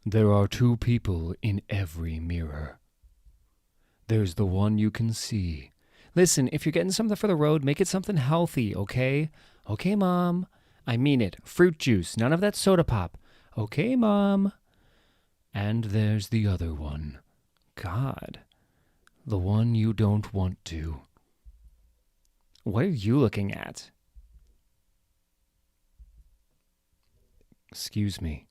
There are two people in every mirror. There's the one you can see. Listen, if you're getting something for the road, make it something healthy, okay? Okay, Mom. I mean it. Fruit juice. None of that soda pop. Okay, Mom. And there's the other one. God. The one you don't want to. What are you looking at? Excuse me.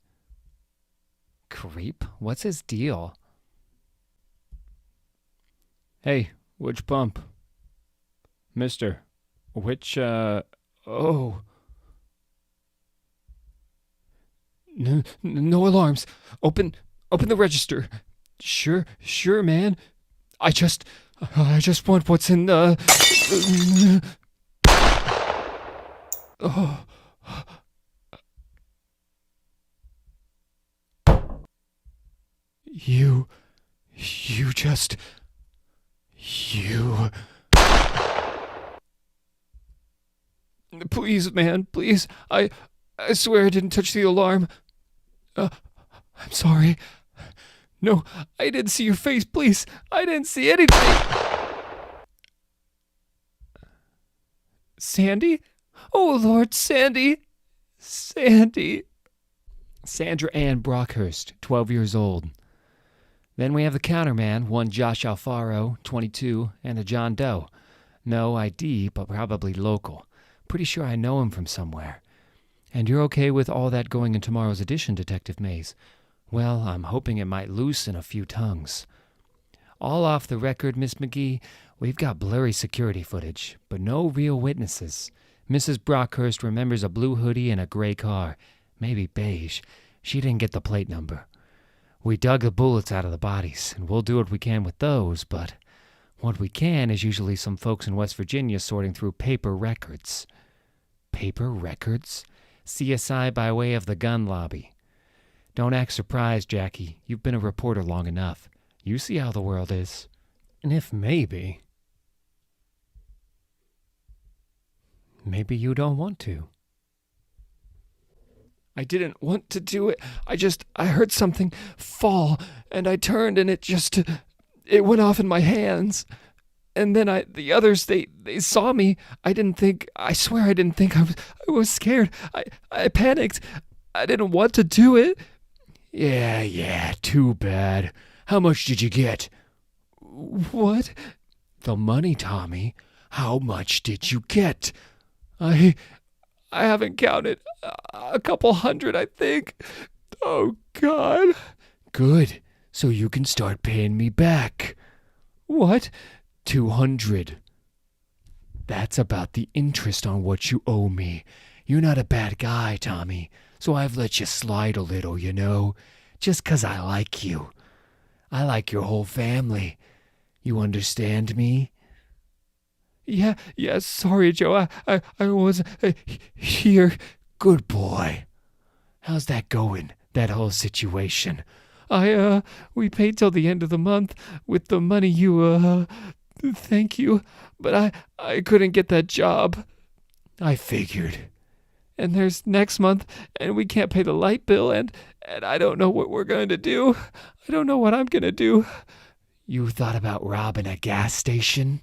Creep? What's his deal? Hey, which bump? Mister, which, oh. No alarms. Open the register. Sure, man. I just want what's in the... Oh. You just... You... Please, man, please. I swear I didn't touch the alarm. I'm sorry. No, I didn't see your face, please. I didn't see anything. Sandy? Oh, Lord, Sandy. Sandy. Sandra Ann Brockhurst, 12 years old. Then we have the counterman, one Josh Alfaro, 22, and a John Doe. No ID, but probably local. Pretty sure I know him from somewhere. And you're okay with all that going in tomorrow's edition, Detective Mays? Well, I'm hoping it might loosen a few tongues. All off the record, Miss McGee. We've got blurry security footage, but no real witnesses. Mrs. Brockhurst remembers a blue hoodie and a gray car. Maybe beige. She didn't get the plate number. We dug the bullets out of the bodies, and we'll do what we can with those, but what we can is usually some folks in West Virginia sorting through paper records. Paper records? CSI by way of the gun lobby. Don't act surprised, Jackie. You've been a reporter long enough. You see how the world is. And if maybe you don't want to. I didn't want to do it. I heard something fall, and I turned, and it went off in my hands. And then the others, they saw me. I swear I didn't think. I was scared. I panicked. I didn't want to do it. Yeah, too bad. How much did you get? What? The money, Tommy. How much did you get? I haven't counted. A couple hundred, I think. Oh, God. Good. So you can start paying me back. What? 200. That's about the interest on what you owe me. You're not a bad guy, Tommy, so I've let you slide a little, you know, just 'cause I like you. I like your whole family. You understand me? Yeah, sorry, Joe. I was here. Good boy. How's that going, that whole situation? We paid till the end of the month with the money you, thank you, but I couldn't get that job. I figured. And there's next month, and we can't pay the light bill, and I don't know what we're going to do. I don't know what I'm going to do. You thought about robbing a gas station?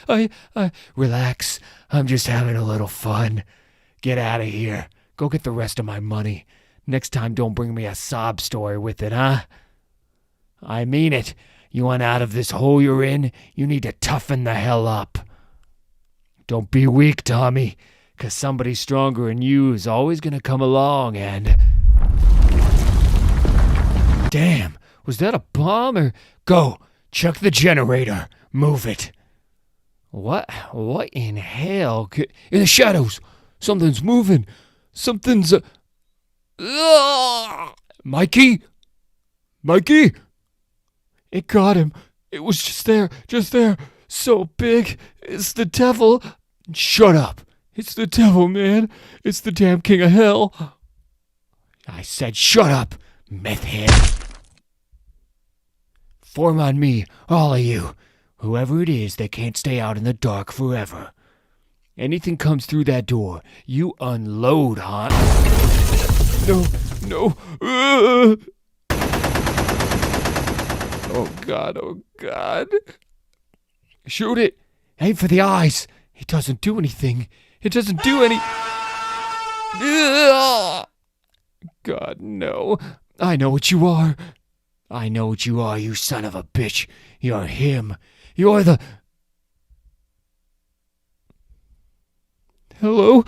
I relax. I'm just having a little fun. Get out of here. Go get the rest of my money. Next time, don't bring me a sob story with it, huh? I mean it. You want out of this hole you're in? You need to toughen the hell up. Don't be weak, Tommy, 'cause somebody stronger than you is always gonna come along and... Damn, was that a bomb or... Go, chuck the generator. Move it. What in hell? In the shadows, something's moving. Something's... Mikey? It got him. It was just there. So big. It's the devil. Shut up. It's the devil, man. It's the damn king of hell. I said shut up, meth head. Form on me, all of you. Whoever it is that can't stay out in the dark forever. Anything comes through that door, you unload, huh? No, no. Oh, God, oh, God. Shoot it. Aim for the eyes. It doesn't do anything. It doesn't do any... God, no. I know what you are. I know what you are, you son of a bitch. You're him. You're the... Hello?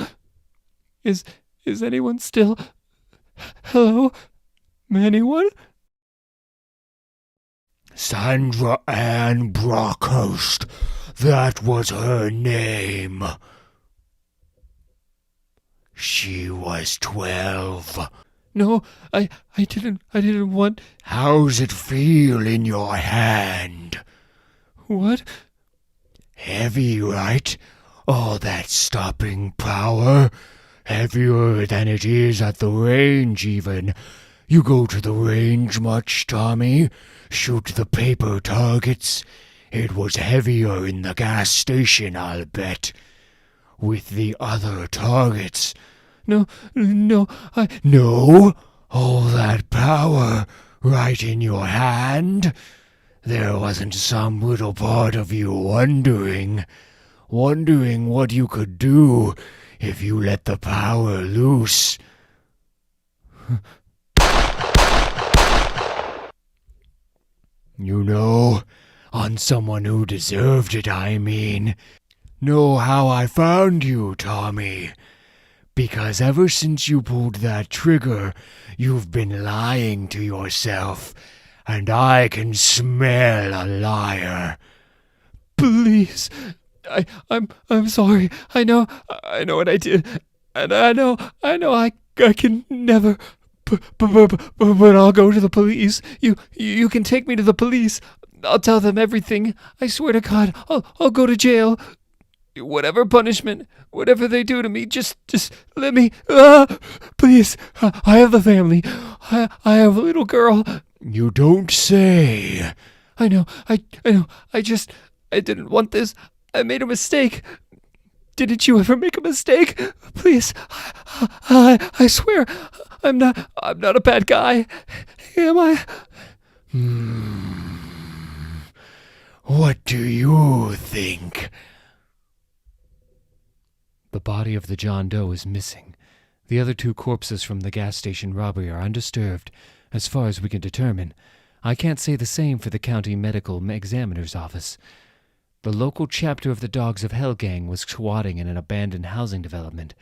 Is anyone still... Hello? Anyone? Sandra Ann Brockhurst. That was her name. She was 12. No, I didn't want... How's it feel in your hand? What? Heavy, right? All that stopping power. Heavier than it is at the range, even. You go to the range much, Tommy? Shoot the paper targets? It was heavier in the gas station, I'll bet. With the other targets. No, No? All that power right in your hand? There wasn't some little part of you wondering what you could do if you let the power loose. You know, on someone who deserved it, I mean. Know how I found you, Tommy? Because ever since you pulled that trigger, you've been lying to yourself, and I can smell a liar. please. I'm sorry. I know what I did. And I know I can never... But I'll go to the police. You can take me to the police. I'll tell them everything. I swear to God, I'll go to jail. Whatever punishment, whatever they do to me, just let me. Please, I have the family. I have a little girl. You don't say. I know. I know. I didn't want this. I made a mistake. Didn't you ever make a mistake? Please, I swear, I'm not a bad guy, am I? What do you think? The body of the John Doe is missing. The other two corpses from the gas station robbery are undisturbed, as far as we can determine. I can't say the same for the county medical examiner's office. The local chapter of the Dogs of Hell gang was squatting in an abandoned housing development.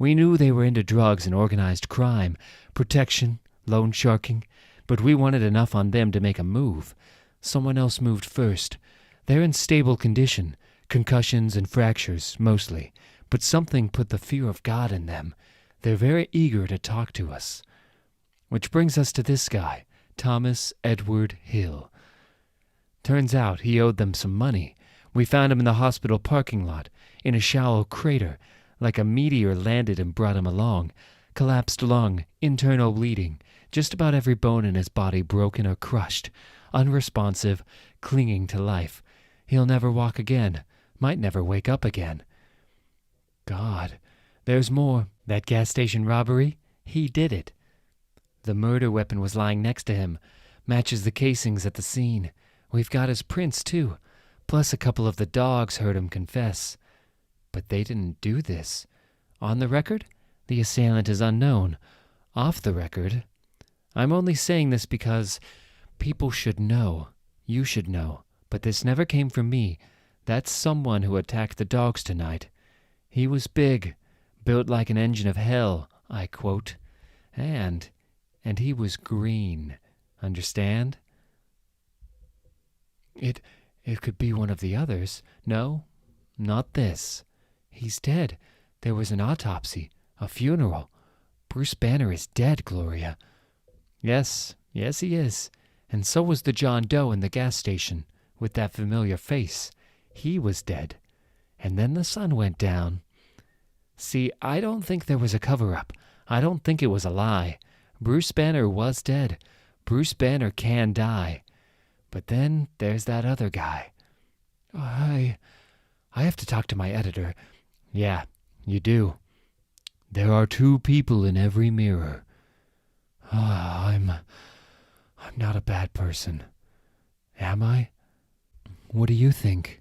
We knew they were into drugs and organized crime, protection, loan sharking, but we wanted enough on them to make a move. Someone else moved first. They're in stable condition, concussions and fractures, mostly, but something put the fear of God in them. They're very eager to talk to us. Which brings us to this guy, Thomas Edward Hill. Turns out he owed them some money. We found him in the hospital parking lot, in a shallow crater, like a meteor landed and brought him along. Collapsed lung, internal bleeding, just about every bone in his body broken or crushed, unresponsive, clinging to life. He'll never walk again, might never wake up again. God, there's more. That gas station robbery, he did it. The murder weapon was lying next to him, matches the casings at the scene. We've got his prints, too, plus a couple of the dogs heard him confess. But they didn't do this. On the record, the assailant is unknown. Off the record, I'm only saying this because people should know. You should know. But this never came from me. That's someone who attacked the dogs tonight. He was big, built like an engine of hell, I quote. And he was green. Understand? It could be one of the others. No, not this. He's dead. There was an autopsy, a funeral. Bruce Banner is dead, Gloria. Yes, he is. And so was the John Doe in the gas station, with that familiar face. He was dead. And then the sun went down. See, I don't think there was a cover-up. I don't think it was a lie. Bruce Banner was dead. Bruce Banner can die. But then there's that other guy. I have to talk to my editor. Yeah, you do. There are two people in every mirror. I'm not a bad person. Am I? What do you think?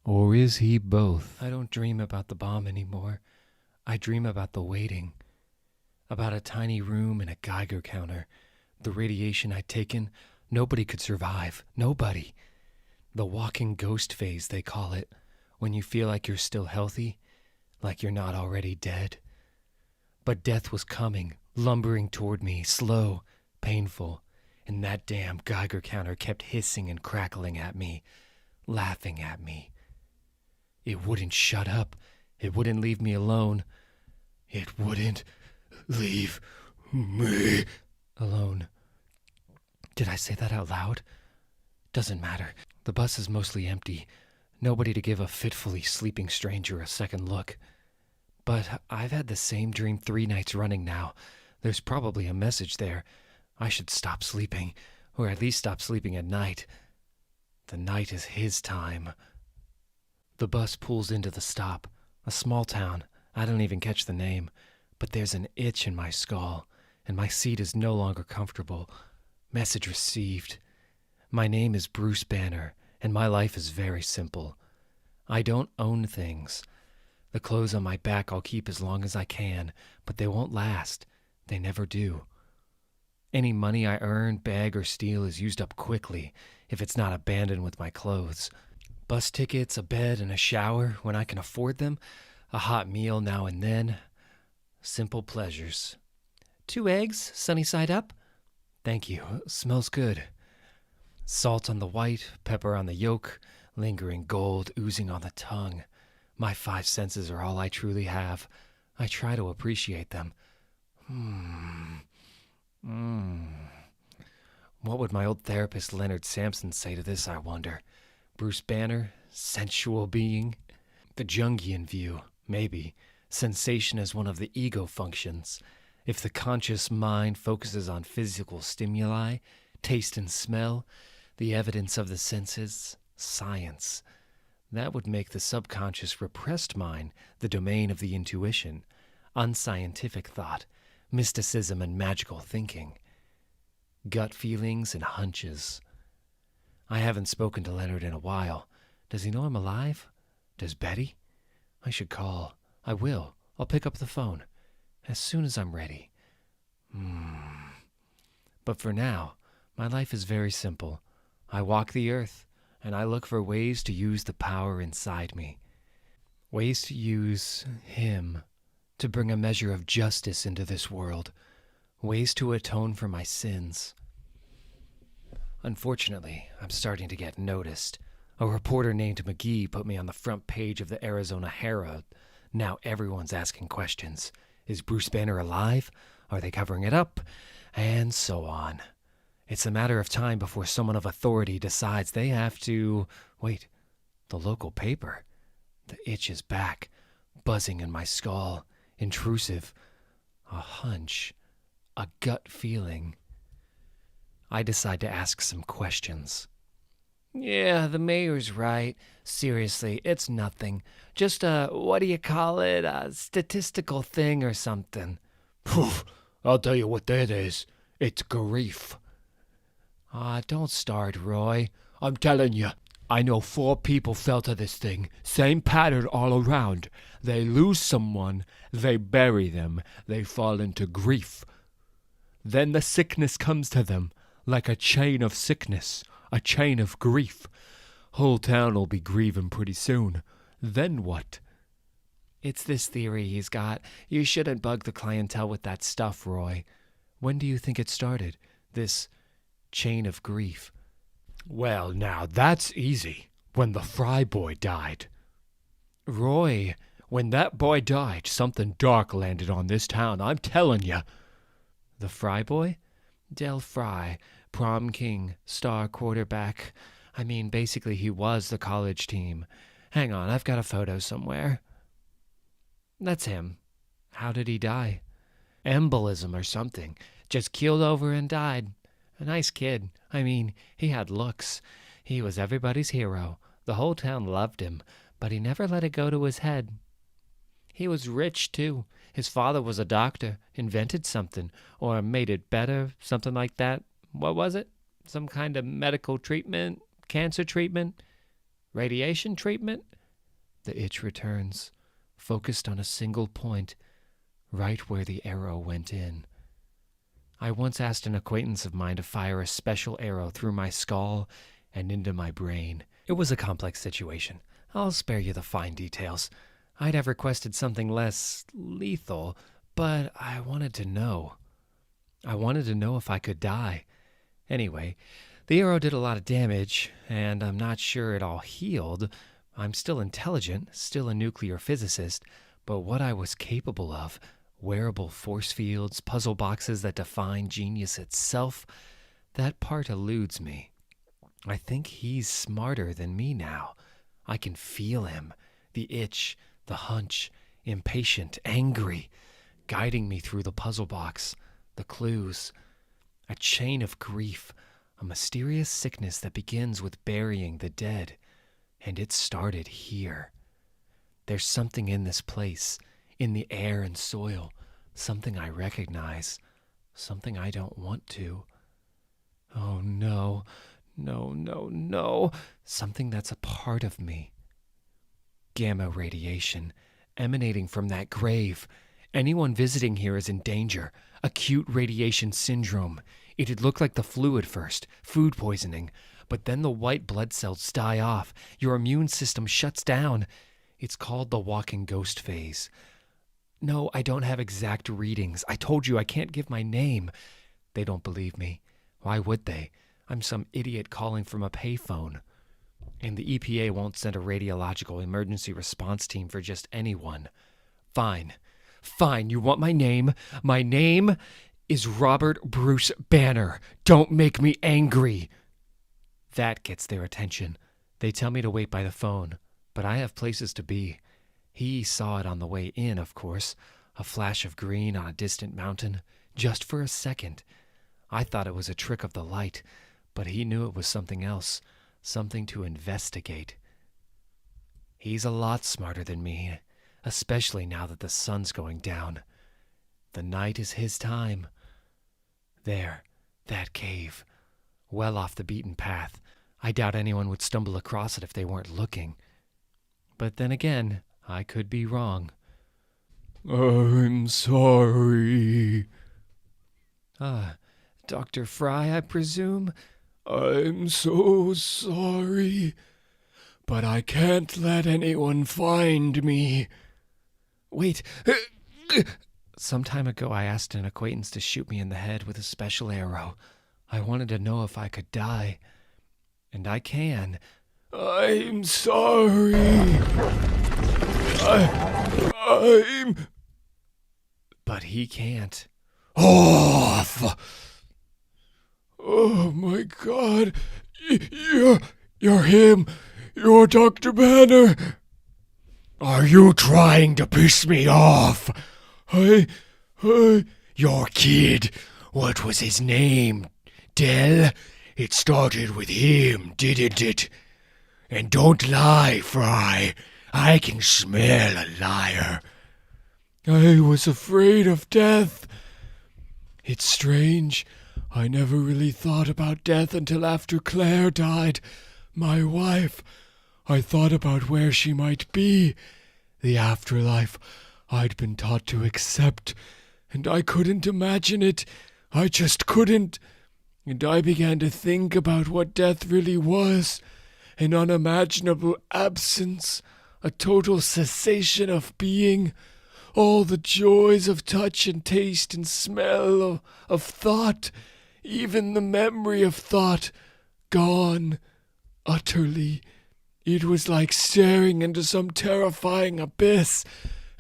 Or is he both? I don't dream about the bomb anymore. I dream about the waiting. About a tiny room and a Geiger counter. The radiation I'd taken, nobody could survive. Nobody. The walking ghost phase, they call it. When you feel like you're still healthy, like you're not already dead. But death was coming, lumbering toward me, slow, painful, and that damn Geiger counter kept hissing and crackling at me, laughing at me. It wouldn't shut up. It wouldn't leave me alone. It wouldn't leave me alone. Did I say that out loud? Doesn't matter. The bus is mostly empty. Nobody to give a fitfully sleeping stranger a second look. But I've had the same dream 3 nights running now. There's probably a message there. I should stop sleeping, or at least stop sleeping at night. The night is his time. The bus pulls into the stop. A small town. I don't even catch the name. But there's an itch in my skull, and my seat is no longer comfortable. Message received. My name is Bruce Banner, and my life is very simple. I don't own things. The clothes on my back I'll keep as long as I can, but they won't last. They never do. Any money I earn, beg, or steal is used up quickly, if it's not abandoned with my clothes. Bus tickets, a bed, and a shower when I can afford them, a hot meal now and then. Simple pleasures. 2 eggs, sunny side up? Thank you. Smells good. Salt on the white, pepper on the yolk, lingering gold oozing on the tongue. My 5 senses are all I truly have. I try to appreciate them. What would my old therapist Leonard Sampson say to this, I wonder? Bruce Banner, sensual being? The Jungian view, maybe. Sensation as one of the ego functions. If the conscious mind focuses on physical stimuli, taste and smell, the evidence of the senses, science, that would make the subconscious repressed mind the domain of the intuition, unscientific thought, mysticism and magical thinking, gut feelings and hunches. I haven't spoken to Leonard in a while. Does he know I'm alive? Does Betty? I should call. I will. I'll pick up the phone as soon as I'm ready. But for now, my life is very simple. I walk the earth, and I look for ways to use the power inside me. Ways to use him to bring a measure of justice into this world. Ways to atone for my sins. Unfortunately, I'm starting to get noticed. A reporter named McGee put me on the front page of the Arizona Herald. Now everyone's asking questions. Is Bruce Banner alive? Are they covering it up? And so on. It's a matter of time before someone of authority decides they have to... Wait, the local paper. The itch is back, buzzing in my skull, intrusive. A hunch, a gut feeling. I decide to ask some questions. Yeah, the mayor's right. Seriously, it's nothing. Just a statistical thing or something. Poof, I'll tell you what that is. It's grief. Don't start, Roy. I'm telling you, I know 4 people fell to this thing. Same pattern all around. They lose someone, they bury them, they fall into grief. Then the sickness comes to them, like a chain of sickness, a chain of grief. Whole town will be grieving pretty soon. Then what? It's this theory he's got. You shouldn't bug the clientele with that stuff, Roy. When do you think it started? This chain of grief. Well, now that's easy. When the Fry boy died. Roy, when that boy died, something dark landed on this town, I'm telling you. The Fry boy? Del Fry, prom king, star quarterback. I mean, basically he was the college team. Hang on, I've got a photo somewhere. That's him. How did he die? Embolism or something. Just keeled over and died. A nice kid. I mean, he had looks. He was everybody's hero. The whole town loved him, but he never let it go to his head. He was rich, too. His father was a doctor, invented something, or made it better, something like that. What was it? Some kind of medical treatment? Cancer treatment? Radiation treatment? The itch returns, focused on a single point, right where the arrow went in. I once asked an acquaintance of mine to fire a special arrow through my skull and into my brain. It was a complex situation. I'll spare you the fine details. I'd have requested something less lethal, but I wanted to know. I wanted to know if I could die. Anyway, the arrow did a lot of damage, and I'm not sure it all healed. I'm still intelligent, still a nuclear physicist, but what I was capable of, wearable force fields, puzzle boxes that define genius itself, that part eludes me. I think he's smarter than me now. I can feel him, the itch, the hunch, impatient, angry, guiding me through the puzzle box, the clues. A chain of grief, a mysterious sickness that begins with burying the dead. And it started here. There's something in this place, in the air and soil, something I recognize, something I don't want to. Oh no, no, no, no, something that's a part of me. Gamma radiation, emanating from that grave. Anyone visiting here is in danger. Acute radiation syndrome. It'd look like the flu at first, food poisoning, but then the white blood cells die off. Your immune system shuts down. It's called the walking ghost phase. No, I don't have exact readings. I told you I can't give my name. They don't believe me. Why would they? I'm some idiot calling from a payphone. And the EPA won't send a radiological emergency response team for just anyone. Fine. Fine, you want my name? My name is Robert Bruce Banner. Don't make me angry. That gets their attention. They tell me to wait by the phone, but I have places to be. He saw it on the way in, of course, a flash of green on a distant mountain, just for a second. I thought it was a trick of the light, but he knew it was something else, something to investigate. He's a lot smarter than me, especially now that the sun's going down. The night is his time. There, that cave, well off the beaten path. I doubt anyone would stumble across it if they weren't looking. But then again, I could be wrong. I'm sorry. Dr. Fry, I presume? I'm so sorry. But I can't let anyone find me. Wait. Some time ago, I asked an acquaintance to shoot me in the head with a special arrow. I wanted to know if I could die. And I can. I'm sorry. I'm... But he can't. Off! Oh my God. You're him. You're Dr. Banner. Are you trying to piss me off? Your kid. What was his name? Dell? It started with him, didn't it? And don't lie, Fry. I can smell a liar. I was afraid of death. It's strange. I never really thought about death until after Claire died, my wife. I thought about where she might be, the afterlife I'd been taught to accept, and I couldn't imagine it. I just couldn't. And I began to think about what death really was, an unimaginable absence, a total cessation of being, all the joys of touch and taste and smell, of thought, even the memory of thought, gone, utterly. It was like staring into some terrifying abyss,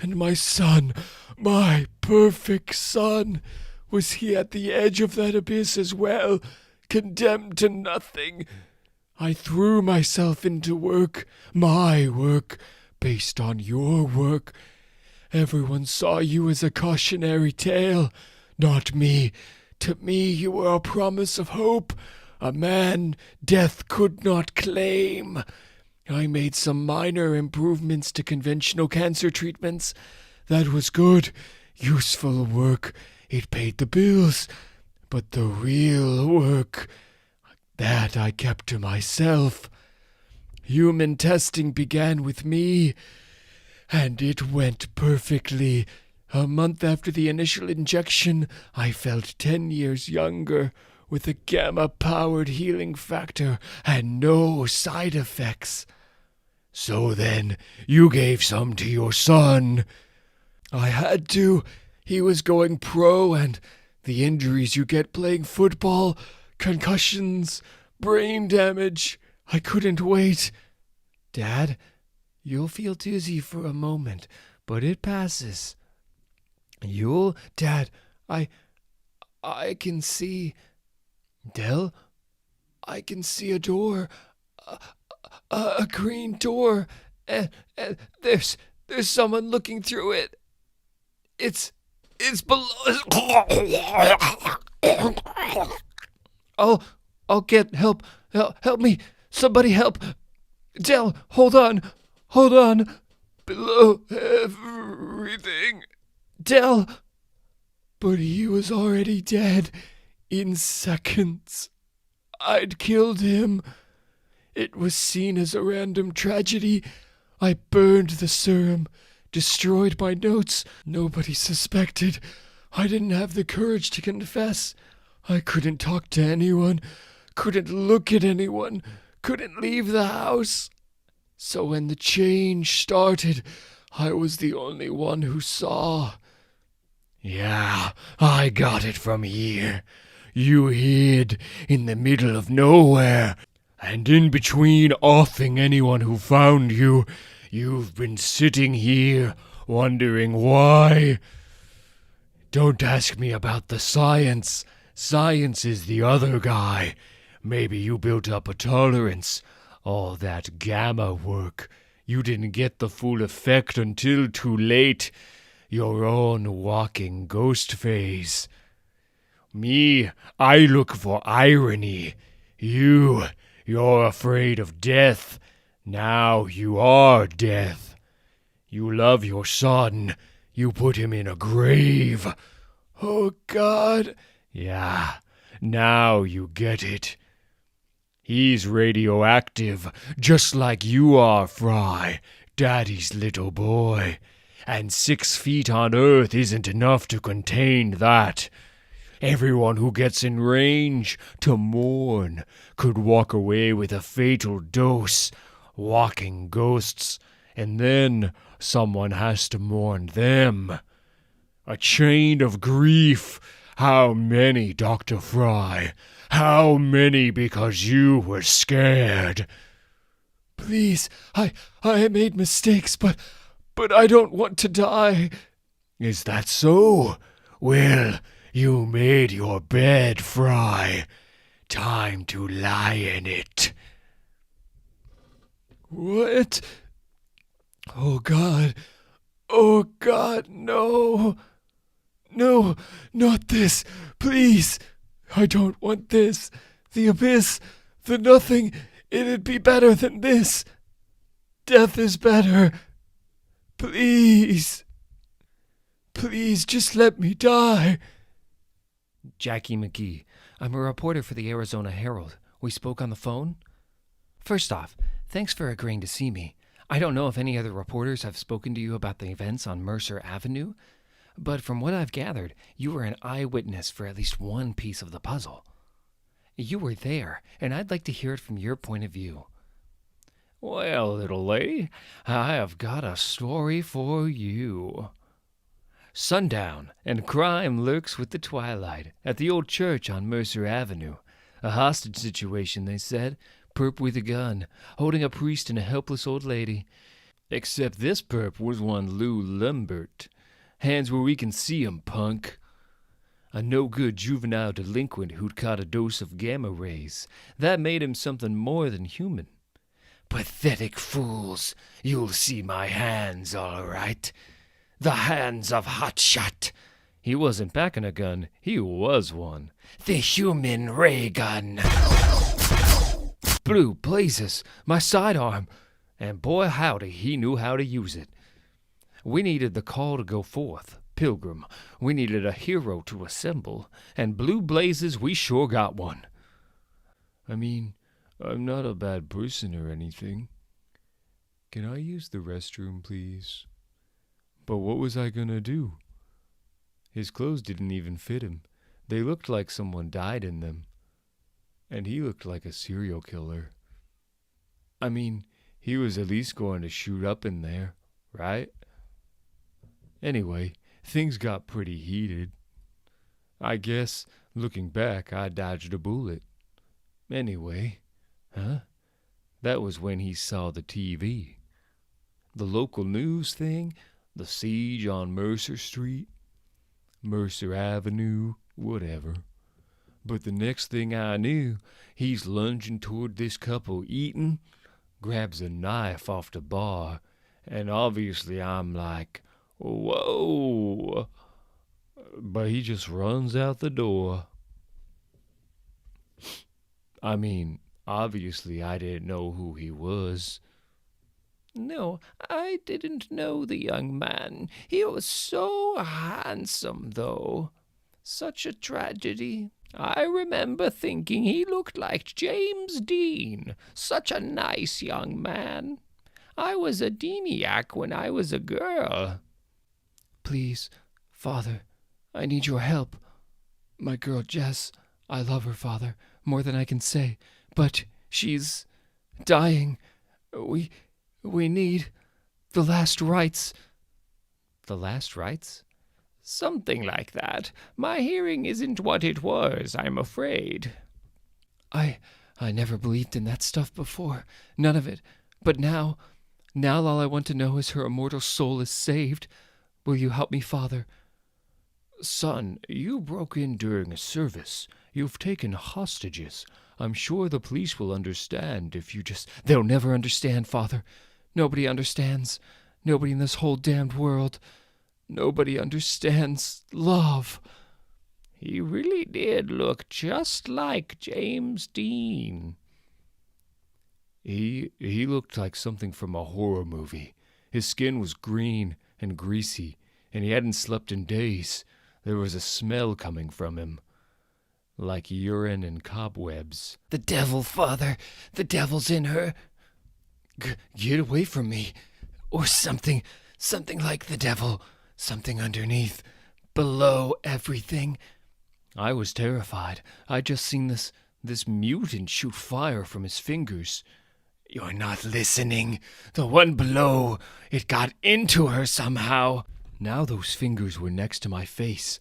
and my son, my perfect son, was he at the edge of that abyss as well, condemned to nothing? I threw myself into work, my work, based on your work. Everyone saw you as a cautionary tale, not me. To me you were a promise of hope, a man death could not claim. I made some minor improvements to conventional cancer treatments. That was good. useful work. It paid the bills. But the real work, that I kept to myself. Human testing began with me, and it went perfectly. A month after the initial injection, I felt 10 years younger, with a gamma-powered healing factor and no side effects. So then, you gave some to your son. I had to. He was going pro, and the injuries you get playing football, concussions, brain damage. I couldn't wait. Dad, you'll feel dizzy for a moment, but it passes. Dad, I can see. Del, I can see a door. A green door. And there's someone looking through it. It's below. I'll get help. Help me. Somebody help. Del, hold on. Below everything. Del. But he was already dead in seconds. I'd killed him. It was seen as a random tragedy. I burned the serum, destroyed my notes. Nobody suspected. I didn't have the courage to confess. I couldn't talk to anyone, couldn't look at anyone, couldn't leave the house. So when the change started, I was the only one who saw. Yeah, I got it from here. You hid in the middle of nowhere, and in between offing anyone who found you, you've been sitting here wondering why. Don't ask me about the science. Science is the other guy. Maybe you built up a tolerance. All that gamma work. You didn't get the full effect until too late. Your own walking ghost phase. Me, I look for irony. You're afraid of death. Now you are death. You love your son. You put him in a grave. Oh, God. Yeah, now you get it. He's radioactive, just like you are, Fry, Daddy's little boy. And 6 feet on Earth isn't enough to contain that. Everyone who gets in range to mourn could walk away with a fatal dose, walking ghosts, and then someone has to mourn them. A chain of grief. How many, Dr. Fry? How many because you were scared? Please, I made mistakes, but I don't want to die. Is that so? Well, you made your bed, Fry. Time to lie in it. What? Oh, God. Oh, God, no. No, not this. Please. I don't want this. The abyss. The nothing. It'd be better than this. Death is better. Please. Please, just let me die. Jackie McGee. I'm a reporter for the Arizona Herald. We spoke on the phone? First off, thanks for agreeing to see me. I don't know if any other reporters have spoken to you about the events on Mercer Avenue, but from what I've gathered, you were an eyewitness for at least one piece of the puzzle. You were there, and I'd like to hear it from your point of view. Well, little lady, I have got a story for you. Sundown, and crime lurks with the twilight at the old church on Mercer Avenue. A hostage situation, they said. Perp with a gun, holding a priest and a helpless old lady. Except this perp was one Lou Lambert. Hands where we can see 'em, punk. A no-good juvenile delinquent who'd caught a dose of gamma rays. That made him something more than human. Pathetic fools. You'll see my hands, all right. The hands of Hotshot. He wasn't packing a gun. He was one. The human ray gun. Blue blazes, my sidearm. And boy howdy, he knew how to use it. We needed the call to go forth. pilgrim. We needed a hero to assemble, and blue blazes, we sure got one. I mean, I'm not a bad person or anything. Can I use the restroom, please? But what was I gonna do? His clothes didn't even fit him. They looked like someone died in them. And he looked like a serial killer. I mean, he was at least going to shoot up in there, right? Anyway, things got pretty heated. I guess, looking back, I dodged a bullet. Anyway, that was when he saw the TV. The local news thing, the siege on Mercer Street, Mercer Avenue, whatever. But the next thing I knew, he's lunging toward this couple eating, grabs a knife off the bar, and obviously I'm like, whoa. But he just runs out the door. I mean, obviously I didn't know who he was. No, I didn't know the young man. He was so handsome, though. Such a tragedy. I remember thinking he looked like James Dean. Such a nice young man. I was a Deaniac when I was a girl. Please, Father, I need your help. My girl Jess, I love her, Father, more than I can say, but she's dying. We need the last rites. The last rites? Something like that. My hearing isn't what it was, I'm afraid. I never believed in that stuff before. None of it. But now all I want to know is her immortal soul is saved. Will you help me, Father? Son, you broke in during a service. You've taken hostages. I'm sure the police will understand if you just... They'll never understand, Father. Nobody understands. Nobody in this whole damned world. Nobody understands love. He really did look just like James Dean. He looked like something from a horror movie. His skin was green and greasy, and he hadn't slept in days. There was a smell coming from him, like urine and cobwebs. The devil, Father. The devil's in her. Get away from me. Or something like the devil. Something underneath, below everything. I was terrified. I'd just seen this mutant shoot fire from his fingers. You're not listening. The one below, it got into her somehow. Now those fingers were next to my face.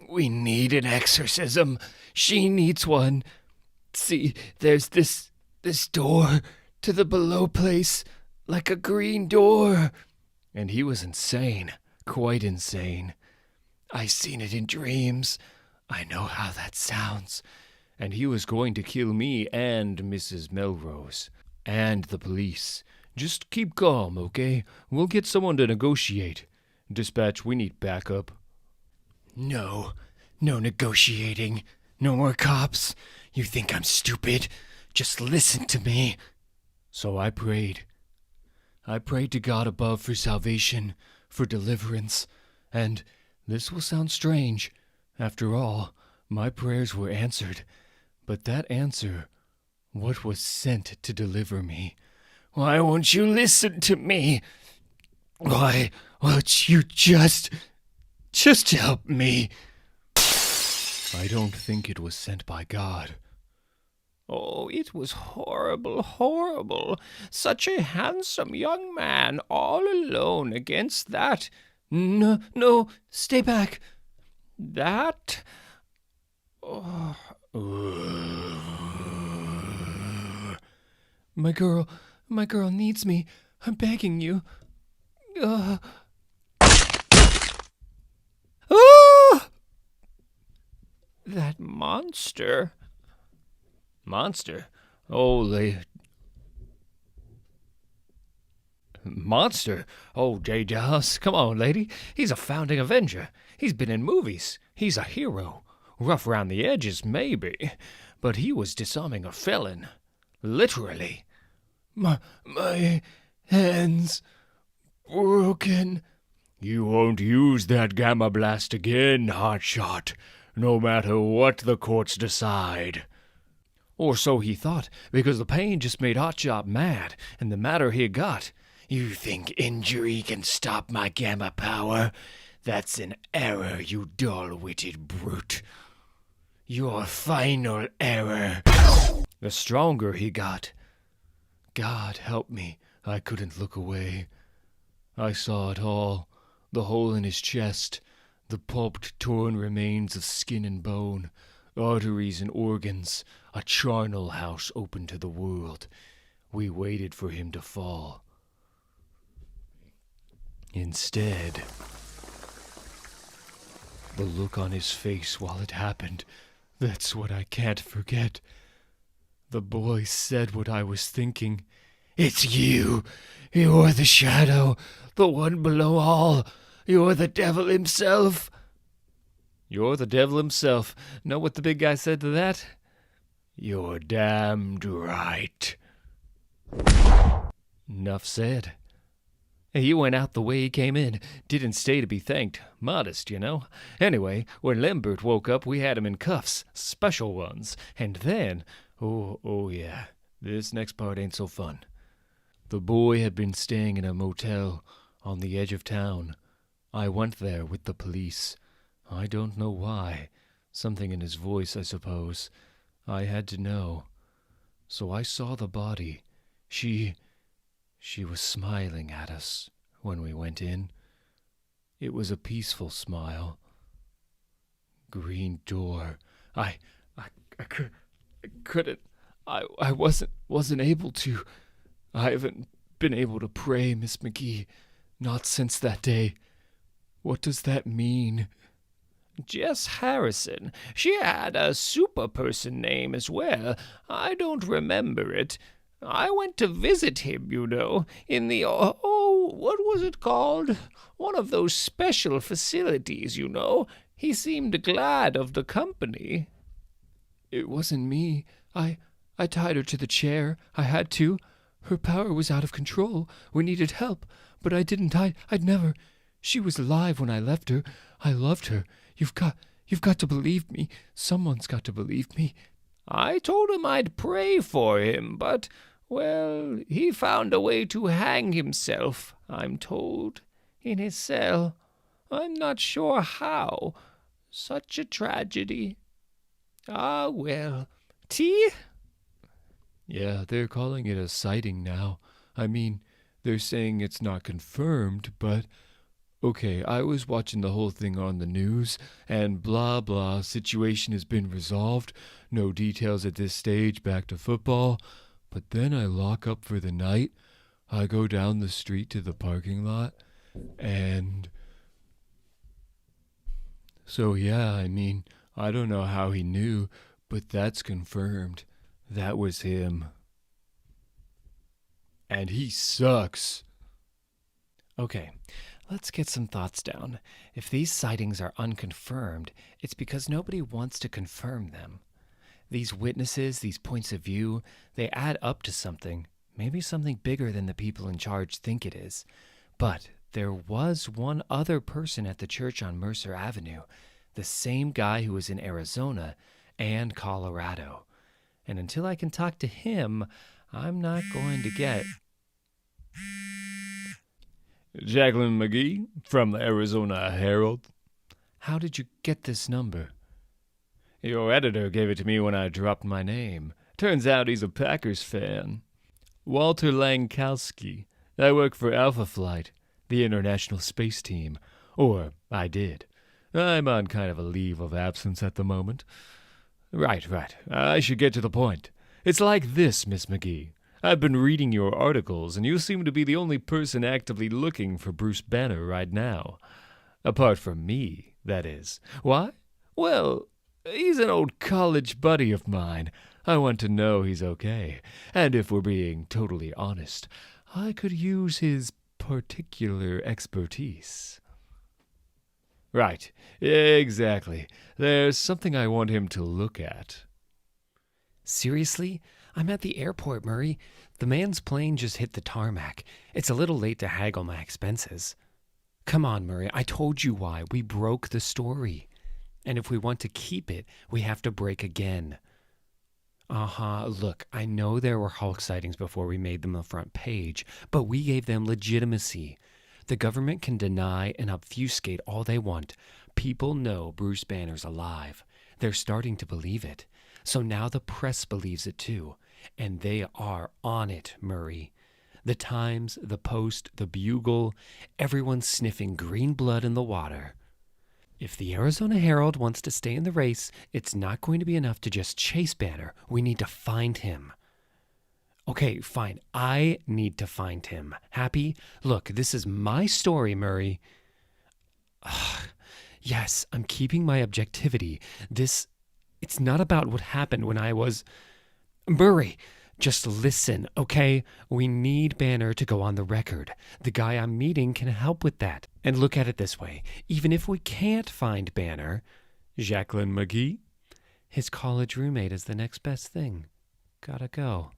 We need an exorcism. She needs one. See, there's this door to the below place, like a green door. And he was insane. Quite insane. I seen it in dreams. I know how that sounds. And he was going to kill me and Mrs. Melrose. And the police. Just keep calm, okay? We'll get someone to negotiate. Dispatch, we need backup. No negotiating. No more cops. You think I'm stupid? Just listen to me. So I prayed. I prayed to God above for salvation, for deliverance, and this will sound strange. After all, my prayers were answered, but that answer, what was sent to deliver me? Why won't you listen to me? Why won't you just help me? I don't think it was sent by God. Oh, it was horrible, horrible. Such a handsome young man, all alone against that. No, stay back. That... Oh. My girl needs me. I'm begging you. That monster... Monster? Monster? Oh, J. Dallas, come on, lady. He's a founding Avenger. He's been in movies. He's a hero. Rough around the edges, maybe. But he was disarming a felon. Literally. My hands broken. You won't use that gamma blast again, Hotshot, no matter what the courts decide. Or so he thought, because the pain just made Hotshot mad, and the madder he got. You think injury can stop my gamma power? That's an error, you dull-witted brute. Your final error. The stronger he got. God help me, I couldn't look away. I saw it all, the hole in his chest, the pulped, torn remains of skin and bone, arteries and organs, a charnel house open to the world. We waited for him to fall. Instead, the look on his face while it happened, that's what I can't forget. The boy said what I was thinking. It's you. You're the shadow, the one below all. You're the devil himself. You're the devil himself. Know what the big guy said to that? You're damned right. Enough said. He went out the way he came in. Didn't stay to be thanked. Modest, you know. Anyway, when Lambert woke up, we had him in cuffs. Special ones. And then... Oh yeah. This next part ain't so fun. The boy had been staying in a motel on the edge of town. I went there with the police. I don't know why. Something in his voice, I suppose. I had to know. So I saw the body. She was smiling at us when we went in. It was a peaceful smile. Green door. I couldn't. I wasn't able to. I haven't been able to pray, Miss McGee. Not since that day. What does that mean? Jess Harrison. She had a super person name as well. I don't remember it. I went to visit him, you know, in the, what was it called? One of those special facilities, you know. He seemed glad of the company. It wasn't me. I tied her to the chair. I had to. Her power was out of control. We needed help, but I didn't. I'd never. She was alive when I left her. I loved her. You've got to believe me. Someone's got to believe me. I told him I'd pray for him, but, well, he found a way to hang himself, I'm told, in his cell. I'm not sure how. Such a tragedy. Ah, well. Tea? Yeah, they're calling it a sighting now. I mean, they're saying it's not confirmed, but... Okay, I was watching the whole thing on the news, and blah blah, situation has been resolved, no details at this stage, back to football. But then I lock up for the night, I go down the street to the parking lot, and... So yeah, I mean, I don't know how he knew, but that's confirmed. That was him. And he sucks. Okay. Let's get some thoughts down. If these sightings are unconfirmed, it's because nobody wants to confirm them. These witnesses, these points of view, they add up to something, maybe something bigger than the people in charge think it is. But there was one other person at the church on Mercer Avenue, the same guy who was in Arizona and Colorado. And until I can talk to him, I'm not going to get... Jacqueline McGee from the Arizona Herald. How did you get this number? Your editor gave it to me when I dropped my name. Turns out he's a Packers fan. Walter Lankowski. I work for Alpha Flight, the International Space Team. Or, I did. I'm on kind of a leave of absence at the moment. Right. I should get to the point. It's like this, Miss McGee. I've been reading your articles, and you seem to be the only person actively looking for Bruce Banner right now. Apart from me, that is. Why? Well, he's an old college buddy of mine. I want to know he's okay. And if we're being totally honest, I could use his particular expertise. Right, exactly. There's something I want him to look at. Seriously? I'm at the airport, Murray. The man's plane just hit the tarmac. It's a little late to haggle my expenses. Come on, Murray. I told you why. We broke the story. And if we want to keep it, we have to break again. Look, I know there were Hulk sightings before we made them the front page, but we gave them legitimacy. The government can deny and obfuscate all they want. People know Bruce Banner's alive. They're starting to believe it. So now the press believes it too. And they are on it, Murray. The Times, the Post, the Bugle, everyone's sniffing green blood in the water. If the Arizona Herald wants to stay in the race, it's not going to be enough to just chase Banner. We need to find him. Okay, fine. I need to find him. Happy? Look, this is my story, Murray. Yes, I'm keeping my objectivity. It's not about what happened when I was... Murray, just listen, okay? We need Banner to go on the record. The guy I'm meeting can help with that. And look at it this way. Even if we can't find Banner, Jacqueline McGee, his college roommate is the next best thing. Gotta go.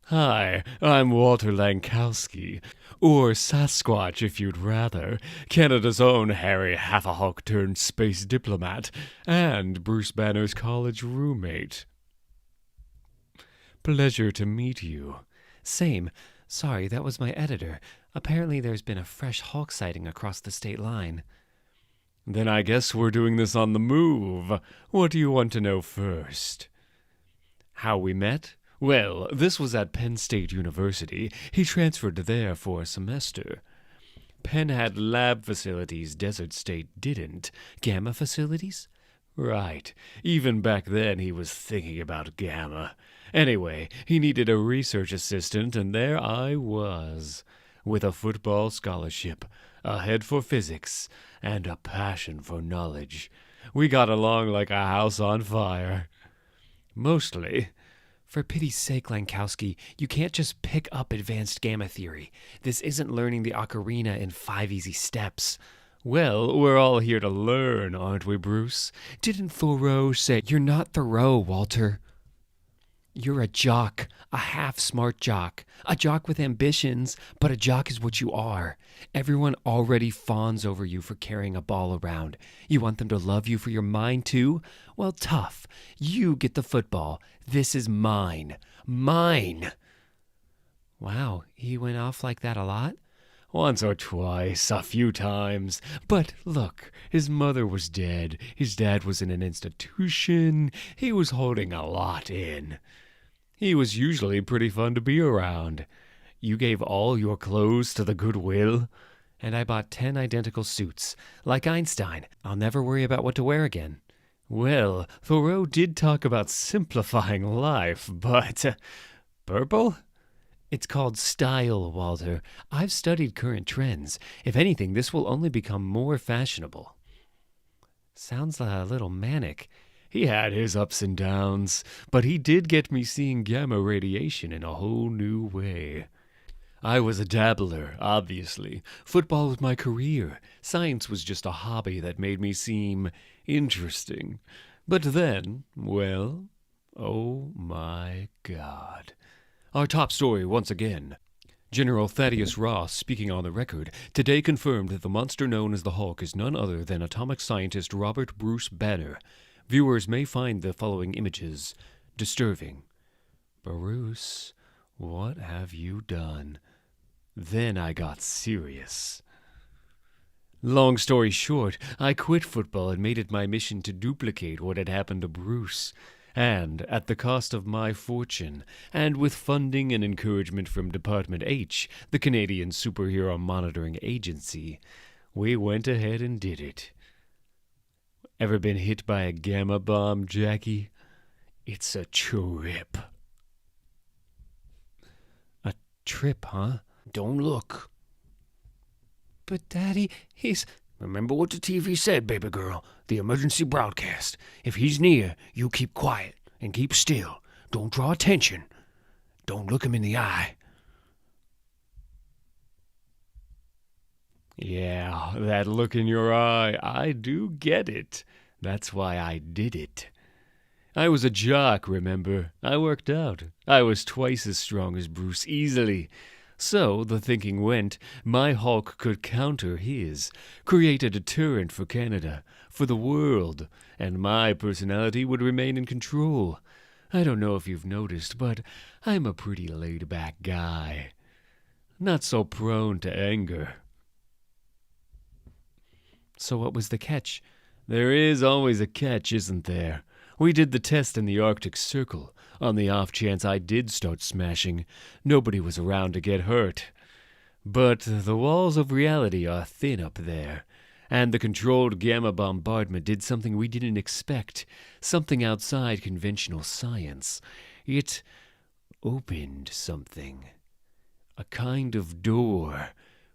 Hi, I'm Walter Lankowski, or Sasquatch if you'd rather, Canada's own Harry Half-a-Hulk turned space diplomat, and Bruce Banner's college roommate. Pleasure to meet you. Same. Sorry, that was my editor. Apparently there's been a fresh Hulk sighting across the state line. Then I guess we're doing this on the move. What do you want to know first? How we met? Well, this was at Penn State University. He transferred there for a semester. Penn had lab facilities, Desert State didn't. Gamma facilities? Right. Even back then he was thinking about Gamma. Anyway, he needed a research assistant, and there I was, with a football scholarship, a head for physics, and a passion for knowledge. We got along like a house on fire. Mostly. For pity's sake, Lankowski, you can't just pick up advanced gamma theory. This isn't learning the ocarina in 5 easy steps. Well, we're all here to learn, aren't we, Bruce? Didn't Thoreau say... You're not Thoreau, Walter. You're a jock, a half-smart jock, a jock with ambitions, but a jock is what you are. Everyone already fawns over you for carrying a ball around. You want them to love you for your mind, too? Well, tough. You get the football. This is mine. Mine! Wow, he went off like that a lot? Once or twice, a few times. But look, his mother was dead. His dad was in an institution. He was holding a lot in. He was usually pretty fun to be around. You gave all your clothes to the Goodwill? And I bought 10 identical suits. Like Einstein. I'll never worry about what to wear again. Well, Thoreau did talk about simplifying life, but... Purple? It's called style, Walter. I've studied current trends. If anything, this will only become more fashionable. Sounds a little manic. He had his ups and downs, but he did get me seeing gamma radiation in a whole new way. I was a dabbler, obviously. Football was my career. Science was just a hobby that made me seem interesting. But then, well, oh my God. Our top story once again. General Thaddeus Ross, speaking on the record, today confirmed that the monster known as the Hulk is none other than atomic scientist Robert Bruce Banner. Viewers may find the following images disturbing. Bruce, what have you done? Then I got serious. Long story short, I quit football and made it my mission to duplicate what had happened to Bruce. And, at the cost of my fortune, and with funding and encouragement from Department H, the Canadian Superhero Monitoring Agency, we went ahead and did it. Ever been hit by a gamma bomb, Jackie? It's a trip. A trip, huh? Don't look. But, Daddy, he's... Remember what the TV said, baby girl. The emergency broadcast. If he's near, you keep quiet and keep still. Don't draw attention. Don't look him in the eye. Yeah, that look in your eye, I do get it. That's why I did it. I was a jock, remember? I worked out. I was twice as strong as Bruce, easily. So, the thinking went, my Hulk could counter his, create a deterrent for Canada, for the world, and my personality would remain in control. I don't know if you've noticed, but I'm a pretty laid-back guy. Not so prone to anger. So what was the catch? There is always a catch, isn't there? We did the test in the Arctic Circle. On the off chance I did start smashing, nobody was around to get hurt. But the walls of reality are thin up there, and the controlled gamma bombardment did something we didn't expect, something outside conventional science. It opened something. A kind of door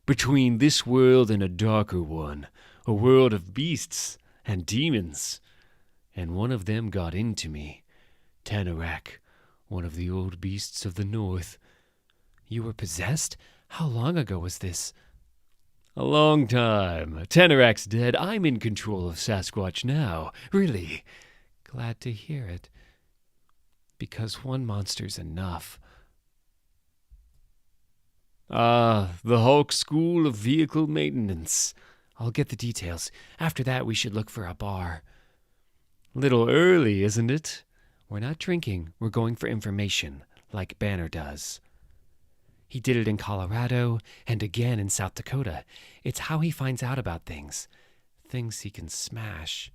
between this world and a darker one, a world of beasts and demons. And one of them got into me. Tanarak, one of the old beasts of the north. You were possessed? How long ago was this? A long time. Tanarak's dead. I'm in control of Sasquatch now. Really. Glad to hear it. Because one monster's enough. Ah, the Hulk School of Vehicle Maintenance. I'll get the details. After that, we should look for a bar. Little early, isn't it? We're not drinking. We're going for information, like Banner does. He did it in Colorado and again in South Dakota. It's how he finds out about things. Things he can smash.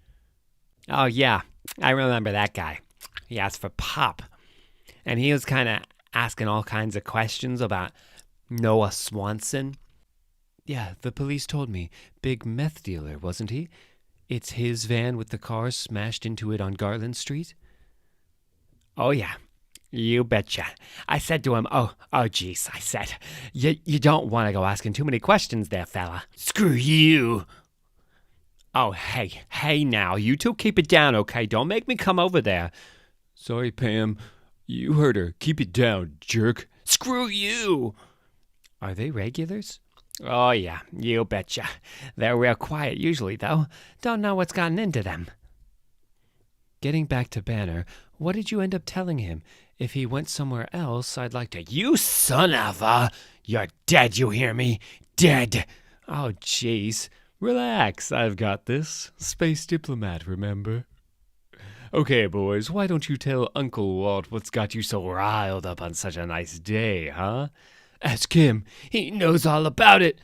Oh, yeah. I remember that guy. He asked for pop. And he was kind of asking all kinds of questions about Noah Swanson. Yeah, the police told me. Big meth dealer, wasn't he? It's his van with the car smashed into it on Garland Street? Oh, yeah. You betcha. I said to him, geez, I said, you don't want to go asking too many questions there, fella. Screw you. Oh, hey now, you two keep it down, okay? Don't make me come over there. Sorry, Pam. You heard her. Keep it down, jerk. Screw you. Are they regulars? Oh, yeah, you betcha. They're real quiet usually, though. Don't know what's gotten into them. Getting back to Banner, what did you end up telling him? If he went somewhere else, I'd like to... You son of a... You're dead, you hear me? Dead. Oh, jeez. Relax, I've got this. Space diplomat, remember? Okay, boys, why don't you tell Uncle Walt what's got you so riled up on such a nice day, huh? Ask him. He knows all about it.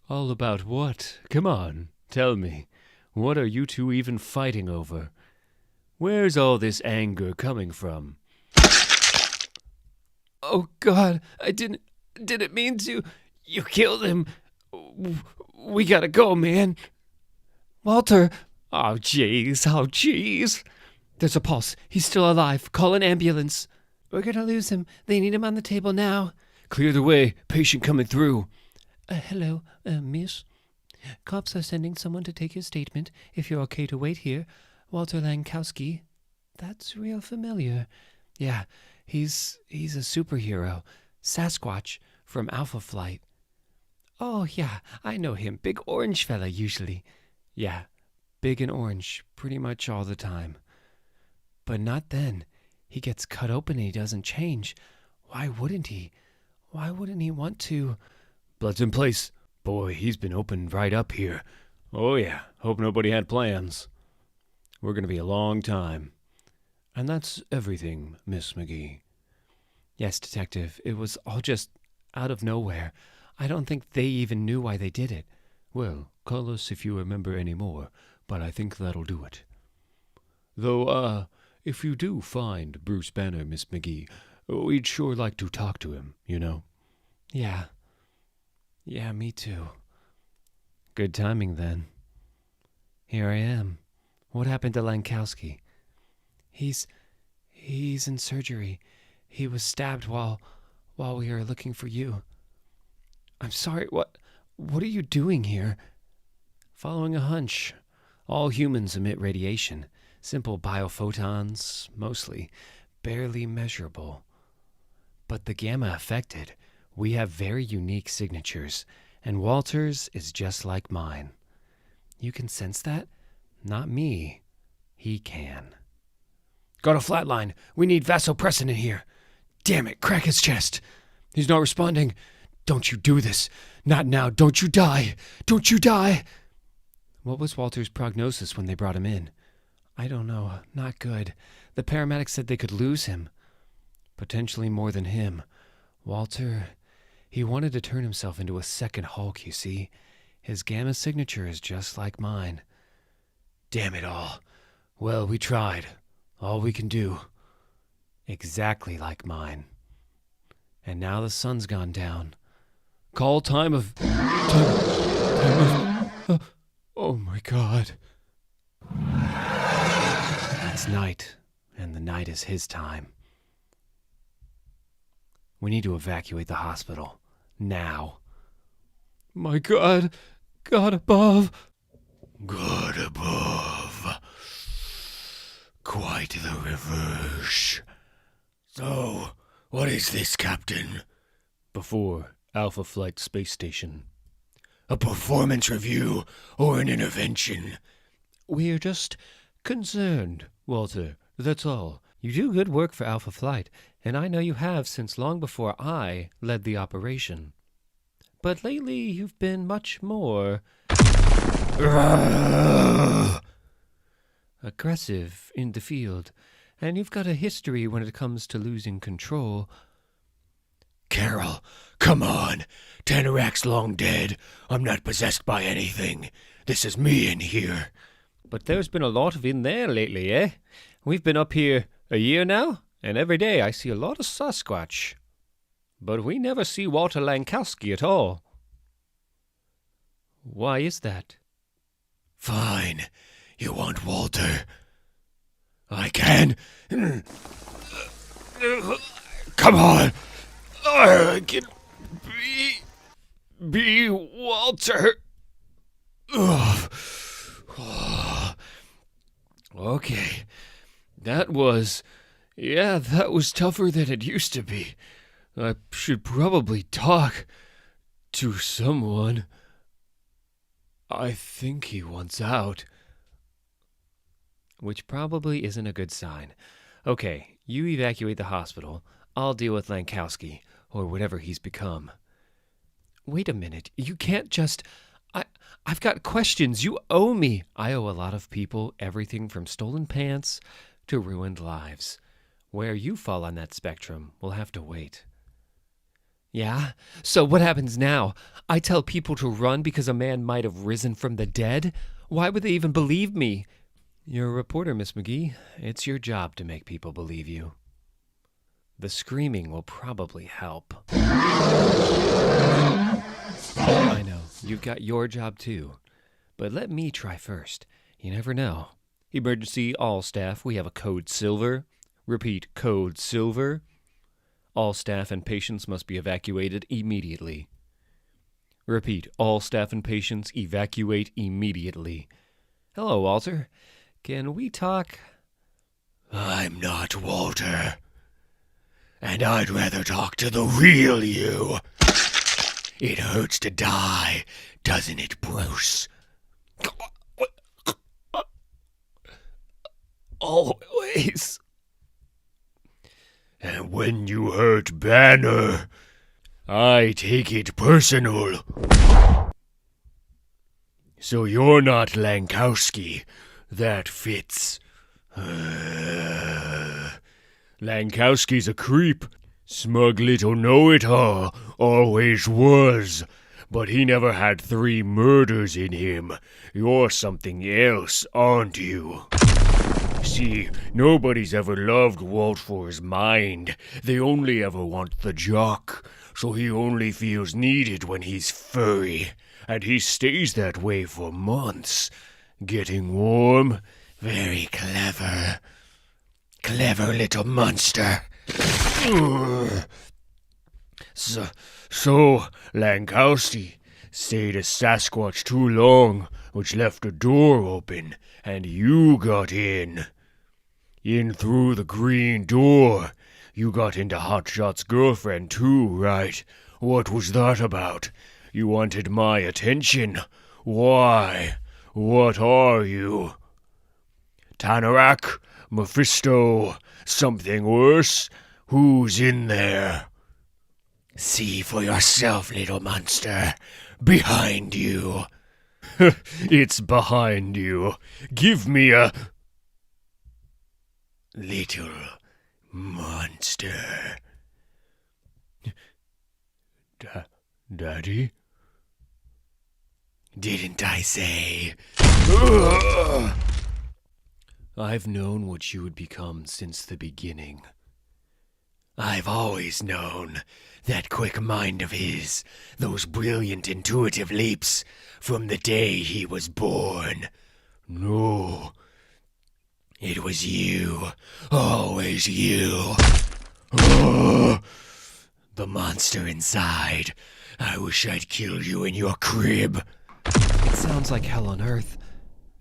All about what? Come on, tell me. What are you two even fighting over? Where's all this anger coming from? Oh, God, I didn't mean to. You killed him. We gotta go, man. Walter. Oh, jeez. There's a pulse. He's still alive. Call an ambulance. We're gonna lose him. They need him on the table now. Clear the way. Patient coming through. Hello, miss. Cops are sending someone to take your statement. If you're okay to wait here. Walter Lankowski. That's real familiar. Yeah, he's a superhero. Sasquatch from Alpha Flight. Oh, yeah, I know him. Big orange fella, usually. Yeah, big and orange, pretty much all the time. But not then. He gets cut open and he doesn't change. Why wouldn't he? Why wouldn't he want to? Blood's in place. Boy, he's been opened right up here. Oh, yeah, hope nobody had plans. We're going to be a long time. And that's everything, Miss McGee. Yes, Detective, it was all just out of nowhere. I don't think they even knew why they did it. Well, call us if you remember any more, but I think that'll do it. Though, if you do find Bruce Banner, Miss McGee, we'd sure like to talk to him, you know? Yeah. Yeah, me too. Good timing, then. Here I am. What happened to Lankowski? He's in surgery. He was stabbed while we were looking for you. I'm sorry, what are you doing here? Following a hunch. All humans emit radiation. Simple biophotons, mostly. Barely measurable. But the gamma affected. We have very unique signatures, and Walter's is just like mine. You can sense that? Not me. He can. Got a flatline. We need vasopressin in here. Damn it, crack his chest. He's not responding. Don't you do this. Not now. Don't you die. Don't you die. What was Walter's prognosis when they brought him in? I don't know. Not good. The paramedics said they could lose him. Potentially more than him. Walter, he wanted to turn himself into a second Hulk, you see. His gamma signature is just like mine. Damn it all. Well, we tried. All we can do. Exactly like mine. And now the sun's gone down. Call time of... oh my God. It's night, and the night is his time. We need to evacuate the hospital. Now. My God. God above. God above. Quite the reverse. So, what is this, Captain? Before Alpha Flight Space Station. A performance review or an intervention? We're just concerned, Walter. That's all. You do good work for Alpha Flight, and I know you have since long before I led the operation. But lately you've been much more aggressive in the field, and you've got a history when it comes to losing control. Carol, come on. Tanorak's long dead. I'm not possessed by anything. This is me in here. But there's been a lot of in there lately, eh? We've been up here a year now, and every day I see a lot of Sasquatch. But we never see Walter Lankowski at all. Why is that? Fine. You want Walter? I can. Come on. I can be Walter. Okay. That was tougher than it used to be. I should probably talk to someone. I think he wants out. Which probably isn't a good sign. Okay, you evacuate the hospital. I'll deal with Lankowski, or whatever he's become. Wait a minute. You can't just... I've got questions. You owe me. I owe a lot of people everything from stolen pants to ruined lives. Where you fall on that spectrum will have to wait. Yeah? So what happens now? I tell people to run because a man might have risen from the dead? Why would they even believe me? You're a reporter, Miss McGee. It's your job to make people believe you. The screaming will probably help. I know, you've got your job too. But let me try first. You never know. Emergency, all staff, we have a code silver. Repeat, code silver. All staff and patients must be evacuated immediately. Repeat, all staff and patients evacuate immediately. Hello, Walter. Can we talk? I'm not Walter. And I'd rather talk to the real you. It hurts to die, doesn't it, Bruce? Always. And when you hurt Banner, I take it personal. So you're not Lankowski. That fits. Lankowski's a creep. Smug little know-it-all. Always was. But he never had 3 murders in him. You're something else, aren't you? See, nobody's ever loved Walt for his mind. They only ever want the jock. So he only feels needed when he's furry. And he stays that way for months. Getting warm. Very clever. Clever little monster. So Lankowski stayed a Sasquatch too long, which left a door open, and you got in. In through the green door. You got into Hotshot's girlfriend too, right? What was that about? You wanted my attention. Why? What are you? Tanorak? Mephisto? Something worse? Who's in there? See for yourself, little monster. Behind you. It's behind you. Give me a... little monster. Daddy? Didn't I say? I've known what you would become since the beginning. I've always known that quick mind of his, those brilliant intuitive leaps, from the day he was born. No, it was you, always you. Oh, the monster inside. I wish I'd kill you in your crib. It sounds like hell on Earth.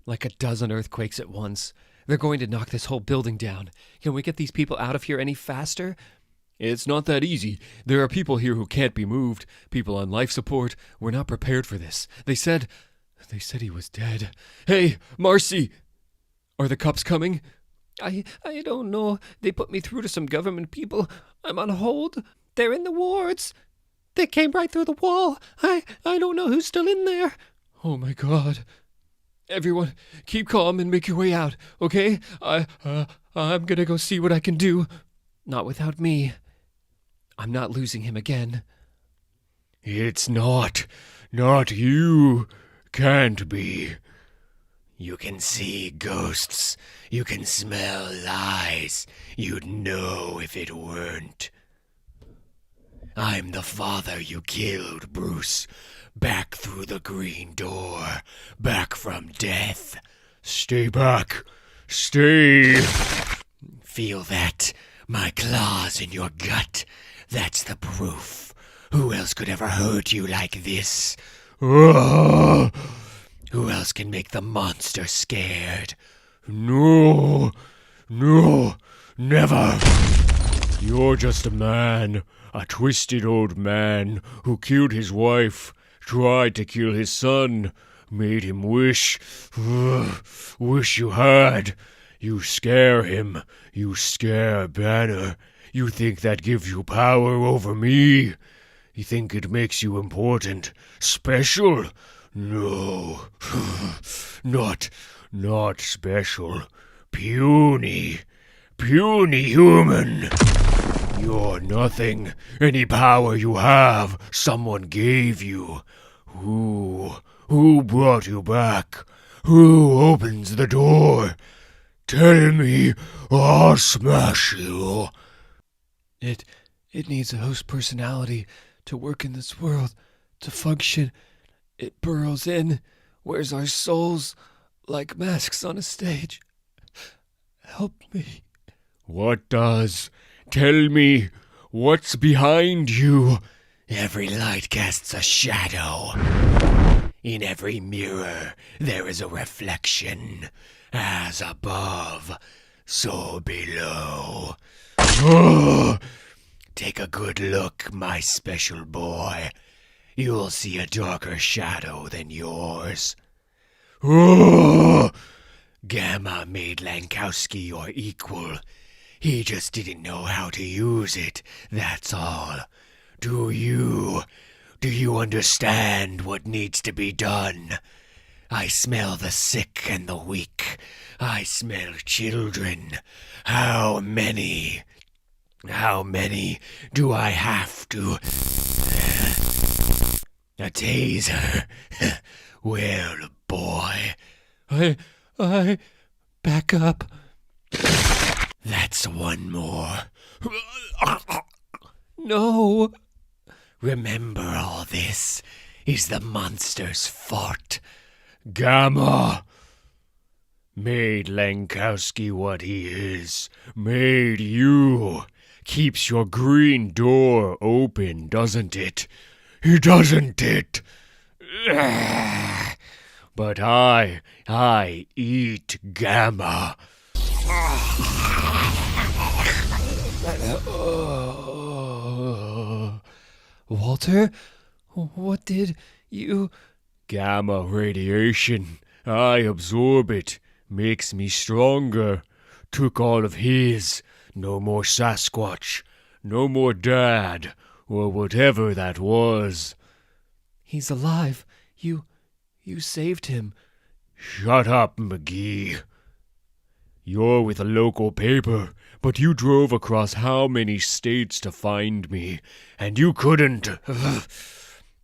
Like a dozen earthquakes at once. They're going to knock this whole building down. Can we get these people out of here any faster? It's not that easy. There are people here who can't be moved, people on life support. We're not prepared for this. They said he was dead. Hey, Marcy! Are the cops coming? I don't know. They put me through to some government people. I'm on hold. They're in the wards. They came right through the wall. I don't know who's still in there. Oh my God. Everyone, keep calm and make your way out, okay? I'm gonna go see what I can do. Not without me. I'm not losing him again. It's not you. Can't be. You can see ghosts. You can smell lies. You'd know if it weren't. I'm the father you killed, Bruce. Back through the green door. Back from death. Stay back. Stay. Feel that? My claws in your gut. That's the proof. Who else could ever hurt you like this? Who else can make the monster scared? No, never. You're just a man, a twisted old man who killed his wife, tried to kill his son, made him wish. Wish you had. You scare him. You scare Banner. You think that gives you power over me? You think it makes you important, special? No, not special. Puny human. You're nothing. Any power you have, someone gave you. Who brought you back? Who opens the door? Tell me, I'll smash you. It needs a host personality to work in this world, to function. It burrows in, wears our souls like masks on a stage. Help me. What does? Tell me, what's behind you? Every light casts a shadow. In every mirror, there is a reflection. As above, so below. Take a good look, my special boy. You'll see a darker shadow than yours. Gamma made Lankowski your equal. He just didn't know how to use it, that's all. Do you understand what needs to be done? I smell the sick and the weak. I smell children. How many do I have to... A taser. Well, boy. I... Back up. That's one more. No. Remember, all this is the monster's fault. Gamma made Lankowski what he is. Made you. Keeps your green door open, doesn't it? Doesn't it? But I eat Gamma. Walter, what did you... Gamma radiation. I absorb it. Makes me stronger. Took all of his. No more Sasquatch. No more Dad. or whatever that was. He's alive. You saved him. Shut up, McGee. You're with a local paper, but you drove across how many states to find me, and you couldn't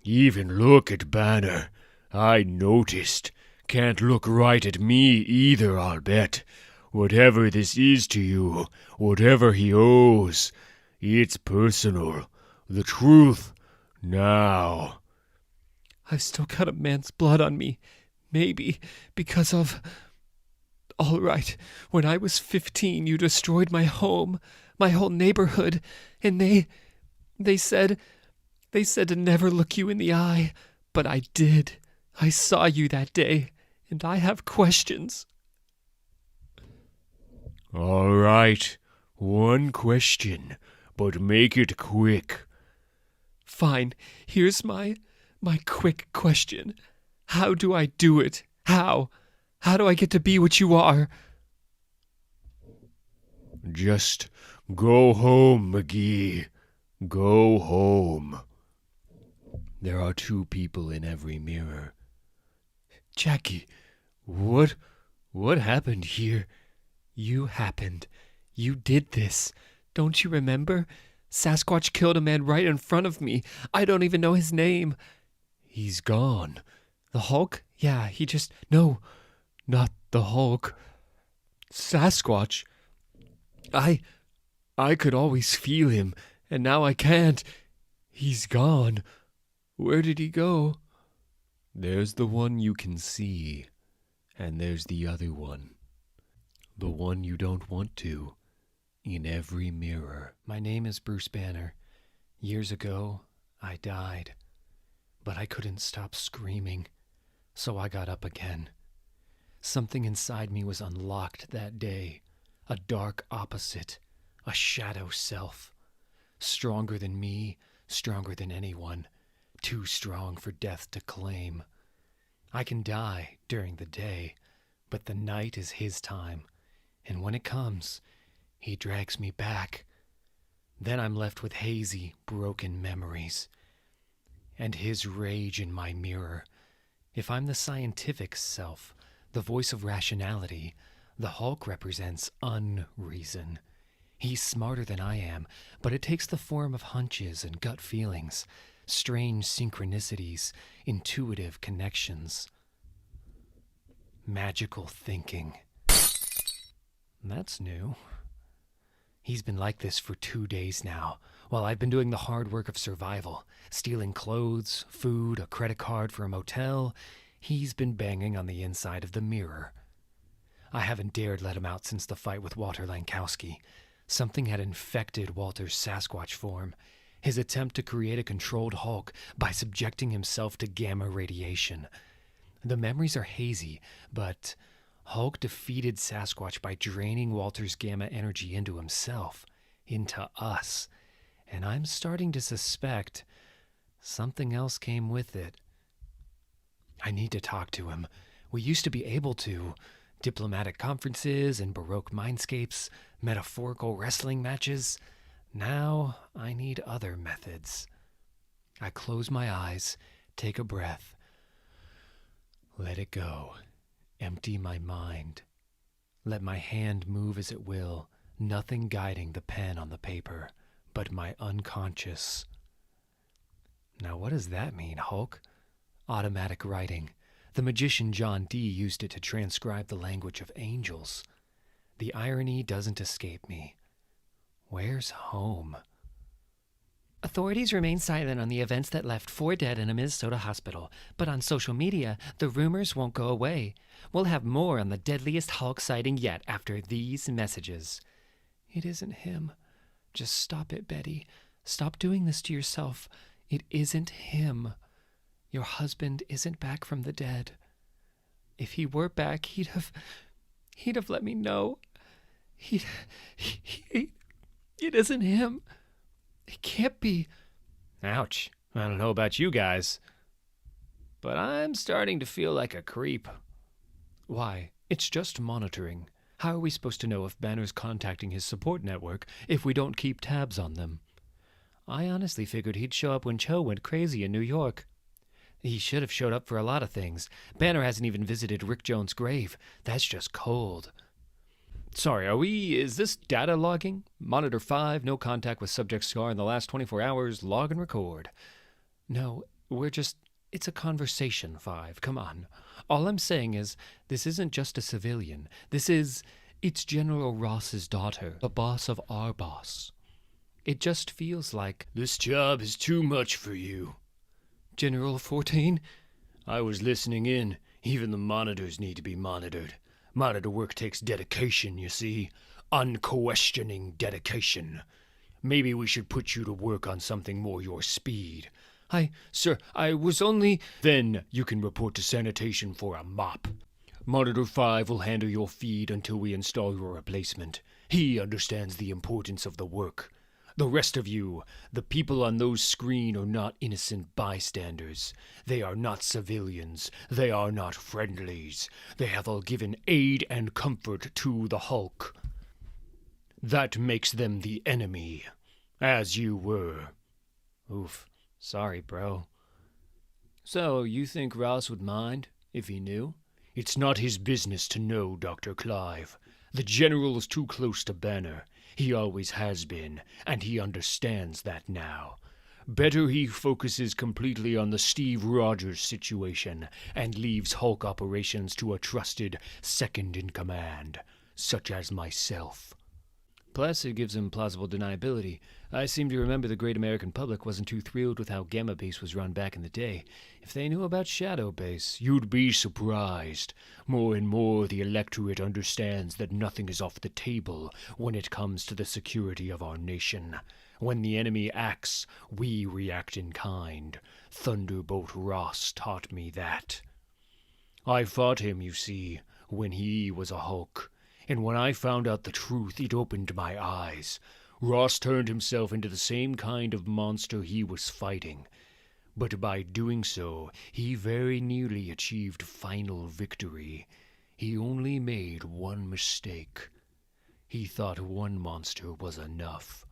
even look at Banner. I noticed. Can't look right at me either, I'll bet. Whatever this is to you, whatever he owes, it's personal. The truth, now. I've still got a man's blood on me. Maybe because of... All right, when I was 15, you destroyed my home, my whole neighborhood, and they said to never look you in the eye, but I did. I saw you that day, and I have questions. All right, one question, but make it quick. Fine, here's my quick question. How do I do it? How? How do I get to be what you are? Just go home, McGee. Go home. There are 2 people in every mirror. Jackie, what happened here? You happened. You did this. Don't you remember? Sasquatch killed a man right in front of me. I don't even know his name. He's gone. The Hulk? Yeah, he just... No, not the Hulk. Sasquatch. I could always feel him, and now I can't. He's gone. Where did he go? There's the one you can see, and there's the other one. The one you don't want to, in every mirror. My name is Bruce Banner. Years ago, I died. But I couldn't stop screaming, so I got up again. Something inside me was unlocked that day. A dark opposite, a shadow self. Stronger than me, stronger than anyone. Too strong for death to claim. I can die during the day, but the night is his time. And when it comes, he drags me back. Then I'm left with hazy, broken memories. And his rage in my mirror. If I'm the scientific self, the voice of rationality, the Hulk represents unreason. He's smarter than I am, but it takes the form of hunches and gut feelings, strange synchronicities, intuitive connections. Magical thinking. That's new. He's been like this for 2 days now, while I've been doing the hard work of survival, stealing clothes, food, a credit card for a motel. He's been banging on the inside of the mirror. I haven't dared let him out since the fight with Walter Lankowski. Something had infected Walter's Sasquatch form, his attempt to create a controlled Hulk by subjecting himself to gamma radiation. The memories are hazy, but Hulk defeated Sasquatch by draining Walter's gamma energy into himself, into us, and I'm starting to suspect something else came with it. I need to talk to him. We used to be able to. Diplomatic conferences and Baroque mindscapes, metaphorical wrestling matches. Now I need other methods. I close my eyes, take a breath. Let it go. Empty my mind. Let my hand move as it will, nothing guiding the pen on the paper, but my unconscious. Now what does that mean, Hulk? Automatic writing. The magician John Dee used it to transcribe the language of angels. The irony doesn't escape me. Where's home? Authorities remain silent on the events that left 4 dead in a Minnesota hospital, but on social media, the rumors won't go away. We'll have more on the deadliest Hulk sighting yet after these messages. It isn't him. Just stop it, Betty. Stop doing this to yourself. It isn't him. Your husband isn't back from the dead. If he were back, he'd have let me know. It isn't him. It can't be. Ouch. I don't know about you guys, but I'm starting to feel like a creep. Why? It's just monitoring. How are we supposed to know if Banner's contacting his support network if we don't keep tabs on them? I honestly figured he'd show up when Cho went crazy in New York. He should have showed up for a lot of things. Banner hasn't even visited Rick Jones' grave. That's just cold. Sorry, is this data logging? Monitor 5, no contact with subject Scar in the last 24 hours, log and record. No, it's a conversation, 5, come on. All I'm saying is, this isn't just a civilian. It's General Ross's daughter, the boss of our boss. It just feels like... This job is too much for you. General 14? I was listening in. Even the monitors need to be monitored. Monitor work takes dedication, you see. Unquestioning dedication. Maybe we should put you to work on something more your speed. Sir, I was only... Then you can report to sanitation for a mop. Monitor 5 will handle your feed until we install your replacement. He understands the importance of the work. The rest of you, the people on those screen, are not innocent bystanders. They are not civilians. They are not friendlies. They have all given aid and comfort to the Hulk. That makes them the enemy, as you were. Oof. Sorry, bro. So, you think Ross would mind if he knew? It's not his business to know, Dr. Clive. The General is too close to Banner. He always has been, and he understands that now. Better he focuses completely on the Steve Rogers situation and leaves Hulk operations to a trusted second-in-command, such as myself. Plus, it gives him plausible deniability. I seem to remember the great American public wasn't too thrilled with how Gamma Base was run back in the day. If they knew about Shadow Base... You'd be surprised. More and more the electorate understands that nothing is off the table when it comes to the security of our nation. When the enemy acts, we react in kind. Thunderbolt Ross taught me that. I fought him, you see, when he was a Hulk. And when I found out the truth, it opened my eyes. Ross turned himself into the same kind of monster he was fighting. But by doing so, he very nearly achieved final victory. He only made one mistake. He thought one monster was enough.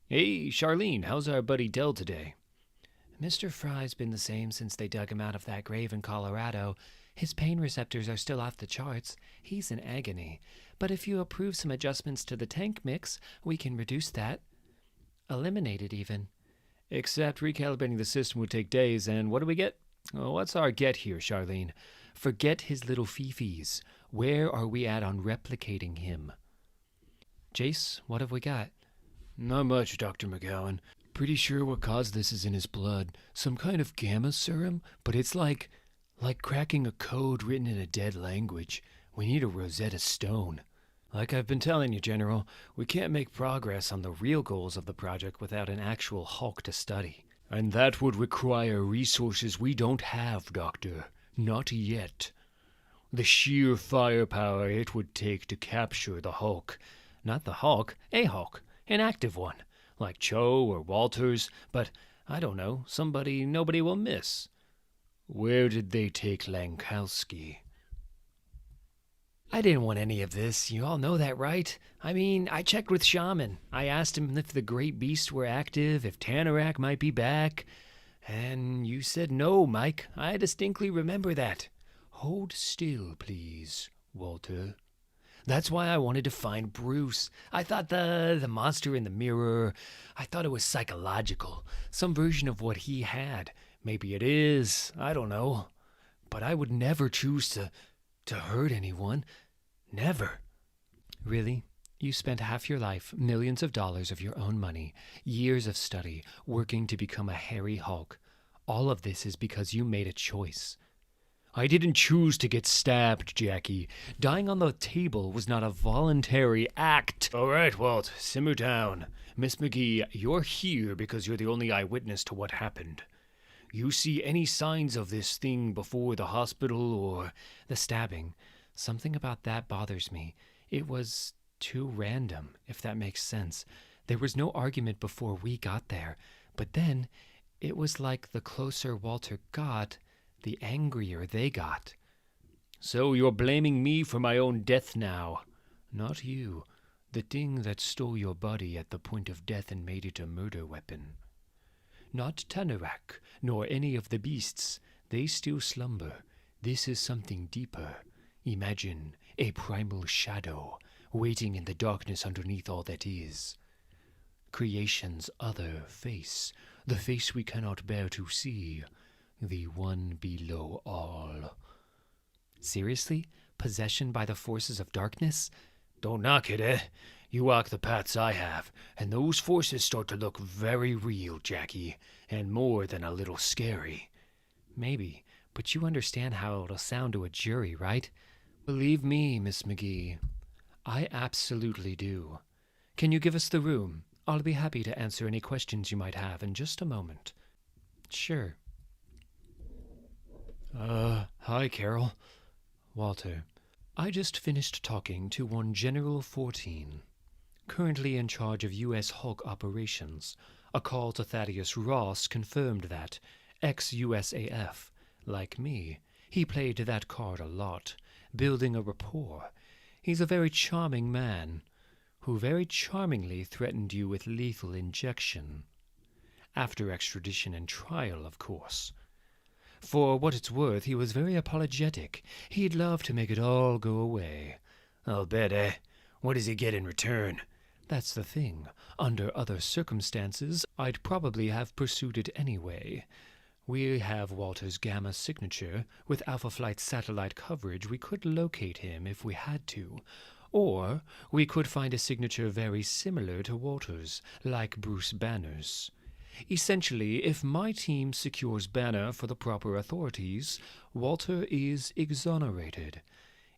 Hey, Charlene, how's our buddy Dell today? Mr. Fry's been the same since they dug him out of that grave in Colorado. His pain receptors are still off the charts. He's in agony. But if you approve some adjustments to the tank mix, we can reduce that. Eliminate it, even. Except recalibrating the system would take days, and what do we get? Oh, what's our get here, Charlene? Forget his little fifis. Where are we at on replicating him? Jace, what have we got? Not much, Dr. McGowan. Pretty sure what caused this is in his blood. Some kind of gamma serum, but it's like cracking a code written in a dead language. We need a Rosetta Stone. Like I've been telling you, General, we can't make progress on the real goals of the project without an actual Hulk to study. And that would require resources we don't have, Doctor. Not yet. The sheer firepower it would take to capture the Hulk. Not the Hulk, a Hulk. An active one. Like Cho or Walters, but, I don't know, somebody nobody will miss. Where did they take Lankowski? I didn't want any of this. You all know that, right? I mean, I checked with Shaman. I asked him if the Great Beasts were active, if Tanarak might be back. And you said no, Mike. I distinctly remember that. Hold still, please, Walter. That's why I wanted to find Bruce. I thought the monster in the mirror, I thought it was psychological. Some version of what he had. Maybe it is. I don't know. But I would never choose to hurt anyone. Never. Really? You spent half your life, millions of dollars of your own money, years of study, working to become a hairy Hulk. All of this is because you made a choice. I didn't choose to get stabbed, Jackie. Dying on the table was not a voluntary act. All right, Walt, simmer down. Miss McGee, you're here because you're the only eyewitness to what happened. You see any signs of this thing before the hospital or... The stabbing. Something about that bothers me. It was too random, if that makes sense. There was no argument before we got there. But then, it was like the closer Walter got, the angrier they got. So you're blaming me for my own death now. Not you. The thing that stole your body at the point of death and made it a murder weapon. Not Tanarak, nor any of the beasts. They still slumber. This is something deeper. Imagine a primal shadow waiting in the darkness underneath all that is. Creation's other face, the face we cannot bear to see, the one below all. Seriously? Possession by the forces of darkness? Don't knock it, eh? You walk the paths I have, and those forces start to look very real, Jackie, and more than a little scary. Maybe, but you understand how it'll sound to a jury, right? Believe me, Miss McGee, I absolutely do. Can you give us the room? I'll be happy to answer any questions you might have in just a moment. Sure. Hi, Carol. Walter, I just finished talking to one General 14, currently in charge of U.S. Hulk operations. A call to Thaddeus Ross confirmed that, ex-USAF, like me, he played that card a lot, building a rapport. He's a very charming man, who very charmingly threatened you with lethal injection. After extradition and trial, of course. For what it's worth, he was very apologetic. He'd love to make it all go away. I'll bet, eh? What does he get in return? That's the thing. Under other circumstances, I'd probably have pursued it anyway. We have Walter's Gamma signature. With Alpha Flight's satellite coverage, we could locate him if we had to. Or we could find a signature very similar to Walter's, like Bruce Banner's. Essentially, if my team secures Banner for the proper authorities, Walter is exonerated.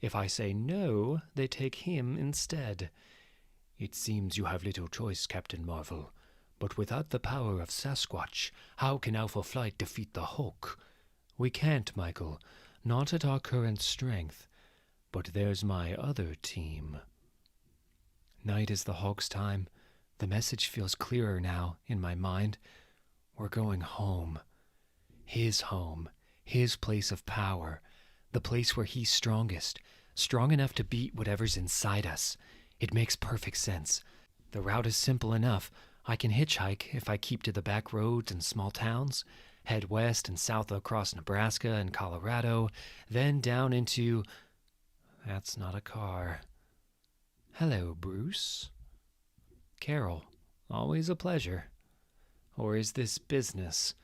If I say no, they take him instead. It seems you have little choice, Captain Marvel. But without the power of Sasquatch, how can Alpha Flight defeat the Hulk? We can't, Michael. Not at our current strength. But there's my other team. Night is the Hulk's time. The message feels clearer now, in my mind. We're going home. His home. His place of power. The place where he's strongest. Strong enough to beat whatever's inside us. It makes perfect sense. The route is simple enough. I can hitchhike if I keep to the back roads and small towns. Head west and south across Nebraska and Colorado. Then down into... That's not a car. Hello, Bruce. Carol, always a pleasure. Or is this business?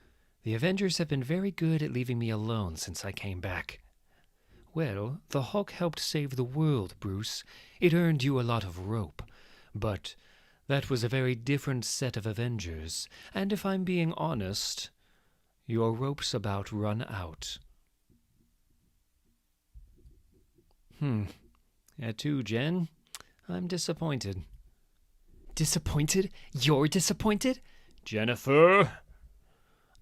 The Avengers have been very good at leaving me alone since I came back. Well, the Hulk helped save the world, Bruce. It earned you a lot of rope. But that was a very different set of Avengers, and if I'm being honest, your rope's about run out. At 2, Jen. I'm disappointed. Disappointed? You're disappointed? Jennifer?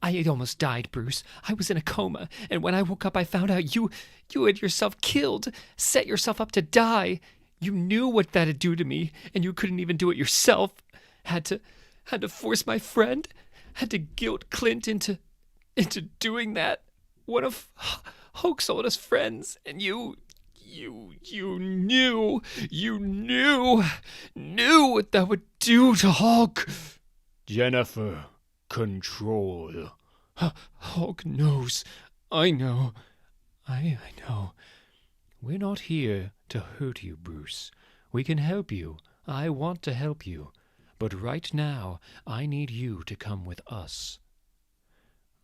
I had almost died, Bruce. I was in a coma, and when I woke up I found out you had yourself killed, set yourself up to die. You knew what that'd do to me, and you couldn't even do it yourself. Had to force my friend, had to guilt Clint into doing that. One of Hulk's oldest friends, and you knew what that would do to Hulk. Jennifer, control. Hulk knows. I know. I know. We're not here to hurt you, Bruce. We can help you. I want to help you. But right now, I need you to come with us.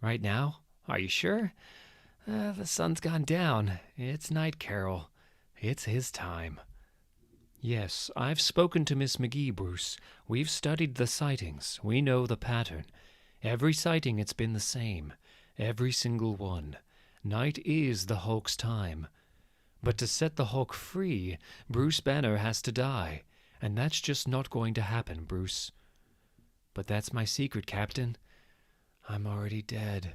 Right now? Are you sure? The sun's gone down. It's night, Carol. It's his time. Yes, I've spoken to Miss McGee, Bruce. We've studied the sightings. We know the pattern. Every sighting, it's been the same. Every single one. Night is the Hulk's time. But to set the Hulk free, Bruce Banner has to die. And that's just not going to happen, Bruce. But that's my secret, Captain. I'm already dead.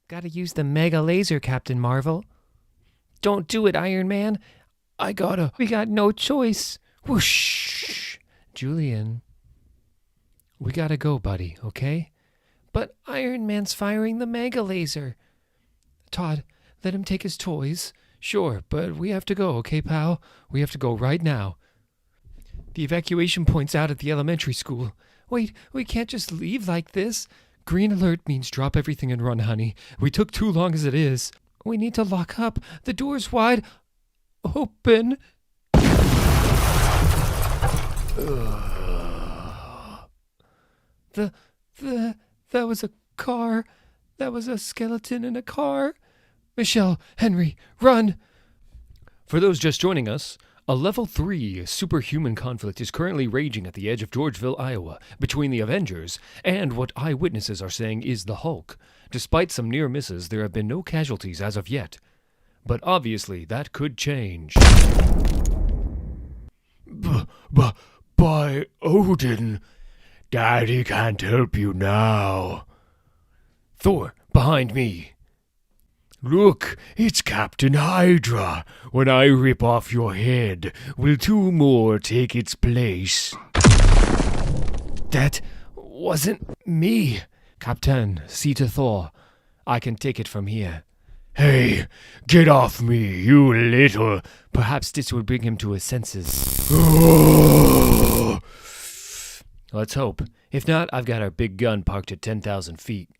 Gotta use the mega laser, Captain Marvel. Don't do it, Iron Man. We got no choice. Whoosh. Julian. We gotta go, buddy, okay? But Iron Man's firing the mega laser. Todd, let him take his toys. Sure, but we have to go, okay, pal? We have to go right now. The evacuation point's out at the elementary school. Wait, we can't just leave like this. Green alert means drop everything and run, honey. We took too long as it is. We need to lock up. The door's wide open. That was a car. That was a skeleton in a car. Michelle, Henry, run! For those just joining us, a Level 3 superhuman conflict is currently raging at the edge of Georgeville, Iowa, between the Avengers and what eyewitnesses are saying is the Hulk. Despite some near misses, there have been no casualties as of yet. But obviously, that could change. By Odin, Daddy can't help you now. Thor, behind me. Look, it's Captain Hydra. When I rip off your head, will 2 more take its place? That wasn't me. Captain, see to Thor. I can take it from here. Hey, get off me, you little... Perhaps this will bring him to his senses. Let's hope. If not, I've got our big gun parked at 10,000 feet.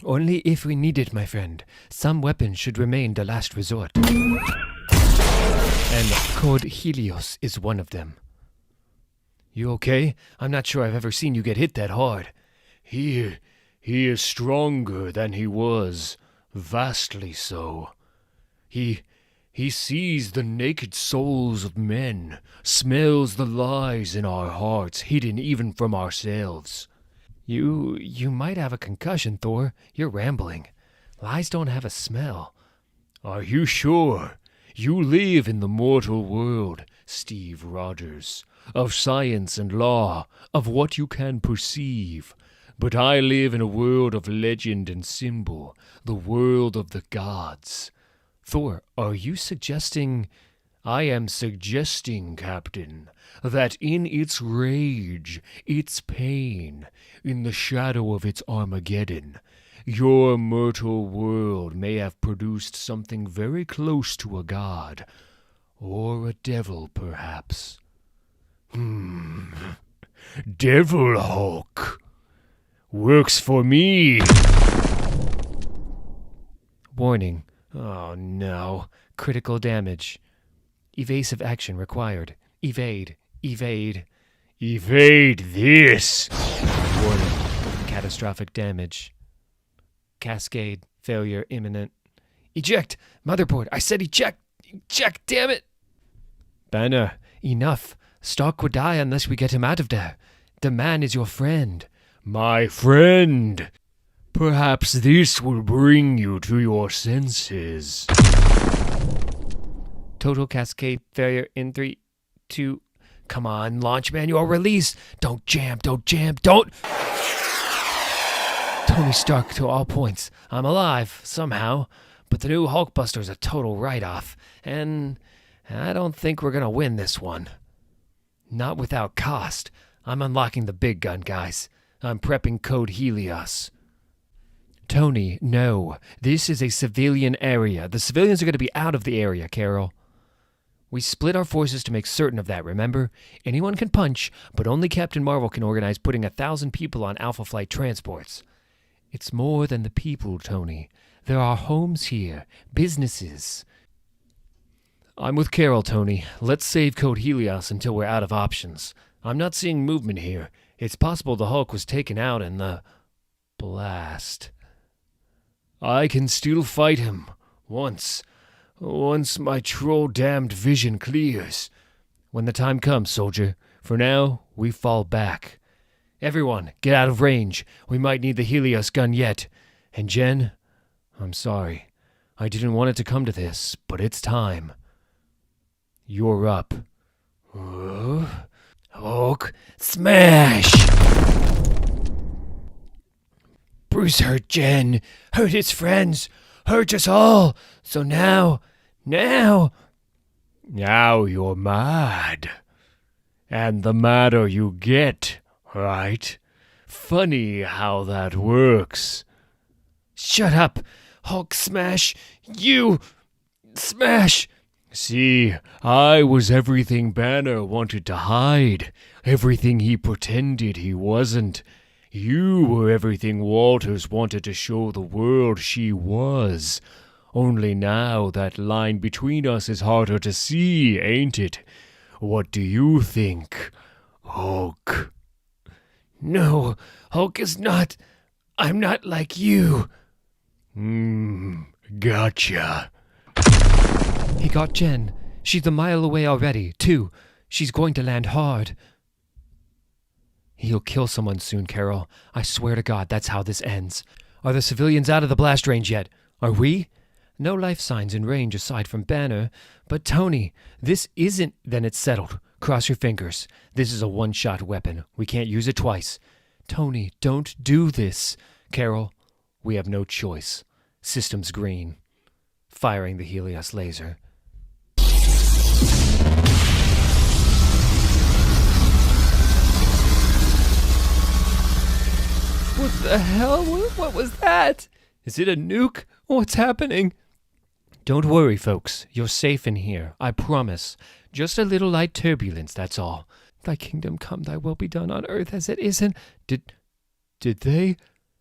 Only if we need it, my friend. Some weapons should remain the last resort. And Code Helios is one of them. You okay? I'm not sure I've ever seen you get hit that hard. He is stronger than he was, vastly so. He sees the naked souls of men, smells the lies in our hearts, hidden even from ourselves. You might have a concussion, Thor. You're rambling. Lies don't have a smell. Are you sure? You live in the mortal world, Steve Rogers, of science and law, of what you can perceive. But I live in a world of legend and symbol, the world of the gods. Thor, are you suggesting... I am suggesting, Captain, that in its rage, its pain, in the shadow of its Armageddon, your mortal world may have produced something very close to a god, or a devil, perhaps. Devil Hulk. Works for me. Warning. Oh no. Critical damage. Evasive action required. Evade. Evade. Evade this. Warning. Catastrophic damage. Cascade. Failure imminent. Eject! Motherboard! I said eject! Eject, damn it! Banner, enough. Stark would die unless we get him out of there. The man is your friend. My friend. Perhaps this will bring you to your senses. Total cascade failure in 3, 2... Come on, launch manual release! Don't jam, don't jam, don't... Tony Stark to all points. I'm alive, somehow. But the new Hulkbuster's a total write-off. And I don't think we're gonna win this one. Not without cost. I'm unlocking the big gun, guys. I'm prepping Code Helios. Tony, no. This is a civilian area. The civilians are gonna be out of the area, Carol. We split our forces to make certain of that, remember? Anyone can punch, but only Captain Marvel can organize putting 1,000 people on Alpha Flight transports. It's more than the people, Tony. There are homes here, businesses. I'm with Carol, Tony. Let's save Code Helios until we're out of options. I'm not seeing movement here. It's possible the Hulk was taken out in the blast. I can still fight him. Once my troll-damned vision clears. When the time comes, soldier. For now, we fall back. Everyone, get out of range. We might need the Helios gun yet. And Jen, I'm sorry. I didn't want it to come to this, but it's time. You're up. Hulk, smash! Bruce hurt Jen, hurt his friends, hurt us all. So now you're mad. And the madder you get, right? Funny how that works. Shut up, Hulk smash. You smash. See, I was everything Banner wanted to hide, everything he pretended he wasn't. You were everything Walters wanted to show the world she was. Only now that line between us is harder to see, ain't it? What do you think, Hulk? No, Hulk is not. I'm not like you. Gotcha. He got Jen. She's a mile away already, too. She's going to land hard. He'll kill someone soon, Carol. I swear to God, that's how this ends. Are the civilians out of the blast range yet? Are we? No life signs in range aside from Banner. But Tony, this isn't... Then it's settled. Cross your fingers. This is a one-shot weapon. We can't use it twice. Tony, don't do this. Carol, we have no choice. Systems green. Firing the Helios laser. What the hell? What was that? Is it a nuke? What's happening? Don't worry, folks. You're safe in here. I promise. Just a little light turbulence, that's all. Thy kingdom come, thy will be done on earth as it is in... Did they?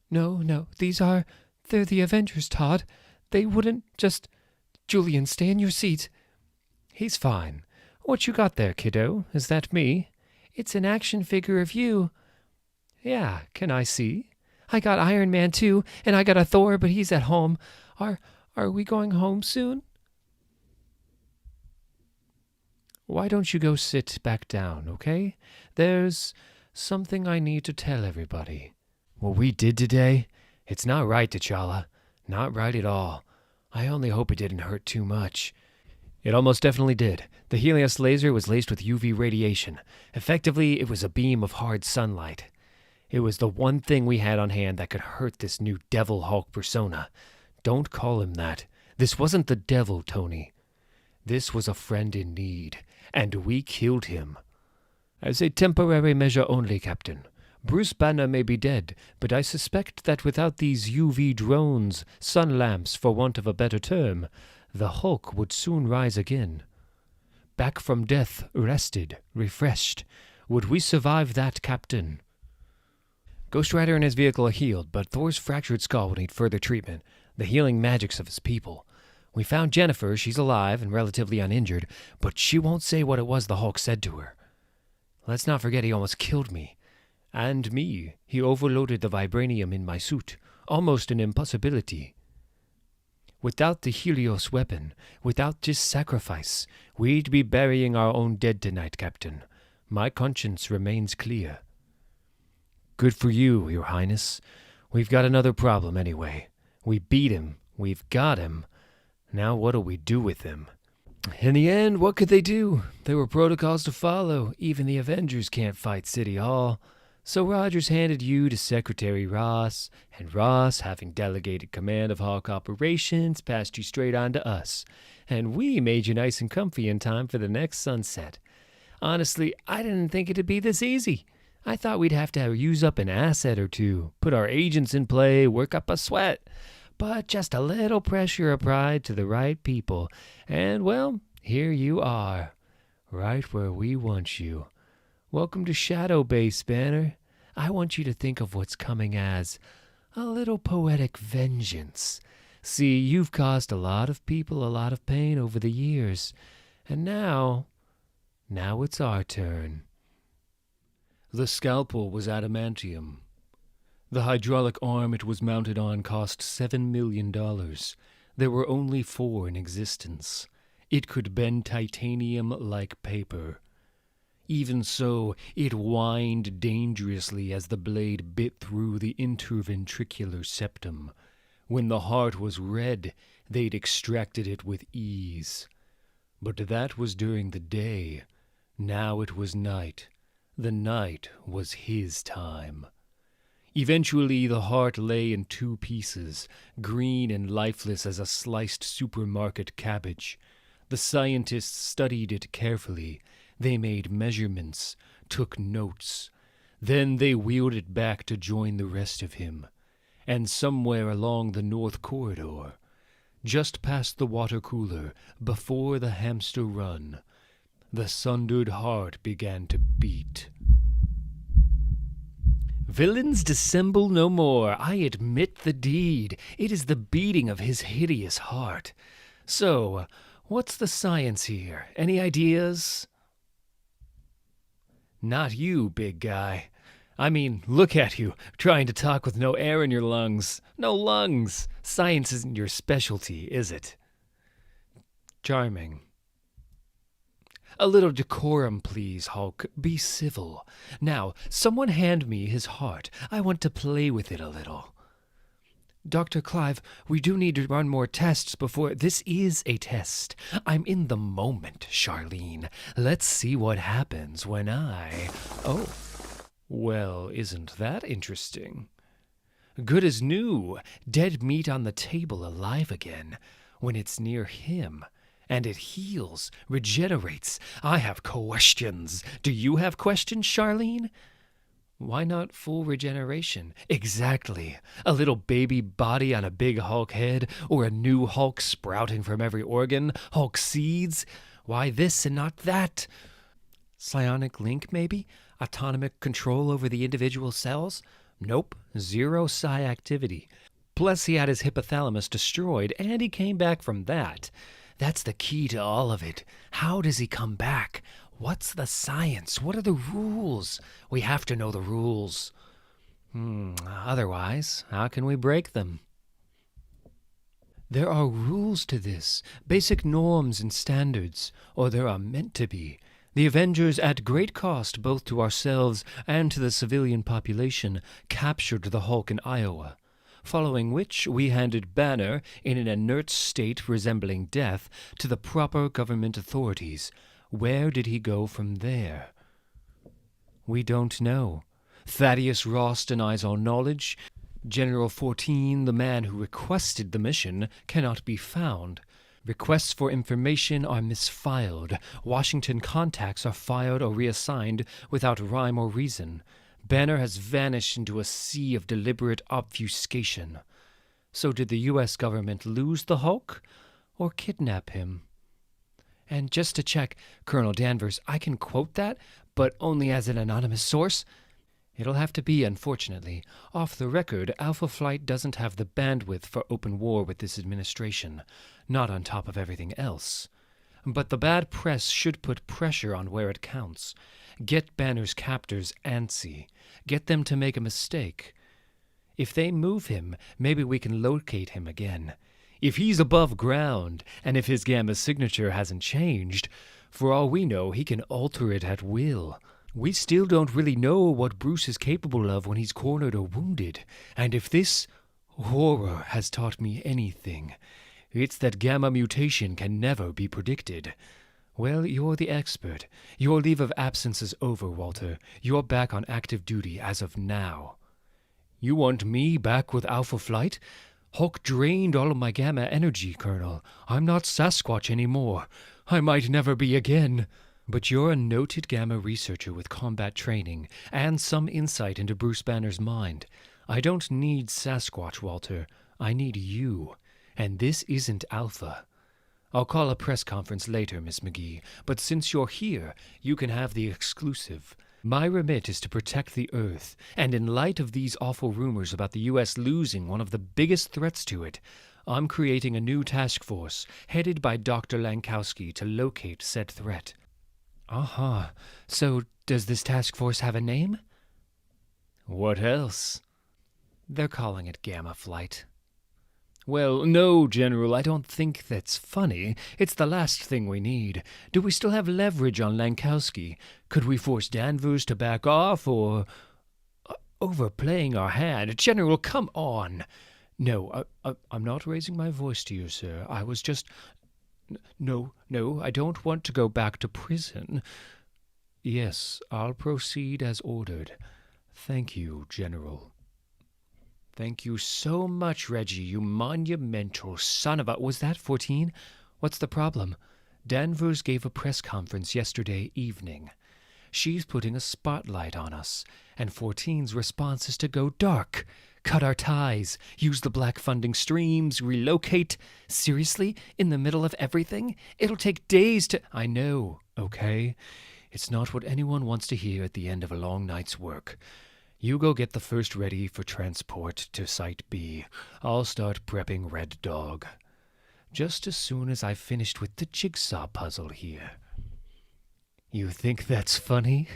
No. They're the Avengers, Todd. They wouldn't just... Julian, stay in your seat. He's fine. What you got there, kiddo? Is that me? It's an action figure of you. Yeah, can I see? I got Iron Man too, and I got a Thor, but he's at home. Are we going home soon? Why don't you go sit back down, okay? There's something I need to tell everybody. What we did today, it's not right, T'Challa. Not right at all. I only hope it didn't hurt too much. It almost definitely did. The Helios laser was laced with UV radiation. Effectively, it was a beam of hard sunlight. It was the one thing we had on hand that could hurt this new Devil Hulk persona. Don't call him that. This wasn't the devil, Tony. This was a friend in need, and we killed him. As a temporary measure only, Captain. Bruce Banner may be dead, but I suspect that without these UV drones, sun lamps for want of a better term, the Hulk would soon rise again. Back from death, rested, refreshed. Would we survive that, Captain? Ghost Rider and his vehicle are healed, but Thor's fractured skull will need further treatment. The healing magics of his people. We found Jennifer. She's alive and relatively uninjured, but she won't say what it was the Hulk said to her. Let's not forget he almost killed me. And me. He overloaded the vibranium in my suit. Almost an impossibility. Without the Helios weapon, without this sacrifice, we'd be burying our own dead tonight, Captain. My conscience remains clear. Good for you, Your Highness. We've got another problem anyway. We beat him. We've got him. Now what do we do with him? In the end, what could they do? There were protocols to follow. Even the Avengers can't fight City Hall. So Rogers handed you to Secretary Ross, and Ross, having delegated command of Hulk operations, passed you straight on to us. And we made you nice and comfy in time for the next sunset. Honestly, I didn't think it'd be this easy. I thought we'd have to use up an asset or two, put our agents in play, work up a sweat. But just a little pressure applied to the right people. And, well, here you are, right where we want you. Welcome to Shadow Base, Banner. I want you to think of what's coming as a little poetic vengeance. See, you've caused a lot of people a lot of pain over the years. And now it's our turn. The scalpel was adamantium. The hydraulic arm it was mounted on cost $7 million. There were only 4 in existence. It could bend titanium like paper. Even so, it whined dangerously as the blade bit through the interventricular septum. When the heart was red, they'd extracted it with ease. But that was during the day. Now it was night. The night was his time. Eventually, the heart lay in 2 pieces, green and lifeless as a sliced supermarket cabbage. The scientists studied it carefully. They made measurements, took notes. Then they wheeled it back to join the rest of him. And somewhere along the North Corridor, just past the water cooler, before the hamster run. The sundered heart began to beat. Villains dissemble no more. I admit the deed. It is the beating of his hideous heart. So, what's the science here? Any ideas? Not you, big guy. I mean, look at you, trying to talk with no air in your lungs. No lungs. Science isn't your specialty, is it? Charming. A little decorum, please, Hulk. Be civil. Now, someone hand me his heart. I want to play with it a little. Dr. Clive, we do need to run more tests before... This is a test. I'm in the moment, Charlene. Let's see what happens when I... Oh. Well, isn't that interesting? Good as new. Dead meat on the table alive again. When it's near him... And it heals, regenerates. I have questions. Do you have questions, Charlene? Why not full regeneration? Exactly. A little baby body on a big Hulk head, or a new Hulk sprouting from every organ, Hulk seeds. Why this and not that? Psionic link, maybe? Autonomic control over the individual cells? Nope, zero psi activity. Plus he had his hypothalamus destroyed, and he came back from that. That's the key to all of it. How does he come back? What's the science? What are the rules? We have to know the rules. Otherwise, how can we break them? There are rules to this, basic norms and standards, or there are meant to be. The Avengers, at great cost both to ourselves and to the civilian population, captured the Hulk in Iowa. Following which we handed Banner, in an inert state resembling death, to the proper government authorities. Where did he go from there? We don't know. Thaddeus Ross denies all knowledge. General 14, the man who requested the mission, cannot be found. Requests for information are misfiled. Washington contacts are fired or reassigned without rhyme or reason. Banner has vanished into a sea of deliberate obfuscation. So did the U.S. government lose the Hulk, or kidnap him? And just to check, Colonel Danvers, I can quote that, but only as an anonymous source. It'll have to be, unfortunately. Off the record, Alpha Flight doesn't have the bandwidth for open war with this administration, not on top of everything else. But the bad press should put pressure on where it counts. Get Banner's captors antsy. Get them to make a mistake. If they move him, maybe we can locate him again. If he's above ground, and if his gamma signature hasn't changed, for all we know, he can alter it at will. We still don't really know what Bruce is capable of when he's cornered or wounded. And if this horror has taught me anything, it's that gamma mutation can never be predicted. Well, you're the expert. Your leave of absence is over, Walter. You're back on active duty as of now. You want me back with Alpha Flight? Hulk drained all of my gamma energy, Colonel. I'm not Sasquatch anymore. I might never be again. But you're a noted gamma researcher with combat training and some insight into Bruce Banner's mind. I don't need Sasquatch, Walter. I need you. And this isn't Alpha. I'll call a press conference later, Miss McGee, but since you're here, you can have the exclusive. My remit is to protect the Earth, and in light of these awful rumors about the U.S. losing one of the biggest threats to it, I'm creating a new task force, headed by Dr. Lankowski, to locate said threat. So does this task force have a name? What else? They're calling it Gamma Flight. Well, no, General, I don't think that's funny. It's the last thing we need. Do we still have leverage on Lankowski? Could we force Danvers to back off, or... Overplaying our hand. General, come on. No, I'm not raising my voice to you, sir. I was just... No, I don't want to go back to prison. Yes, I'll proceed as ordered. Thank you, General. Thank you so much, Reggie, you monumental son of a... Was that 14? What's the problem? Danvers gave a press conference yesterday evening. She's putting a spotlight on us, and 14's response is to go dark. cut our ties, use the black funding streams, relocate. Seriously? In the middle of everything? It'll take days to... I know, okay? It's not what anyone wants to hear at the end of a long night's work. You go get the first ready for transport to Site B. I'll start prepping Red Dog. Just as soon as I've finished with the jigsaw puzzle here. You think that's funny?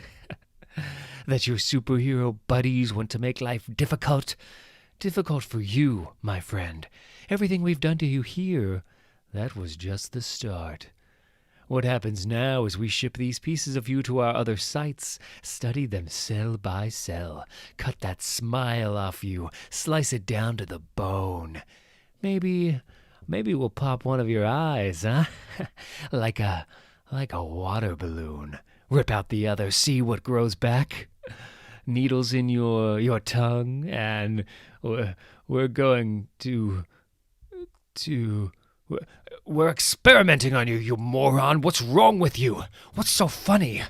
That your superhero buddies want to make life difficult? Difficult for you, my friend. Everything we've done to you here, that was just the start. What happens now is we ship these pieces of you to our other sites, study them cell by cell, cut that smile off you, slice it down to the bone. Maybe we'll pop one of your eyes, huh? like a water balloon. Rip out the other, see what grows back. Needles in your tongue, and we're going to... We're experimenting on you, you moron. What's wrong with you? What's so funny?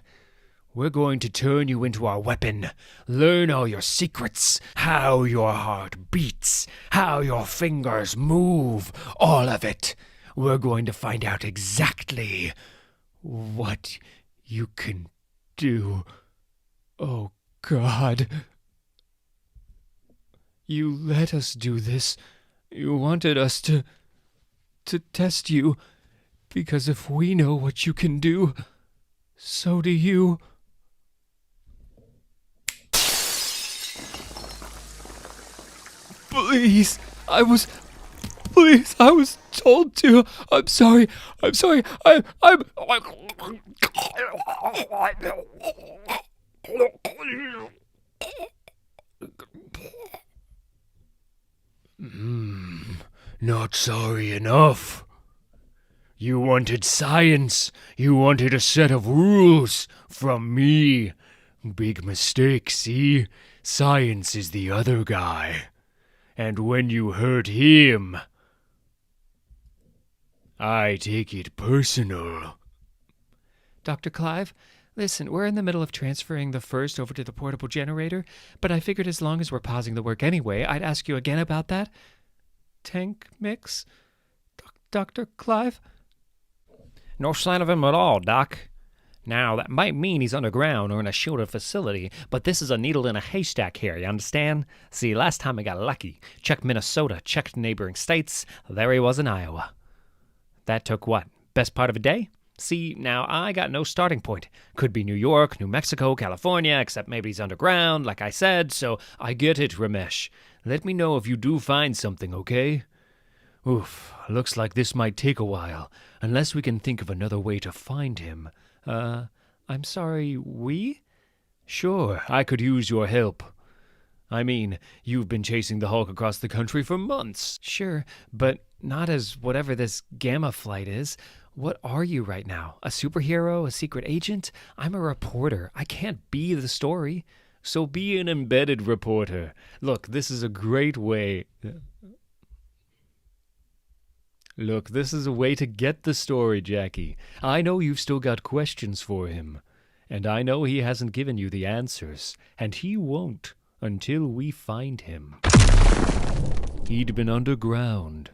We're going to turn you into our weapon. Learn all your secrets, how your heart beats, how your fingers move, all of it. We're going to find out exactly what you can do. Oh, God. You let us do this. You wanted us to test you, because if we know what you can do, so do you. Please, I was told to. I'm sorry. I'm Not sorry enough. You wanted science. You wanted a set of rules from me. Big mistake, see? Science is the other guy. And when you hurt him, I take it personal. Dr. Clive, listen, we're in the middle of transferring the first over to the portable generator, but I figured as long as we're pausing the work anyway, I'd ask you again about that tank mix? Dr. Clive? No sign of him at all, Doc. Now, that might mean he's underground or in a shielded facility, but this is a needle in a haystack here, you understand? See, last time I got lucky. Checked Minnesota, checked neighboring states. There he was in Iowa. That took what? Best part of a day? See, now I got no starting point. Could be New York, New Mexico, California, except maybe he's underground, like I said, so I get it, Ramesh. Let me know if you do find something, okay? Oof, looks like this might take a while, unless we can think of another way to find him. I'm sorry, we? Sure, I could use your help. I mean, you've been chasing the Hulk across the country for months. Sure, but not as whatever this Gamma flight is. What are you right now? A superhero? A secret agent? I'm a reporter. I can't be the story. So be an embedded reporter. Look, this is a great way... Look, this is a way to get the story, Jackie. I know you've still got questions for him. And I know he hasn't given you the answers. And he won't until we find him. He'd been underground,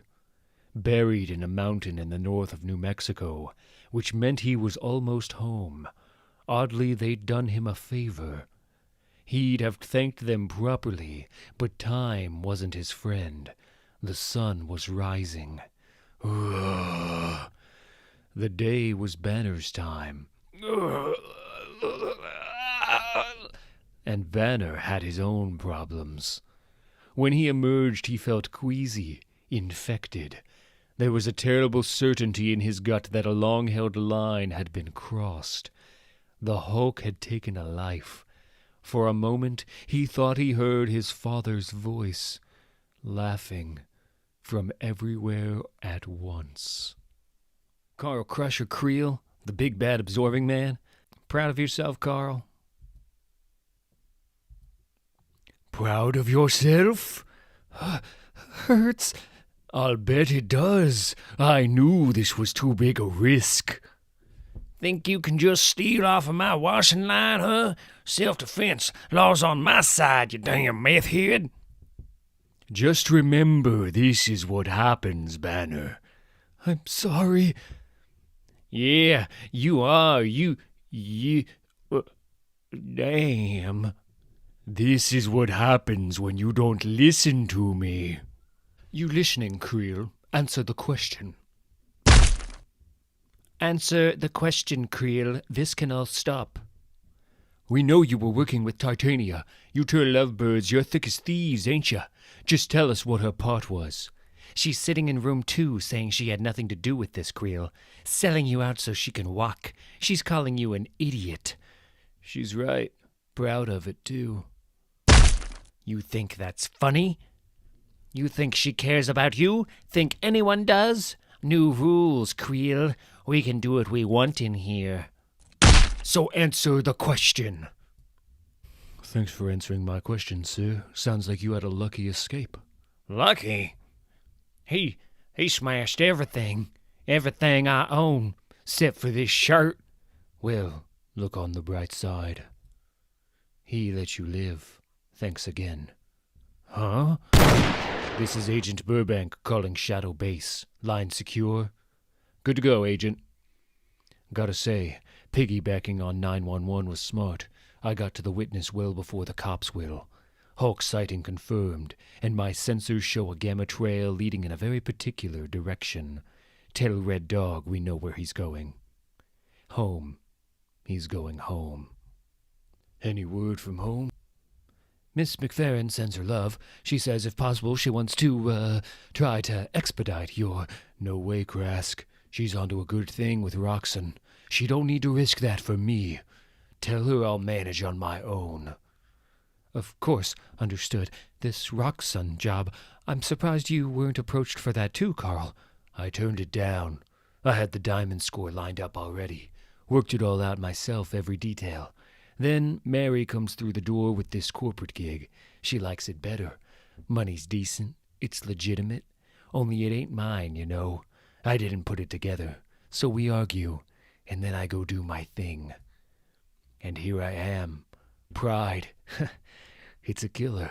buried in a mountain in the north of New Mexico, which meant he was almost home. Oddly, they'd done him a favor. He'd have thanked them properly, but time wasn't his friend. The sun was rising. The day was Banner's time. And Banner had his own problems. When he emerged, he felt queasy, infected. There was a terrible certainty in his gut that a long-held line had been crossed. The Hulk had taken a life. For a moment, he thought he heard his father's voice, laughing from everywhere at once. Carl Crusher Creel, the big bad absorbing man. Proud of yourself, Carl? Proud of yourself? Hurts. I'll bet it does. I knew this was too big a risk. Think you can just steal off of my washing line, huh? Self-defense. Law's on my side, you damn meth head. Just remember, this is what happens, Banner. I'm sorry. Yeah, you are. You. Damn. This is what happens when you don't listen to me. You listening, Creel? Answer the question. Answer the question, Creel. This can all stop. We know you were working with Titania. You two lovebirds, you're thick as thieves, ain't ya? Just tell us what her part was. She's sitting in room 2 saying she had nothing to do with this, Creel. Selling you out so she can walk. She's calling you an idiot. She's right. Proud of it, too. You think that's funny? You think she cares about you? Think anyone does? New rules, Creel. We can do what we want in here. So answer the question. Thanks for answering my question, sir. Sounds like you had a lucky escape. Lucky? He smashed everything. Everything I own. Except for this shirt. Well, look on the bright side. He let you live. Thanks again. Huh? This is Agent Burbank calling Shadow Base. Line secure. Good to go, Agent. Gotta say, piggybacking on 911 was smart. I got to the witness well before the cops will. Hulk sighting confirmed, and my sensors show a gamma trail leading in a very particular direction. Tell Red Dog we know where he's going. Home. He's going home. Any word from home? Miss McFerrin sends her love. She says if possible she wants to, try to expedite your... No way, Krask. She's onto a good thing with Roxanne. She don't need to risk that for me. Tell her I'll manage on my own. Of course, understood. This Roxanne job, I'm surprised you weren't approached for that too, Carl. I turned it down. I had the diamond score lined up already. Worked it all out myself, every detail. Then Mary comes through the door with this corporate gig. She likes it better. Money's decent. It's legitimate. Only it ain't mine, you know. I didn't put it together. So we argue, and then I go do my thing. And here I am. Pride. It's a killer.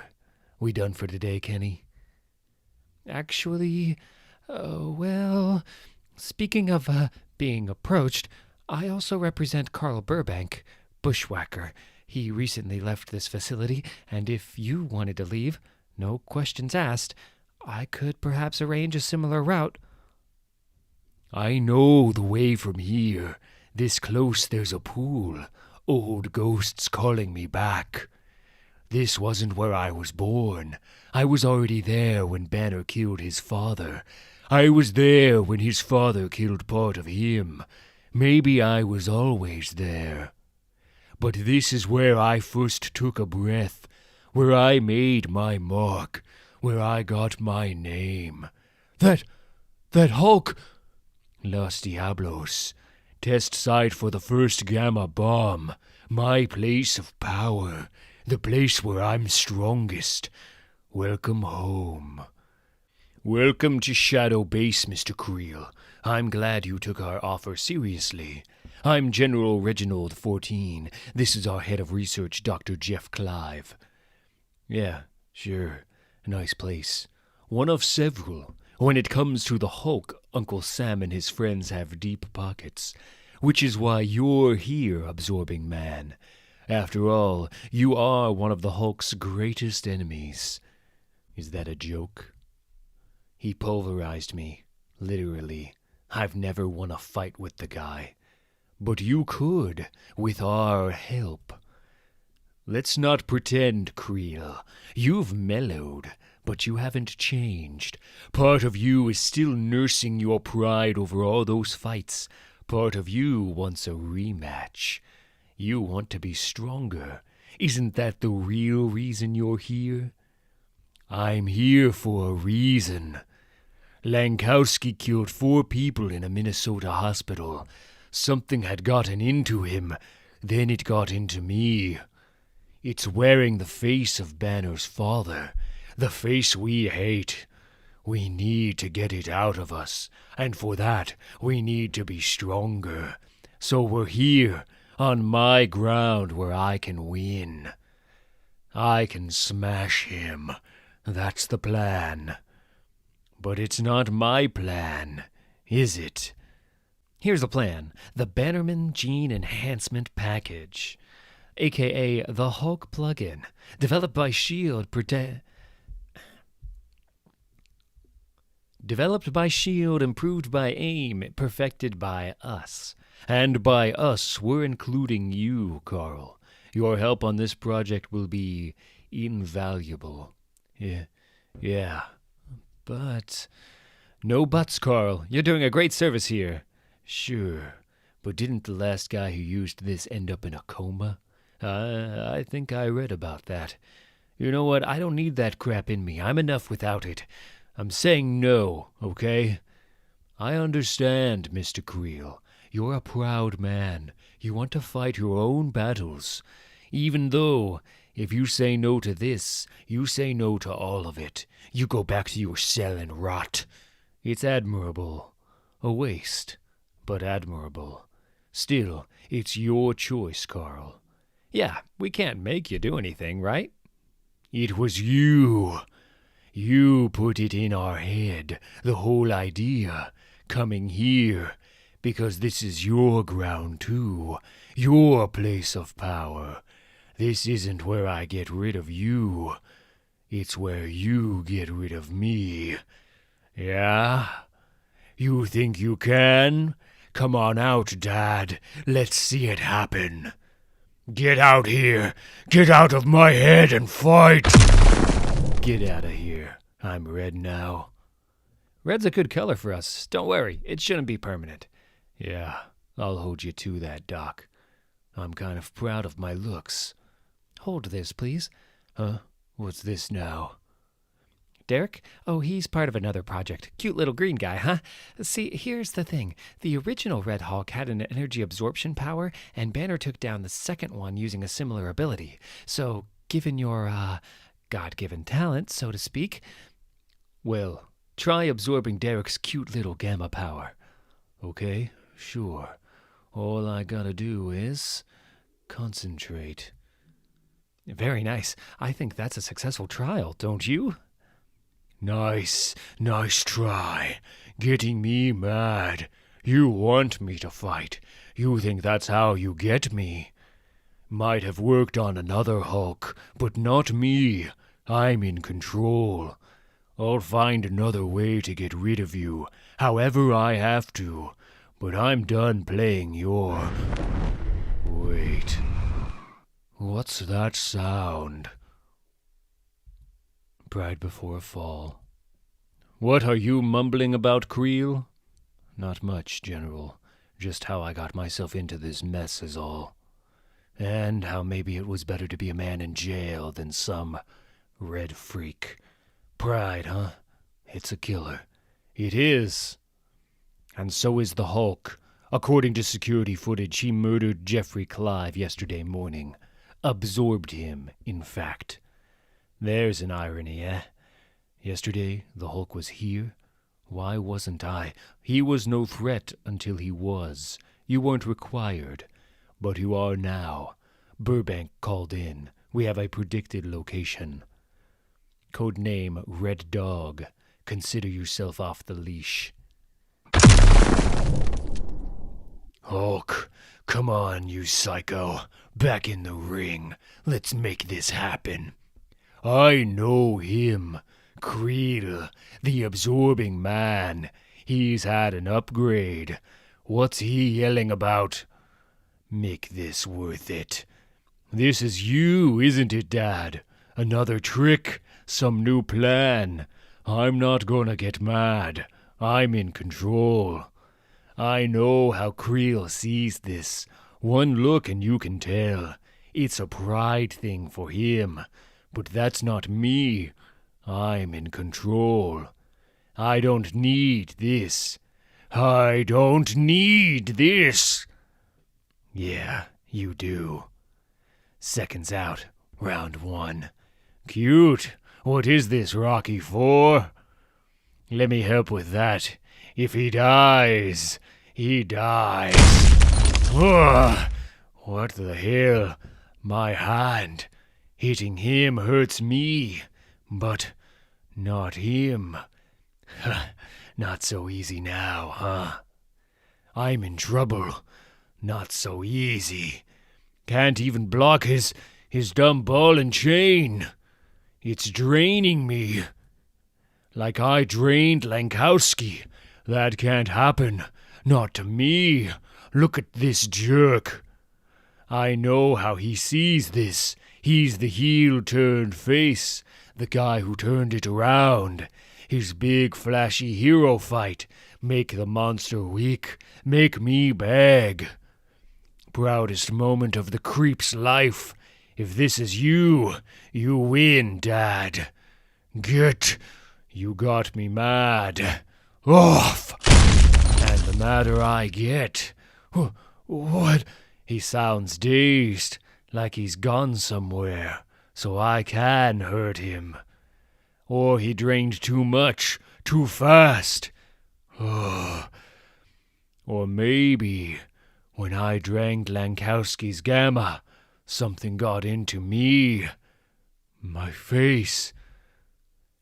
We done for today, Kenny? Actually, well, speaking of being approached, I also represent Carl Burbank, bushwhacker. He recently left this facility, and if you wanted to leave, no questions asked, I could perhaps arrange a similar route. I know the way from here. This close there's a pool. Old ghosts calling me back. This wasn't where I was born. I was already there when Banner killed his father. I was there when his father killed part of him. Maybe I was always there. But this is where I first took a breath, where I made my mark, where I got my name. That Hulk... Los Diablos. Test site for the first Gamma bomb. My place of power. The place where I'm strongest. Welcome home. Welcome to Shadow Base, Mr. Creel. I'm glad you took our offer seriously. I'm General Reginald 14. This is our head of research, Dr. Jeff Clive. Yeah, sure. Nice place. One of several. When it comes to the Hulk, Uncle Sam and his friends have deep pockets. Which is why you're here, absorbing man. After all, you are one of the Hulk's greatest enemies. Is that a joke? He pulverized me, literally. I've never won a fight with the guy. But you could, with our help. Let's not pretend, Creel. You've mellowed, but you haven't changed. Part of you is still nursing your pride over all those fights. Part of you wants a rematch. You want to be stronger. Isn't that the real reason you're here? I'm here for a reason. Lankowski killed 4 people in a Minnesota hospital. Something had gotten into him. Then it got into me. It's wearing the face of Banner's father. The face we hate. We need to get it out of us. And for that, we need to be stronger. So we're here, on my ground where I can win. I can smash him. That's the plan. But it's not my plan, is it? Here's the plan. The Bannerman Gene Enhancement Package, aka the Hulk plugin, developed by S.H.I.E.L.D. Developed by S.H.I.E.L.D., improved by AIM, perfected by us. And by us, we're including you, Carl. Your help on this project will be invaluable. Yeah. But no buts, Carl. You're doing a great service here. Sure, but didn't the last guy who used this end up in a coma? I think I read about that. You know what? I don't need that crap in me. I'm enough without it. I'm saying no, okay? I understand, Mr. Creel. You're a proud man. You want to fight your own battles. Even though, if you say no to this, you say no to all of it. You go back to your cell and rot. It's admirable. A waste, but admirable. Still, it's your choice, Carl. Yeah, we can't make you do anything, right? It was you. You put it in our head, the whole idea, coming here, because this is your ground too, your place of power. This isn't where I get rid of you. It's where you get rid of me. Yeah? You think you can? Come on out, Dad. Let's see it happen. Get out here. Get out of my head and fight. Get out of here. I'm red now. Red's a good color for us. Don't worry. It shouldn't be permanent. Yeah, I'll hold you to that, Doc. I'm kind of proud of my looks. Hold this, please. Huh? What's this now? Derek? Oh, he's part of another project. Cute little green guy, huh? See, here's the thing. The original Red Hulk had an energy absorption power, and Banner took down the second one using a similar ability. So, given your, God-given talent, so to speak, well, try absorbing Derek's cute little gamma power. Okay, sure. All I gotta do is concentrate. Very nice. I think that's a successful trial, don't you? Nice try. Getting me mad. You want me to fight. You think that's how you get me. Might have worked on another Hulk, but not me. I'm in control. I'll find another way to get rid of you, however I have to. But I'm done playing your... Wait. What's that sound? Pride before a fall. What are you mumbling about, Creel? Not much, General. Just how I got myself into this mess is all. And how maybe it was better to be a man in jail than some red freak. Pride, huh? It's a killer. It is. And so is the Hulk. According to security footage, he murdered Jeffrey Clive yesterday morning. Absorbed him, in fact. There's an irony, eh? Yesterday, the Hulk was here. Why wasn't I? He was no threat until he was. You weren't required. But you are now. Burbank called in. We have a predicted location. Codename Red Dog. Consider yourself off the leash. Hulk, come on, you psycho. Back in the ring. Let's make this happen. I know him. Creel, the absorbing man. He's had an upgrade. What's he yelling about? Make this worth it. This is you, isn't it, Dad? Another trick? Some new plan? I'm not gonna get mad. I'm in control. I know how Creel sees this. One look and you can tell. It's a pride thing for him. But that's not me. I'm in control. I don't need this. I don't need this. Yeah, you do. Seconds out. Round 1. Cute. What is this, Rocky 4? Let me help with that. If he dies, he dies. Ugh. What the hell? My hand. Hitting him hurts me. But Not him. Not so easy now, huh? I'm in trouble. Not so easy. Can't even block his dumb ball and chain. It's draining me. Like I drained Lankowski. That can't happen. Not to me. Look at this jerk. I know how he sees this. He's the heel turned face. The guy who turned it around. His big flashy hero fight. Make the monster weak. Make me beg. Proudest moment of the creep's life. If this is you, you win, Dad. Get. You got me mad. Off. And the madder I get. What? He sounds dazed, like he's gone somewhere, so I can hurt him. Or he drained too much, too fast. Or maybe, when I drank Lankowski's gamma, something got into me. My face.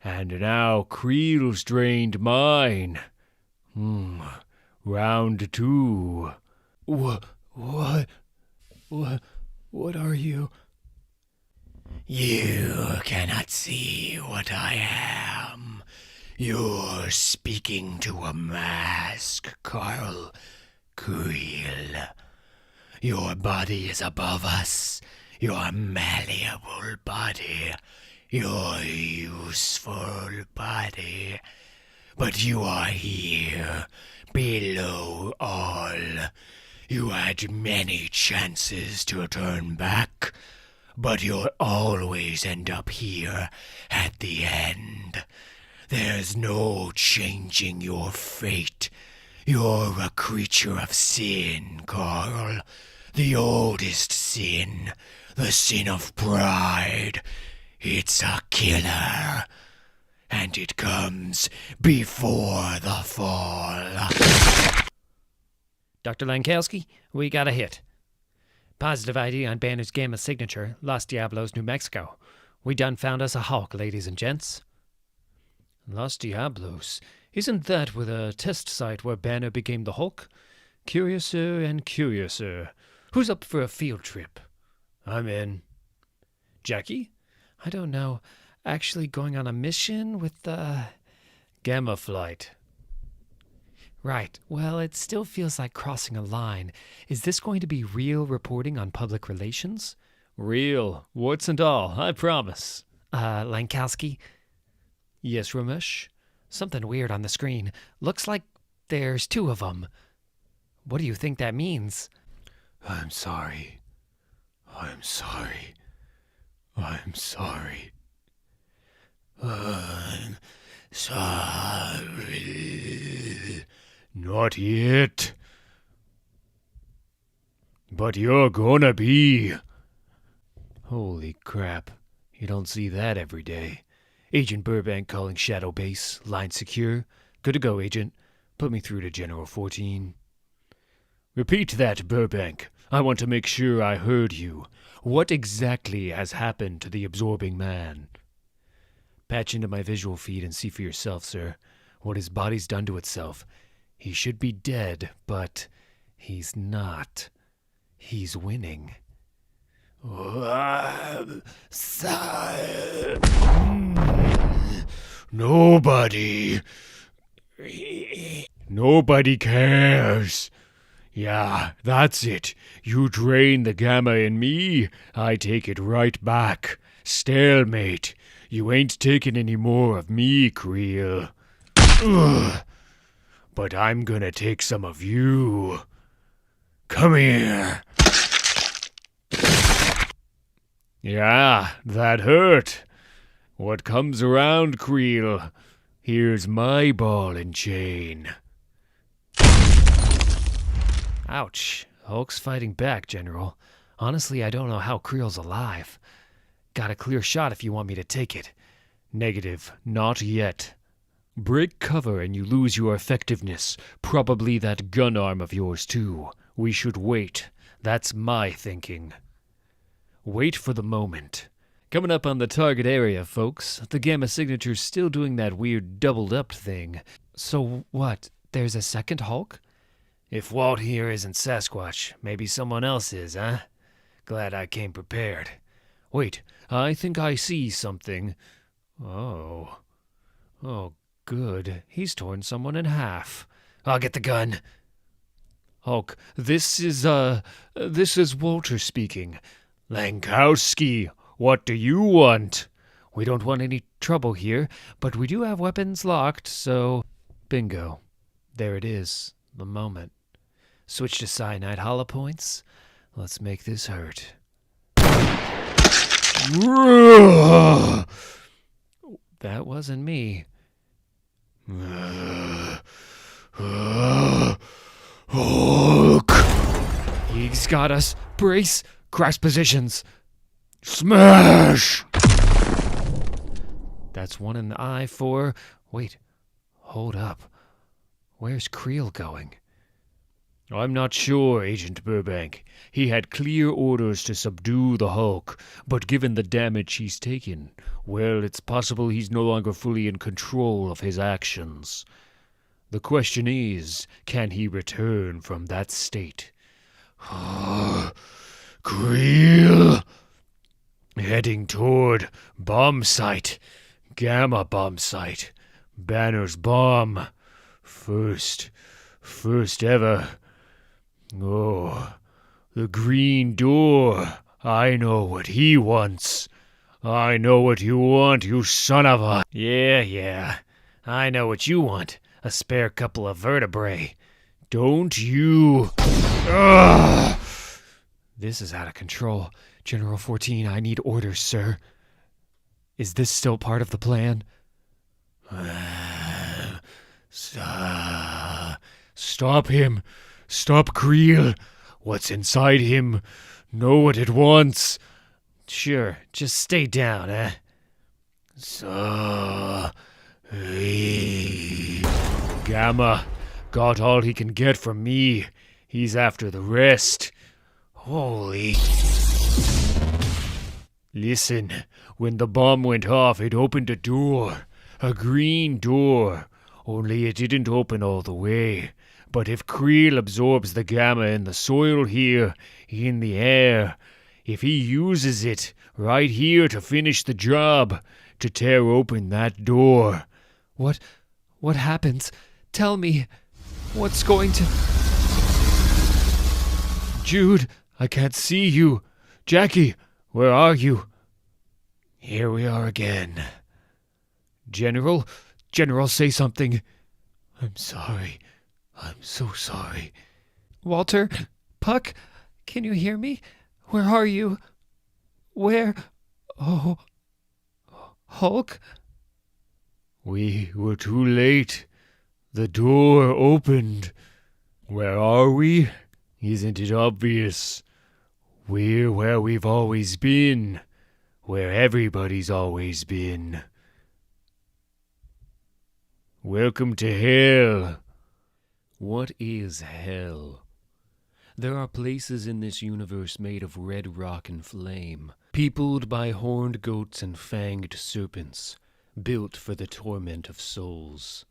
And now Creel's drained mine. Round 2. What are you? You cannot see what I am. You're speaking to a mask, Carl Creel. Your body is above us. Your malleable body. Your useful body. But you are here, below all. You had many chances to turn back, but you'll always end up here at the end. There's no changing your fate. You're a creature of sin, Carl. The oldest sin. The sin of pride. It's a killer. And it comes before the fall. Dr. Lankowski, we got a hit. Positive ID on Banner's gamma signature, Los Diablos, New Mexico. We done found us a Hulk, ladies and gents. Los Diablos? Isn't that with a test site where Banner became the Hulk? Curiouser and curiouser. Who's up for a field trip? I'm in. Jackie? I don't know. Actually going on a mission with the Gamma flight. Right. Well, it still feels like crossing a line. Is this going to be real reporting on public relations? Real. Warts and all, I promise. Lankowski? Yes, Ramesh? Something weird on the screen. Looks like there's 2 of them. What do you think that means? I'm sorry. I'm sorry. I'm sorry. I'm sorry. Not yet. But you're gonna be. Holy crap. You don't see that every day. Agent Burbank calling Shadow Base. Line secure. Good to go, Agent. Put me through to General 14. Repeat that, Burbank. I want to make sure I heard you. What exactly has happened to the absorbing man? Patch into my visual feed and see for yourself, sir. What his body's done to itself. He should be dead, but he's not. He's winning. Nobody cares. Yeah, that's it. You drain the gamma in me, I take it right back. Stalemate. You ain't taking any more of me, Creel. Ugh. But I'm gonna take some of you. Come here. Yeah, that hurt. What comes around, Creel? Here's my ball and chain. Ouch. Hulk's fighting back, General. Honestly, I don't know how Creel's alive. Got a clear shot if you want me to take it. Negative. Not yet. Break cover and you lose your effectiveness. Probably that gun arm of yours, too. We should wait. That's my thinking. Wait for the moment. Coming up on the target area, folks. The Gamma Signature's still doing that weird doubled-up thing. So what? There's a second Hulk? If Walt here isn't Sasquatch, maybe someone else is, huh? Glad I came prepared. Wait, I think I see something. Oh, good. He's torn someone in half. I'll get the gun. Hulk, this is Walter speaking. Lankowski, what do you want? We don't want any trouble here, but we do have weapons locked, so... Bingo. There it is. The moment. Switch to cyanide hollow points. Let's make this hurt. That wasn't me. Hulk! He's got us. Brace. Crash positions. Smash! That's one in the eye for... Wait. Hold up. Where's Creel going? I'm not sure, Agent Burbank. He had clear orders to subdue the Hulk, but given the damage he's taken, well, it's possible he's no longer fully in control of his actions. The question is, can he return from that state? Creel! Heading toward bomb site. Gamma bomb site. Banner's bomb. First ever. Oh, the green door. I know what he wants. I know what you want, you son of a... Yeah. I know what you want. A spare couple of vertebrae. Don't you... Ugh! This is out of control. General 14, I need orders, sir. Is this still part of the plan? Stop him. Stop Creel. What's inside him? Know what it wants. Sure, just stay down, eh? Gamma got all he can get from me. He's after the rest. Holy... Listen, when the bomb went off, it opened a door. A green door. Only it didn't open all the way. But if Creel absorbs the gamma in the soil here, in the air, if he uses it right here to finish the job, to tear open that door... What happens? Tell me. What's going to... Jude, I can't see you. Jackie, where are you? Here we are again. General, say something. I'm sorry. I'm so sorry. Walter? Puck? Can you hear me? Where are you? Where? Oh. Hulk? We were too late. The door opened. Where are we? Isn't it obvious? We're where we've always been. Where everybody's always been. Welcome to hell. What is hell? There are places in this universe made of red rock and flame, peopled by horned goats and fanged serpents, built for the torment of souls.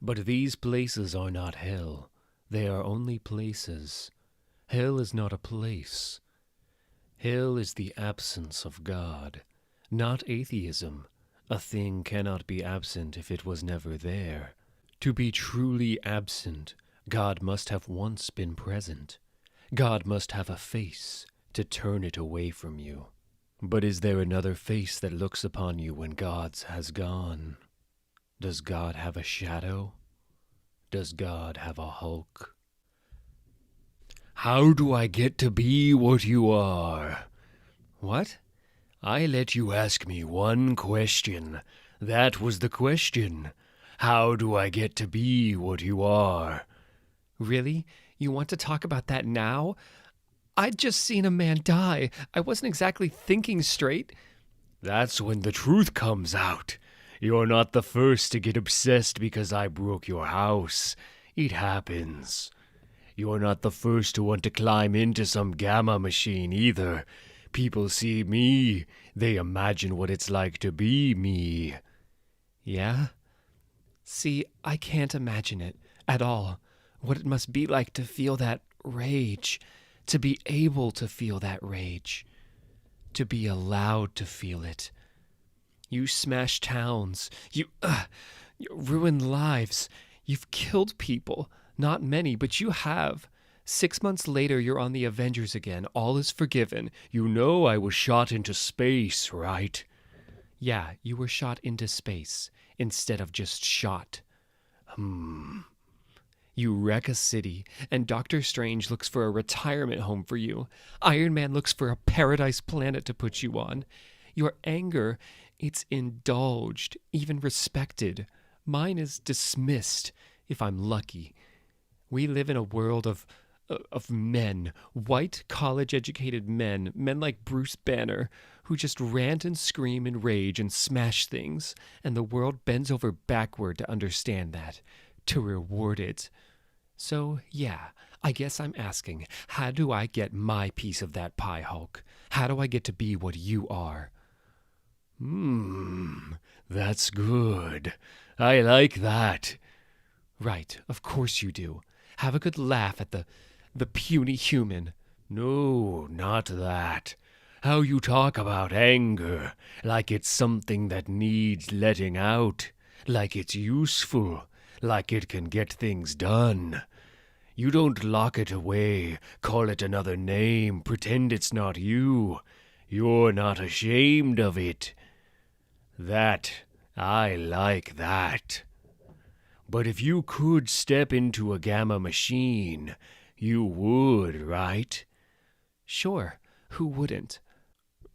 But these places are not hell. They are only places. Hell is not a place. Hell is the absence of God, not atheism. A thing cannot be absent if it was never there. To be truly absent, God must have once been present. God must have a face to turn it away from you. But is there another face that looks upon you when God's has gone? Does God have a shadow? Does God have a Hulk? How do I get to be what you are? What? I let you ask me one question. That was the question. How do I get to be what you are? Really? You want to talk about that now? I'd just seen a man die. I wasn't exactly thinking straight. That's when the truth comes out. You're not the first to get obsessed because I broke your house. It happens. You're not the first to want to climb into some gamma machine either, People see me. They imagine what it's like to be me. Yeah? See, I can't imagine it at all. What it must be like to feel that rage, to be able to feel that rage, to be allowed to feel it. You smash towns. You ruin lives. You've killed people. Not many, but you have. 6 months later, you're on the Avengers again. All is forgiven. You know I was shot into space, right? Yeah, you were shot into space instead of just shot. You wreck a city, and Doctor Strange looks for a retirement home for you. Iron Man looks for a paradise planet to put you on. Your anger, it's indulged, even respected. Mine is dismissed, if I'm lucky. We live in a world of men, white, college-educated men like Bruce Banner, who just rant and scream and rage and smash things, and the world bends over backward to understand that, to reward it. So, yeah, I guess I'm asking, how do I get my piece of that pie, Hulk? How do I get to be what you are? That's good. I like that. Right, of course you do. Have a good laugh at the puny human. No, not that. How you talk about anger, like it's something that needs letting out, like it's useful, like it can get things done. You don't lock it away, call it another name, pretend it's not you. You're not ashamed of it. I like that. But if you could step into a gamma machine, you would, right? Sure, who wouldn't?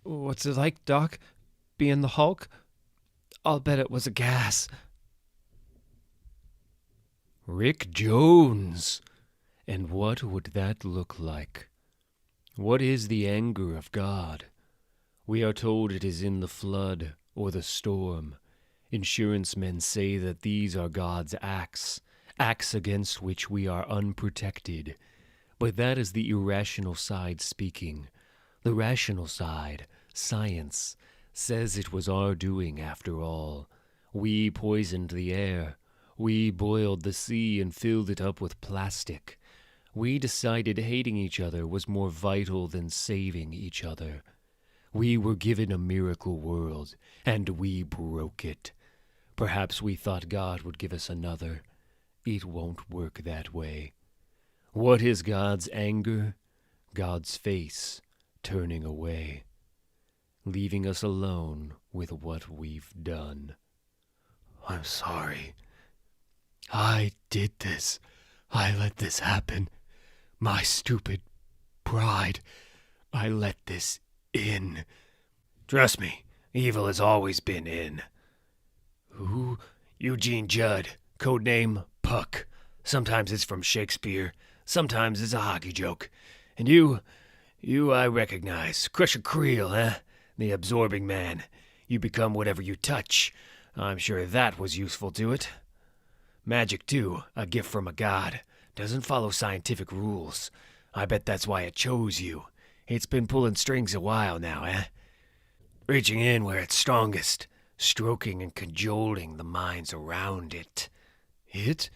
What's it like, Doc? Being the Hulk? I'll bet it was a gas. Rick Jones. And what would that look like? What is the anger of God? We are told it is in the flood or the storm. Insurance men say that these are God's acts against which we are unprotected. But that is the irrational side speaking. The rational side, science, says it was our doing after all. We poisoned the air. We boiled the sea and filled it up with plastic. We decided hating each other was more vital than saving each other. We were given a miracle world, and we broke it. Perhaps we thought God would give us another. It won't work that way. What is God's anger? God's face turning away, leaving us alone with what we've done. I'm sorry. I did this. I let this happen. My stupid pride. I let this in. Trust me, evil has always been in. Who? Eugene Judd, codename Puck. Sometimes it's from Shakespeare, sometimes it's a hockey joke. And you I recognize. Crusher Creel, eh? The absorbing man. You become whatever you touch. I'm sure that was useful to it. Magic, too, a gift from a god. Doesn't follow scientific rules. I bet that's why it chose you. It's been pulling strings a while now, eh? Reaching in where it's strongest. Stroking and cajoling the minds around it. It?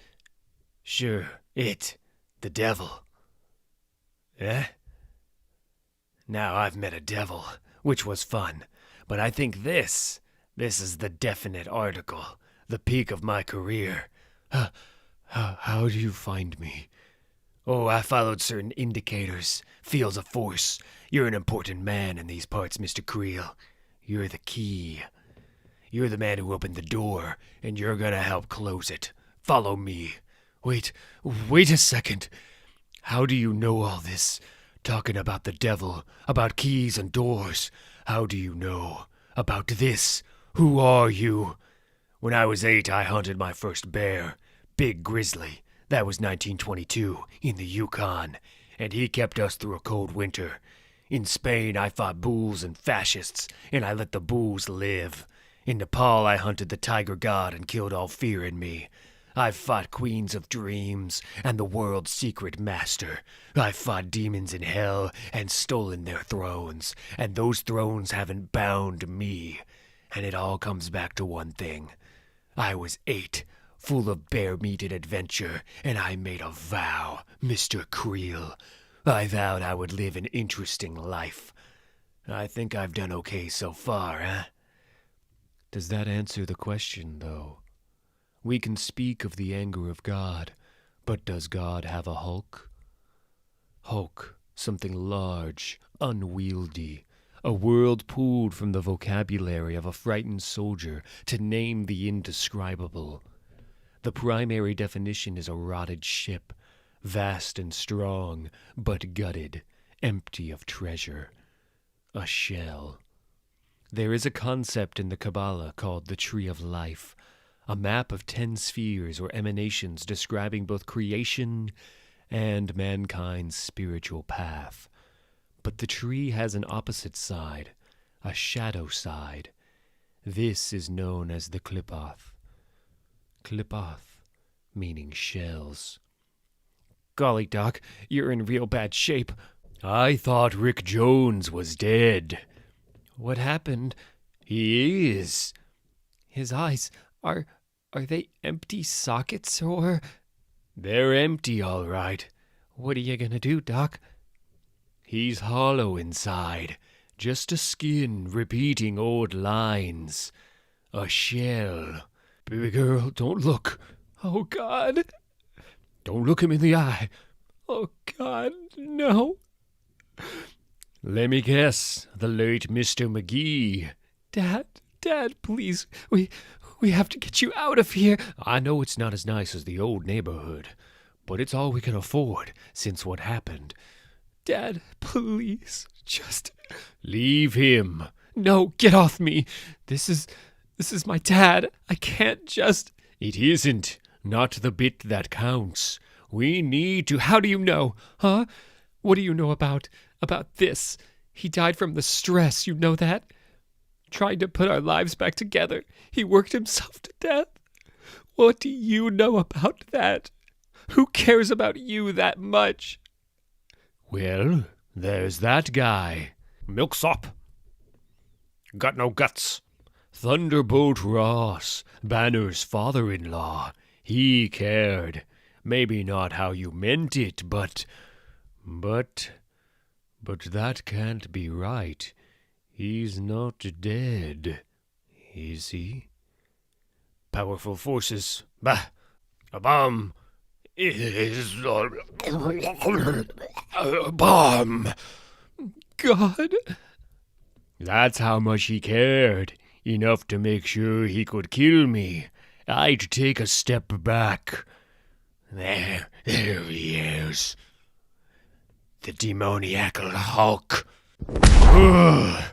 Sure, it. The devil. Eh? Now I've met a devil, which was fun. But I think this is the definite article. The peak of my career. How do you find me? Oh, I followed certain indicators. Fields of force. You're an important man in these parts, Mr. Creel. You're the key. You're the man who opened the door, and you're gonna help close it. Follow me. Wait a second. How do you know all this? Talking about the devil, about keys and doors. How do you know? About this? Who are you? When I was 8, I hunted my first bear. Big grizzly. That was 1922, in the Yukon. And he kept us through a cold winter. In Spain, I fought bulls and fascists, and I let the bulls live. In Nepal, I hunted the tiger god and killed all fear in me. I've fought queens of dreams and the world's secret master. I've fought demons in hell and stolen their thrones, and those thrones haven't bound me. And it all comes back to one thing. I was 8, full of bare-meated adventure, and I made a vow, Mr. Creel. I vowed I would live an interesting life. I think I've done okay so far, eh? Does that answer the question, though? We can speak of the anger of God, but does God have a Hulk? Hulk, something large, unwieldy, a world pulled from the vocabulary of a frightened soldier to name the indescribable. The primary definition is a rotted ship, vast and strong, but gutted, empty of treasure. A shell. There is a concept in the Kabbalah called the Tree of Life, a map of 10 spheres or emanations describing both creation and mankind's spiritual path. But the tree has an opposite side, a shadow side. This is known as the Klipoth. Klipoth, meaning shells. Golly, Doc, you're in real bad shape. I thought Rick Jones was dead. What happened? He is. His eyes, are they empty sockets, or? They're empty, all right. What are you gonna do, Doc? He's hollow inside, just a skin repeating old lines. A shell. Baby girl, don't look. Oh, God. Don't look him in the eye. Oh, God, no. Let me guess, the late Mr. McGee. Dad, please, we have to get you out of here. I know it's not as nice as the old neighborhood, but it's all we can afford since what happened. Dad, please, just leave him. No, get off me. This is my dad. I can't just... It isn't. Not the bit that counts. We need to... How do you know? Huh? What do you know about this? He died from the stress, you know that? Trying to put our lives back together. He worked himself to death. What do you know about that? Who cares about you that much? Well, there's that guy. Milksop. Got no guts. Thunderbolt Ross, Banner's father-in-law. He cared. Maybe not how you meant it, but that can't be right. He's not dead, is he? Powerful forces. Bah! A bomb is a bomb. God. That's how much he cared. Enough to make sure he could kill me. I'd take a step back. There he is. The demoniacal Hulk. Ugh.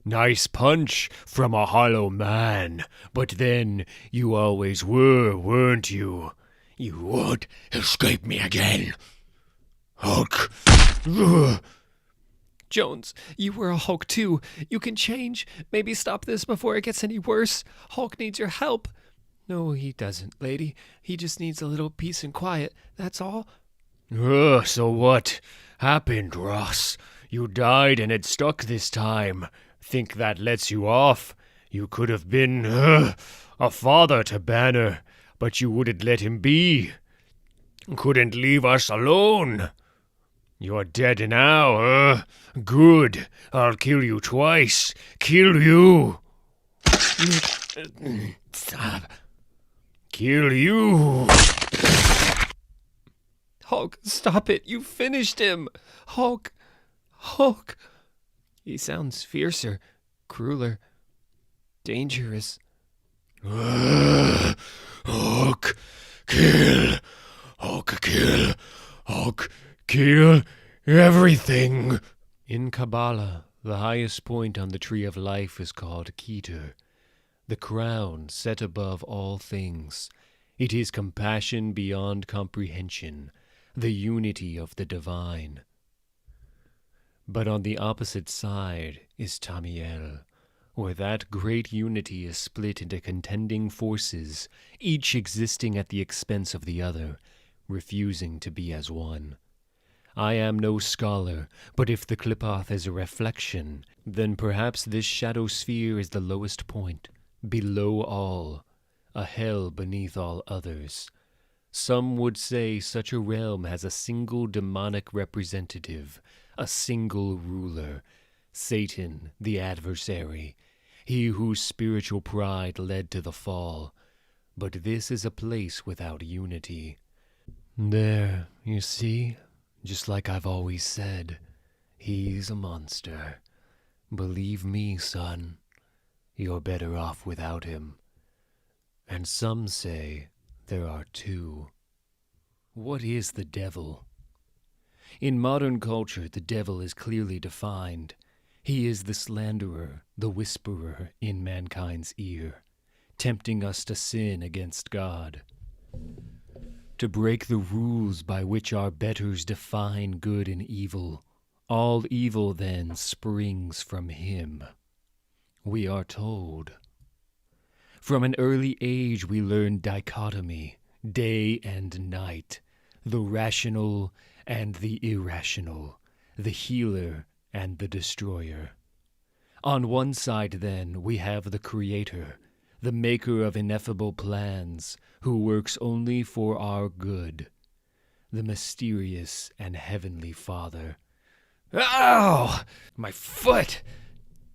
Nice punch from a hollow man. But then, you always were, weren't you? You won't escape me again. Hulk. Ugh. Jones, you were a Hulk too. You can change. Maybe stop this before it gets any worse. Hulk needs your help. No, he doesn't, lady. He just needs a little peace and quiet. That's all. So what happened, Ross? You died and it stuck this time. Think that lets you off? You could have been a father to Banner, but you wouldn't let him be. Couldn't leave us alone. You're dead now, Good. I'll kill you twice. Kill you. Stop. Kill you. Hulk, stop it. You finished him. Hulk. He sounds fiercer, crueler, dangerous. Hulk, kill. Hulk, kill. Hulk, kill everything. In Kabbalah, the highest point on the Tree of Life is called Keter, the crown set above all things. It is compassion beyond comprehension, the unity of the divine. But on the opposite side is Tamiel, where that great unity is split into contending forces, each existing at the expense of the other, refusing to be as one. I am no scholar, but if the Qliphoth is a reflection, then perhaps this shadow sphere is the lowest point, below all, a hell beneath all others. Some would say such a realm has a single demonic representative, a single ruler, Satan, the adversary, he whose spiritual pride led to the fall. But this is a place without unity. There, you see, just like I've always said, he's a monster. Believe me, son, you're better off without him. And some say there are two. What is the devil? In modern culture, the devil is clearly defined. He is the slanderer, the whisperer in mankind's ear, tempting us to sin against God, to break the rules by which our betters define good and evil. All evil, then, springs from him, we are told. From an early age we learn dichotomy, day and night, the rational and the irrational, the healer and the destroyer. On one side, then, we have the Creator, the maker of ineffable plans, who works only for our good, the mysterious and heavenly Father. Ow! My foot!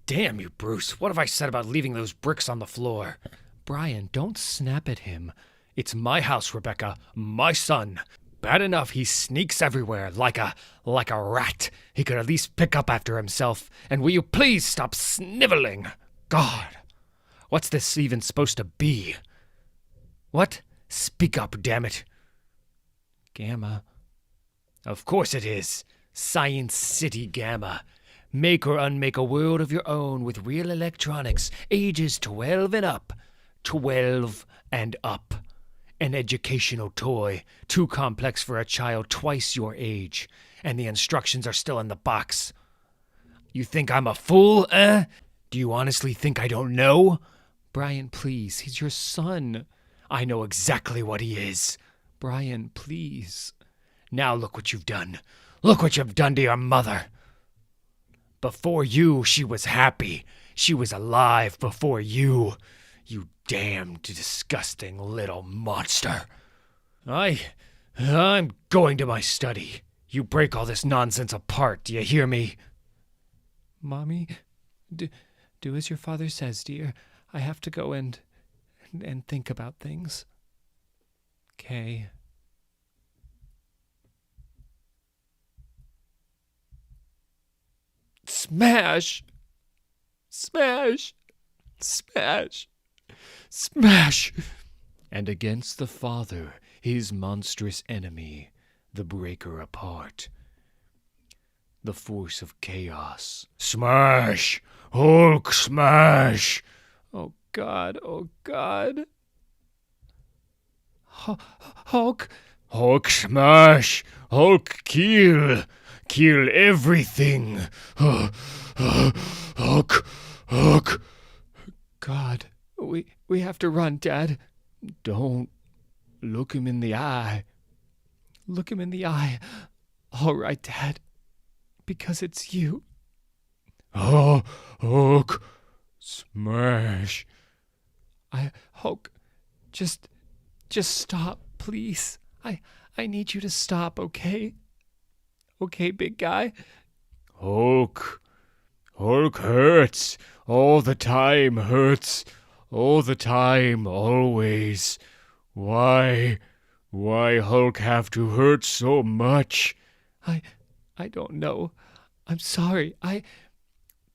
Damn you, Bruce. What have I said about leaving those bricks on the floor? Brian, don't snap at him. It's my house, Rebecca. My son. Bad enough he sneaks everywhere like a rat. He could at least pick up after himself. And will you please stop sniveling? God, what's this even supposed to be? What? Speak up, damn it. Gamma. Of course it is. Science City Gamma. Make or unmake a world of your own with real electronics, ages 12 and up. 12 and up. An educational toy, too complex for a child twice your age, and the instructions are still in the box. You think I'm a fool, eh? Do you honestly think I don't know? Brian, please, he's your son. I know exactly what he is. Brian, please. Now look what you've done. Look what you've done to your mother. Before you, she was happy. She was alive before you. You damned, disgusting little monster. I'm going to my study. You break all this nonsense apart, do you hear me? Mommy, do as your father says, dear. I have to go and think about things. Okay. Smash! Smash! Smash! Smash! And against the Father, his monstrous enemy, the breaker apart, the force of chaos. Smash! Hulk smash! Oh God, oh God. Hulk! Hulk smash! Hulk kill! Kill everything! Hulk! Hulk! God, we have to run, Dad. Don't look him in the eye. Look him in the eye. All right, Dad. Because it's you. Oh, Hulk! Smash! Hulk, just stop, please. I need you to stop, okay? Okay, big guy? Hulk! Hulk hurts! All the time hurts! All the time, always! Why Hulk have to hurt so much? I don't know. I'm sorry.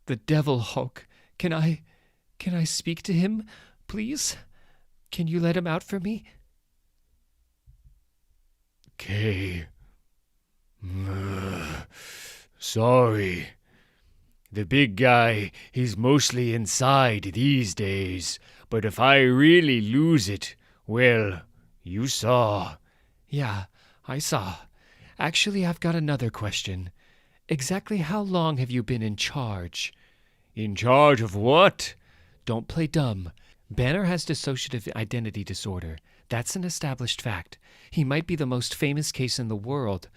The devil, Hulk. Can I speak to him, please? Can you let him out for me? Okay. Sorry. The big guy, he's mostly inside these days, but if I really lose it, well, you saw. Yeah, I saw. Actually, I've got another question. Exactly how long have you been in charge? In charge of what? Don't play dumb. Banner has dissociative identity disorder. That's an established fact. He might be the most famous case in the world.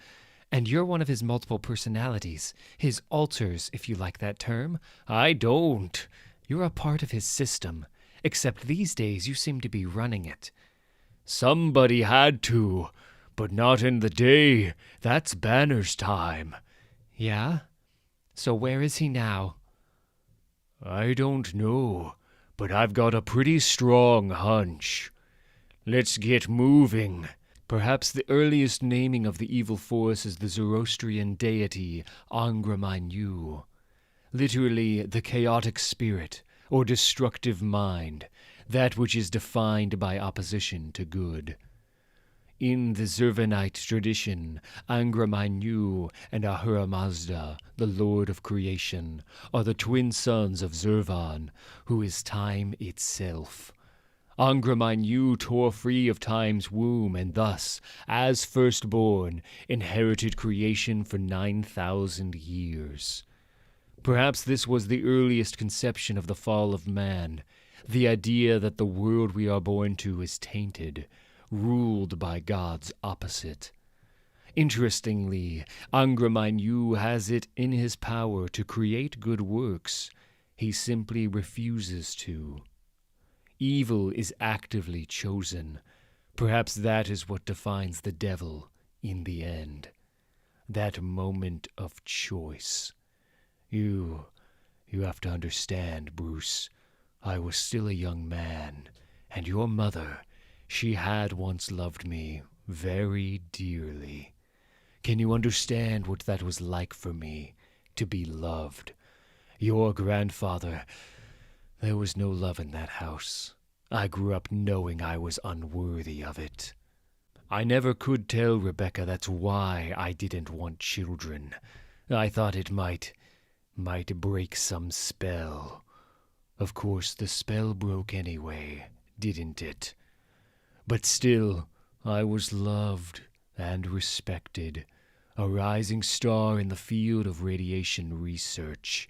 And you're one of his multiple personalities. His alters, if you like that term. I don't. You're a part of his system. Except these days you seem to be running it. Somebody had to, but not in the day. That's Banner's time. Yeah? So where is he now? I don't know, but I've got a pretty strong hunch. Let's get moving. Perhaps the earliest naming of the evil force is the Zoroastrian deity Angra Mainyu, literally the chaotic spirit or destructive mind, that which is defined by opposition to good. In the Zervanite tradition, Angra Mainyu and Ahura Mazda, the Lord of Creation, are the twin sons of Zervan, who is time itself. Angra Mainyu tore free of time's womb and thus, as firstborn, inherited creation for 9,000 years. Perhaps this was the earliest conception of the fall of man, the idea that the world we are born to is tainted, ruled by God's opposite. Interestingly, Angra Mainyu has it in his power to create good works. He simply refuses to. Evil is actively chosen. Perhaps that is what defines the devil in the end. That moment of choice. You have to understand, Bruce. I was still a young man, and your mother, she had once loved me very dearly. Can you understand what that was like for me, to be loved? Your grandfather, there was no love in that house. I grew up knowing I was unworthy of it. I never could tell Rebecca that's why I didn't want children. I thought it might break some spell. Of course, the spell broke anyway, didn't it? But still, I was loved and respected, a rising star in the field of radiation research.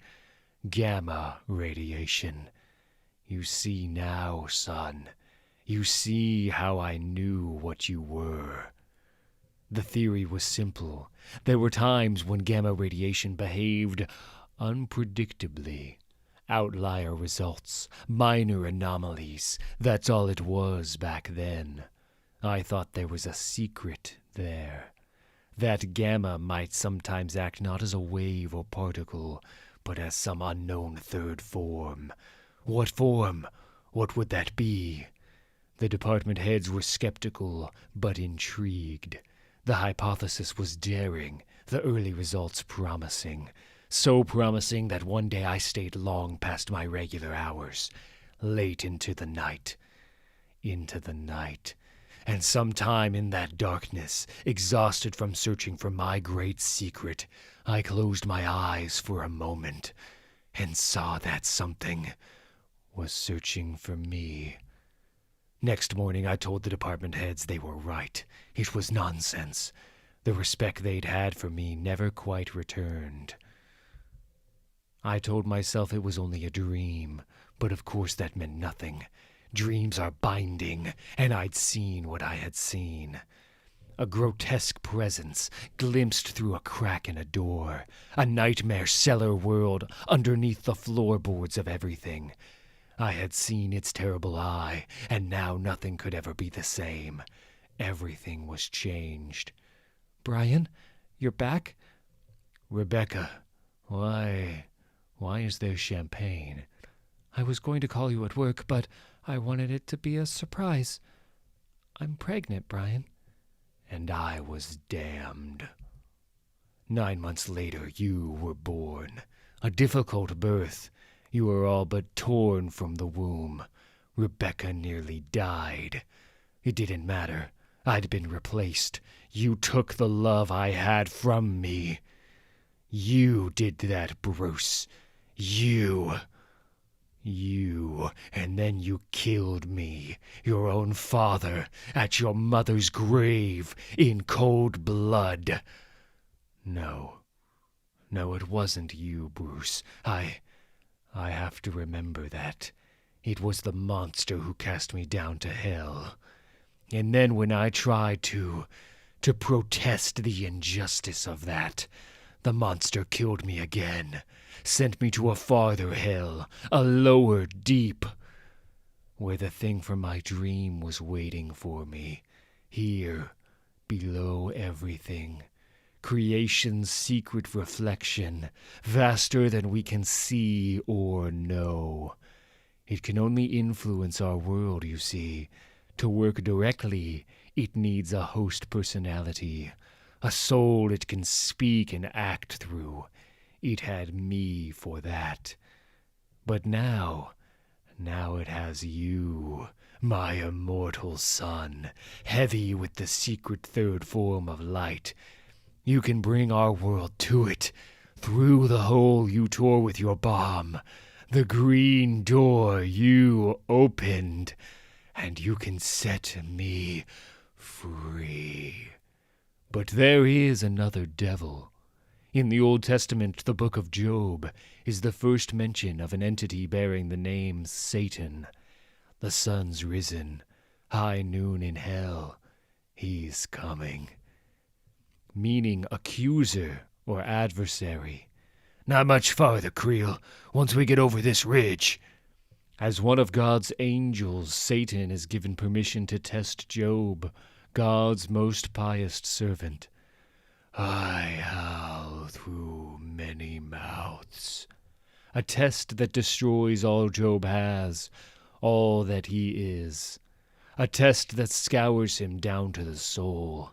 Gamma radiation. You see now, son. You see how I knew what you were. The theory was simple. There were times when gamma radiation behaved unpredictably. Outlier results, minor anomalies. That's all it was back then. I thought there was a secret there. That gamma might sometimes act not as a wave or particle, but as some unknown third form. What form? What would that be? The department heads were skeptical, but intrigued. The hypothesis was daring, the early results promising. So promising that one day I stayed long past my regular hours, late into the night. And sometime in that darkness, exhausted from searching for my great secret, I closed my eyes for a moment and saw that something was searching for me. Next morning, I told the department heads they were right. It was nonsense. The respect they'd had for me never quite returned. I told myself it was only a dream, but of course that meant nothing. Dreams are binding, and I'd seen what I had seen. A grotesque presence glimpsed through a crack in a door. A nightmare cellar world underneath the floorboards of everything. I had seen its terrible eye, and now nothing could ever be the same. Everything was changed. Brian, you're back? Rebecca, why is there champagne? I was going to call you at work, but I wanted it to be a surprise. I'm pregnant, Brian. And I was damned. 9 months later, you were born. A difficult birth. You were all but torn from the womb. Rebecca nearly died. It didn't matter. I'd been replaced. You took the love I had from me. You did that, Bruce. You, and then you killed me, your own father, at your mother's grave, in cold blood. No, it wasn't you, Bruce. I have to remember that. It was the monster who cast me down to hell. And then when I tried to protest the injustice of that, the monster killed me again, sent me to a farther hell, a lower deep, where the thing from my dream was waiting for me, here, below everything. Creation's secret reflection, vaster than we can see or know. It can only influence our world, you see. To work directly, it needs a host personality, a soul it can speak and act through. It had me for that. But now it has you, my immortal son, heavy with the secret third form of light. You can bring our world to it, through the hole you tore with your bomb, the green door you opened, and you can set me free. But there is another devil. In the Old Testament, the book of Job is the first mention of an entity bearing the name Satan. The sun's risen, high noon in hell, he's coming. Meaning accuser or adversary. Not much farther, Creel, once we get over this ridge. As one of God's angels, Satan is given permission to test Job, God's most pious servant. I howl through many mouths. A test that destroys all Job has, all that he is. A test that scours him down to the soul.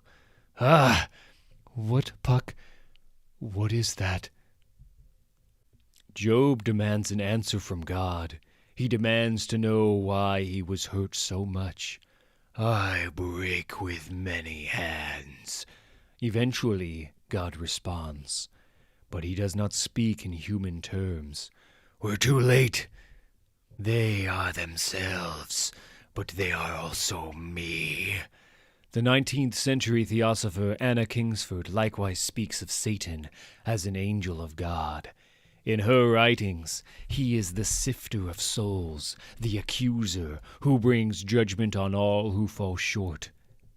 Ah! What, Puck? What is that? Job demands an answer from God. He demands to know why he was hurt so much. I break with many hands. Eventually, God responds. But he does not speak in human terms. We're too late. They are themselves, but they are also me. The 19th century theosopher Anna Kingsford likewise speaks of Satan as an angel of God. In her writings, he is the sifter of souls, the accuser who brings judgment on all who fall short,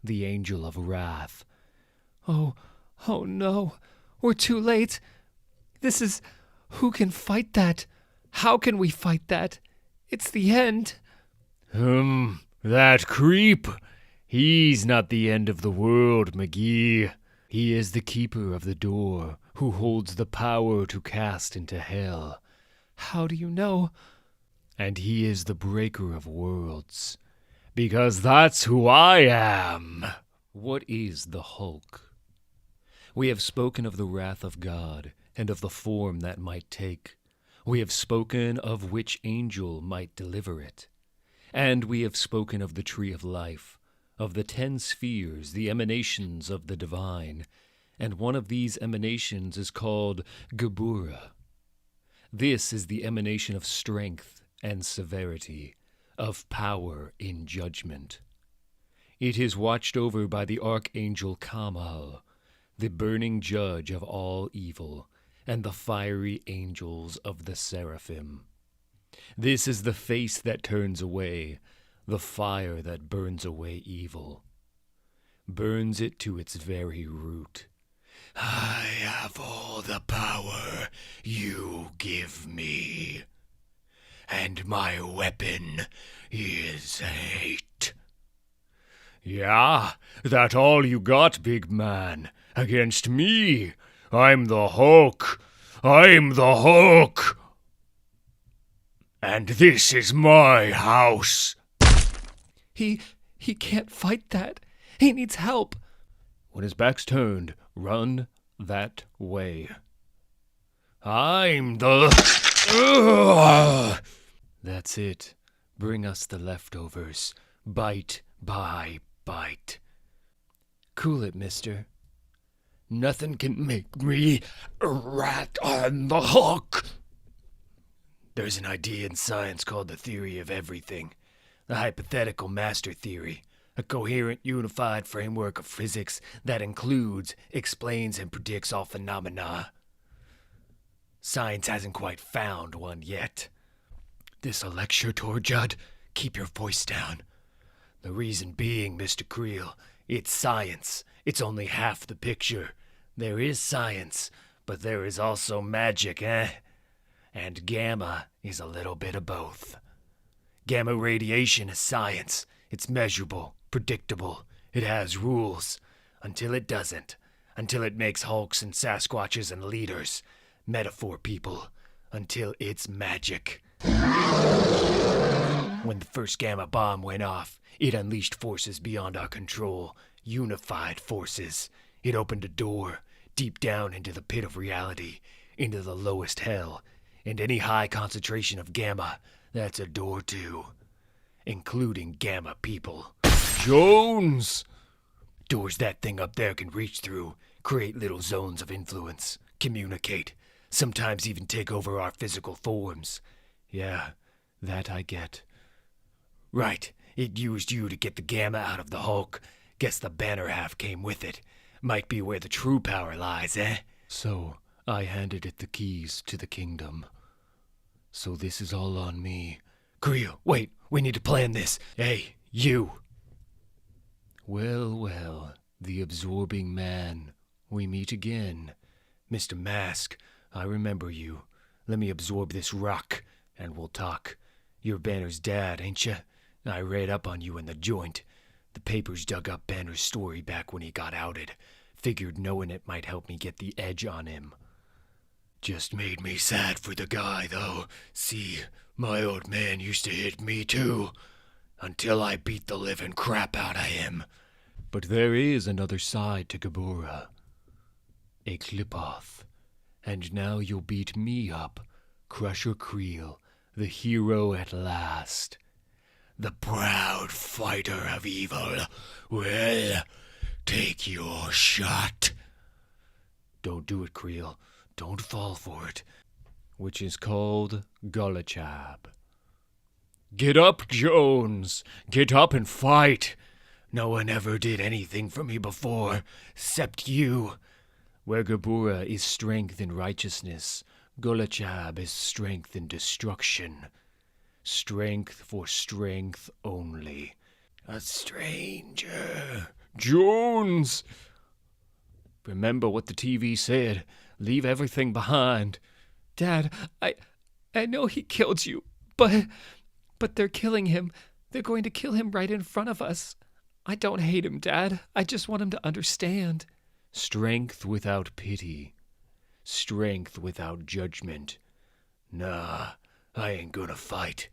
the angel of wrath. Oh no, we're too late. Who can fight that? How can we fight that? It's the end. That creep. He's not the end of the world, McGee. He is the keeper of the door, who holds the power to cast into hell. How do you know? And he is the breaker of worlds. Because that's who I am. What is the Hulk? We have spoken of the wrath of God, and of the form that might take. We have spoken of which angel might deliver it. And we have spoken of the tree of life, of the 10 spheres, the emanations of the divine, and one of these emanations is called Gebura. This is the emanation of strength and severity, of power in judgment. It is watched over by the archangel Kamal, the burning judge of all evil, and the fiery angels of the seraphim. This is the face that turns away, the fire that burns away evil, burns it to its very root. I have all the power you give me, and my weapon is hate. Yeah, that all you got, big man, against me? I'm the Hulk. I'm the Hulk. And this is my house. He can't fight that. He needs help. When his back's turned, run that way. I'm the... Ugh. That's it. Bring us the leftovers, bite by bite. Cool it, mister. Nothing can make me a rat on the Hulk. There's an idea in science called the theory of everything. The hypothetical master theory. A coherent, unified framework of physics that includes, explains, and predicts all phenomena. Science hasn't quite found one yet. this a lecture, Torjud? Keep your voice down. The reason being, Mr. Creel, it's science. It's only half the picture. There is science, but there is also magic, eh? And gamma is a little bit of both. Gamma radiation is science. It's measurable, predictable. It has rules. Until it doesn't. Until it makes Hulks and Sasquatches and leaders. Metaphor people. Until it's magic. When the first gamma bomb went off, it unleashed forces beyond our control. Unified forces. It opened a door, deep down into the pit of reality. Into the lowest hell. And any high concentration of gamma, that's a door too. Including gamma people. Jones! Doors that thing up there can reach through, create little zones of influence, communicate, sometimes even take over our physical forms. Yeah, that I get. Right, it used you to get the gamma out of the Hulk. Guess the banner half came with it. Might be where the true power lies, eh? So, I handed it the keys to the kingdom. So this is all on me. Creel, wait, we need to plan this. Hey, you. Well, well, the absorbing man. We meet again. Mr. Mask, I remember you. Let me absorb this rock, and we'll talk. You're Banner's dad, ain't ya? I read up on you in the joint. The papers dug up Banner's story back when he got outed. Figured knowing it might help me get the edge on him. Just made me sad for the guy, though. See, my old man used to hit me too. Until I beat the living crap out of him. But there is another side to Gabora. A Clipoth. And now you'll beat me up, Crusher Creel, the hero at last. The proud fighter of evil. Well, take your shot. Don't do it, Creel. Don't fall for it. Which is called Gulachab. Get up, Jones! Get up and fight! No one ever did anything for me before, except you. Where Gabora is strength in righteousness, Gulachab is strength in destruction. Strength for strength only. A stranger. Jones! Remember what the TV said. Leave everything behind. Dad, I know he killed you, but they're killing him. They're going to kill him right in front of us. I don't hate him, Dad. I just want him to understand. Strength without pity. Strength without judgment. Nah, I ain't gonna fight,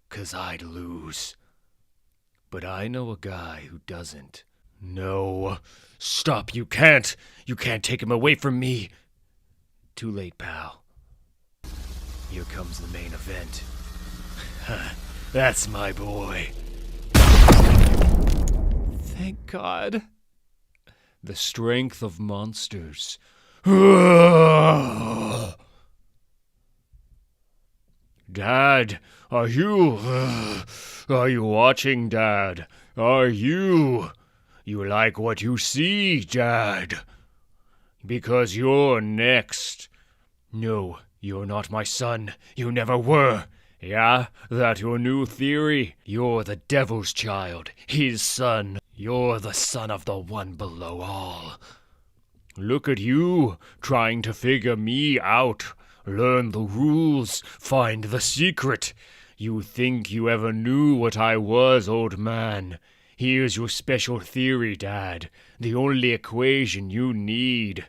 'cause I'd lose. But I know a guy who doesn't. No. Stop, you can't. You can't take him away from me. Too late, pal. Here comes the main event. That's my boy. Thank God. The strength of monsters. Dad, are you watching, Dad? Are you like what you see, Dad? Because you're next. No, you're not my son. You never were. Yeah, that your new theory? You're the devil's child, his son. You're the son of the one below all. Look at you, trying to figure me out. Learn the rules, find the secret. You think you ever knew what I was, old man. Here's your special theory, Dad. The only equation you need.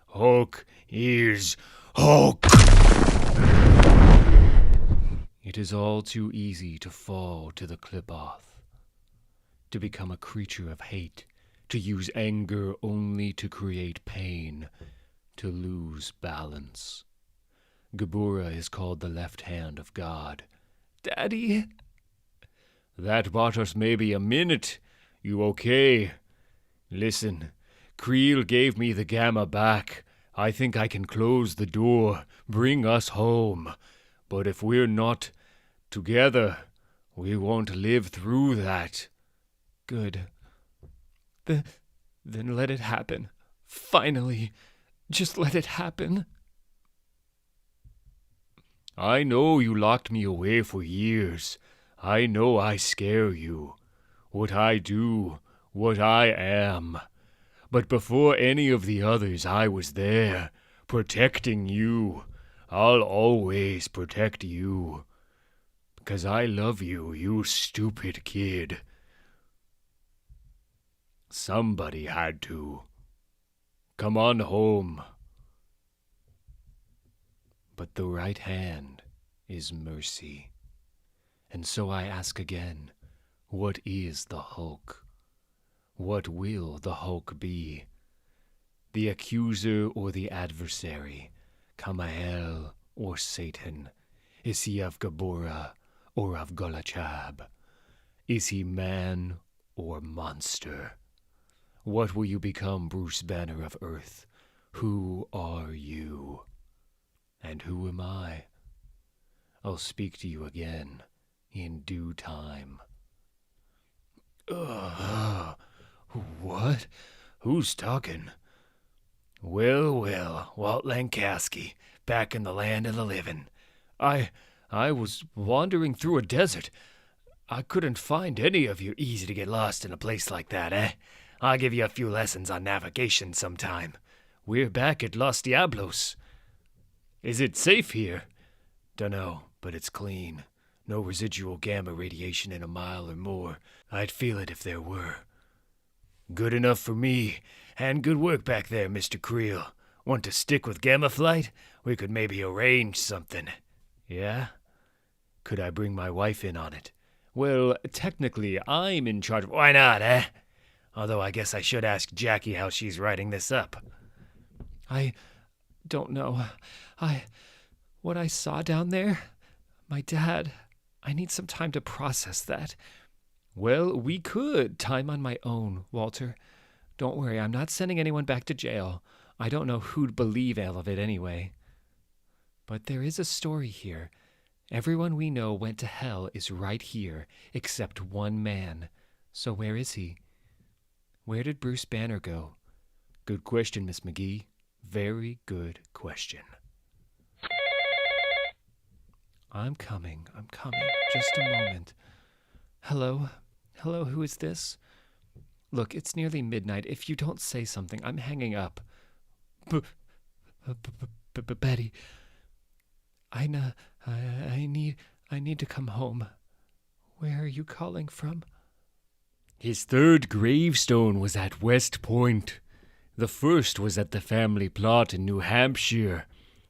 Hulk is Hulk. It is all too easy to fall to the Clipoth. To become a creature of hate. To use anger only to create pain. To lose balance. Gabora is called the left hand of God. Daddy. That bought us maybe a minute. You okay? Listen, Creel gave me the gamma back. I think I can close the door, bring us home. But if we're not together, we won't live through that. Good. Then let it happen. Finally. Just let it happen. I know you locked me away for years. I know I scare you. What I do, what I am. But before any of the others, I was there, protecting you. I'll always protect you. Because I love you, you stupid kid. Somebody had to. Come on home. But the right hand is mercy. And so I ask again, what is the Hulk? What will the Hulk be? The accuser or the adversary? Kamael or Satan? Is he of Gabora or of Golachab? Is he man or monster? What will you become, Bruce Banner of Earth? Who are you? And who am I? I'll speak to you again in due time. What? Who's talking? Well, Walt Lankowski, back in the land of the living. I was wandering through a desert. I couldn't find any of you. Easy to get lost in a place like that, eh? I'll give you a few lessons on navigation sometime. We're back at Los Diablos. Is it safe here? Dunno, but it's clean. No residual gamma radiation in a mile or more. I'd feel it if there were. Good enough for me. And good work back there, Mr. Creel. Want to stick with Gamma Flight? We could maybe arrange something. Yeah? Could I bring my wife in on it? Well, technically, I'm in charge of... Why not, eh? Although I guess I should ask Jackie how she's writing this up. I don't know. What I saw down there, my dad, I need some time to process that. Well, we could time on my own, Walter. Don't worry, I'm not sending anyone back to jail. I don't know who'd believe all of it anyway. But there is a story here. Everyone we know went to hell is right here, except one man. So where is he? Where did Bruce Banner go? Good question, Miss McGee. Very good question. I'm coming. Just a moment. Hello? Hello, who is this? Look, it's nearly midnight. If you don't say something, I'm hanging up. Betty, I need to come home. Where are you calling from? His third gravestone was at West Point. The first was at the family plot in New Hampshire.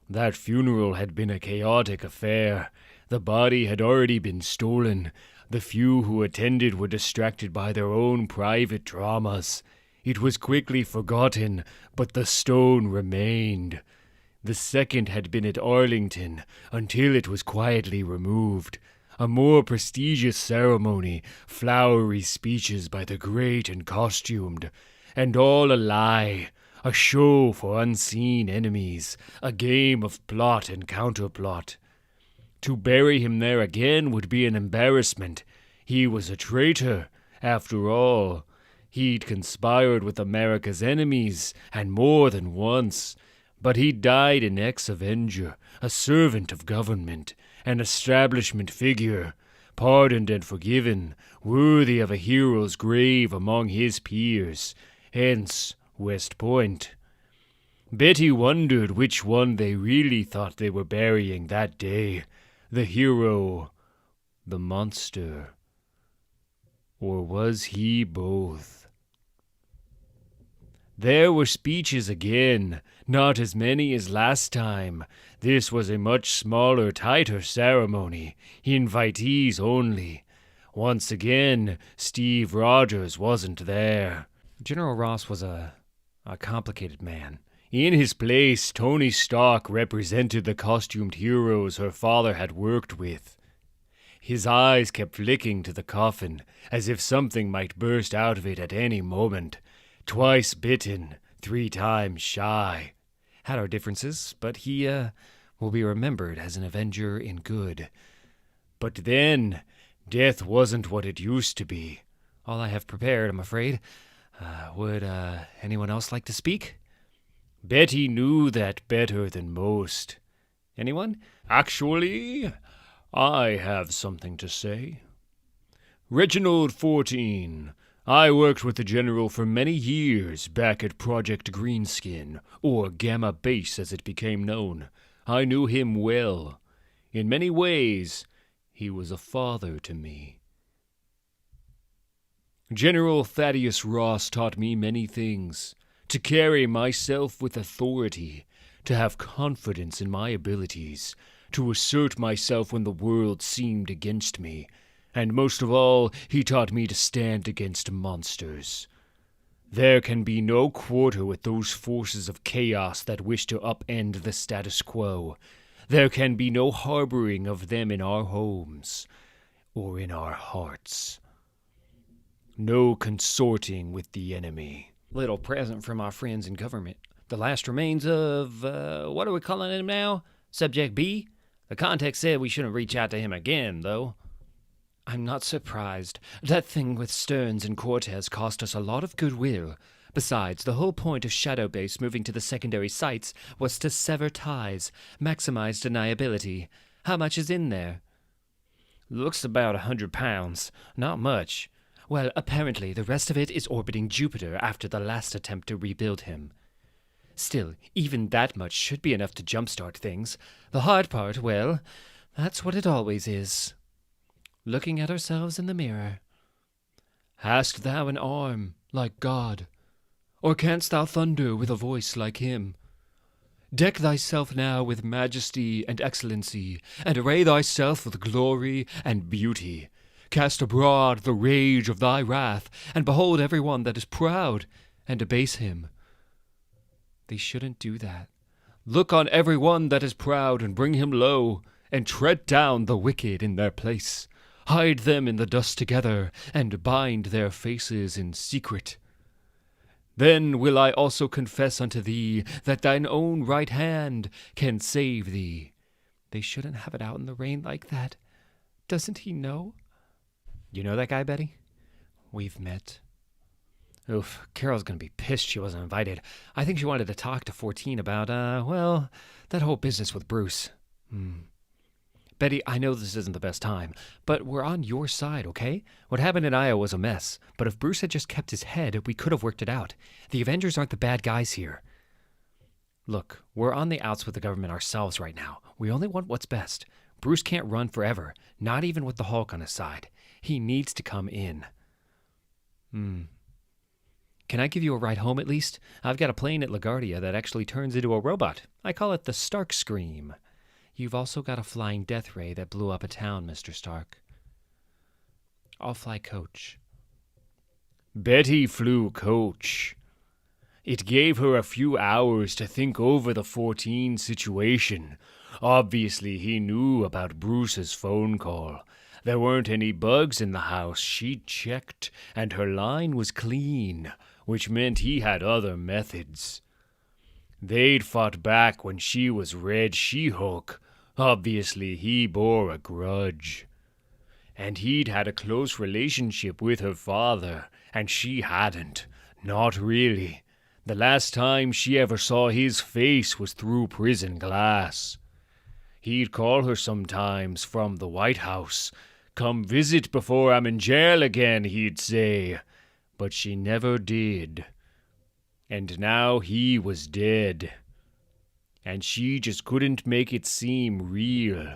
That funeral had been a chaotic affair. The body had already been stolen. The few who attended were distracted by their own private dramas. It was quickly forgotten, but the stone remained. The second had been at Arlington, until it was quietly removed. A more prestigious ceremony, flowery speeches by the great and costumed, and all a lie, a show for unseen enemies, a game of plot and counterplot. To bury him there again would be an embarrassment. He was a traitor, after all. He'd conspired with America's enemies, and more than once. But he died an ex-Avenger, a servant of government, an establishment figure, pardoned and forgiven, worthy of a hero's grave among his peers, hence West Point. Betty wondered which one they really thought they were burying that day, the hero, the monster, or was he both? There were speeches again, not as many as last time. This was a much smaller, tighter ceremony, invitees only. Once again, Steve Rogers wasn't there. General Ross was a complicated man. In his place, Tony Stark represented the costumed heroes her father had worked with. His eyes kept flicking to the coffin, as if something might burst out of it at any moment. Twice bitten, 3 times shy. Had our differences, but he will be remembered as an Avenger in good. But then, death wasn't what it used to be. All I have prepared, I'm afraid. Would anyone else like to speak? Betty knew that better than most. Anyone? Actually, I have something to say. Reginald 14. I worked with the General for many years back at Project Greenskin, or Gamma Base as it became known. I knew him well. In many ways, he was a father to me. General Thaddeus Ross taught me many things. To carry myself with authority, to have confidence in my abilities, to assert myself when the world seemed against me, and most of all, he taught me to stand against monsters. There can be no quarter with those forces of chaos that wish to upend the status quo. There can be no harboring of them in our homes or in our hearts. No consorting with the enemy. Little present from our friends in government. The last remains of, what are we calling him now? Subject B? The context said we shouldn't reach out to him again, though. I'm not surprised. That thing with Stearns and Cortez cost us a lot of goodwill. Besides, the whole point of Shadow Base moving to the secondary sites was to sever ties, maximize deniability. How much is in there? Looks about 100 pounds. Not much. Well, apparently the rest of it is orbiting Jupiter after the last attempt to rebuild him. Still, even that much should be enough to jumpstart things. The hard part, well, that's what it always is. Looking at ourselves in the mirror. Hast thou an arm like God? Or canst thou thunder with a voice like him? Deck thyself now with majesty and excellency, and array thyself with glory and beauty. Cast abroad the rage of thy wrath, and behold every one that is proud, and abase him. They shouldn't do that. Look on every one that is proud, and bring him low, and tread down the wicked in their place. Hide them in the dust together, and bind their faces in secret. Then will I also confess unto thee that thine own right hand can save thee. They shouldn't have it out in the rain like that. Doesn't he know? You know that guy, Betty? We've met. Oof, Carol's gonna be pissed she wasn't invited. I think she wanted to talk to 14 about, well, that whole business with Bruce. Betty, I know this isn't the best time, but we're on your side, okay? What happened in Iowa was a mess, but if Bruce had just kept his head, we could have worked it out. The Avengers aren't the bad guys here. Look, we're on the outs with the government ourselves right now. We only want what's best. Bruce can't run forever, not even with the Hulk on his side. He needs to come in. Can I give you a ride home at least? I've got a plane at LaGuardia that actually turns into a robot. I call it the Stark Scream. You've also got a flying death ray that blew up a town, Mr. Stark. I'll fly coach. Betty flew coach. It gave her a few hours to think over the 14 situation. Obviously, he knew about Bruce's phone call. There weren't any bugs in the house. She checked, and her line was clean, which meant he had other methods. They'd fought back when she was Red She-Hulk. Obviously, he bore a grudge. And he'd had a close relationship with her father, and she hadn't. Not really. The last time she ever saw his face was through prison glass. He'd call her sometimes from the White House. Come visit before I'm in jail again, he'd say. But she never did. And now he was dead. And she just couldn't make it seem real.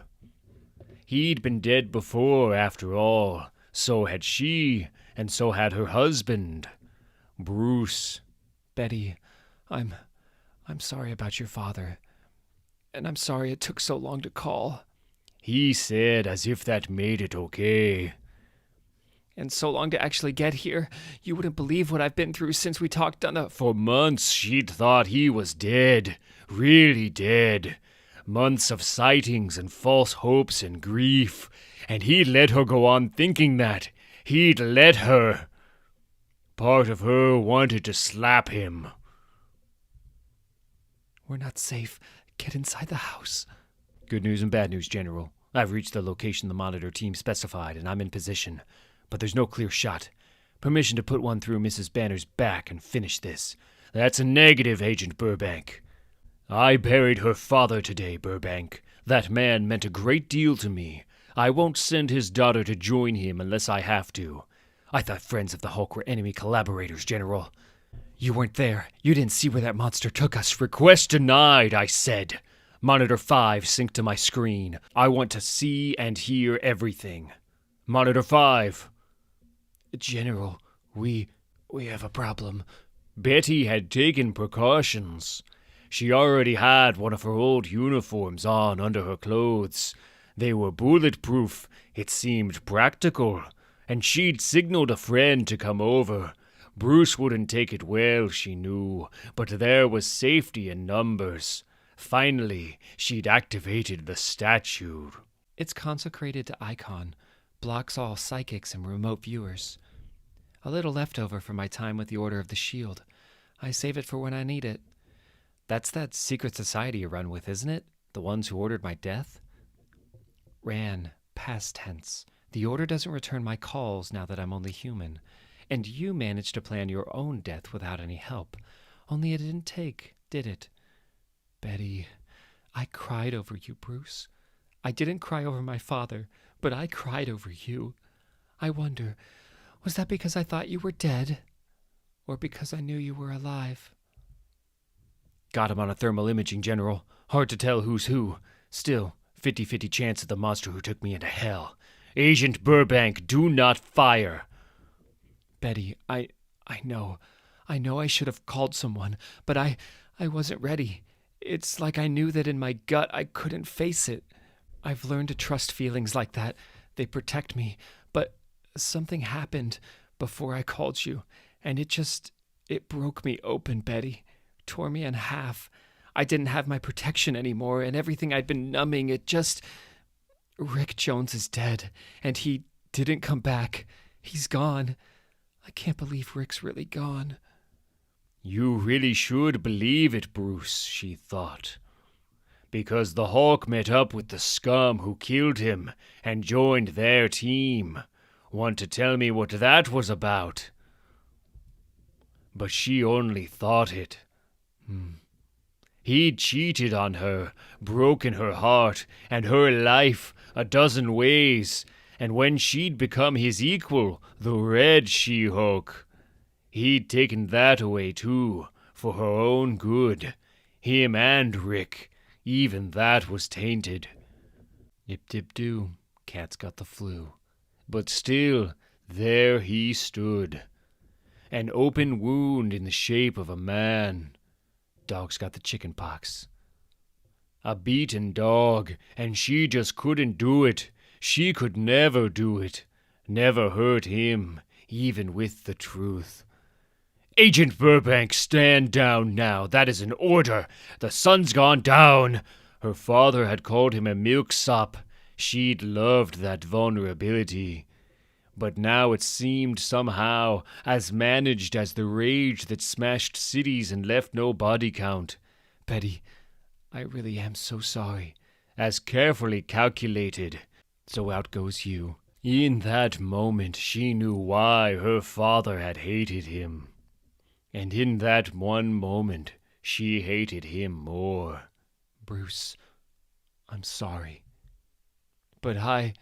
He'd been dead before, after all. So had she, and so had her husband, Bruce. Betty, I'm sorry about your father. And I'm sorry it took so long to call. He said as if that made it okay. And so long to actually get here. You wouldn't believe what I've been through since we talked on the... For months she'd thought he was dead. Really dead. Months of sightings and false hopes and grief. And he'd let her go on thinking that. He'd let her. Part of her wanted to slap him. We're not safe. Get inside the house. Good news and bad news, General. I've reached the location the monitor team specified, and I'm in position. But there's no clear shot. Permission to put one through Mrs. Banner's back and finish this. That's a negative, Agent Burbank. I buried her father today, Burbank. That man meant a great deal to me. I won't send his daughter to join him unless I have to. I thought Friends of the Hulk were enemy collaborators, General. You weren't there. You didn't see where that monster took us. Request denied, I said. Monitor 5 synced to my screen. I want to see and hear everything. Monitor 5. General, we have a problem. Betty had taken precautions. She already had one of her old uniforms on under her clothes. They were bulletproof. It seemed practical. And she'd signaled a friend to come over. Bruce wouldn't take it well, she knew, but there was safety in numbers. Finally, she'd activated the statue. It's consecrated to Icon. Blocks all psychics and remote viewers. A little leftover from my time with the Order of the Shield. I save it for when I need it. That's that secret society you run with, isn't it? The ones who ordered my death? Ran, past tense. The Order doesn't return my calls now that I'm only human. And you managed to plan your own death without any help. Only it didn't take, did it? Betty, I cried over you, Bruce. I didn't cry over my father, but I cried over you. I wonder, was that because I thought you were dead? Or because I knew you were alive? Got him on a thermal imaging, General. Hard to tell who's who. Still, 50-50 chance of the monster who took me into hell. Agent Burbank, do not fire. Betty, I know. I know I should have called someone, but I wasn't ready. It's like I knew that in my gut I couldn't face it. I've learned to trust feelings like that. They protect me. But something happened before I called you, and it broke me open, Betty. Tore me in half. I didn't have my protection anymore, and everything I'd been numbing, Rick Jones is dead, and he didn't come back. He's gone. I can't believe Rick's really gone. You really should believe it, Bruce, she thought. Because the Hulk met up with the scum who killed him and joined their team. Want to tell me what that was about? But she only thought it. He'd cheated on her, broken her heart and her life 12 ways, and when she'd become his equal, the Red She-Hulk, he'd taken that away too, for her own good. Him and Rick, even that was tainted. Yip-dip-doo, cat's got the flu. But still, there he stood. An open wound in the shape of a man. Dog's got the chicken pox. A beaten dog, and she just couldn't do it. She could never do it. Never hurt him, even with the truth. Agent Burbank, stand down now. That is an order. The sun's gone down. Her father had called him a milksop. She'd loved that vulnerability. But now it seemed somehow as managed as the rage that smashed cities and left no body count. Betty, I really am so sorry. As carefully calculated. So out goes you. In that moment, she knew why her father had hated him. And in that one moment, she hated him more. Bruce, I'm sorry. But I...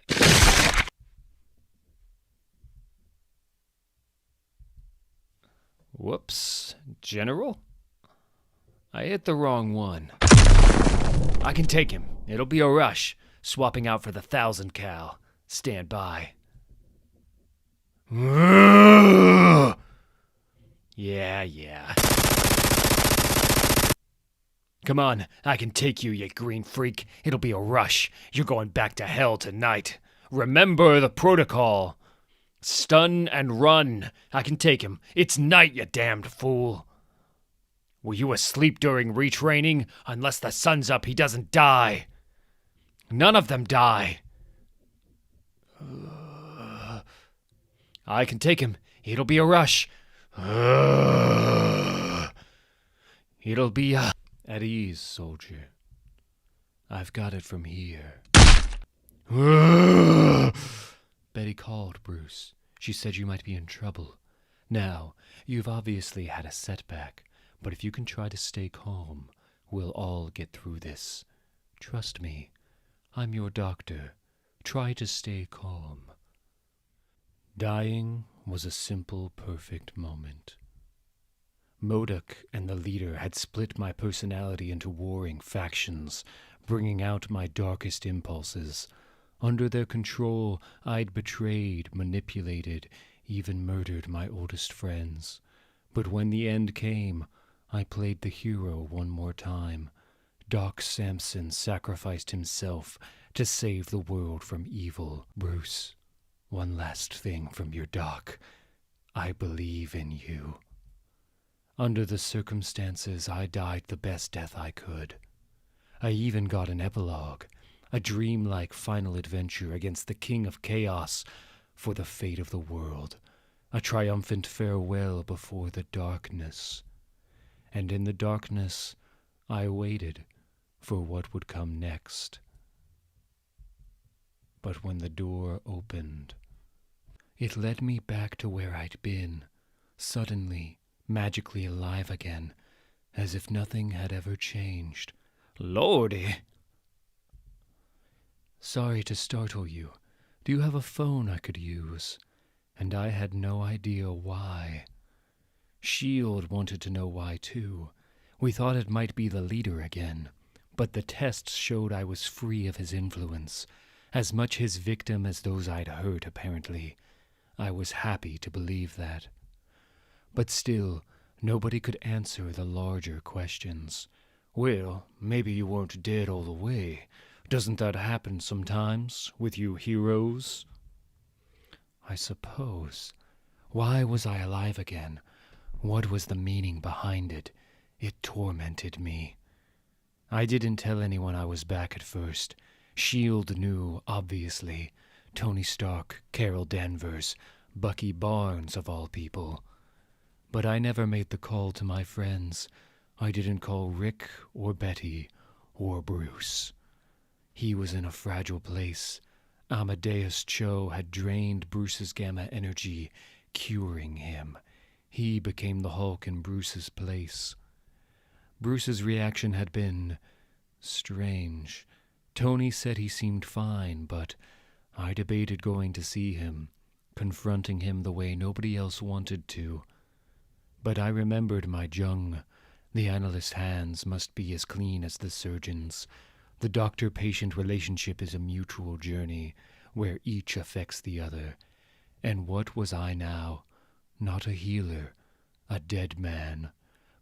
Whoops, General? I hit the wrong one. I can take him. It'll be a rush. Swapping out for the 1000 cal. Stand by. Yeah. Come on, I can take you, you green freak. It'll be a rush. You're going back to hell tonight. Remember the protocol. Stun and run. I can take him. It's night, you damned fool. Were you asleep during retraining? Unless the sun's up, he doesn't die. None of them die. I can take him. It'll be a rush. It'll be a... At ease, soldier. I've got it from here. Betty called, Bruce. She said you might be in trouble. Now, you've obviously had a setback, but if you can try to stay calm, we'll all get through this. Trust me, I'm your doctor. Try to stay calm. Dying was a simple, perfect moment. MODOK and the leader had split my personality into warring factions, bringing out my darkest impulses. Under their control, I'd betrayed, manipulated, even murdered my oldest friends. But when the end came, I played the hero one more time. Doc Samson sacrificed himself to save the world from evil. Bruce, one last thing from your doc. I believe in you. Under the circumstances, I died the best death I could. I even got an epilogue, a dreamlike final adventure against the King of Chaos for the fate of the world, a triumphant farewell before the darkness. And in the darkness, I waited for what would come next. But when the door opened, it led me back to where I'd been, suddenly, magically alive again, as if nothing had ever changed. Lordy! Sorry to startle you. Do you have a phone I could use? And I had no idea why. S.H.I.E.L.D. wanted to know why, too. We thought it might be the leader again. But the tests showed I was free of his influence. As much his victim as those I'd hurt, apparently. I was happy to believe that. But still, nobody could answer the larger questions. Well, maybe you weren't dead all the way. Doesn't that happen sometimes with you heroes? I suppose. Why was I alive again? What was the meaning behind it? It tormented me. I didn't tell anyone I was back at first. S.H.I.E.L.D. knew, obviously. Tony Stark, Carol Danvers, Bucky Barnes, of all people. But I never made the call to my friends. I didn't call Rick or Betty or Bruce. He was in a fragile place. Amadeus Cho had drained Bruce's gamma energy, curing him. He became the Hulk in Bruce's place. Bruce's reaction had been strange. Tony said he seemed fine, but I debated going to see him, confronting him the way nobody else wanted to. But I remembered my Jung. The analyst's hands must be as clean as the surgeon's. The doctor-patient relationship is a mutual journey, where each affects the other. And what was I now? Not a healer, a dead man,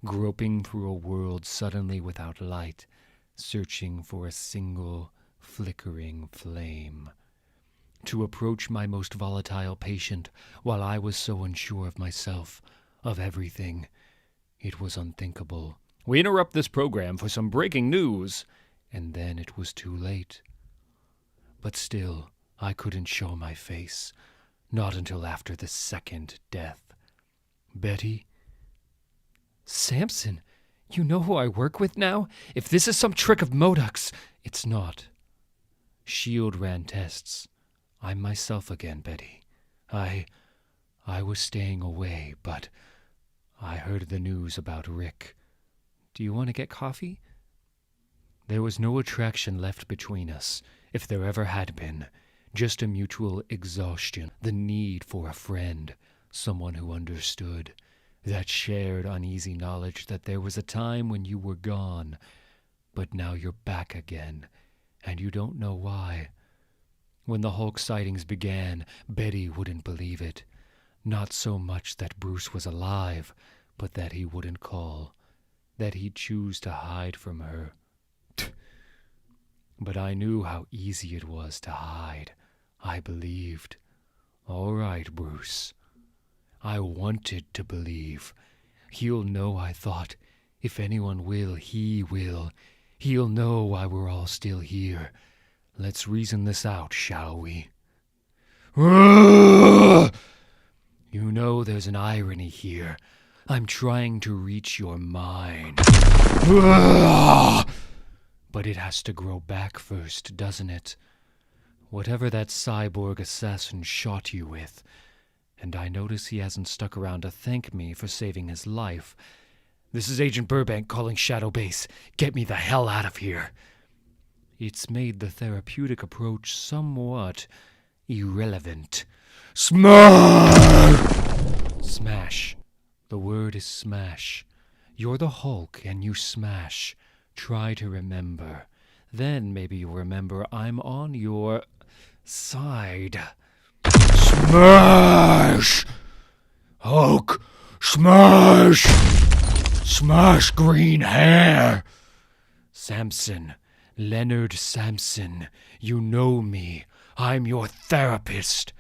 groping through a world suddenly without light, searching for a single, flickering flame. To approach my most volatile patient while I was so unsure of myself, of everything, it was unthinkable. We interrupt this program for some breaking news. And then it was too late. But still, I couldn't show my face, not until after the second death. Betty? Samson, you know who I work with now? If this is some trick of MODOK's, It's not. S.H.I.E.L.D. ran tests. I'm myself again, Betty. I was staying away, but I heard the news about Rick. Do you want to get coffee? There was no attraction left between us, if there ever had been. Just a mutual exhaustion, the need for a friend, someone who understood, that shared uneasy knowledge that there was a time when you were gone, but now you're back again, and you don't know why. When the Hulk sightings began, Betty wouldn't believe it. Not so much that Bruce was alive, but that he wouldn't call, that he'd choose to hide from her. But I knew how easy it was to hide. I believed. All right, Bruce. I wanted to believe. He'll know, I thought. If anyone will, he will. He'll know why we're all still here. Let's reason this out, shall we? You know there's an irony here. I'm trying to reach your mind. But it has to grow back first, doesn't it? Whatever that cyborg assassin shot you with. And I notice he hasn't stuck around to thank me for saving his life. This is Agent Burbank calling Shadow Base. Get me the hell out of here. It's made the therapeutic approach somewhat irrelevant. Smash! Smash. The word is smash. You're the Hulk and you smash. Try to remember. Then maybe you'll remember I'm on your side. Smash! Hulk, smash! Smash green hair! Samson. Leonard Samson. You know me. I'm your therapist.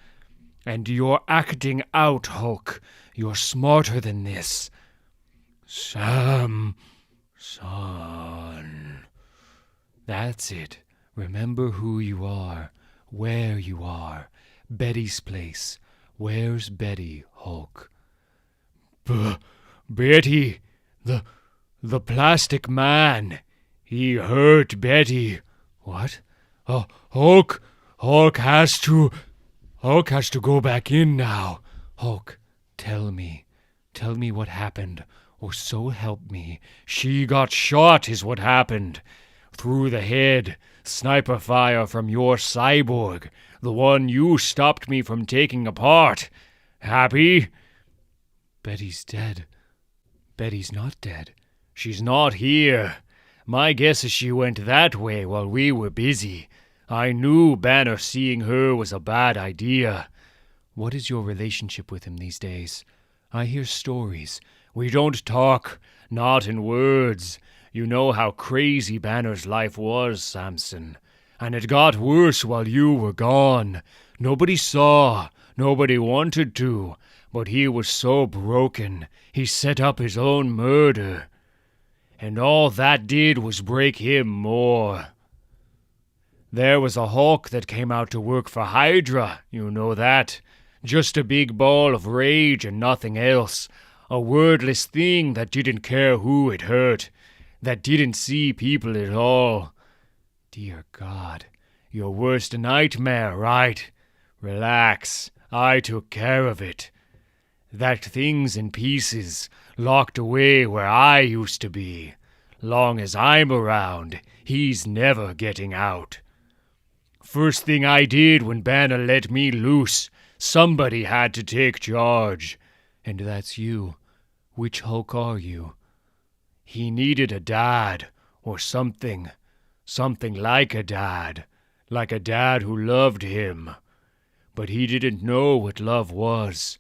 And you're acting out, Hulk. You're smarter than this. Samson. That's it. Remember who you are, where you are. Betty's place. Where's Betty, Hulk? Betty, the plastic man. He hurt Betty. What? Hulk has to go back in now. Hulk, tell me what happened, or so help me. She got shot is what happened. Through the head. Sniper fire from your cyborg. The one you stopped me from taking apart. Happy? Betty's dead. Betty's not dead. She's not here. My guess is she went that way while we were busy. I knew Banner seeing her was a bad idea. What is your relationship with him these days? I hear stories. We don't talk, not in words. You know how crazy Banner's life was, Samson. And it got worse while you were gone. Nobody saw, nobody wanted to, but he was so broken, he set up his own murder. And all that did was break him more. There was a Hulk that came out to work for Hydra, you know that. Just a big ball of rage and nothing else. A wordless thing that didn't care who it hurt. That didn't see people at all. Dear God. Your worst nightmare, right? Relax. I took care of it. That thing's in pieces, locked away where I used to be. Long as I'm around, he's never getting out. First thing I did when Banner let me loose, somebody had to take charge. And that's you. Which Hulk are you? He needed a dad, or something. Something like a dad who loved him. But he didn't know what love was.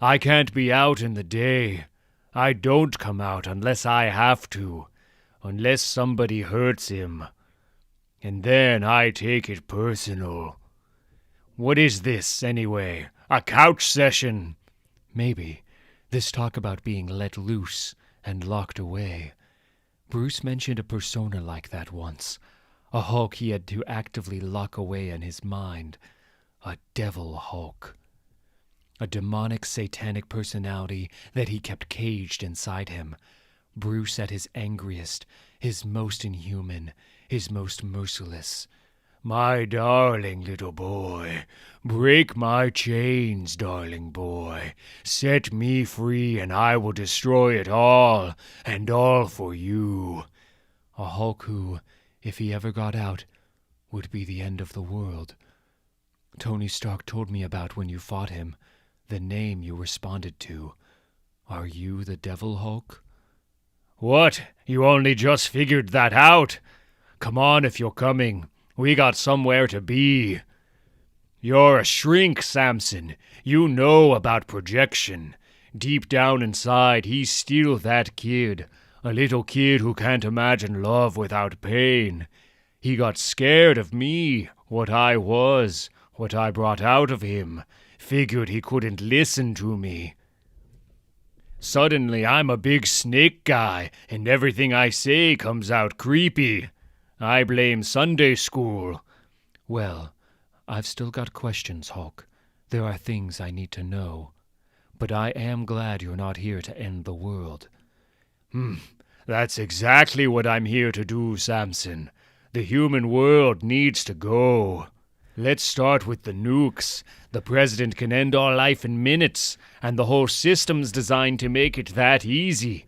I can't be out in the day. I don't come out unless I have to, unless somebody hurts him. And then I take it personal. What is this, anyway? A couch session? Maybe. This talk about being let loose and locked away. Bruce mentioned a persona like that once. A Hulk he had to actively lock away in his mind. A devil Hulk. A demonic, satanic personality that he kept caged inside him. Bruce at his angriest, his most inhuman, his most merciless. My darling little boy, break my chains, darling boy. Set me free and I will destroy it all, and all for you. A Hulk who, if he ever got out, would be the end of the world. Tony Stark told me about when you fought him, the name you responded to. Are you the Devil Hulk? What? You only just figured that out? Come on if you're coming. We got somewhere to be. You're a shrink, Samson. You know about projection. Deep down inside, he's still that kid. A little kid who can't imagine love without pain. He got scared of me, what I was, what I brought out of him. Figured he couldn't listen to me. Suddenly, I'm a big snake guy, and everything I say comes out creepy. I blame Sunday school. Well, I've still got questions, Hulk. There are things I need to know. But I am glad you're not here to end the world. That's exactly what I'm here to do, Samson. The human world needs to go. Let's start with the nukes. The president can end our life in minutes, and the whole system's designed to make it that easy.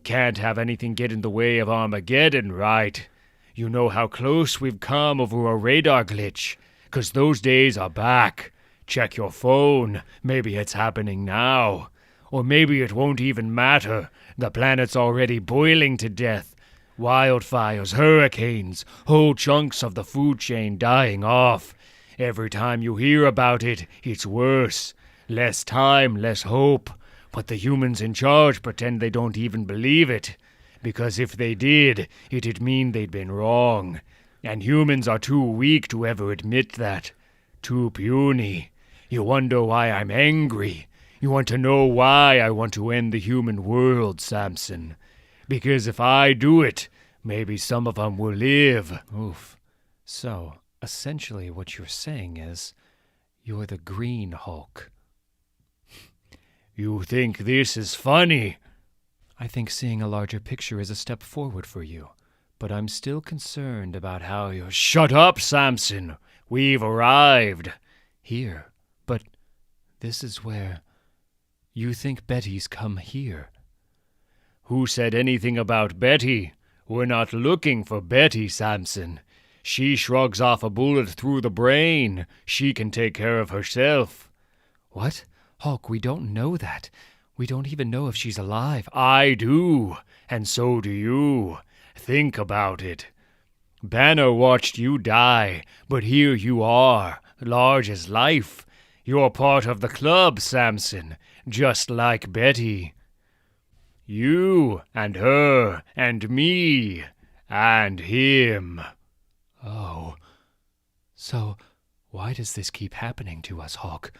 Can't have anything get in the way of Armageddon, right? You know how close we've come over a radar glitch, 'cause those days are back. Check your phone. Maybe it's happening now. Or maybe it won't even matter. The planet's already boiling to death. Wildfires, hurricanes, whole chunks of the food chain dying off. Every time you hear about it, it's worse. Less time, less hope. But the humans in charge pretend they don't even believe it. Because if they did, it'd mean they'd been wrong. And humans are too weak to ever admit that. Too puny. You wonder why I'm angry. You want to know why I want to end the human world, Samson. Because if I do it, maybe some of them will live. Oof. So, essentially what you're saying is, you're the Green Hulk. You think this is funny? I think seeing a larger picture is a step forward for you, but I'm still concerned about how you're Shut up, Samson. We've arrived. here. But this is where you think Betty's come here. Who said anything about Betty? We're not looking for Betty, Samson. She shrugs off a bullet through the brain. She can take care of herself. What? Hulk, we don't know that. We don't even know if she's alive. I do, and so do you. Think about it. Banner watched you die, but here you are, large as life. You're part of the club, Samson, just like Betty. You and her and me and him. Oh. So, why does this keep happening to us, Hulk?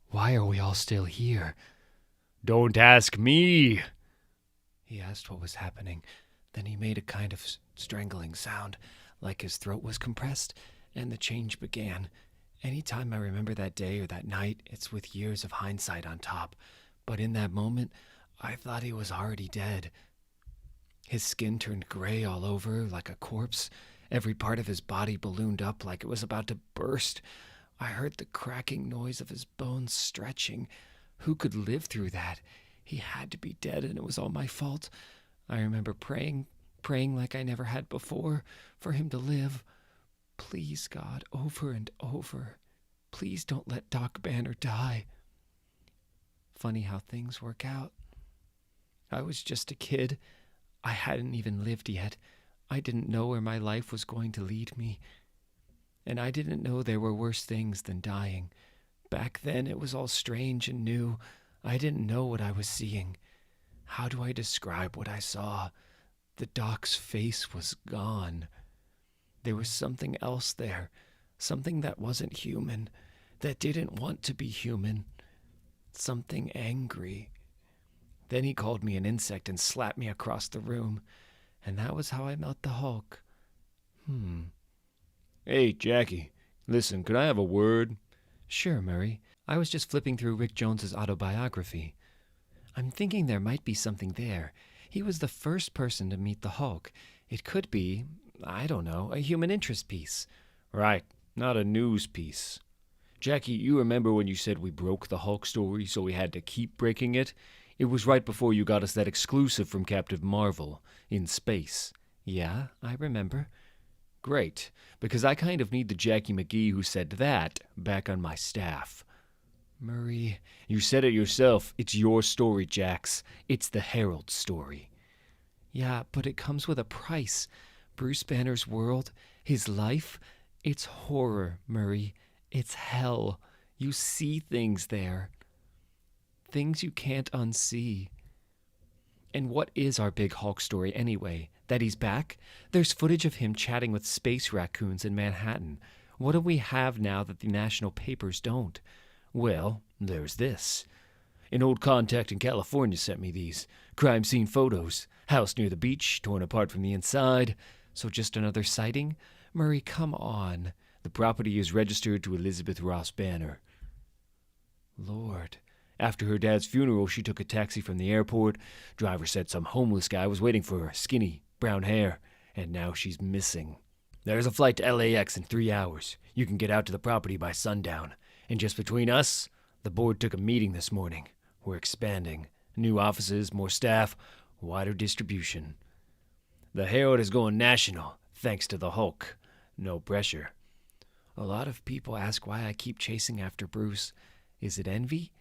Why are we all still here? Don't ask me. He asked what was happening. Then he made a kind of strangling sound, like his throat was compressed, and the change began. Any time I remember that day or that night, it's with years of hindsight on top. But in that moment, I thought he was already dead. His skin turned gray all over, like a corpse. Every part of his body ballooned up like it was about to burst. I heard the cracking noise of his bones stretching. Who could live through that? He had to be dead, and it was all my fault. I remember praying like I never had before, for him to live. Please, God, over and over. Please don't let Doc Banner die. Funny how things work out. I was just a kid. I hadn't even lived yet. I didn't know where my life was going to lead me. And I didn't know there were worse things than dying. Back then, it was all strange and new. I didn't know what I was seeing. How do I describe what I saw? The doc's face was gone. There was something else there, something that wasn't human, that didn't want to be human, something angry. Then he called me an insect and slapped me across the room, and that was how I met the Hulk. Hey, Jackie, listen, could I have a word? Sure, Murray. I was just flipping through Rick Jones's autobiography. I'm thinking there might be something there. He was the first person to meet the Hulk. It could be, I don't know, a human interest piece. Right, not a news piece. Jackie, you remember when you said we broke the Hulk story, so we had to keep breaking it? It was right before you got us that exclusive from Captain Marvel, in space. Yeah, I remember. Great, because I kind of need the Jackie McGee who said that back on my staff. Murray. You said it yourself. It's your story, Jax. It's the Herald story. Yeah, but it comes with a price. Bruce Banner's world, his life, it's horror, Murray. It's hell. You see things there. Things you can't unsee. And what is our big Hulk story anyway? That he's back? There's footage of him chatting with space raccoons in Manhattan. What do we have now that the national papers don't? Well, there's this. An old contact in California sent me these. Crime scene photos. House near the beach, torn apart from the inside. So just another sighting? Murray, come on. The property is registered to Elizabeth Ross Banner. Lord. After her dad's funeral, she took a taxi from the airport. Driver said some homeless guy was waiting for her, skinny, brown hair, and now she's missing. There's a flight to LAX in 3 hours. You can get out to the property by sundown. And just between us, the board took a meeting this morning. We're expanding. New offices, more staff, wider distribution. The Herald is going national. Thanks to the Hulk. No pressure. A lot of people ask why I keep chasing after Bruce. Is it envy?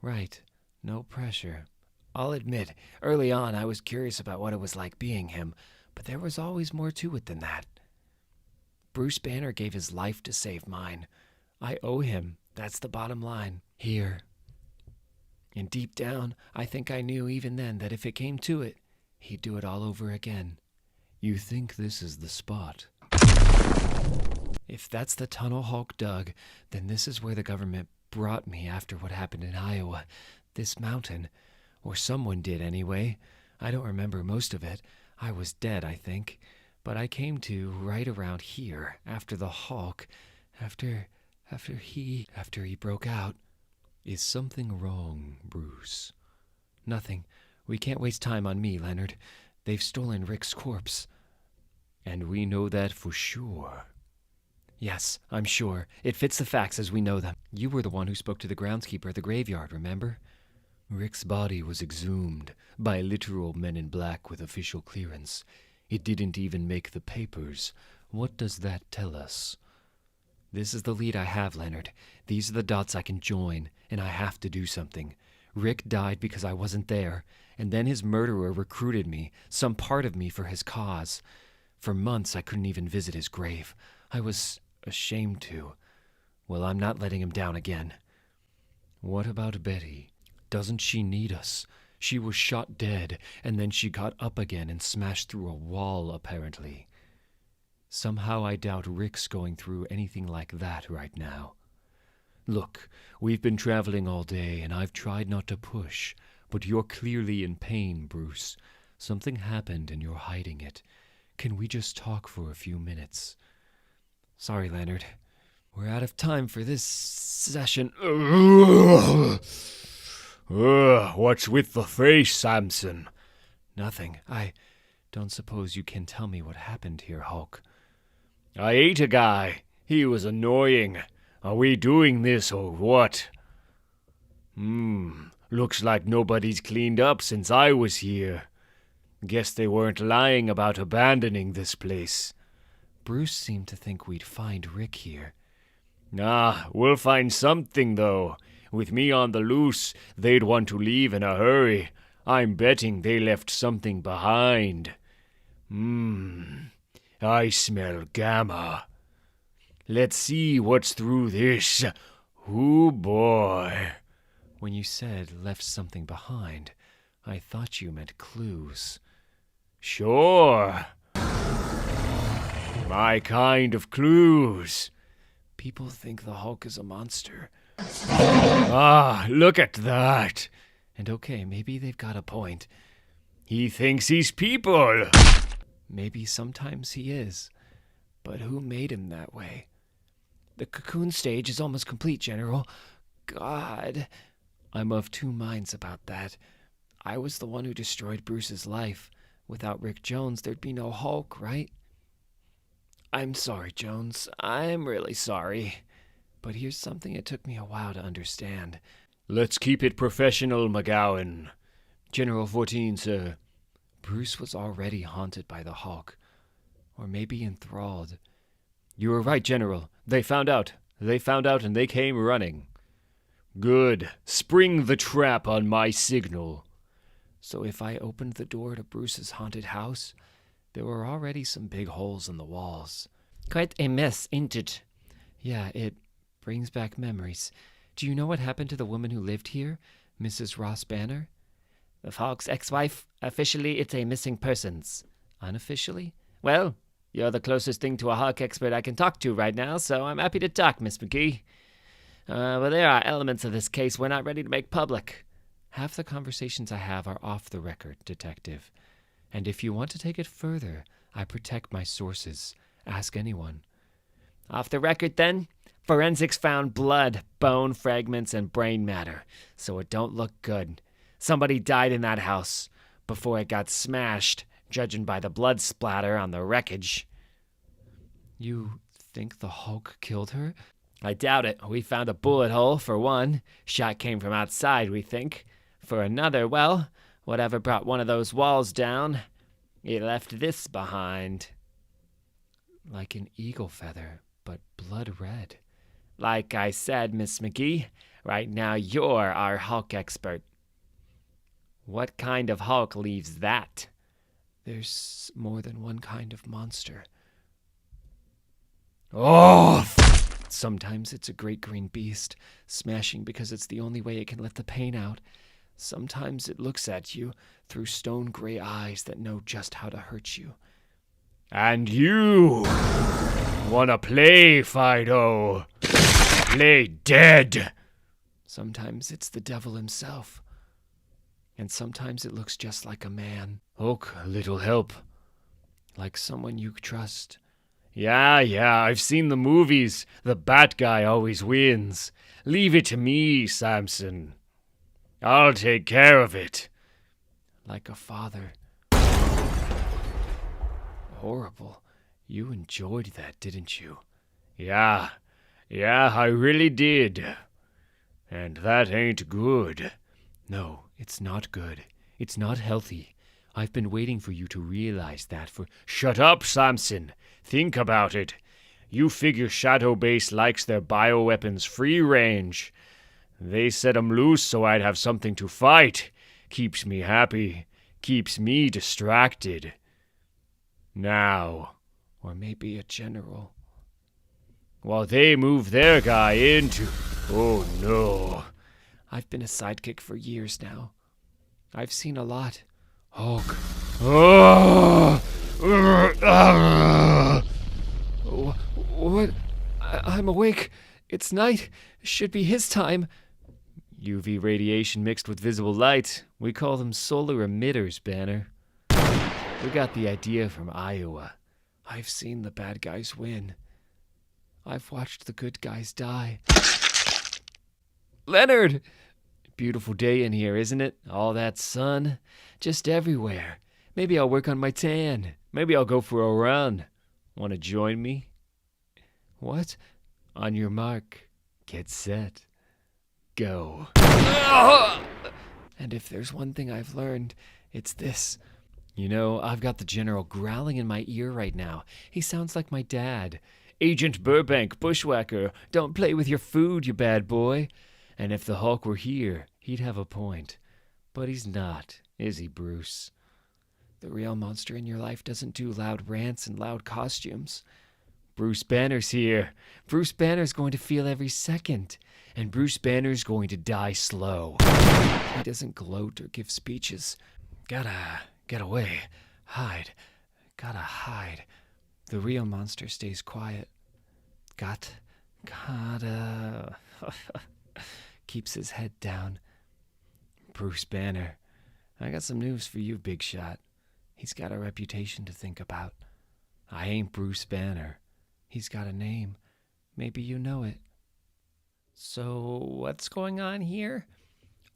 Right. No pressure. I'll admit, early on I was curious about what it was like being him, but there was always more to it than that. Bruce Banner gave his life to save mine. I owe him. That's the bottom line. Here. And deep down, I think I knew even then that if it came to it, he'd do it all over again. You think this is the spot? If that's the tunnel Hulk dug, then this is where the government brought me after what happened in Iowa. This mountain. Or someone did anyway. I don't remember most of it. I was dead, I think. But I came to right around here, after the Hulk, after he broke out. Is something wrong, Bruce? Nothing. We can't waste time on me, Leonard. They've stolen Rick's corpse. And we know that for sure. Yes, I'm sure. It fits the facts as we know them. You were the one who spoke to the groundskeeper at the graveyard, remember? Rick's body was exhumed by literal men in black with official clearance. It didn't even make the papers. What does that tell us? This is the lead I have, Leonard. These are the dots I can join, and I have to do something. Rick died because I wasn't there, and then his murderer recruited me, some part of me, for his cause. For months I couldn't even visit his grave. I was ashamed to. Well, I'm not letting him down again. What about Betty? Doesn't she need us? She was shot dead, and then she got up again and smashed through a wall, apparently. Somehow I doubt Rick's going through anything like that right now. Look, we've been traveling all day, and I've tried not to push, but you're clearly in pain, Bruce. Something happened, and you're hiding it. Can we just talk for a few minutes? Sorry, Leonard. We're out of time for this session. What's with the face, Samson? Nothing. I don't suppose you can tell me what happened here, Hulk. I ate a guy. He was annoying. Are we doing this or what? Looks like nobody's cleaned up since I was here. Guess they weren't lying about abandoning this place. Bruce seemed to think we'd find Rick here. Nah, we'll find something, though. With me on the loose, they'd want to leave in a hurry. I'm betting they left something behind. I smell gamma. Let's see what's through this. Ooh, boy. When you said left something behind, I thought you meant clues. Sure. My kind of clues. People think the Hulk is a monster. Look at that. And okay, maybe they've got a point. He thinks he's people. Maybe sometimes he is. But who made him that way? The cocoon stage is almost complete, General. God, I'm of two minds about that. I was the one who destroyed Bruce's life. Without Rick Jones, there'd be no Hulk, right? I'm sorry, Jones. I'm really sorry. But here's something it took me a while to understand. Let's keep it professional, McGowan. General 14, sir. Bruce was already haunted by the Hulk. Or maybe enthralled. You were right, General. They found out. And they came running. Good. Spring the trap on my signal. So if I opened the door to Bruce's haunted house, there were already some big holes in the walls. Quite a mess, ain't it? Yeah, it brings back memories. Do you know what happened to the woman who lived here, Mrs. Ross Banner? The Hulk's ex-wife? Officially, it's a missing persons. Unofficially? Well, you're the closest thing to a Hulk expert I can talk to right now, so I'm happy to talk, Miss McGee. But there are elements of this case we're not ready to make public. Half the conversations I have are off the record, Detective. And if you want to take it further, I protect my sources. Ask anyone. Off the record, then? Forensics found blood, bone fragments, and brain matter, so it don't look good. Somebody died in that house before it got smashed, judging by the blood splatter on the wreckage. You think the Hulk killed her? I doubt it. We found a bullet hole, for one. Shot came from outside, we think. For another, well, whatever brought one of those walls down, it left this behind. Like an eagle feather, but blood red. Like I said, Miss McGee, right now you're our Hulk expert. What kind of Hulk leaves that? There's more than one kind of monster. Oh! Sometimes it's a great green beast, smashing because it's the only way it can let the pain out. Sometimes it looks at you through stone gray eyes that know just how to hurt you. And you wanna play, Fido? Play dead. Sometimes it's the devil himself. And sometimes it looks just like a man, Hulk, a little help. like someone you trust. Yeah, I've seen the movies. The bad guy always wins. Leave it to me, Samson. I'll take care of it. Like a father. Horrible. You enjoyed that, didn't you? Yeah, I really did. And that ain't good. No, it's not good. It's not healthy. I've been waiting for you to realize that for... Shut up, Samson. Think about it. You figure Shadow Base likes their bioweapons free range. They set 'em loose so I'd have something to fight. Keeps me happy. Keeps me distracted. Now, Or maybe a general. while they move their guy into... Oh no. I've been a sidekick for years now. I've seen a lot. Hulk. Oh! What? I'm awake. It's night. Should be his time. UV radiation mixed with visible light. We call them solar emitters, Banner. We got the idea from Iowa. I've seen the bad guys win. I've watched the good guys die. Leonard! Beautiful day in here, isn't it? All that sun. Just everywhere. Maybe I'll work on my tan. Maybe I'll go for a run. Want to join me? What? On your mark. Get set. Go. And if there's one thing I've learned, it's this. You know, I've got the general growling in my ear right now. He sounds like my dad. Agent Burbank, bushwhacker, don't play with your food, you bad boy. And if the Hulk were here, he'd have a point. But he's not, is he, Bruce? The real monster in your life doesn't do loud rants and loud costumes. Bruce Banner's here. Bruce Banner's going to feel every second. And Bruce Banner's going to die slow. He doesn't gloat or give speeches. Gotta get away. Hide. Gotta hide. The real monster stays quiet. Gotta... Keeps his head down. Bruce Banner. I got some news for you, big shot. He's got a reputation to think about. I ain't Bruce Banner. He's got a name. Maybe you know it. So, what's going on here?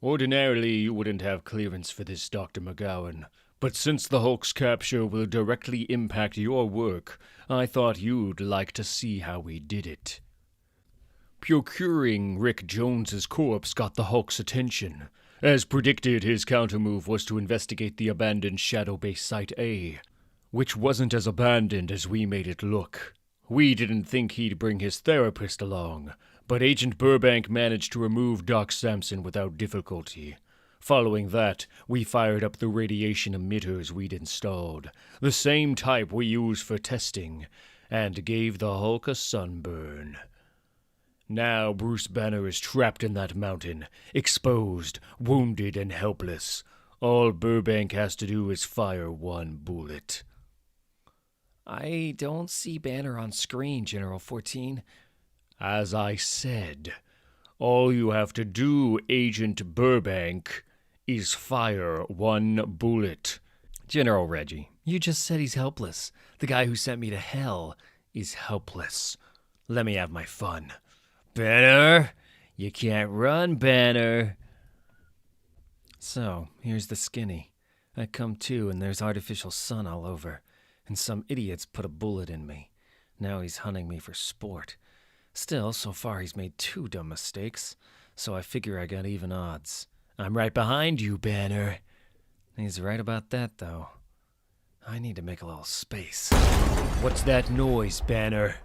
Ordinarily, you wouldn't have clearance for this, Dr. McGowan. But since the Hulk's capture will directly impact your work, I thought you'd like to see how we did it. Procuring Rick Jones's corpse got the Hulk's attention. As predicted, his countermove was to investigate the abandoned Shadow Base Site A, which wasn't as abandoned as we made it look. We didn't think he'd bring his therapist along, but Agent Burbank managed to remove Doc Samson without difficulty. Following that, we fired up the radiation emitters we'd installed, the same type we use for testing, and gave the Hulk a sunburn. Now Bruce Banner is trapped in that mountain, exposed, wounded, and helpless. All Burbank has to do is fire one bullet. I don't see Banner on screen, General 14. As I said, all you have to do, Agent Burbank, is fire one bullet. General Reggie, you just said he's helpless. The guy who sent me to hell is helpless. Let me have my fun. Banner! You can't run, Banner! So, here's the skinny. I come to and there's artificial sun all over. And some idiots put a bullet in me. Now he's hunting me for sport. Still, so far he's made 2 dumb mistakes, so I figure I got even odds. I'm right behind you, Banner. He's right about that, though. I need to make a little space. What's that noise, Banner?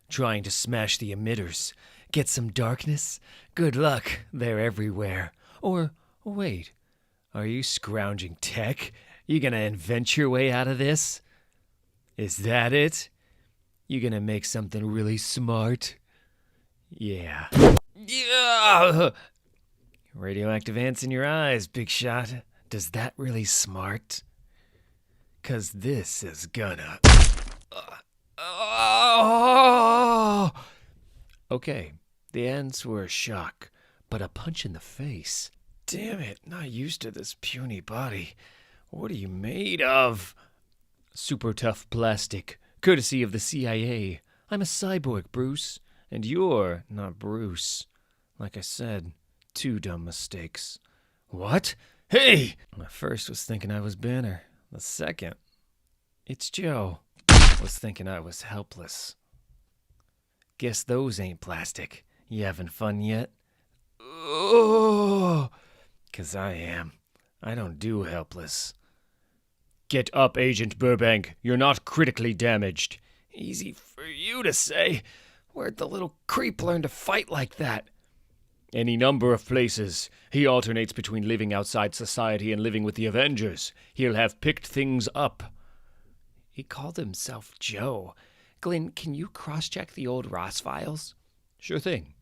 Trying to smash the emitters. Get some darkness? Good luck, they're everywhere. Or, wait, are you scrounging tech? You gonna invent your way out of this? Is that it? You gonna make something really smart? Yeah. Yeah! Radioactive ants in your eyes, big shot. Does that really smart? 'Cause this is gonna... Okay, the ants were a shock, but a punch in the face. Damn it, not used to this puny body. What are you made of? Super tough plastic, courtesy of the CIA. I'm a cyborg, Bruce. And you're not Bruce. Like I said, 2 dumb mistakes. What? Hey! I first was thinking I was Banner. The second, it's Joe. Was thinking I was helpless. Guess those ain't plastic. You having fun yet? Oh, 'cause I am. I don't do helpless. Get up, Agent Burbank. You're not critically damaged. Easy for you to say. Where'd the little creep learn to fight like that? Any number of places. He alternates between living outside society and living with the Avengers. He'll have picked things up. He called himself Joe. Glenn, can you cross-check the old Ross files? Sure thing.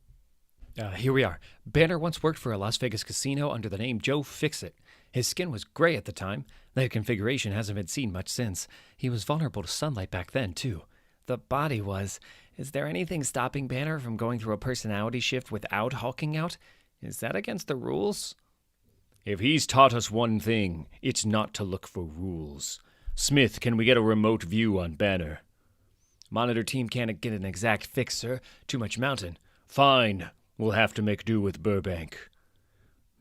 Here we are. Banner once worked for a Las Vegas casino under the name Joe Fixit. His skin was gray at the time. That configuration hasn't been seen much since. He was vulnerable to sunlight back then, too. The body was. Is there anything stopping Banner from going through a personality shift without hulking out? Is that against the rules? If he's taught us one thing, it's not to look for rules. Smith, can we get a remote view on Banner? Monitor team can't get an exact fix, sir. Too much mountain. Fine. We'll have to make do with Burbank.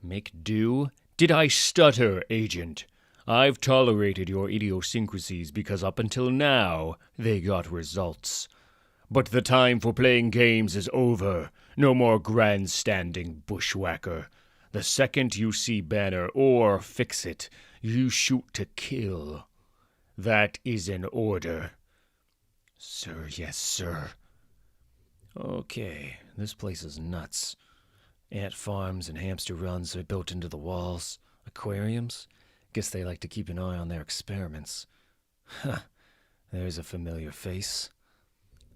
Make do? Did I stutter, Agent? I've tolerated your idiosyncrasies because up until now, they got results. But the time for playing games is over. No more grandstanding, bushwhacker. The second you see Banner or Fixit, you shoot to kill. That is an order. Sir, yes, sir. Okay, this place is nuts. Ant farms and hamster runs are built into the walls. Aquariums? Guess they like to keep an eye on their experiments. Huh, there's a familiar face.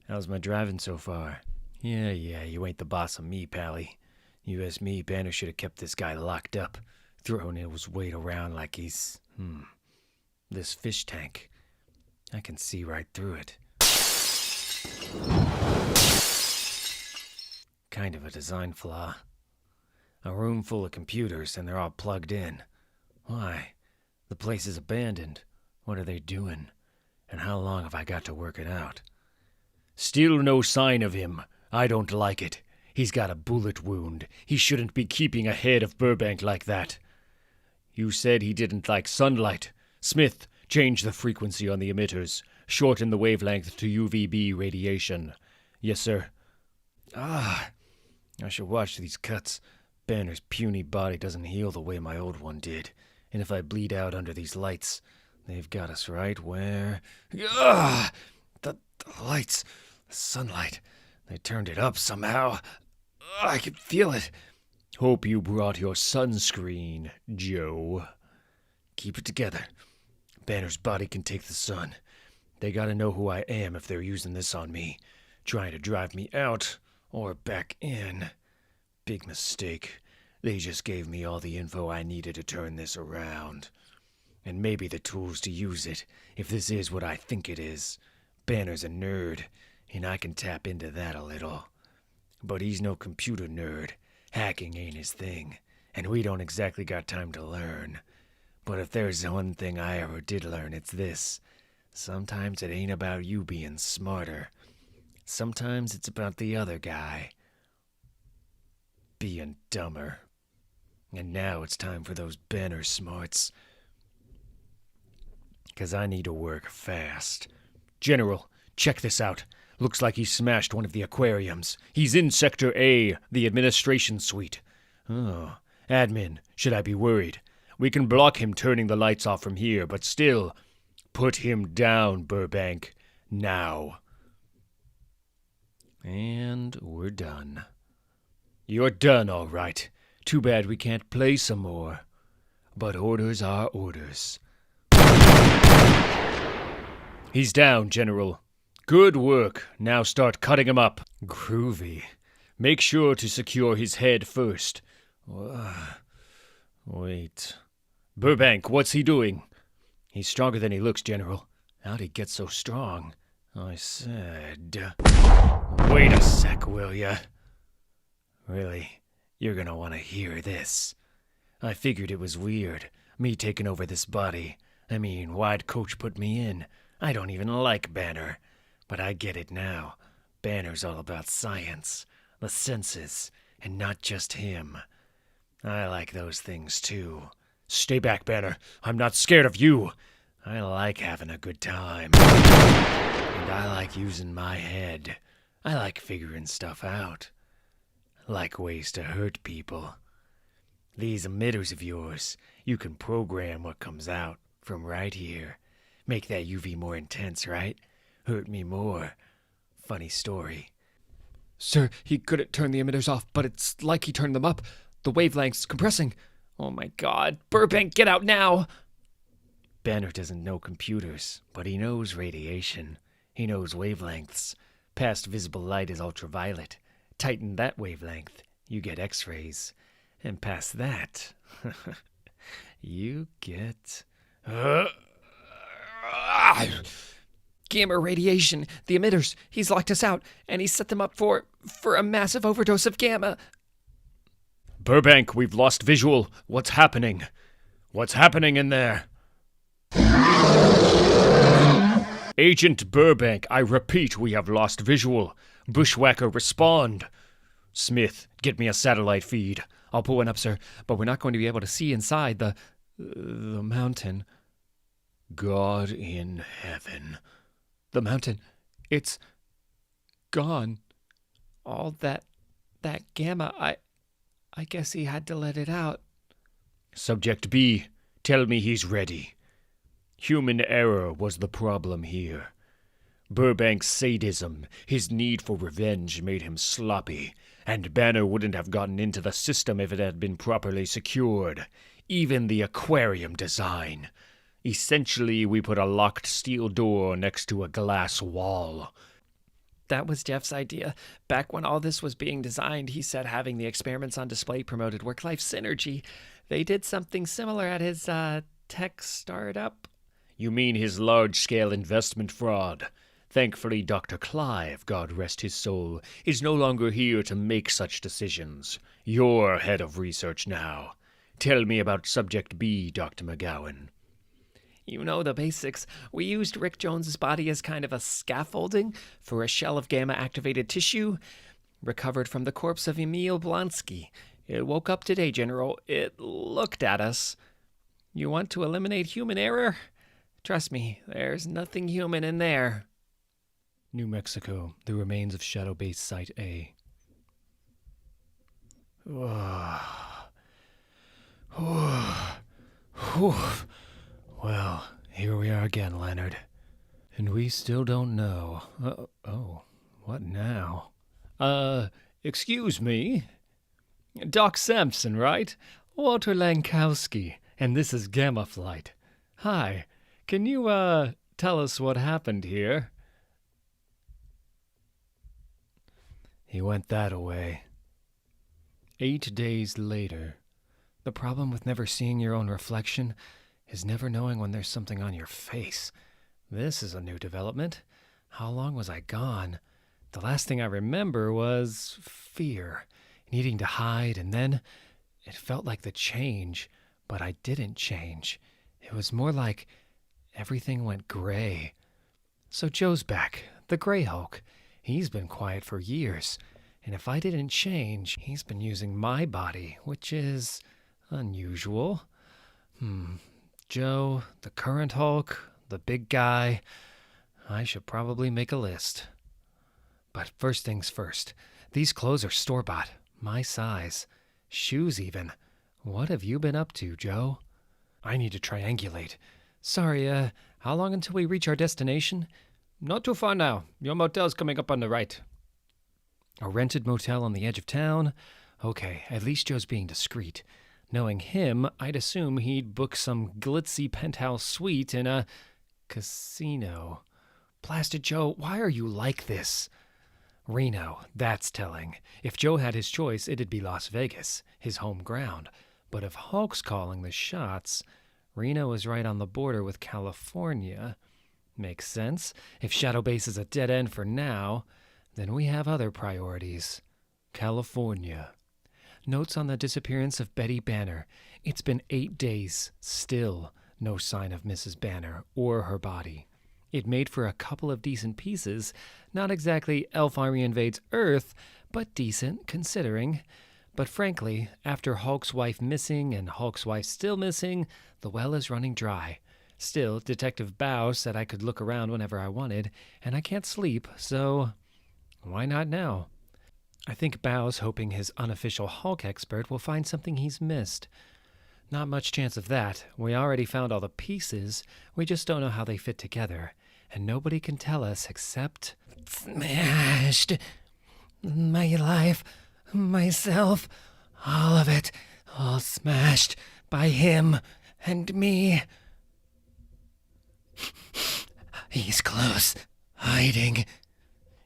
How's my driving so far? Yeah, you ain't the boss of me, Pally. You ask me, Banner should have kept this guy locked up, throwing his weight around like he's, this fish tank. I can see right through it. Kind of a design flaw. A room full of computers and they're all plugged in. Why? The place is abandoned. What are they doing? And how long have I got to work it out? Still no sign of him. I don't like it. He's got a bullet wound. He shouldn't be keeping ahead of Burbank like that. You said he didn't like sunlight. Smith, change the frequency on the emitters. Shorten the wavelength to UVB radiation. Yes, sir. I should watch these cuts. Banner's puny body doesn't heal the way my old one did. And if I bleed out under these lights, they've got us right where... The lights, the sunlight, they turned it up somehow. I could feel it. Hope you brought your sunscreen, Joe. Keep it together. Banner's body can take the sun. They gotta know who I am if they're using this on me. Trying to drive me out or back in. Big mistake. They just gave me all the info I needed to turn this around. And maybe the tools to use it, if this is what I think it is. Banner's a nerd, and I can tap into that a little. But he's no computer nerd. Hacking ain't his thing, and we don't exactly got time to learn. But if there's one thing I ever did learn, it's this. Sometimes it ain't about you being smarter. Sometimes it's about the other guy being dumber. And now it's time for those Banner smarts. 'Cause I need to work fast. General, check this out. Looks like he smashed one of the aquariums. He's in Sector A, the administration suite. Oh, admin, should I be worried? We can block him turning the lights off from here, but still, Put him down, Burbank. Now. And we're done. You're done, all right. Too bad we can't play some more. But orders are orders. He's down, General. Good work. Now start cutting him up. Groovy. Make sure to secure his head first. Wait. Burbank, what's he doing? He's stronger than he looks, General. How'd he get so strong? I said... Wait a sec, will ya? Really? You're gonna want to hear this. I figured it was weird, me taking over this body. I mean, why'd Coach put me in? I don't even like Banner. But I get it now. Banner's all about science, the senses, and not just him. I like those things too. Stay back, Banner. I'm not scared of you. I like having a good time. And I like using my head. I like figuring stuff out. I like ways to hurt people. These emitters of yours, you can program what comes out from right here. Make that UV more intense, right? Hurt me more. Funny story. Sir, he couldn't turn the emitters off, but it's like he turned them up. The wavelengths compressing. Oh my God. Burbank, get out now! Banner doesn't know computers, but he knows radiation. He knows wavelengths. Past visible light is ultraviolet. Tighten that wavelength, you get X-rays. And past that, you get... Gamma radiation. The emitters. He's locked us out, and he set them up for a massive overdose of gamma. Burbank, we've lost visual. What's happening? What's happening in there? Agent Burbank, I repeat, we have lost visual. Bushwhacker, respond. Smith, get me a satellite feed. I'll pull one up, sir, but we're not going to be able to see inside the mountain. God in heaven. The mountain. It's gone. All that gamma, I guess he had to let it out. Subject B, tell me he's ready. Human error was the problem here. Burbank's sadism, his need for revenge made him sloppy, and Banner wouldn't have gotten into the system if it had been properly secured. Even the aquarium design. Essentially, we put a locked steel door next to a glass wall. That was Jeff's idea. Back when all this was being designed, he said having the experiments on display promoted work-life synergy. They did something similar at his tech startup. You mean his large-scale investment fraud? Thankfully, Dr. Clive, God rest his soul, is no longer here to make such decisions. You're head of research now. Tell me about Subject B, Dr. McGowan. You know the basics. We used Rick Jones's body as kind of a scaffolding for a shell of gamma-activated tissue, recovered from the corpse of Emil Blonsky. It woke up today, General. It looked at us. You want to eliminate human error? Trust me, there's nothing human in there. New Mexico, the remains of Shadow Base Site A. Well, here we are again, Leonard. And we still don't know. What now? Excuse me? Doc Sampson, right? Walter Lankowski, and this is Gamma Flight. Hi, can you, tell us what happened here? He went that-a-way. 8 days later. The problem with never seeing your own reflection is never knowing when there's something on your face. This is a new development. How long was I gone? The last thing I remember was fear, needing to hide, and then it felt like the change, but I didn't change. It was more like everything went gray. So Joe's back, the Gray Hulk. He's been quiet for years, and if I didn't change, he's been using my body, which is unusual. Joe, the current Hulk, the big guy. I should probably make a list. But first things first. These clothes are store-bought, my size. Shoes even. What have you been up to, Joe? I need to triangulate. Sorry, how long until we reach our destination? Not too far now. Your motel's coming up on the right. A rented motel on the edge of town? Okay, at least Joe's being discreet. Knowing him, I'd assume he'd book some glitzy penthouse suite in a casino. Blasted Joe, why are you like this? Reno, that's telling. If Joe had his choice, it'd be Las Vegas, his home ground. But if Hulk's calling the shots, Reno is right on the border with California. Makes sense. If Shadow Base is a dead end for now, then we have other priorities. California. Notes on the disappearance of Betty Banner. It's been 8 days. Still no sign of Mrs. Banner or her body. It made for a couple of decent pieces. Not exactly Elf Army Invades Earth, but decent considering. But frankly, after Hulk's wife missing and Hulk's wife still missing, the well is running dry. Still, Detective Bao said I could look around whenever I wanted, and I can't sleep, so why not now? I think Bao's hoping his unofficial Hulk expert will find something he's missed. Not much chance of that. We already found all the pieces. We just don't know how they fit together. And nobody can tell us except... Smashed. My life, myself, all of it, all smashed by him and me. He's close, hiding.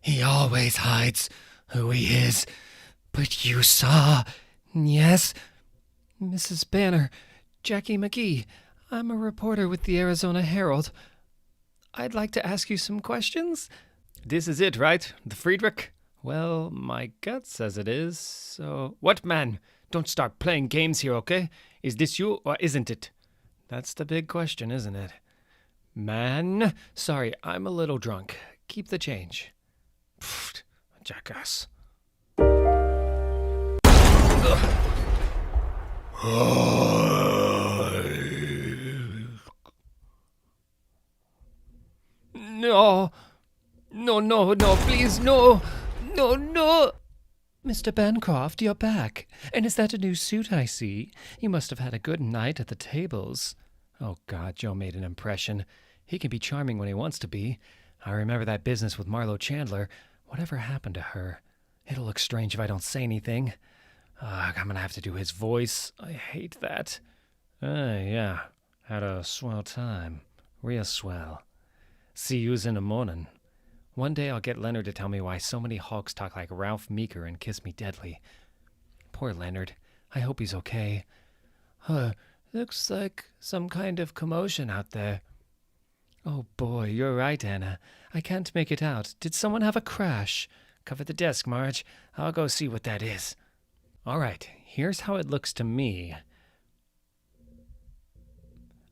He always hides who he is. But you saw, yes? Mrs. Banner, Jackie McGee, I'm a reporter with the Arizona Herald. I'd like to ask you some questions. This is it, right? The Friedrich? Well, my gut says it is, so... What, man? Don't start playing games here, okay? Is this you or isn't it? That's the big question, isn't it? Man, sorry, I'm a little drunk. Keep the change. Pfft, jackass. No. No, please, no. No. Mr. Bancroft, you're back. And is that a new suit I see? You must have had a good night at the tables. Oh, God, Joe made an impression. He can be charming when he wants to be. I remember that business with Marlo Chandler. Whatever happened to her? It'll look strange if I don't say anything. I'm going to have to do his voice. I hate that. Yeah. Had a swell time. Real swell. See yous in the morning. One day I'll get Leonard to tell me why so many Hulks talk like Ralph Meeker and kiss me deadly. Poor Leonard. I hope he's okay. Looks like some kind of commotion out there. Oh boy, you're right, Anna. I can't make it out. Did someone have a crash? Cover the desk, Marge. I'll go see what that is. All right, here's how it looks to me.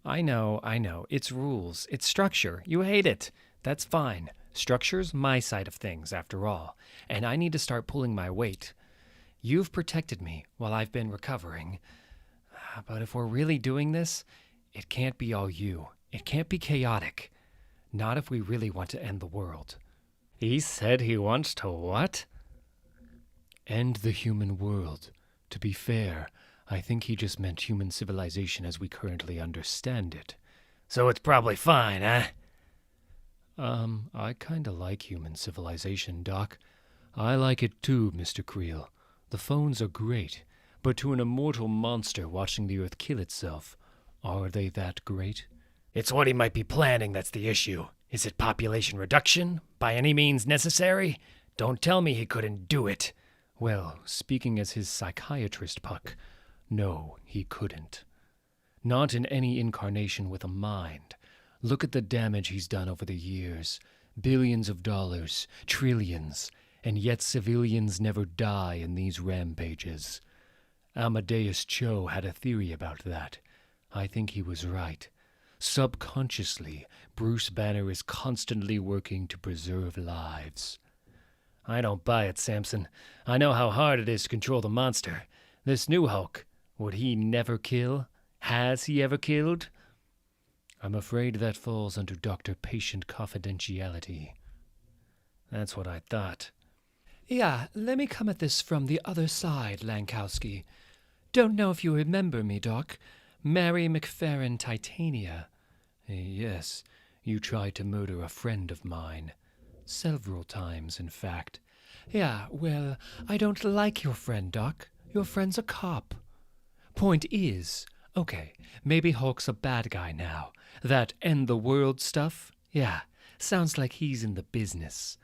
I know. It's rules. It's structure. You hate it. That's fine. Structure's my side of things, after all, and I need to start pulling my weight. You've protected me while I've been recovering. But if we're really doing this, it can't be all you. It can't be chaotic. Not if we really want to end the world. He said he wants to what? End the human world. To be fair, I think he just meant human civilization as we currently understand it. So it's probably fine, huh? I kinda like human civilization, Doc. I like it too, Mr. Creel. The phones are great, but to an immortal monster watching the Earth kill itself, are they that great? It's what he might be planning that's the issue. Is it population reduction? By any means necessary? Don't tell me he couldn't do it. Well, speaking as his psychiatrist, Puck, no, he couldn't. Not in any incarnation with a mind. Look at the damage he's done over the years. Billions of dollars, trillions, and yet civilians never die in these rampages. Amadeus Cho had a theory about that. I think he was right. Subconsciously, Bruce Banner is constantly working to preserve lives. I don't buy it, Samson. I know how hard it is to control the monster. This new Hulk, would he never kill? Has he ever killed? I'm afraid that falls under doctor-patient confidentiality. That's what I thought. Yeah, let me come at this from the other side, Lankowski. Don't know if you remember me, Doc. Mary McFerrin Titania. Yes, you tried to murder a friend of mine. Several times, in fact. Yeah, well, I don't like your friend, Doc. Your friend's a cop. Point is, okay, maybe Hulk's a bad guy now. That end the world stuff? Yeah, sounds like he's in the business.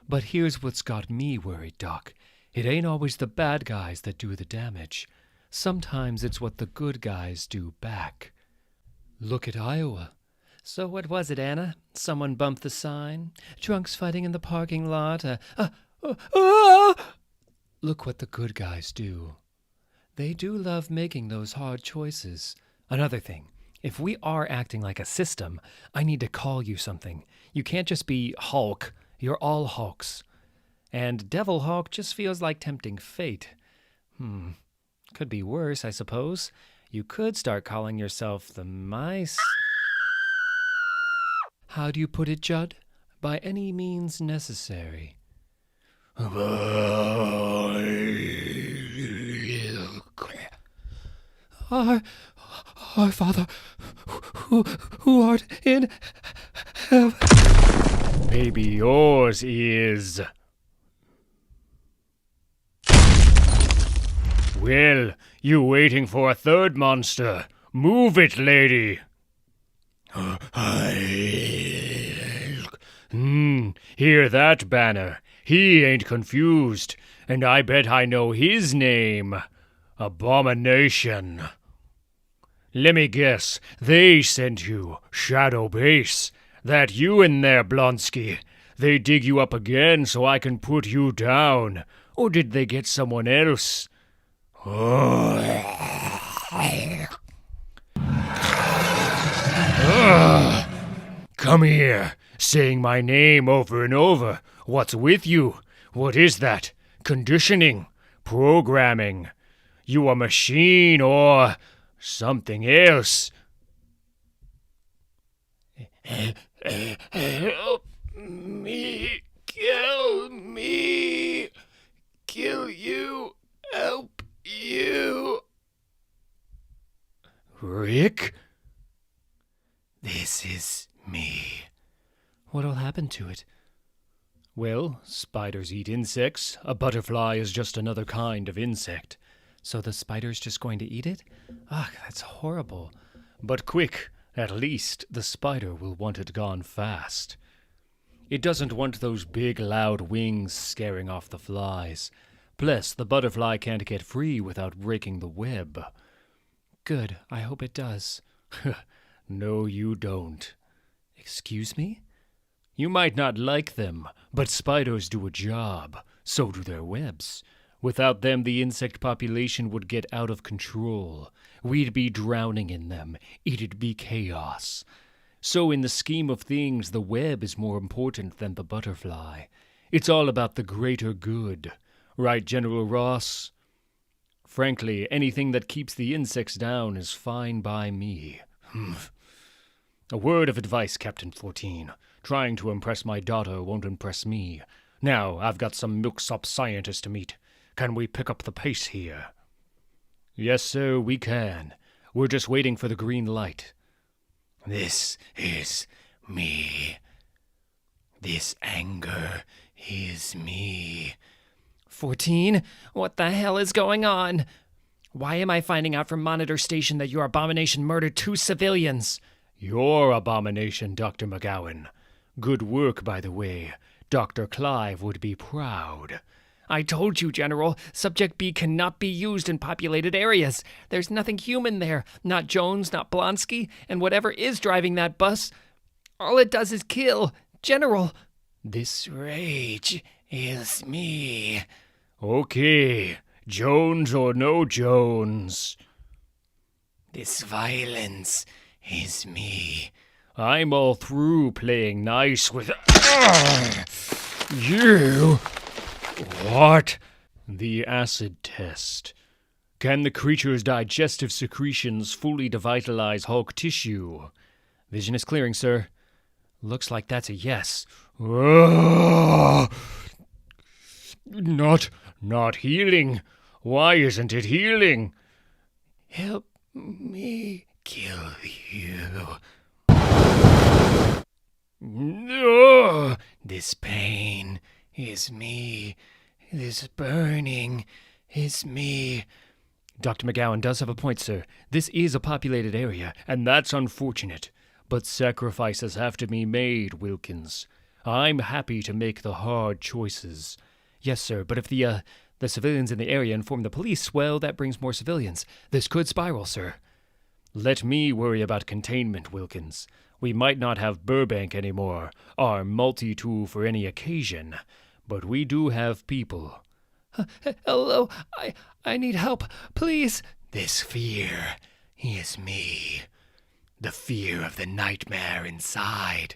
But here's what's got me worried, Doc. It ain't always the bad guys that do the damage. Sometimes it's what the good guys do back. Look at Iowa. So what was it, Anna? Someone bumped the sign? Drunks fighting in the parking lot? Look what the good guys do. They do love making those hard choices. Another thing, if we are acting like a system, I need to call you something. You can't just be Hulk. You're all Hulks. And Devil Hulk just feels like tempting fate. Could be worse, I suppose. You could start calling yourself the Mice. How do you put it, Judd? By any means necessary. Our Father, who art in heaven. Maybe yours is. Well, you waiting for a third monster? Move it, lady. Hear that, Banner? He ain't confused, and I bet I know his name. Abomination. Lemme guess, they sent you, Shadow Base. That you in there, Blonsky. They dig you up again so I can put you down. Or did they get someone else? Come here, saying my name over and over. What's with you? What is that? Conditioning? Programming? You a machine or something else? Help me. Kill me. Kill you. Help you. Rick? This is me. What'll happen to it? Well, spiders eat insects. A butterfly is just another kind of insect. So the spider's just going to eat it? Ugh, that's horrible. But quick, at least the spider will want it gone fast. It doesn't want those big, loud wings scaring off the flies. Plus, the butterfly can't get free without breaking the web. Good, I hope it does. No, you don't. Excuse me? You might not like them, but spiders do a job. So do their webs. Without them, the insect population would get out of control. We'd be drowning in them. It'd be chaos. So in the scheme of things, the web is more important than the butterfly. It's all about the greater good. Right, General Ross? Frankly, anything that keeps the insects down is fine by me. A word of advice, Captain 14. Trying to impress my daughter won't impress me. Now, I've got some milksop scientists to meet. Can we pick up the pace here? Yes, sir, we can. We're just waiting for the green light. This is me. This anger is me. 14? What the hell is going on? Why am I finding out from Monitor Station that your abomination murdered 2 civilians? Your abomination, Dr. McGowan. Good work, by the way. Dr. Clive would be proud. I told you, General, Subject B cannot be used in populated areas. There's nothing human there. Not Jones, not Blonsky, and whatever is driving that bus, all it does is kill. General! This rage is me. Okay, Jones or no Jones. This violence is me. I'm all through playing nice with you. What? The acid test. Can the creature's digestive secretions fully devitalize Hulk tissue? Vision is clearing, sir. Looks like that's a yes. Not healing. Why isn't it healing? Help me kill you. No, this pain is me. This burning is me. Dr. McGowan does have a point, sir. This is a populated area, and that's unfortunate. But sacrifices have to be made, Wilkins. I'm happy to make the hard choices. Yes, sir, but if the civilians in the area inform the police, well, that brings more civilians. This could spiral, sir. Let me worry about containment, Wilkins. We might not have Burbank anymore, our multi-tool for any occasion, but we do have people. Hello, I need help, please. This fear is me. The fear of the nightmare inside.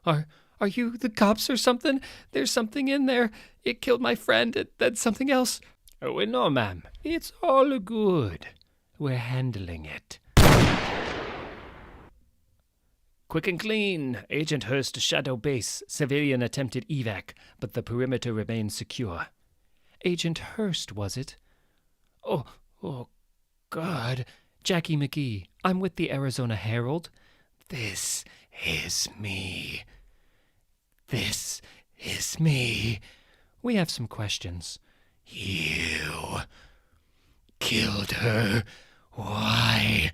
Are you the cops or something? There's something in there. It killed my friend. That's something else. Oh, no, ma'am. It's all good. We're handling it. Quick and clean. Agent Hurst, Shadow Base. Civilian attempted evac, but the perimeter remains secure. Agent Hurst, was it? Oh, God. Jackie McGee, I'm with the Arizona Herald. This is me. This is me. We have some questions. You killed her. Why?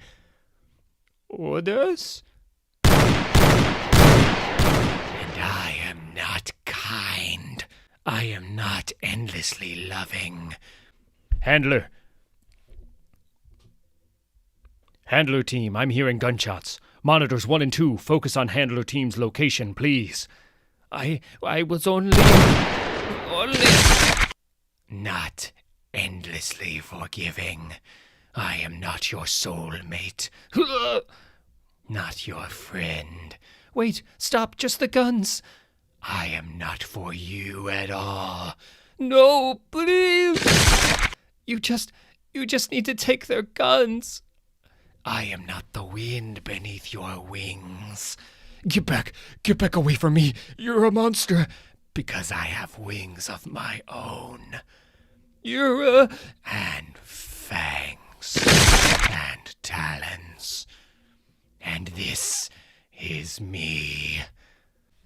Orders? And I am not kind. I am not endlessly loving. Handler team, I'm hearing gunshots. Monitors 1 and 2, focus on Handler team's location, please. I was only not endlessly forgiving. I am not your soulmate. Not your friend. Wait, stop, just the guns. I am not for you at all. No, please. You just need to take their guns. I am not the wind beneath your wings. Get back away from me. You're a monster. Because I have wings of my own. You're And fangs. And talons. And this is me.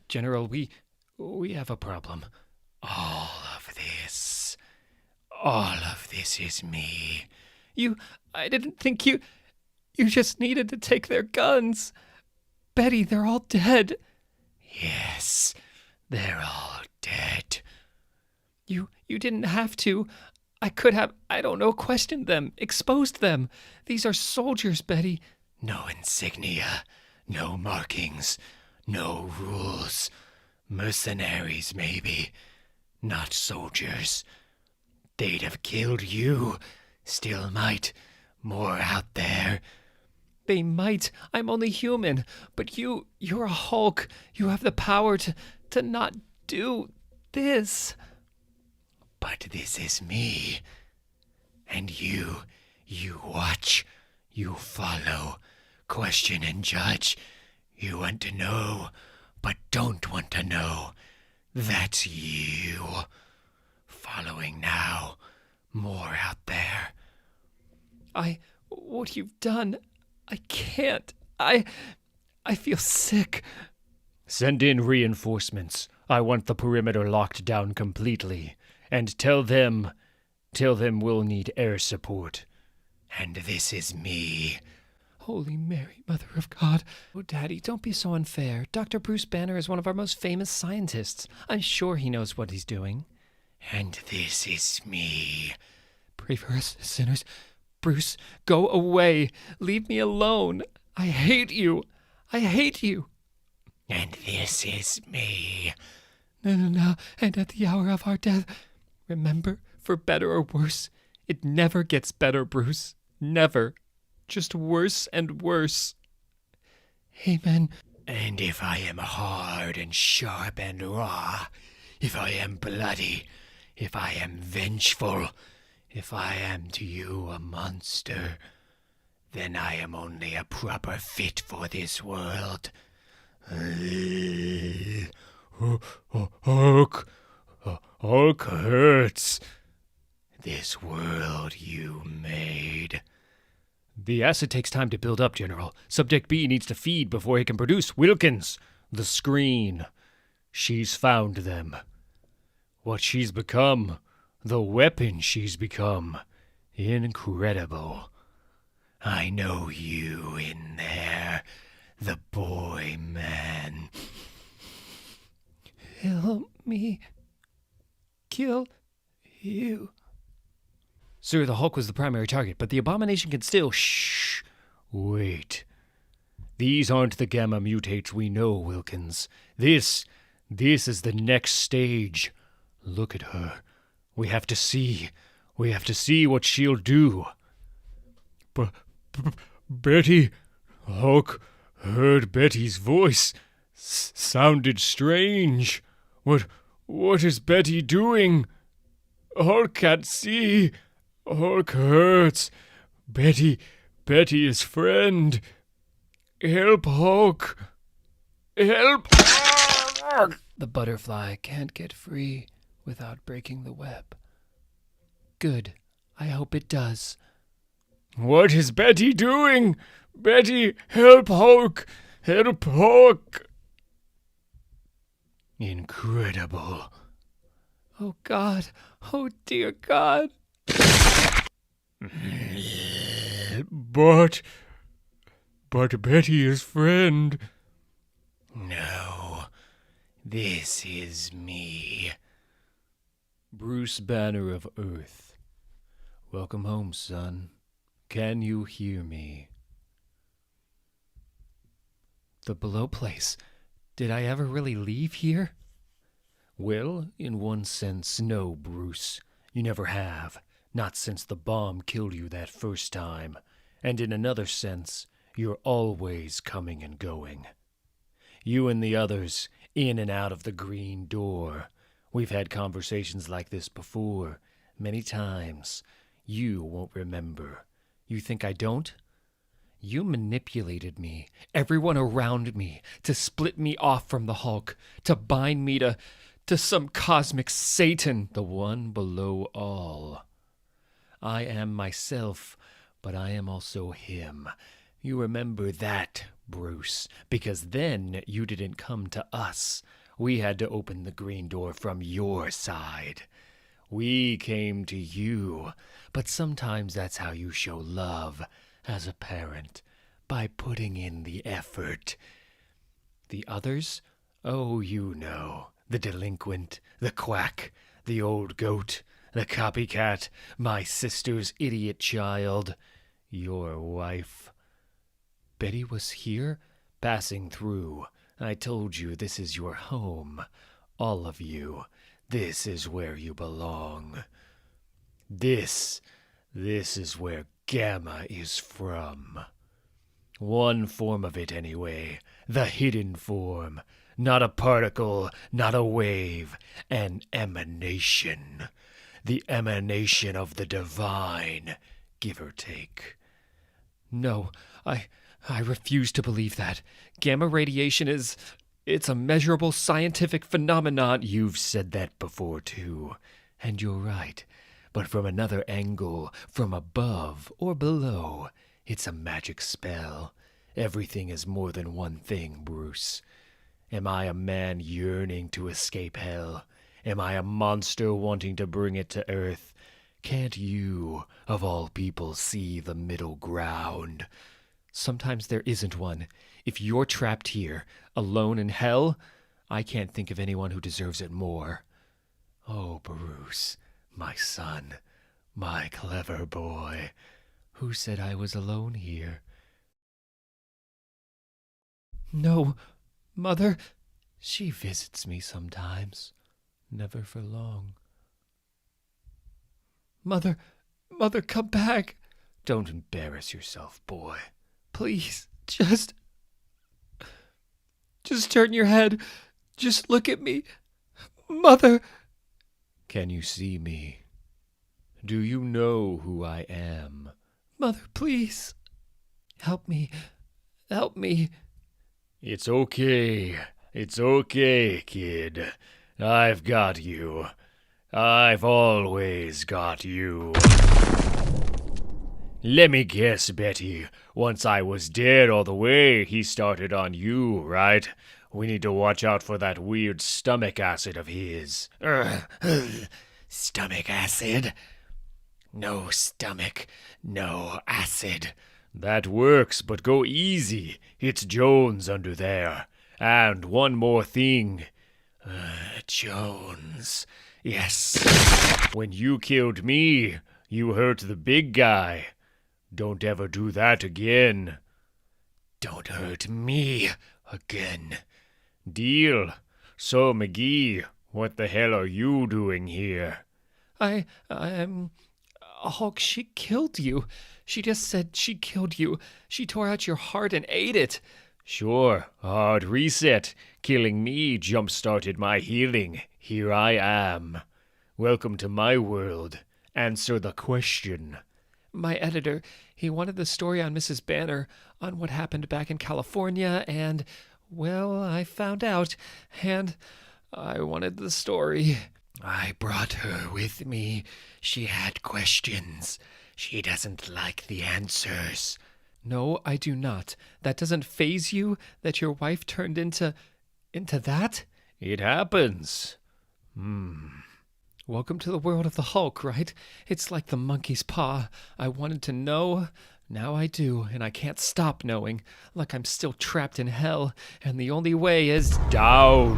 General, we have a problem. All of this is me. I didn't think you just needed to take their guns. Betty, they're all dead. Yes, they're all dead. You didn't have to. I could have, questioned them, exposed them. These are soldiers, Betty. No insignia, no markings, no rules. Mercenaries, maybe. Not soldiers. They'd have killed you. Still might. More out there. They might. I'm only human. But you're a Hulk. You have the power to not do this. But this is me. And you watch. You follow. Question and judge. You want to know, but don't want to know. That's you. Following now. More out there. What you've done, I can't. I feel sick. Send in reinforcements. I want the perimeter locked down completely. And tell them we'll need air support. And this is me. Holy Mary, Mother of God. Oh, Daddy, don't be so unfair. Dr. Bruce Banner is one of our most famous scientists. I'm sure he knows what he's doing. And this is me. Pray for us, sinners. Bruce, go away. Leave me alone. I hate you. I hate you. And this is me. No. And at the hour of our death, remember, for better or worse, it never gets better, Bruce. Never. Just worse and worse. Amen. And if I am hard and sharp and raw, if I am bloody, if I am vengeful, if I am to you a monster, then I am only a proper fit for this world. Hulk hurts. This world you made. The acid takes time to build up, General. Subject B needs to feed before he can produce. Wilkins, The screen. She's found them. What she's become, the weapon she's become. Incredible. I know you in there, the boy man. Help me kill you. Sir, the Hulk was the primary target, but the abomination can still... Shh. Wait. These aren't the gamma mutates we know, Wilkins. This is the next stage. Look at her. We have to see. We have to see what she'll do. Betty. Hulk heard Betty's voice. Sounded strange. What is Betty doing? Hulk can't see. Hulk hurts. Betty is friend. Help, Hulk. Help. The butterfly can't get free without breaking the web. Good. I hope it does. What is Betty doing? Betty, help Hulk. Help Hulk. Incredible. Oh, God. Oh, dear God. But Betty is friend. No, this is me. Bruce Banner of Earth. Welcome home, son. Can you hear me? The below place. Did I ever really leave here? Well, in one sense, no, Bruce. You never have. Not since the bomb killed you that first time. And in another sense, you're always coming and going. You and the others, in and out of the green door. We've had conversations like this before, many times. You won't remember. You think I don't? You manipulated me, everyone around me, to split me off from the Hulk, to bind me to some cosmic Satan, The one below all. I am myself, but I am also him. You remember that, Bruce, because then you didn't come to us. We had to open the green door from your side. We came to you, but sometimes that's how you show love as a parent, by putting in the effort. The others? Oh, you know, the delinquent, the quack, the old goat, the copycat, my sister's idiot child, your wife. Betty was here, passing through. I told you this is your home, all of you. This is where you belong. This is where Gamma is from. One form of it, anyway. The hidden form. Not a particle, not a wave. An emanation. The emanation of the divine, give or take. No, I refuse to believe that. Gamma radiation it's a measurable scientific phenomenon. You've said that before, too. And you're right. But from another angle, from above or below, it's a magic spell. Everything is more than one thing, Bruce. Am I a man yearning to escape hell? Am I a monster wanting to bring it to Earth? Can't you, of all people, see the middle ground? Sometimes there isn't one. If you're trapped here, alone in hell, I can't think of anyone who deserves it more. Oh, Bruce, my son, my clever boy. Who said I was alone here? No, Mother. She visits me sometimes. Never for long. Mother, come back. Don't embarrass yourself, boy. Please, just turn your head. Just look at me. Mother. Can you see me? Do you know who I am? Mother, please. Help me. Help me. It's okay. It's okay, kid. I've got you. I've always got you. Let me guess, Betty. Once I was dead all the way, he started on you, right? We need to watch out for that weird stomach acid of his. Stomach acid? No stomach, no acid. That works, but go easy. It's Jones under there. And one more thing. Jones. Yes. When you killed me, you hurt the big guy. Don't ever do that again. Don't hurt me again. Deal. So, McGee, what the hell are you doing here? I'm... Hulk, she killed you. She just said she killed you. She tore out your heart and ate it. Sure, hard reset. Killing me jump-started my healing. Here I am. Welcome to my world. Answer the question. My editor, he wanted the story on Mrs. Banner, on what happened back in California, and, well, I found out, and I wanted the story. I brought her with me. She had questions. She doesn't like the answers. No, I do not. That doesn't faze you, that your wife turned into that? It happens. Welcome to the world of the Hulk, right? It's like the monkey's paw. I wanted to know. Now I do, and I can't stop knowing. Like I'm still trapped in hell, and the only way is... Down.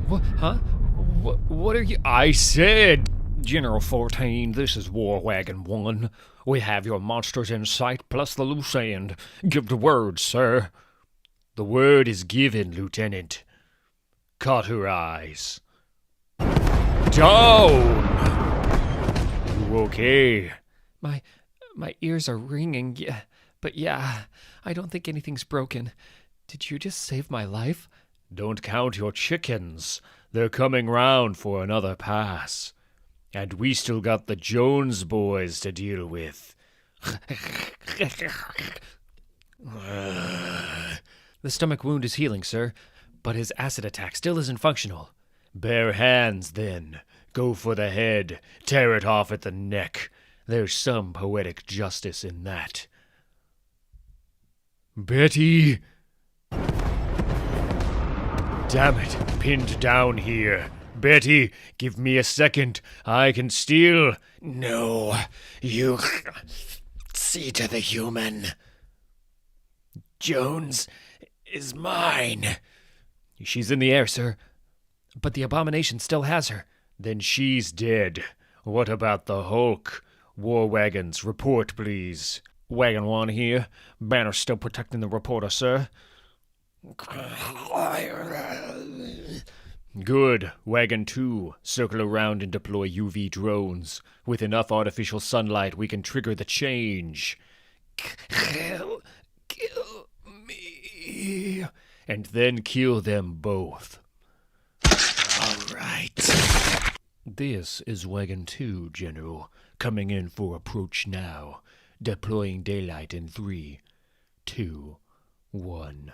What? Huh? What are you... I said, General 14, this is War Wagon 1. We have your monsters in sight, plus the loose end. Give the word, sir. The word is given, Lieutenant. Cut her eyes. Down! You okay? My ears are ringing, yeah. But yeah, I don't think anything's broken. Did you just save my life? Don't count your chickens. They're coming round for another pass. And we still got the Jones boys to deal with. The stomach wound is healing, sir, but his acid attack still isn't functional. Bare hands, then. Go for the head. Tear it off at the neck. There's some poetic justice in that. Betty! Damn it, pinned down here. Betty, give me a second. I can steal. No, you... See to the human. Jones is mine. She's in the air, sir. But the abomination still has her. Then she's dead. What about the Hulk? War wagons, report, please. Wagon 1 here. Banner still protecting the reporter, sir. Good. Wagon 2, circle around and deploy UV drones. With enough artificial sunlight, we can trigger the change. Kill me. And then kill them both. All right. This is Wagon 2, General. Coming in for approach now. Deploying daylight in 3, 2, 1.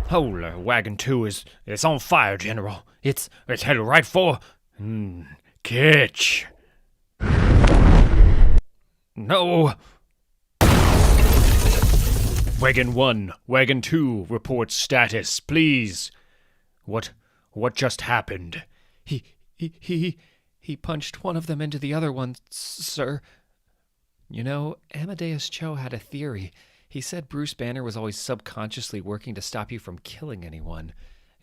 Holy, Wagon 2 it's on fire, General. It's headed right for... Catch! No! Wagon 1, Wagon 2, report status, please. What just happened? He punched one of them into the other one, sir. You know, Amadeus Cho had a theory. He said Bruce Banner was always subconsciously working to stop you from killing anyone.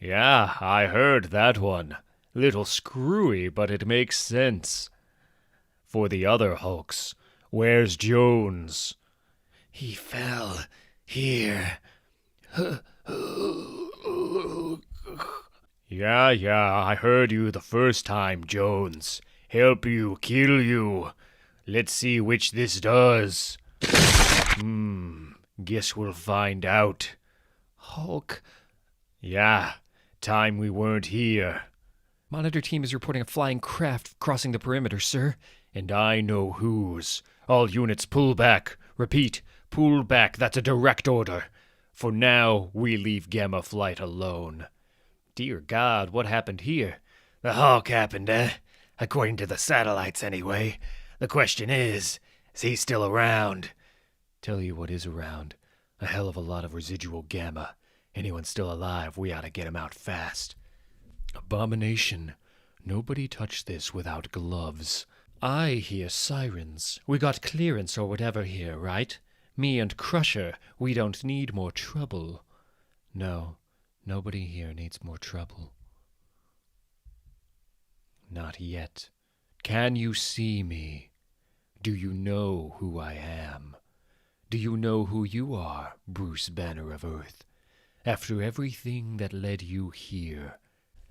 Yeah, I heard that one. Little screwy, but it makes sense. For the other Hulks, where's Jones? He fell here. Yeah, I heard you the first time, Jones. Help you, kill you. Let's see which this does. Guess we'll find out. Hulk. Yeah, time we weren't here. Monitor team is reporting a flying craft crossing the perimeter, sir. And I know whose. All units pull back. Repeat, pull back. That's a direct order. For now, we leave Gamma Flight alone. Dear God, what happened here? The Hulk happened, eh? According to the satellites, anyway. The question is he still around? Tell you what is around. A hell of a lot of residual gamma. Anyone still alive, we ought to get him out fast. Abomination. Nobody touch this without gloves. I hear sirens. We got clearance or whatever here, right? Me and Crusher, we don't need more trouble. No, nobody here needs more trouble. Not yet. Can you see me? Do you know who I am? Do you know who you are, Bruce Banner of Earth? After everything that led you here,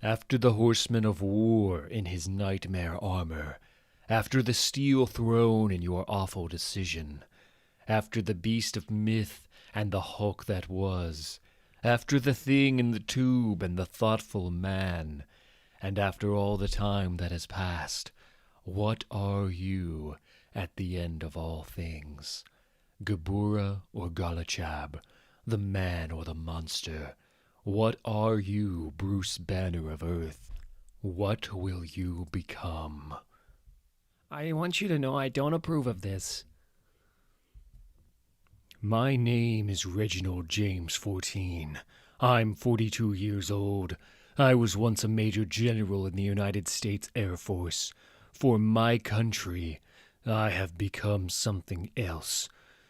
after the Horseman of War in his nightmare armor, after the steel throne in your awful decision, after the beast of myth and the Hulk that was, after the thing in the tube and the thoughtful man, and after all the time that has passed, what are you at the end of all things? Gabura or Galachab, the man or the monster? What are you, Bruce Banner of Earth? What will you become? I want you to know I don't approve of this. My name is Reginald James 14. I'm 42 years old. I was once a major general in the United States Air Force. For my country, I have become something else.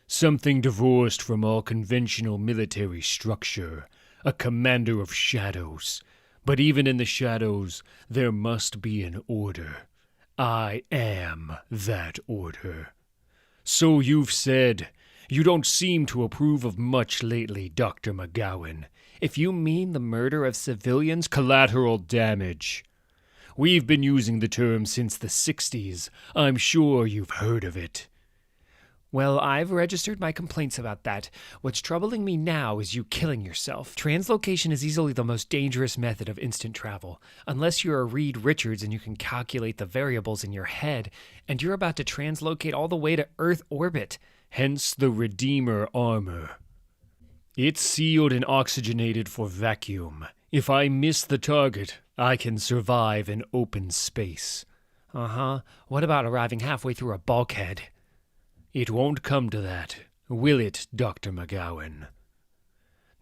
Something divorced from all conventional military structure. A commander of shadows. But even in the shadows, there must be an order. I am that order. So you've said. You don't seem to approve of much lately, Dr. McGowan. If you mean the murder of civilians, Collateral damage. We've been using the term since the 60s. I'm sure you've heard of it. well, I've registered my complaints about that. What's troubling me now is you killing yourself. Translocation is easily the most dangerous method of instant travel, unless you're a Reed Richards and you can calculate the variables in your head, and you're about to translocate all the way to Earth orbit. Hence the Redeemer armor. It's sealed and oxygenated for vacuum. If I miss the target, I can survive in open space. Uh-huh. What about arriving halfway through a bulkhead? It won't come to that, will it, Dr. McGowan?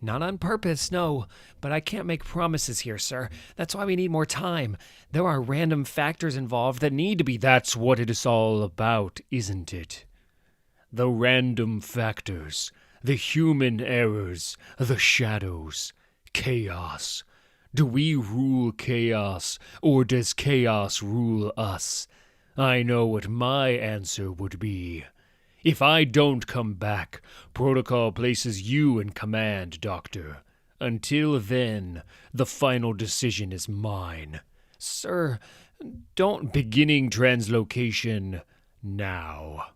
Not on purpose, no. But I can't make promises here, sir. That's why we need more time. There are random factors involved that need to be... That's what it is all about, isn't it? The random factors, the human errors, the shadows, chaos. Do we rule chaos, or does chaos rule us? I know what my answer would be. If I don't come back, protocol places you in command, Doctor. Until then, the final decision is mine. Sir, don't... Beginning translocation now.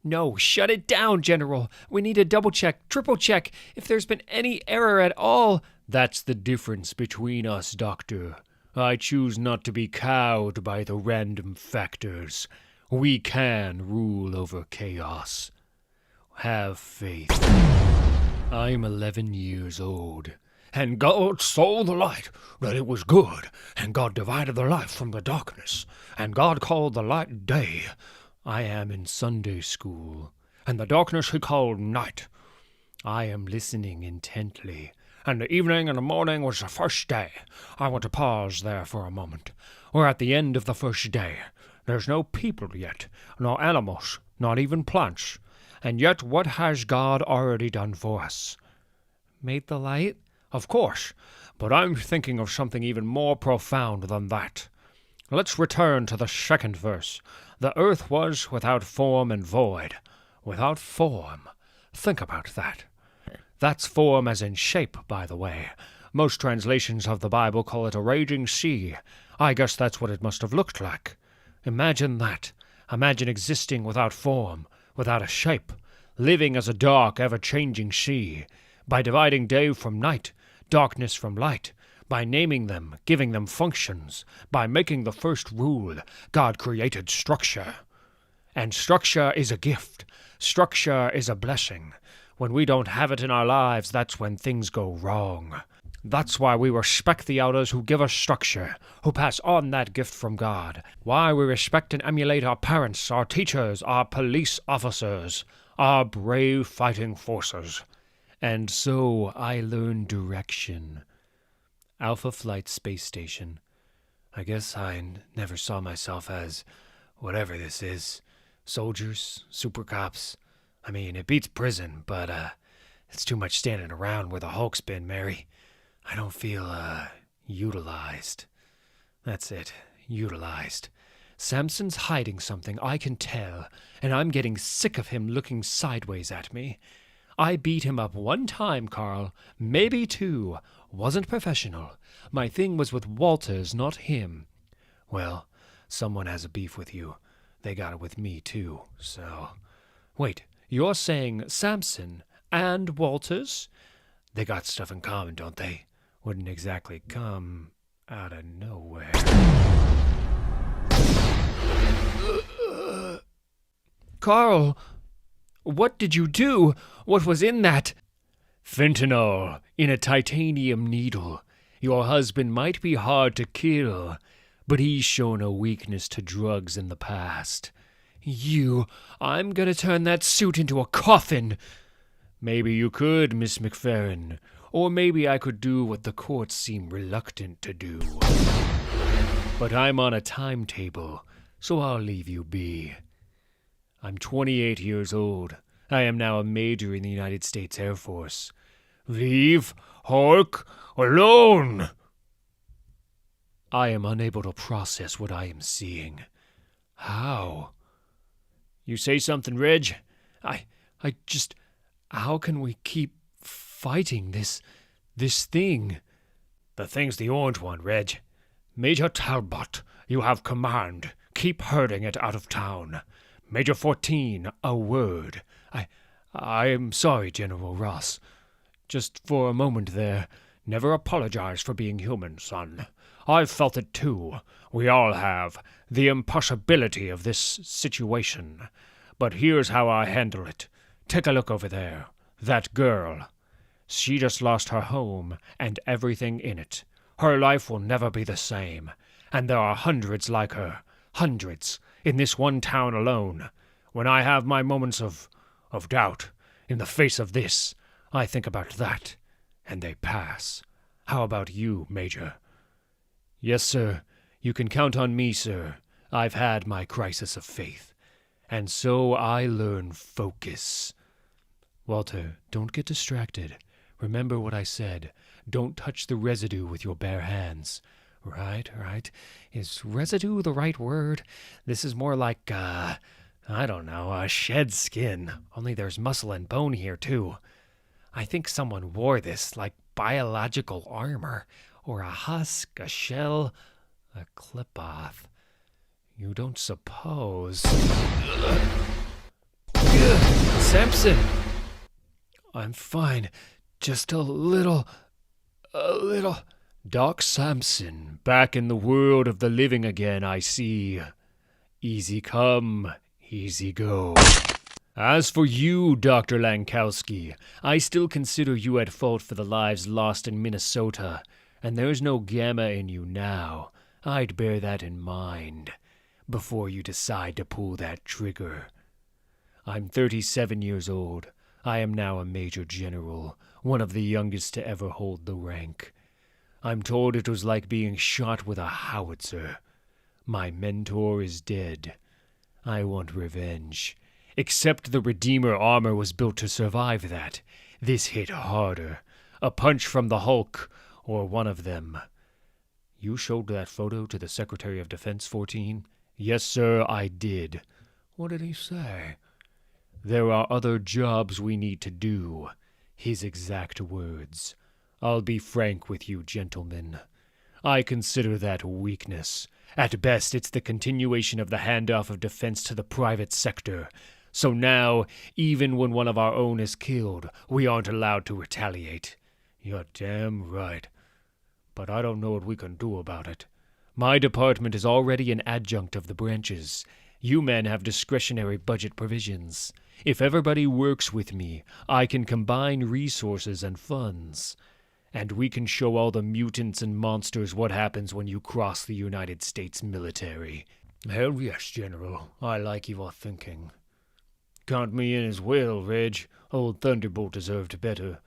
No, shut it down, General. We need to double-check, triple-check, if there's been any error at all. That's the difference between us, Doctor. I choose not to be cowed by the random factors. We can rule over chaos. Have faith. I'm 11 years old. And God saw the light, that it was good, and God divided the light from the darkness, and God called the light day. I am in Sunday school, and the darkness he called night. I am listening intently, and the evening and the morning was the first day. I want to pause there for a moment. We're at the end of the first day. There's no people yet, no animals, not even plants. And yet what has God already done for us? Made the light? Of course, but I'm thinking of something even more profound than that. Let's return to the second verse. The earth was without form and void. Without form. Think about that. That's form as in shape, by the way. Most translations of the Bible call it a raging sea. I guess that's what it must have looked like. Imagine that. Imagine existing without form, without a shape, living as a dark, ever-changing sea. By dividing day from night, darkness from light, by naming them, giving them functions, by making the first rule, God created structure. And structure is a gift. Structure is a blessing. When we don't have it in our lives, that's when things go wrong. That's why we respect the elders who give us structure, who pass on that gift from God. Why we respect and emulate our parents, our teachers, our police officers, our brave fighting forces. And so I learned direction. Alpha Flight Space Station. I guess I never saw myself as whatever this is. Soldiers, super cops. I mean, it beats prison, but it's too much standing around where the Hulk's been, Mary. I don't feel utilized. That's it, utilized. Samson's hiding something, I can tell, and I'm getting sick of him looking sideways at me. I beat him up one time, Carl, maybe two. Wasn't professional. My thing was with Walters, not him. Well, someone has a beef with you. They got it with me, too, so... Wait, you're saying Samson and Walters? They got stuff in common, don't they? Wouldn't exactly come out of nowhere. Carl, what did you do? What was in that? Fentanyl in a titanium needle. Your husband might be hard to kill, but he's shown a weakness to drugs in the past. I'm gonna turn that suit into a coffin. Maybe you could, Miss McFerrin. Or maybe I could do what the courts seem reluctant to do. But I'm on a timetable, so I'll leave you be. I'm 28 years old. I am now a major in the United States Air Force. Leave Hulk alone! I am unable to process what I am seeing. How? You say something, Reg? How can we keep fighting this thing? The thing's the orange one, Reg. Major Talbot, you have command. Keep herding it out of town. Major 14, a word. I'm sorry, General Ross. Just for a moment there. Never apologize for being human, son. I've felt it too. We all have. The impossibility of this situation. But here's how I handle it. Take a look over there. That girl. She just lost her home and everything in it. Her life will never be the same. And there are hundreds like her. Hundreds. In this one town alone. When I have my moments of doubt, in the face of this, I think about that, and they pass. How about you, Major? Yes, sir. You can count on me, sir. I've had my crisis of faith. And so I learn focus. Walter, don't get distracted. Remember what I said. Don't touch the residue with your bare hands. Right. Is residue the right word? This is more like, a shed skin. Only there's muscle and bone here, too. I think someone wore this, like biological armor. Or a husk, a shell, a clip-off. You don't suppose... Samson! I'm fine. Just a little... Doc Samson, back in the world of the living again, I see. Easy come, easy go. As for you, Dr. Lankowski, I still consider you at fault for the lives lost in Minnesota, and there's no gamma in you now. I'd bear that in mind before you decide to pull that trigger. I'm 37 years old. I am now a major general, one of the youngest to ever hold the rank. I'm told it was like being shot with a howitzer. My mentor is dead. I want revenge. Except the Redeemer armor was built to survive that. This hit harder. A punch from the Hulk, or one of them. You showed that photo to the Secretary of Defense, 14? Yes, sir, I did. What did he say? There are other jobs we need to do. His exact words. I'll be frank with you, gentlemen. I consider that weakness. At best, it's the continuation of the handoff of defense to the private sector. So now, even when one of our own is killed, we aren't allowed to retaliate. You're damn right. But I don't know what we can do about it. My department is already an adjunct of the branches. You men have discretionary budget provisions. If everybody works with me, I can combine resources and funds. And we can show all the mutants and monsters what happens when you cross the United States military. Hell yes, General. I like your thinking. Count me in as well, Reg. Old Thunderbolt deserved better.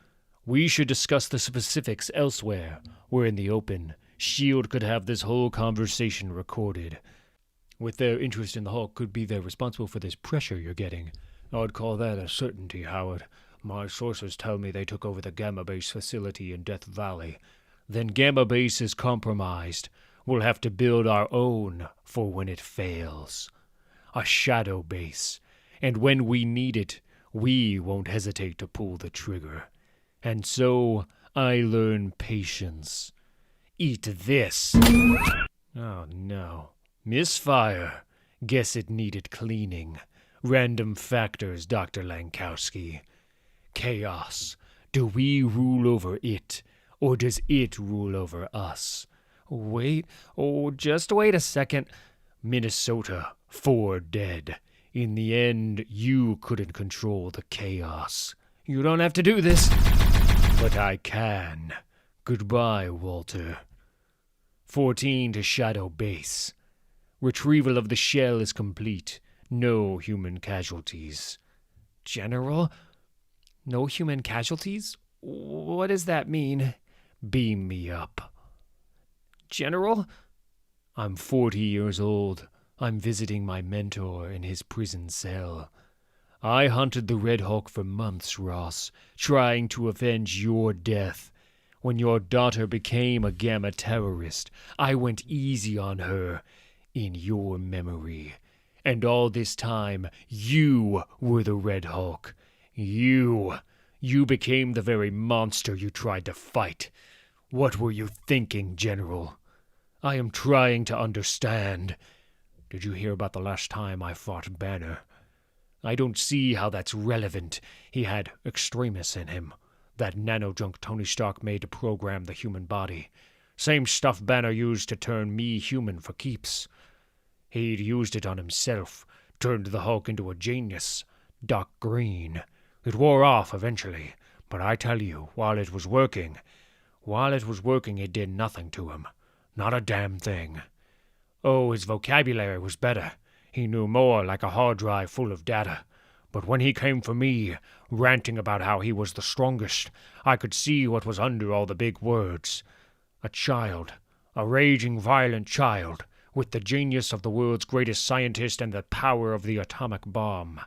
We should discuss the specifics elsewhere. We're in the open. S.H.I.E.L.D. could have this whole conversation recorded. With their interest in the Hulk, could be they're responsible for this pressure you're getting. I'd call that a certainty, Howard. My sources tell me they took over the Gamma Base facility in Death Valley. Then Gamma Base is compromised. We'll have to build our own for when it fails. A shadow base. And when we need it, we won't hesitate to pull the trigger. And so, I learn patience. Eat this. Oh no. Misfire. Guess it needed cleaning. Random factors, Dr. Lankowski. Chaos. Do we rule over it, or does it rule over us? Just wait a second. Minnesota, 4 dead. In the end, you couldn't control the chaos. You don't have to do this. But I can. Goodbye, Walter. 14 to Shadow Base. Retrieval of the shell is complete. No human casualties. General? No human casualties? What does that mean? Beam me up. General? I'm 40 years old. I'm visiting my mentor in his prison cell. I hunted the Red Hulk for months, Ross, trying to avenge your death. When your daughter became a Gamma terrorist, I went easy on her, in your memory. And all this time, you were the Red Hulk. You became the very monster you tried to fight. What were you thinking, General? I am trying to understand. Did you hear about the last time I fought Banner? I don't see how that's relevant. He had extremis in him. That nanojunk Tony Stark made to program the human body. Same stuff Banner used to turn me human for keeps. He'd used it on himself, turned the Hulk into a genius. Dark green. It wore off eventually, but I tell you, while it was working, it did nothing to him. Not a damn thing. Oh, his vocabulary was better. He knew more, like a hard drive full of data. But when he came for me, ranting about how he was the strongest, I could see what was under all the big words. A child. A raging, violent child, with the genius of the world's greatest scientist and the power of the atomic bomb.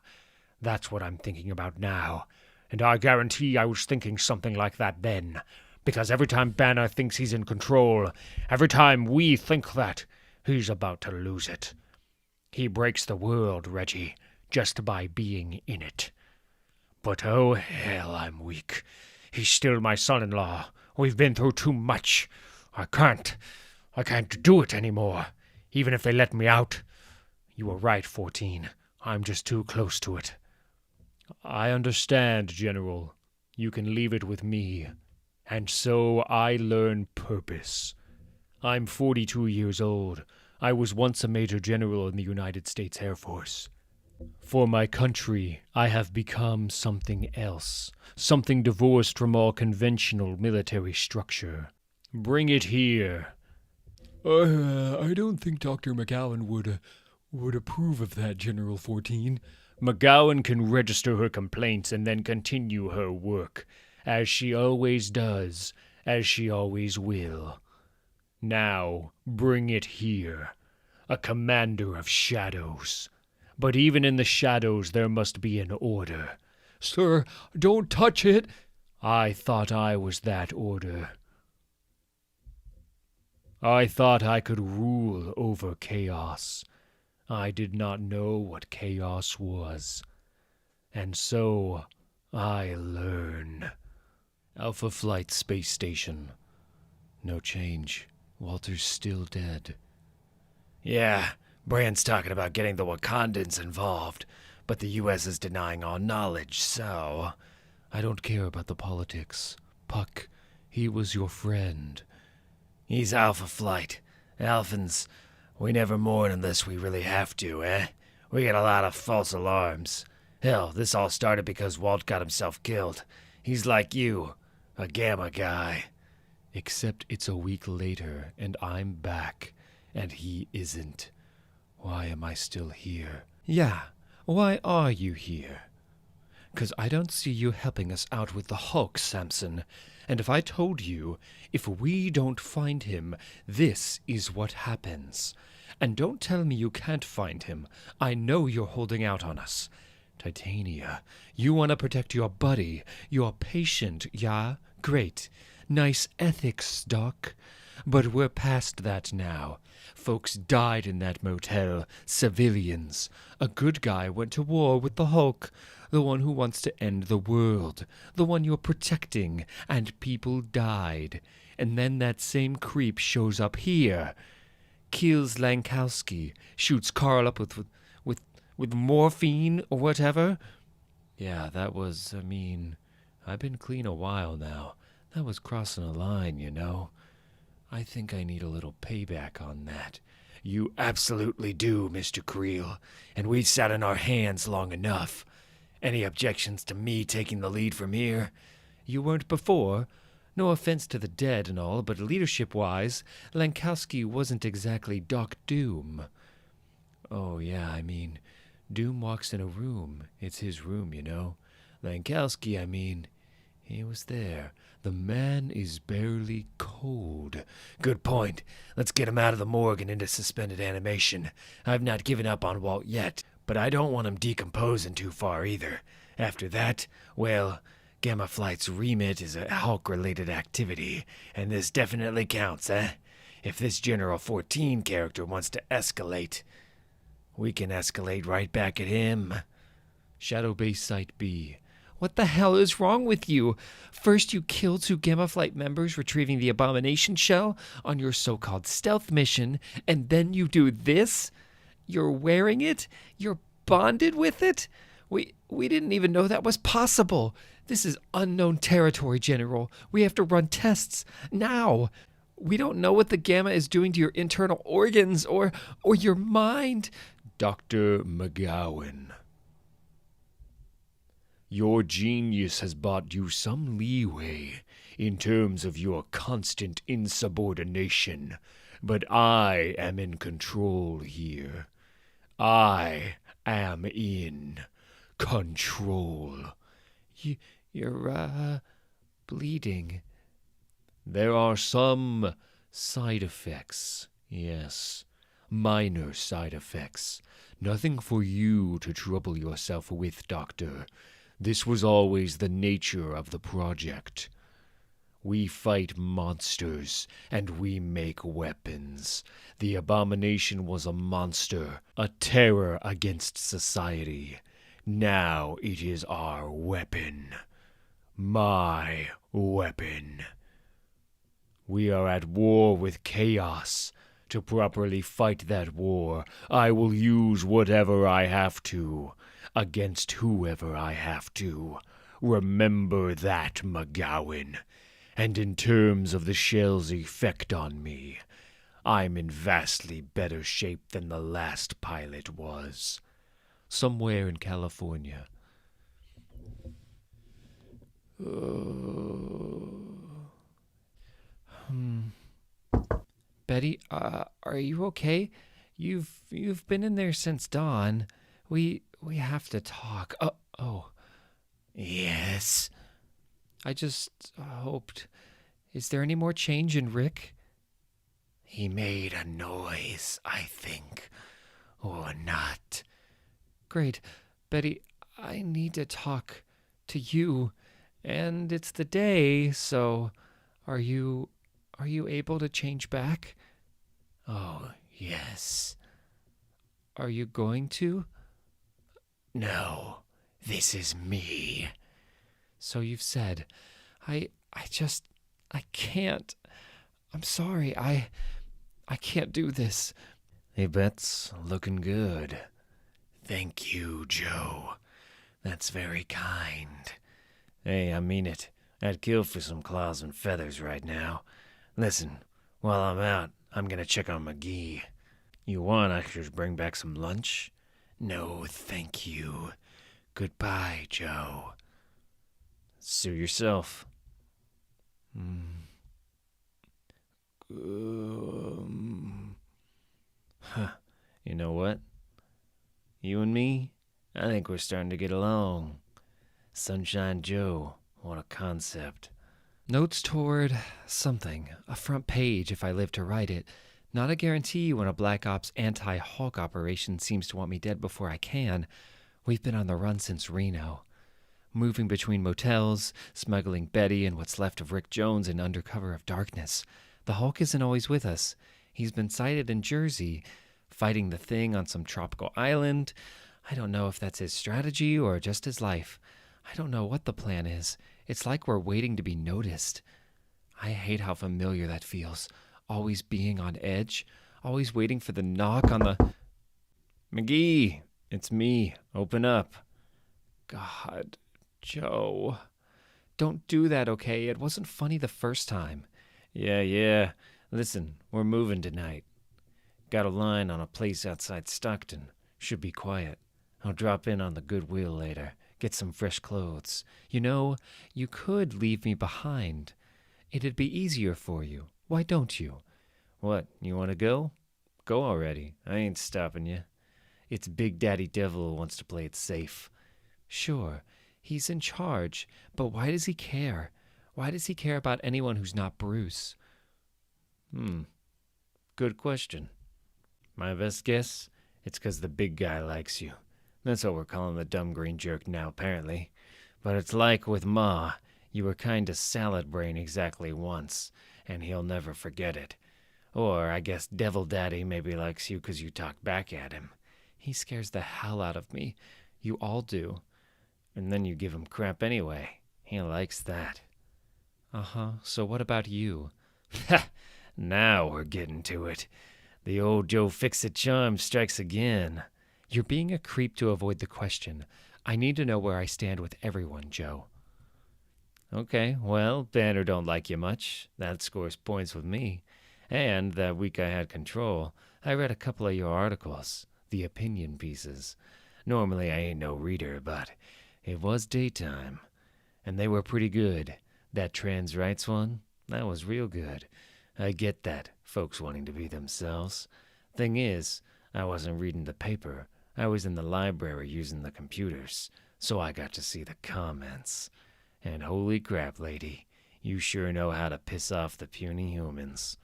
That's what I'm thinking about now. And I guarantee I was thinking something like that then. Because every time Banner thinks he's in control, every time we think that, he's about to lose it. He breaks the world, Reggie, just by being in it. But oh hell, I'm weak. He's still my son-in-law. We've been through too much. I can't do it anymore, even if they let me out. You were right, 14. I'm just too close to it. I understand, General. You can leave it with me. And so I learn purpose. I'm 42 years old. I was once a Major General in the United States Air Force. For my country, I have become something else, something divorced from all conventional military structure. Bring it here. I don't think Dr. McGowan would approve of that, General 14. McGowan can register her complaints and then continue her work, as she always does, as she always will. Now, bring it here. A commander of shadows. But even in the shadows there must be an order. Sir, don't touch it. I thought I was that order. I thought I could rule over chaos. I did not know what chaos was. And so, I learn. Alpha Flight Space Station. No change. Walter's still dead. Yeah, Brand's talking about getting the Wakandans involved, but the U.S. is denying all knowledge, so... I don't care about the politics. Puck, he was your friend. He's Alpha Flight. Alphans, we never mourn unless we really have to, eh? We get a lot of false alarms. Hell, this all started because Walt got himself killed. He's like you, a Gamma guy. Except it's a week later, and I'm back, and he isn't. Why am I still here? Yeah, Why are you here? 'Cause I don't see you helping us out with the Hulk, Samson. And if I told you, if we don't find him, this is what happens. And don't tell me you can't find him. I know you're holding out on us. Titania, you want to protect your buddy, your patient, yeah? Great. Nice ethics, Doc. But we're past that now. Folks died in that motel. Civilians. A good guy went to war with the Hulk. The one who wants to end the world. The one you're protecting. And people died. And then that same creep shows up here. Kills Lankowski. Shoots Carl up with morphine or whatever. Yeah, that was, I've been clean a while now. That was crossing a line, you know. I think I need a little payback on that. You absolutely do, Mr. Creel, and we've sat on our hands long enough. Any objections to me taking the lead from here? You weren't before. No offense to the dead and all, but leadership-wise, Lankowski wasn't exactly Doc Doom. Oh, yeah, Doom walks in a room. It's his room, you know. Lankowski, he was there. The man is barely cold. Good point. Let's get him out of the morgue and into suspended animation. I've not given up on Walt yet, but I don't want him decomposing too far either. After that, well, Gamma Flight's remit is a Hulk-related activity, and this definitely counts, eh? If this General 14 character wants to escalate, we can escalate right back at him. Shadow Base Site B. What the hell is wrong with you? First you kill 2 Gamma Flight members retrieving the Abomination shell on your so-called stealth mission, and then you do this? You're wearing it? You're bonded with it? We didn't even know that was possible. This is unknown territory, General. We have to run tests now. We don't know what the Gamma is doing to your internal organs or your mind. Dr. McGowan, your genius has bought you some leeway in terms of your constant insubordination, but I am in control here. I am in control. You're bleeding. There are some side effects, yes. Minor side effects. Nothing for you to trouble yourself with, Doctor. This was always the nature of the project. We fight monsters, and we make weapons. The Abomination was a monster, a terror against society. Now it is our weapon. My weapon. We are at war with chaos. To properly fight that war, I will use whatever I have to, against whoever I have to. Remember that, McGowan. And in terms of the shell's effect on me, I'm in vastly better shape than the last pilot was. Somewhere in California. Betty, are you okay? You've been in there since dawn. We have to talk. Oh. Yes. I just hoped. Is there any more change in Rick? He made a noise, I think. Or not. Great. Betty, I need to talk to you. And it's the day, so are you able to change back? Oh, yes. Are you going to? No, this is me. So you've said. I can't. I'm sorry. I can't do this. Yvette's looking good. Thank you, Joe. That's very kind. Hey, I mean it. I'd kill for some claws and feathers right now. Listen, while I'm out, I'm gonna check on McGee. You want I should just bring back some lunch? No, thank you. Goodbye, Joe. Sue yourself. Huh. You know what? You and me, I think we're starting to get along. Sunshine Joe, what a concept. Notes toward something. A front page if I live to write it. Not a guarantee when a Black Ops anti-Hulk operation seems to want me dead before I can. We've been on the run since Reno. Moving between motels, smuggling Betty and what's left of Rick Jones in Under Cover of Darkness. The Hulk isn't always with us. He's been sighted in Jersey, fighting the Thing on some tropical island. I don't know if that's his strategy or just his life. I don't know what the plan is. It's like we're waiting to be noticed. I hate how familiar that feels. Always being on edge. Always waiting for the knock on the... McGee, it's me. Open up. God, Joe. Don't do that, okay? It wasn't funny the first time. Yeah. Listen, we're moving tonight. Got a line on a place outside Stockton. Should be quiet. I'll drop in on the Goodwill later. Get some fresh clothes. You know, you could leave me behind. It'd be easier for you. Why don't you? What, you want to go? Go already. I ain't stopping you. It's Big Daddy Devil who wants to play it safe. Sure, he's in charge, but why does he care? Why does he care about anyone who's not Bruce? Good question. My best guess, it's 'cause the big guy likes you. That's what we're calling the dumb green jerk now, apparently. But it's like with Ma, you were kinda salad brain exactly once, and he'll never forget it. Or I guess Devil Daddy maybe likes you 'cause you talk back at him. He scares the hell out of me. You all do. And then you give him crap anyway. He likes that. Uh-huh. So what about you? Ha! Now we're getting to it. The old Joe Fix-It charm strikes again. You're being a creep to avoid the question. I need to know where I stand with everyone, Joe. Okay, well, Banner don't like you much. That scores points with me. And that week I had control, I read a couple of your articles, the opinion pieces. Normally I ain't no reader, but it was daytime. And they were pretty good. That trans rights one, that was real good. I get that, folks wanting to be themselves. Thing is, I wasn't reading the paper. I was in the library using the computers, so I got to see the comments. And holy crap, lady, you sure know how to piss off the puny humans.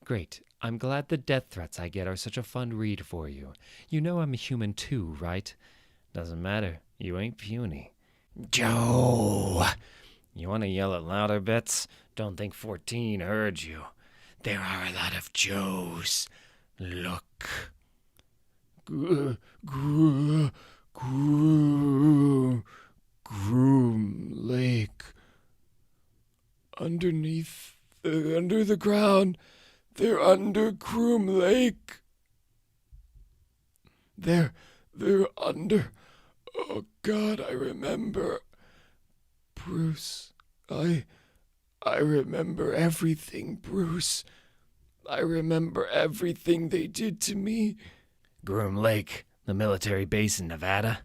Great. I'm glad the death threats I get are such a fun read for you. You know I'm a human too, right? Doesn't matter. You ain't puny. Joe! You want to yell it louder, Bets? Don't think 14 heard you. There are a lot of Joes. Look. Groom Lake. They're under the ground. They're under Groom Lake. They're under. Oh God, I remember. Bruce, I remember everything, Bruce. I remember everything they did to me. Groom Lake, the military base in Nevada?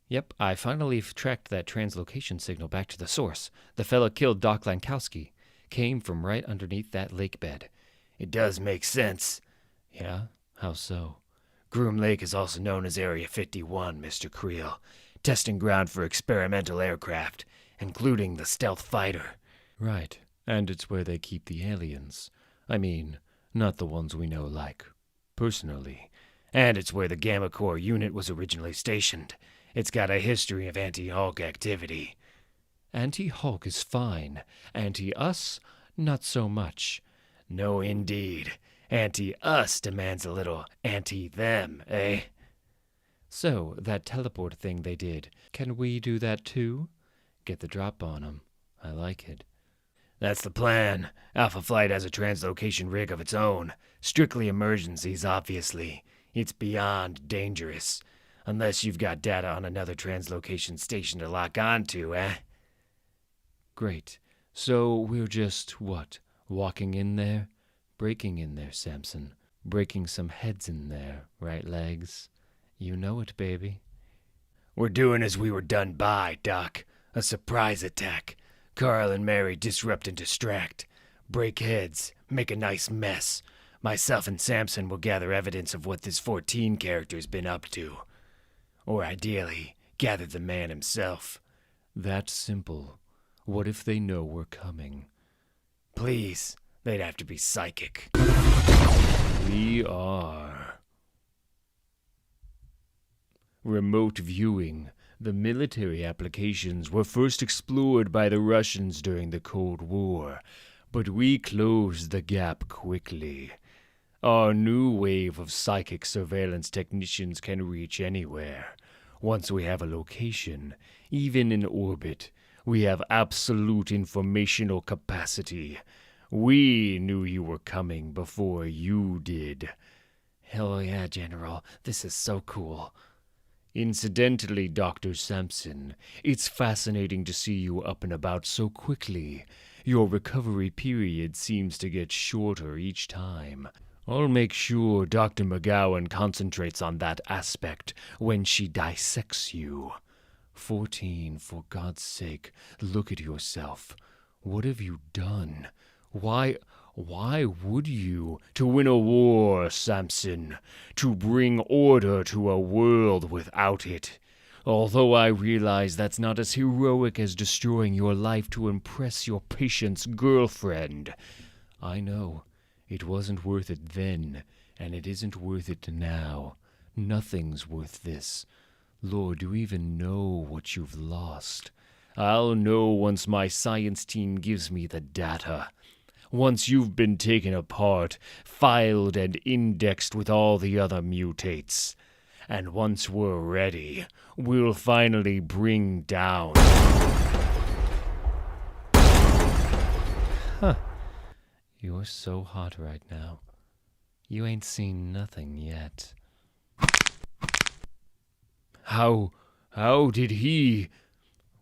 Yep, I finally tracked that translocation signal back to the source. The fella killed Doc Lankowski. Came from right underneath that lake bed. It does make sense. Yeah? How so? Groom Lake is also known as Area 51, Mr. Creel. Testing ground for experimental aircraft, including the stealth fighter. Right. And it's where they keep the aliens. I mean, not the ones we know like personally. And it's where the Gamma Corps unit was originally stationed. It's got a history of anti-Hulk activity. Anti-Hulk is fine. Anti-us, not so much. No, indeed. Anti-us demands a little anti-them, eh? So, that teleport thing they did, can we do that too? Get the drop on 'em. I like it. That's the plan. Alpha Flight has a translocation rig of its own. Strictly emergencies, obviously. It's beyond dangerous. Unless you've got data on another translocation station to lock onto, eh? Great. So we're just, what, walking in there? Breaking in there, Samson. Breaking some heads in there, right, Legs? You know it, baby. We're doing as we were done by, Doc. A surprise attack. Carl and Mary disrupt and distract. Break heads. Make a nice mess. Myself and Samson will gather evidence of what this 14 character's been up to. Or ideally, gather the man himself. That simple. What if they know we're coming? Please, they'd have to be psychic. We are. Remote viewing. The military applications were first explored by the Russians during the Cold War, but we closed the gap quickly. Our new wave of psychic surveillance technicians can reach anywhere. Once we have a location, even in orbit, we have absolute informational capacity. We knew you were coming before you did. Hell yeah, General. This is so cool. Incidentally, Dr. Sampson, it's fascinating to see you up and about so quickly. Your recovery period seems to get shorter each time. I'll make sure Dr. McGowan concentrates on that aspect when she dissects you. 14, for God's sake, look at yourself. What have you done? Why would you? To win a war, Samson. To bring order to a world without it. Although I realize that's not as heroic as destroying your life to impress your patient's girlfriend. I know. It wasn't worth it then, and it isn't worth it now. Nothing's worth this. Lord, do you even know what you've lost? I'll know once my science team gives me the data. Once you've been taken apart, filed and indexed with all the other mutates. And once we're ready, we'll finally bring down... You're so hot right now. You ain't seen nothing yet. How did he...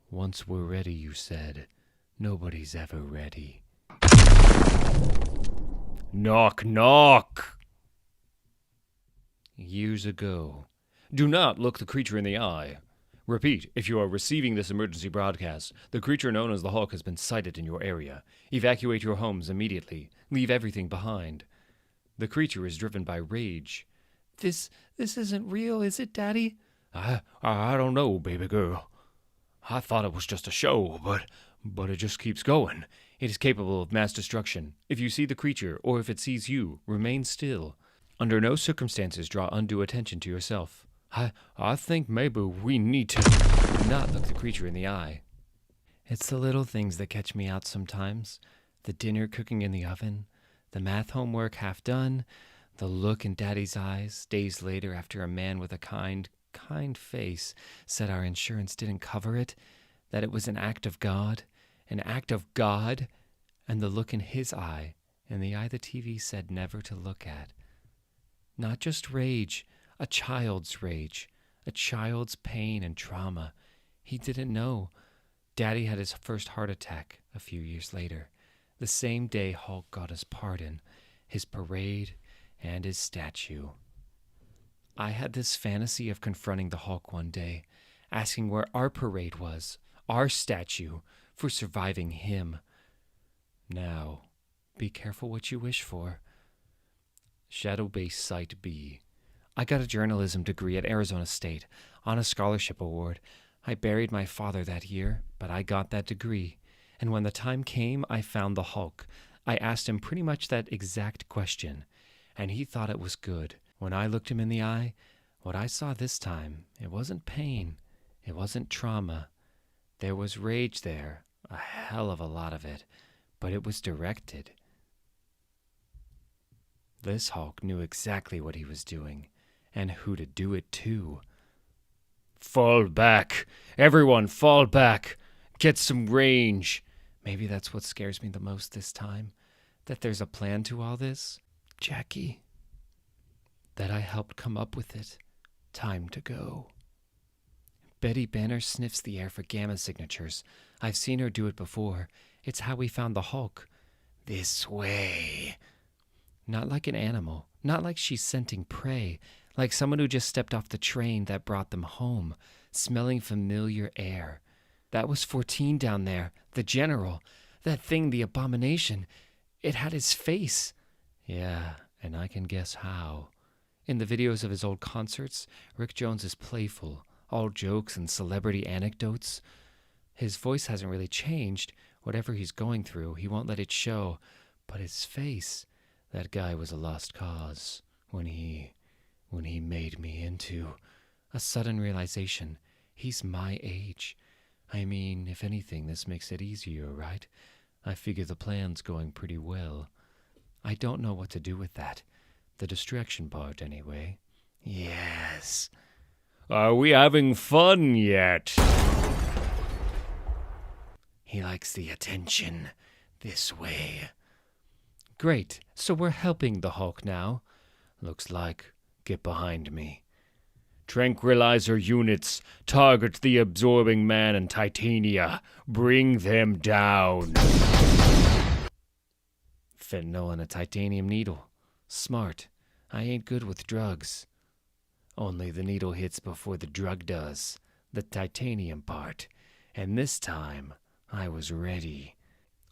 Once we're ready, you said. Nobody's ever ready. Knock, knock! Years ago. Do not look the creature in the eye. Repeat, if you are receiving this emergency broadcast, the creature known as the Hulk has been sighted in your area. Evacuate your homes immediately. Leave everything behind. The creature is driven by rage. This isn't real, is it, Daddy? I don't know, baby girl. I thought it was just a show, but it just keeps going. It is capable of mass destruction. If you see the creature, or if it sees you, remain still. Under no circumstances draw undue attention to yourself. I think maybe we need to... Do not look the creature in the eye. It's the little things that catch me out sometimes. The dinner cooking in the oven, the math homework half done, the look in Daddy's eyes days later after a man with a kind face said our insurance didn't cover it, that it was an act of God, and the look in his eye, and the eye the TV said never to look at. Not just rage, a child's rage, a child's pain and trauma. He didn't know. Daddy had his first heart attack a few years later, the same day Hulk got his pardon, his parade, and his statue. I had this fantasy of confronting the Hulk one day, asking where our parade was, our statue, for surviving him. Now, be careful what you wish for. Shadow-based Site B. I got a journalism degree at Arizona State on a scholarship award. I buried my father that year, but I got that degree. And when the time came, I found the Hulk. I asked him pretty much that exact question, and he thought it was good. When I looked him in the eye, what I saw this time, it wasn't pain. It wasn't trauma. There was rage there, a hell of a lot of it, but it was directed. This Hulk knew exactly what he was doing, and who to do it to. Fall back! Everyone fall back! Get some range! Maybe that's what scares me the most this time, that there's a plan to all this. Jackie, that I helped come up with it. Time to go. Betty Banner sniffs the air for gamma signatures. I've seen her do it before. It's how we found the Hulk. This way. Not like an animal. Not like she's scenting prey. Like someone who just stepped off the train that brought them home, smelling familiar air. That was 14 down there. The general. That thing, the abomination. It had his face. Yeah, and I can guess how. In the videos of his old concerts, Rick Jones is playful, all jokes and celebrity anecdotes. His voice hasn't really changed. Whatever he's going through, he won't let it show. But his face, that guy was a lost cause when he made me into a sudden realization. He's my age. I mean, if anything, this makes it easier, right? I figure the plan's going pretty well. I don't know what to do with that. The distraction part, anyway. Yes. Are we having fun yet? He likes the attention. This way. Great. So we're helping the Hulk now. Looks like. Get behind me. Tranquilizer units, target the absorbing man and Titania. Bring them down. Fentanyl and a titanium needle. Smart. I ain't good with drugs. Only the needle hits before the drug does. The titanium part. And this time, I was ready.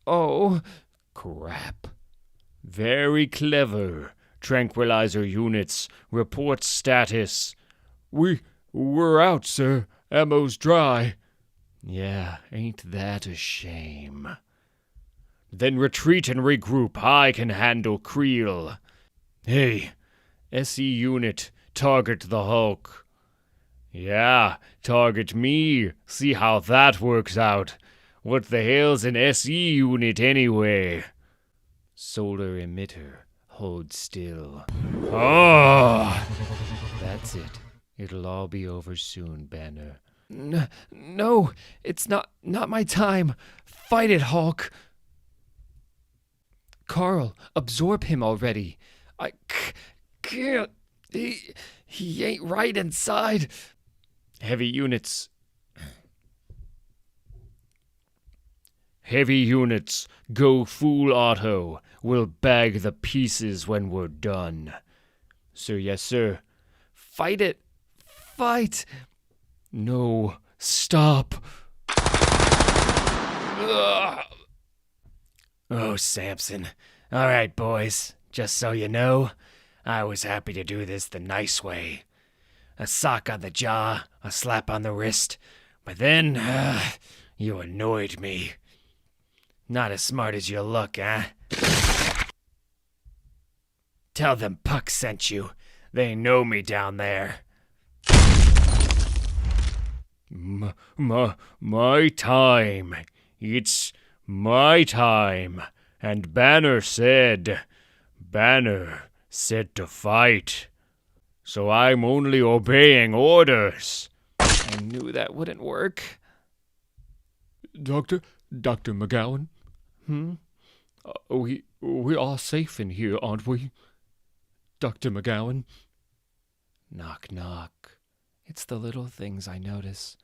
Oh, Crap. Very clever. Tranquilizer units, report status. We're out, sir. Ammo's dry. Yeah, ain't that a shame. Then retreat and regroup. I can handle Creel. Hey, SE unit, target the Hulk. Yeah, target me. See how that works out. What the hell's an SE unit anyway? Solar emitter. Hold still. Oh! That's it. It'll all be over soon, Banner. no, it's not my time. Fight it, Hulk. Carl, absorb him already. I can't. He ain't right inside. Heavy units. Heavy units, go full auto. We'll bag the pieces when we're done. Sir, yes, sir. Fight it. Fight. No, stop. Oh, Samson. All right, boys. Just so you know, I was happy to do this the nice way. A sock on the jaw, a slap on the wrist. But then, you annoyed me. Not as smart as you look, eh? Tell them Puck sent you. They know me down there. My time. It's my time. And Banner said to fight. So I'm only obeying orders. I knew that wouldn't work. Dr. McGowan? We are safe in here, aren't we? Dr. McGowan? Knock, knock. It's the little things I notice.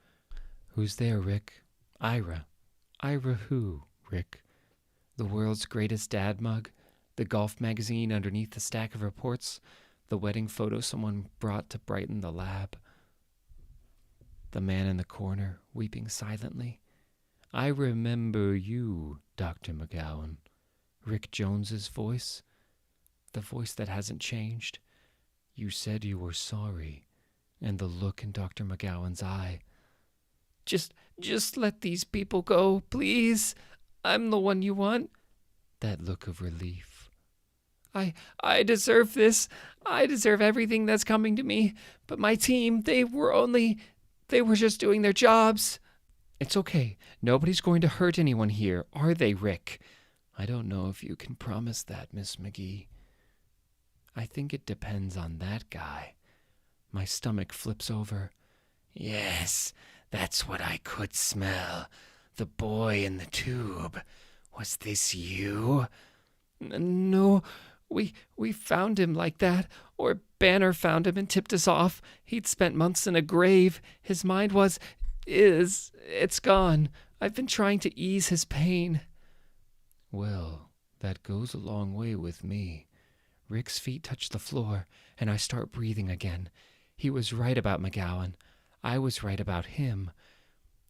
Who's there, Rick? Ira. Ira who, Rick? The world's greatest dad mug? The golf magazine underneath the stack of reports? The wedding photo someone brought to brighten the lab? The man in the corner, weeping silently? I remember you, Dr. McGowan. Rick Jones's voice? The voice that hasn't changed? You said you were sorry. And the look in Dr. McGowan's eye. Just let these people go, please. I'm the one you want. That look of relief. I deserve this. I deserve everything that's coming to me. But my team, they were just doing their jobs. It's okay. Nobody's going to hurt anyone here, are they, Rick? I don't know if you can promise that, Miss McGee. I think it depends on that guy. My stomach flips over. Yes, that's what I could smell. The boy in the tube. Was this you? No, we found him like that. Or Banner found him and tipped us off. He'd spent months in a grave. His mind it's gone. I've been trying to ease his pain. Well, that goes a long way with me. Rick's feet touch the floor, and I start breathing again. He was right about McGowan. I was right about him.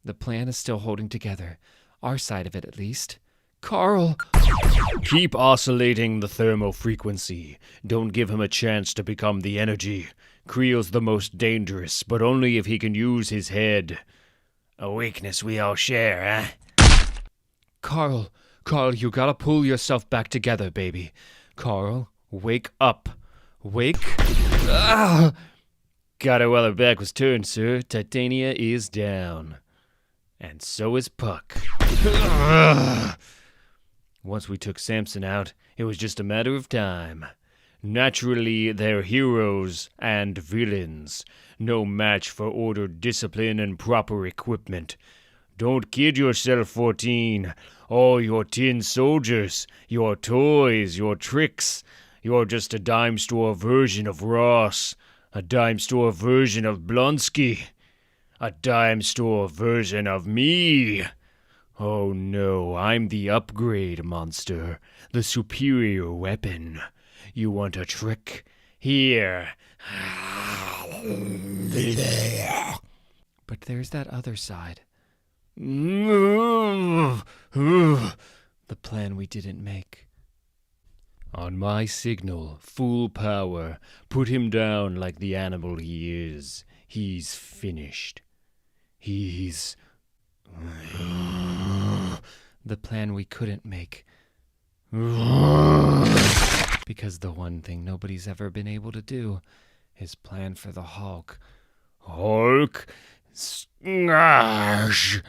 The plan is still holding together. Our side of it, at least. Carl! Keep oscillating the thermal frequency. Don't give him a chance to become the energy. Creel's the most dangerous, but only if he can use his head. A weakness we all share, eh? Carl, you gotta pull yourself back together, baby. Carl, wake up. Wake. Ah! Got her while her back was turned, sir. Titania is down. And so is Puck. Once we took Samson out, it was just a matter of time. Naturally, they're heroes and villains. No match for ordered discipline and proper equipment. Don't kid yourself, 14. All your tin soldiers, your toys, your tricks. You're just a dime store version of Ross. A dime store version of Blonsky. A dime store version of me. Oh no, I'm the upgrade monster. The superior weapon. You want a trick? Here. But there's that other side. The plan we didn't make. On my signal, full power, put him down like the animal he is. He's finished. He's... The plan we couldn't make. Because the one thing nobody's ever been able to do is plan for the Hulk. Hulk smash!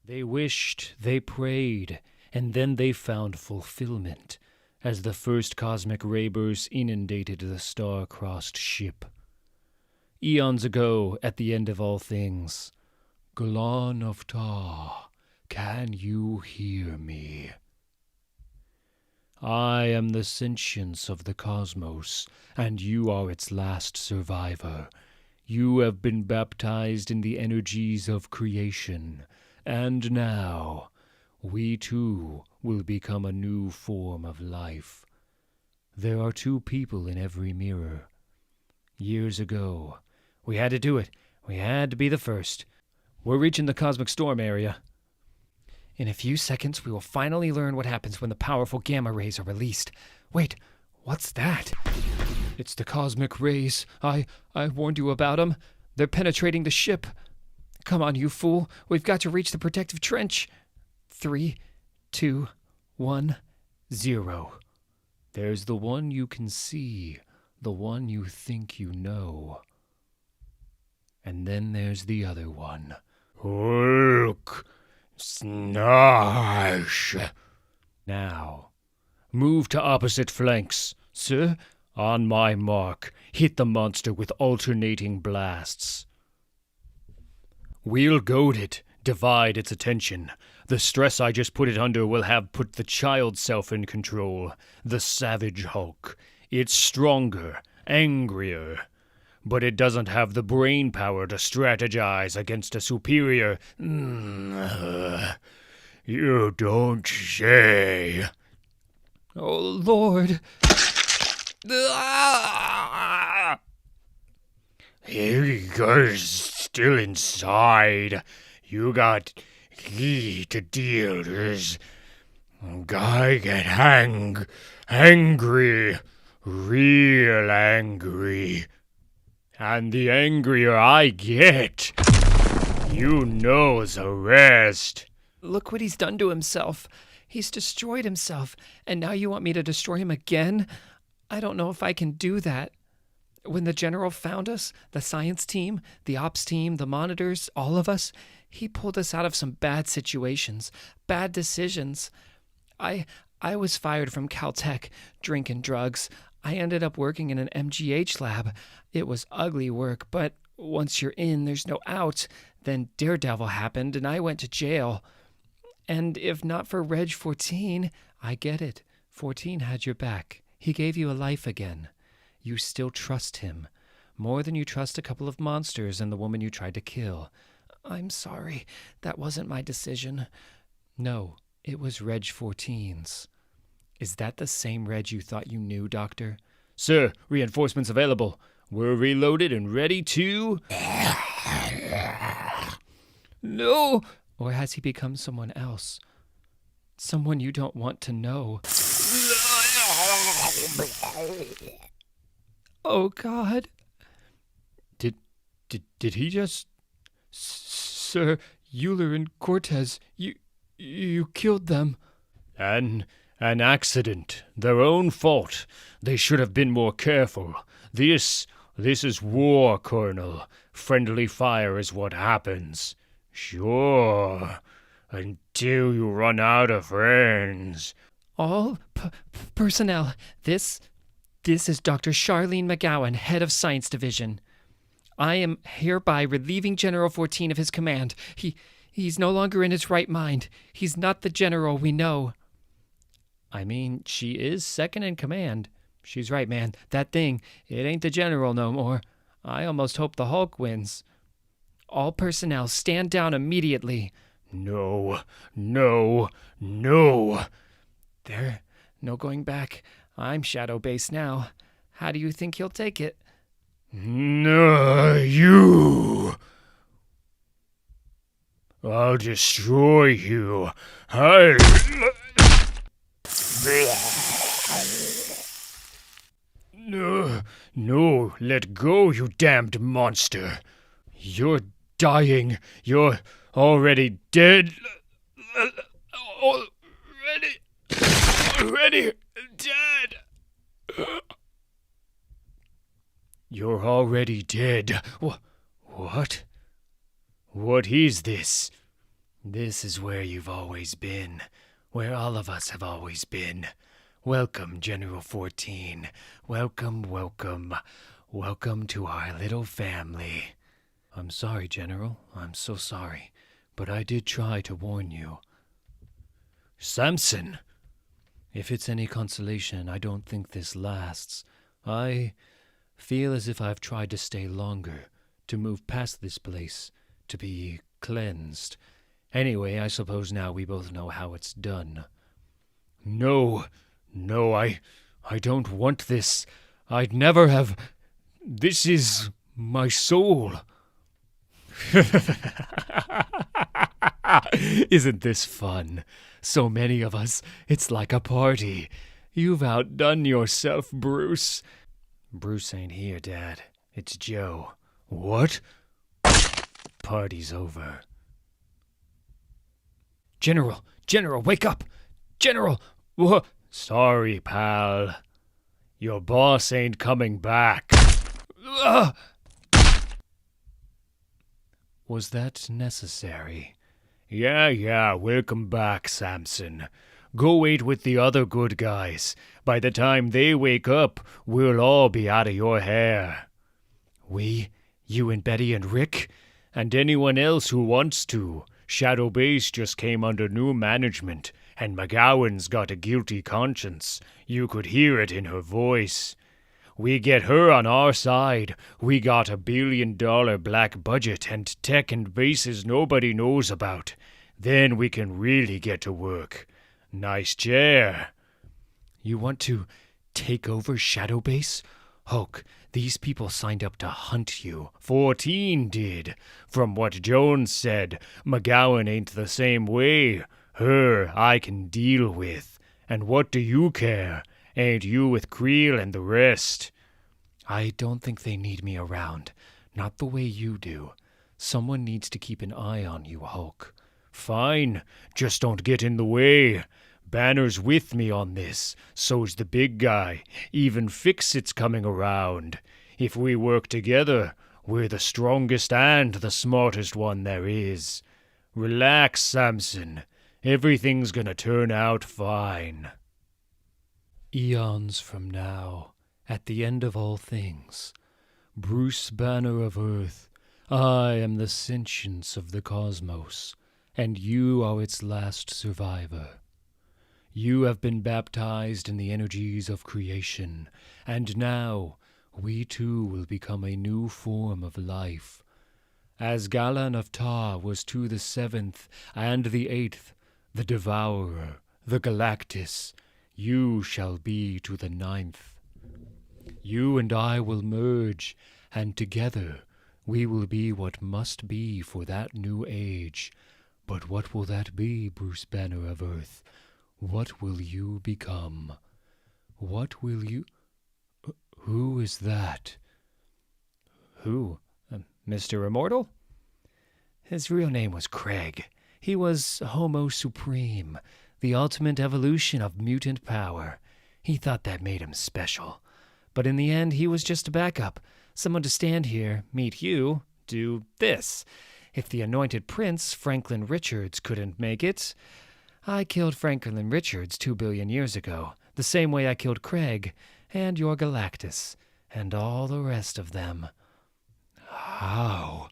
They wished, they prayed, and then they found fulfillment as the first cosmic ray burst inundated the star-crossed ship. Eons ago, at the end of all things, Galan of Ta, can you hear me? I am the sentience of the cosmos, and you are its last survivor. You have been baptized in the energies of creation, and now we too will become a new form of life. There are two people in every mirror. Years ago, we had to do it. We had to be the first. We're reaching the cosmic storm area. In a few seconds, we will finally learn what happens when the powerful gamma rays are released. Wait, what's that? It's the cosmic rays. I warned you about them. They're penetrating the ship. Come on, you fool. We've got to reach the protective trench. 3, 2, 1, 0. There's the one you can see, the one you think you know. And then there's the other one. Hulk smash! Now, move to opposite flanks. Sir, on my mark, hit the monster with alternating blasts. We'll goad it, divide its attention. The stress I just put it under will have put the child self in control, the savage Hulk. It's stronger, angrier, but it doesn't have the brain power to strategize against a superior... You don't say. Oh, Lord. You're still inside. You got key to deal. This guy get angry, real angry. And the angrier I get, you know the rest. Look what he's done to himself. He's destroyed himself, and now you want me to destroy him again? I don't know if I can do that. When the general found us, the science team, the ops team, the monitors, all of us, he pulled us out of some bad situations, bad decisions. I was fired from Caltech, drinking drugs. I ended up working in an MGH lab. It was ugly work, but once you're in, there's no out. Then Daredevil happened, and I went to jail. And if not for Reg 14, I get it. 14 had your back. He gave you a life again. You still trust him. More than you trust a couple of monsters and the woman you tried to kill. I'm sorry. That wasn't my decision. No, it was Reg 14's. Is that the same Reg you thought you knew, Doctor? Sir, reinforcements available. We're reloaded and ready to... No! Or has he become someone else? Someone you don't want to know. Oh, God. Did he just... Sir Euler and Cortez, you killed them. An accident. Their own fault. They should have been more careful. This is war, Colonel. Friendly fire is what happens. Sure. Until you run out of friends. All personnel, this is Dr. Charlene McGowan, head of Science Division. I am hereby relieving General 14 of his command. He's no longer in his right mind. He's not the general we know. I mean, she is second in command. She's right, man. That thing, it ain't the general no more. I almost hope the Hulk wins. All personnel, stand down immediately. No. There, no going back. I'm shadow-based now. How do you think he'll take it? No, you. I'll destroy you. No, let go, you damned monster. You're dying. You're already dead. Already dead. You're already dead. What? What is this? This is where you've always been. Where all of us have always been. Welcome, General 14. Welcome. Welcome to our little family. I'm sorry, General. I'm so sorry. But I did try to warn you. Samson! If it's any consolation, I don't think this lasts. I feel as if I've tried to stay longer, to move past this place, to be cleansed. Anyway, I suppose now we both know how it's done. No, I don't want this. I'd never have... This is my soul. Isn't this fun? So many of us, it's like a party. You've outdone yourself, Bruce. Bruce ain't here, Dad. It's Joe. What? Party's over. General, wake up! General! Sorry, pal. Your boss ain't coming back. Was that necessary? Yeah, welcome back, Samson. Go wait with the other good guys. By the time they wake up, we'll all be out of your hair. We? You and Betty and Rick? And anyone else who wants to. Shadow Base just came under new management, and McGowan's got a guilty conscience. You could hear it in her voice. We get her on our side. We got $1 billion black budget and tech and bases nobody knows about. Then we can really get to work. Nice chair. You want to take over Shadow Base? Hulk, these people signed up to hunt you. 14 did. From what Jones said, McGowan ain't the same way. Her I can deal with. And what do you care? Ain't you with Creel and the rest? I don't think they need me around. Not the way you do. Someone needs to keep an eye on you, Hulk. Fine. Just don't get in the way. Banner's with me on this. So's the big guy. Even Fix-It's coming around. If we work together, we're the strongest and the smartest one there is. Relax, Samson. Everything's gonna turn out fine. Eons from now, at the end of all things, Bruce Banner of Earth, I am the sentience of the cosmos, and you are its last survivor. You have been baptized in the energies of creation, and now we too will become a new form of life. As Galan of Tar was to the 7th and the 8th, the Devourer, the Galactus, you shall be to the 9th. You and I will merge, and together we will be what must be for that new age. But what will that be, Bruce Banner of Earth? What will you become? What will you... Who is that? Who? Mr. Immortal? His real name was Craig. He was Homo Supreme, the ultimate evolution of mutant power. He thought that made him special. But in the end, he was just a backup. Someone to stand here, meet you, do this. If the anointed prince, Franklin Richards, couldn't make it, I killed Franklin Richards 2 billion years ago, the same way I killed Craig, and your Galactus, and all the rest of them. How?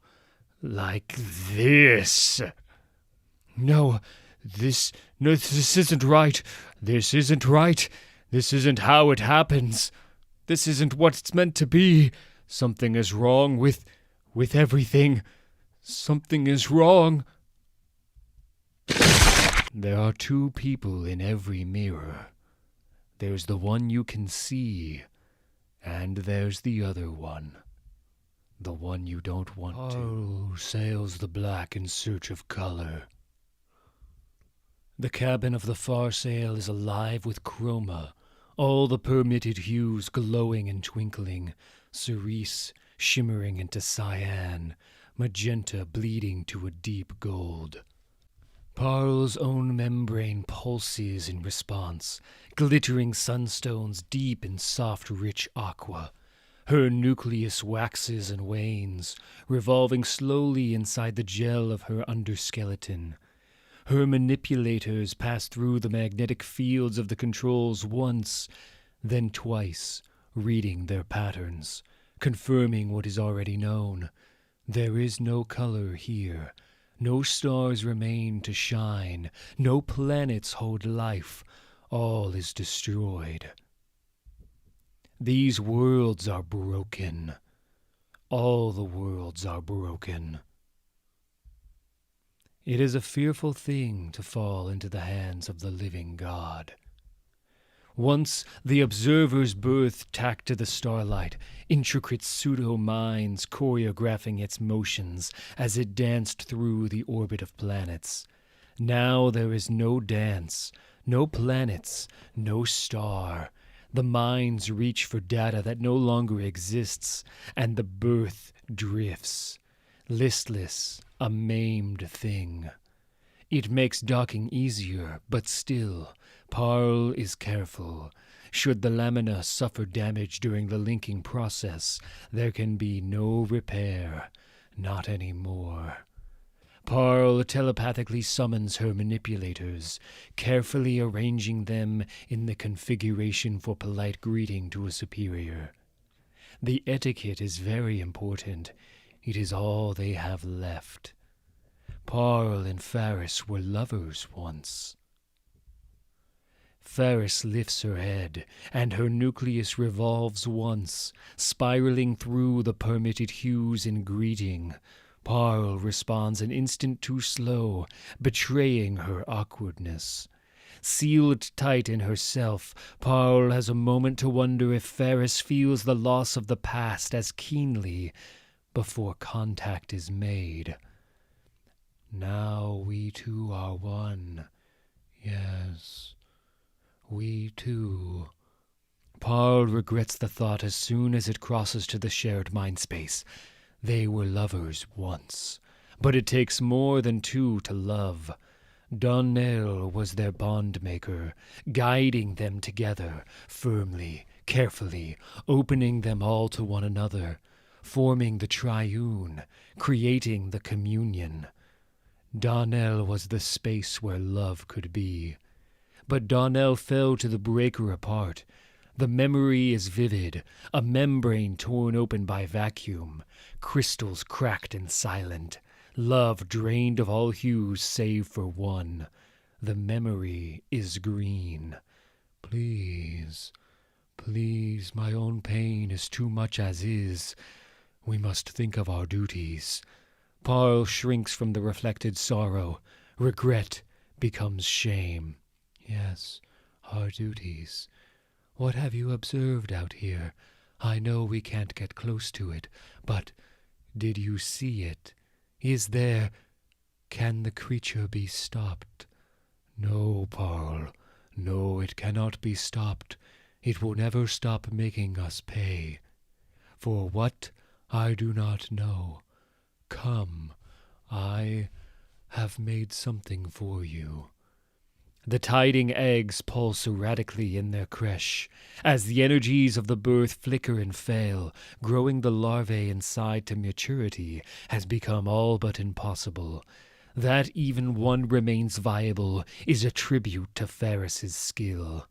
Like this? No, this isn't right. This isn't right. This isn't how it happens. This isn't what it's meant to be. Something is wrong with everything. Something is wrong. There are 2 people in every mirror. There's the one you can see, and there's the other one. The one you don't want to. Oh, sails the black in search of color. The cabin of the far sail is alive with chroma, all the permitted hues glowing and twinkling, cerise shimmering into cyan, magenta bleeding to a deep gold. Parl's own membrane pulses in response, glittering sunstones deep in soft, rich aqua. Her nucleus waxes and wanes, revolving slowly inside the gel of her underskeleton. Her manipulators pass through the magnetic fields of the controls once, then twice, reading their patterns, confirming what is already known. There is no color here. No stars remain to shine. No planets hold life. All is destroyed. These worlds are broken. All the worlds are broken. It is a fearful thing to fall into the hands of the living God. Once the observer's birth tacked to the starlight, intricate pseudo-minds choreographing its motions as it danced through the orbit of planets. Now there is no dance, no planets, no star. The minds reach for data that no longer exists, and the birth drifts, listless, a maimed thing. It makes docking easier, but still, Parl is careful. Should the lamina suffer damage during the linking process, there can be no repair, not anymore. Parl telepathically summons her manipulators, carefully arranging them in the configuration for polite greeting to a superior. The etiquette is very important. It is all they have left. Parl and Faris were lovers once. Faris lifts her head, and her nucleus revolves once, spiraling through the permitted hues in greeting. Parl responds an instant too slow, betraying her awkwardness. Sealed tight in herself, Parl has a moment to wonder if Faris feels the loss of the past as keenly before contact is made. Now we two are one. Yes, we two. Parl regrets the thought as soon as it crosses to the shared mind space. They were lovers once, but it takes more than 2 to love. Donnell was their bond-maker, guiding them together, firmly, carefully, opening them all to one another, forming the triune, creating the communion. Donnell was the space where love could be. But Donnell fell to the breaker apart. The memory is vivid, a membrane torn open by vacuum, crystals cracked and silent, love drained of all hues save for one. The memory is green. Please, please, my own pain is too much as is. We must think of our duties. Parl shrinks from the reflected sorrow. Regret becomes shame. Yes, our duties. What have you observed out here? I know we can't get close to it, but did you see it? Is there... Can the creature be stopped? No, Parl. No, it cannot be stopped. It will never stop making us pay. For what? I do not know. Come, I have made something for you. The tiding eggs pulse erratically in their creche, as the energies of the birth flicker and fail. Growing the larvae inside to maturity has become all but impossible. That even one remains viable is a tribute to Ferris's skill.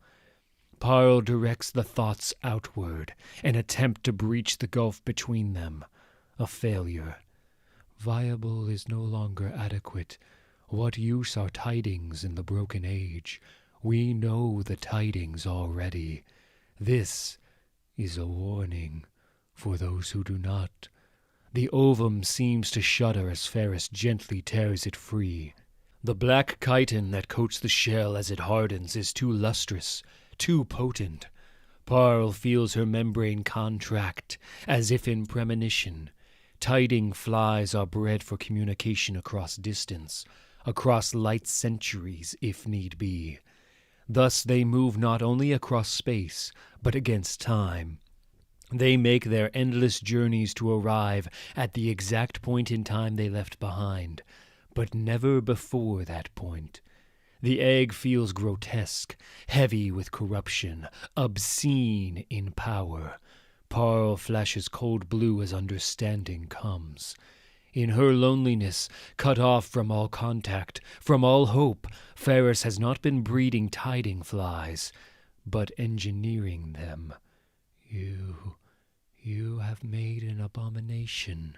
Parl directs the thoughts outward, an attempt to breach the gulf between them. A failure. Viable is no longer adequate. What use are tidings in the broken age? We know the tidings already. This is a warning for those who do not. The ovum seems to shudder as Ferris gently tears it free. The black chitin that coats the shell as it hardens is too lustrous, too potent. Parl feels her membrane contract, as if in premonition. Tiding flies are bred for communication across distance, across light centuries, if need be. Thus they move not only across space, but against time. They make their endless journeys to arrive at the exact point in time they left behind, but never before that point. The egg feels grotesque, heavy with corruption, obscene in power. Parl flashes cold blue as understanding comes. In her loneliness, cut off from all contact, from all hope, Ferris has not been breeding tiding flies, but engineering them. You have made an abomination.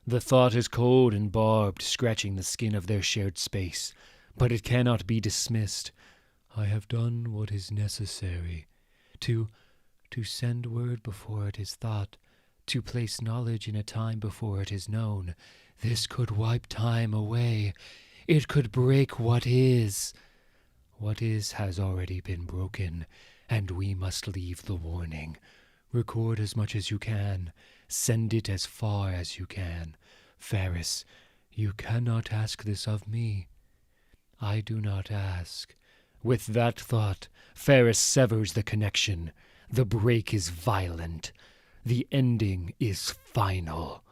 The thought is cold and barbed, scratching the skin of their shared space, but it cannot be dismissed. I have done what is necessary. To send word before it is thought, to place knowledge in a time before it is known. This could wipe time away. It could break what is. What is has already been broken, and we must leave the warning. Record as much as you can. Send it as far as you can. Ferris, you cannot ask this of me. I do not ask. With that thought, Ferris severs the connection. The break is violent. The ending is final.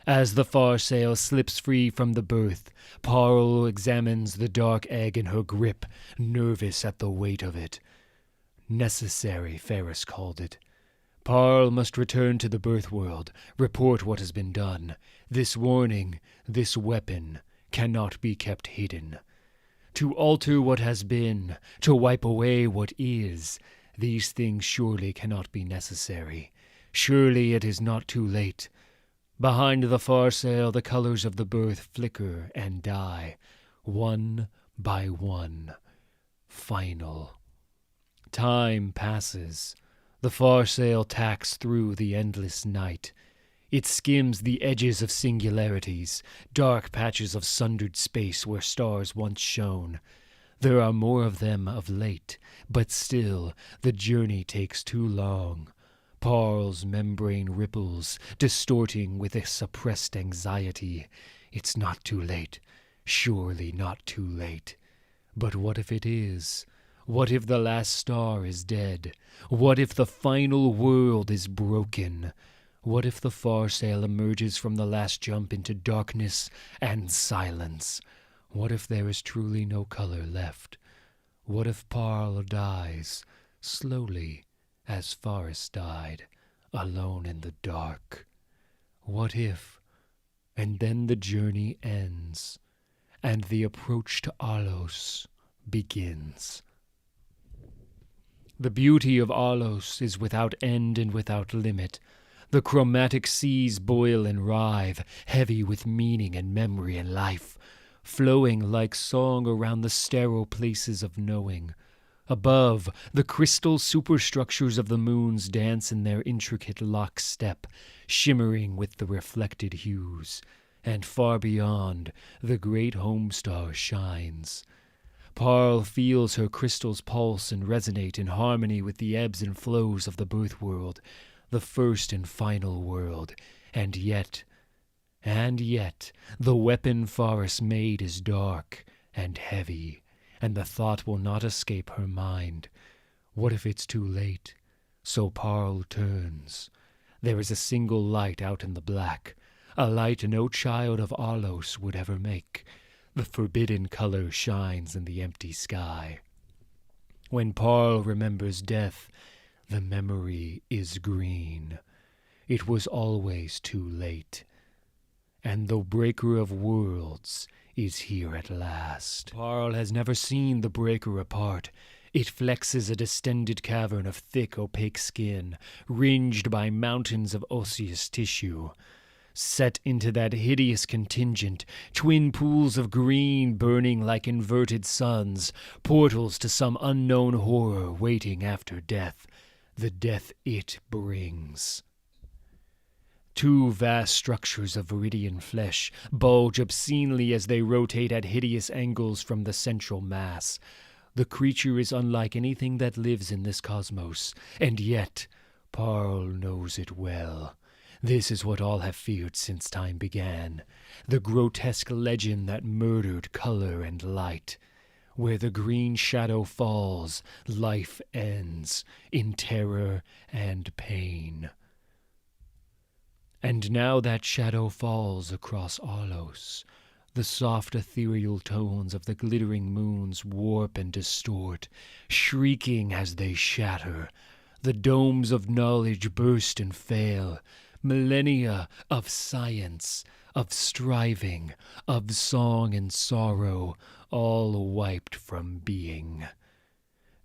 As the far sail slips free from the berth, Parl examines the dark egg in her grip, nervous at the weight of it. Necessary, Ferris called it. Parl must return to the birth world, report what has been done. This warning, this weapon, cannot be kept hidden. To alter what has been, to wipe away what is, these things surely cannot be necessary. Surely it is not too late. Behind the far sail, the colors of the birth flicker and die, one by one. Final. Time passes. The far sail tacks through the endless night. It skims the edges of singularities, dark patches of sundered space where stars once shone. There are more of them of late, but still the journey takes too long. Parl's membrane ripples, distorting with a suppressed anxiety. It's not too late. Surely not too late. But what if it is? What if the last star is dead? What if the final world is broken? What if the far sail emerges from the last jump into darkness and silence? What if there is truly no color left? What if Parl dies, slowly, as Forrest died, alone in the dark? What if? And then the journey ends, and the approach to Alos begins. The beauty of Alos is without end and without limit. The chromatic seas boil and writhe, heavy with meaning and memory and life, flowing like song around the sterile places of knowing. Above, the crystal superstructures of the moons dance in their intricate lockstep, shimmering with the reflected hues. And far beyond, the great home star shines. Parl feels her crystals pulse and resonate in harmony with the ebbs and flows of the birth world, the first and final world. And yet, the weapon Forrest made is dark and heavy, and the thought will not escape her mind. What if it's too late? So Parl turns. There is a single light out in the black, a light no child of Alos would ever make. The forbidden color shines in the empty sky. When Parl remembers death, the memory is green. It was always too late. And the Breaker of Worlds is here at last. Parl has never seen the Breaker apart. It flexes a distended cavern of thick, opaque skin, ringed by mountains of osseous tissue. Set into that hideous contingent, twin pools of green burning like inverted suns, portals to some unknown horror waiting after death, the death it brings. Two vast structures of viridian flesh bulge obscenely as they rotate at hideous angles from the central mass. The creature is unlike anything that lives in this cosmos, and yet Parl knows it well. This is what all have feared since time began, the grotesque legend that murdered color and light. Where the green shadow falls, life ends in terror and pain. And now that shadow falls across Alos. The soft ethereal tones of the glittering moons warp and distort, shrieking as they shatter. The domes of knowledge burst and fail. Millennia of science, of striving, of song and sorrow, all wiped from being.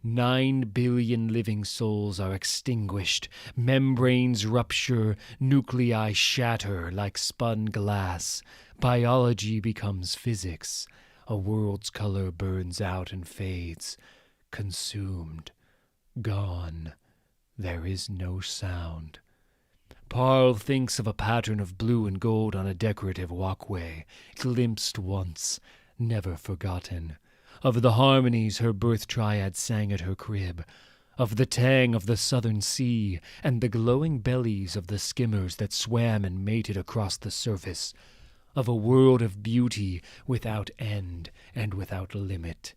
9 billion living souls are extinguished, membranes rupture, nuclei shatter like spun glass. Biology becomes physics. A world's color burns out and fades. Consumed. Gone. There is no sound. Parl thinks of a pattern of blue and gold on a decorative walkway, glimpsed once, never forgotten. Of the harmonies her birth triad sang at her crib. Of the tang of the southern sea and the glowing bellies of the skimmers that swam and mated across the surface. Of a world of beauty without end and without limit.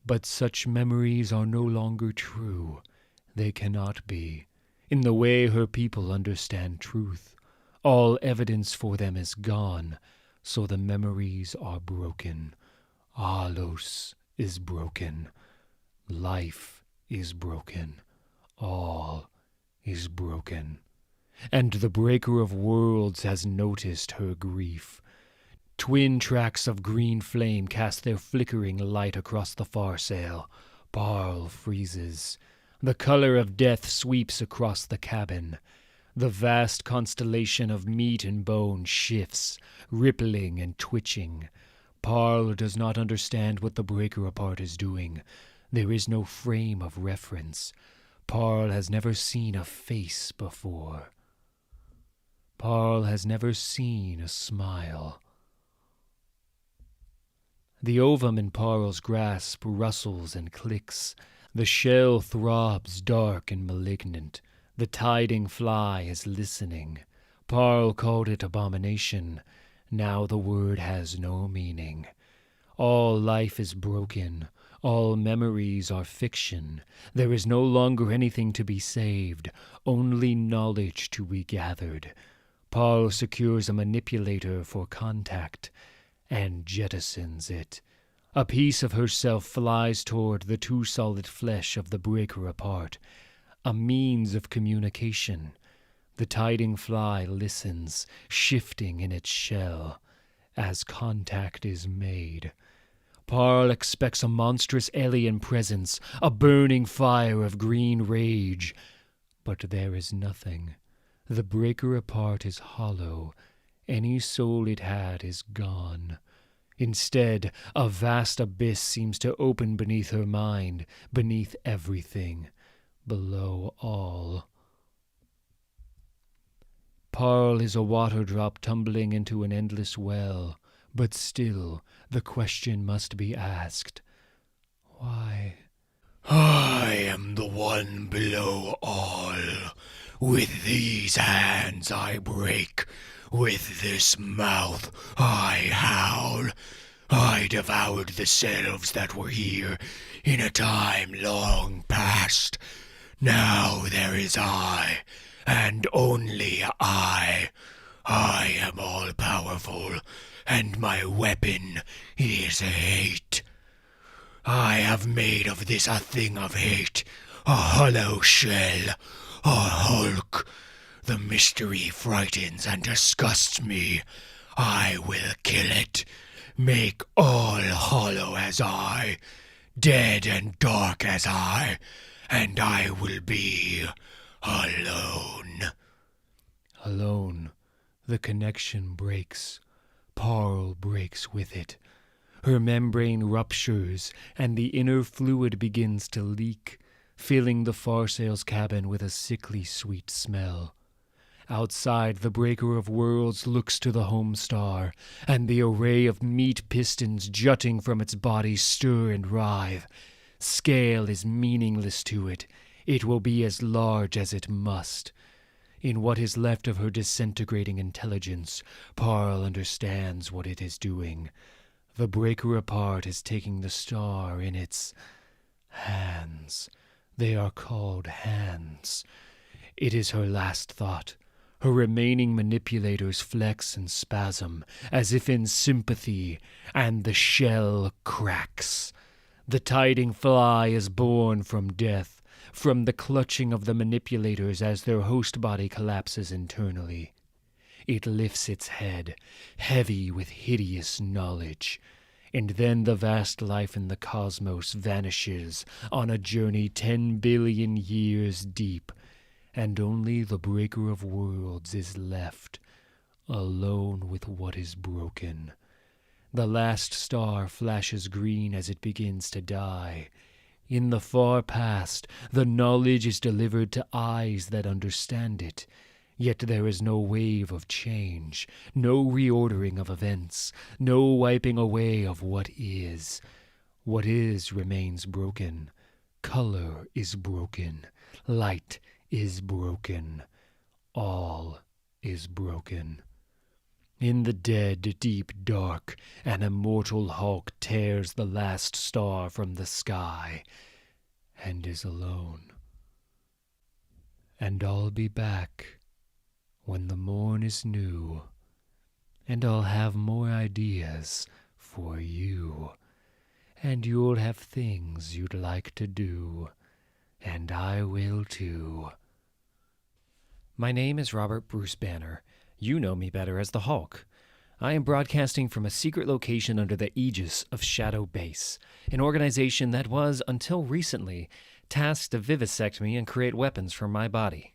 But such memories are no longer true. They cannot be. In the way her people understand truth, all evidence for them is gone, so the memories are broken. Alos is broken. Life is broken. All is broken. And the Breaker of Worlds has noticed her grief. Twin tracks of green flame cast their flickering light across the far sail. Parl freezes. The color of death sweeps across the cabin. The vast constellation of meat and bone shifts, rippling and twitching. Parl does not understand what the Breaker apart is doing. There is no frame of reference. Parl has never seen a face before. Parl has never seen a smile. The ovum in Parl's grasp rustles and clicks. The shell throbs dark and malignant. The tiding fly is listening. Parl called it abomination. Now the word has no meaning. All life is broken. All memories are fiction. There is no longer anything to be saved, only knowledge to be gathered. Parl secures a manipulator for contact and jettisons it. A piece of herself flies toward the too solid flesh of the Breaker apart, a means of communication. The tiding fly listens, shifting in its shell, as contact is made. Parl expects a monstrous alien presence, a burning fire of green rage. But there is nothing. The Breaker apart is hollow. Any soul it had is gone. Instead, a vast abyss seems to open beneath her mind, beneath everything, below all. Parl is a water drop tumbling into an endless well, but still the question must be asked. Why? I am the one below all. With these hands I break. With this mouth I howl. I devoured the selves that were here in a time long past. Now there is I, and only I. I am all-powerful, and my weapon is hate. I have made of this a thing of hate, a hollow shell, a hulk. The mystery frightens and disgusts me. I will kill it, make all hollow as I, dead and dark as I, and I will be alone. Alone. The connection breaks. Parl breaks with it. Her membrane ruptures, and the inner fluid begins to leak, filling the Farsail's cabin with a sickly sweet smell. Outside, the Breaker of Worlds looks to the home star, and the array of meat pistons jutting from its body stir and writhe. Scale is meaningless to it. It will be as large as it must. In what is left of her disintegrating intelligence, Parl understands what it is doing. The Breaker apart is taking the star in its hands. They are called hands. It is her last thought. Her remaining manipulators flex and spasm, as if in sympathy, and the shell cracks. The tiding fly is born from death, from the clutching of the manipulators as their host body collapses internally. It lifts its head, heavy with hideous knowledge, and then the vast life in the cosmos vanishes on a journey 10 billion years deep, and only the Breaker of Worlds is left, alone with what is broken. The last star flashes green as it begins to die. In the far past, the knowledge is delivered to eyes that understand it. Yet there is no wave of change, no reordering of events, no wiping away of what is. What is remains broken. Color is broken. Light is broken. All is broken. In the dead, deep dark, an immortal Hulk tears the last star from the sky and is alone. And I'll be back when the morn is new, and I'll have more ideas for you, and you'll have things you'd like to do, and I will too. My name is Robert Bruce Banner. You know me better as the Hulk. I am broadcasting from a secret location under the aegis of Shadow Base, an organization that was, until recently, tasked to vivisect me and create weapons for my body.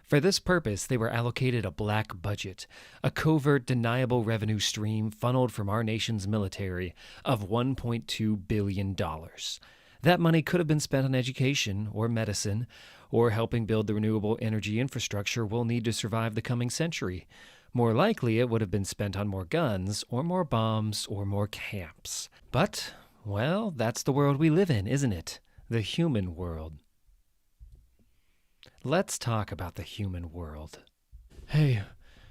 For this purpose, they were allocated a black budget, a covert, deniable revenue stream funneled from our nation's military of $1.2 billion. That money could have been spent on education or medicine, or helping build the renewable energy infrastructure we'll need to survive the coming century. More likely, it would have been spent on more guns, or more bombs, or more camps. But, well, that's the world we live in, isn't it? The human world. Let's talk about the human world. Hey,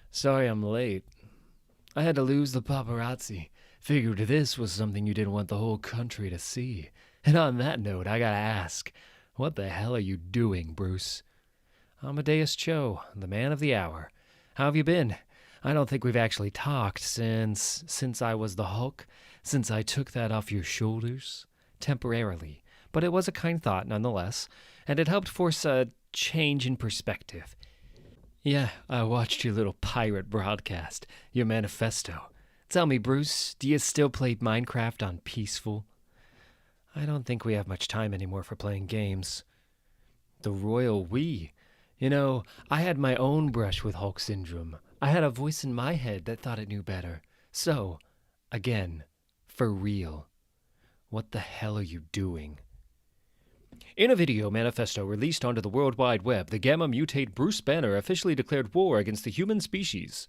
sorry I'm late. I had to lose the paparazzi. Figured this was something you didn't want the whole country to see. And on that note, I gotta ask, what the hell are you doing, Bruce? Amadeus Cho, the man of the hour. How have you been? I don't think we've actually talked since I was the Hulk, since I took that off your shoulders. Temporarily. But it was a kind thought nonetheless, and it helped force a change in perspective. Yeah, I watched your little pirate broadcast, your manifesto. Tell me, Bruce, do you still play Minecraft on peaceful? I don't think we have much time anymore for playing games. The royal we. You know, I had my own brush with Hulk syndrome. I had a voice in my head that thought it knew better. So, again, for real, what the hell are you doing? In a video manifesto released onto the World Wide Web, the Gamma Mutate Bruce Banner officially declared war against the human species.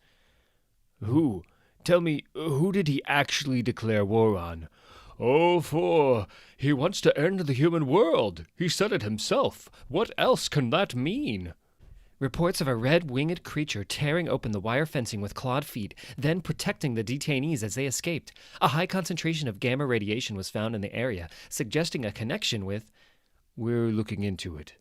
Who? Tell me, who did he actually declare war on? Oh, he wants to end the human world. He said it himself. What else can that mean? Reports of a red-winged creature tearing open the wire fencing with clawed feet, then protecting the detainees as they escaped. A high concentration of gamma radiation was found in the area, suggesting a connection with... We're looking into it.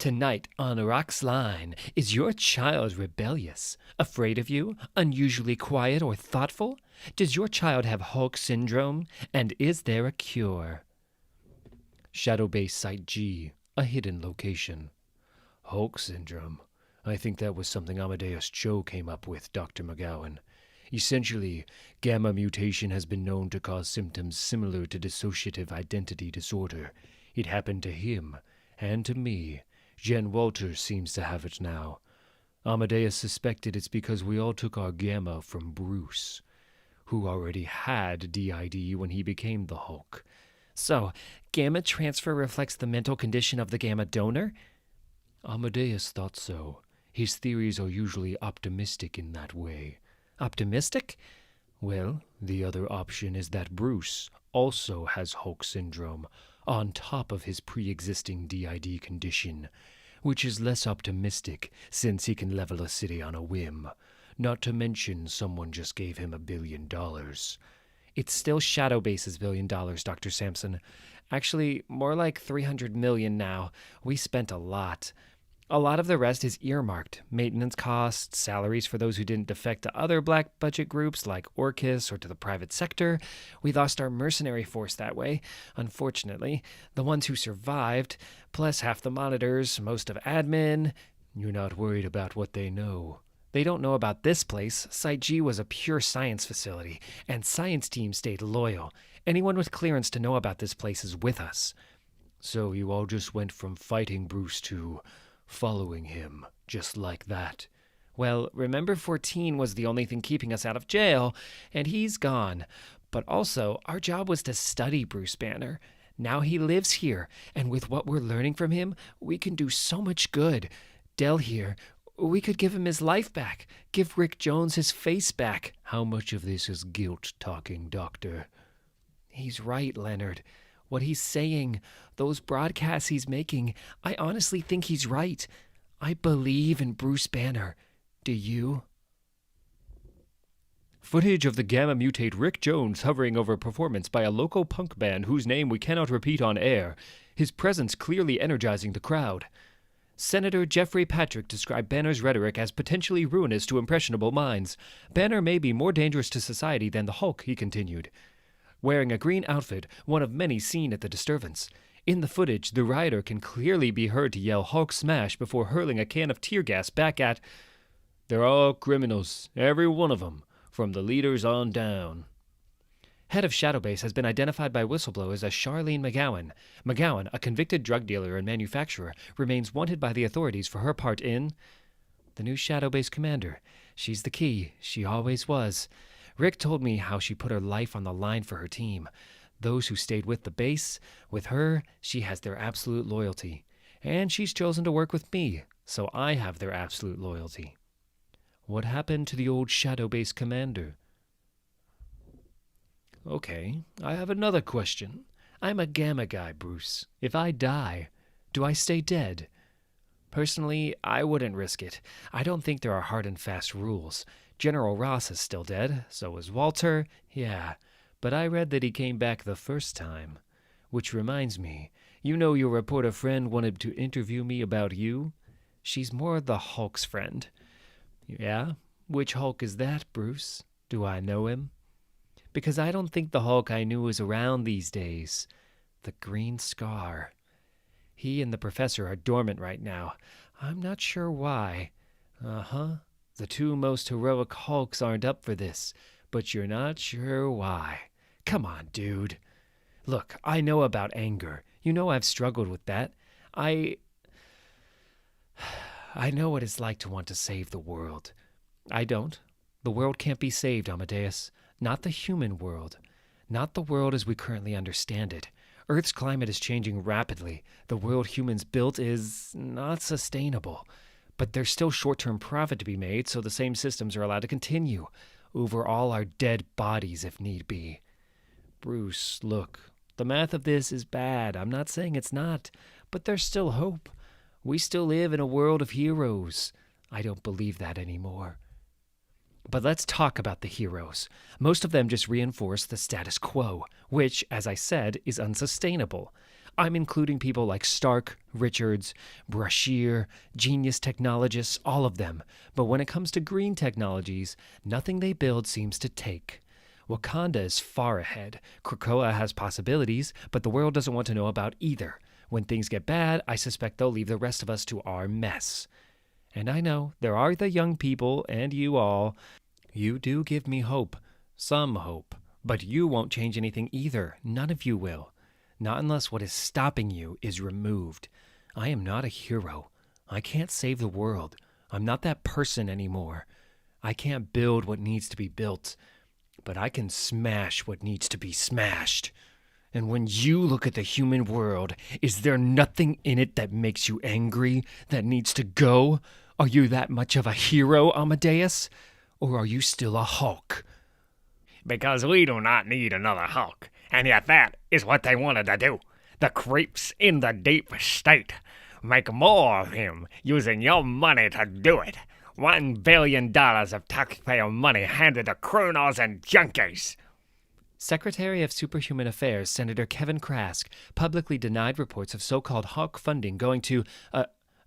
Tonight on Rock's Line, is your child rebellious, afraid of you, unusually quiet or thoughtful? Does your child have Hulk syndrome? And is there a cure? Shadow Base Site G, a hidden location. Hulk syndrome. I think that was something Amadeus Cho came up with, Dr. McGowan. Essentially, gamma mutation has been known to cause symptoms similar to dissociative identity disorder. It happened to him, and to me. Jen Walters seems to have it now. Amadeus suspected it's because we all took our gamma from Bruce, who already had DID when he became the Hulk. So, gamma transfer reflects the mental condition of the gamma donor? Amadeus thought so. His theories are usually optimistic in that way. Optimistic? Well, the other option is that Bruce also has Hulk syndrome, on top of his pre-existing DID condition, which is less optimistic since he can level a city on a whim. Not to mention someone just gave him $1 billion. It's still Shadow Base's $1 billion, Dr. Sampson. Actually, more like 300 million now. We spent a lot. A lot of the rest is earmarked. Maintenance costs, salaries for those who didn't defect to other black budget groups like Orcus or to the private sector. We lost our mercenary force that way, unfortunately. The ones who survived, plus half the monitors, most of admin. You're not worried about what they know. They don't know about this place. Site G was a pure science facility, and science team stayed loyal. Anyone with clearance to know about this place is with us. So you all just went from fighting Bruce to following him, just like that. Well, remember 14 was the only thing keeping us out of jail, and he's gone. But also, our job was to study Bruce Banner. Now he lives here, and with what we're learning from him, we can do so much good. Del here, we could give him his life back, give Rick Jones his face back. How much of this is guilt talking, Doctor? He's right, Leonard. What he's saying, those broadcasts he's making, I honestly think he's right. I believe in Bruce Banner. Do you? Footage of the Gamma Mutate Rick Jones hovering over a performance by a local punk band whose name we cannot repeat on air, his presence clearly energizing the crowd. Senator Jeffrey Patrick described Banner's rhetoric as potentially ruinous to impressionable minds. Banner may be more dangerous to society than the Hulk, he continued. Wearing a green outfit, one of many seen at the disturbance. In the footage, the rioter can clearly be heard to yell Hulk smash before hurling a can of tear gas back at... They're all criminals, every one of them, from the leaders on down. Head of Shadow Base has been identified by whistleblowers as Charlene McGowan. McGowan, a convicted drug dealer and manufacturer, remains wanted by the authorities for her part in... The new Shadow Base commander. She's the key. She always was. Rick told me how she put her life on the line for her team. Those who stayed with the base, with her, she has their absolute loyalty. And she's chosen to work with me, so I have their absolute loyalty. What happened to the old Shadow Base commander? Okay, I have another question. I'm a gamma guy, Bruce. If I die, do I stay dead? Personally, I wouldn't risk it. I don't think there are hard and fast rules. General Ross is still dead, so is Walter, yeah, but I read that he came back the first time. Which reminds me, you know your reporter friend wanted to interview me about you? She's more the Hulk's friend. Yeah? Which Hulk is that, Bruce? Do I know him? Because I don't think the Hulk I knew is around these days. The Green Scar. He and the Professor are dormant right now. I'm not sure why. Uh-huh. The two most heroic Hulks aren't up for this, but you're not sure why. Come on, dude. Look, I know about anger. You know I've struggled with that. I know what it's like to want to save the world. I don't. The world can't be saved, Amadeus. Not the human world. Not the world as we currently understand it. Earth's climate is changing rapidly. The world humans built is not sustainable. But there's still short-term profit to be made, so the same systems are allowed to continue. Over all our dead bodies, if need be. Bruce, look, the math of this is bad. I'm not saying it's not. But there's still hope. We still live in a world of heroes. I don't believe that anymore. But let's talk about the heroes. Most of them just reinforce the status quo, which, as I said, is unsustainable. I'm including people like Stark, Richards, Brashear, genius technologists, all of them. But when it comes to green technologies, nothing they build seems to take. Wakanda is far ahead. Krakoa has possibilities, but the world doesn't want to know about either. When things get bad, I suspect they'll leave the rest of us to our mess. And I know, there are the young people, and you all. You do give me hope. Some hope. But you won't change anything either. None of you will. Not unless what is stopping you is removed. I am not a hero. I can't save the world. I'm not that person anymore. I can't build what needs to be built. But I can smash what needs to be smashed. And when you look at the human world, is there nothing in it that makes you angry, that needs to go? Are you that much of a hero, Amadeus? Or are you still a Hulk? Because we do not need another Hulk. And yet that is what they wanted to do. The creeps in the deep state. Make more of him using your money to do it. $1 billion of taxpayer money handed to criminals and junkies. Secretary of Superhuman Affairs Senator Kevin Krask publicly denied reports of so-called Hulk funding going to...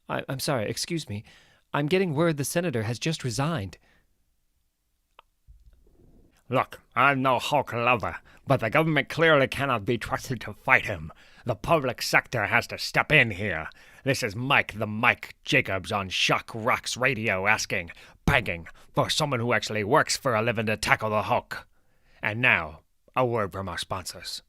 I'm sorry, excuse me. I'm getting word the senator has just resigned. Look, I'm no Hulk lover, but the government clearly cannot be trusted to fight him. The public sector has to step in here. This is Mike the Mike Jacobs on Shock Rocks Radio asking, begging, for someone who actually works for a living to tackle the Hulk. And now, a word from our sponsors.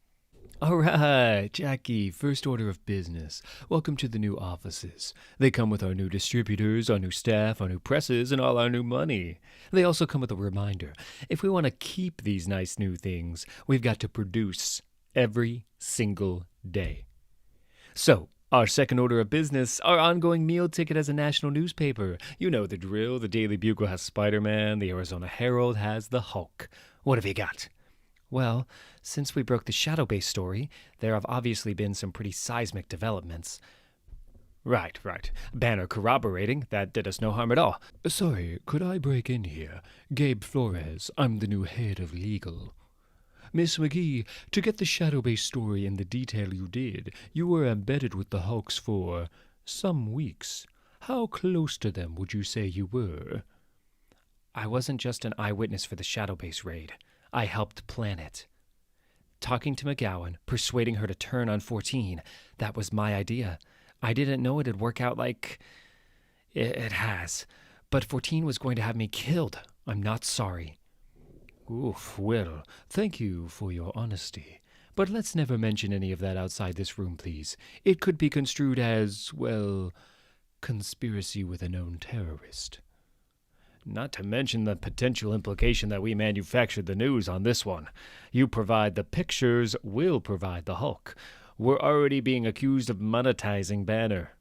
All right, Jackie, first order of business. Welcome to the new offices. They come with our new distributors, our new staff, our new presses, and all our new money. They also come with a reminder. If we want to keep these nice new things, we've got to produce every single day. So, our second order of business, our ongoing meal ticket as a national newspaper. You know the drill. The Daily Bugle has Spider-Man. The Arizona Herald has the Hulk. What have you got? Well, since we broke the shadow-based story, there have obviously been some pretty seismic developments. Right. Banner corroborating. That did us no harm at all. Sorry, could I break in here? Gabe Flores, I'm the new head of legal. Miss McGee, to get the shadow-based story in the detail you did, you were embedded with the Hulks for some weeks. How close to them would you say you were? I wasn't just an eyewitness for the shadow-based raid. I helped plan it. Talking to McGowan, persuading her to turn on 14, that was my idea. I didn't know it'd work out like it has. But 14 was going to have me killed. I'm not sorry. Oof, well, thank you for your honesty. But let's never mention any of that outside this room, please. It could be construed as, well, conspiracy with a known terrorist. Not to mention the potential implication that we manufactured the news on this one. You provide the pictures, we'll provide the Hulk. We're already being accused of monetizing Banner.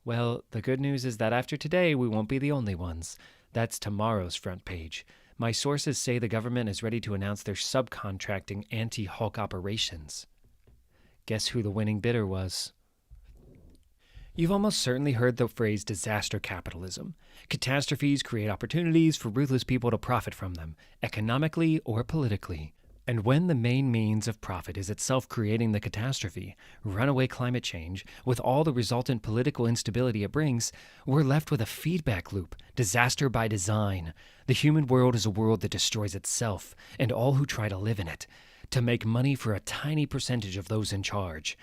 Well, the good news is that after today, we won't be the only ones. That's tomorrow's front page. My sources say the government is ready to announce their subcontracting anti-Hulk operations. Guess who the winning bidder was? You've almost certainly heard the phrase disaster capitalism. Catastrophes create opportunities for ruthless people to profit from them, economically or politically. And when the main means of profit is itself creating the catastrophe, runaway climate change, with all the resultant political instability it brings, we're left with a feedback loop, disaster by design. The human world is a world that destroys itself, and all who try to live in it, to make money for a tiny percentage of those in charge.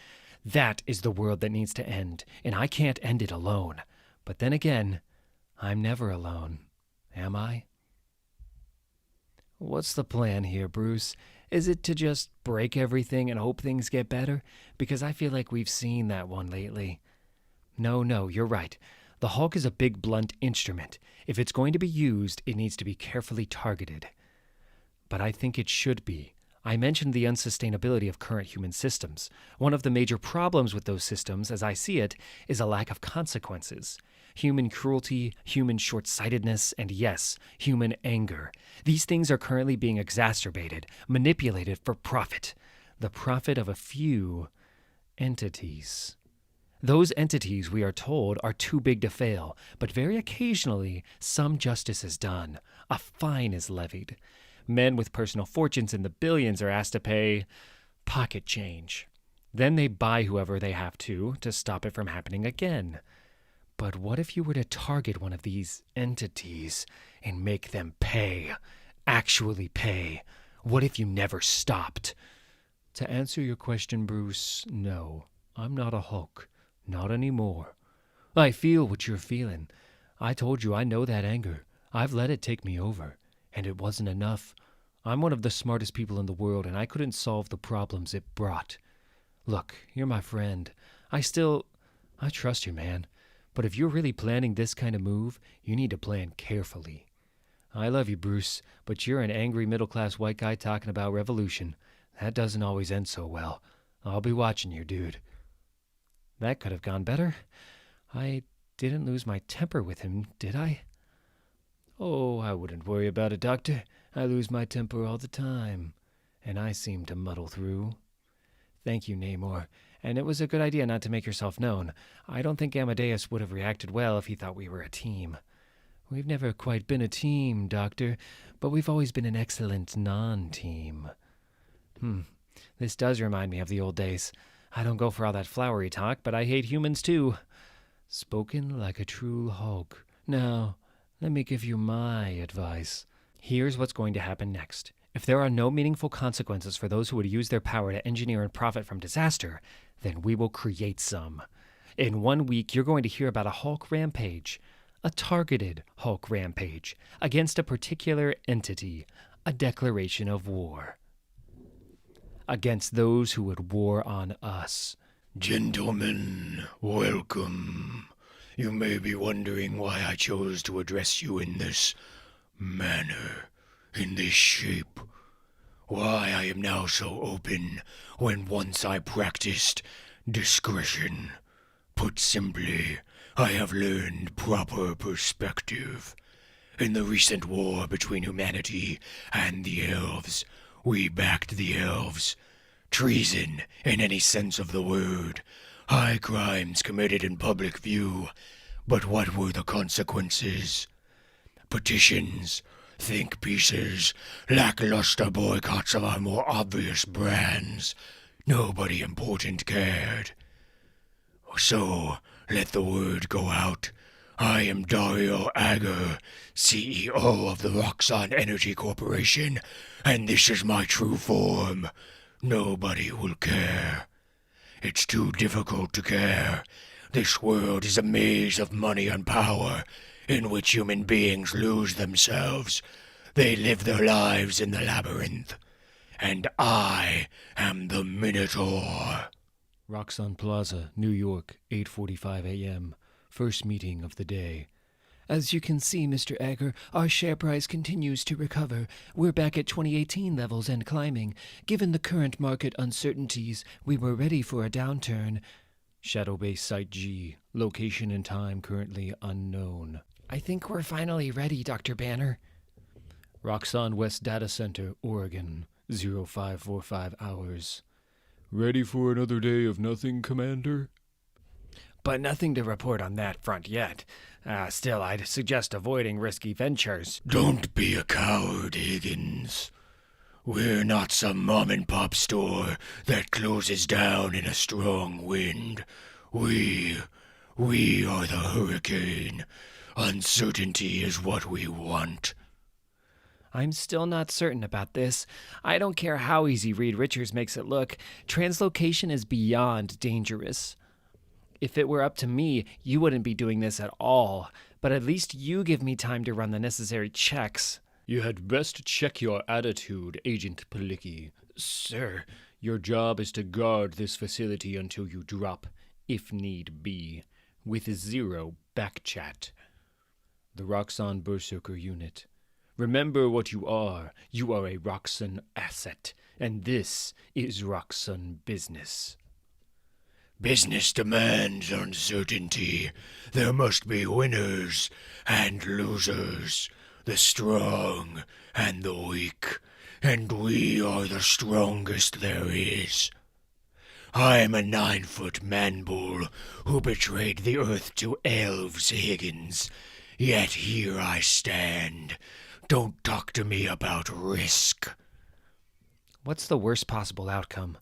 That is the world that needs to end, and I can't end it alone. But then again, I'm never alone, am I? What's the plan here, Bruce? Is it to just break everything and hope things get better? Because I feel like we've seen that one lately. No, you're right. The Hulk is a big, blunt instrument. If it's going to be used, it needs to be carefully targeted. But I think it should be. I mentioned the unsustainability of current human systems. One of the major problems with those systems, as I see it, is a lack of consequences. Human cruelty, human short-sightedness, and yes, human anger. These things are currently being exacerbated, manipulated for profit. The profit of a few entities. Those entities, we are told, are too big to fail, but very occasionally, some justice is done. A fine is levied. Men with personal fortunes in the billions are asked to pay pocket change. Then they buy whoever they have to stop it from happening again. But what if you were to target one of these entities and make them pay? Actually pay? What if you never stopped? To answer your question, Bruce, no. I'm not a Hulk. Not anymore. I feel what you're feeling. I told you I know that anger. I've let it take me over. And it wasn't enough. I'm one of the smartest people in the world, and I couldn't solve the problems it brought. Look, you're my friend. I trust you, man. But if you're really planning this kind of move, you need to plan carefully. I love you, Bruce, but you're an angry middle-class white guy talking about revolution. That doesn't always end so well. I'll be watching you, dude. That could have gone better. I didn't lose my temper with him, did I? Oh, I wouldn't worry about it, Doctor. I lose my temper all the time, and I seem to muddle through. Thank you, Namor. And it was a good idea not to make yourself known. I don't think Amadeus would have reacted well if he thought we were a team. We've never quite been a team, Doctor, but we've always been an excellent non-team. This does remind me of the old days. I don't go for all that flowery talk, but I hate humans too. Spoken like a true Hulk. Now, let me give you my advice. Here's what's going to happen next. If there are no meaningful consequences for those who would use their power to engineer and profit from disaster, then we will create some. In 1 week, you're going to hear about a Hulk rampage, a targeted Hulk rampage, against a particular entity, a declaration of war. Against those who would war on us. Gentlemen, welcome. You may be wondering why I chose to address you in this manner, in this shape. Why I am now so open when once I practiced discretion. Put simply, I have learned proper perspective. In the recent war between humanity and the elves, we backed the elves. Treason, in any sense of the word. High crimes committed in public view. But what were the consequences? Petitions, think pieces, lackluster boycotts of our more obvious brands. Nobody important cared. So, let the word go out. I am Dario Agger, CEO of the Roxxon Energy Corporation, and this is my true form. Nobody will care. It's too difficult to care. This world is a maze of money and power, in which human beings lose themselves. They live their lives in the labyrinth. And I am the Minotaur. Roxxon Plaza, New York, 8:45 a.m. First meeting of the day. As you can see, Mr. Agger, our share price continues to recover. We're back at 2018 levels and climbing. Given the current market uncertainties, we were ready for a downturn. Shadow Base Site G. Location and time currently unknown. I think we're finally ready, Dr. Banner. Roxxon West Data Center, Oregon, 0545 hours. Ready for another day of nothing, Commander? But nothing to report on that front yet. Still, I'd suggest avoiding risky ventures. Don't be a coward, Higgins. We're not some mom-and-pop store that closes down in a strong wind. We are the hurricane. Uncertainty is what we want. I'm still not certain about this. I don't care how easy Reed Richards makes it look. Translocation is beyond dangerous. If it were up to me, you wouldn't be doing this at all. But at least you give me time to run the necessary checks. You had best check your attitude, Agent Palicki. Sir. Your job is to guard this facility until you drop, if need be, with 0 backchat. The Roxxon Berserker Unit. Remember what you are. You are a Roxxon asset, and this is Roxxon business. Business demands uncertainty. There must be winners and losers, the strong and the weak, and we are the strongest there is. I am a 9-foot man-bull who betrayed the earth to elves, Higgins. Yet here I stand. Don't talk to me about risk. What's the worst possible outcome?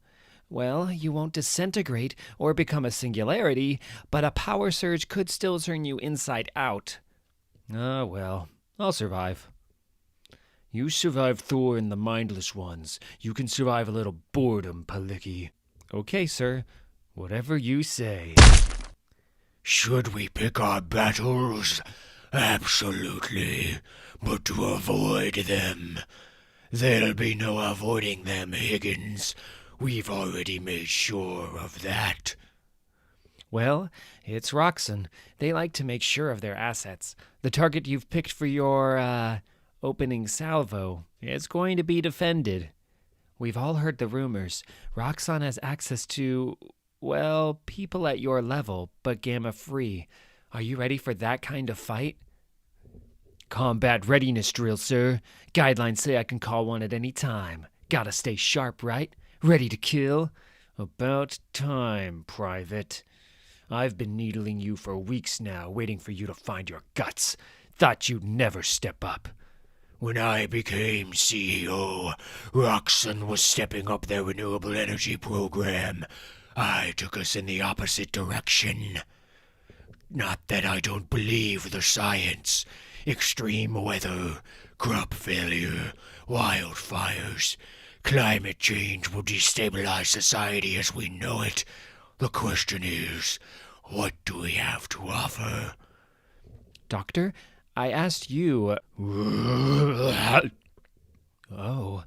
Well, you won't disintegrate or become a singularity, but a power surge could still turn you inside out. Ah, well, I'll survive. You survived Thor and the Mindless Ones. You can survive a little boredom, Palicki. Okay, sir. Whatever you say. Should we pick our battles? Absolutely. But to avoid them. There'll be no avoiding them, Higgins. We've already made sure of that. Well, it's Roxxon. They like to make sure of their assets. The target you've picked for your, opening salvo is going to be defended. We've all heard the rumors. Roxxon has access to, well, people at your level, but gamma-free. Are you ready for that kind of fight? Combat readiness drill, sir. Guidelines say I can call one at any time. Gotta stay sharp, right? Ready to kill? About time, Private. I've been needling you for weeks now, waiting for you to find your guts. Thought you'd never step up. When I became CEO, Roxxon was stepping up their renewable energy program. I took us in the opposite direction. Not that I don't believe the science. Extreme weather, crop failure, wildfires, climate change will destabilize society as we know it. The question is, what do we have to offer? Doctor, I asked you. Oh.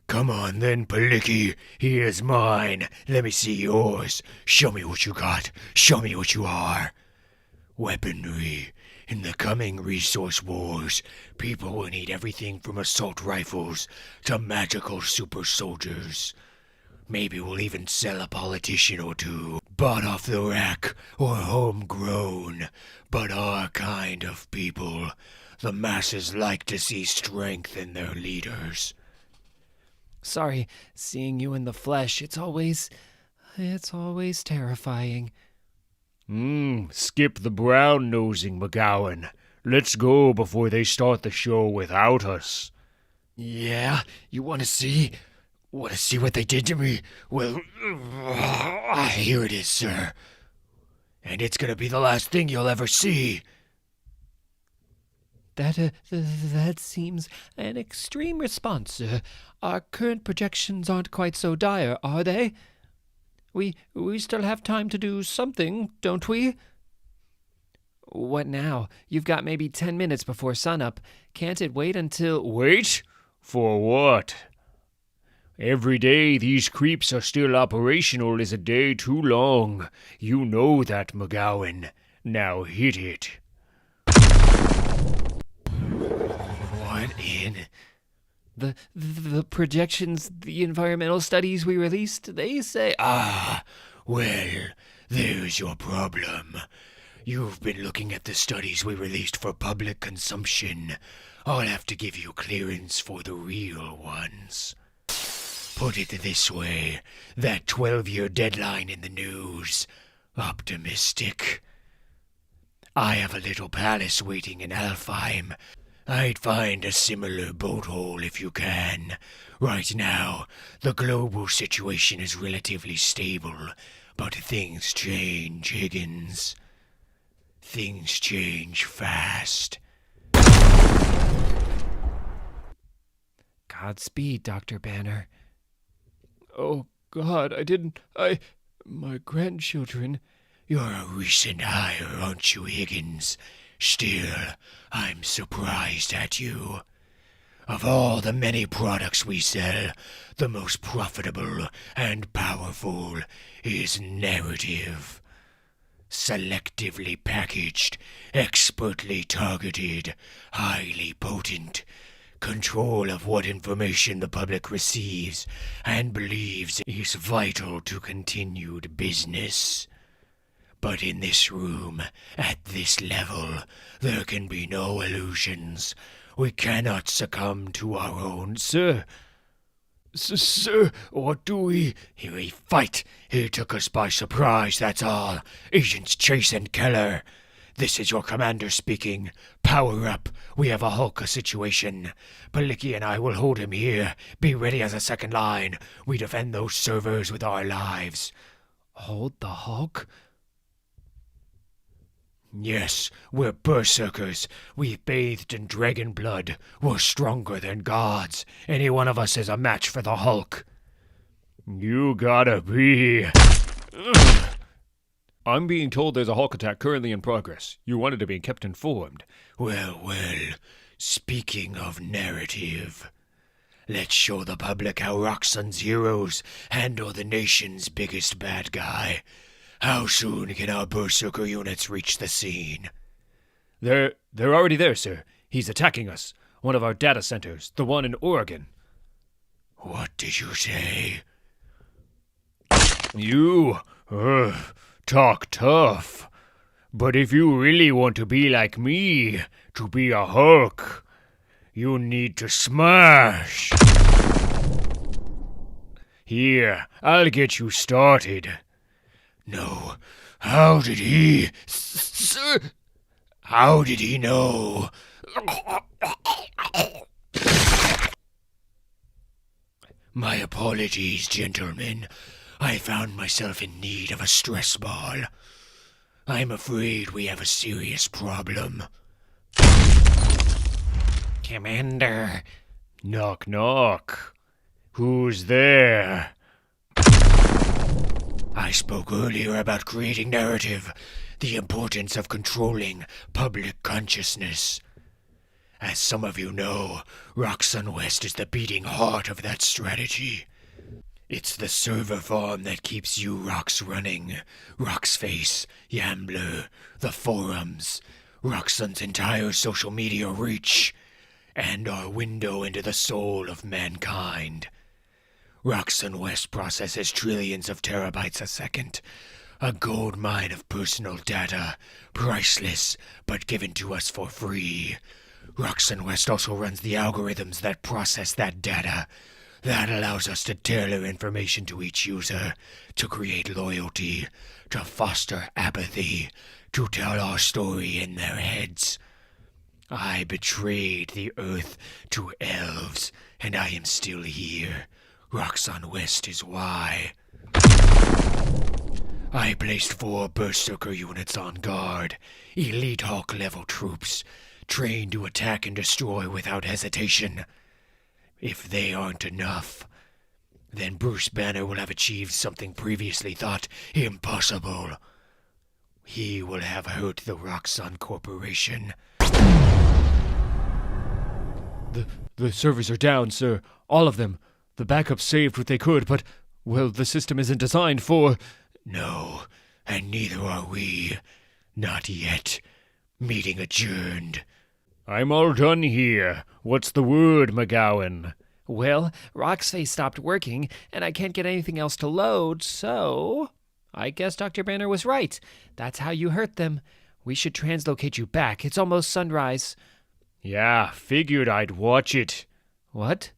Come on then, Palicki. Here's mine. Let me see yours. Show me what you got. Show me what you are. Weaponry. In the coming resource wars, people will need everything from assault rifles to magical super soldiers. Maybe we'll even sell a politician or two, bought off the rack or homegrown, but our kind of people. The masses like to see strength in their leaders. Sorry, seeing you in the flesh, it's always terrifying. Skip the brown-nosing, McGowan. Let's go before they start the show without us. Yeah? You want to see? Want to see what they did to me? Well, here it is, sir. And it's gonna be the last thing you'll ever see. That seems an extreme response, sir. Our current projections aren't quite so dire, are they? We still have time to do something, don't we? What now? You've got maybe 10 minutes before sunup. Can't it wait until... Wait? For what? Every day these creeps are still operational is a day too long. You know that, McGowan. Now hit it. What in? The projections, the environmental studies we released, they say... Ah, well, there's your problem. You've been looking at the studies we released for public consumption. I'll have to give you clearance for the real ones. Put it this way, that 12-year deadline in the news. Optimistic. I have a little palace waiting in Alfheim. I'd find a similar boat hole if you can. Right now, the global situation is relatively stable, but things change, Higgins. Things change fast. Godspeed, Dr. Banner. Oh, God, my grandchildren. You're a recent hire, aren't you, Higgins? Still, I'm surprised at you. Of all the many products we sell, the most profitable and powerful is narrative. Selectively packaged, expertly targeted, highly potent. Control of what information the public receives and believes is vital to continued business. But in this room, at this level, there can be no illusions. We cannot succumb to our own... Sir, what do we... Here we fight. He took us by surprise, that's all. Agents Chase and Keller. This is your commander speaking. Power up. We have a Hulk situation. Palicki and I will hold him here. Be ready as a second line. We defend those servers with our lives. Hold the Hulk? Yes, we're berserkers. We've bathed in dragon blood. We're stronger than gods. Any one of us is a match for the Hulk. You gotta be. I'm being told there's a Hulk attack currently in progress. You wanted to be kept informed. Well, speaking of narrative, let's show the public how Roxxon's heroes handle the nation's biggest bad guy. How soon can our berserker units reach the scene? They're already there, sir. He's attacking us. One of our data centers, the one in Oregon. What did you say? You talk tough. But if you really want to be like me, to be a Hulk, you need to smash. Here, I'll get you started. No. How did he... Sir? How did he know? My apologies, gentlemen. I found myself in need of a stress ball. I'm afraid we have a serious problem. Commander. Knock, knock. Who's there? I spoke earlier about creating narrative, the importance of controlling public consciousness. As some of you know, Roxxon West is the beating heart of that strategy. It's the server farm that keeps you Rox running. Roxface, Yambler, the forums, Roxxon's entire social media reach, and our window into the soul of mankind. Roxxon West processes trillions of terabytes a second. A gold mine of personal data, priceless, but given to us for free. Roxxon West also runs the algorithms that process that data. That allows us to tailor information to each user, to create loyalty, to foster apathy, to tell our story in their heads. I betrayed the Earth to elves, and I am still here. Roxxon West is why. I placed 4 berserker units on guard, elite Hulk-level troops, trained to attack and destroy without hesitation. If they aren't enough, then Bruce Banner will have achieved something previously thought impossible. He will have hurt the Roxxon Corporation. The servers are down, sir. All of them. The backup saved what they could, but, well, the system isn't designed for... No, and neither are we. Not yet. Meeting adjourned. I'm all done here. What's the word, McGowan? Well, Roxface stopped working, and I can't get anything else to load, so... I guess Dr. Banner was right. That's how you hurt them. We should translocate you back. It's almost sunrise. Yeah, figured I'd watch it. What?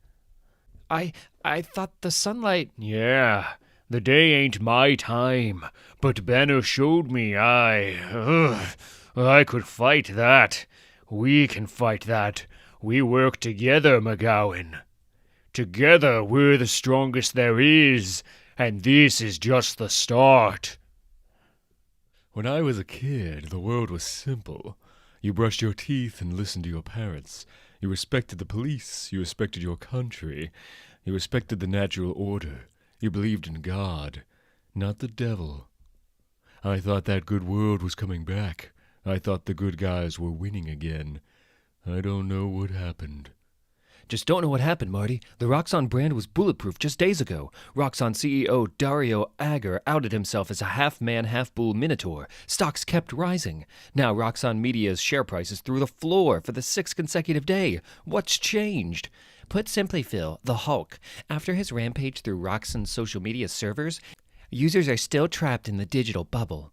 I thought the sunlight... Yeah, the day ain't my time, but Banner showed me I could fight that. We can fight that. We work together, McGowan. Together we're the strongest there is, and this is just the start. When I was a kid, the world was simple. You brushed your teeth and listened to your parents. You respected the police. You respected your country. You respected the natural order. You believed in God, not the devil. I thought that good world was coming back. I thought the good guys were winning again. I don't know what happened. Just don't know what happened, Marty. The Roxxon brand was bulletproof just days ago. Roxxon CEO Dario Agger outed himself as a half-man, half-bull minotaur. Stocks kept rising. Now Roxxon Media's share price is through the floor for the 6th consecutive day. What's changed? Put simply, Phil, the Hulk. After his rampage through Roxxon's social media servers, users are still trapped in the digital bubble.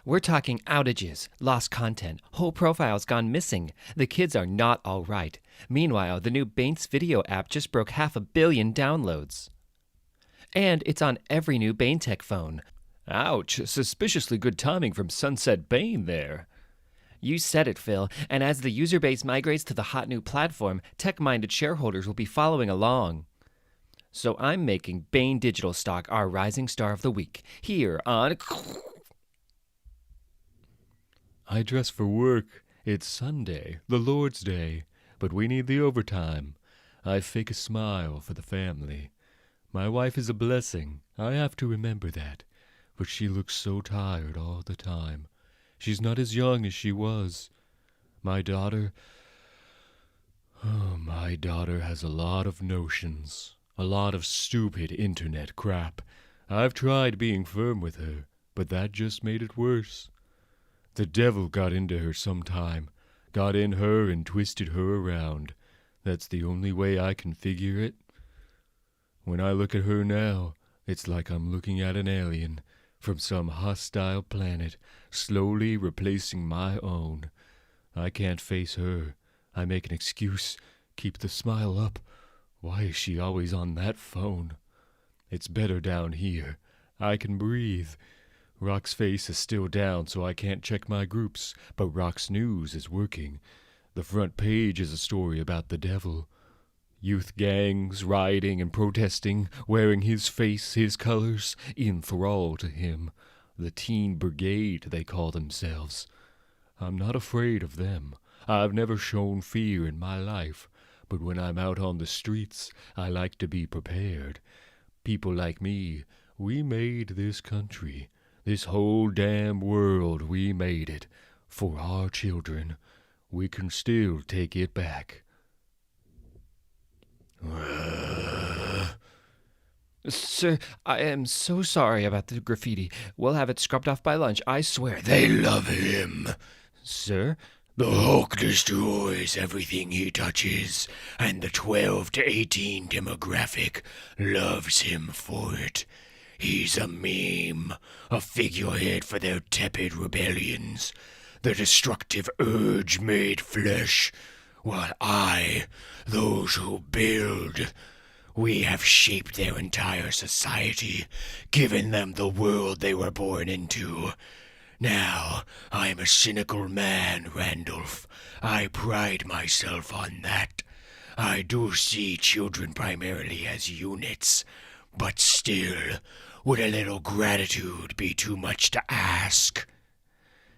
We're talking outages, lost content, whole profiles gone missing. The kids are not all right. Meanwhile, the new Baints video app just broke 500 million downloads. And it's on every new BainTech phone. Ouch, suspiciously good timing from Sunset Bane there. You said it, Phil. And as the user base migrates to the hot new platform, tech-minded shareholders will be following along. So I'm making Bane Digital stock our rising star of the week here on... I dress for work. It's Sunday, the Lord's Day, but we need the overtime. I fake a smile for the family. My wife is a blessing. I have to remember that. But she looks so tired all the time. She's not as young as she was. My daughter has a lot of notions. A lot of stupid internet crap. I've tried being firm with her, but that just made it worse. The devil got into her sometime. Got in her and twisted her around. That's the only way I can figure it. When I look at her now, it's like I'm looking at an alien from some hostile planet, slowly replacing my own. I can't face her. I make an excuse, keep the smile up. Why is she always on that phone? It's better down here. I can breathe. Rock's face is still down, so I can't check my groups, but Rock's news is working. The front page is a story about the devil. Youth gangs rioting and protesting, wearing his face, his colors, in thrall to him. The Teen Brigade, they call themselves. I'm not afraid of them. I've never shown fear in my life, but when I'm out on the streets, I like to be prepared. People like me, we made this country. This whole damn world, we made it. For our children. We can still take it back. Sir, I am so sorry about the graffiti. We'll have it scrubbed off by lunch, I swear. They love him. Sir? The Hulk destroys everything he touches, and the 12 to 18 demographic loves him for it. He's a meme, a figurehead for their tepid rebellions, the destructive urge made flesh, while I, those who build, we have shaped their entire society, given them the world they were born into. Now, I'm a cynical man, Randolph. I pride myself on that. I do see children primarily as units, but still, would a little gratitude be too much to ask?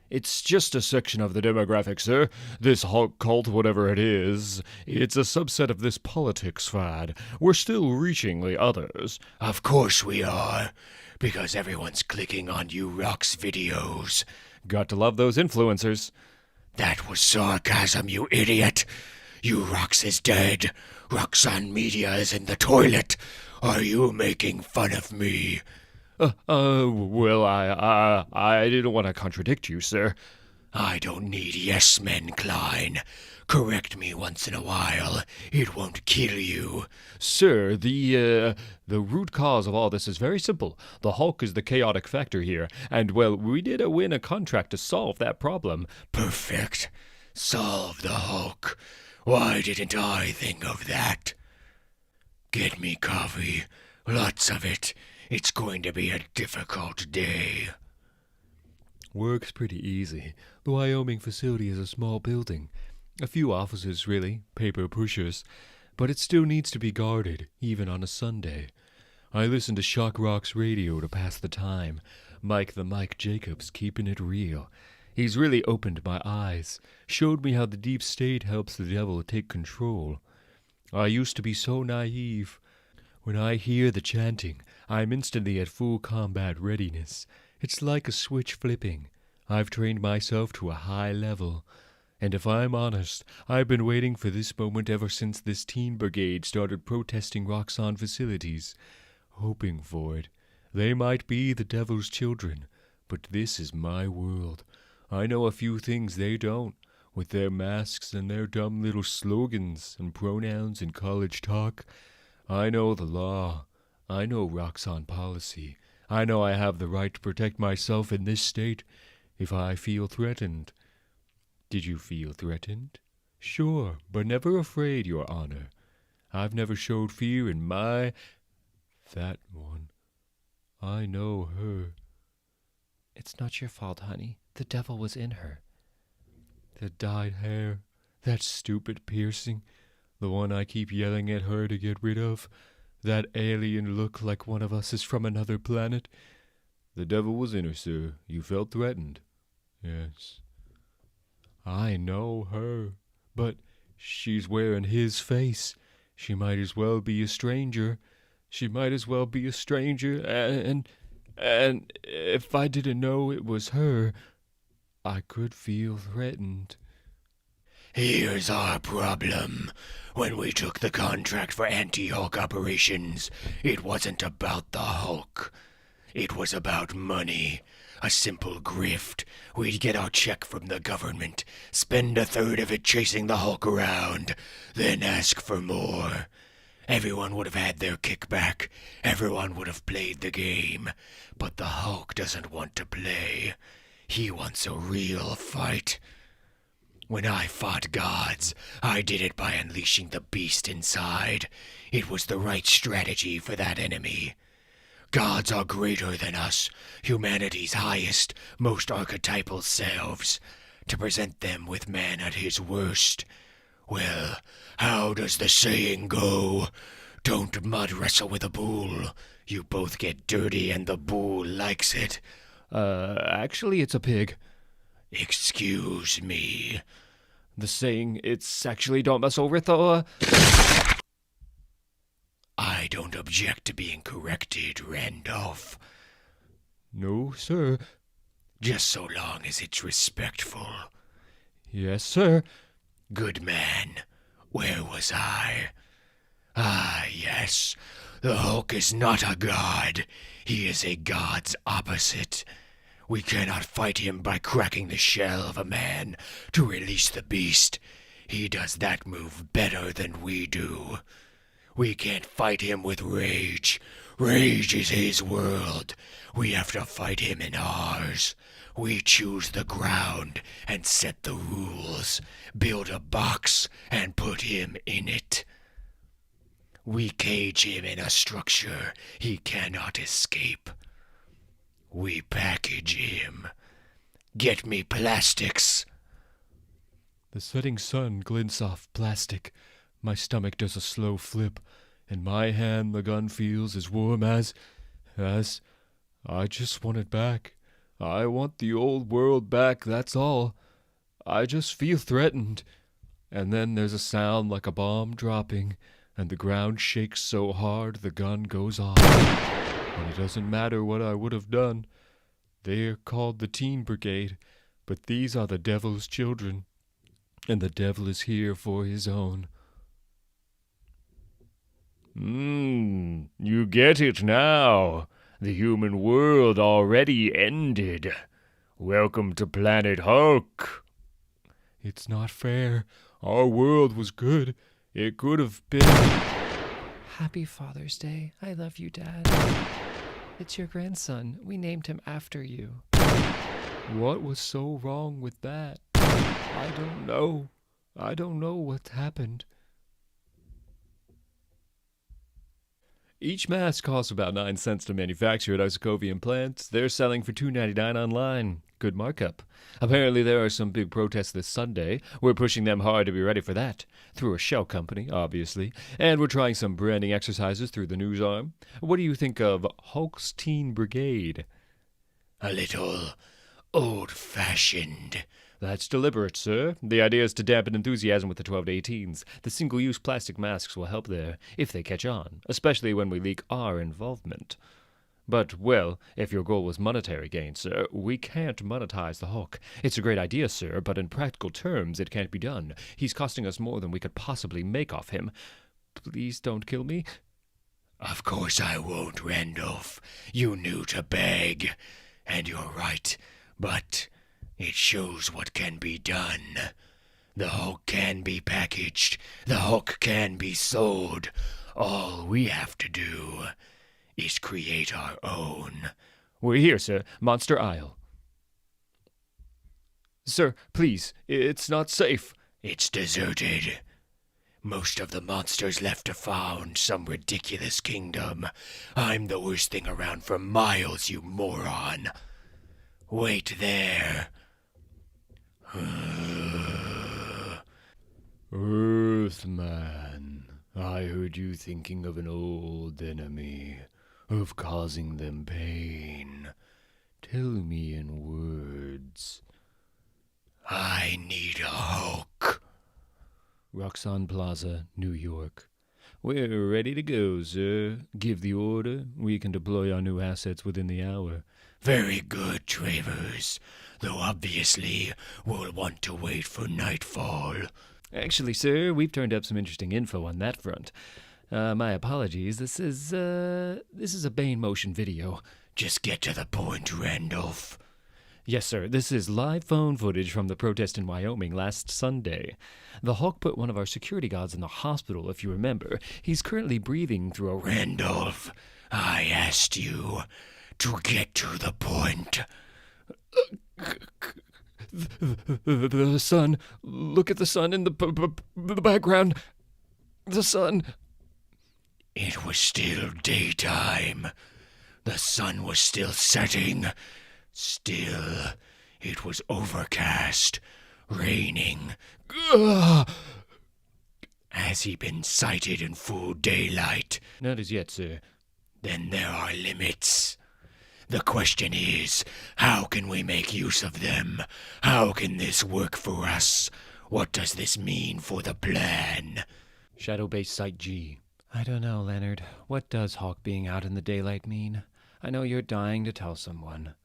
It's just a section of the demographic, sir. This Hulk cult, whatever it is, it's a subset of this politics fad. We're still reaching the others. Of course we are, because everyone's clicking on you Rock's videos. Got to love those influencers. That was sarcasm, you idiot. You Rox is dead. Roxanne Media is in the toilet. Are you making fun of me? Well, I didn't want to contradict you, sir. I don't need yes men, Klein. Correct me once in a while. It won't kill you. Sir, the root cause of all this is very simple. The Hulk is the chaotic factor here, and, well, we did win a contract to solve that problem. Perfect. Solve the Hulk. Why didn't I think of that? Get me coffee. Lots of it. It's going to be a difficult day. Work's pretty easy. The Wyoming facility is a small building. A few offices, really, paper pushers. But it still needs to be guarded, even on a Sunday. I listen to Shock Rock's radio to pass the time. Mike the Mike Jacobs keeping it real. He's really opened my eyes, showed me how the deep state helps the devil take control. I used to be so naive. When I hear the chanting, I'm instantly at full combat readiness. It's like a switch flipping. I've trained myself to a high level. And if I'm honest, I've been waiting for this moment ever since this teen brigade started protesting Roxxon facilities. Hoping for it. They might be the devil's children, but this is my world. I know a few things they don't, with their masks and their dumb little slogans and pronouns and college talk. I know the law. I know Roxxon policy. I know I have the right to protect myself in this state if I feel threatened. Did you feel threatened? Sure, but never afraid, Your Honor. I've never showed fear in my... that one. I know her. It's not your fault, honey. The devil was in her. The dyed hair, that stupid piercing, the one I keep yelling at her to get rid of, that alien look like one of us is from another planet. The devil was in her, sir. You felt threatened. Yes. I know her, but she's wearing his face. She might as well be a stranger. She might as well be a stranger, and if I didn't know it was her, I could feel threatened. Here's our problem. When we took the contract for anti-Hulk operations, it wasn't about the Hulk. It was about money. A simple grift. We'd get our check from the government, spend a third of it chasing the Hulk around, then ask for more. Everyone would have had their kickback. Everyone would have played the game. But the Hulk doesn't want to play. He wants a real fight. When I fought gods, I did it by unleashing the beast inside. It was the right strategy for that enemy. Gods are greater than us, humanity's highest, most archetypal selves. To present them with man at his worst. Well, how does the saying go? Don't mud wrestle with a bull. You both get dirty and the bull likes it. Actually, it's a pig. Excuse me. The saying, it's actually don't mess over Thor. I don't object to being corrected, Randolph. No, sir. Just so long as it's respectful. Yes, sir. Good man. Where was I? Ah, yes. The Hulk is not a god. He is a god's opposite. We cannot fight him by cracking the shell of a man to release the beast. He does that move better than we do. We can't fight him with rage. Rage is his world. We have to fight him in ours. We choose the ground and set the rules, build a box and put him in it. We cage him in a structure he cannot escape. We package him. Get me plastics. The setting sun glints off plastic. My stomach does a slow flip. In my hand the gun feels as warm as... I just want it back. I want the old world back, that's all. I just feel threatened. And then there's a sound like a bomb dropping, and the ground shakes so hard the gun goes off. And it doesn't matter what I would have done. They're called the Teen Brigade, but these are the devil's children, and the devil is here for his own. You get it now. The human world already ended. Welcome to Planet Hulk. It's not fair. Our world was good. It could have been... Happy Father's Day. I love you, Dad. It's your grandson. We named him after you. What was so wrong with that? I don't know. I don't know what happened. Each mask costs about 9 cents to manufacture at Isocovian plants. They're selling for $2.99 online. Good markup. Apparently there are some big protests this Sunday. We're pushing them hard to be ready for that. Through a shell company, obviously. And we're trying some branding exercises through the news arm. What do you think of Hulk's Teen Brigade? A little old-fashioned. That's deliberate, sir. The idea is to dampen enthusiasm with the 12 to 18s. The single-use plastic masks will help there, if they catch on, especially when we leak our involvement. But, well, if your goal was monetary gain, sir, we can't monetize the Hulk. It's a great idea, sir, but in practical terms it can't be done. He's costing us more than we could possibly make off him. Please don't kill me. Of course I won't, Randolph. You knew to beg. And you're right, but it shows what can be done. The Hulk can be packaged. The Hulk can be sold. All we have to do is create our own. We're here, sir. Monster Isle. Sir, please, it's not safe. It's deserted. Most of the monsters left to found some ridiculous kingdom. I'm the worst thing around for miles, you moron. Wait there. Earthman, I heard you thinking of an old enemy, of causing them pain. Tell me in words. I need a Hulk. Roxanne Plaza, New York. We're ready to go, sir. Give the order. We can deploy our new assets within the hour. Very good, Travers. Though obviously we'll want to wait for nightfall. Actually, sir, we've turned up some interesting info on that front. My apologies. This is a Bane motion video. Just get to the point, Randolph. Yes, sir. This is live phone footage from the protest in Wyoming last Sunday. The Hulk put one of our security guards in the hospital, if you remember. He's currently breathing through a... Randolph, I asked you to get to the point. The sun. Look at the sun in the background. The sun. It was still daytime. The sun was still setting. Still, it was overcast, raining. Ugh! Has he been sighted in full daylight? Not as yet, sir. Then there are limits. The question is, how can we make use of them? How can this work for us? What does this mean for the plan? Shadow-based Site G. I don't know, Leonard. What does Hulk being out in the daylight mean? I know you're dying to tell someone.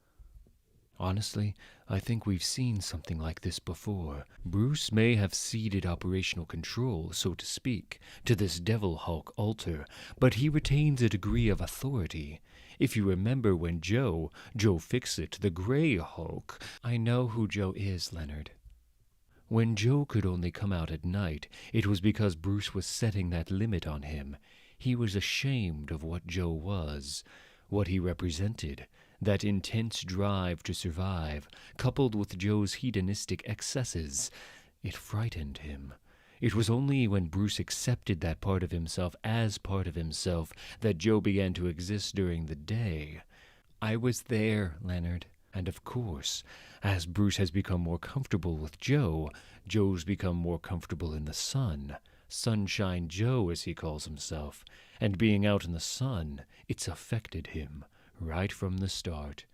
Honestly, I think we've seen something like this before. Bruce may have ceded operational control, so to speak, to this Devil Hulk alter, but he retains a degree of authority. If you remember when Joe Fixit, the Grey Hulk... I know who Joe is, Leonard. When Joe could only come out at night, it was because Bruce was setting that limit on him. He was ashamed of what Joe was, what he represented. That intense drive to survive, coupled with Joe's hedonistic excesses, it frightened him. It was only when Bruce accepted that part of himself as part of himself that Joe began to exist during the day. I was there, Leonard. And of course, as Bruce has become more comfortable with Joe, Joe's become more comfortable in the sun. Sunshine Joe, as he calls himself. And being out in the sun, it's affected him. Right from the start.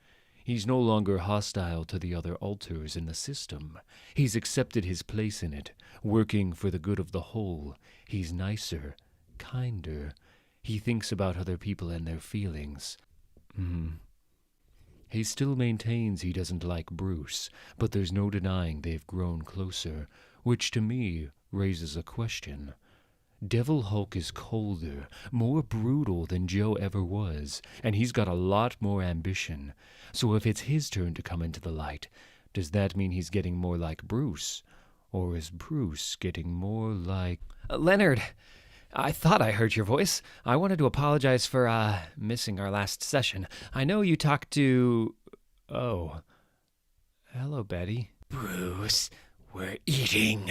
He's no longer hostile to the other alters in the system. He's accepted his place in it, working for the good of the whole. He's nicer, kinder. He thinks about other people and their feelings. He still maintains he doesn't like Bruce, but there's no denying they've grown closer, which to me raises a question. Devil Hulk is colder, more brutal than Joe ever was, and he's got a lot more ambition. So if it's his turn to come into the light, does that mean he's getting more like Bruce? Or is Bruce getting more like... Leonard, I thought I heard your voice. I wanted to apologize for, missing our last session. I know you talked to... Oh. Hello, Betty. Bruce, we're eating.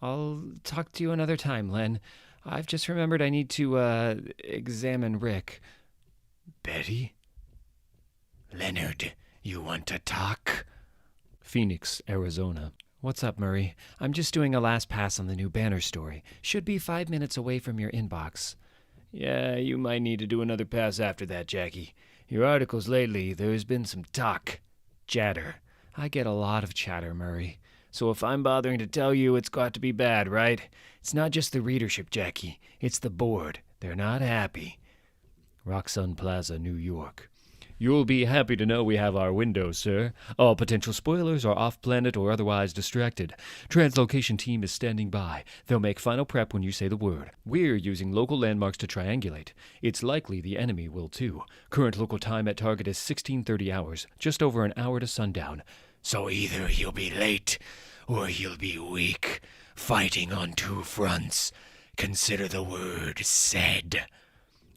I'll talk to you another time, Len. I've just remembered I need to, examine Rick. Betty? Leonard, you want to talk? Phoenix, Arizona. What's up, Murray? I'm just doing a last pass on the new Banner story. Should be 5 minutes away from your inbox. Yeah, you might need to do another pass after that, Jackie. Your articles lately, there's been some talk. Chatter. I get a lot of chatter, Murray. So if I'm bothering to tell you, it's got to be bad, right? It's not just the readership, Jackie. It's the board. They're not happy. Roxanne Plaza, New York. You'll be happy to know we have our window, sir. All potential spoilers are off-planet or otherwise distracted. Translocation team is standing by. They'll make final prep when you say the word. We're using local landmarks to triangulate. It's likely the enemy will too. Current local time at target is 16:30 hours, just over an hour to sundown. So either he'll be late, or he'll be weak, fighting on two fronts. Consider the word said.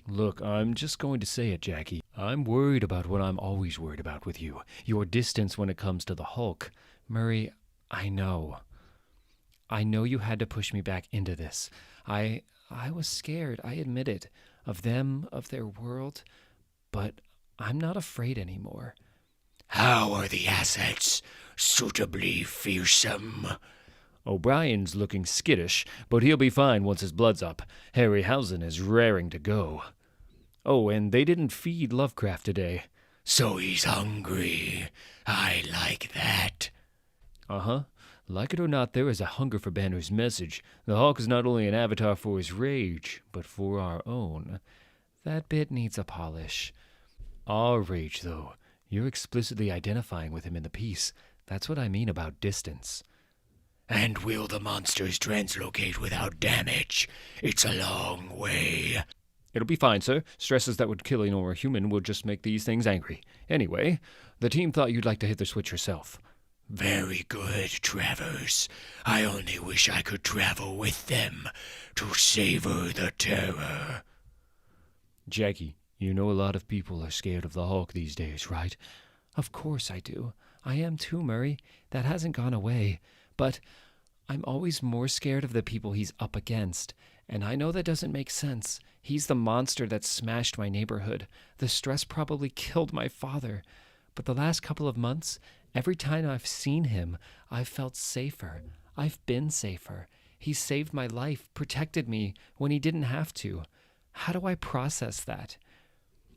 Look, I'm just going to say it, Jackie. I'm worried about what I'm always worried about with you. Your distance when it comes to the Hulk. Murray, I know. I know you had to push me back into this. I was scared, I admit it, of them, of their world. But I'm not afraid anymore. How are the assets suitably fearsome? O'Brien's looking skittish, but he'll be fine once his blood's up. Harryhausen is raring to go. Oh, and they didn't feed Lovecraft today. So he's hungry. I like that. Uh-huh. Like it or not, there is a hunger for Banner's message. The Hulk is not only an avatar for his rage, but for our own. That bit needs a polish. Our rage, though. You're explicitly identifying with him in the piece. That's what I mean about distance. And will the monsters translocate without damage? It's a long way. It'll be fine, sir. Stresses that would kill a normal human will just make these things angry. Anyway, the team thought you'd like to hit the switch yourself. Very good, Travers. I only wish I could travel with them to savor the terror. Jackie, you know a lot of people are scared of the Hulk these days, right? Of course I do. I am too, Murray. That hasn't gone away. But I'm always more scared of the people he's up against. And I know that doesn't make sense. He's the monster that smashed my neighborhood. The stress probably killed my father. But the last couple of months, every time I've seen him, I've felt safer. I've been safer. He saved my life, protected me when he didn't have to. How do I process that?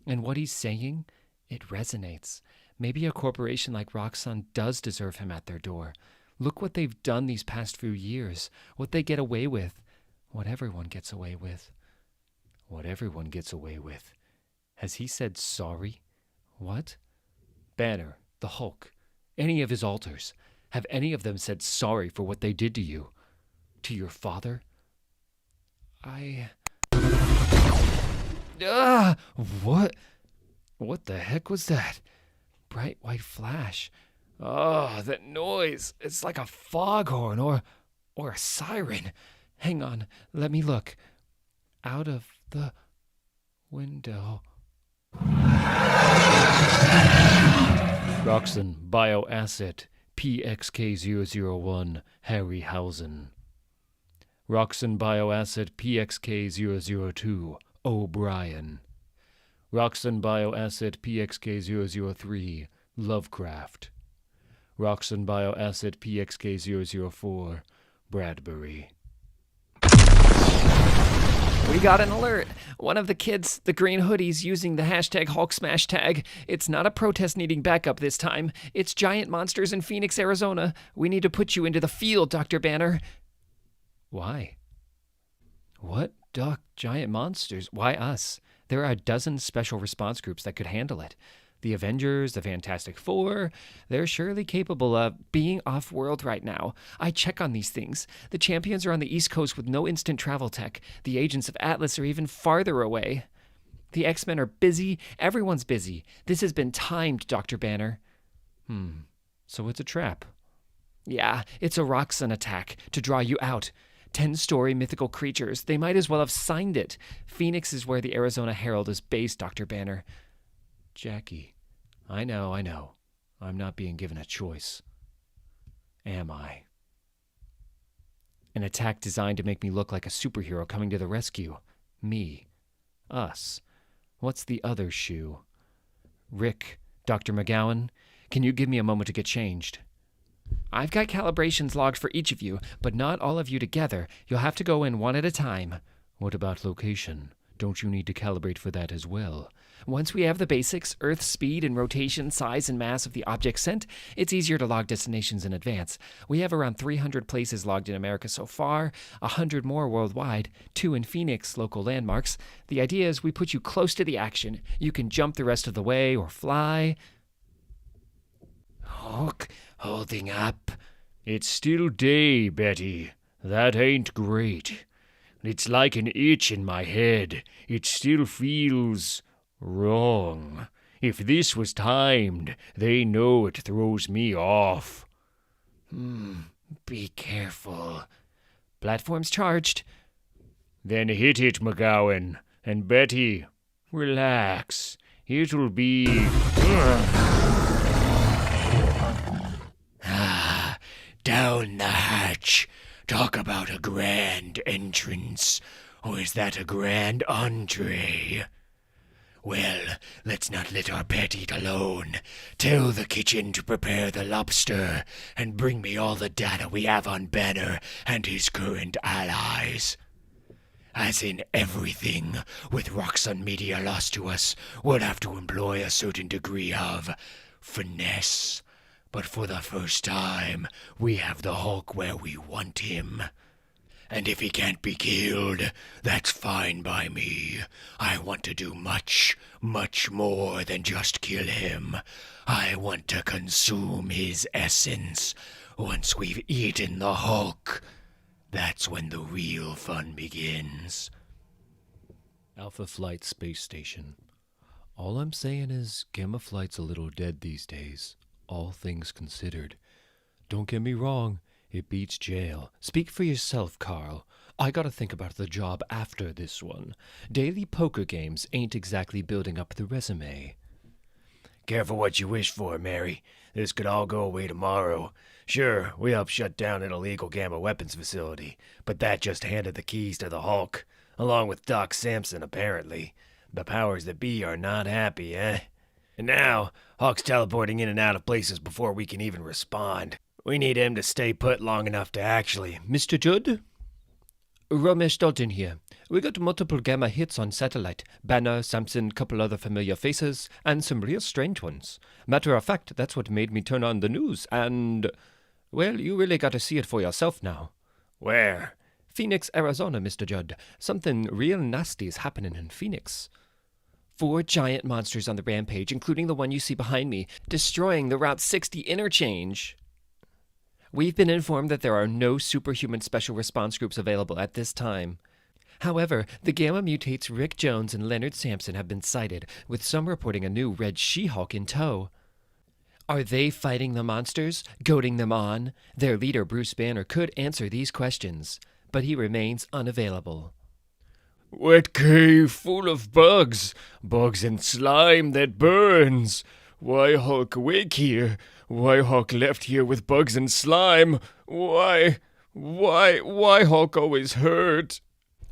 And what he's saying, it resonates. Maybe a corporation like Roxxon does deserve him at their door. Look what they've done these past few years, what they get away with, what everyone gets away with. What everyone gets away with. Has he said sorry? What? Banner, the Hulk, any of his alters, have any of them said sorry for what they did to you? To your father? What? What the heck was that? Bright white flash. Oh, that noise. It's like a foghorn or a siren. Hang on, let me look. Out of the window. Roxxon Bioasset PXK001 Harryhausen. Roxxon Bioasset PXK002 O'Brien. Roxxon Bioasset PXK003 Lovecraft. Roxxon Bioasset PXK004 Bradbury. We got an alert. One of the kids, the green hoodies, using the hashtag Hulk tag. It's not a protest needing backup this time. It's giant monsters in Phoenix, Arizona. We need to put you into the field, Dr. Banner. Why? What, Doc? Giant monsters? Why us? There are a dozen special response groups that could handle it. The Avengers, the Fantastic Four, they're surely capable of being off-world right now. I check on these things. The champions are on the East Coast with no instant travel tech. The agents of Atlas are even farther away. The X-Men are busy. Everyone's busy. This has been timed, Dr. Banner. So it's a trap. Yeah, it's a Roxxon attack to draw you out. 10-story mythical creatures. They might as well have signed it. Phoenix is where the Arizona Herald is based, Dr. Banner. Jackie, I know. I'm not being given a choice. Am I? An attack designed to make me look like a superhero coming to the rescue. Me. Us. What's the other shoe? Rick, Dr. McGowan, can you give me a moment to get changed? I've got calibrations logged for each of you, but not all of you together. You'll have to go in one at a time. What about location? Don't you need to calibrate for that as well? Once we have the basics, Earth speed and rotation, size and mass of the object sent, it's easier to log destinations in advance. We have around 300 places logged in America so far, 100 more worldwide, 2 in Phoenix, local landmarks. The idea is we put you close to the action. You can jump the rest of the way or fly. Hulk holding up. It's still day, Betty. That ain't great. It's like an itch in my head. It still feels wrong. If this was timed, they know it throws me off. Be careful. Platform's charged. Then hit it, McGowan. And Betty, relax. It'll be... Down the hatch. Talk about a grand entrance. Or is that a grand entree? Well, let's not let our pet eat alone. Tell the kitchen to prepare the lobster, and bring me all the data we have on Banner and his current allies. As in everything, with Roxxon media lost to us, we'll have to employ a certain degree of finesse. But for the first time, we have the Hulk where we want him. And if he can't be killed, that's fine by me. I want to do much, much more than just kill him. I want to consume his essence. Once we've eaten the Hulk, that's when the real fun begins. Alpha Flight Space Station. All I'm saying is Gamma Flight's a little dead these days, all things considered. Don't get me wrong, it beats jail. Speak for yourself, Carl. I gotta think about the job after this one. Daily poker games ain't exactly building up the resume. Careful what you wish for, Mary. This could all go away tomorrow. Sure, we helped shut down an illegal gamma weapons facility, but that just handed the keys to the Hulk, along with Doc Samson, apparently. The powers that be are not happy, eh? And now, Hulk's teleporting in and out of places before we can even respond. We need him to stay put long enough to actually... Mr. Judd? Ramesh Dalton here. We got multiple gamma hits on satellite. Banner, Samson, couple other familiar faces, and some real strange ones. Matter of fact, that's what made me turn on the news, and... Well, you really got to see it for yourself now. Where? Phoenix, Arizona, Mr. Judd. Something real nasty is happening in Phoenix. 4 giant monsters on the rampage, including the one you see behind me, destroying the Route 60 interchange. We've been informed that there are no superhuman special response groups available at this time. However, the Gamma Mutates Rick Jones and Leonard Sampson have been sighted, with some reporting a new Red She-Hulk in tow. Are they fighting the monsters, goading them on? Their leader, Bruce Banner, could answer these questions, but he remains unavailable. Wet cave full of bugs. Bugs and slime that burns. Why Hulk awake here? Why Hulk left here with bugs and slime? Why Hulk always hurt?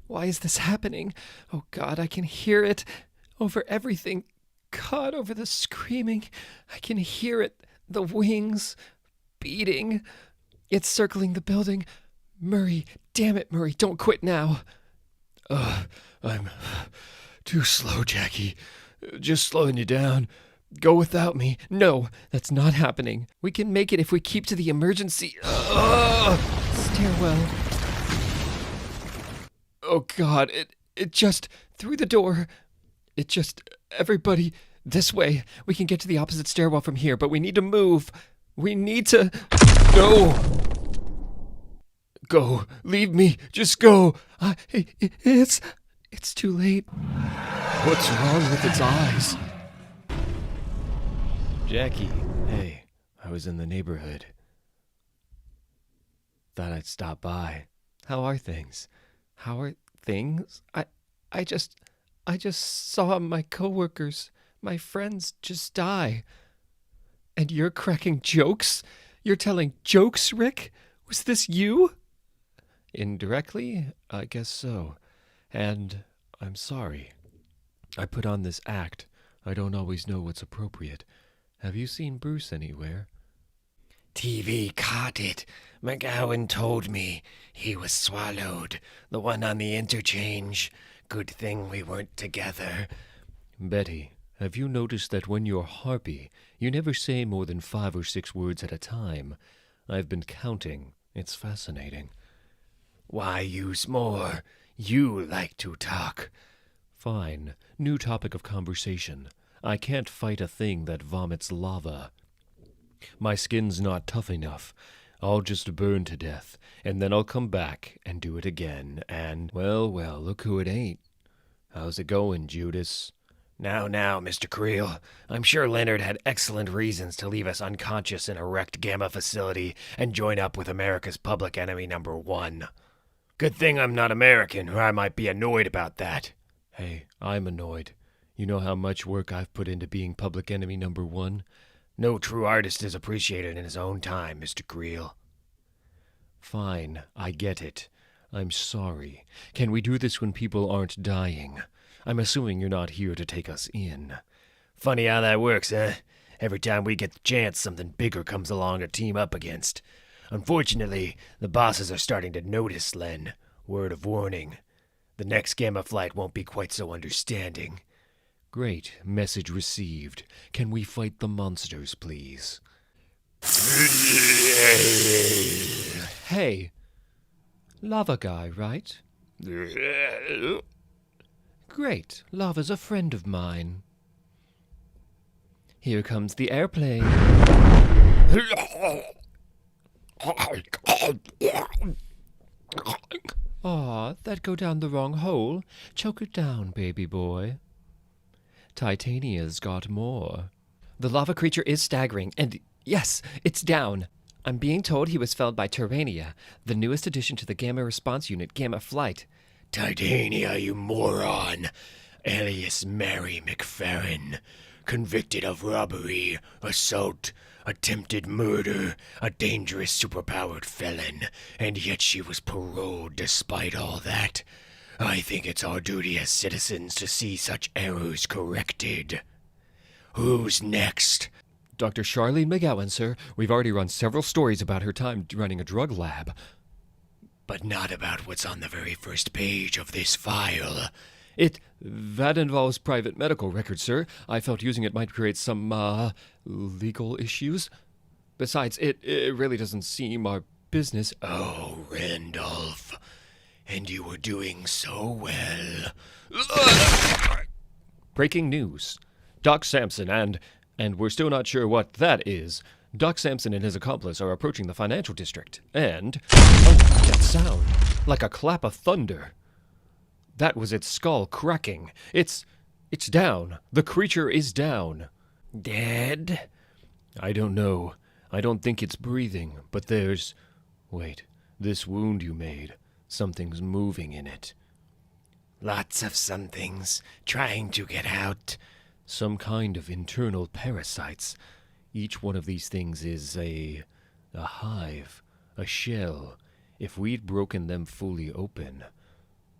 Why is this happening? Oh God, I can hear it over everything. God, over the screaming. I can hear it. The wings beating. It's circling the building. Murray, damn it, Murray, don't quit now. I'm too slow, Jackie. Just slowing you down. Go without me. No, that's not happening. We can make it if we keep to the emergency stairwell. Oh God, it just, through the door. It just, everybody, this way. We can get to the opposite stairwell from here, but we need to move. We need to, no. Go, leave me, just go. It's too late. What's wrong with its eyes? Jackie, hey, I was in the neighborhood. Thought I'd stop by. How are things? How are things? I just saw my coworkers, my friends just die. And you're cracking jokes? You're telling jokes, Rick? Was this you? Indirectly, I guess so. And I'm sorry. I put on this act. I don't always know what's appropriate. Have you seen Bruce anywhere? TV caught it. McGowan told me. He was swallowed. The one on the interchange. Good thing we weren't together. Betty, have you noticed that when you're harpy, you never say more than 5 or 6 words at a time? I've been counting. It's fascinating. Why use more? You like to talk. Fine. New topic of conversation. I can't fight a thing that vomits lava. My skin's not tough enough. I'll just burn to death, and then I'll come back and do it again, and... Well, look who it ain't. How's it going, Judas? Now, Mr. Creel. I'm sure Leonard had excellent reasons to leave us unconscious in a wrecked Gamma facility and join up with America's public enemy number 1. Good thing I'm not American, or I might be annoyed about that. Hey, I'm annoyed. You know how much work I've put into being public enemy number 1? No true artist is appreciated in his own time, Mr. Creel. Fine, I get it. I'm sorry. Can we do this when people aren't dying? I'm assuming you're not here to take us in. Funny how that works, eh? Every time we get the chance, something bigger comes along to team up against. Unfortunately, the bosses are starting to notice, Len. Word of warning. The next Gamma flight won't be quite so understanding. Great. Message received. Can we fight the monsters, please? Hey. Lava guy, right? Great. Lava's a friend of mine. Here comes the airplane. Aw, that go down the wrong hole. Choke it down, baby boy. Titania's got more. The lava creature is staggering, and yes, it's down. I'm being told he was felled by Terrania, the newest addition to the Gamma Response Unit, Gamma Flight. Titania, you moron. Alias Mary McFerrin. Convicted of robbery, assault, attempted murder, a dangerous superpowered felon, and yet she was paroled despite all that. I think it's our duty as citizens to see such errors corrected. Who's next? Dr. Charlene McGowan, sir. We've already run several stories about her time running a drug lab. But not about what's on the very first page of this file. That involves private medical records, sir. I felt using it might create some, legal issues. Besides, it really doesn't seem our business. Oh, Randolph. And you were doing so well. Breaking news. Doc Sampson and we're still not sure what that is. Doc Sampson and his accomplice are approaching the financial district. And... oh, that sound. Like a clap of thunder. That was its skull cracking. It's down. The creature is down. Dead? I don't know. I don't think it's breathing, but there's... wait, this wound you made. Something's moving in it. Lots of somethings trying to get out. Some kind of internal parasites. Each one of these things is a hive, a shell. If we'd broken them fully open...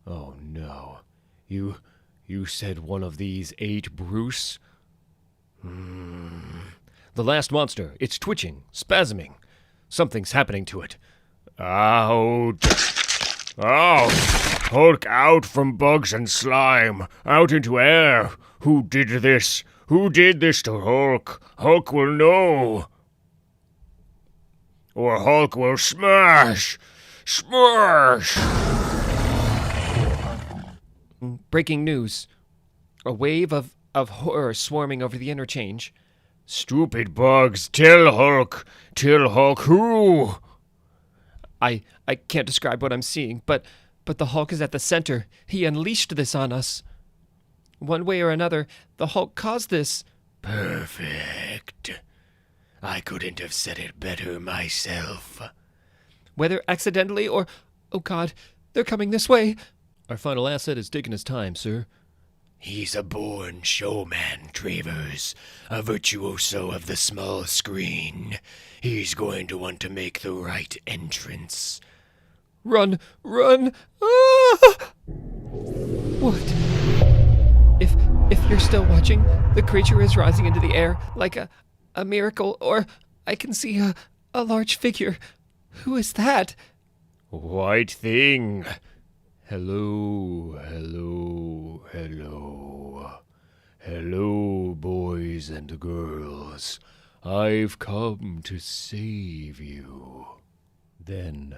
oh no. You said one of these ate Bruce? The last monster. It's twitching, spasming. Something's happening to it. Out. Out. Hulk out from bugs and slime. Out into air. Who did this? Who did this to Hulk? Hulk will know. Or Hulk will smash. Smash! Breaking news. A wave of horror swarming over the interchange. Stupid bugs. Tell Hulk. Tell Hulk who. I can't describe what I'm seeing, but the Hulk is at the center. He unleashed this on us. One way or another, the Hulk caused this. Perfect. I couldn't have said it better myself. Whether accidentally or... oh God, they're coming this way. Our final asset is taking his time, sir. He's a born showman, Travers. A virtuoso of the small screen. He's going to want to make the right entrance. Run! Run! Ah! What? If you're still watching, the creature is rising into the air like a miracle, or I can see a large figure. Who is that? White thing. Hello, hello, hello. Hello, boys and girls. I've come to save you. Then,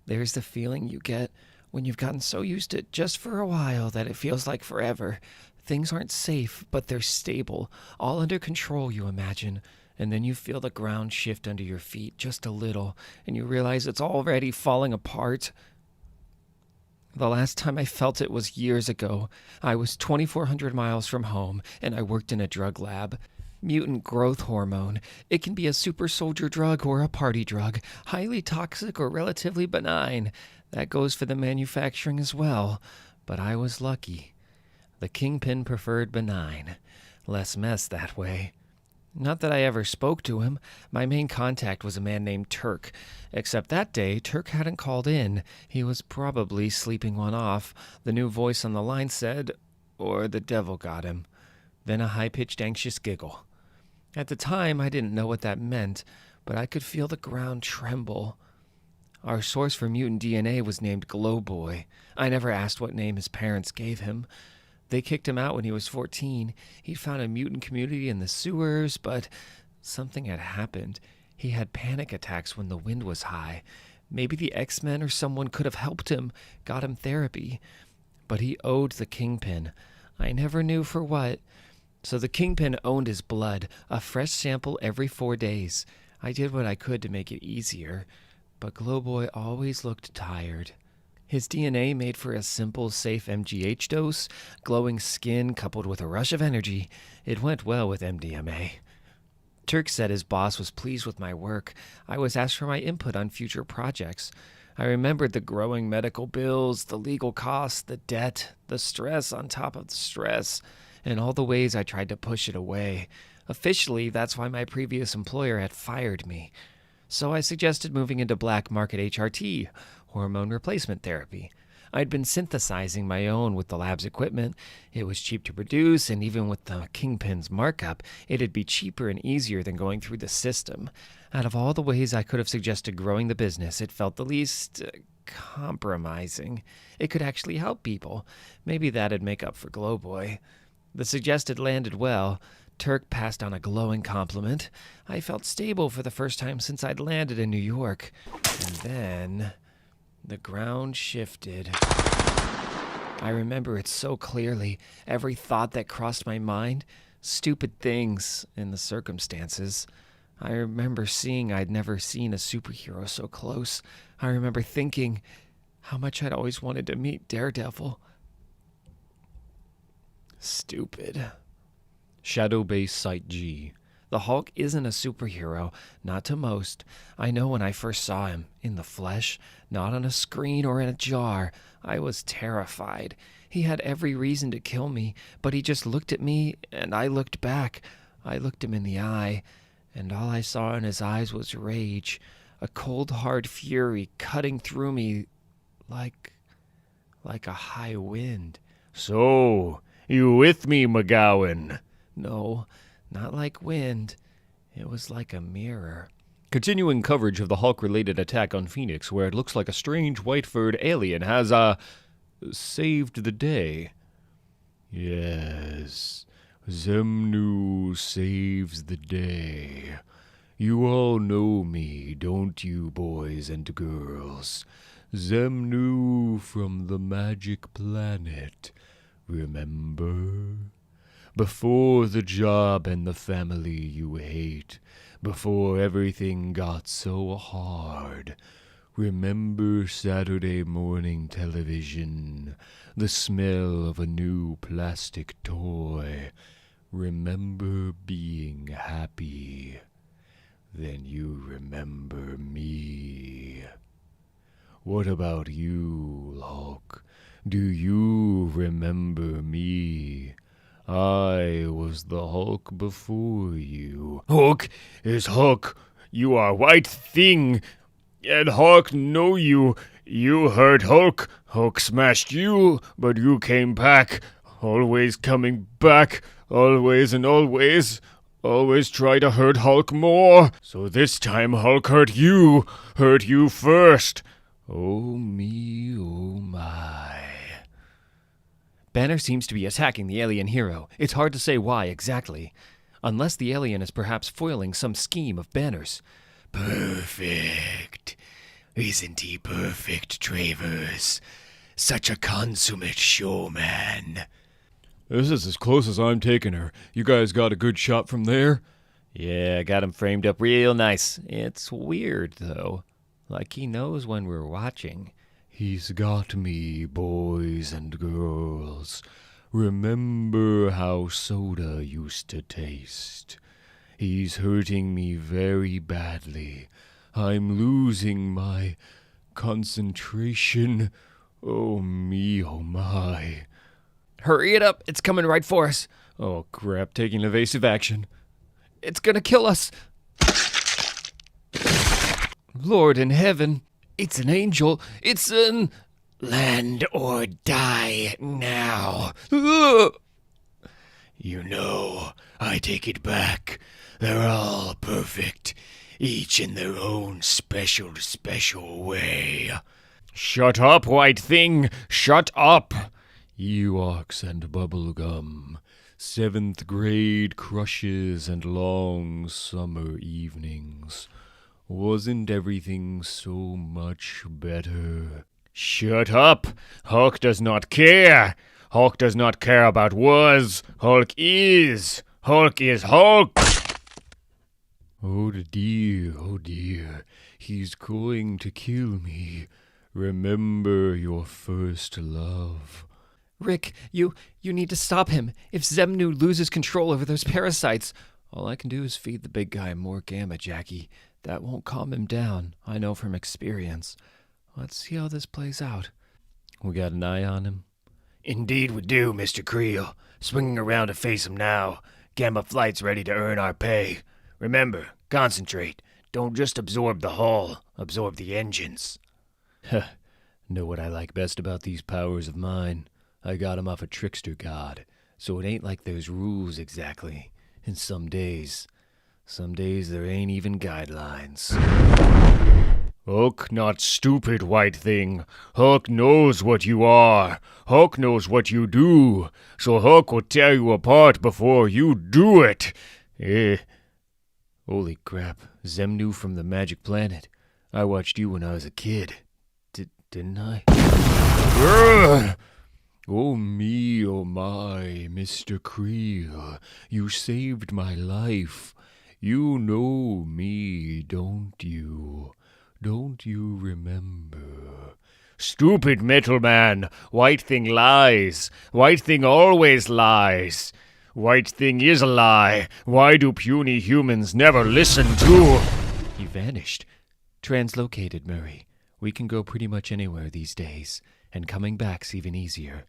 there's the feeling you get when you've gotten so used to it just for a while that it feels like forever. Things aren't safe, but they're stable, all under control, you imagine. And then you feel the ground shift under your feet just a little, and you realize it's already falling apart. The last time I felt it was years ago. I was 2,400 miles from home, and I worked in a drug lab. Mutant growth hormone. It can be a super soldier drug or a party drug, highly toxic or relatively benign. That goes for the manufacturing as well. But I was lucky. The Kingpin preferred benign. Less mess that way. Not that I ever spoke to him. My main contact was a man named Turk. Except that day, Turk hadn't called in. He was probably sleeping one off. The new voice on the line said, or the devil got him. then a high-pitched anxious giggle. At the time, I didn't know what that meant, but I could feel the ground tremble. Our source for mutant DNA was named Glowboy. I never asked what name his parents gave him. They kicked him out when he was 14. He'd found a mutant community in the sewers, but something had happened. He had panic attacks when the wind was high. Maybe the X-Men or someone could have helped him, got him therapy. But he owed the Kingpin. I never knew for what. So the Kingpin owned his blood, a fresh sample every 4 days. I did what I could to make it easier, but Glowboy always looked tired. His DNA made for a simple, safe MGH dose, glowing skin coupled with a rush of energy. It went well with MDMA. Turk said his boss was pleased with my work. I was asked for my input on future projects. I remembered the growing medical bills, the legal costs, the debt, the stress on top of the stress, and all the ways I tried to push it away. Officially, that's why my previous employer had fired me. So I suggested moving into black market HRT, hormone replacement therapy. I'd been synthesizing my own with the lab's equipment. It was cheap to produce, and even with the Kingpin's markup, it'd be cheaper and easier than going through the system. Out of all the ways I could have suggested growing the business, it felt the least compromising. It could actually help people. Maybe that'd make up for Glowboy. The suggested landed well. Turk passed on a glowing compliment. I felt stable for the first time since I'd landed in New York. And then the ground shifted. I remember it so clearly. Every thought that crossed my mind. Stupid things in the circumstances. I remember seeing I'd never seen a superhero so close. I remember thinking how much I'd always wanted to meet Daredevil. Stupid. Shadow Base Site G. The Hulk isn't a superhero, not to most. I know when I first saw him, in the flesh, not on a screen or in a jar, I was terrified. He had every reason to kill me, but he just looked at me, and I looked back. I looked him in the eye, and all I saw in his eyes was rage, a cold, hard fury cutting through me like a high wind. So, you with me, McGowan? No, not like wind. It was like a mirror. Continuing coverage of the Hulk-related attack on Phoenix, where it looks like a strange white-furred alien has, saved the day. Yes, Zemnu saves the day. You all know me, don't you, boys and girls? Zemnu from the Magic Planet. Remember? Before the job and the family you hate, before everything got so hard, remember Saturday morning television, the smell of a new plastic toy. Remember being happy. Then you remember me. What about you, Hulk? Do you remember me? I was the Hulk before you. Hulk is Hulk. You are white thing. And Hulk know you. You hurt Hulk. Hulk smashed you, but you came back. Always coming back. Always and always. Always try to hurt Hulk more. So this time Hulk hurt you. Hurt you first. Oh me, oh my. Banner seems to be attacking the alien hero. It's hard to say why exactly. Unless the alien is perhaps foiling some scheme of Banner's. Perfect. Isn't he perfect, Travers? Such a consummate showman. This is as close as I'm taking her. You guys got a good shot from there? Yeah, I got him framed up real nice. It's weird, though. Like he knows when we're watching. He's got me, boys and girls. Remember how soda used to taste. He's hurting me very badly. I'm losing my concentration. Oh me, oh my. Hurry it up. It's coming right for us. Oh crap, taking evasive action. It's gonna kill us. Lord in heaven. It's an angel. It's an... Land or die now. You know, I take it back. They're all perfect, each in their own special way. Shut up, White Thing! Shut up! Ewoks and bubblegum, 7th grade crushes and long summer evenings. Wasn't everything so much better? Shut up! Hulk does not care! Hulk does not care about was. Hulk is! Hulk is Hulk! Oh dear, he's going to kill me. Remember your first love. Rick, you need to stop him. If Zemnu loses control over those parasites, All I can do is feed the big guy more gamma, Jackie. That won't calm him down, I know from experience. Let's see how this plays out. We got an eye on him? Indeed we do, Mr. Creel. Swinging around to face him now. Gamma Flight's ready to earn our pay. Remember, concentrate. Don't just absorb the hull. Absorb the engines. Know what I like best about these powers of mine? I got 'em off a trickster god, so it ain't like there's rules exactly. And some days there ain't even guidelines. Hulk not stupid, White Thing. Hulk knows what you are. Hulk knows what you do. So Hulk will tear you apart before you do it. Holy crap, Zemnu from the Magic Planet. I watched you when I was a kid. Didn't I? Oh me, oh my, Mr. Creel. You saved my life. You know me, don't you? Don't you remember? Stupid Metal Man. White Thing lies. White Thing always lies. White Thing is a lie. Why do puny humans never listen to... He vanished. Translocated, Murray. We can go pretty much anywhere these days, and coming back's even easier.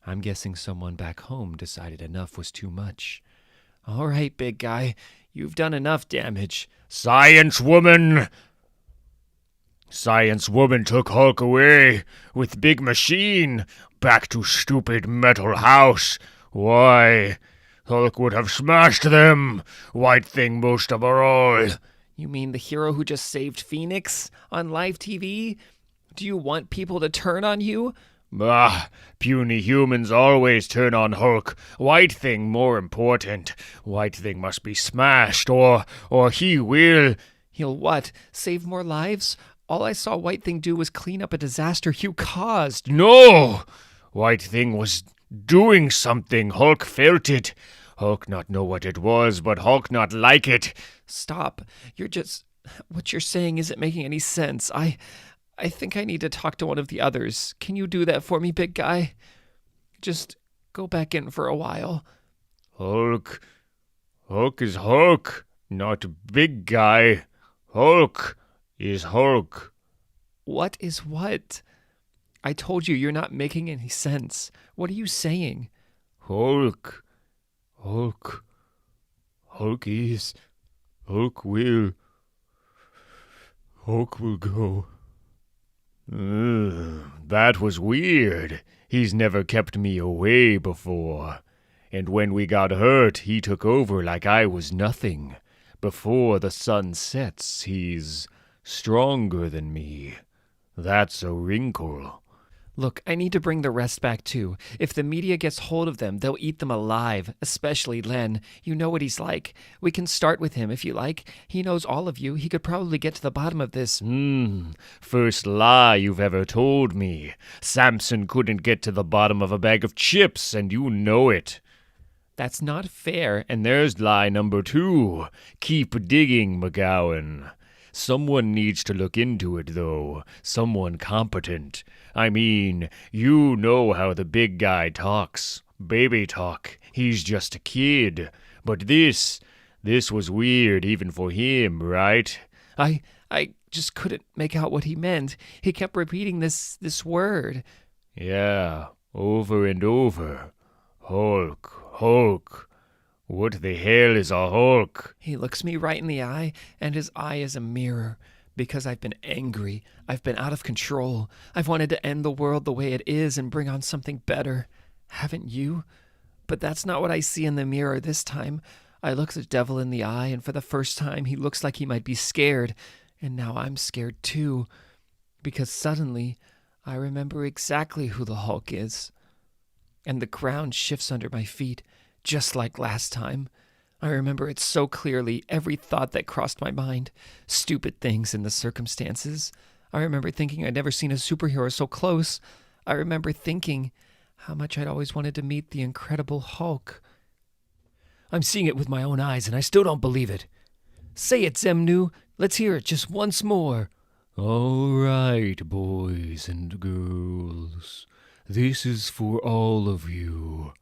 I'm guessing someone back home decided enough was too much. all right, big guy, you've done enough damage. Science Woman! Science Woman took Hulk away with Big Machine back to stupid Metal House. Why? Hulk would have smashed them. White Thing most of all. You mean the hero who just saved Phoenix on live TV? Do you want people to turn on you? Puny humans always turn on Hulk. White Thing more important. White Thing must be smashed, or he will... He'll what? Save more lives? All I saw White Thing do was clean up a disaster you caused. No! White Thing was doing something. Hulk felt it. Hulk not know what it was, but Hulk not like it. Stop. What you're saying isn't making any sense. I think I need to talk to one of the others. Can you do that for me, big guy? Just go back in for a while. Hulk is Hulk, not big guy. Hulk is Hulk. What is what? I told you you're not making any sense. What are you saying? Hulk will go. That was weird. He's never kept me away before. And when we got hurt, he took over like I was nothing. Before the sun sets, he's stronger than me. That's a wrinkle. Look, I need to bring the rest back too. If the media gets hold of them, they'll eat them alive, especially Len. You know what he's like. We can start with him if you like. He knows all of you. He could probably get to the bottom of this. First lie you've ever told me. Samson couldn't get to the bottom of a bag of chips, and you know it. That's not fair. And there's lie number 2. Keep digging, McGowan. Someone needs to look into it, though. Someone competent. I mean, you know how the big guy talks. Baby talk. He's just a kid. But this was weird even for him, right? I just couldn't make out what he meant. He kept repeating this word. Yeah, over and over. Hulk. What the hell is a Hulk? He looks me right in the eye, and his eye is a mirror. Because I've been angry. I've been out of control. I've wanted to end the world the way it is and bring on something better. Haven't you? But that's not what I see in the mirror this time. I look the devil in the eye, and for the first time, he looks like he might be scared. And now I'm scared too, because suddenly I remember exactly who the Hulk is. And the ground shifts under my feet, just like last time. I remember it so clearly, every thought that crossed my mind, stupid things and the circumstances. I remember thinking I'd never seen a superhero so close. I remember thinking how much I'd always wanted to meet the Incredible Hulk. I'm seeing it with my own eyes, and I still don't believe it. Say it, Zemnu. Let's hear it just once more. All right, boys and girls. This is for all of you.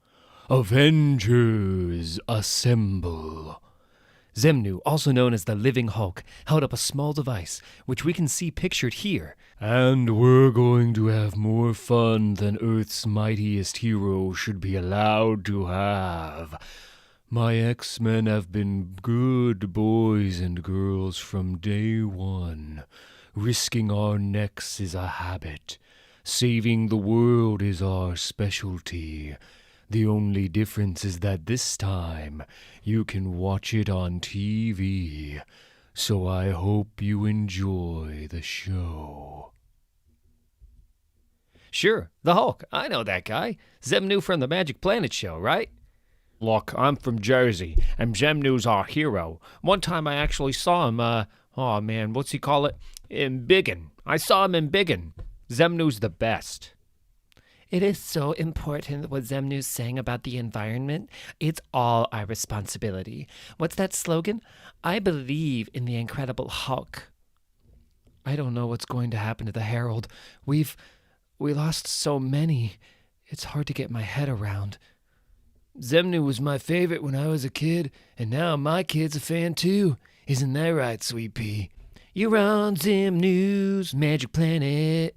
Avengers, assemble. Zemnu, also known as the Living Hulk, held up a small device, which we can see pictured here. And we're going to have more fun than Earth's mightiest hero should be allowed to have. My X-Men have been good boys and girls from day one. Risking our necks is a habit. Saving the world is our specialty. The only difference is that this time you can watch it on TV. So I hope you enjoy the show. Sure, the Hulk. I know that guy. Zemnu from the Magic Planet show, right? Look, I'm from Jersey, and Zemnu's our hero. One time I actually saw him, what's he call it? In Biggin. I saw him in Biggin. Zemnu's the best. It is so important what Zemnu's saying about the environment. It's all our responsibility. What's that slogan? I believe in the Incredible Hulk. I don't know what's going to happen to the Herald. We lost so many. It's hard to get my head around. Zemnu was my favorite when I was a kid, and now my kid's a fan too. Isn't that right, Sweet Pea? You're on Zemnu's Magic Planet.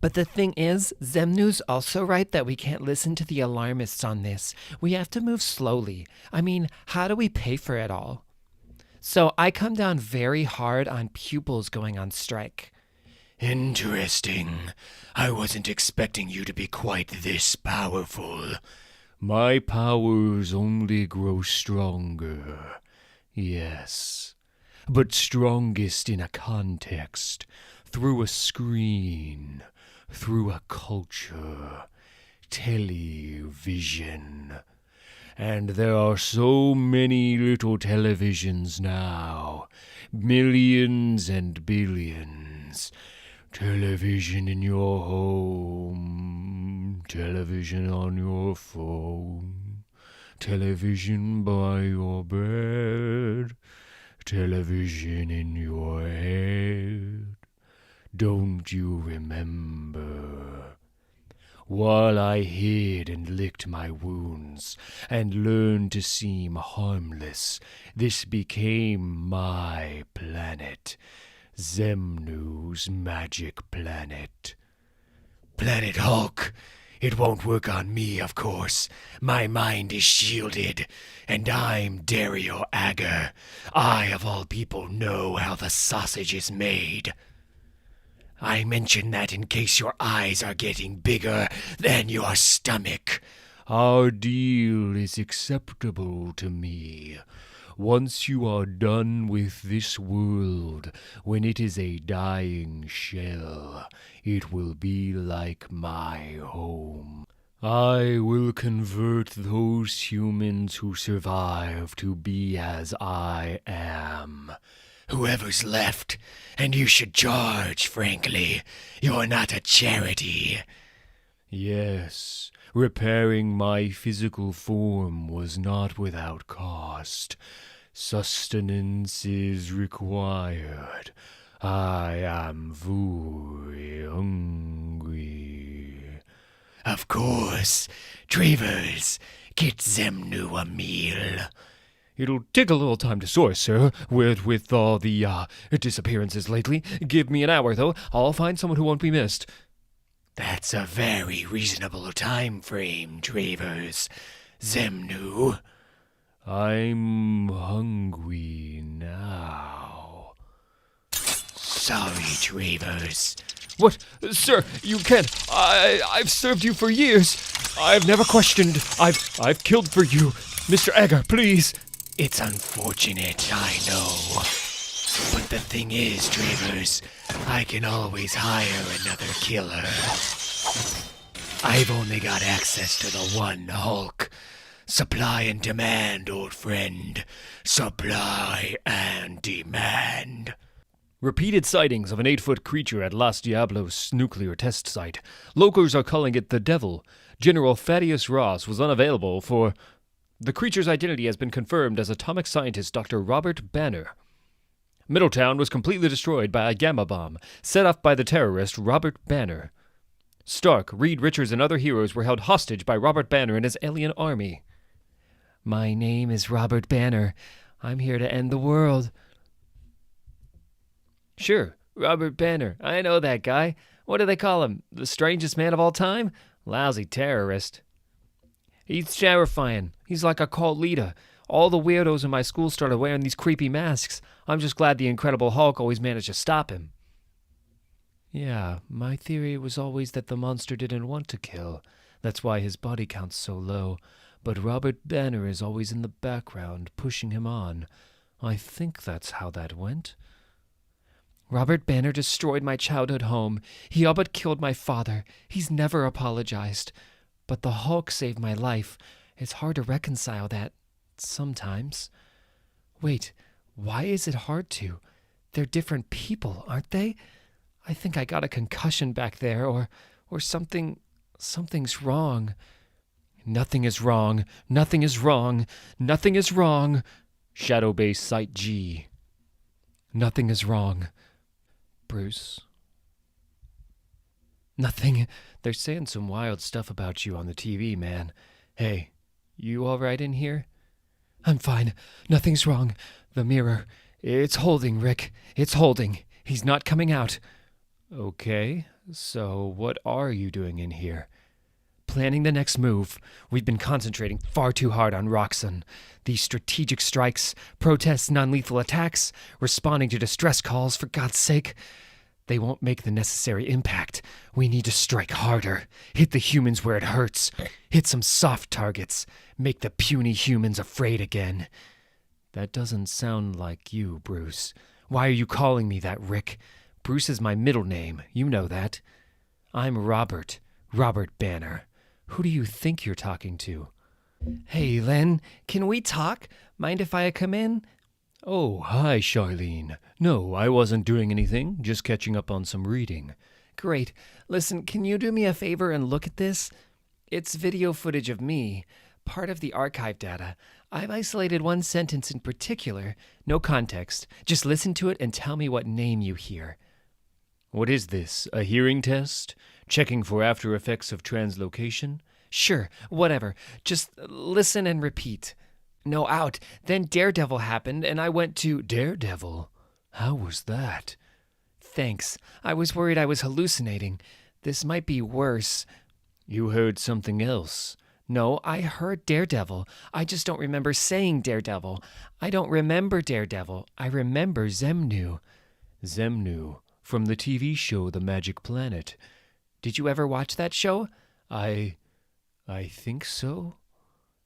But the thing is, Zemnu's also right that we can't listen to the alarmists on this. We have to move slowly. I mean, how do we pay for it all? So I come down very hard on pupils going on strike. Interesting. I wasn't expecting you to be quite this powerful. My powers only grow stronger. Yes. But strongest in a context, through a screen, through a culture, television. And there are so many little televisions now, millions and billions. Television in your home, television on your phone, television by your bed, television in your head. Don't you remember? While I hid and licked my wounds and learned to seem harmless, this became my planet. Zemnu's magic planet. Planet Hulk. It won't work on me, of course. My mind is shielded, and I'm Dario Agger. I, of all people, know how the sausage is made. I mention that in case your eyes are getting bigger than your stomach. Our deal is acceptable to me. Once you are done with this world, when it is a dying shell, it will be like my home. I will convert those humans who survive to be as I am. Whoever's left, and you should charge, frankly. You're not a charity. Yes, repairing my physical form was not without cost. Sustenance is required. I am very hungry. Of course. Travers, get Zemnu a meal. It'll take a little time to source, sir, with all the disappearances lately. Give me an hour, though. I'll find someone who won't be missed. That's a very reasonable time frame, Travers. Zemnu. I'm hungry now. Sorry, Travers. What? Sir, you can't. I've served you for years. I've never questioned. I've killed for you. Mr. Agar, please. It's unfortunate, I know. But the thing is, Travers, I can always hire another killer. I've only got access to the one Hulk. Supply and demand, old friend. Supply and demand. Repeated sightings of an 8-foot creature at Los Diablos nuclear test site. Locals are calling it the Devil. General Thaddeus Ross was unavailable for... The creature's identity has been confirmed as atomic scientist Dr. Robert Banner. Middletown was completely destroyed by a gamma bomb set off by the terrorist Robert Banner. Stark, Reed Richards, and other heroes were held hostage by Robert Banner and his alien army. My name is Robert Banner. I'm here to end the world. Sure, Robert Banner. I know that guy. What do they call him? The strangest man of all time? Lousy terrorist. He's terrifying. He's like a cult leader. All the weirdos in my school started wearing these creepy masks. I'm just glad the Incredible Hulk always managed to stop him. Yeah, my theory was always that the monster didn't want to kill. That's why his body count's so low. But Robert Banner is always in the background, pushing him on. I think that's how that went. Robert Banner destroyed my childhood home. He all but killed my father. He's never apologized. But the Hulk saved my life. It's hard to reconcile that, sometimes. Wait, why is it hard to? They're different people, aren't they? I think I got a concussion back there, or something's wrong. Nothing is wrong. Nothing is wrong. Nothing is wrong. Shadow Base Site G. Nothing is wrong. Bruce? Nothing. They're saying some wild stuff about you on the TV, man. Hey, you all right in here? I'm fine. Nothing's wrong. The mirror. It's holding, Rick. It's holding. He's not coming out. Okay, so what are you doing in here? Planning the next move. We've been concentrating far too hard on Roxxon. These strategic strikes, protests, non-lethal attacks, responding to distress calls, for God's sake. They won't make the necessary impact. We need to strike harder. Hit the humans where it hurts. Hit some soft targets. Make the puny humans afraid again. That doesn't sound like you, Bruce. Why are you calling me that, Rick? Bruce is my middle name. You know that. I'm Robert Banner. Who do you think you're talking to? Hey, Len, can we talk? Mind if I come in? Oh, hi, Charlene. No, I wasn't doing anything, just catching up on some reading. Great. Listen, can you do me a favor and look at this? It's video footage of me, part of the archive data. I've isolated one sentence in particular. No context. Just listen to it and tell me what name you hear. What is this, a hearing test? Checking for after effects of translocation? Sure, whatever. Just listen and repeat. No, out. Then Daredevil happened, and I went to... Daredevil? How was that? Thanks. I was worried I was hallucinating. This might be worse. You heard something else. No, I heard Daredevil. I just don't remember saying Daredevil. I don't remember Daredevil. I remember Zemnu. Zemnu, from the TV show The Magic Planet. Did you ever watch that show? I think so.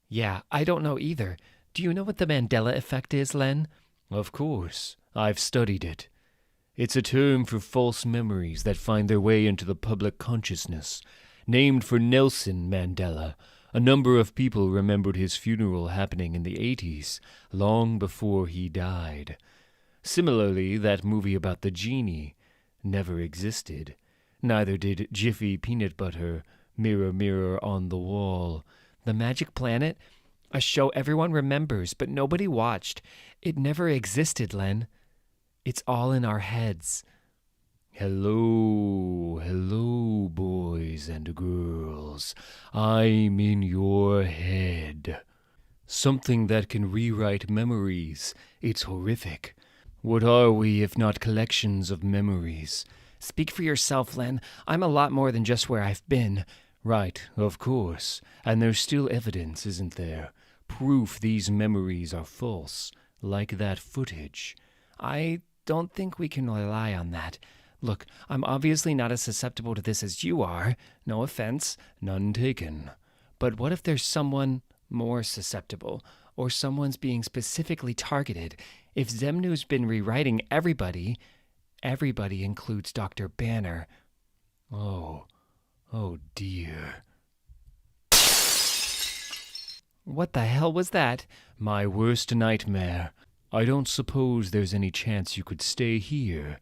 Yeah, I don't know either. Do you know what the Mandela effect is, Len? Of course. I've studied it. It's a term for false memories that find their way into the public consciousness. Named for Nelson Mandela. A number of people remembered his funeral happening in the 80s, long before he died. Similarly, that movie about the genie never existed. Neither did Jiffy Peanut Butter, Mirror, Mirror on the Wall. The Magic Planet? A show everyone remembers, but nobody watched. It never existed, Len. It's all in our heads. Hello, boys and girls. I'm in your head. Something that can rewrite memories. It's horrific. What are we if not collections of memories? Speak for yourself, Len. I'm a lot more than just where I've been. Right, of course. And there's still evidence, isn't there? Proof these memories are false, like that footage. I don't think we can rely on that. Look, I'm obviously not as susceptible to this as you are. No offense, none taken. But what if there's someone more susceptible, or someone's being specifically targeted? If Zemnu's been rewriting everybody includes Dr. Banner. Oh dear. What the hell was that? My worst nightmare. I don't suppose there's any chance you could stay here.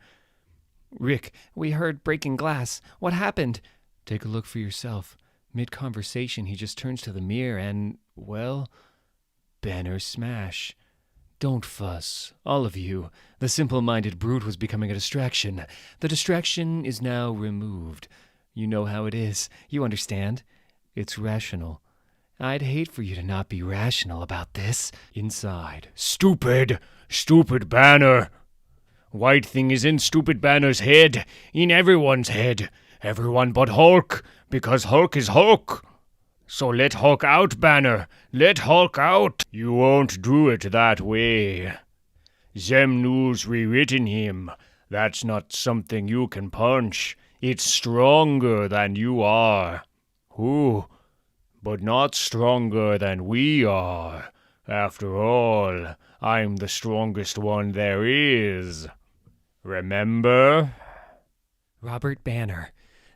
Rick, we heard breaking glass. What happened? Take a look for yourself. Mid-conversation, he just turns to the mirror and, well, Banner smash. Don't fuss, all of you. The simple-minded brute was becoming a distraction. The distraction is now removed. You know how it is. You understand. It's rational. I'd hate for you to not be rational about this. Inside. Stupid! Stupid Banner! White thing is in stupid Banner's head. In everyone's head. Everyone but Hulk. Because Hulk is Hulk. So let Hulk out, Banner. Let Hulk out. You won't do it that way. Zemnu's rewritten him. That's not something you can punch. It's stronger than you are. Who? But not stronger than we are. After all, I'm the strongest one there is. Remember? Robert Banner.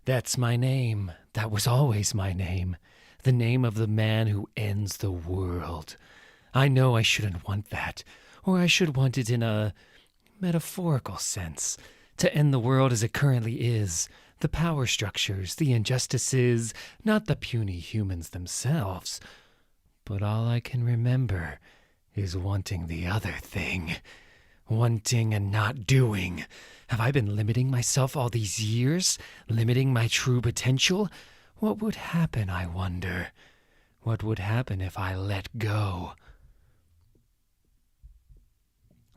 That's my name. That was always my name. The name of the man who ends the world. I know I shouldn't want that, or I should want it in a metaphorical sense. To end the world as it currently is. The power structures, the injustices, not the puny humans themselves. But all I can remember is wanting the other thing. Wanting and not doing. Have I been limiting myself all these years? Limiting my true potential? What would happen, I wonder? What would happen if I let go?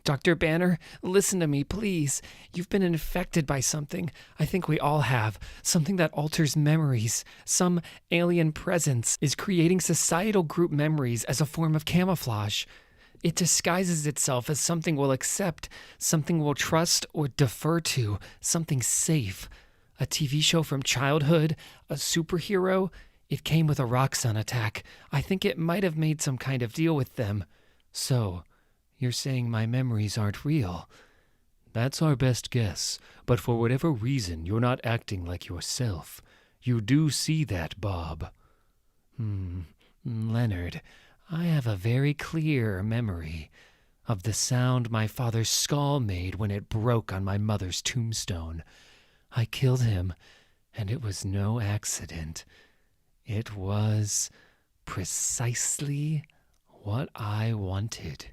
Dr. Banner, listen to me, please. You've been infected by something. I think we all have. Something that alters memories. Some alien presence is creating societal group memories as a form of camouflage. It disguises itself as something we'll accept, something we'll trust or defer to, something safe. A TV show from childhood, a superhero. It came with a Roxxon attack. I think it might have made some kind of deal with them. So, you're saying my memories aren't real? That's our best guess, but for whatever reason, you're not acting like yourself. You do see that, Bob. Leonard, I have a very clear memory of the sound my father's skull made when it broke on my mother's tombstone. I killed him, and it was no accident. It was precisely what I wanted.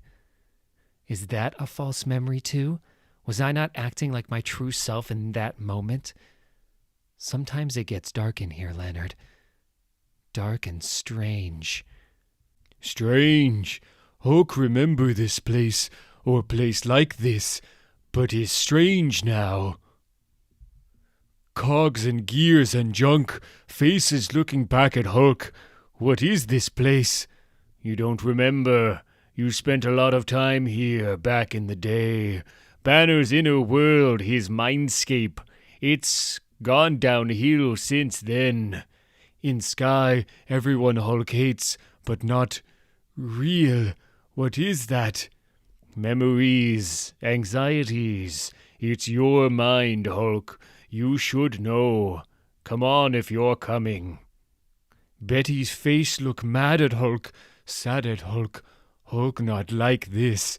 Is that a false memory too? Was I not acting like my true self in that moment? Sometimes it gets dark in here, Leonard. Dark and strange. Strange. Hulk remember this place, or place like this, but is strange now. Cogs and gears and junk, faces looking back at Hulk. What is this place? You don't remember. You spent a lot of time here back in the day. Banner's inner world, his mindscape. It's gone downhill since then. In Sky, everyone Hulk hates, but not real. What is that? Memories, anxieties. It's your mind, Hulk. You should know. Come on if you're coming. Betty's face look mad at Hulk, sad at Hulk. Hulk not like this.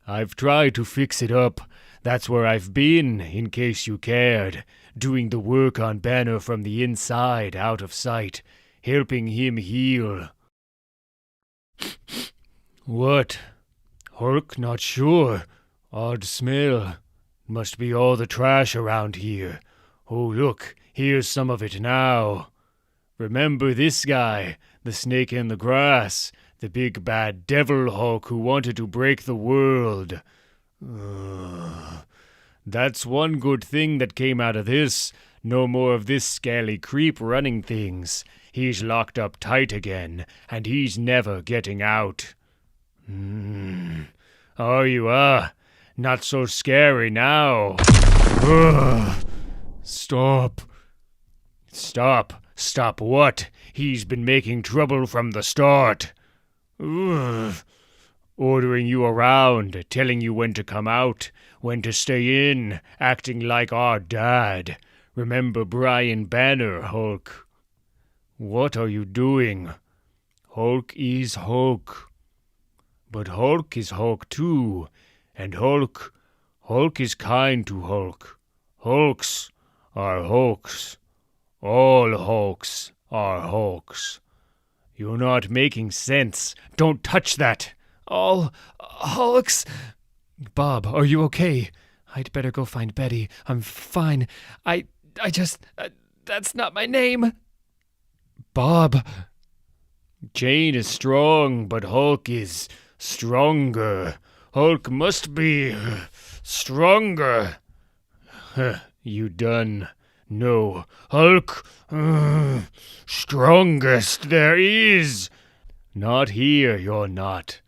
I've tried to fix it up. That's where I've been, in case you cared. Doing the work on Banner from the inside, out of sight. Helping him heal. What? Hulk not sure. Odd smell. Must be all the trash around here. Oh, look, here's some of it now. Remember this guy, the snake in the grass, the big bad devil Hulk who wanted to break the world. That's one good thing that came out of this. No more of this scaly creep running things. He's locked up tight again, and he's never getting out. Oh, you are. Not so scary now. Stop. Stop what? He's been making trouble from the start. Ugh. Ordering you around, telling you when to come out, when to stay in, acting like our dad. Remember Brian Banner, Hulk. What are you doing? Hulk is Hulk. But Hulk is Hulk too, and Hulk is kind to Hulk. Hulks are Hulks. All Hulks are Hulks. You're not making sense. Don't touch that. All Hulks? Bob, are you okay? I'd better go find Betty. I'm fine. I just... that's not my name. Bob. Jane is strong, but Hulk is stronger. Hulk must be stronger. You done. No, Hulk, strongest there is. Not here, you're not.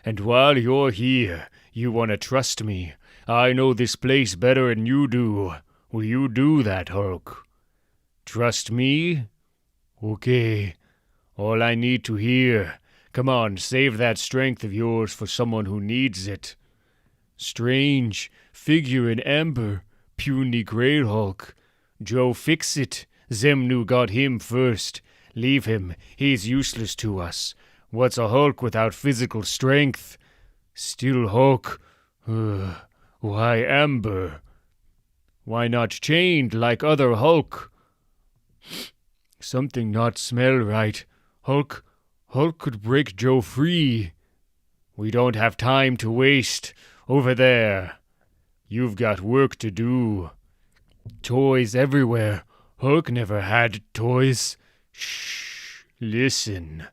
And while you're here, you want to trust me. I know this place better than you do. Will you do that, Hulk? Trust me? Okay. All I need to hear. Come on, save that strength of yours for someone who needs it. Strange figure in amber. Puny Grey Hulk. Joe Fix-It. Zemnu got him first. Leave him. He's useless to us. What's a Hulk without physical strength? Still Hulk. Why amber? Why not chained like other Hulk? Something not smell right. Hulk could break Joe free. We don't have time to waste. Over there. You've got work to do. Toys everywhere. Hulk never had toys. Shh. Listen.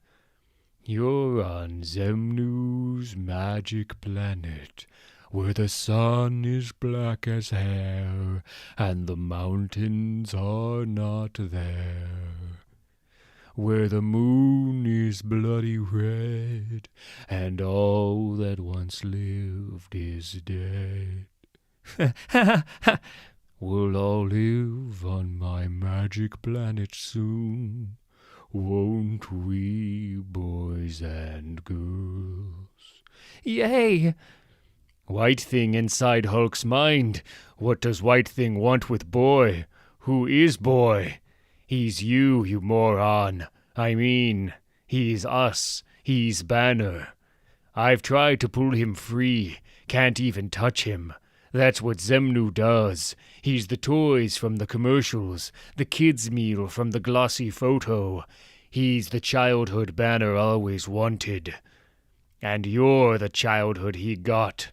You're on Zemnu's magic planet, where the sun is black as hair, and the mountains are not there. Where the moon is bloody red, and all that once lived is dead. We'll all live on my magic planet soon, won't we, boys and girls? Yay! White Thing inside Hulk's mind. What does White Thing want with Boy? Who is Boy? He's you moron. I mean, he's us. He's Banner. I've tried to pull him free. Can't even touch him. That's what Zemnu does. He's the toys from the commercials, the kids' meal from the glossy photo. He's the childhood Banner always wanted. And you're the childhood he got.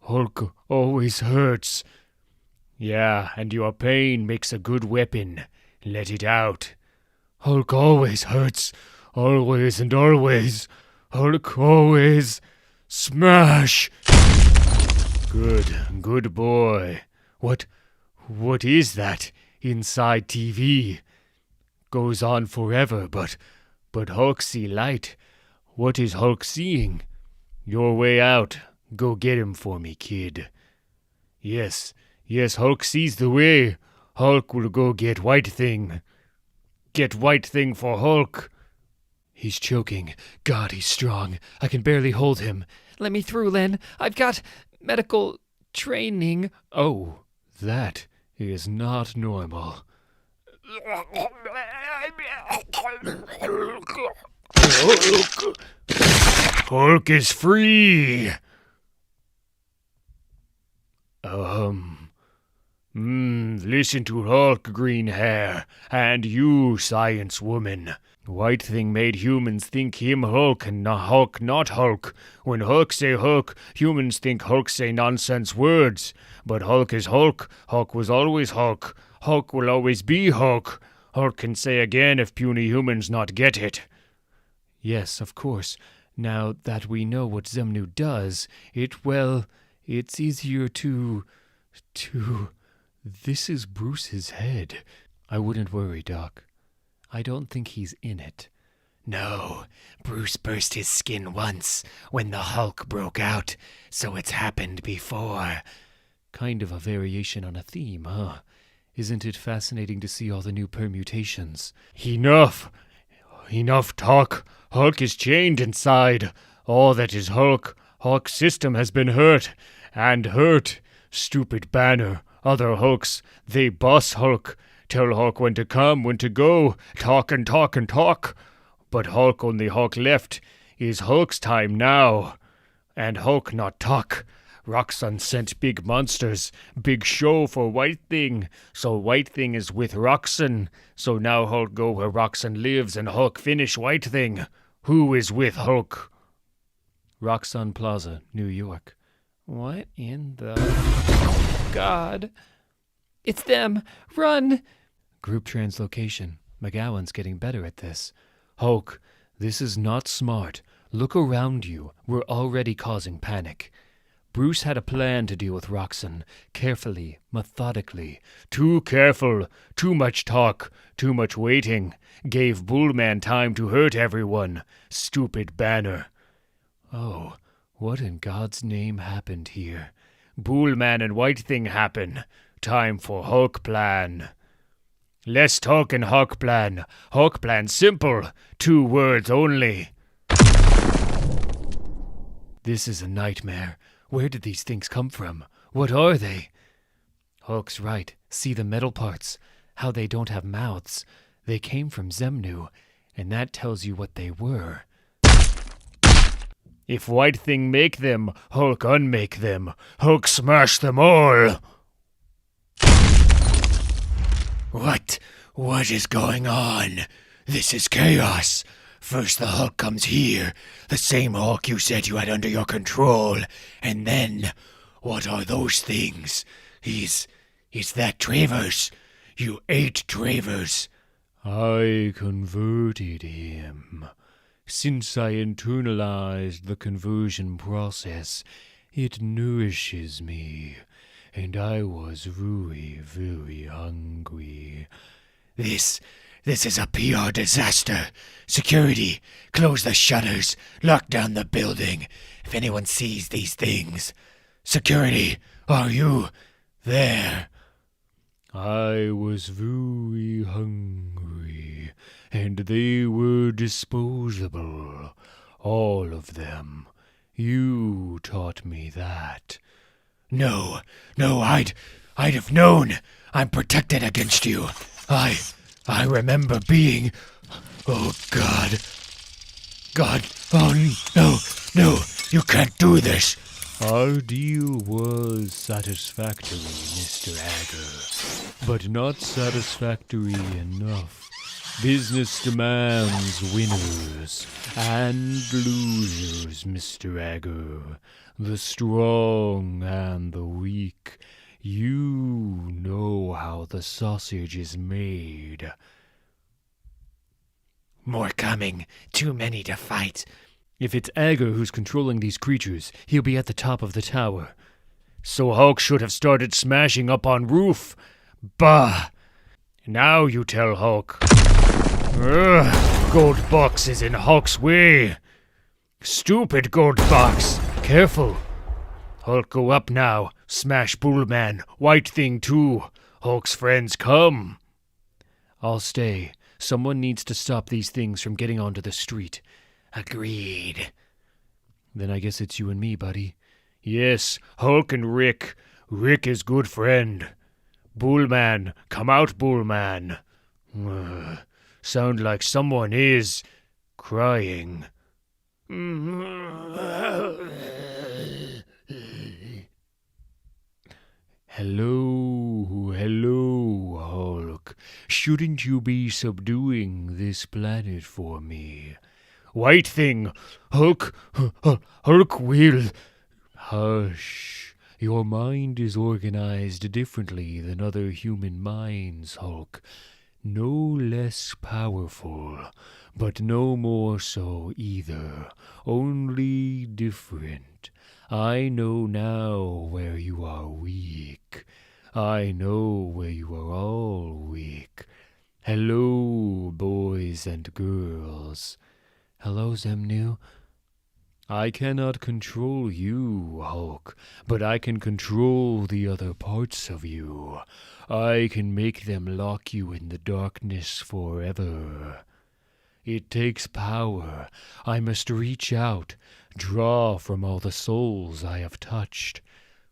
Hulk always hurts. Yeah, and your pain makes a good weapon. Let it out. Hulk always hurts. Always and always. Hulk always. Smash! Good boy. What is that inside TV? Goes on forever, but Hulk see light. What is Hulk seeing? Your way out. Go get him for me, kid. Yes, Hulk sees the way. Hulk will go get White Thing. Get White Thing for Hulk. He's choking. God, he's strong. I can barely hold him. Let me through, Len. I've got medical training. Oh, that is not normal. Hulk is free. Listen to Hulk, green hair, and you, science woman. White Thing made humans think him Hulk and Hulk not Hulk. When Hulk say Hulk, humans think Hulk say nonsense words. But Hulk is Hulk. Hulk was always Hulk. Hulk will always be Hulk. Hulk can say again if puny humans not get it. Yes, of course. Now that we know what Zemnu does, it's easier to... This is Bruce's head. I wouldn't worry, Doc. I don't think he's in it. No, Bruce burst his skin once when the Hulk broke out, so it's happened before. Kind of a variation on a theme, huh? Isn't it fascinating to see all the new permutations? Enough! Enough talk! Hulk is chained inside. All that is Hulk. Hulk's system has been hurt. And hurt. Stupid Banner. Other Hulks. They boss Hulk. Tell Hulk when to come, when to go. Talk and talk and talk. But Hulk only Hulk left. Is Hulk's time now. And Hulk not talk. Roxxon sent big monsters. Big show for White Thing. So White Thing is with Roxxon. So now Hulk go where Roxxon lives and Hulk finish White Thing. Who is with Hulk? Roxxon Plaza, New York. What in the... God. It's them. Run. Group translocation. McGowan's getting better at this. Hulk, this is not smart. Look around you. We're already causing panic. Bruce had a plan to deal with Roxxon. Carefully, methodically. Too careful. Too much talk. Too much waiting. Gave Bullman time to hurt everyone. Stupid Banner. Oh, what in God's name happened here? Bullman and White Thing happen. Time for Hulk plan. Less talk and Hulk plan. Hulk plan simple. 2 words only. This is a nightmare. Where did these things come from? What are they? Hulk's right. See the metal parts. How they don't have mouths. They came from Zemnu, and that tells you what they were. If White Thing make them, Hulk unmake them. Hulk smash them all. What is going on? This is chaos. First the Hulk comes here, the same Hulk you said you had under your control, and then, what are those things? He's that Travers. You ate Travers. I converted him. Since I internalized the conversion process, it nourishes me, and I was very, very hungry. This is a PR disaster. Security, close the shutters, lock down the building. If anyone sees these things. Security, are you there? I was very hungry, and they were disposable. All of them. You taught me that. No, I'd have known. I'm protected against you. I remember being... Oh, God, oh, no, you can't do this. Our deal was satisfactory, Mr. Agger, but not satisfactory enough. Business demands winners and losers, Mr. Agger. The strong and the weak. You know how the sausage is made. More coming. Too many to fight. If it's Agger who's controlling these creatures, he'll be at the top of the tower. So Hulk should have started smashing up on roof. Bah! Now you tell Hulk. Gold box is in Hulk's way. Stupid gold box. Careful. Hulk go up now. Smash Bullman. White Thing too. Hulk's friends come. I'll stay. Someone needs to stop these things from getting onto the street. Agreed. Then I guess it's you and me, buddy. Yes, Hulk and Rick. Rick is good friend. Bullman, come out, Bullman. Sound like someone is crying. Hello, Hulk. Shouldn't you be subduing this planet for me? White Thing, Hulk will... Hush. Your mind is organized differently than other human minds, Hulk. No less powerful, but no more so either. Only different. I know now where you are weak. I know where you are all weak. Hello, boys and girls. Hello, Zemnu. I cannot control you, Hulk, but I can control the other parts of you. I can make them lock you in the darkness forever. It takes power. I must reach out, draw from all the souls I have touched.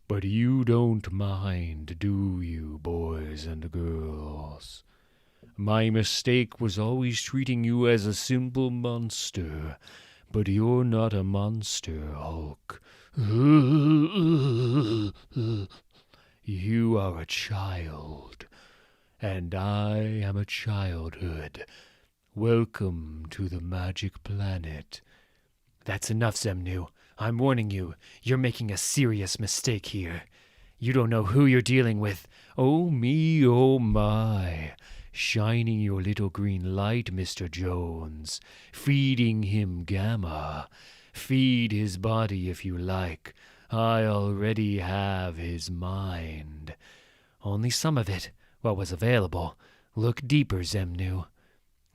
But you don't mind, do you, boys and girls? My mistake was always treating you as a simple monster. But you're not a monster, Hulk. You are a child, and I am a childhood. Welcome to the magic planet. That's enough, Zemnu. I'm warning you. You're making a serious mistake here. You don't know who you're dealing with. Oh me, oh my. Shining your little green light, Mr. Jones. Feeding him gamma. Feed his body if you like. I already have his mind. Only some of it, what was available. Look deeper, Zemnu.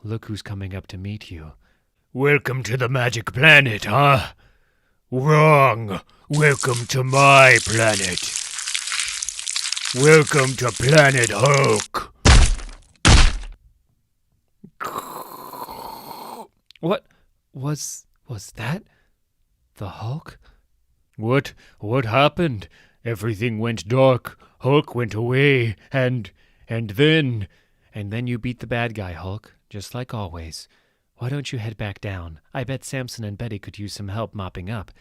Look who's coming up to meet you. Welcome to the magic planet, huh? Wrong. Welcome to my planet. Welcome to Planet Hulk. What was that? The Hulk? What happened? Everything went dark. Hulk went away, and then... And then you beat the bad guy, Hulk, just like always. Why don't you head back down? I bet Samson and Betty could use some help mopping up.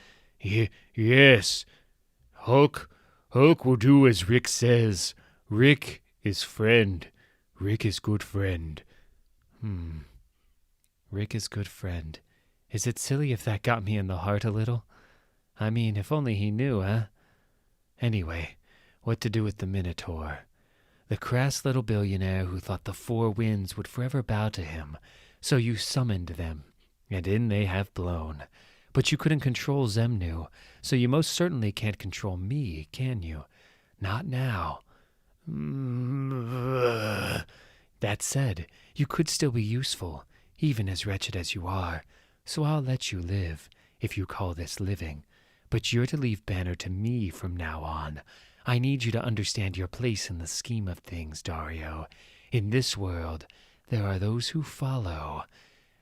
Yes. Hulk will do as Rick says. Rick is friend. Rick is good friend. Rick is good friend. Is it silly if that got me in the heart a little? I mean, if only he knew, huh? Anyway, what to do with the Minotaur? The crass little billionaire who thought the four winds would forever bow to him. So you summoned them, and in they have blown. But you couldn't control Zemnu, so you most certainly can't control me, can you? Not now. That said, you could still be useful, even as wretched as you are. So I'll let you live, if you call this living. But you're to leave Banner to me from now on. I need you to understand your place in the scheme of things, Dario. In this world, there are those who follow,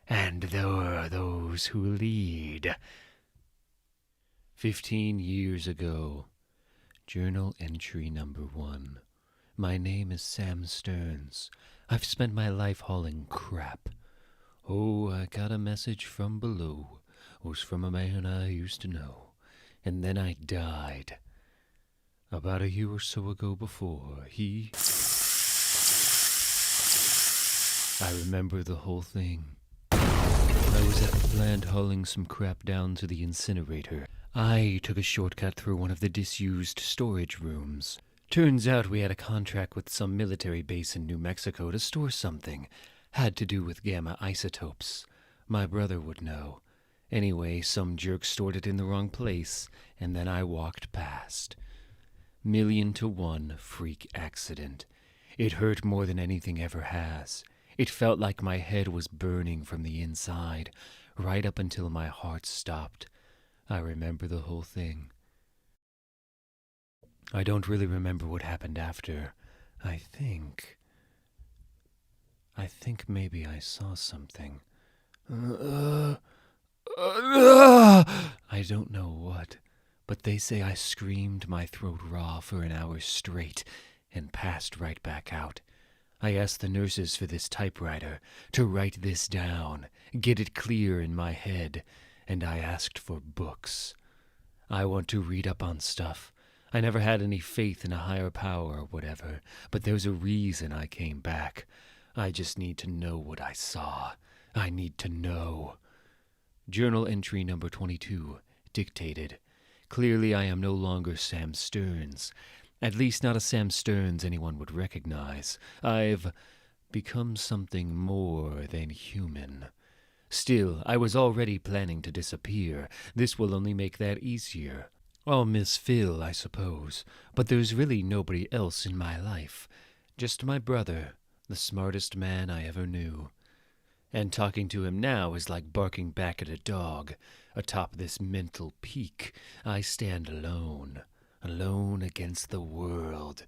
and there are those who lead. 15 years ago. Journal entry number 1. My name is Sam Stearns. I've spent my life hauling crap. Oh, I got a message from below. It was from a man I used to know. And then I died. About a year or so ago before, I remember the whole thing. I was at the plant hauling some crap down to the incinerator. I took a shortcut through one of the disused storage rooms. Turns out we had a contract with some military base in New Mexico to store something. Had to do with gamma isotopes. My brother would know. Anyway, some jerk stored it in the wrong place, and then I walked past. 1,000,000 to 1 freak accident. It hurt more than anything ever has. It felt like my head was burning from the inside, right up until my heart stopped. I remember the whole thing. I don't really remember what happened after. I think maybe I saw something. I don't know what, but they say I screamed my throat raw for an hour straight and passed right back out. I asked the nurses for this typewriter to write this down, get it clear in my head, and I asked for books. I want to read up on stuff. I never had any faith in a higher power or whatever, but there's a reason I came back. I just need to know what I saw. I need to know. Journal entry number 22, dictated. Clearly I am no longer Sam Stearns. At least not a Sam Stearns anyone would recognize. I've become something more than human. Still, I was already planning to disappear. This will only make that easier. I'll miss Phil, I suppose, but there's really nobody else in my life. Just my brother, the smartest man I ever knew. And talking to him now is like barking back at a dog. Atop this mental peak, I stand alone, alone against the world.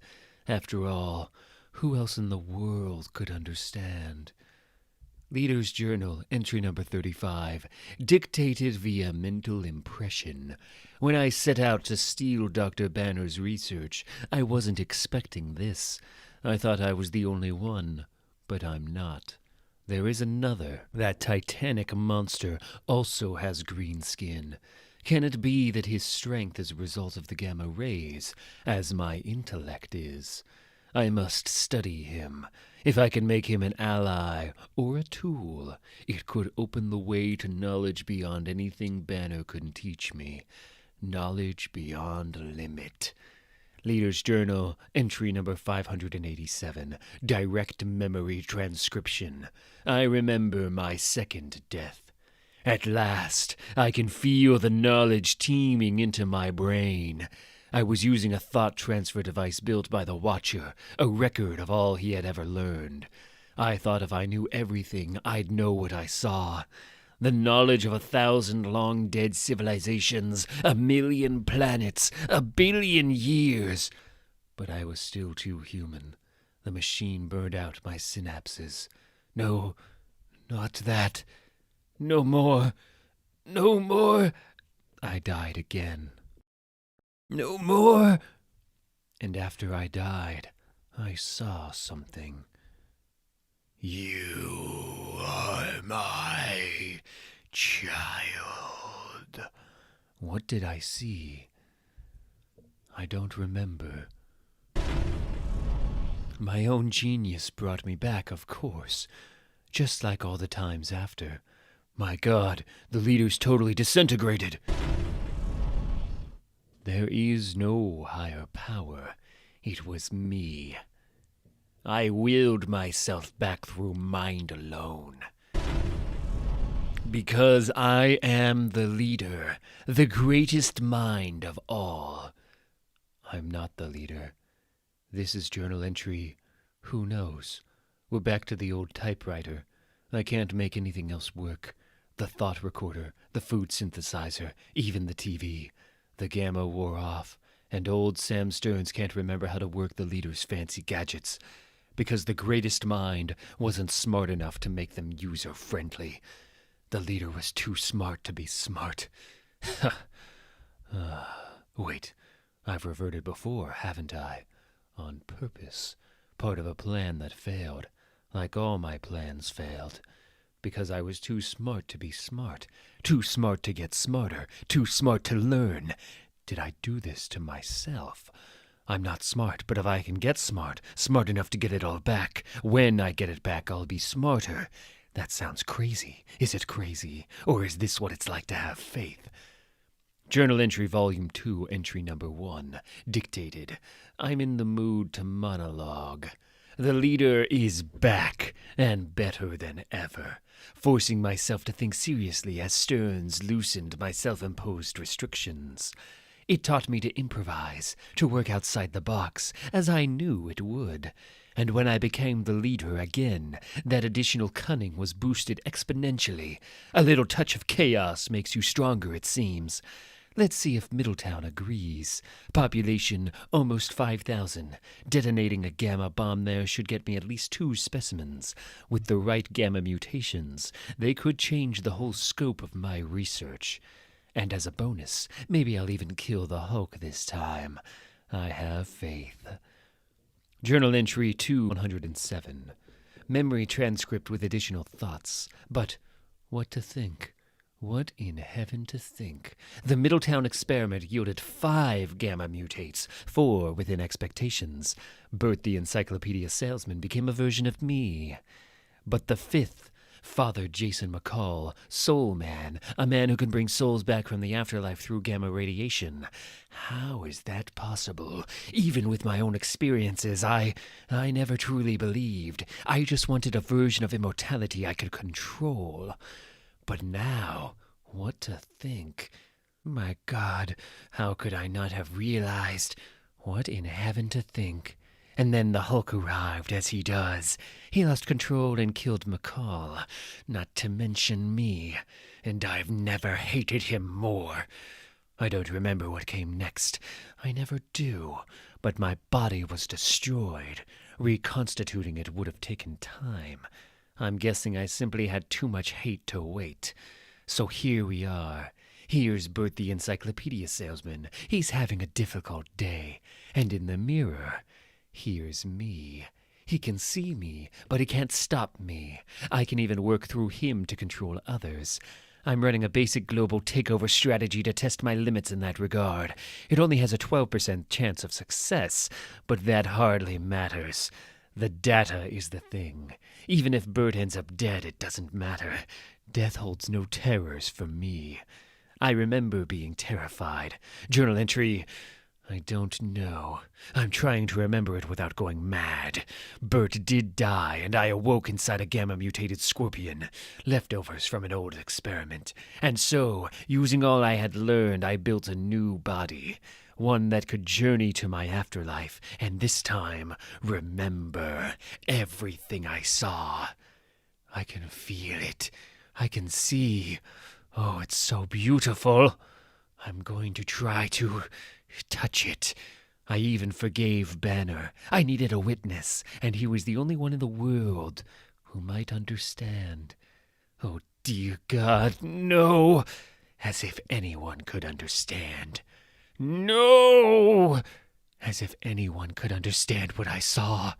After all, who else in the world could understand? Leader's Journal, entry number 35, dictated via mental impression. When I set out to steal Dr. Banner's research, I wasn't expecting this. I thought I was the only one, but I'm not. There is another. That titanic monster also has green skin. Can it be that his strength is a result of the gamma rays, as my intellect is? I must study him. If I can make him an ally or a tool, it could open the way to knowledge beyond anything Banner could teach me. Knowledge beyond limit. Leader's Journal, entry number 587, direct memory transcription. I remember my second death. At last, I can feel the knowledge teeming into my brain. I was using a thought transfer device built by the Watcher, a record of all he had ever learned. I thought if I knew everything, I'd know what I saw. The knowledge of 1,000 long-dead civilizations, 1,000,000 planets, 1,000,000,000 years. But I was still too human. The machine burned out my synapses. No, not that. No more. No more. I died again. No more. And after I died, I saw something. You are my child. What did I see? I don't remember. My own genius brought me back, of course, just like all the times after. My God, the leader's totally disintegrated. There is no higher power. It was me. I willed myself back through mind alone. Because I am the leader, the greatest mind of all. I'm not the leader. This is journal entry. Who knows? We're back to the old typewriter. I can't make anything else work. The thought recorder, the food synthesizer, even the TV. The gamma wore off, and old Sam Stearns can't remember how to work the leader's fancy gadgets. Because the greatest mind wasn't smart enough to make them user-friendly. The leader was too smart to be smart. Wait, I've reverted before, haven't I? On purpose. Part of a plan that failed, like all my plans failed. Because I was too smart to be smart. Too smart to get smarter. Too smart to learn. Did I do this to myself? I'm not smart, but if I can get smart, smart enough to get it all back, when I get it back, I'll be smarter. That sounds crazy. Is it crazy? Or is this what it's like to have faith? Journal entry volume 2, entry number 1. Dictated. I'm in the mood to monologue. The leader is back, and better than ever. Forcing myself to think seriously as Stearns loosened my self-imposed restrictions. It taught me to improvise, to work outside the box, as I knew it would. And when I became the leader again, that additional cunning was boosted exponentially. A little touch of chaos makes you stronger, it seems. Let's see if Middletown agrees. Population almost 5,000. Detonating a gamma bomb there should get me at least 2 specimens. With the right gamma mutations, they could change the whole scope of my research. And as a bonus, maybe I'll even kill the Hulk this time. I have faith. Journal entry 207. Memory transcript with additional thoughts. But what to think? What in heaven to think? The Middletown experiment yielded 5 gamma mutates, 4 within expectations. Bert the encyclopedia salesman became a version of me. But the 5th, Father Jason McCall, Soul Man, a man who can bring souls back from the afterlife through gamma radiation. How is that possible? Even with my own experiences, I never truly believed. I just wanted a version of immortality I could control. But now, what to think? My God, how could I not have realized? What in heaven to think? And then the Hulk arrived, as he does. He lost control and killed McCall, not to mention me, and I've never hated him more. I don't remember what came next. I never do. But my body was destroyed. Reconstituting it would have taken time. I'm guessing I simply had too much hate to wait. So here we are. Here's Bert the encyclopedia salesman. He's having a difficult day. And in the mirror, here's me. He can see me, but he can't stop me. I can even work through him to control others. I'm running a basic global takeover strategy to test my limits in that regard. It only has a 12% chance of success, but that hardly matters. The data is the thing. Even if Bert ends up dead, it doesn't matter. Death holds no terrors for me. I remember being terrified. Journal entry, I don't know. I'm trying to remember it without going mad. Bert did die, and I awoke inside a gamma-mutated scorpion, leftovers from an old experiment. And so, using all I had learned, I built a new body, one that could journey to my afterlife, and this time, remember everything I saw. I can feel it. I can see. Oh, it's so beautiful. I'm going to try to touch it. I even forgave Banner. I needed a witness, and he was the only one in the world who might understand. Oh, dear God, no! As if anyone could understand. No! As if anyone could understand what I saw.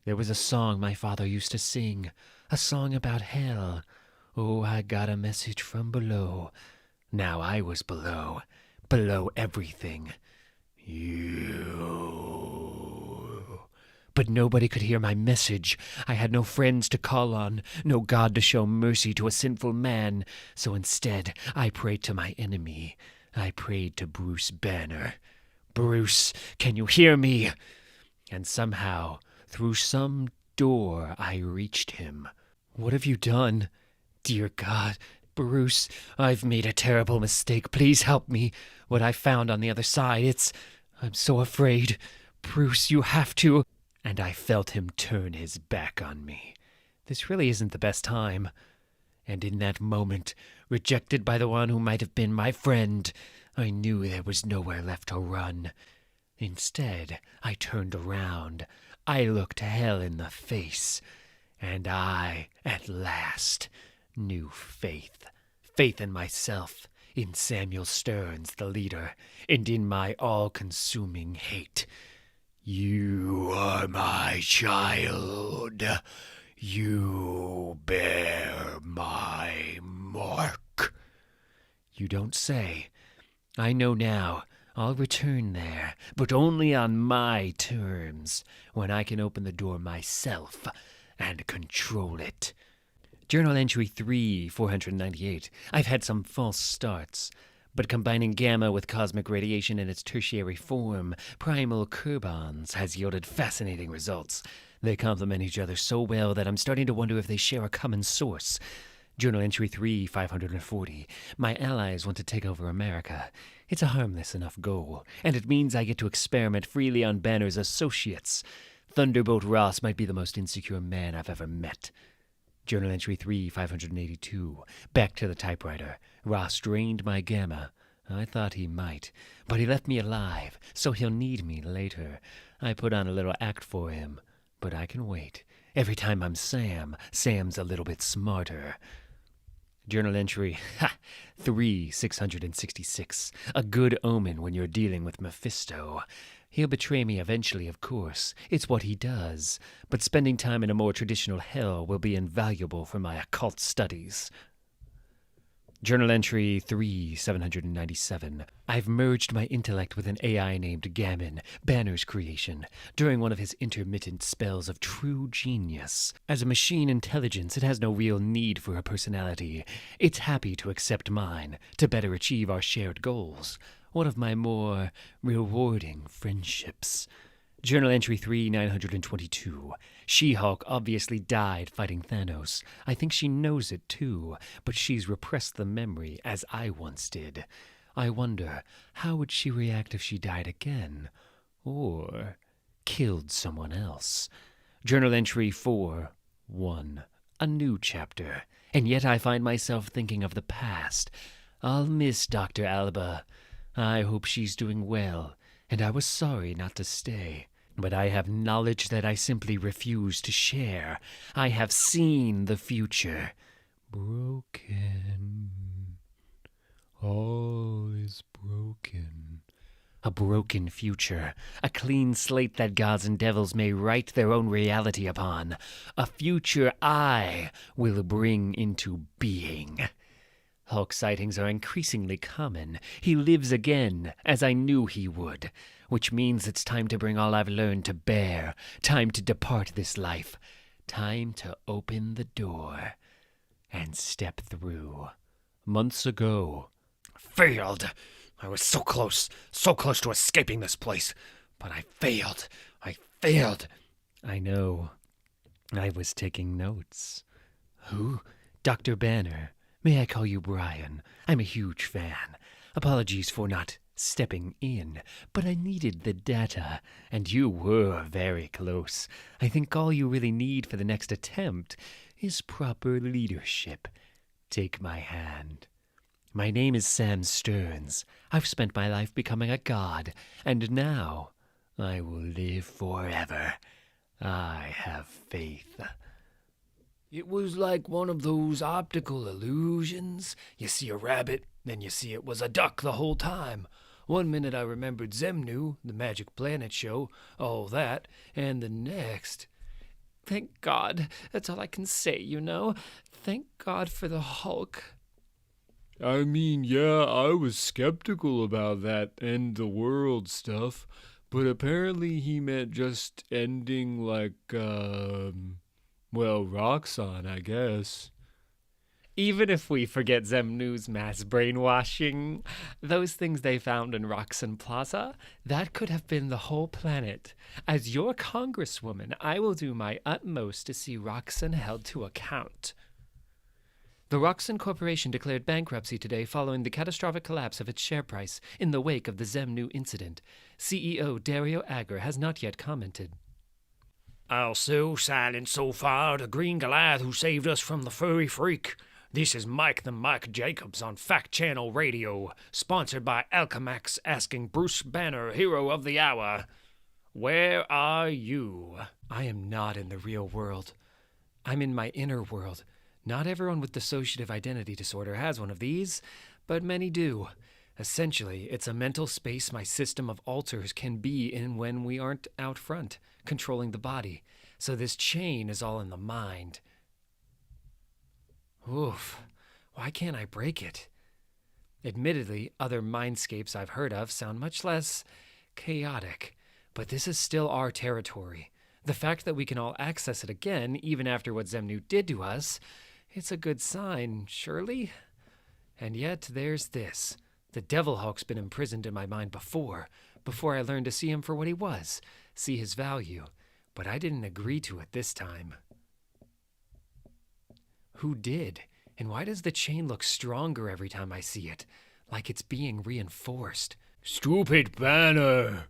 There was a song my father used to sing, a song about hell. Oh, I got a message from below. Now I was below everything. You. But nobody could hear my message. I had no friends to call on, no God to show mercy to a sinful man. So instead, I prayed to my enemy. I prayed to Bruce Banner. Bruce, can you hear me? And somehow, through some door, I reached him. What have you done? Dear God, Bruce, I've made a terrible mistake. Please help me. What I found on the other side, I'm so afraid. Bruce, you have to. And I felt him turn his back on me. This really isn't the best time. And in that moment, rejected by the one who might have been my friend, I knew there was nowhere left to run. Instead, I turned around. I looked hell in the face. And I, at last, knew faith. Faith in myself, in Samuel Stearns, the leader, and in my all-consuming hate. You are my child. You bear my mark. You don't say. I know now. I'll return there, but only on my terms, when I can open the door myself and control it. Journal entry 3, 498. I've had some false starts, but combining gamma with cosmic radiation in its tertiary form, primal carbons, has yielded fascinating results. They complement each other so well that I'm starting to wonder if they share a common source. Journal entry 3, 540. My allies want to take over America. It's a harmless enough goal, and it means I get to experiment freely on Banner's associates. Thunderbolt Ross might be the most insecure man I've ever met. Journal entry 3, 582. Back to the typewriter. Ross drained my gamma. I thought he might, but he left me alive, so he'll need me later. I put on a little act for him, but I can wait. Every time I'm Sam, Sam's a little bit smarter. Journal entry 3, 666. A good omen when you're dealing with Mephisto. He'll betray me eventually, of course. It's what he does. But spending time in a more traditional hell will be invaluable for my occult studies. Journal entry 3, 797. I've merged my intellect with an AI named Gammon, Banner's creation, during one of his intermittent spells of true genius. As a machine intelligence, it has no real need for a personality. It's happy to accept mine, to better achieve our shared goals. One of my more rewarding friendships. Journal entry 3, 922. She-Hulk obviously died fighting Thanos. I think she knows it too, but she's repressed the memory, as I once did. I wonder, how would she react if she died again? Or killed someone else. Journal entry 4:1. A new chapter. And yet I find myself thinking of the past. I'll miss Dr. Alba. I hope she's doing well, and I was sorry not to stay. But I have knowledge that I simply refuse to share. I have seen the future. Broken. All is broken. A broken future. A clean slate that gods and devils may write their own reality upon. A future I will bring into being. Hulk sightings are increasingly common. He lives again, as I knew he would. Which means it's time to bring all I've learned to bear. Time to depart this life. Time to open the door and step through. Months ago. Failed. I was so close to escaping this place. But I failed. I know. I was taking notes. Who? Dr. Banner. May I call you Brian? I'm a huge fan. Apologies for not stepping in, but I needed the data, and you were very close. I think all you really need for the next attempt is proper leadership. Take my hand. My name is Sam Stearns. I've spent my life becoming a god, and now I will live forever. I have faith. It was like one of those optical illusions. You see a rabbit, then you see it was a duck the whole time. One minute I remembered Zemnu, the Magic Planet show, all that, and the next... Thank God. That's all I can say, you know. Thank God for the Hulk. I mean, yeah, I was skeptical about that end the world stuff, but apparently he meant just ending like, Roxxon, I guess. Even if we forget Zemnu's mass brainwashing, those things they found in Roxxon Plaza, that could have been the whole planet. As your congresswoman, I will do my utmost to see Roxxon held to account. The Roxxon Corporation declared bankruptcy today following the catastrophic collapse of its share price in the wake of the Zemnu incident. CEO Dario Agger has not yet commented. Also silent so far, the Green Goliath who saved us from the furry freak. This is Mike the Mike Jacobs on Fact Channel Radio, sponsored by Alchemax, asking Bruce Banner, hero of the hour, where are you? I am not in the real world. I'm in my inner world. Not everyone with dissociative identity disorder has one of these, but many do. Essentially, it's a mental space my system of alters can be in when we aren't out front, controlling the body. So this chain is all in the mind. Oof, why can't I break it? Admittedly, other mindscapes I've heard of sound much less chaotic, but this is still our territory. The fact that we can all access it again, even after what Zemnu did to us, it's a good sign, surely? And yet, there's this. The Devil Hulk's been imprisoned in my mind before I learned to see him for what he was, see his value. But I didn't agree to it this time. Who did? And why does the chain look stronger every time I see it? Like it's being reinforced. Stupid Banner.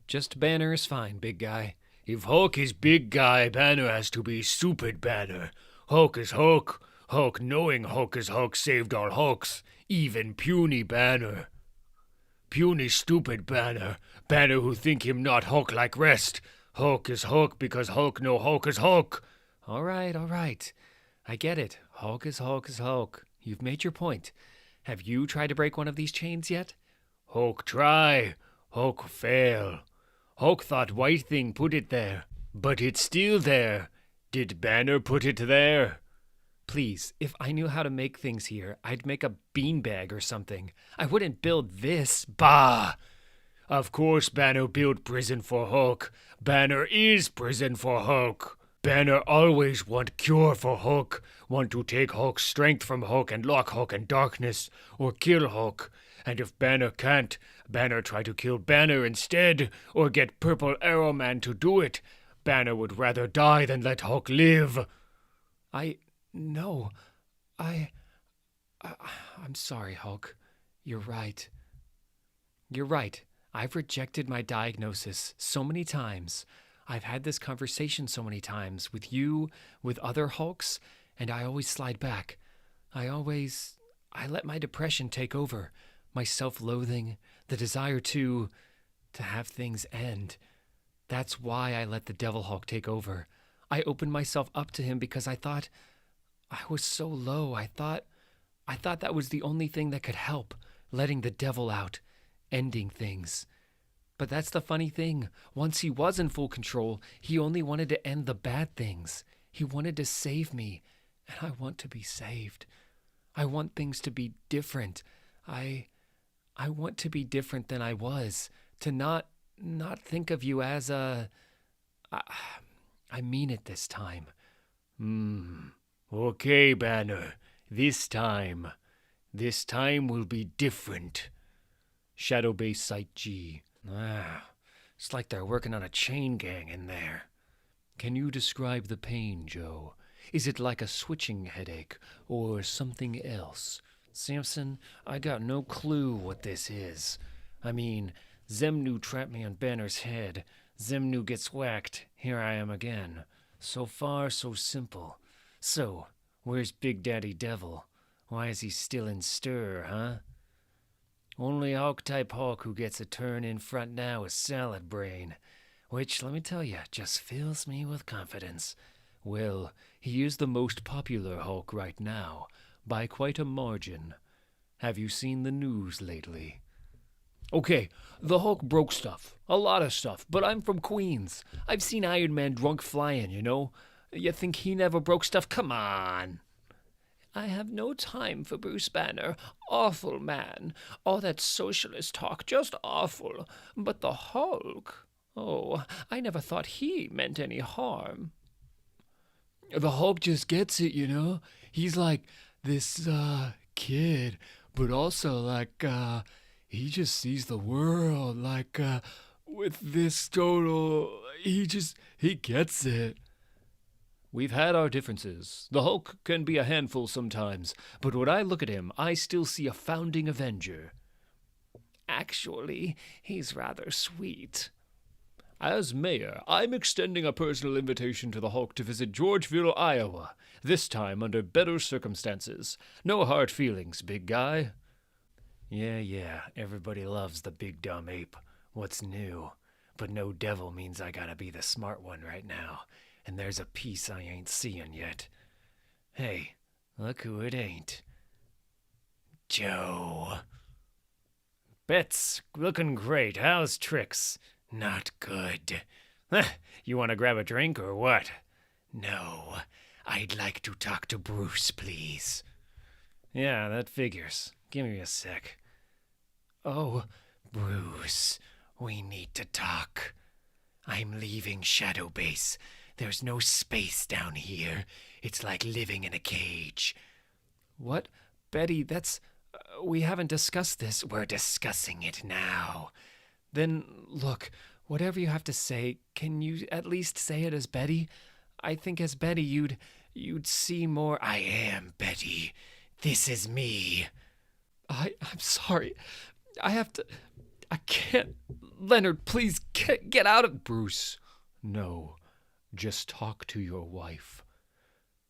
Just Banner is fine, big guy. If Hulk is big guy, Banner has to be stupid Banner. Hulk is Hulk. Hulk knowing Hulk is Hulk saved all Hulks, even puny Banner. Puny stupid Banner. Banner who think him not Hulk like rest. Hulk is Hulk because Hulk know Hulk is Hulk. All right. I get it. Hulk is Hulk. You've made your point. Have you tried to break one of these chains yet? Hulk try. Hulk fail. Hulk thought White Thing put it there, but it's still there. Did Banner put it there? Please, if I knew how to make things here, I'd make a beanbag or something. I wouldn't build this. Bah! Of course Banner built prison for Hulk. Banner is prison for Hulk. Banner always want cure for Hulk. Want to take Hulk's strength from Hulk and lock Hulk in darkness, or kill Hulk. And if Banner can't, Banner try to kill Banner instead, or get Purple Arrow Man to do it. Banner would rather die than let Hulk live. No. I'm sorry, Hulk. You're right. I've rejected my diagnosis so many times. I've had this conversation so many times with you, with other Hulks, and I always slide back. I let my depression take over, my self-loathing, the desire to have things end. That's why I let the Devil Hulk take over. I opened myself up to him because I thought I was so low. I thought that was the only thing that could help, letting the devil out, ending things. But that's the funny thing. Once he was in full control, he only wanted to end the bad things. He wanted to save me, and I want to be saved. I want things to be different. I want to be different than I was, to not think of you as a... I mean it this time. Okay, Banner. This time will be different. Shadow Base Site G. It's like they're working on a chain gang in there. Can you describe the pain, Joe? Is it like a switching headache or something else? Samson, I got no clue what this is. I mean, Zemnu trapped me on Banner's head. Zemnu gets whacked. Here I am again. So far, so simple. So, where's Big Daddy Devil? Why is he still in stir, huh? Only Hulk-type Hulk who gets a turn in front now is Salad Brain, which, let me tell you, just fills me with confidence. Well, he is the most popular Hulk right now, by quite a margin. Have you seen the news lately? Okay, the Hulk broke stuff. A lot of stuff, but I'm from Queens. I've seen Iron Man drunk flying, you know? You think he never broke stuff? Come on. I have no time for Bruce Banner. Awful man. All that socialist talk, just awful. But the Hulk? Oh, I never thought he meant any harm. The Hulk just gets it, you know? He's like this, kid, but also like, he just sees the world, like, with this total, he gets it. We've had our differences. The Hulk can be a handful sometimes, but when I look at him, I still see a founding Avenger. Actually, he's rather sweet. As mayor, I'm extending a personal invitation to the Hulk to visit Georgeville, Iowa, this time under better circumstances. No hard feelings, big guy. Yeah, everybody loves the big dumb ape. What's new? But no devil means I gotta be the smart one right now. And there's a piece I ain't seeing yet. Hey, look who it ain't. Joe. Bits, looking great. How's Trix? Not good. You want to grab a drink or what? No, I'd like to talk to Bruce, please. Yeah, that figures. Give me a sec. Oh, Bruce, we need to talk. I'm leaving Shadow Base. There's no space down here. It's like living in a cage. What? Betty, that's... we haven't discussed this. We're discussing it now. Then, look, whatever you have to say, can you at least say it as Betty? I think as Betty you'd see more... I am Betty. This is me. I'm sorry. I can't... Leonard, please get out of... Bruce, no. Just talk to your wife.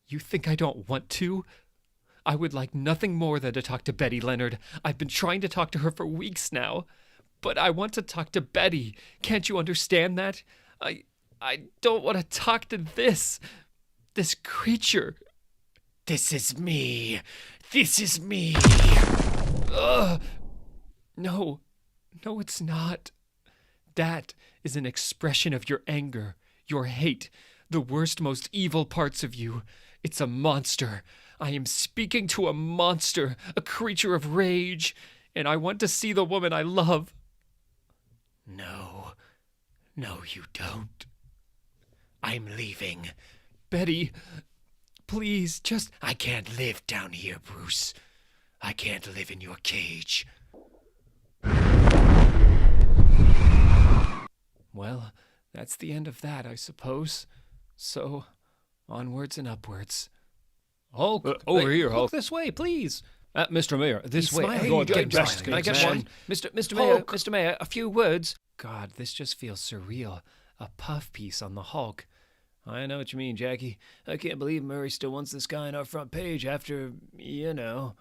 You think I don't want to? I would like nothing more than to talk to Betty, Leonard. I've been trying to talk to her for weeks now. But I want to talk to Betty. Can't you understand that? I don't want to talk to this creature. This is me. This is me. No, it's not. That is an expression of your anger, your hate, the worst, most evil parts of you. It's a monster. I am speaking to a monster, a creature of rage, and I want to see the woman I love. No, you don't. I'm leaving. Betty, please, just... I can't live down here, Bruce. I can't live in your cage. Well, that's the end of that, I suppose. So, onwards and upwards. Hulk, over here, Hulk. This way, please. Mr. Mayor, this way. smiling. You're Get the best. smiling. Can I get Man. one? Mr. Mayor, Hulk. Mr. Mayor, a few words. God, this just feels surreal. A puff piece on the Hulk. I know what you mean, Jackie. I can't believe Murray still wants this guy on our front page after, you know.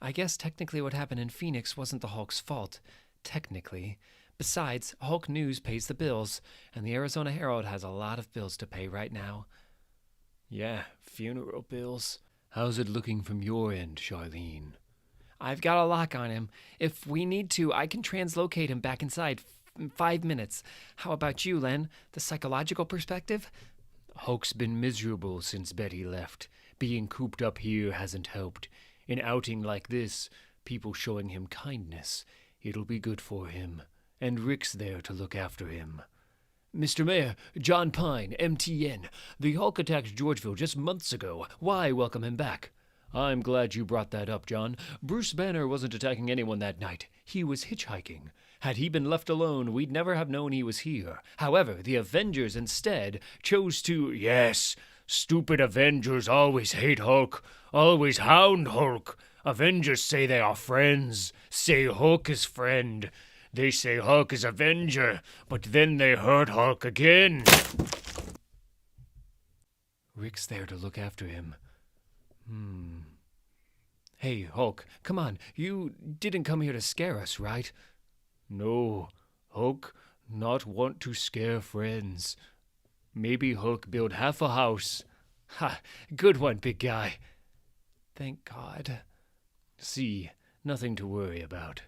I guess technically what happened in Phoenix wasn't the Hulk's fault. Technically. Besides, Hulk News pays the bills, and the Arizona Herald has a lot of bills to pay right now. Yeah, funeral bills. How's it looking from your end, Charlene? I've got a lock on him. If we need to, I can translocate him back inside in 5 minutes. How about you, Len? The psychological perspective? Hulk's been miserable since Betty left. Being cooped up here hasn't helped. An outing like this, people showing him kindness, it'll be good for him. And Rick's there to look after him. Mr. Mayor, John Pine, MTN. The Hulk attacked Georgeville just months ago. Why welcome him back? I'm glad you brought that up, John. Bruce Banner wasn't attacking anyone that night. He was hitchhiking. Had he been left alone, we'd never have known he was here. However, the Avengers instead chose to... Yes, stupid Avengers always hate Hulk, always hound Hulk. Avengers say they are friends, say Hulk is friend. They say Hulk is Avenger, but then they hurt Hulk again. Rick's there to look after him. Hey, Hulk, come on. You didn't come here to scare us, right? No, Hulk not want to scare friends. Maybe Hulk build half a house. Ha! Good one, big guy. Thank God. See, nothing to worry about.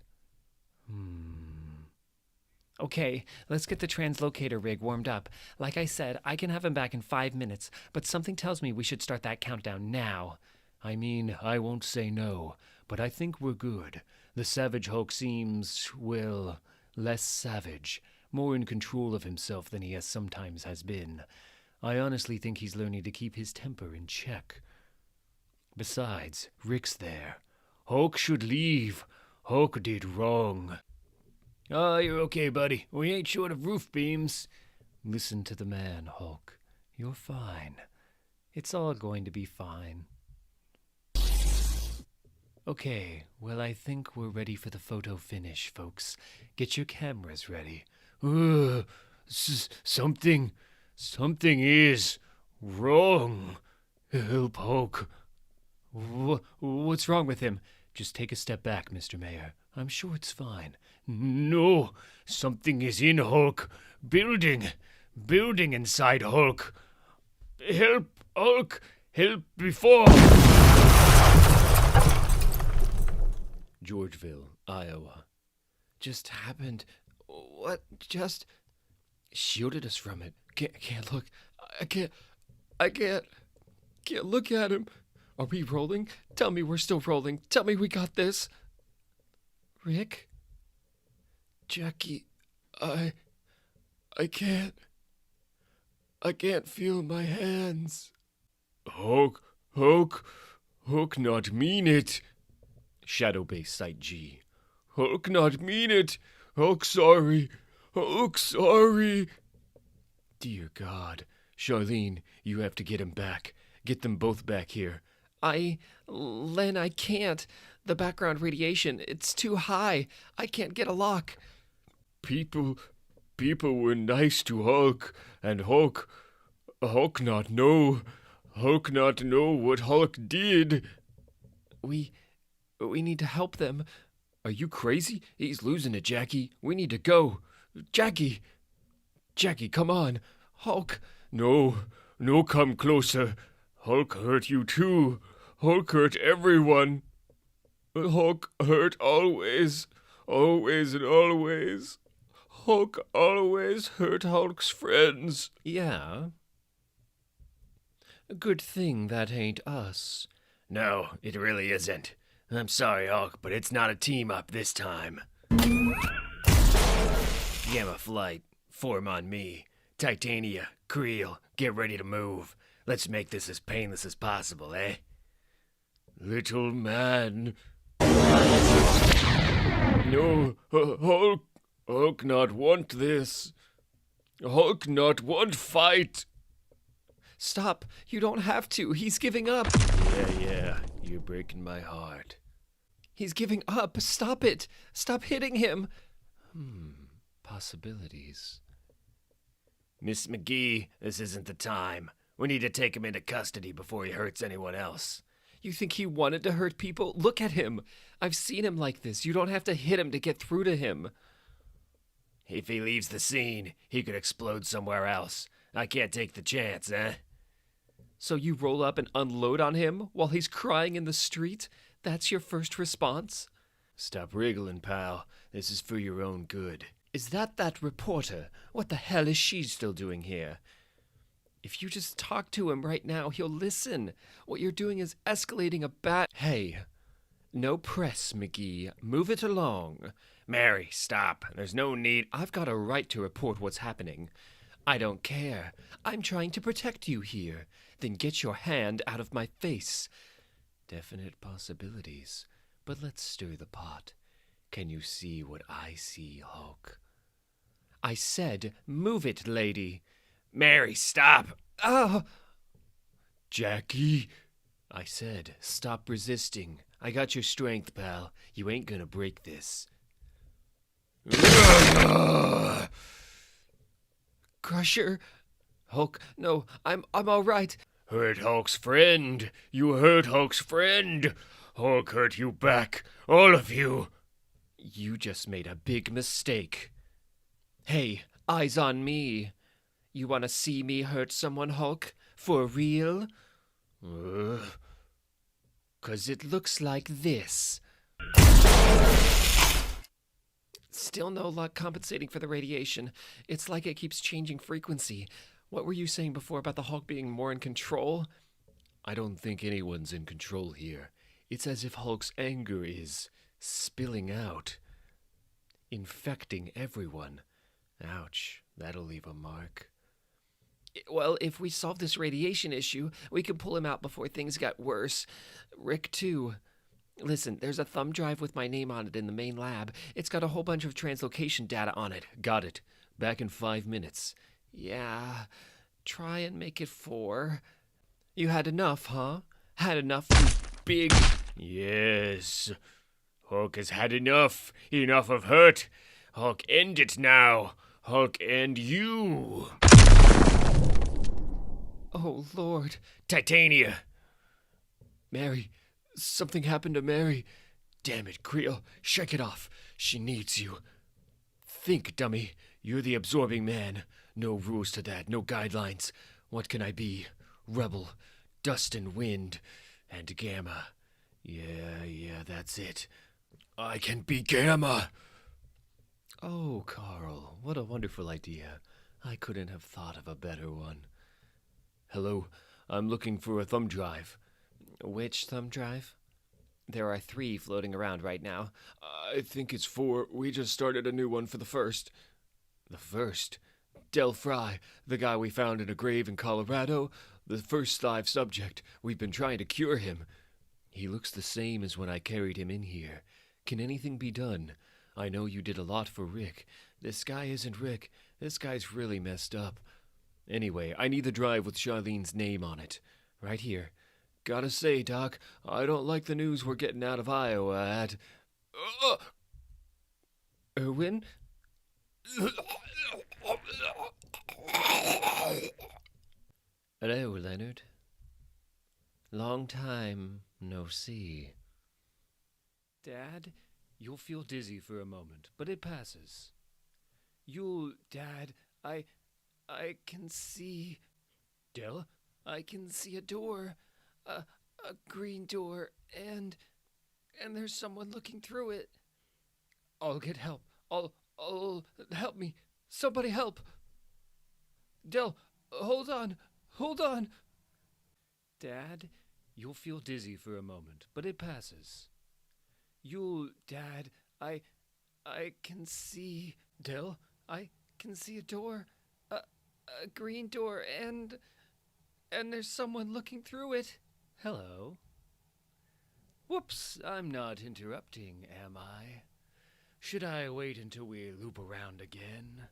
Okay, let's get the translocator rig warmed up. Like I said, I can have him back in 5 minutes, but something tells me we should start that countdown now. I mean, I won't say no, but I think we're good. The Savage Hulk seems, well, less savage, more in control of himself than he sometimes has been. I honestly think he's learning to keep his temper in check. Besides, Rick's there. Hulk should leave. Hulk did wrong. Oh, you're okay, buddy. We ain't short of roof beams. Listen to the man, Hulk. You're fine. It's all going to be fine. Okay, well, I think we're ready for the photo finish, folks. Get your cameras ready. Something is wrong. Help, Hulk. What's wrong with him? Just take a step back, Mr. Mayor. I'm sure it's fine. No, something is in Hulk. Building inside Hulk. Help, Hulk. Help before. Georgeville, Iowa. Just happened. What just Shielded us from it. can't look. I can't look at him. Are we rolling? Tell me we're still rolling. Tell me we got this. Rick? Jackie, I can't feel my hands. Hulk not mean it. Shadow Base Site G. Hulk not mean it. Hulk sorry. Dear God. Charlene, you have to get him back. Get them both back here. Len, I can't. The background radiation, it's too high. I can't get a lock. People were nice to Hulk, and Hulk not know what Hulk did. We need to help them. Are you crazy? He's losing it, Jackie. We need to go. Jackie, come on. Hulk. No, come closer. Hulk hurt you too. Hulk hurt everyone. Hulk hurt always and always. Hulk always hurt Hulk's friends. Yeah. Good thing that ain't us. No, it really isn't. I'm sorry, Hulk, but it's not a team-up this time. Gamma Flight, form on me. Titania, Creel, get ready to move. Let's make this as painless as possible, eh? Little man. No, Hulk not want this. Hulk not want fight. Stop. You don't have to. He's giving up. Yeah, you're breaking my heart. He's giving up. Stop it. Stop hitting him. Possibilities. Miss McGee, this isn't the time. We need to take him into custody before he hurts anyone else. You think he wanted to hurt people? Look at him. I've seen him like this. You don't have to hit him to get through to him. If he leaves the scene, he could explode somewhere else. I can't take the chance, eh? So you roll up and unload on him while he's crying in the street? That's your first response? Stop wriggling, pal. This is for your own good. Is that reporter? What the hell is she still doing here? If you just talk to him right now, he'll listen. What you're doing is escalating a bad... Hey, no press, McGee. Move it along. Mary, stop. There's no need. I've got a right to report what's happening. I don't care. I'm trying to protect you here. Then get your hand out of my face. Definite possibilities. But let's stir the pot. Can you see what I see, Hulk? I said, move it, lady. Mary, stop. Ah! Jackie! I said, stop resisting. I got your strength, pal. You ain't gonna break this. Crusher? Hulk, no, I'm all right. Hurt Hulk's friend. You hurt Hulk's friend. Hulk hurt you back. All of you. You just made a big mistake. Hey, eyes on me. You want to see me hurt someone, Hulk? For real? 'Cause it looks like this. Still no luck compensating for the radiation. It's like it keeps changing frequency. What were you saying before about the Hulk being more in control? I don't think anyone's in control here. It's as if Hulk's anger is spilling out, infecting everyone. Ouch, that'll leave a mark. Well, if we solve this radiation issue, we can pull him out before things get worse. Rick, too. Listen, there's a thumb drive with my name on it in the main lab. It's got a whole bunch of translocation data on it. Got it. Back in 5 minutes. Yeah, try and make it 4. You had enough, huh? Had enough, you big... Yes. Hulk has had enough. Enough of hurt. Hulk, end it now. Hulk, end you. Oh, Lord. Titania. Mary, something happened to Mary. Damn it, Creel, shake it off. She needs you. Think, dummy. You're the absorbing man. No rules to that, no guidelines. What can I be? Rebel, dust and wind, and Gamma. Yeah, that's it. I can be Gamma. Oh, Carl, what a wonderful idea. I couldn't have thought of a better one. Hello, I'm looking for a thumb drive. Which thumb drive? There are 3 floating around right now. I think it's 4. We just started a new one for the first. The first? Del Fry, the guy we found in a grave in Colorado. The first live subject. We've been trying to cure him. He looks the same as when I carried him in here. Can anything be done? I know you did a lot for Rick. This guy isn't Rick. This guy's really messed up. Anyway, I need the drive with Charlene's name on it. Right here. Gotta say, Doc, I don't like the news we're getting out of Iowa at... Erwin? Hello, Leonard. Long time no see. Dad, you'll feel dizzy for a moment, but it passes. Dad, I can see... Dell? I can see a door. A green door, and there's someone looking through it. I'll get help. I'll help me. Somebody help. Del, hold on. Dad, you'll feel dizzy for a moment, but it passes. Dad, I can see... Del? I can see a door. A green door, and there's someone looking through it. Hello. Whoops, I'm not interrupting, am I? Should I wait until we loop around again?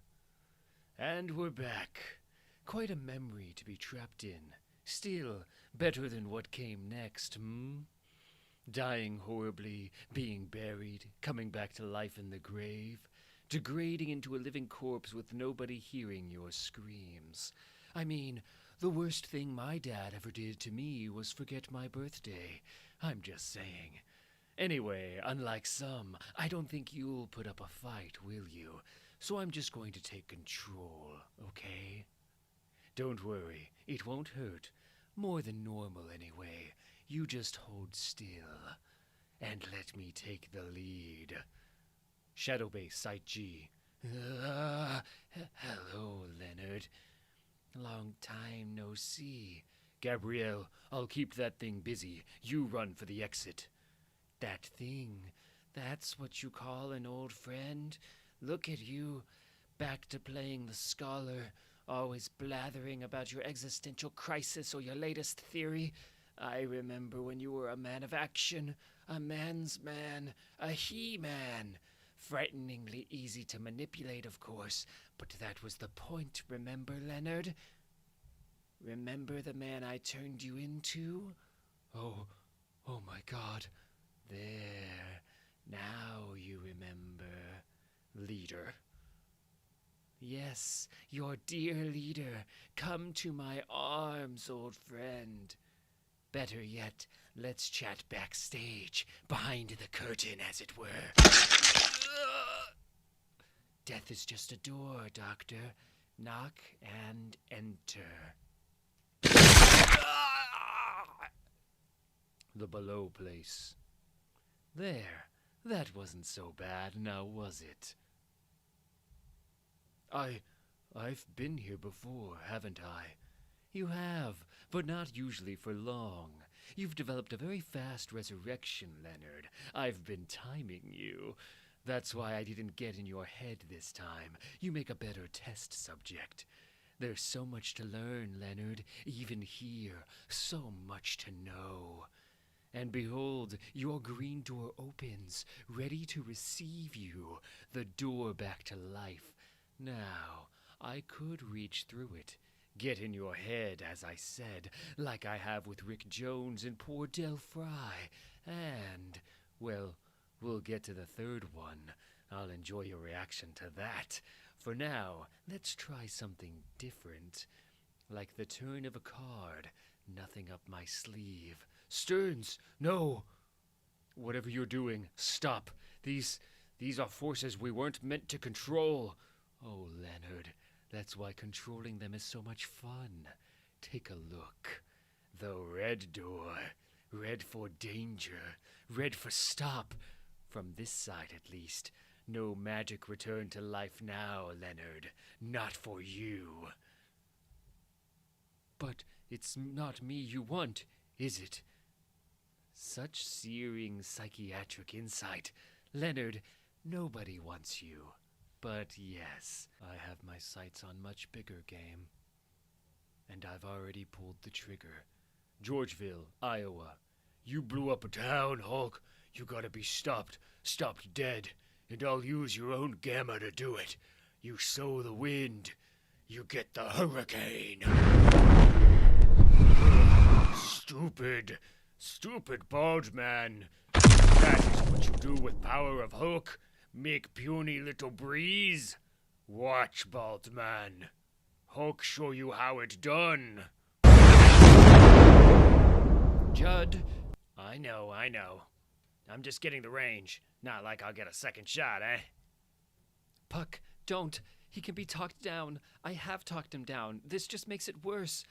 And we're back. Quite a memory to be trapped in. Still, better than what came next, Dying horribly, being buried, coming back to life in the grave, degrading into a living corpse with nobody hearing your screams. I mean, the worst thing my dad ever did to me was forget my birthday. I'm just saying. Anyway, unlike some, I don't think you'll put up a fight, will you? So I'm just going to take control, okay? Don't worry, it won't hurt. More than normal, anyway. You just hold still, and let me take the lead. Shadow Base, Site G. Hello, Leonard. Long time no see. Gabrielle, I'll keep that thing busy. You run for the exit. That thing, that's what you call an old friend? Look at you, back to playing the scholar, always blathering about your existential crisis or your latest theory. I remember when you were a man of action, a man's man, a he-man. Frighteningly easy to manipulate, of course, but that was the point, remember, Leonard? Remember the man I turned you into? Oh my God. There, now you remember. Leader. Yes, your dear leader, come to my arms, old friend. Better yet, let's chat backstage, behind the curtain, as it were. Death is just a door, Doctor. Knock and enter. The below place. There, that wasn't so bad, now was it? I've been here before, haven't I? You have, but not usually for long. You've developed a very fast resurrection, Leonard. I've been timing you. That's why I didn't get in your head this time. You make a better test subject. There's so much to learn, Leonard, even here. So much to know. And behold, your green door opens, ready to receive you, the door back to life. Now, I could reach through it, get in your head, as I said, like I have with Rick Jones and poor Del Fry, and, well, we'll get to the third one. I'll enjoy your reaction to that. For now, let's try something different, like the turn of a card, nothing up my sleeve. Stearns, no! Whatever you're doing, stop. These are forces we weren't meant to control. Oh, Leonard, that's why controlling them is so much fun. Take a look. The red door. Red for danger. Red for stop. From this side, at least. No magic return to life now, Leonard. Not for you. But it's not me you want, is it? Such searing psychiatric insight. Leonard, nobody wants you. But yes, I have my sights on much bigger game. And I've already pulled the trigger. Georgeville, Iowa. You blew up a town, Hulk. You gotta be stopped. Stopped dead. And I'll use your own gamma to do it. You sow the wind. You get the hurricane. Stupid bald man. That is what you do with power of Hulk. Make puny little breeze. Watch, bald man. Hulk show you how it's done. Judd. I know. I'm just getting the range. Not like I'll get a second shot, eh? Puck, don't. He can be talked down. I have talked him down. This just makes it worse.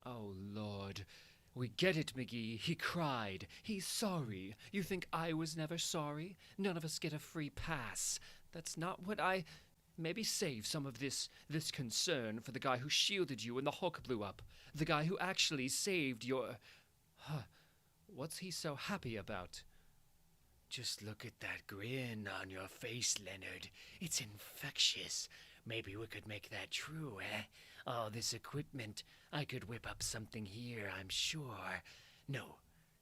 Oh, Lord. We get it, McGee. He cried. He's sorry. You think I was never sorry? None of us get a free pass. That's not what I... Maybe save some of this concern for the guy who shielded you when the Hulk blew up. The guy who actually saved your... What's he so happy about? Just look at that grin on your face, Leonard. It's infectious. Maybe we could make that true, eh? All this equipment. I could whip up something here, I'm sure. No,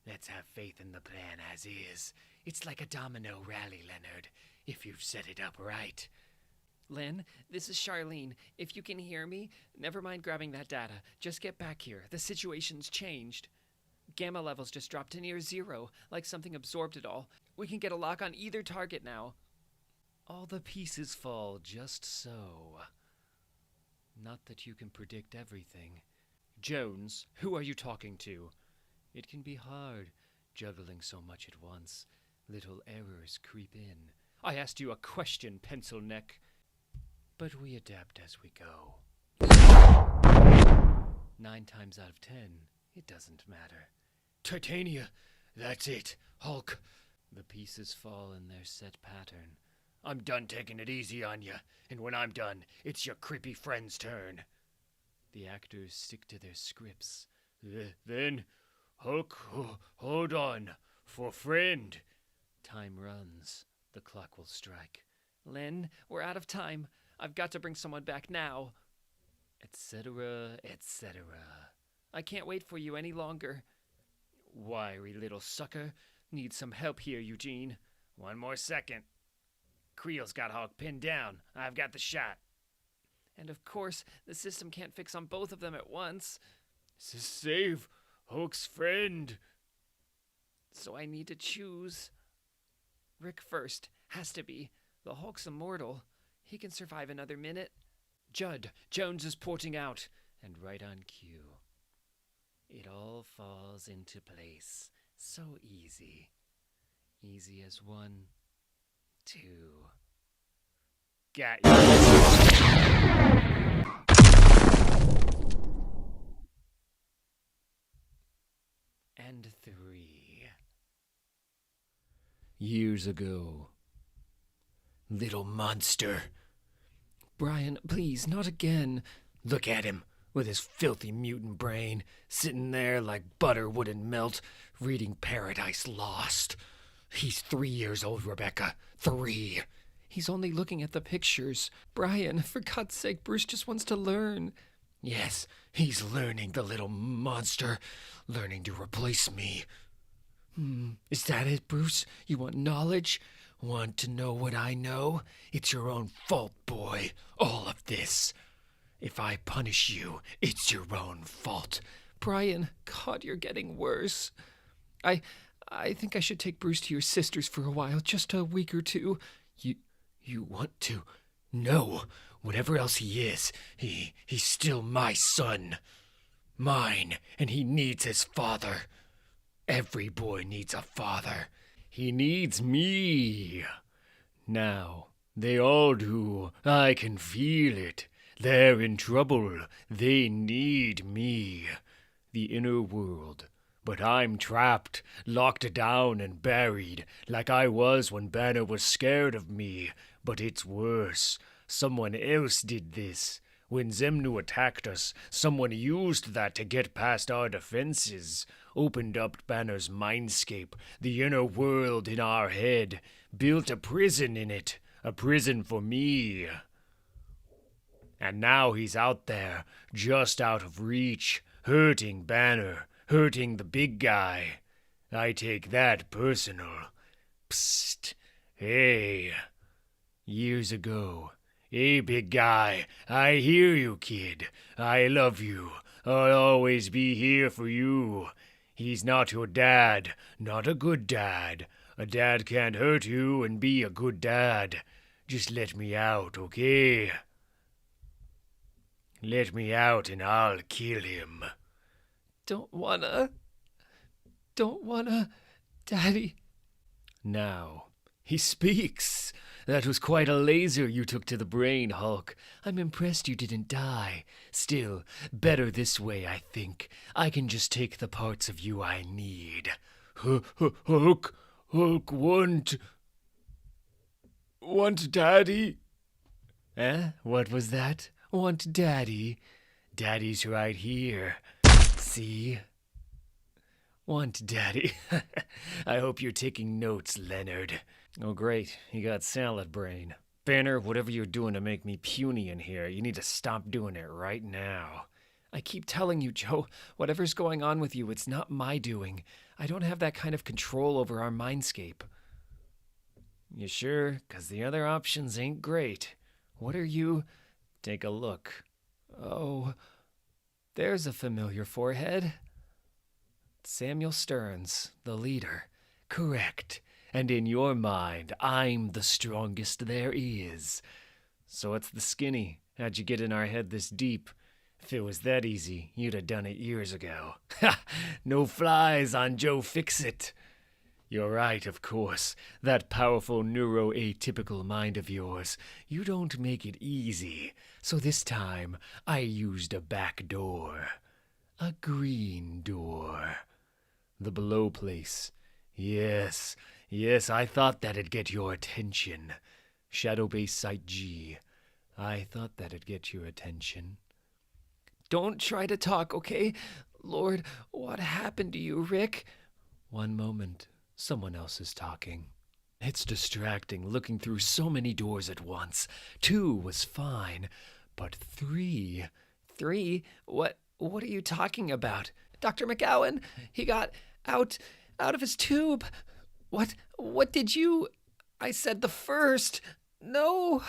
let's have faith in the plan as is. It's like a domino rally, Leonard, if you've set it up right. Len, this is Charlene. If you can hear me, never mind grabbing that data. Just get back here. The situation's changed. Gamma levels just dropped to near 0, like something absorbed it all. We can get a lock on either target now. All the pieces fall just so. Not that you can predict everything. Jones, who are you talking to? It can be hard, juggling so much at once. Little errors creep in. I asked you a question, pencil neck. But we adapt as we go. 9 times out of 10, it doesn't matter. Titania, that's it. Hulk. The pieces fall in their set pattern. I'm done taking it easy on you, and when I'm done, it's your creepy friend's turn. The actors stick to their scripts. Then, Hulk, hold on, for friend. Time runs. The clock will strike. Lynn, we're out of time. I've got to bring someone back now. Etc., etc. I can't wait for you any longer. Wiry little sucker. Need some help here, Eugene. 1 more second. Creel's got Hulk pinned down. I've got the shot. And of course, the system can't fix on both of them at once. Save Hulk's friend. So I need to choose. Rick first. Has to be. The Hulk's immortal. He can survive another minute. Judd, Jones is porting out. And right on cue. It all falls into place. So easy. Easy as 1, 2. Got you. And 3. Years ago. Little monster. Brian, please, not again. Look at him, with his filthy mutant brain, sitting there like butter wouldn't melt, reading Paradise Lost. He's 3 years old, Rebecca. 3. He's only looking at the pictures. Brian, for God's sake, Bruce just wants to learn. Yes, he's learning, the little monster. Learning to replace me. Is that it, Bruce? You want knowledge? Want to know what I know? It's your own fault, boy. All of this. If I punish you, it's your own fault. Brian, God, you're getting worse. I think I should take Bruce to your sister's for a while, just a week or 2. You want to? No. Whatever else he is, he's still my son. Mine, and he needs his father. Every boy needs a father. He needs me. Now, they all do. I can feel it. They're in trouble. They need me. The inner world. But I'm trapped, locked down and buried, like I was when Banner was scared of me. But it's worse. Someone else did this. When Zemnu attacked us, someone used that to get past our defenses. Opened up Banner's mindscape, the inner world in our head. Built a prison in it. A prison for me. And now he's out there, just out of reach, hurting Banner, hurting the big guy. I take that personal. Psst. Hey. Years ago. Hey, big guy. I hear you, kid. I love you. I'll always be here for you. He's not your dad. Not a good dad. A dad can't hurt you and be a good dad. Just let me out, okay? Let me out and I'll kill him. Don't wanna, Daddy. Now, he speaks. That was quite a laser you took to the brain, Hulk. I'm impressed you didn't die. Still, better this way, I think. I can just take the parts of you I need. Hulk want Daddy? What was that? Want Daddy? Daddy's right here. See? Want Daddy. I hope you're taking notes, Leonard. Oh, great. You got salad brain. Banner, whatever you're doing to make me puny in here, you need to stop doing it right now. I keep telling you, Joe, whatever's going on with you, it's not my doing. I don't have that kind of control over our mindscape. You sure? 'Cause the other options ain't great. What are you? Take a look. Oh, there's a familiar forehead. Samuel Stearns, the leader. Correct. And in your mind, I'm the strongest there is. So what's the skinny? How'd you get in our head this deep? If it was that easy, you'd have done it years ago. Ha! No flies on Joe Fix-It. You're right, of course. That powerful neuroatypical mind of yours. You don't make it easy. So this time, I used a back door. A green door. The below place. Yes, I thought that'd get your attention. Shadow Base Site G. I thought that'd get your attention. Don't try to talk, okay? Lord, what happened to you, Rick? One moment. Someone else is talking. It's distracting looking through so many doors at once. 2 was fine, but 3... 3? What are you talking about? Dr. McGowan, he got out of his tube. What did you... I said the first. No.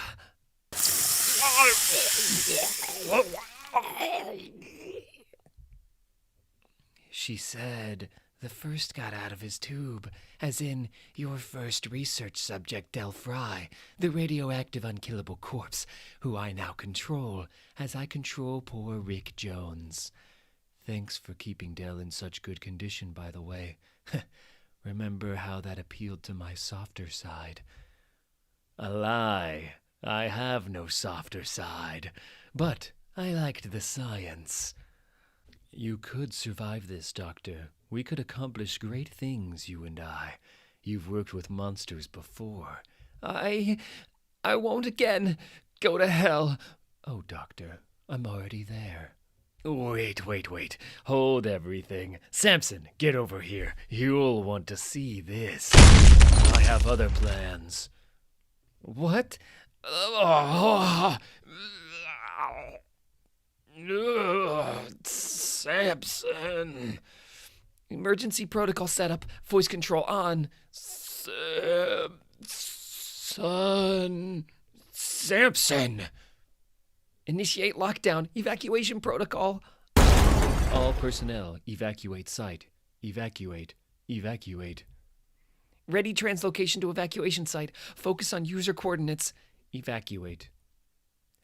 She said the first got out of his tube, as in your first research subject, Del Fry, the radioactive unkillable corpse, who I now control, as I control poor Rick Jones. Thanks for keeping Del in such good condition, by the way. Remember how that appealed to my softer side? A lie. I have no softer side, but I liked the science. You could survive this, Doctor. We could accomplish great things, you and I. You've worked with monsters before. I won't again. Go to hell. Oh, Doctor, I'm already there. Wait. Hold everything. Samson, get over here. You'll want to see this. I have other plans. What? Samson. Emergency protocol setup. Voice control on. Samson. Initiate lockdown. Evacuation protocol. All personnel, evacuate site. Evacuate. Ready translocation to evacuation site. Focus on user coordinates. Evacuate.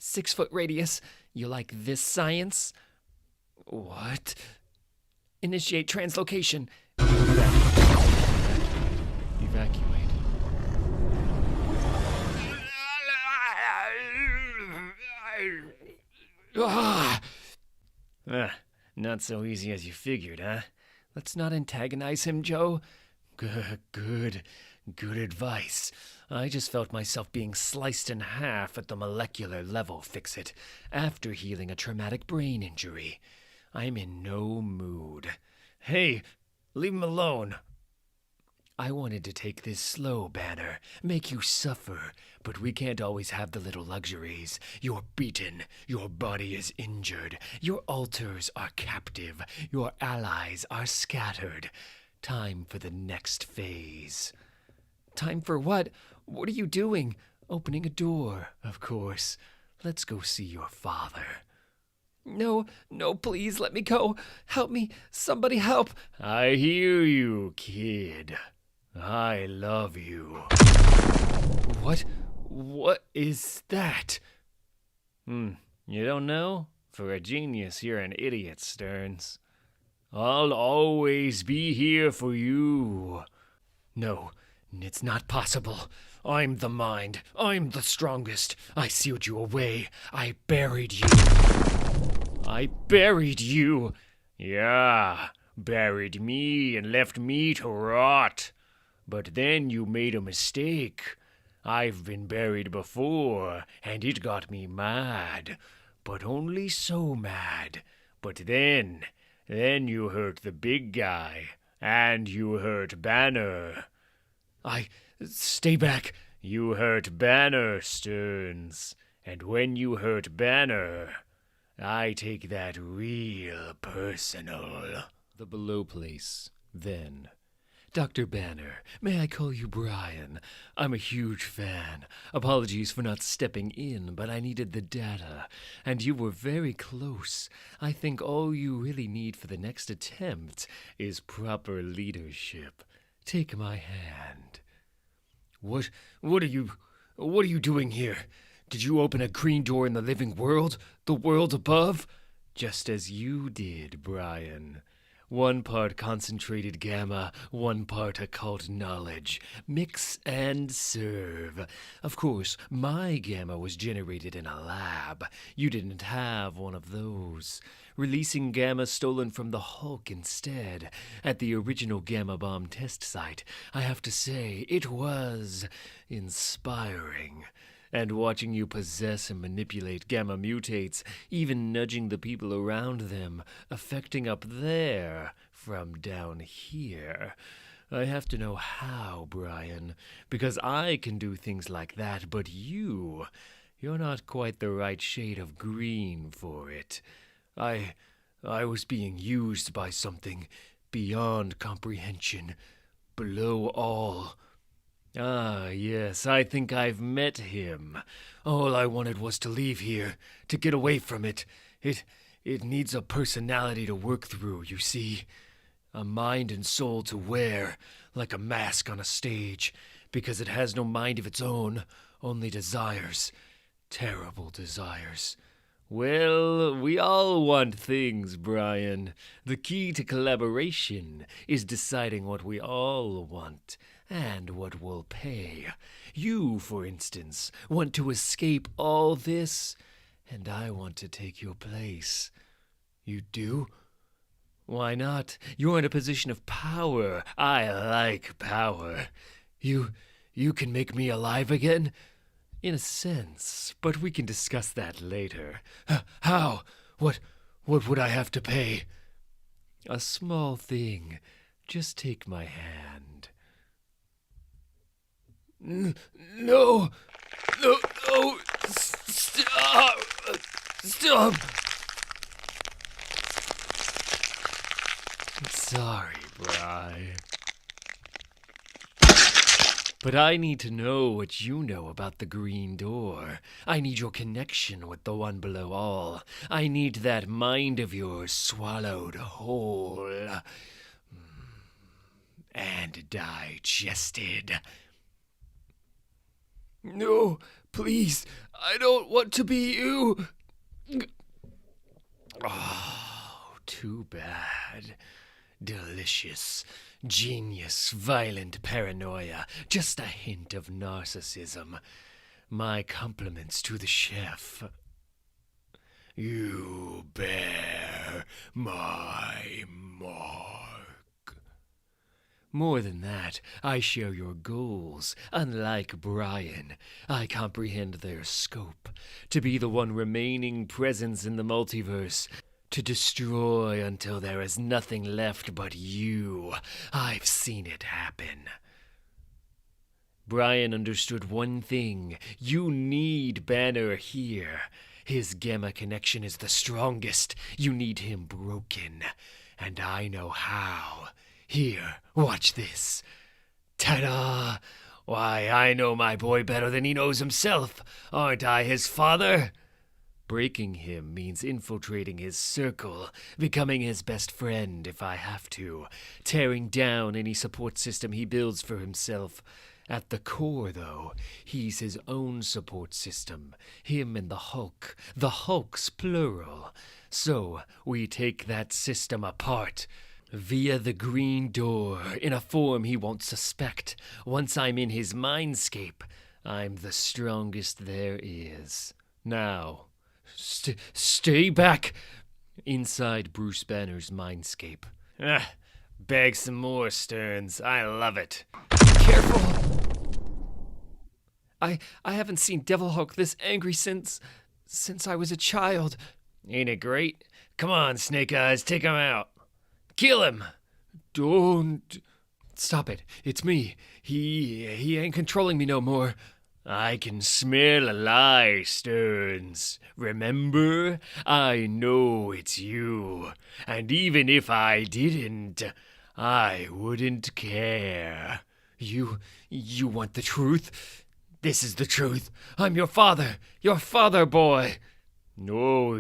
6-foot radius. You like this science? What? Initiate translocation. Evacuate. Not so easy as you figured, huh? Let's not antagonize him, Joe. Good advice. I just felt myself being sliced in half at the molecular level, Fix-It, after healing a traumatic brain injury. I'm in no mood. Hey, leave him alone. I wanted to take this slow, Banner, make you suffer, but we can't always have the little luxuries. You're beaten, your body is injured, your alters are captive, your allies are scattered. Time for the next phase. Time for what? What are you doing? Opening a door, of course. Let's go see your father. No, please let me go. Help me. Somebody help. I hear you, kid. I love you. What is that? You don't know? For a genius, you're an idiot, Stearns. I'll always be here for you. No, it's not possible. I'm the mind. I'm the strongest. I sealed you away. I buried you. I buried you. Yeah, buried me and left me to rot. But then you made a mistake. I've been buried before, and it got me mad. But only so mad. But then you hurt the big guy, and you hurt Banner. Stay back. You hurt Banner, Stearns. And when you hurt Banner, I take that real personal. The below place, then. Dr. Banner, may I call you Brian? I'm a huge fan. Apologies for not stepping in, but I needed the data, and you were very close. I think all you really need for the next attempt is proper leadership. Take my hand. What are you doing here? Did you open a green door in the living world? The world above? Just as you did, Brian. 1 part concentrated gamma, 1 part occult knowledge. Mix and serve. Of course, my gamma was generated in a lab. You didn't have one of those. Releasing gamma stolen from the Hulk instead, at the original gamma bomb test site, I have to say, it was inspiring. And watching you possess and manipulate gamma mutates, even nudging the people around them, affecting up there from down here. I have to know how, Brian, because I can do things like that, but you're not quite the right shade of green for it. I was being used by something beyond comprehension, below all. Ah, yes, I think I've met him. All I wanted was to leave here, to get away from it. It needs a personality to work through, you see. A mind and soul to wear, like a mask on a stage, because it has no mind of its own, only desires. Terrible desires. Well, we all want things, Brian. The key to collaboration is deciding what we all want and what will pay. You, for instance, want to escape all this, and I want to take your place. You do? Why not? You're in a position of power. I like power. You can make me alive again? In a sense, but we can discuss that later. How? What would I have to pay? A small thing. Just take my hand. No! Stop! Stop! Sorry, Bri. But I need to know what you know about the green door. I need your connection with the one below all. I need that mind of yours swallowed whole and digested. No, please, I don't want to be you. Oh, too bad. Delicious, genius, violent paranoia, just a hint of narcissism. My compliments to the chef. You bear my mark. More than that, I share your goals. Unlike Brian, I comprehend their scope. To be the one remaining presence in the multiverse. To destroy until there is nothing left but you. I've seen it happen. Brian understood one thing. You need Banner here. His gamma connection is the strongest. You need him broken. And I know how. Here, watch this. Ta-da! Why, I know my boy better than he knows himself. Aren't I his father? Breaking him means infiltrating his circle, becoming his best friend if I have to, tearing down any support system he builds for himself. At the core, though, he's his own support system, him and the Hulk, the Hulks plural. So we take that system apart. Via the green door, in a form he won't suspect. Once I'm in his mindscape, I'm the strongest there is. Now, stay back! Inside Bruce Banner's mindscape. Beg some more, Stearns. I love it. Careful! I haven't seen Devil Hulk this angry since I was a child. Ain't it great? Come on, Snake Eyes, take him out. Kill him! Don't. Stop it. It's me. He ain't controlling me no more. I can smell a lie, Stearns. Remember? I know it's you. And even if I didn't, I wouldn't care. You want the truth? This is the truth. I'm your father boy. No,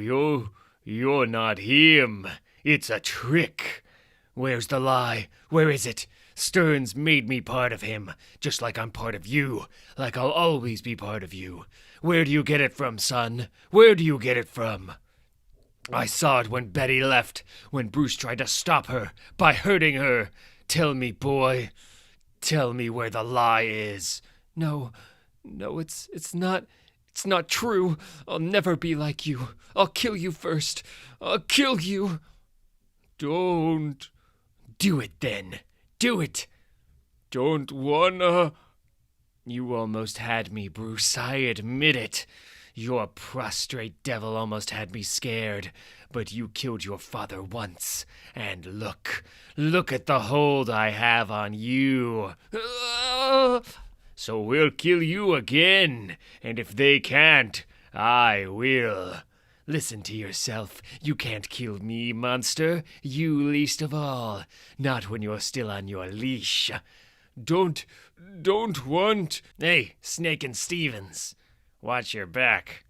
you're not him. It's a trick. Where's the lie? Where is it? Stearns made me part of him, just like I'm part of you, like I'll always be part of you. Where do you get it from, son? Where do you get it from? I saw it when Betty left, when Bruce tried to stop her by hurting her. Tell me, boy. Tell me where the lie is. No, it's not true. I'll never be like you. I'll kill you first. I'll kill you. Don't. Do it then. Do it. Don't wanna. You almost had me, Bruce. I admit it. Your prostrate devil almost had me scared. But you killed your father once. And look at the hold I have on you. So we'll kill you again. And if they can't, I will. Listen to yourself. You can't kill me, monster. You least of all. Not when you're still on your leash. Don't want. Hey, Snake and Stevens. Watch your back.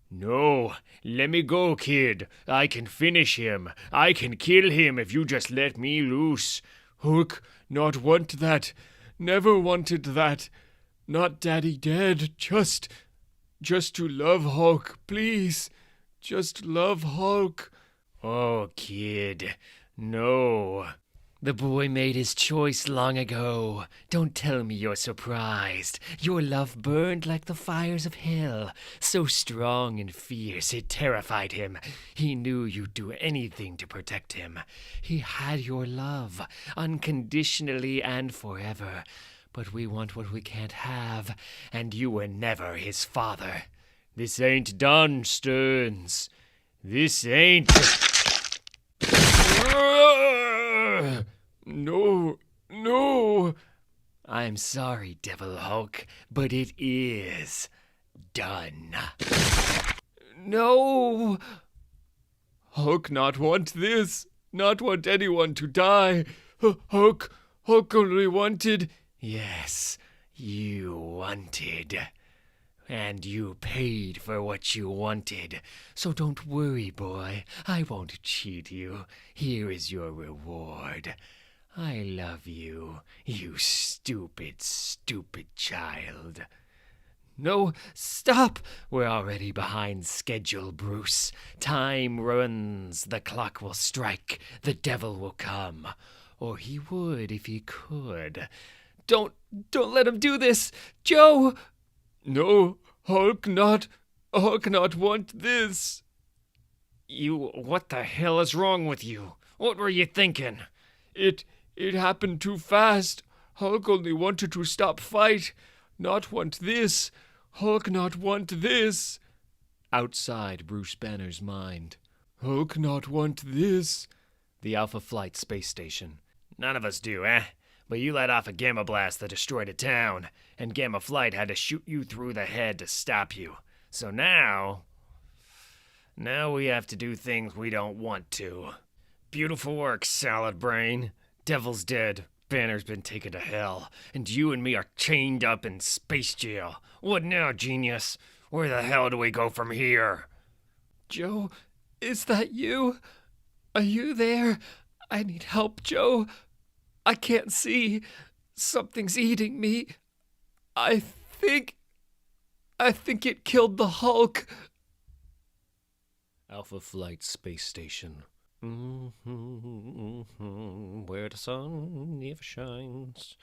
No, let me go, kid. I can finish him. I can kill him if you just let me loose. Hulk, not want that. Never wanted that. Not Daddy dead. Just to love Hulk, please. Just love Hulk. Oh, kid, no. The boy made his choice long ago. Don't tell me you're surprised. Your love burned like the fires of hell, so strong and fierce it terrified him. He knew you'd do anything to protect him. He had your love, unconditionally and forever. But we want what we can't have, and you were never his father. This ain't done, Stearns. This ain't... No. I'm sorry, Devil Hulk, but it is done. No. Hulk not want this. Not want anyone to die. Hulk only wanted... Yes, you wanted. And you paid for what you wanted. So don't worry, boy. I won't cheat you. Here is your reward. I love you, you stupid, stupid child. No, stop! We're already behind schedule, Bruce. Time runs. The clock will strike. The devil will come. Or he would if he could. Don't let him do this! Joe! No, Hulk not want this. What the hell is wrong with you? What were you thinking? It happened too fast. Hulk only wanted to stop fight. Not want this. Hulk not want this. Outside Bruce Banner's mind. Hulk not want this. The Alpha Flight space station. None of us do, eh? But you let off a gamma blast that destroyed a town, and Gamma Flight had to shoot you through the head to stop you. So now we have to do things we don't want to. Beautiful work, Salad Brain. Devil's dead. Banner's been taken to hell, and you and me are chained up in space jail. What now, genius? Where the hell do we go from here? Joe, is that you? Are you there? I need help, Joe. I can't see. Something's eating me. I think it killed the Hulk. Alpha Flight space station. Where the sun never shines.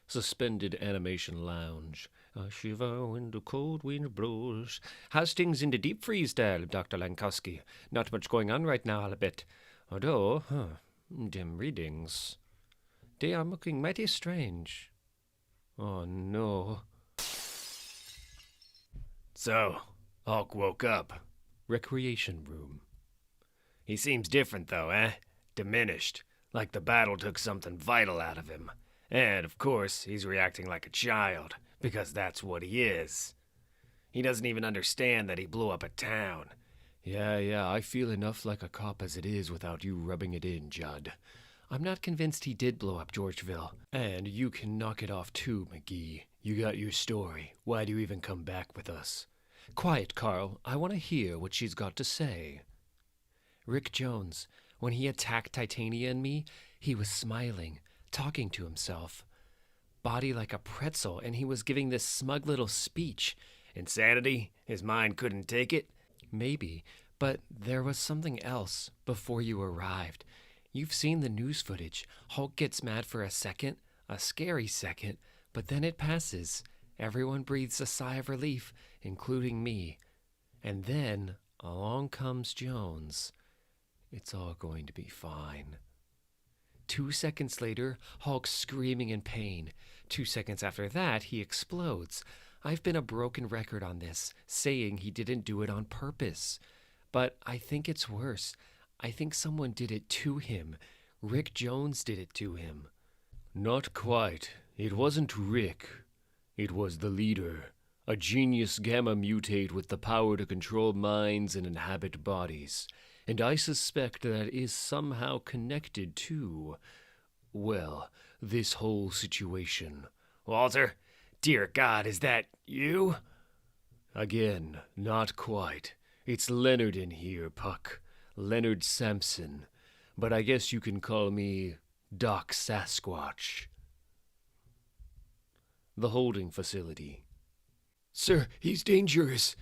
Suspended animation lounge. A shiver when the cold wind blows. How's things in the deep freeze there, Dr. Lankowski? Not much going on right now, I'll bet. Although, dim readings. They are looking mighty strange. Oh no. So, Hulk woke up. Recreation room. He seems different though, eh? Diminished. Like the battle took something vital out of him. And, of course, he's reacting like a child, because that's what he is. He doesn't even understand that he blew up a town. Yeah, I feel enough like a cop as it is without you rubbing it in, Judd. I'm not convinced he did blow up Georgeville. And you can knock it off too, McGee. You got your story. Why do you even come back with us? Quiet, Carl. I want to hear what she's got to say. Rick Jones, when he attacked Titania and me, he was smiling, talking to himself. Body like a pretzel, and he was giving this smug little speech. Insanity? His mind couldn't take it? Maybe, but there was something else before you arrived. You've seen the news footage. Hulk gets mad for a second, a scary second, but then it passes. Everyone breathes a sigh of relief, including me. And then along comes Jones. It's all going to be fine. 2 seconds later, Hulk's screaming in pain. 2 seconds after that, he explodes. I've been a broken record on this, saying he didn't do it on purpose. But I think it's worse. I think someone did it to him. Rick Jones did it to him. Not quite. It wasn't Rick. It was the leader. A genius gamma mutate with the power to control minds and inhabit bodies. And I suspect that is somehow connected to, well, this whole situation. Walter? Dear God, is that you? Again, not quite. It's Leonard in here, Puck. Leonard Sampson. But I guess you can call me Doc Sasquatch. The holding facility. Sir, he's dangerous.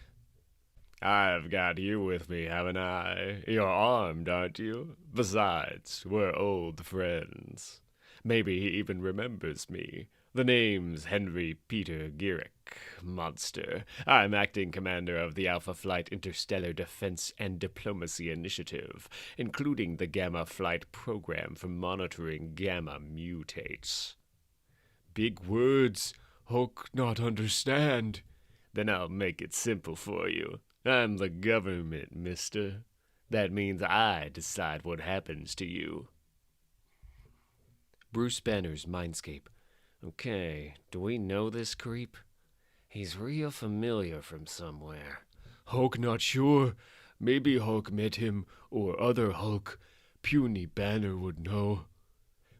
I've got you with me, haven't I? You're armed, aren't you? Besides, we're old friends. Maybe he even remembers me. The name's Henry Peter Girick, monster. I'm acting commander of the Alpha Flight Interstellar Defense and Diplomacy Initiative, including the Gamma Flight Program for monitoring gamma mutates. Big words. Hulk not understand. Then I'll make it simple for you. I'm the government, mister. That means I decide what happens to you. Bruce Banner's Mindscape. Okay, do we know this creep? He's real familiar from somewhere. Hulk not sure. Maybe Hulk met him, or other Hulk. Puny Banner would know.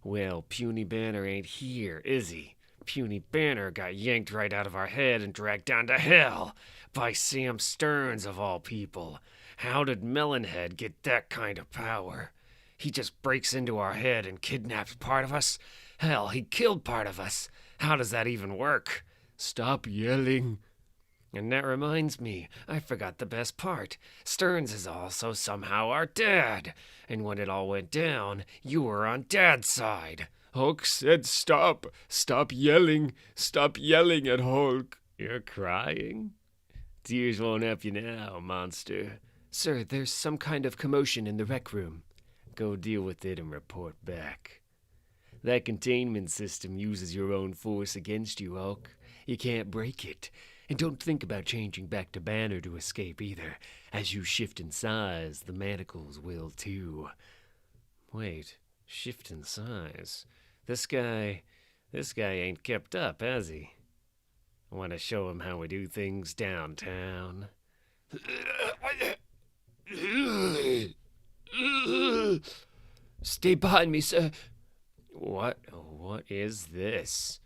Well, Puny Banner ain't here, is he? Puny Banner got yanked right out of our head and dragged down to hell by Sam Stearns, of all people. How did Melonhead get that kind of power? He just breaks into our head and kidnaps part of us? Hell, he killed part of us. How does that even work? Stop yelling. And that reminds me, I forgot the best part. Stearns is also somehow our dad. And when it all went down, you were on Dad's side. Hulk said stop. Stop yelling. Stop yelling at Hulk. You're crying? Tears won't help you now, monster. Sir, there's some kind of commotion in the rec room. Go deal with it and report back. That containment system uses your own force against you, Hulk. You can't break it. And don't think about changing back to Banner to escape either. As you shift in size, the manacles will too. Wait, shift in size? This guy ain't kept up, has he? I want to show him how we do things downtown. Stay behind me, sir. What is this?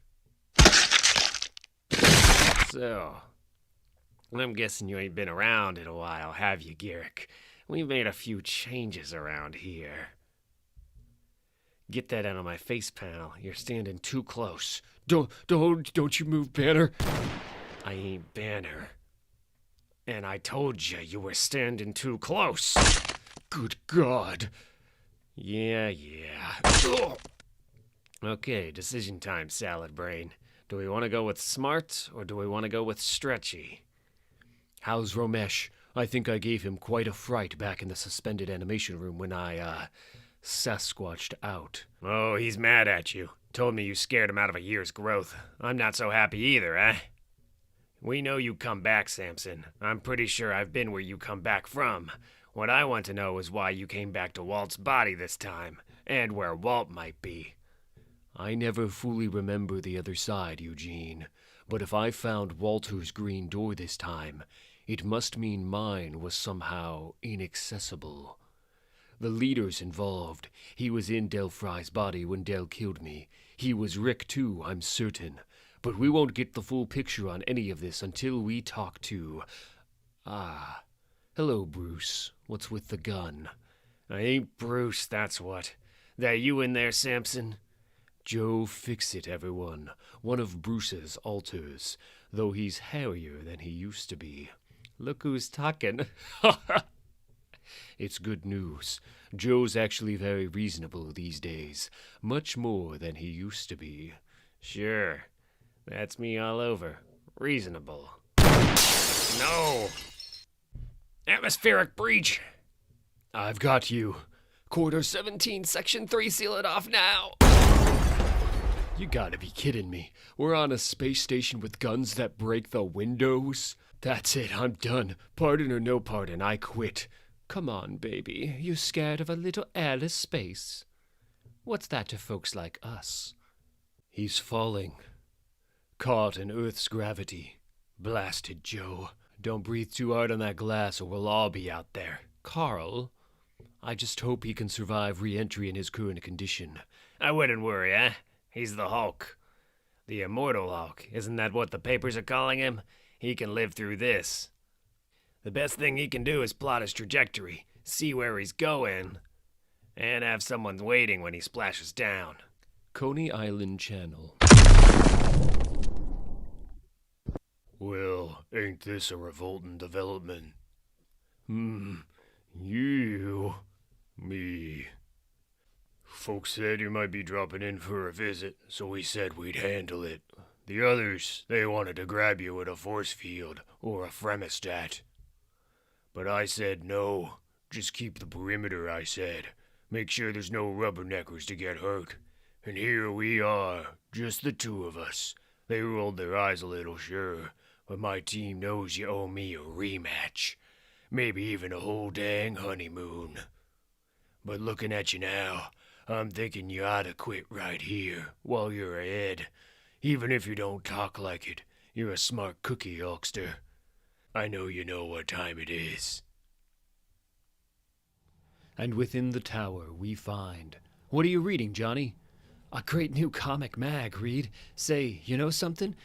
So, I'm guessing you ain't been around in a while, have you, Girick? We've made a few changes around here. Get that out of my face, pal. You're standing too close. Don't you move, Banner. I ain't Banner. And I told you were standing too close. Good God. Yeah. Okay, decision time, salad brain. Do we want to go with smart, or do we want to go with stretchy? How's Romesh? I think I gave him quite a fright back in the suspended animation room when I, Sasquatched out. Oh, he's mad at you. Told me you scared him out of a year's growth. I'm not so happy either, eh? We know you come back, Samson. I'm pretty sure I've been where you come back from. What I want to know is why you came back to Walt's body this time, and where Walt might be. I never fully remember the other side, Eugene. But if I found Walter's green door this time, it must mean mine was somehow inaccessible. The leader's involved. He was in Del Fry's body when Del killed me. He was Rick too, I'm certain. But we won't get the full picture on any of this until we talk to... Ah. Hello, Bruce. What's with the gun? I ain't Bruce, that's what. That you in there, Samson? Joe Fixit, everyone. One of Bruce's alters, though he's hairier than he used to be. Look who's talking. It's good news. Joe's actually very reasonable these days, much more than he used to be. Sure. That's me all over. Reasonable. No! Atmospheric breach! I've got you. Quarter 17, Section 3, seal it off now. You gotta be kidding me. We're on a space station with guns that break the windows? That's it, I'm done. Pardon or no pardon, I quit. Come on, baby. You scared of a little airless space? What's that to folks like us? He's falling. Caught in Earth's gravity. Blasted, Joe. Don't breathe too hard on that glass or we'll all be out there. Carl, I just hope he can survive re-entry in his current condition. I wouldn't worry, eh? He's the Hulk. The Immortal Hulk. Isn't that what the papers are calling him? He can live through this. The best thing he can do is plot his trajectory, see where he's going, and have someone waiting when he splashes down. Coney Island Channel. Well, ain't this a revolting development? You. Me. Folks said you might be dropping in for a visit, so we said we'd handle it. The others, they wanted to grab you with a force field or a fremostat. But I said no. Just keep the perimeter, I said. Make sure there's no rubberneckers to get hurt. And here we are, just the two of us. They rolled their eyes a little, sure, but my team knows you owe me a rematch. Maybe even a whole dang honeymoon. But looking at you now, I'm thinking you ought to quit right here, while you're ahead. Even if you don't talk like it, you're a smart cookie, Hulkster. I know you know what time it is. And within the tower we find... What are you reading, Johnny? A great new comic mag, Reed. Say, you know something?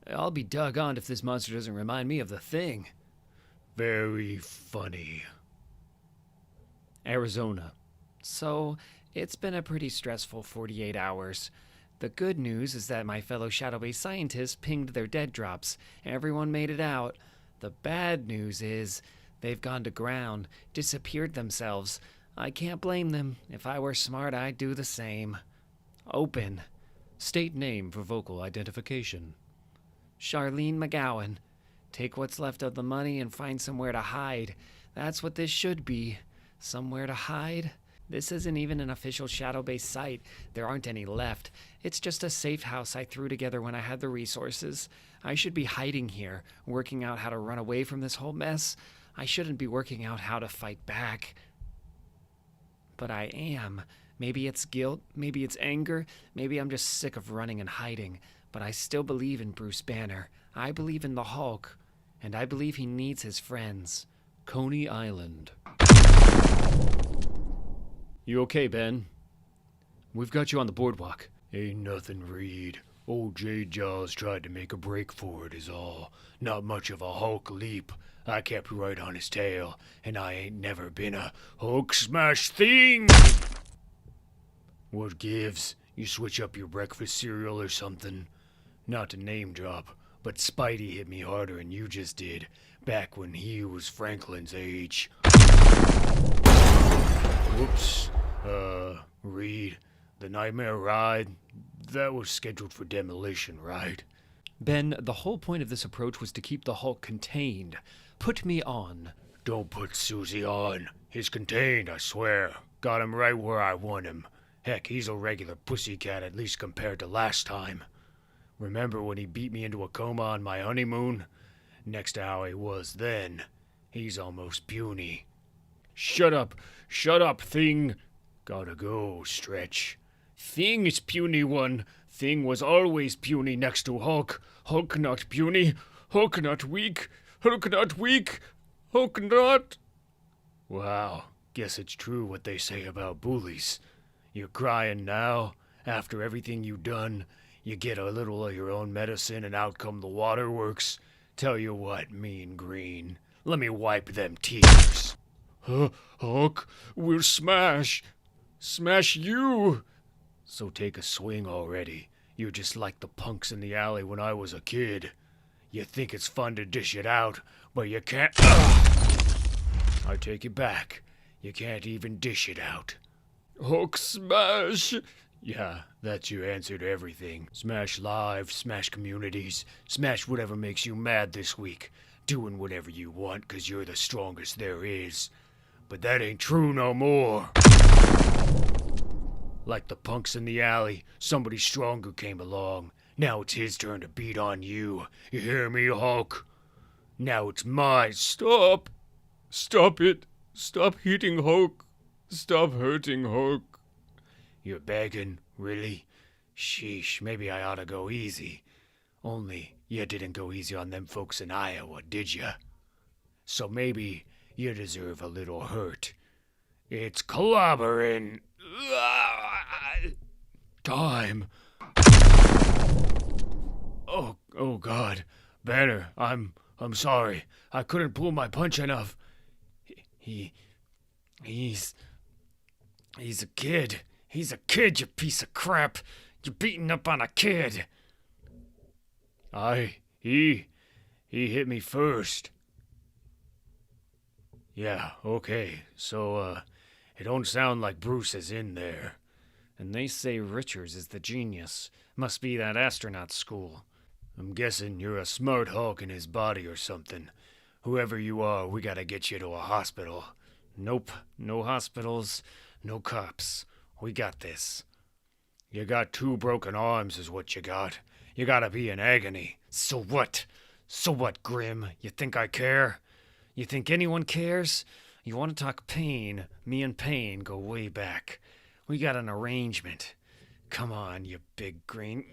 I'll be doggone if this monster doesn't remind me of the Thing. Very funny. Arizona. So, it's been a pretty stressful 48 hours. The good news is that my fellow shadow-based scientists pinged their dead drops. Everyone made it out. The bad news is they've gone to ground, disappeared themselves. I can't blame them. If I were smart, I'd do the same. Open. State name for vocal identification. Charlene McGowan. Take what's left of the money and find somewhere to hide. That's what this should be. Somewhere to hide? This isn't even an official shadow-based site. There aren't any left. It's just a safe house I threw together when I had the resources. I should be hiding here, working out how to run away from this whole mess. I shouldn't be working out how to fight back. But I am. Maybe it's guilt, maybe it's anger, maybe I'm just sick of running and hiding. But I still believe in Bruce Banner. I believe in the Hulk. And I believe he needs his friends. Coney Island. You okay, Ben? We've got you on the boardwalk. Ain't nothing, Reed. Old J. Jaws tried to make a break for it is all. Not much of a Hulk leap. I kept right on his tail, and I ain't never been a Hulk smash thing! What gives? You switch up your breakfast cereal or something? Not to name drop, but Spidey hit me harder than you just did, back when he was Franklin's age. Whoops. Reed, the Nightmare Ride, that was scheduled for demolition, right? Ben, the whole point of this approach was to keep the Hulk contained. Put me on. Don't put Susie on. He's contained, I swear. Got him right where I want him. Heck, he's a regular pussycat, at least compared to last time. Remember when he beat me into a coma on my honeymoon? Next to how he was then. He's almost puny. Shut up, Thing. Gotta go, Stretch. Thing is puny one. Thing was always puny next to Hulk. Hulk not puny. Hulk not weak. Hulk not weak. Hulk not... Wow, Guess it's true what they say about bullies. You're crying now, after everything you done. You get a little of your own medicine and out come the waterworks. Tell you what, Mean Green, let me wipe them tears. Huh, Hulk, we'll smash you. So take a swing already. You're just like the punks in the alley when I was a kid. You think it's fun to dish it out, but you can't. I take it back. You can't even dish it out. Hulk smash! Yeah, that's your answer to everything. Smash lives, smash communities, smash whatever makes you mad this week. Doing whatever you want 'cause you're the strongest there is. But that ain't true no more. Like the punks in the alley, somebody stronger came along. Now it's his turn to beat on you. You hear me, Hulk? Now it's my Stop! Stop it! Stop hitting Hulk! Stop hurting Hulk! You're begging, really? Sheesh, maybe I ought to go easy. Only, you didn't go easy on them folks in Iowa, did ya? So maybe you deserve a little hurt. It's clobbering time. Oh God, Banner, I'm sorry. I couldn't pull my punch enough. He's a kid. He's a kid, you piece of crap. You're beating up on a kid. He hit me first. Yeah, okay. So, it don't sound like Bruce is in there. And they say Richards is the genius. Must be that astronaut school. I'm guessing you're a smart Hulk in his body or something. Whoever you are, we gotta get you to a hospital. Nope, no hospitals, no cops. We got this. You got 2 broken arms is what you got. You gotta be in agony. So what? So what, Grim? You think I care? You think anyone cares? You want to talk pain? Me and Pain go way back. We got an arrangement. Come on, you big green...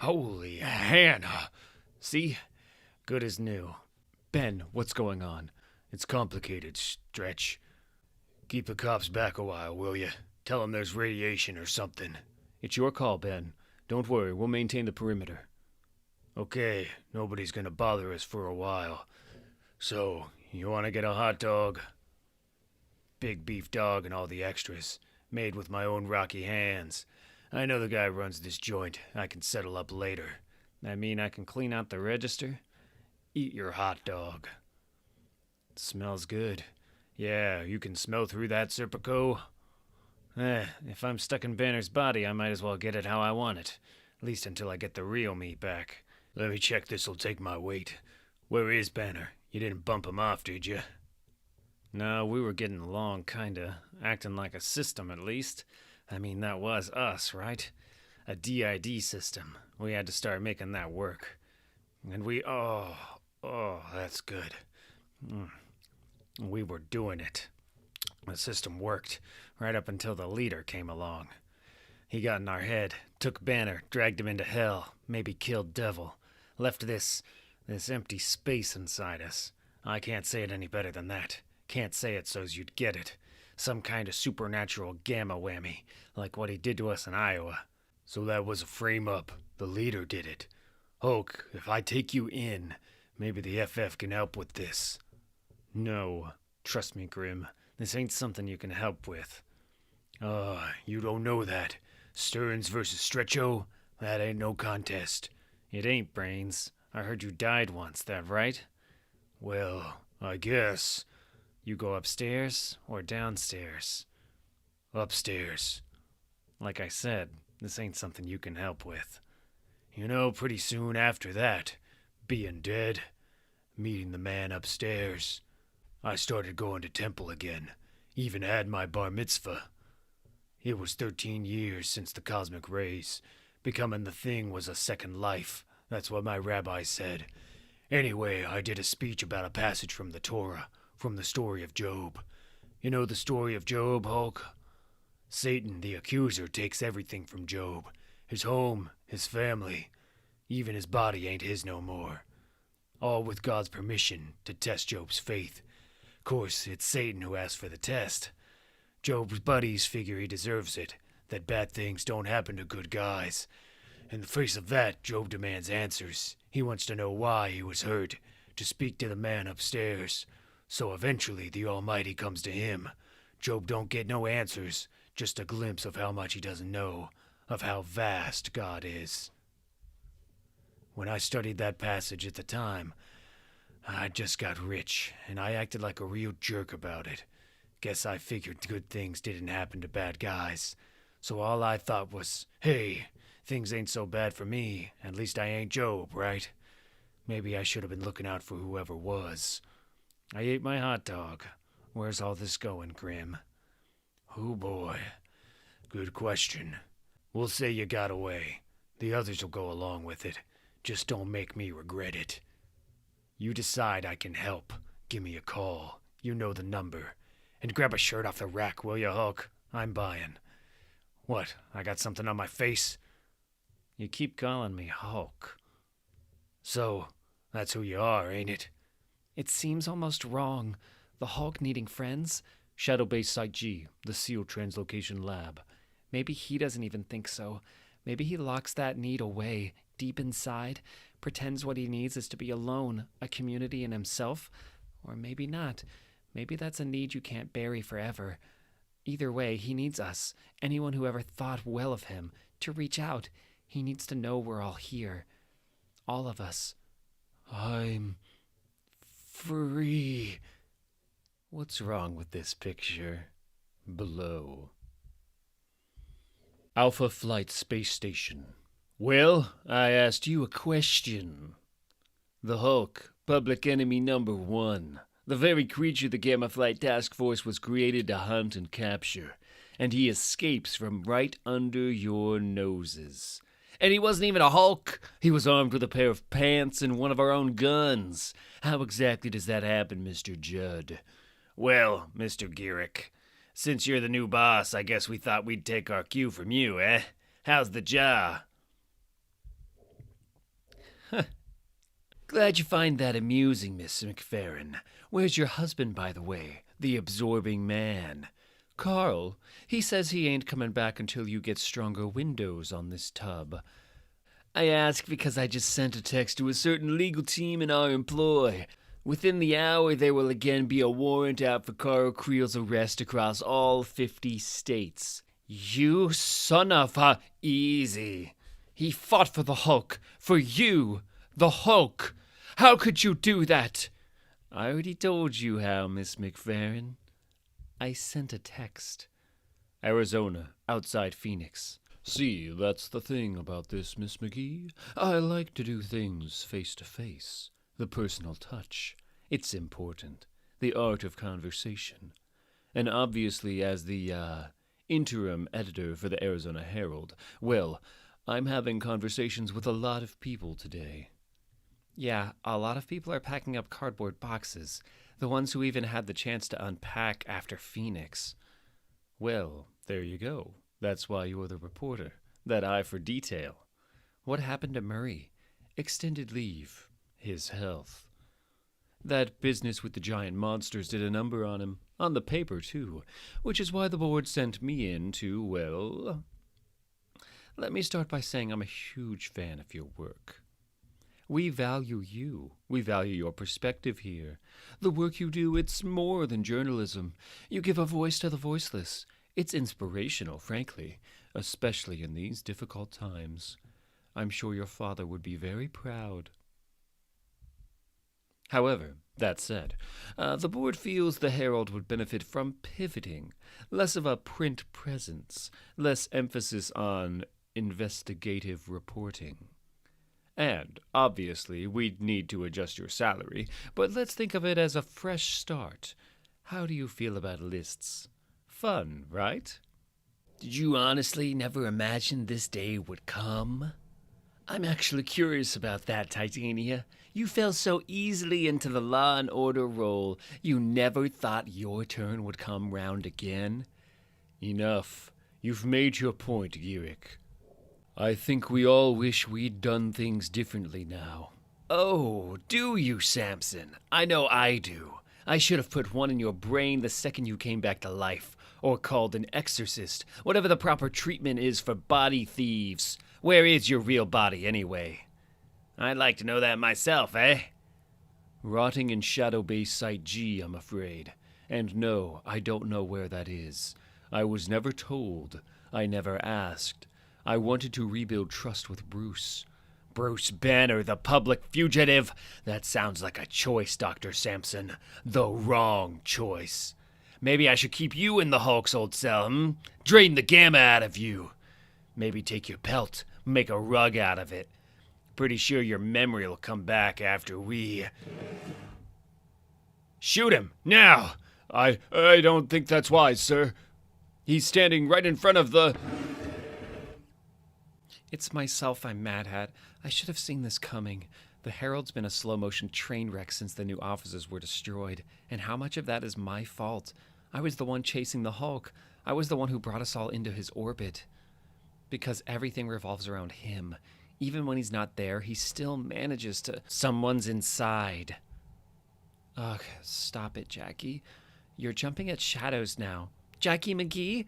Holy Hannah. See? Good as new. Ben, what's going on? It's complicated, Stretch. Keep the cops back a while, will you? Tell them there's radiation or something. It's your call, Ben. Don't worry, we'll maintain the perimeter. Okay, nobody's gonna bother us for a while. So, you wanna get a hot dog? Big beef dog and all the extras. Made with my own rocky hands. I know the guy runs this joint. I can settle up later. I mean, I can clean out the register? Eat your hot dog. It smells good. Yeah, you can smell through that, Serpico? If I'm stuck in Banner's body, I might as well get it how I want it. At least until I get the real me back. Let me check this'll take my weight. Where is Banner? You didn't bump him off, did you? No, we were getting along, kinda. Acting like a system, at least. I mean, that was us, right? A DID system. We had to start making that work. And that's good. We were doing it. The system worked, right up until the leader came along. He got in our head, took Banner, dragged him into hell, maybe killed Devil. Left this empty space inside us. I can't say it any better than that. Can't say it so's you'd get it. Some kind of supernatural gamma whammy, like what he did to us in Iowa. So that was a frame-up. The leader did it. Hulk, if I take you in, maybe the FF can help with this. No. Trust me, Grim. This ain't something you can help with. You don't know that. Stearns versus Stretcho? That ain't no contest. It ain't, Brains. I heard you died once, that right? Well, I guess. You go upstairs or downstairs? Upstairs. Like I said, this ain't something you can help with. You know, pretty soon after that, being dead, meeting the man upstairs, I started going to temple again. Even had my bar mitzvah. It was 13 years since the cosmic rays. Becoming the thing was a second life. That's what my rabbi said. Anyway, I did a speech about a passage from the Torah, from the story of Job. You know the story of Job, Hulk? Satan, the accuser, takes everything from Job. His home, his family, even his body ain't his no more. All with God's permission to test Job's faith. Of course, it's Satan who asked for the test. Job's buddies figure he deserves it, that bad things don't happen to good guys. In the face of that, Job demands answers. He wants to know why he was hurt, to speak to the man upstairs. So eventually the Almighty comes to him. Job don't get no answers, just a glimpse of how much he doesn't know, of how vast God is. When I studied that passage at the time, I just got rich, and I acted like a real jerk about it. Guess I figured good things didn't happen to bad guys. So all I thought was, hey, things ain't so bad for me. At least I ain't Job, right? Maybe I should have been looking out for whoever was. I ate my hot dog. Where's all this going, Grim? Oh boy. Good question. We'll say you got away. The others will go along with it. Just don't make me regret it. You decide I can help. Give me a call. You know the number. And grab a shirt off the rack, will you, Hulk? I'm buying. What, I got something on my face? You keep calling me Hulk. So, that's who you are, ain't it? It seems almost wrong. The Hulk needing friends? Shadow Base Site G, the SEAL Translocation Lab. Maybe he doesn't even think so. Maybe he locks that need away, deep inside, pretends what he needs is to be alone, a community in himself. Or maybe not. Maybe that's a need you can't bury forever. Either way, he needs us, anyone who ever thought well of him, to reach out. He needs to know we're all here. All of us. I'm free. What's wrong with this picture? Below. Alpha Flight Space Station. Well, I asked you a question. The Hulk, public enemy number 1. The very creature the Gamma Flight Task Force was created to hunt and capture. And he escapes from right under your noses. And he wasn't even a Hulk. He was armed with a pair of pants and one of our own guns. How exactly does that happen, Mr. Judd? Well, Mr. Garrick, since you're the new boss, I guess we thought we'd take our cue from you, eh? How's the jaw? Glad you find that amusing, Miss McFerrin. Where's your husband, by the way? The absorbing man. Carl, he says he ain't coming back until you get stronger windows on this tub. I ask because I just sent a text to a certain legal team in our employ. Within the hour, there will again be a warrant out for Carl Creel's arrest across all 50 states. You son of a... Easy. He fought for the Hulk. For you. The Hulk. How could you do that? I already told you how, Miss McFerrin. I sent a text. Arizona, outside Phoenix. See, that's the thing about this, Miss McGee. I like to do things face to face. The personal touch. It's important. The art of conversation. And obviously, as the, interim editor for the Arizona Herald, well, I'm having conversations with a lot of people today. Yeah, a lot of people are packing up cardboard boxes. The ones who even had the chance to unpack after Phoenix. Well, there you go. That's why you're the reporter. That eye for detail. What happened to Murray? Extended leave. His health. That business with the giant monsters did a number on him. On the paper, too. Which is why the board sent me in to, well... Let me start by saying I'm a huge fan of your work. We value you. We value your perspective here. The work you do, it's more than journalism. You give a voice to the voiceless. It's inspirational, frankly, especially in these difficult times. I'm sure your father would be very proud. However, that said, the board feels the Herald would benefit from pivoting, less of a print presence, less emphasis on investigative reporting. And, obviously, we'd need to adjust your salary, but let's think of it as a fresh start. How do you feel about lists? Fun, right? Did you honestly never imagine this day would come? I'm actually curious about that, Titania. You fell so easily into the law and order role, you never thought your turn would come round again? Enough. You've made your point, Garrick. I think we all wish we'd done things differently now. Oh, do you, Samson? I know I do. I should have put one in your brain the second you came back to life, or called an exorcist, whatever the proper treatment is for body thieves. Where is your real body, anyway? I'd like to know that myself, eh? Rotting in Shadow Base Site G, I'm afraid. And no, I don't know where that is. I was never told. I never asked. I wanted to rebuild trust with Bruce. Bruce Banner, the public fugitive? That sounds like a choice, Dr. Sampson. The wrong choice. Maybe I should keep you in the Hulk's old cell, Drain the gamma out of you. Maybe take your pelt, make a rug out of it. Pretty sure your memory will come back after we... Shoot him, now! I don't think that's wise, sir. He's standing right in front of the... It's myself I'm mad at. I should have seen this coming. The Herald's been a slow-motion train wreck since the new offices were destroyed, and how much of that is my fault? I was the one chasing the Hulk. I was the one who brought us all into his orbit. Because everything revolves around him. Even when he's not there, he still manages to... Someone's inside. Ugh, stop it, Jackie. You're jumping at shadows now. Jackie McGee?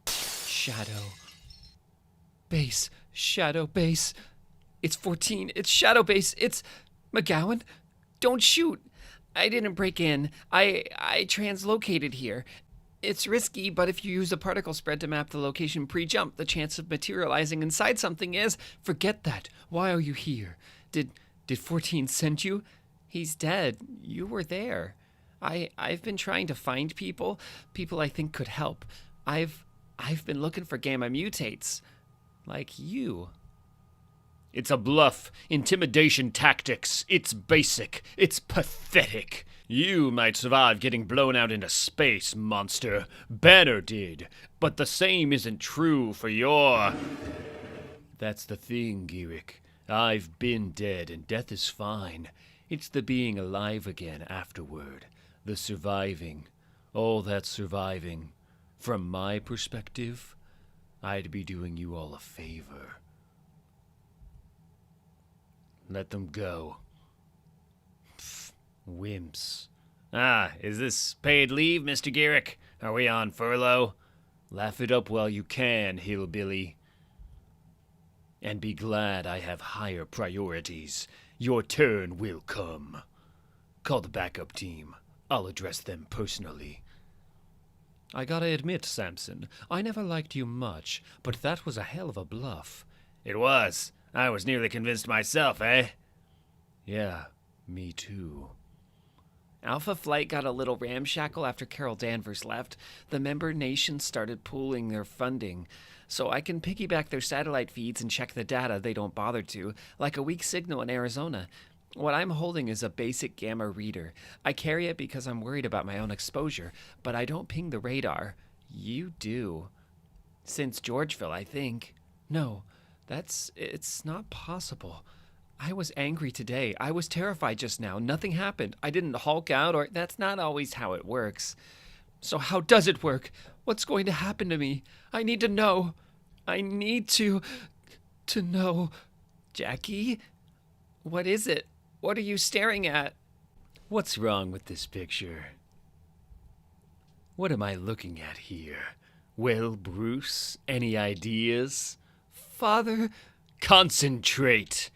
Shadow. Base. Shadow base. It's 14. It's Shadow Base. It's... McGowan? Don't shoot. I didn't break in. I translocated here. It's risky, but if you use a particle spread to map the location pre-jump, the chance of materializing inside something is... Forget that. Why are you here? Did 14 send you? He's dead. You were there. I've been trying to find people I think could help. I've been looking for gamma mutates. Like you. It's a bluff. Intimidation tactics. It's basic. It's pathetic. You might survive getting blown out into space, monster. Banner did. But the same isn't true for your... That's the thing, Gearick. I've been dead, and death is fine. It's the being alive again afterward. The surviving. All that surviving. From my perspective, I'd be doing you all a favor. Let them go. Pfft, wimps. Is this paid leave, Mr. Gearick? Are we on furlough? Laugh it up while you can, hillbilly. And be glad I have higher priorities. Your turn will come. Call the backup team. I'll address them personally. I gotta admit, Samson, I never liked you much, but that was a hell of a bluff. It was. I was nearly convinced myself, eh? Yeah, me too. Alpha Flight got a little ramshackle after Carol Danvers left. The member nations started pooling their funding. So I can piggyback their satellite feeds and check the data they don't bother to, like a weak signal in Arizona. What I'm holding is a basic gamma reader. I carry it because I'm worried about my own exposure, but I don't ping the radar. You do. Since Georgeville, I think. No, it's not possible. I was angry today. I was terrified just now. Nothing happened. I didn't Hulk out, or that's not always how it works. So how does it work? What's going to happen to me? I need to know. I need to know. Jackie? What is it? What are you staring at? What's wrong with this picture? What am I looking at here? Well, Bruce, any ideas? Father? Concentrate!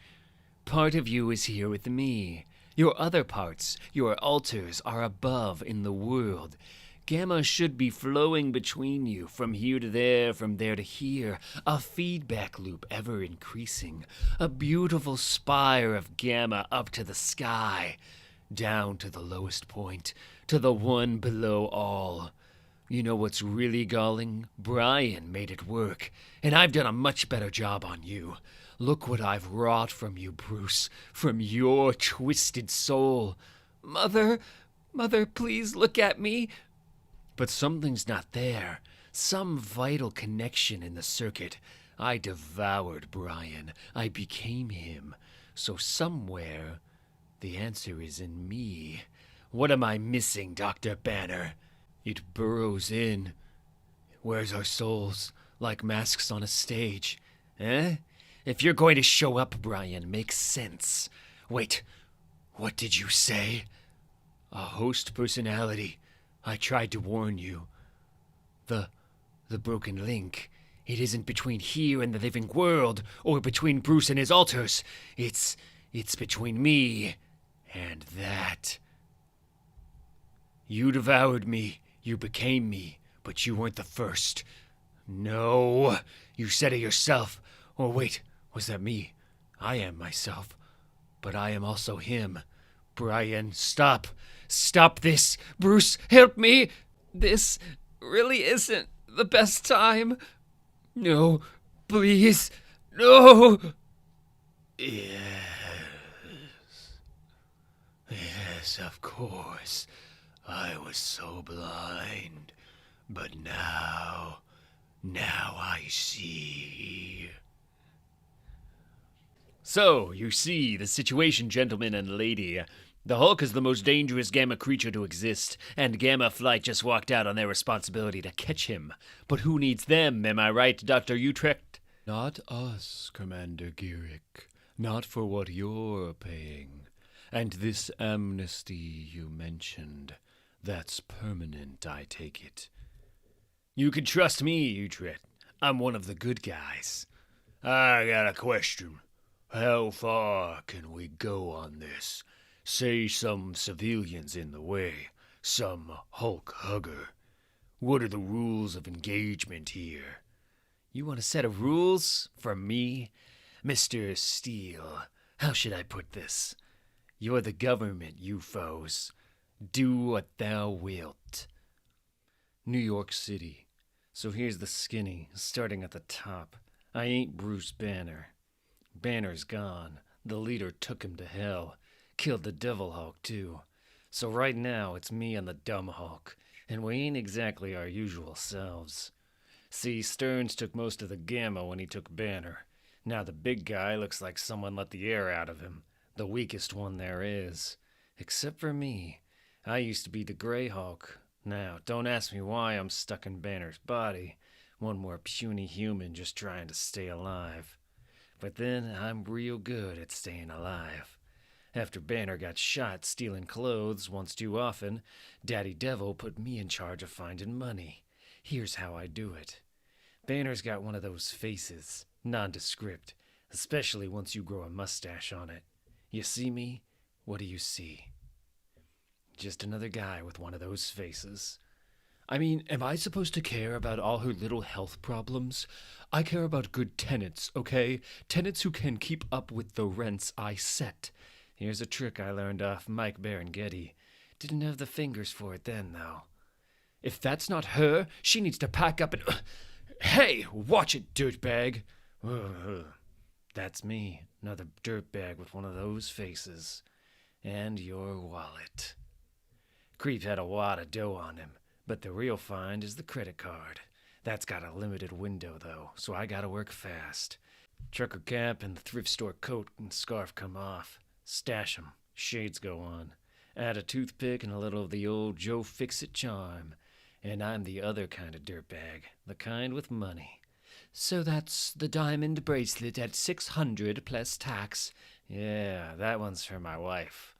Part of you is here with me. Your other parts, your alters, are above in the world. Gamma should be flowing between you, from here to there, from there to here, a feedback loop ever increasing, a beautiful spire of gamma up to the sky, down to the lowest point, to the one below all. You know what's really galling? Brian made it work, and I've done a much better job on you. Look what I've wrought from you, Bruce, from your twisted soul. Mother, please look at me. But something's not there. Some vital connection in the circuit. I devoured Brian. I became him. So somewhere, the answer is in me. What am I missing, Dr. Banner? It burrows in. Where's our souls? Like masks on a stage. Eh? If you're going to show up, Brian, make sense. Wait, what did you say? a host personality. I tried to warn you. The broken link. It isn't between here and the living world, or between Bruce and his altars. It's between me and that. You devoured me, you became me, but you weren't the first. No, you said it yourself. Or wait, was that me? I am myself, but I am also him. Brian, stop. Stop this. Bruce, help me. This really isn't the best time. No, please. No. Yes. Yes, of course. I was so blind. But now I see. So, you see the situation, gentlemen and lady. The Hulk is the most dangerous Gamma creature to exist, and Gamma Flight just walked out on their responsibility to catch him. But who needs them, am I right, Dr. Utrecht? Not us, Commander Gearick. Not for what you're paying. And this amnesty you mentioned, that's permanent, I take it. You can trust me, Utrecht. I'm one of the good guys. I got a question. How far can we go on this? Say some civilians in the way, some Hulk hugger. What are the rules of engagement here? You want a set of rules from me? Mr. Steele, how should I put this? You're the government, you foes. Do what thou wilt. New York City. So here's the skinny, starting at the top. I ain't Bruce Banner. Banner's gone. The leader took him to hell. Killed the Devil Hulk, too. So right now, it's me and the Dumb Hulk. And we ain't exactly our usual selves. See, Stearns took most of the Gamma when he took Banner. Now the big guy looks like someone let the air out of him. The weakest one there is. Except for me. I used to be the Grey Hulk. Now, don't ask me why I'm stuck in Banner's body. One more puny human just trying to stay alive. But then, I'm real good at staying alive. After Banner got shot stealing clothes once too often, Daddy Devil put me in charge of finding money. Here's how I do it. Banner's got one of those faces, nondescript, especially once you grow a mustache on it. You see me? What do you see? Just another guy with one of those faces. I mean, am I supposed to care about all her little health problems? I care about good tenants, okay? Tenants who can keep up with the rents I set. Here's a trick I learned off Mike Berengetti. Didn't have the fingers for it then, though. If that's not her, she needs to pack up and... Hey, watch it, dirtbag! That's me, another dirtbag with one of those faces. And your wallet. Creep had a wad of dough on him, but the real find is the credit card. That's got a limited window, though, so I gotta work fast. Trucker cap and the thrift store coat and scarf come off. Stash 'em. Shades go on. Add a toothpick and a little of the old Joe Fix-It charm. And I'm the other kind of dirtbag, the kind with money. So that's the diamond bracelet at $600 plus tax. Yeah, that one's for my wife.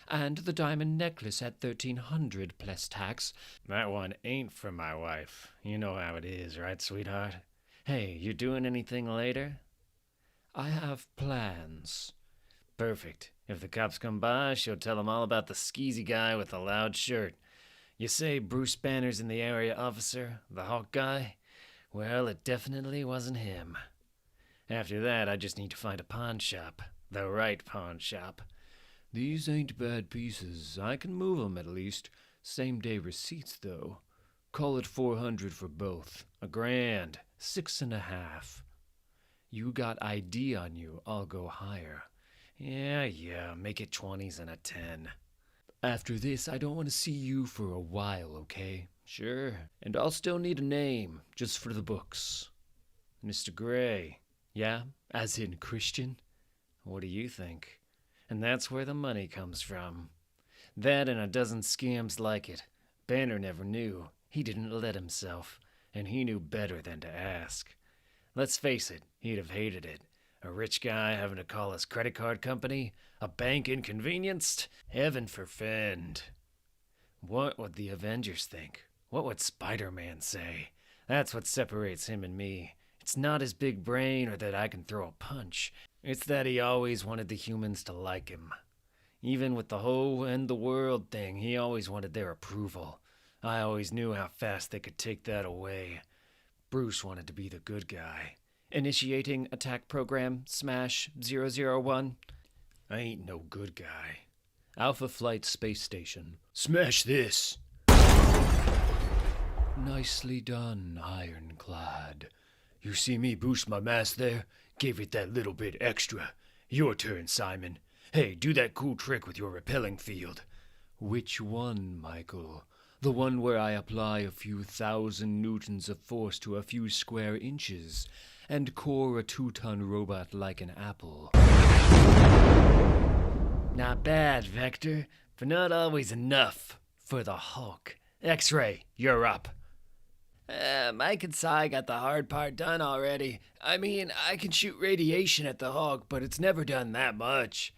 And the diamond necklace at $1,300 plus tax. That one ain't for my wife. You know how it is, right, sweetheart? Hey, you doing anything later? I have plans. Perfect. If the cops come by, she'll tell them all about the skeezy guy with the loud shirt. You say Bruce Banner's in the area, officer? The Hulk guy? Well, it definitely wasn't him. After that, I just need to find a pawn shop. The right pawn shop. These ain't bad pieces. I can move 'em at least. Same-day receipts, though. Call it $400 for both. $1,000. 6.5. You got ID on you, I'll go higher. Yeah, make it 20s and a 10. After this, I don't want to see you for a while, okay? Sure. And I'll still need a name, just for the books. Mr. Gray. Yeah? As in Christian? What do you think? And that's where the money comes from. That and a dozen scams like it. Banner never knew. He didn't let himself. And he knew better than to ask. Let's face it, he'd have hated it. A rich guy having to call his credit card company? A bank inconvenienced? Heaven forfend. What would the Avengers think? What would Spider-Man say? That's what separates him and me. It's not his big brain or that I can throw a punch. It's that he always wanted the humans to like him. Even with the whole end the world thing, he always wanted their approval. I always knew how fast they could take that away. Bruce wanted to be the good guy. Initiating attack program Smash 001. I ain't no good guy. Alpha Flight Space Station. Smash this! Nicely done, Ironclad. You see me boost my mass there? Gave it that little bit extra. Your turn, Simon. Hey, do that cool trick with your repelling field. Which one, Michael? The one where I apply a few thousand newtons of force to a few square inches and core a 2-ton robot like an apple. Not bad, Vector, but not always enough for the Hulk. X-Ray, you're up. Mike and Cy got the hard part done already. I mean, I can shoot radiation at the Hulk, but it's never done that much.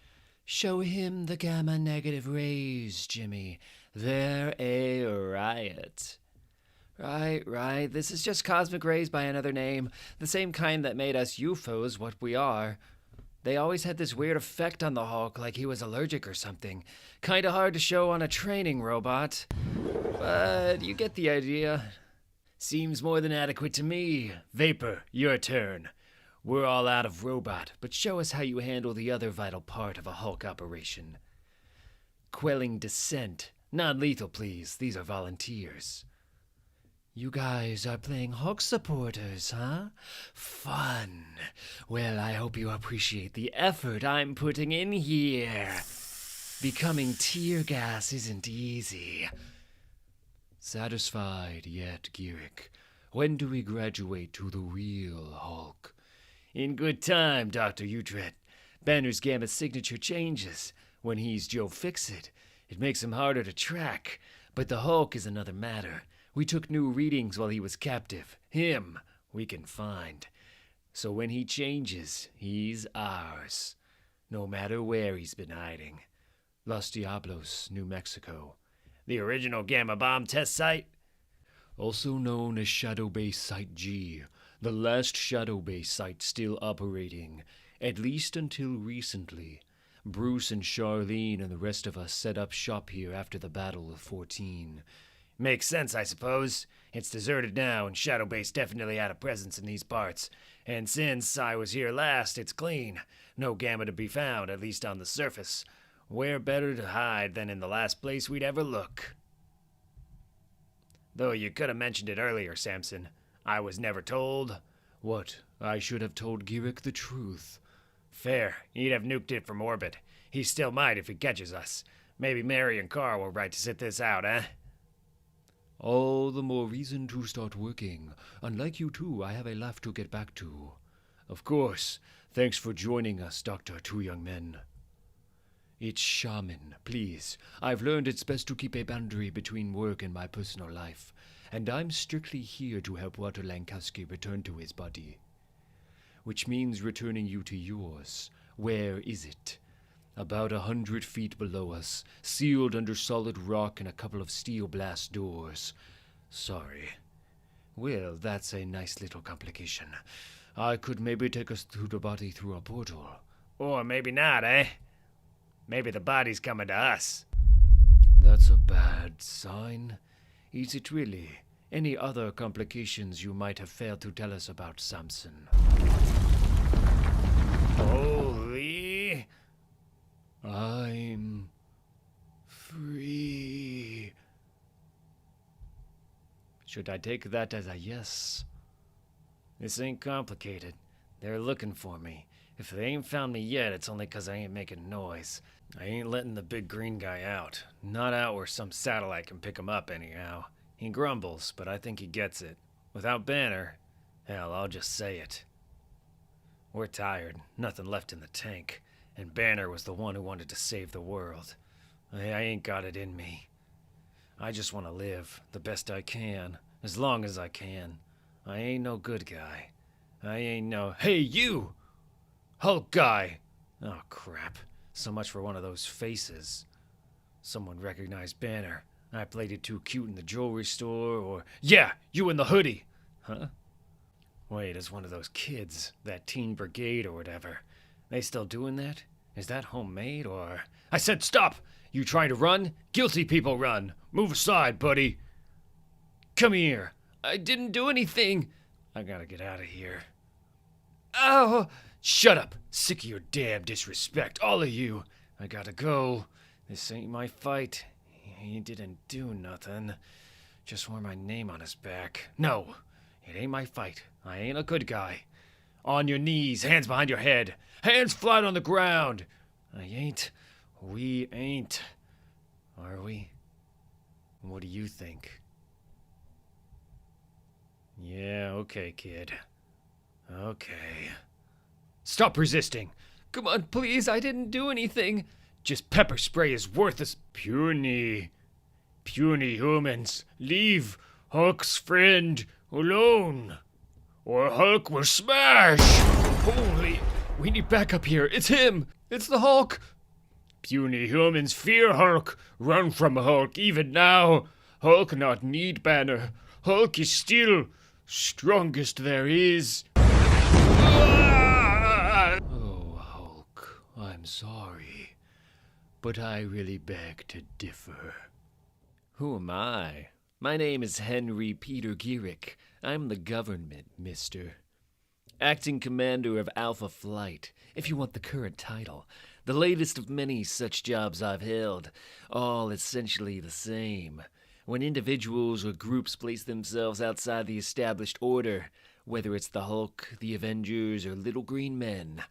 Show him the gamma negative rays, Jimmy. They're a riot. Right. This is just cosmic rays by another name. The same kind that made us UFOs what we are. They always had this weird effect on the Hulk, like he was allergic or something. Kinda hard to show on a training robot. But you get the idea. Seems more than adequate to me. Vapor, your turn. We're all out of robot, but show us how you handle the other vital part of a Hulk operation. Quelling dissent. Non-lethal, please. These are volunteers. You guys are playing Hulk supporters, huh? Fun. Well, I hope you appreciate the effort I'm putting in here. Becoming tear gas isn't easy. Satisfied yet, Girick? When do we graduate to the real Hulk? In good time, Dr. Utrecht. Banner's gamma signature changes. When he's Joe Fixit, it makes him harder to track. But the Hulk is another matter. We took new readings while he was captive. Him, we can find. So when he changes, he's ours. No matter where he's been hiding. Los Diablos, New Mexico. The original gamma bomb test site? Also known as Shadow Base Site G. The last Shadow Base site still operating, at least until recently. Bruce and Charlene and the rest of us set up shop here after the Battle of 14. Makes sense, I suppose. It's deserted now, and Shadow Base definitely had a presence in these parts. And since I was here last, it's clean. No gamma to be found, at least on the surface. Where better to hide than in the last place we'd ever look? Though you could have mentioned it earlier, Samson. I was never told. What? I should have told Girick the truth. Fair. He'd have nuked it from orbit. He still might if he catches us. Maybe Mary and Carl were right to sit this out, eh? All the more reason to start working. Unlike you two, I have a life to get back to. Of course. Thanks for joining us, Dr. Two Young Men. It's shaman, please. I've learned it's best to keep a boundary between work and my personal life, and I'm strictly here to help Walter Lankowski return to his body. Which means returning you to yours. Where is it? About 100 feet below us, sealed under solid rock and a couple of steel blast doors. Sorry. Well, that's a nice little complication. I could maybe take us to the body through a portal. Or maybe not, eh? Maybe the body's coming to us. That's a bad sign. Is it really? Any other complications you might have failed to tell us about, Samson? Holy... I'm free. Should I take that as a yes? This ain't complicated. They're looking for me. If they ain't found me yet, it's only 'cause I ain't making noise. I ain't letting the big green guy out. Not out where some satellite can pick him up anyhow. He grumbles, but I think he gets it. Without Banner, hell, I'll just say it. We're tired. Nothing left in the tank. And Banner was the one who wanted to save the world. I ain't got it in me. I just want to live the best I can, as long as I can. I ain't no good guy. I ain't no... Hey, you! Hulk guy! Oh, crap. So much for one of those faces. Someone recognized Banner. I played it too cute in the jewelry store, or, yeah, you in the hoodie. Huh? Wait, it's one of those kids, that teen brigade or whatever. They still doing that? Is that homemade, or... I said stop! You trying to run? Guilty people run. Move aside, buddy. Come here. I didn't do anything. I gotta get out of here. Oh! Shut up! Sick of your damn disrespect, all of you. I gotta go. This ain't my fight. He didn't do nothing. Just wore my name on his back. No, it ain't my fight. I ain't a good guy. On your knees, hands behind your head. Hands flat on the ground. I ain't. We ain't. Are we? What do you think? Yeah, okay, kid. Okay. Stop resisting. Come on, please, I didn't do anything. Just pepper spray is worthless. Puny humans, leave Hulk's friend alone, or Hulk will smash! Holy, we need backup here. It's him. It's the Hulk. Puny humans fear Hulk, run from Hulk even now. Hulk not need banner. Hulk is still strongest there is. Oh, Hulk, I'm sorry, but I really beg to differ. Who am I? My name is Henry Peter Gierick. I'm the government, mister. Acting commander of Alpha Flight, if you want the current title. The latest of many such jobs I've held, all essentially the same. When individuals or groups place themselves outside the established order, whether it's the Hulk, the Avengers, or Little Green Men,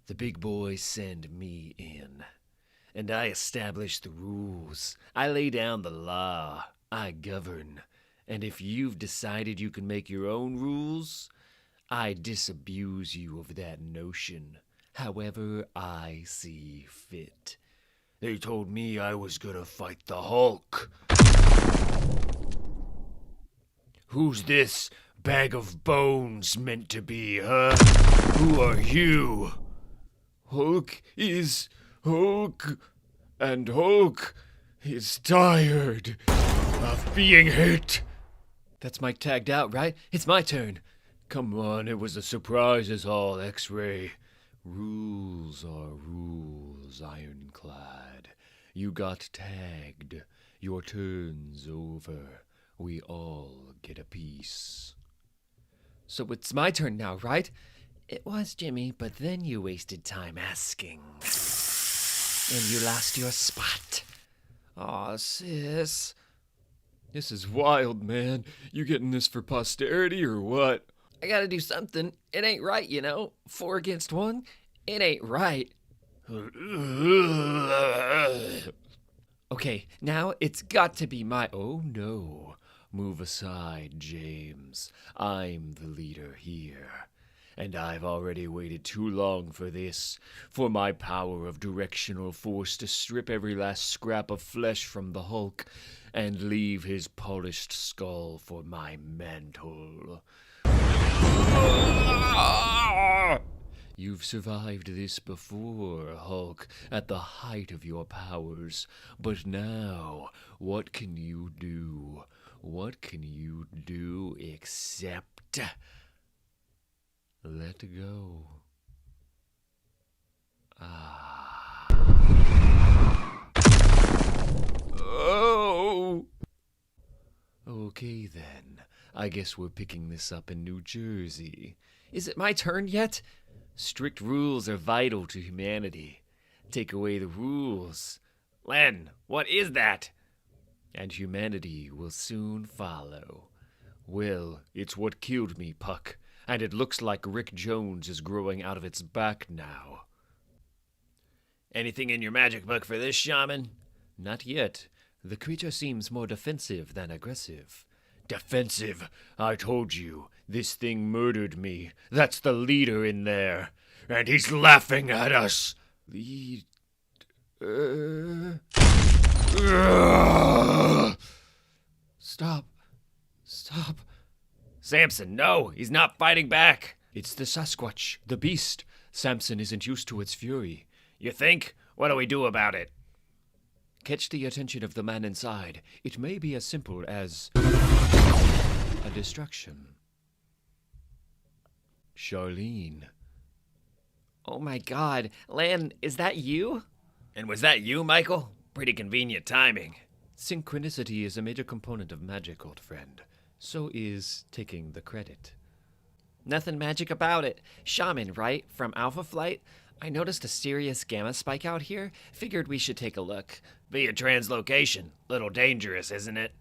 the big boys send me in. And I establish the rules. I lay down the law. I govern. And if you've decided you can make your own rules, I disabuse you of that notion, however I see fit. They told me I was gonna fight the Hulk. Who's this bag of bones meant to be, huh? Who are you? Hulk is Hulk, and Hulk is tired of being hit. That's Mike tagged out, right? It's my turn. Come on, it was a surprise as all, X-Ray. Rules are rules, Ironclad. You got tagged. Your turn's over. We all get a piece. So it's my turn now, right? It was, Jimmy, but then you wasted time asking. And you lost your spot. Aw, sis. This is wild, man. You getting this for posterity or what? I gotta do something. It ain't right, you know. 4 against 1. It ain't right. Okay, now it's got to be my... Oh, no. Move aside, James. I'm the leader here. And I've already waited too long for this, for my power of directional force to strip every last scrap of flesh from the Hulk and leave his polished skull for my mantle. You've survived this before, Hulk, at the height of your powers. But now, what can you do? What can you do except... let go? Oh! Okay then. I guess we're picking this up in New Jersey. Is it my turn yet? Strict rules are vital to humanity. Take away the rules, Len, what is that? and humanity will soon follow. Well, it's what killed me, Puck, and it looks like Rick Jones is growing out of its back now. Anything in your magic book for this, shaman? Not yet. The creature seems more defensive than aggressive. Defensive. I told you, this thing murdered me. That's the leader in there. And he's laughing at us. Stop. Stop. Samson, no, he's not fighting back. It's the Sasquatch, the beast. Samson isn't used to its fury. You think? What do we do about it? Catch the attention of the man inside. It may be as simple as a distraction. Charlene. Oh my god, Lan, is that you? And was that you, Michael? Pretty convenient timing. Synchronicity is a major component of magic, old friend. So is taking the credit. Nothing magic about it. Shaman, right? From Alpha Flight? I noticed a serious gamma spike out here. Figured we should take a look. Via translocation. Little dangerous, isn't it?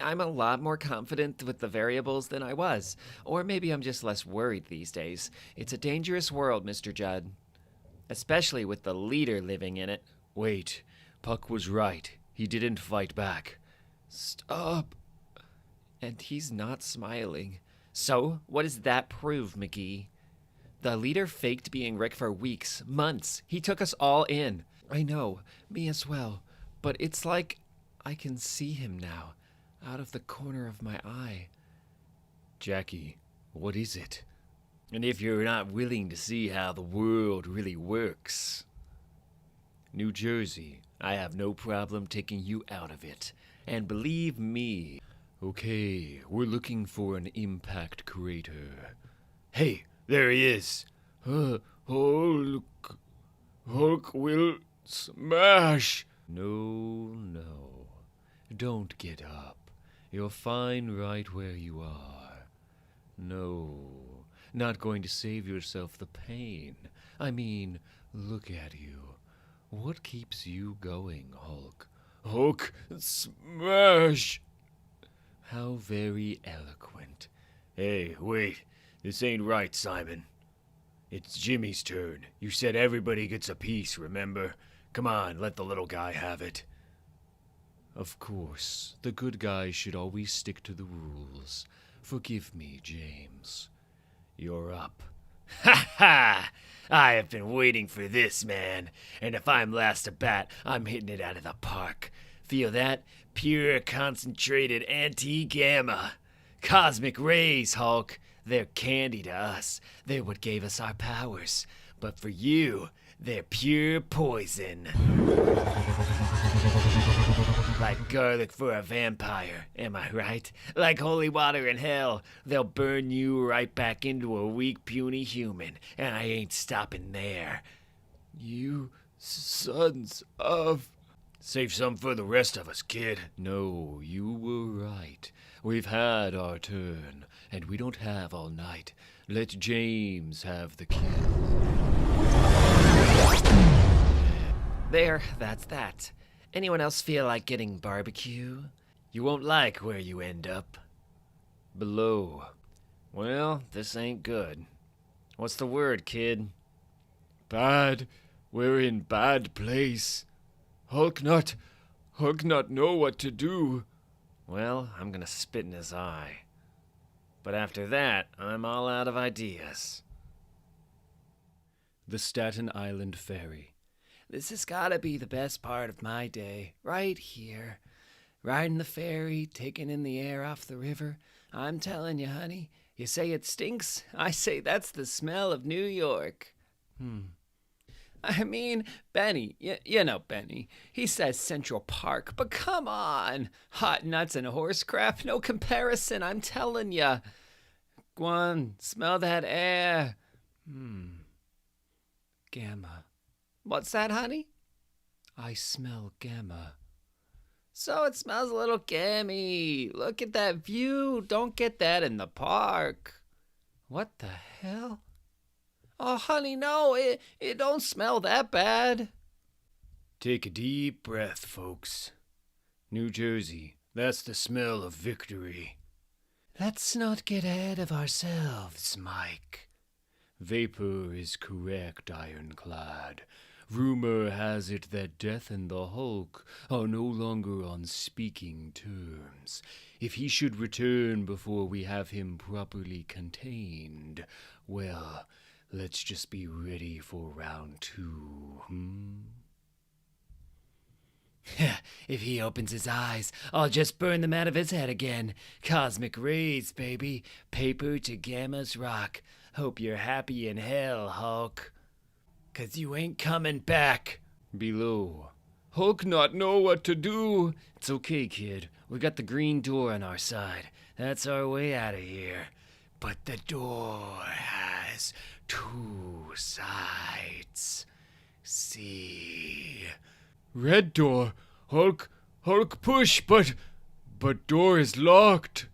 I'm a lot more confident with the variables than I was. Or maybe I'm just less worried these days. It's a dangerous world, Mr. Judd. Especially with the leader living in it. Wait, Puck was right. He didn't fight back. Stop. And he's not smiling. So, what does that prove, McGee? The leader faked being Rick for weeks, months. He took us all in. I know, me as well. But it's like I can see him now, out of the corner of my eye. Jackie, what is it? And if you're not willing to see how the world really works, New Jersey, I have no problem taking you out of it. And believe me. Okay, we're looking for an impact crater. Hey, there he is. Hulk will smash. No. Don't get up. You're fine right where you are. No, not going to save yourself the pain. I mean, look at you. What keeps you going, Hulk? Hulk smash. How very eloquent. Hey, wait. This ain't right, Simon. It's Jimmy's turn. You said everybody gets a piece, remember? Come on, let the little guy have it. Of course, the good guys should always stick to the rules. Forgive me, James. You're up. Ha ha! I have been waiting for this, man. And if I'm last to bat, I'm hitting it out of the park. Feel that? Pure, concentrated anti-gamma. Cosmic rays, Hulk. They're candy to us. They're what gave us our powers. But for you, they're pure poison. Like garlic for a vampire, am I right? Like holy water in hell. They'll burn you right back into a weak, puny human. And I ain't stopping there. You sons of... Save some for the rest of us, kid. No, you were right. We've had our turn, and we don't have all night. Let James have the kill. There, that's that. Anyone else feel like getting barbecue? You won't like where you end up. Below. Well, this ain't good. What's the word, kid? Bad. We're in bad place. Hulk not know what to do. Well, I'm gonna spit in his eye. But after that, I'm all out of ideas. The Staten Island Ferry. This has gotta be the best part of my day. Right here. Riding the ferry, taking in the air off the river. I'm telling you, honey, you say it stinks? I say that's the smell of New York. I mean, Benny, you know Benny. He says Central Park, but come on. Hot nuts and horse crap, no comparison, I'm telling ya. Go on, smell that air. Gamma. What's that, honey? I smell gamma. So it smells a little gammy. Look at that view. Don't get that in the park. What the hell? Oh, honey, no, it don't smell that bad. Take a deep breath, folks. New Jersey, that's the smell of victory. Let's not get ahead of ourselves, Mike. Vapor is correct, Ironclad. Rumor has it that Death and the Hulk are no longer on speaking terms. If he should return before we have him properly contained, well, let's just be ready for round 2, If he opens his eyes, I'll just burn them out of his head again. Cosmic rays, baby. Paper to Gamma's rock. Hope you're happy in hell, Hulk. 'Cause you ain't coming back. Below. Hulk not know what to do. It's okay, kid. We got the green door on our side. That's our way out of here. But the door has two sides. See? Red door. Hulk push, but door is locked.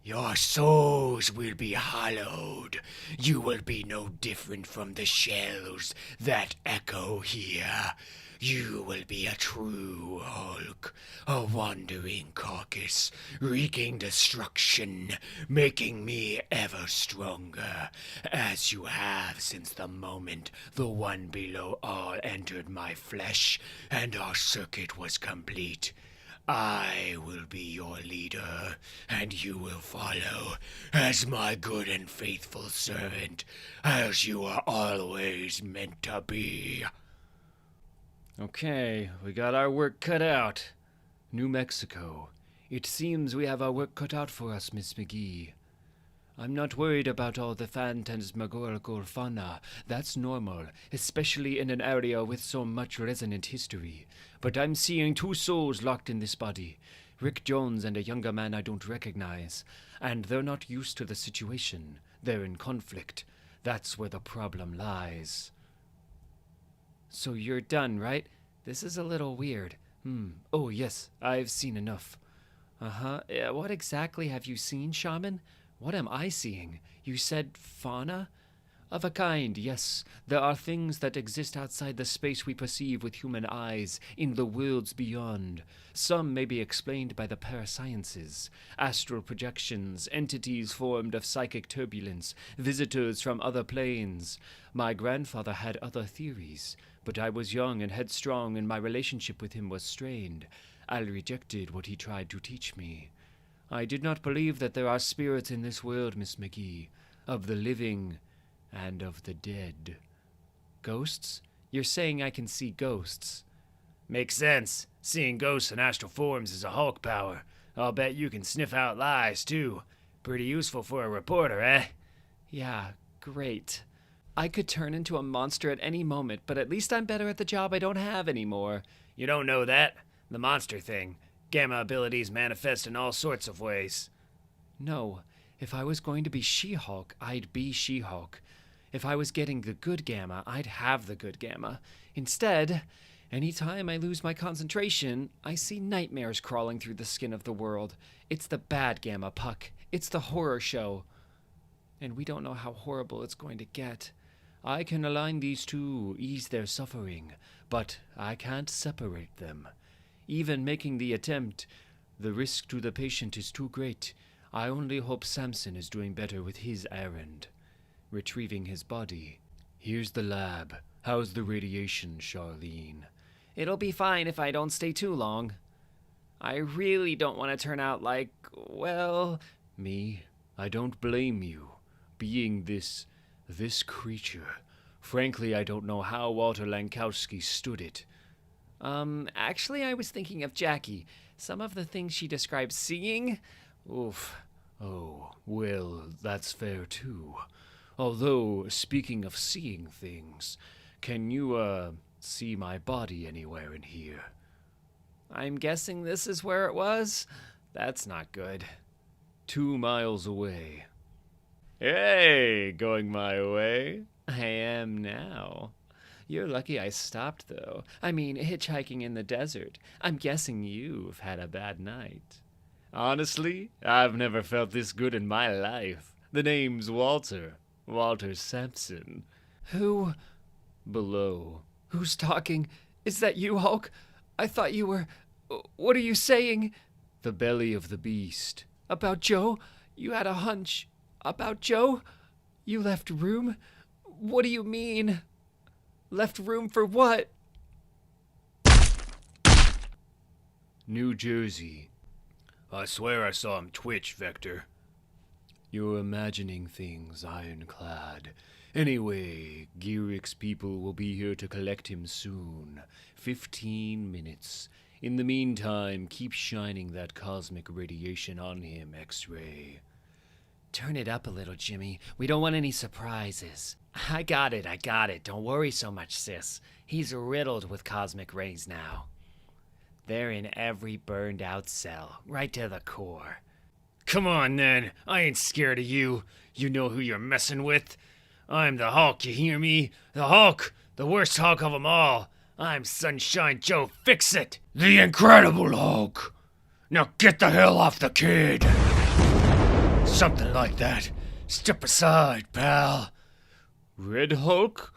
Your souls will be hollowed. You will be no different from the shells that echo here. You will be a true Hulk, a wandering carcass, wreaking destruction, making me ever stronger, as you have since the moment the one below all entered my flesh and our circuit was complete. I will be your leader, and you will follow as my good and faithful servant, as you are always meant to be. Okay, we got our work cut out. New Mexico. It seems we have our work cut out for us, Miss McGee. I'm not worried about all the phantasmagorical fauna. That's normal, especially in an area with so much resonant history. But I'm seeing two souls locked in this body. Rick Jones and a younger man I don't recognize. And they're not used to the situation. They're in conflict. That's where the problem lies. So you're done, right? This is a little weird. Oh, yes, I've seen enough. What exactly have you seen, Shaman? What am I seeing? You said fauna? Of a kind, yes. There are things that exist outside the space we perceive with human eyes, in the worlds beyond. Some may be explained by the parasciences, astral projections, entities formed of psychic turbulence, visitors from other planes. My grandfather had other theories, but I was young and headstrong, and my relationship with him was strained. I rejected what he tried to teach me. I did not believe that there are spirits in this world, Miss McGee, of the living and of the dead. Ghosts? You're saying I can see ghosts? Makes sense. Seeing ghosts in astral forms is a Hulk power. I'll bet you can sniff out lies, too. Pretty useful for a reporter, eh? Yeah, great. I could turn into a monster at any moment, but at least I'm better at the job I don't have anymore. You don't know that? The monster thing. Gamma abilities manifest in all sorts of ways. No, if I was going to be She-Hulk, I'd be She-Hulk. If I was getting the good gamma, I'd have the good gamma. Instead, anytime I lose my concentration, I see nightmares crawling through the skin of the world. It's the bad gamma, Puck. It's the horror show. And we don't know how horrible it's going to get. I can align these two, ease their suffering, but I can't separate them. Even making the attempt, the risk to the patient is too great. I only hope Samson is doing better with his errand. Retrieving his body. Here's the lab. How's the radiation, Charlene? It'll be fine if I don't stay too long. I really don't want to turn out like, well... Me? I don't blame you. Being this creature. Frankly, I don't know how Walter Lankowski stood it. Actually, I was thinking of Jackie. Some of the things she describes seeing... Oof. Oh, well, that's fair too. Although, speaking of seeing things, can you, see my body anywhere in here? I'm guessing this is where it was? That's not good. 2 miles away. Hey, going my way? I am now. You're lucky I stopped, though. I mean, hitchhiking in the desert. I'm guessing you've had a bad night. Honestly, I've never felt this good in my life. The name's Walter. Walter Sampson. Who? Below. Who's talking? Is that you, Hulk? I thought you were... What are you saying? The belly of the beast. About Joe? You had a hunch. About Joe? You left room? What do you mean? Left room for what? New Jersey. I swear I saw him twitch, Vector. You're imagining things, Ironclad. Anyway, Gearrick's people will be here to collect him soon. 15 minutes. In the meantime, keep shining that cosmic radiation on him, X-Ray. Turn it up a little, Jimmy. We don't want any surprises. I got it. Don't worry so much, sis. He's riddled with cosmic rays now. They're in every burned out cell, right to the core. Come on, then. I ain't scared of you. You know who you're messing with. I'm the Hulk, you hear me? The Hulk! The worst Hulk of them all. I'm Sunshine Joe Fix-It. The Incredible Hulk. Now get the hell off the kid. Something like that. Step aside, pal. Red Hulk?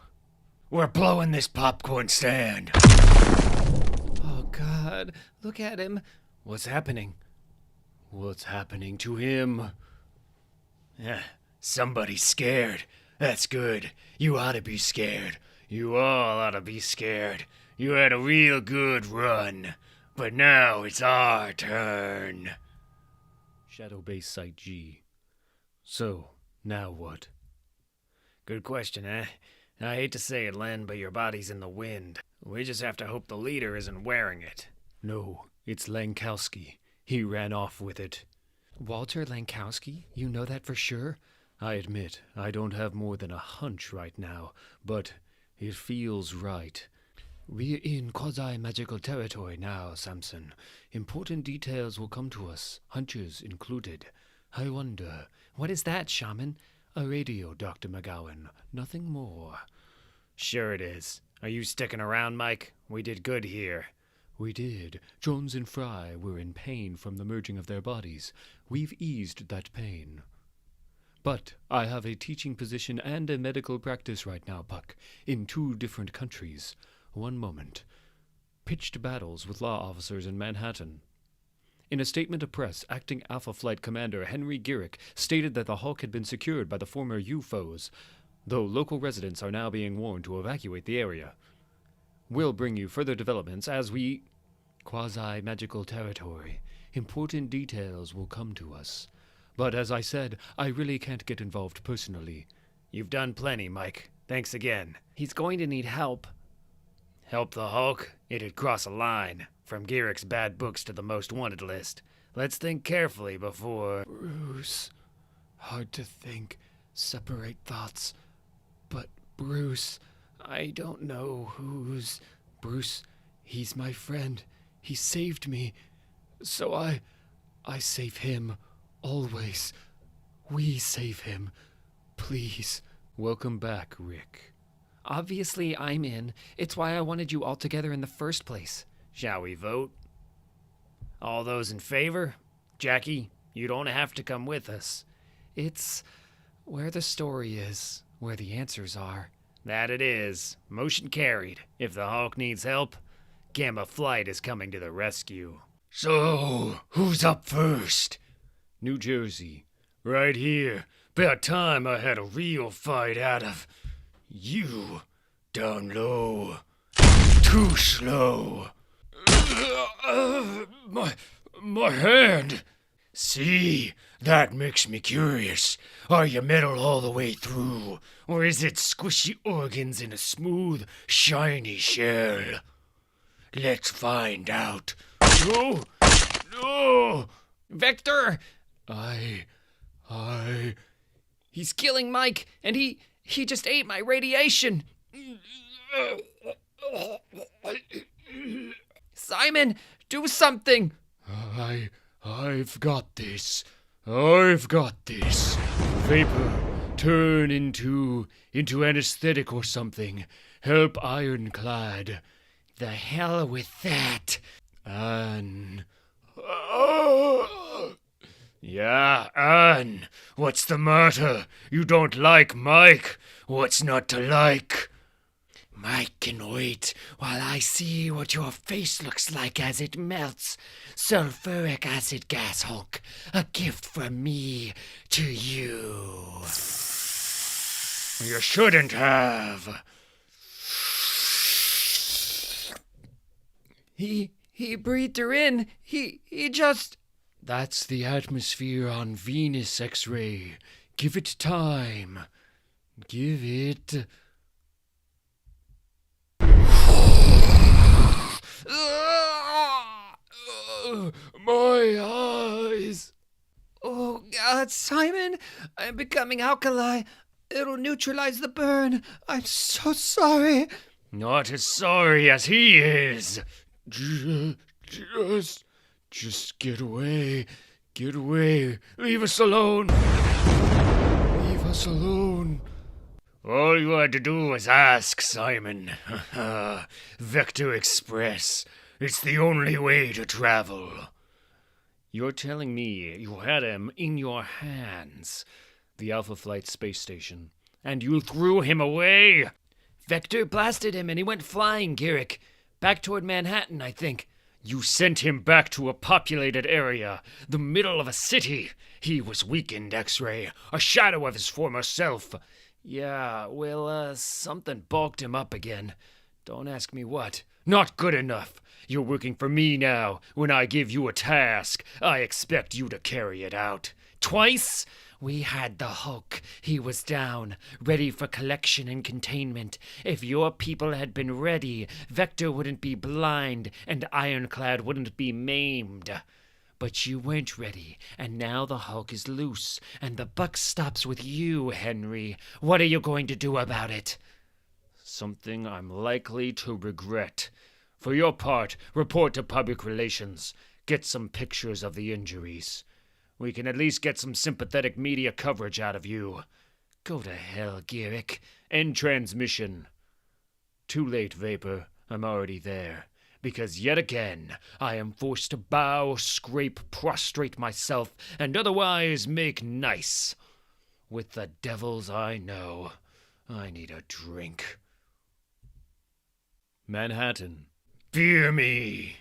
We're blowing this popcorn stand. Oh, God. Look at him. What's happening? What's happening to him? Somebody's scared. That's good. You ought to be scared. You all ought to be scared. You had a real good run. But now it's our turn. Shadow Base Site G. So, now what? Good question, eh? I hate to say it, Len, but your body's in the wind. We just have to hope the leader isn't wearing it. No, it's Lankowski. He ran off with it. Walter Lankowski? You know that for sure? I admit, I don't have more than a hunch right now, but it feels right. We're in quasi-magical territory now, Samson. Important details will come to us, hunches included. I wonder... What is that, Shaman? A radio, Dr. McGowan. Nothing more. Sure it is. Are you sticking around, Mike? We did good here. We did. Jones and Fry were in pain from the merging of their bodies. We've eased that pain. But I have a teaching position and a medical practice right now, Puck, in 2 different countries. One moment. Pitched battles with law officers in Manhattan. In a statement to press, Acting Alpha Flight Commander Henry Girick stated that the Hulk had been secured by the former UFOs, though local residents are now being warned to evacuate the area. We'll bring you further developments as we... Quasi-magical territory. Important details will come to us. But as I said, I really can't get involved personally. You've done plenty, Mike. Thanks again. He's going to need help. Help the Hulk? It'd cross a line. From Girick's bad books to the most wanted list. Let's think carefully before... Bruce. Hard to think. Separate thoughts. But Bruce, I don't know who's... Bruce, he's my friend. He saved me. So I save him. Always. We save him. Please. Welcome back, Rick. Obviously, I'm in. It's why I wanted you all together in the first place. Shall we vote? All those in favor? Jackie, you don't have to come with us. It's where the story is, where the answers are. That it is. Motion carried. If the Hulk needs help, Gamma Flight is coming to the rescue. So, who's up first? New Jersey. Right here. About time I had a real fight out of you. Down low. Too slow. My hand. See, that makes me curious. Are you metal all the way through, or is it squishy organs in a smooth, shiny shell? Let's find out. No! Vector! I... He's killing Mike, and he just ate my radiation. Simon, do something! I've got this. I've got this. Vapor, turn into anesthetic or something. Help Ironclad. The hell with that. Anne. Yeah, Anne. What's the matter? You don't like Mike? What's not to like? Mike can wait while I see what your face looks like as it melts. Sulfuric acid gas, Hulk. A gift from me to you. You shouldn't have. He breathed her in. He just... That's the atmosphere on Venus, X-ray. Give it time. Give it... My eyes. Oh, God. Simon, I'm becoming alkali. It'll neutralize the burn. I'm so sorry. Not as sorry as he is. Just get away. Get away. Leave us alone. Leave us alone. All you had to do was ask, Simon. Vector Express. It's the only way to travel. You're telling me you had him in your hands, the Alpha Flight space station, and you threw him away? Vector blasted him and he went flying, Garrick. Back toward Manhattan, I think. You sent him back to a populated area, the middle of a city. He was weakened, X-Ray, a shadow of his former self. Yeah, well, something bulked him up again. Don't ask me what. Not good enough. You're working for me now. When I give you a task, I expect you to carry it out. Twice? We had the Hulk. He was down, ready for collection and containment. If your people had been ready, Vector wouldn't be blind and Ironclad wouldn't be maimed. But you weren't ready, and now the Hulk is loose, and the buck stops with you, Henry. What are you going to do about it? Something I'm likely to regret. For your part, report to public relations. Get some pictures of the injuries. We can at least get some sympathetic media coverage out of you. Go to hell, Garrick. End transmission. Too late, Vapor. I'm already there. Because yet again, I am forced to bow, scrape, prostrate myself, and otherwise make nice. With the devils I know, I need a drink. Manhattan. Fear me.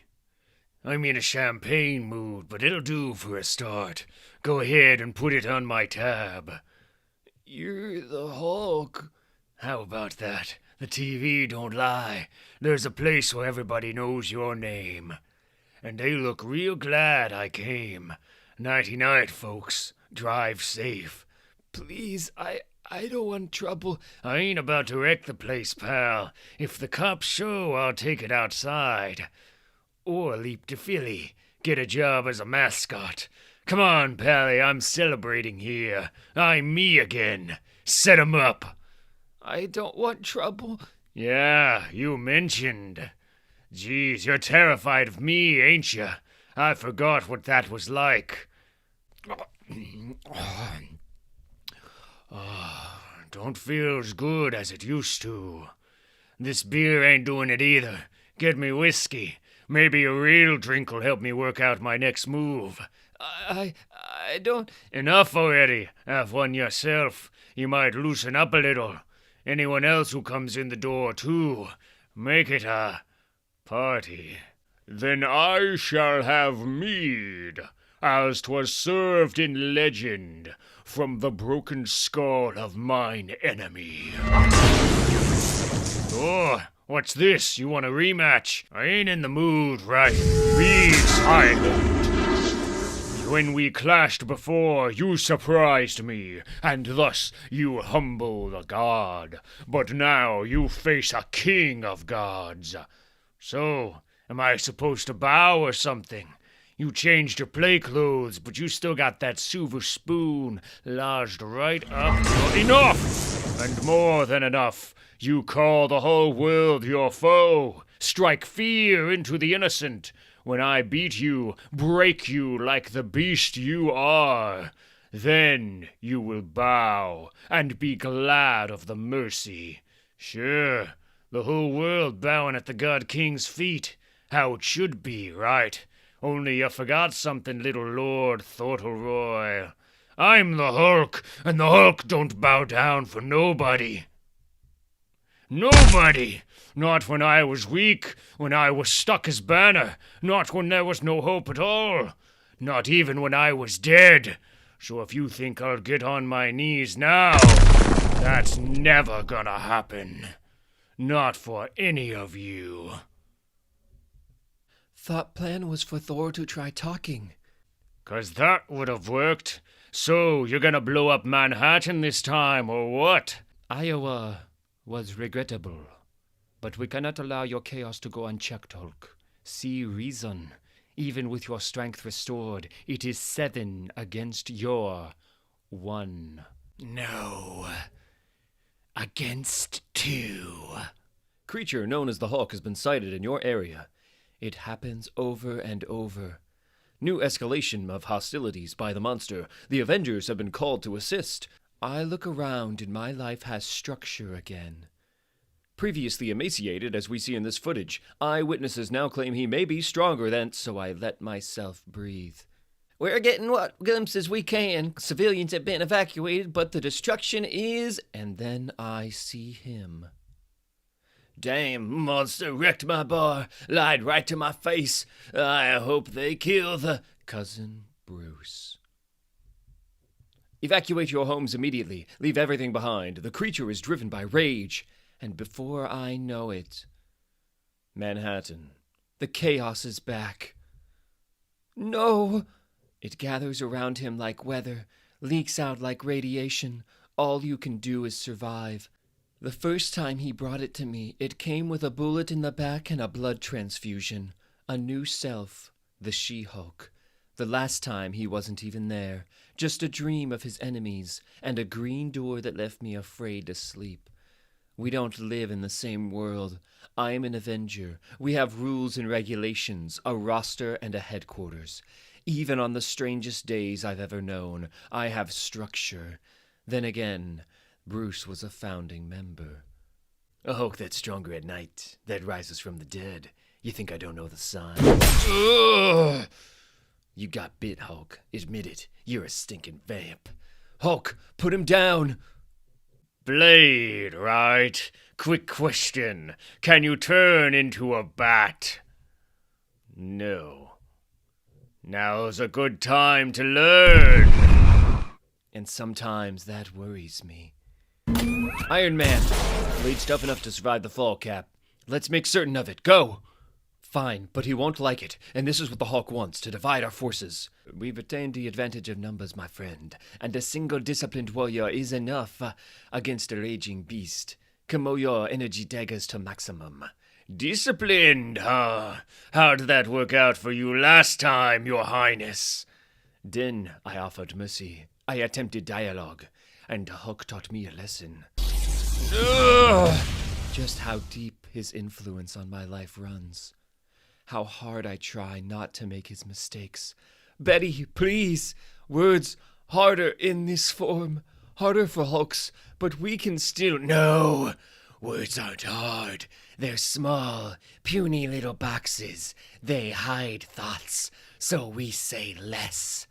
I'm in a champagne mood, but it'll do for a start. Go ahead and put it on my tab. You're the Hulk. How about that? The TV don't lie. There's a place where everybody knows your name. And they look real glad I came. Nighty-night, folks. Drive safe. Please, I don't want trouble. I ain't about to wreck the place, pal. If the cops show, I'll take it outside. Or leap to Philly. Get a job as a mascot. Come on, Pally, I'm celebrating here. I'm me again. Set 'em up. I don't want trouble. Yeah, you mentioned. Geez, you're terrified of me, ain't you? I forgot what that was like. Don't feel as good as it used to. This beer ain't doing it either. Get me whiskey. Maybe a real drink'll help me work out my next move. I don't... Enough already. Have one yourself. You might loosen up a little. Anyone else who comes in the door, too. Make it a party. Then I shall have mead, as 'twas served in legend, from the broken skull of mine enemy. Oh, what's this? You want a rematch? I ain't in the mood, right? Be silent. When we clashed before, you surprised me, and thus you humble a god. But now you face a king of gods. So, am I supposed to bow or something? You changed your play clothes, but you still got that silver spoon lodged right up your... Enough! And more than enough. You call the whole world your foe. Strike fear into the innocent. When I beat you, break you like the beast you are, then you will bow and be glad of the mercy. Sure, the whole world bowing at the God King's feet. How it should be, right? Only you forgot something, little Lord Thortleroy. I'm the Hulk, and the Hulk don't bow down for nobody. Nobody! Not when I was weak, when I was stuck as Banner, not when there was no hope at all, not even when I was dead. So if you think I'll get on my knees now, that's never gonna happen. Not for any of you. Thought plan was for Thor to try talking. 'Cause that would have worked. So, you're gonna blow up Manhattan this time, or what? Iowa was regrettable. But we cannot allow your chaos to go unchecked, Hulk. See reason. Even with your strength restored, it is 7 against your 1. No. Against 2. Creature known as the Hulk has been sighted in your area. It happens over and over. New escalation of hostilities by the monster. The Avengers have been called to assist. I look around and my life has structure again. Previously emaciated, as we see in this footage, eyewitnesses now claim he may be stronger than, so I let myself breathe. We're getting what glimpses we can. Civilians have been evacuated, but the destruction is... And then I see him. Damn, monster wrecked my bar, lied right to my face. I hope they kill the... Cousin Bruce. Evacuate your homes immediately. Leave everything behind. The creature is driven by rage. And before I know it... Manhattan. The chaos is back. No! It gathers around him like weather, leaks out like radiation. All you can do is survive. The first time he brought it to me, it came with a bullet in the back and a blood transfusion. A new self, the She-Hulk. The last time he wasn't even there. Just a dream of his enemies, and a green door that left me afraid to sleep. We don't live in the same world. I'm an Avenger. We have rules and regulations, a roster and a headquarters. Even on the strangest days I've ever known, I have structure. Then again, Bruce was a founding member. A Hulk that's stronger at night, that rises from the dead. You think I don't know the signs? Ugh! You got bit, Hulk. Admit it. You're a stinking vamp. Hulk, put him down! Blade, right? Quick question. Can you turn into a bat? No. Now's a good time to learn. And sometimes that worries me. Iron Man, blade's tough enough to survive the fall, Cap. Let's make certain of it. Go! Fine, but he won't like it, and this is what the Hulk wants, to divide our forces. We've attained the advantage of numbers, my friend, and a single disciplined warrior is enough against a raging beast. Commit your energy daggers to maximum. Disciplined, huh? How'd that work out for you last time, Your Highness? Then I offered mercy. I attempted dialogue, and Hulk taught me a lesson. Ugh! Just how deep his influence on my life runs. How hard I try not to make his mistakes. Betty, please! Words harder in this form. Harder for Hulks, but we can still... No! Words aren't hard. They're small, puny little boxes. They hide thoughts, so we say less.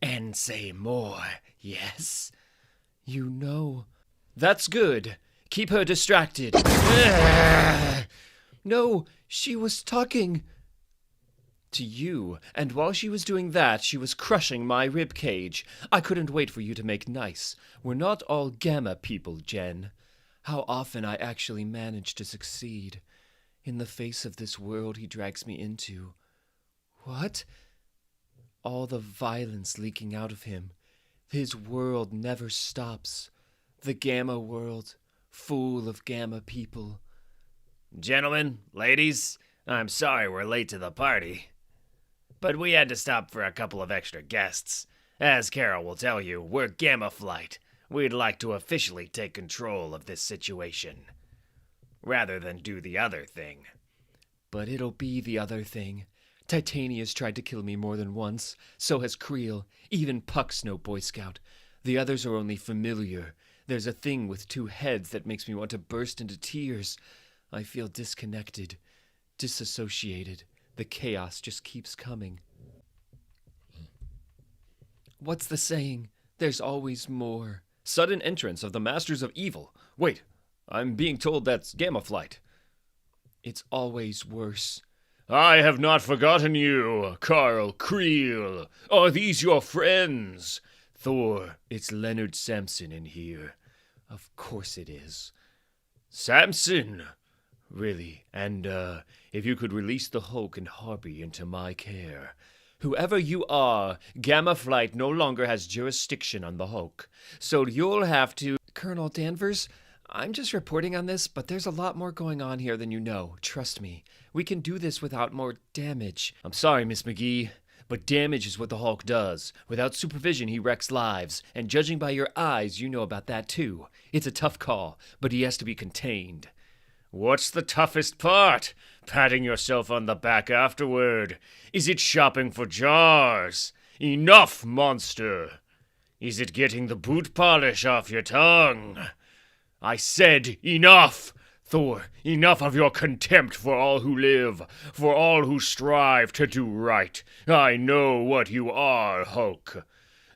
And say more, yes? You know. That's good. Keep her distracted. No, she was talking to you, and while she was doing that, she was crushing my rib cage. I couldn't wait for you to make nice. We're not all Gamma people, Jen. How often I actually manage to succeed. In the face of this world he drags me into. What? All the violence leaking out of him. His world never stops. The Gamma world, full of Gamma people. Gentlemen, ladies, I'm sorry we're late to the party. But we had to stop for a couple of extra guests. As Carol will tell you, we're Gamma Flight. We'd like to officially take control of this situation, rather than do the other thing. But it'll be the other thing. Titania's tried to kill me more than once. So has Creel. Even Puck's no Boy Scout. The others are only familiar. There's a thing with two heads that makes me want to burst into tears. I feel disconnected, disassociated. The chaos just keeps coming. What's the saying? There's always more. Sudden entrance of the Masters of Evil. Wait, I'm being told that's Gamma Flight. It's always worse. I have not forgotten you, Carl Creel. Are these your friends? Thor, it's Leonard Samson in here. Of course it is. Samson? Really, and if you could release the Hulk and Harpy into my care. Whoever you are, Gamma Flight no longer has jurisdiction on the Hulk. So you'll have to... Colonel Danvers, I'm just reporting on this, but there's a lot more going on here than you know. Trust me. We can do this without more damage. I'm sorry, Miss McGee, But damage is what the Hulk does. Without supervision, he wrecks lives. And judging by your eyes, you know about that too. It's a tough call, but he has to be contained. What's the toughest part? Patting yourself on the back afterward? Is it shopping for jars? Enough, monster! Is it getting the boot polish off your tongue? I said enough! Thor, enough of your contempt for all who live, for all who strive to do right. I know what you are, Hulk.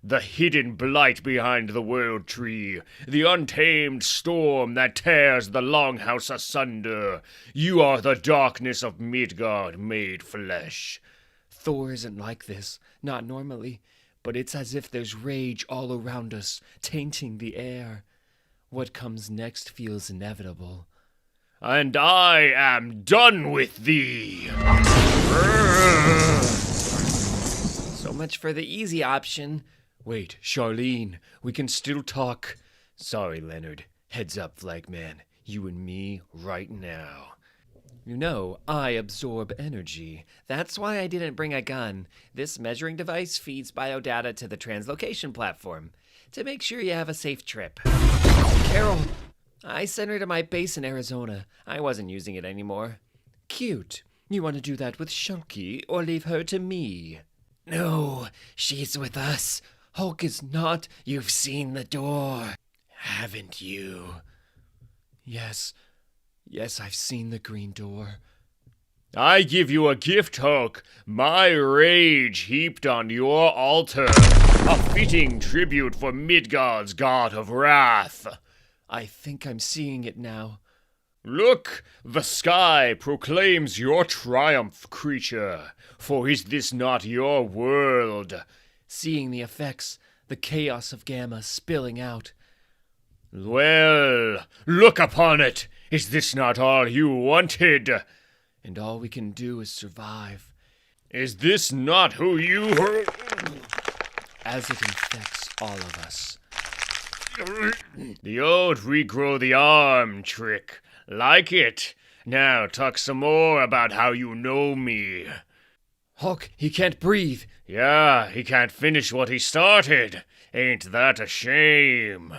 The hidden blight behind the world tree, the untamed storm that tears the longhouse asunder. You are the darkness of Midgard made flesh. Thor isn't like this, not normally, but it's as if there's rage all around us, tainting the air. What comes next feels inevitable. And I am done with thee! So much for the easy option. Wait, Charlene, we can still talk. Sorry, Leonard. Heads up, Flagman. You and me right now. You know, I absorb energy. That's why I didn't bring a gun. This measuring device feeds biodata to the translocation platform to make sure you have a safe trip. Carol, I sent her to my base in Arizona. I wasn't using it anymore. Cute. You want to do that with Shulky or leave her to me? No, she's with us. Hulk is not. You've seen the door, haven't you? Yes, I've seen the green door. I give you a gift, Hulk. My rage heaped on your altar. A fitting tribute for Midgard's god of wrath. I think I'm seeing it now. Look, the sky proclaims your triumph, creature. For is this not your world? Seeing the effects, the chaos of Gamma spilling out. Well, look upon it. Is this not all you wanted? And all we can do is survive. Is this not who you... As it infects all of us. The old regrow the arm trick. Like it. Now talk some more about how you know me. Hulk, he can't breathe. Yeah, he can't finish what he started. Ain't that a shame?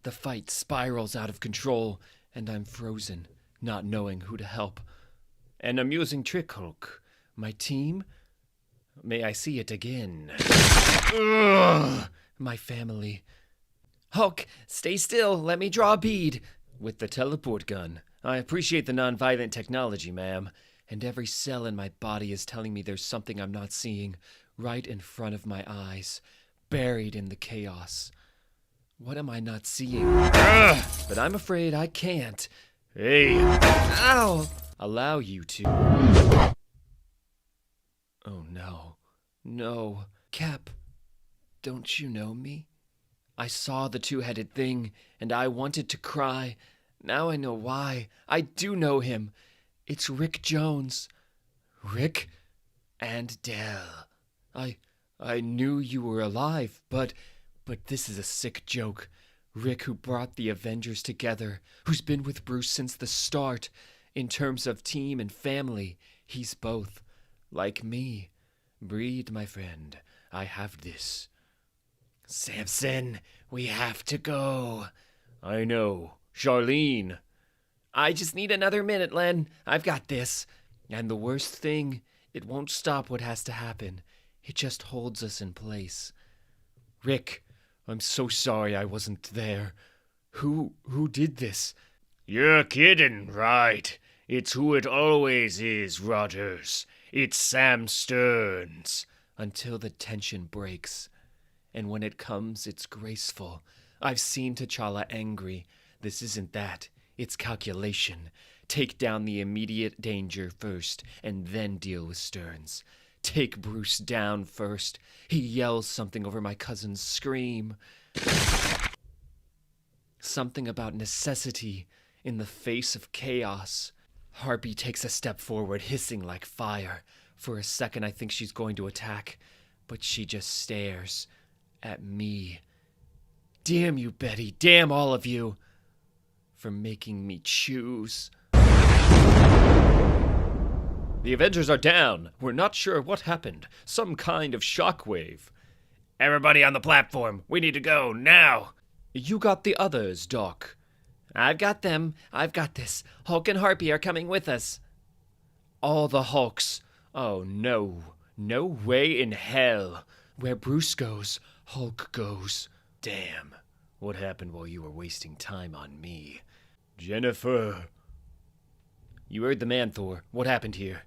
The fight spirals out of control, and I'm frozen, not knowing who to help. An amusing trick, Hulk. My team? May I see it again? Ugh, my family. Hulk, stay still. Let me draw a bead. With the teleport gun. I appreciate the non-violent technology, ma'am. And every cell in my body is telling me there's something I'm not seeing, right in front of my eyes, buried in the chaos. What am I not seeing? But I'm afraid I can't. Hey. Ow! Allow you to. Oh no. No. Cap, don't you know me? I saw the two-headed thing, and I wanted to cry. Now I know why. I do know him. It's Rick Jones. Rick and Dell. I knew you were alive, but this is a sick joke. Rick, who brought the Avengers together, who's been with Bruce since the start. In terms of team and family, he's both. Like me. Breathe, my friend. I have this. Samson, we have to go. I know. Charlene. I just need another minute, Len. I've got this. And the worst thing, it won't stop what has to happen. It just holds us in place. Rick, I'm so sorry I wasn't there. Who did this? You're kidding, right? It's who it always is, Rogers. It's Sam Stearns. Until the tension breaks. And when it comes, it's graceful. I've seen T'Challa angry. This isn't that. It's calculation. Take down the immediate danger first, and then deal with Stearns. Take Bruce down first. He yells something over my cousin's scream. Something about necessity in the face of chaos. Harpy takes a step forward, hissing like fire. For a second, I think she's going to attack, but she just stares at me. Damn you, Betty. Damn all of you. For making me choose. The Avengers are down. We're not sure what happened. Some kind of shockwave. Everybody on the platform. We need to go now. You got the others, Doc. I've got them. I've got this. Hulk and Harpy are coming with us. All the Hulks. Oh, no. No way in hell. Where Bruce goes, Hulk goes. Damn. What happened while you were wasting time on me? Jennifer. You heard the man, Thor. What happened here?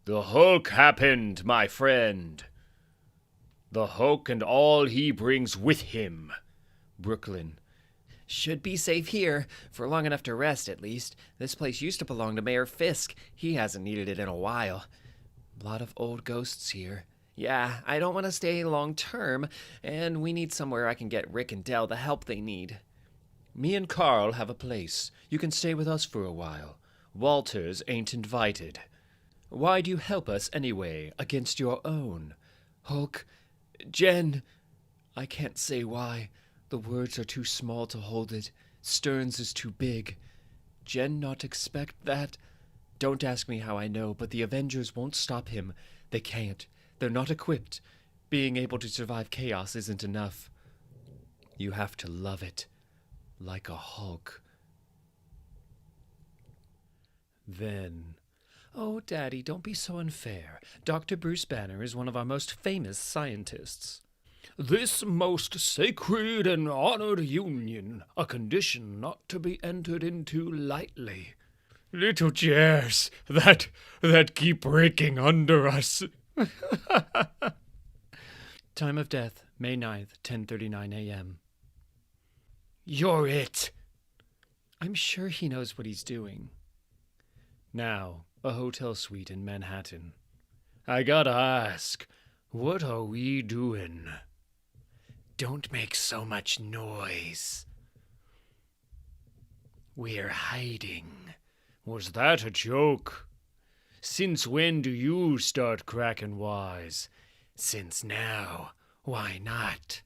The Hulk happened, my friend. The Hulk and all he brings with him. Brooklyn. Should be safe here, for long enough to rest at least. This place used to belong to Mayor Fisk. He hasn't needed it in a while. A lot of old ghosts here. Yeah, I don't want to stay long term, and we need somewhere I can get Rick and Del the help they need. Me and Carl have a place. You can stay with us for a while. Walters ain't invited. Why'd you help us anyway, against your own? Hulk, Jen, I can't say why. The words are too small to hold it. Stearns is too big. Jen not expect that? Don't ask me how I know, but the Avengers won't stop him. They can't. They're not equipped. Being able to survive chaos isn't enough. You have to love it. Like a Hulk. Then... Oh, Daddy, don't be so unfair. Dr. Bruce Banner is one of our most famous scientists. This most sacred and honored union, a condition not to be entered into lightly. Little chairs that keep breaking under us. Time of death, May 9th, 10:39 a.m. You're it. I'm sure he knows what he's doing. Now, a hotel suite in Manhattan. I gotta ask, what are we doing? Don't make so much noise. We're hiding. Was that a joke? Since when do you start cracking wise? Since now. Why not?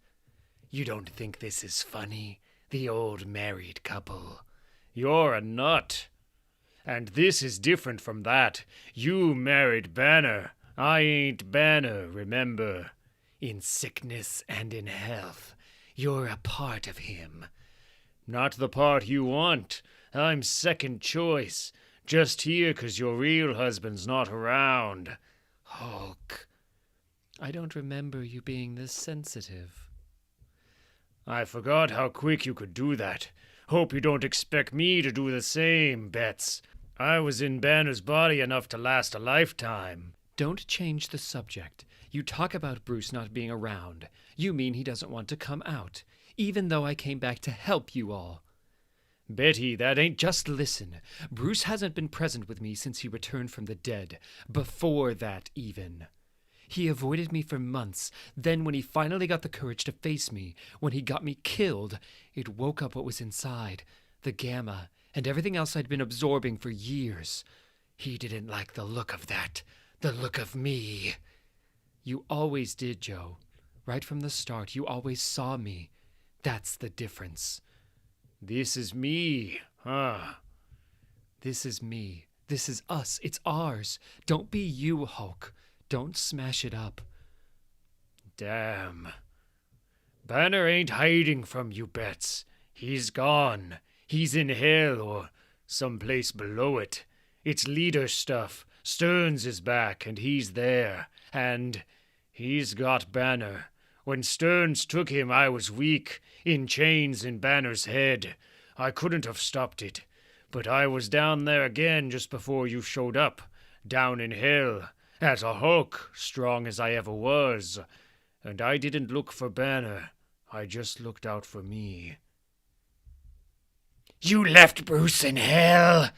You don't think this is funny? The old married couple. You're a nut. And this is different from that. You married Banner. I ain't Banner, remember? In sickness and in health, you're a part of him. Not the part you want. I'm second choice. Just here 'cause your real husband's not around. Hulk. I don't remember you being this sensitive. I forgot how quick you could do that. Hope you don't expect me to do the same, Bets. I was in Banner's body enough to last a lifetime. Don't change the subject. You talk about Bruce not being around. You mean he doesn't want to come out, even though I came back to help you all. Betty, that ain't... Just listen. Bruce hasn't been present with me since he returned from the dead. Before that, even. He avoided me for months. Then when he finally got the courage to face me, when he got me killed, it woke up what was inside. The gamma, and everything else I'd been absorbing for years. He didn't like the look of that. The look of me. You always did, Joe. Right from the start, you always saw me. That's the difference. This is me, huh? This is me. This is us. It's ours. Don't be you, Hulk. Don't smash it up. Damn. Banner ain't hiding from you, Bets. He's gone. He's in hell or someplace below it. It's leader stuff. Stearns is back, and he's there. And he's got Banner. When Stearns took him, I was weak, in chains in Banner's head. I couldn't have stopped it. But I was down there again just before you showed up. Down in hell. As a Hulk, strong as I ever was. And I didn't look for Banner. I just looked out for me. You left Bruce in hell!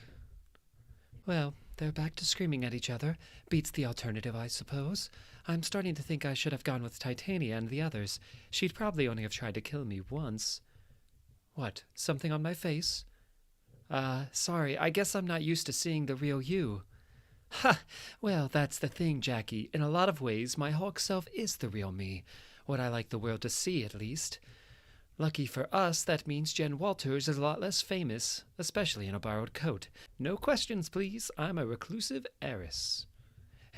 Well, they're back to screaming at each other. Beats the alternative, I suppose. I'm starting to think I should have gone with Titania and the others. She'd probably only have tried to kill me once. What, something on my face? Sorry, I guess I'm not used to seeing the real you. Ha! Well, that's the thing, Jackie. In a lot of ways, my Hulk self is the real me. What I like the world to see, at least. Lucky for us, that means Jen Walters is a lot less famous, especially in a borrowed coat. No questions, please. I'm a reclusive heiress.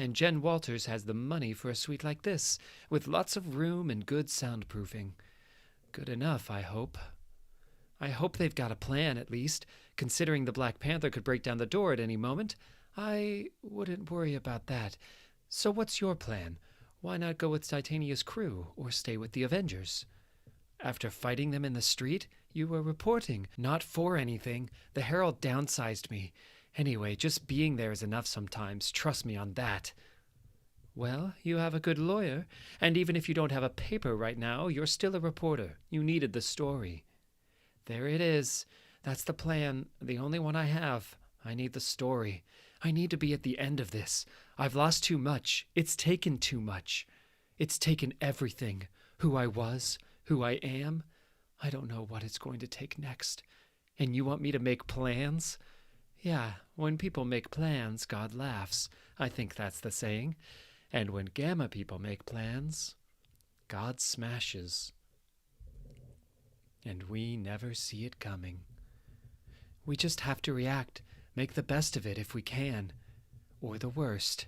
And Jen Walters has the money for a suite like this, with lots of room and good soundproofing. Good enough, I hope. I hope they've got a plan, at least. Considering the Black Panther could break down the door at any moment, I wouldn't worry about that. So what's your plan? Why not go with Titania's crew, or stay with the Avengers? After fighting them in the street, you were reporting, not for anything. The Herald downsized me. Anyway, just being there is enough sometimes. Trust me on that. Well, you have a good lawyer, and even if you don't have a paper right now, you're still a reporter. You needed the story. There it is. That's the plan, the only one I have. I need the story. I need to be at the end of this. I've lost too much. It's taken too much. It's taken everything. Who I was, who I am. I don't know what it's going to take next. And you want me to make plans? Yeah, when people make plans, God laughs. I think that's the saying. And when Gamma people make plans, God smashes. And we never see it coming. We just have to react, make the best of it if we can. Or the worst.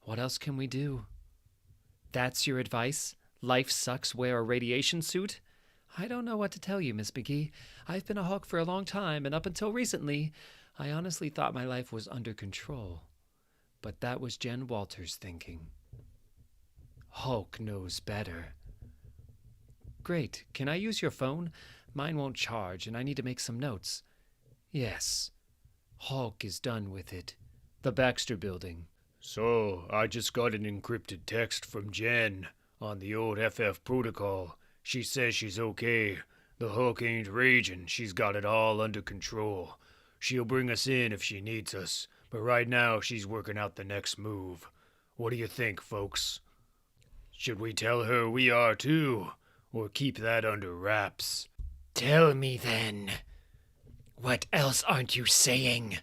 What else can we do? That's your advice? Life sucks, wear a radiation suit? I don't know what to tell you, Miss McGee. I've been a Hulk for a long time, and up until recently, I honestly thought my life was under control. But that was Jen Walters' thinking. Hulk knows better. Great. Can I use your phone? Mine won't charge, and I need to make some notes. Yes. Hulk is done with it. The Baxter Building. So, I just got an encrypted text from Jen on the old FF protocol. She says she's okay. The Hulk ain't raging. She's got it all under control. She'll bring us in if she needs us, but right now she's working out the next move. What do you think, folks? Should we tell her we are too, or keep that under wraps? Tell me then. What else aren't you saying?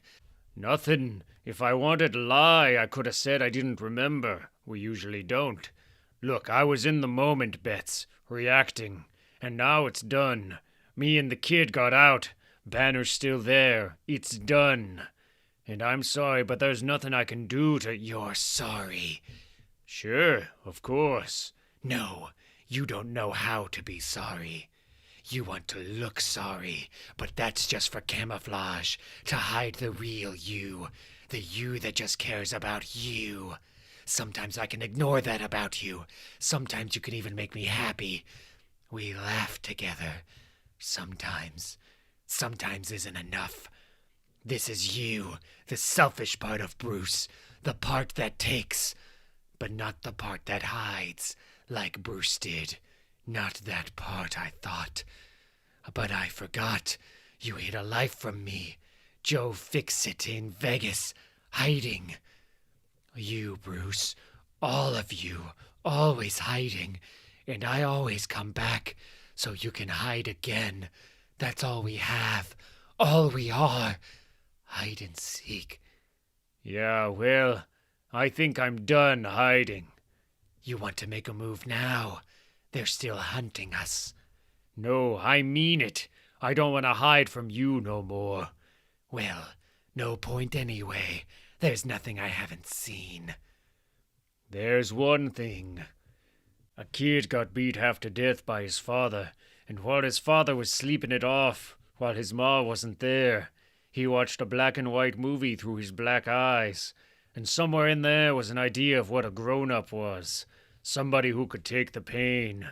Nothing. If I wanted to lie, I could have said I didn't remember. We usually don't. Look, I was in the moment, Bets, reacting, and now it's done. Me and the kid got out. Banner's still there. It's done. And I'm sorry, but there's nothing I can do to... You're sorry. Sure, of course. No, you don't know how to be sorry. You want to look sorry, but that's just for camouflage, to hide the real you, the you that just cares about you. Sometimes I can ignore that about you. Sometimes you can even make me happy. We laugh together. Sometimes isn't enough. This is you, the selfish part of Bruce, the part that takes, but not the part that hides, like Bruce did. Not that part, I thought. But I forgot. You hid a life from me. Joe Fixit in Vegas, hiding. You, Bruce, all of you, always hiding, and I always come back, so you can hide again. That's all we have, all we are. Hide and seek. Yeah, well, I think I'm done hiding. You want to make a move now? They're still hunting us. No, I mean it. I don't want to hide from you no more. Well, no point anyway. There's nothing I haven't seen. There's one thing. A kid got beat half to death by his father, and while his father was sleeping it off, while his ma wasn't there, he watched a black and white movie through his black eyes, and somewhere in there was an idea of what a grown-up was. Somebody who could take the pain.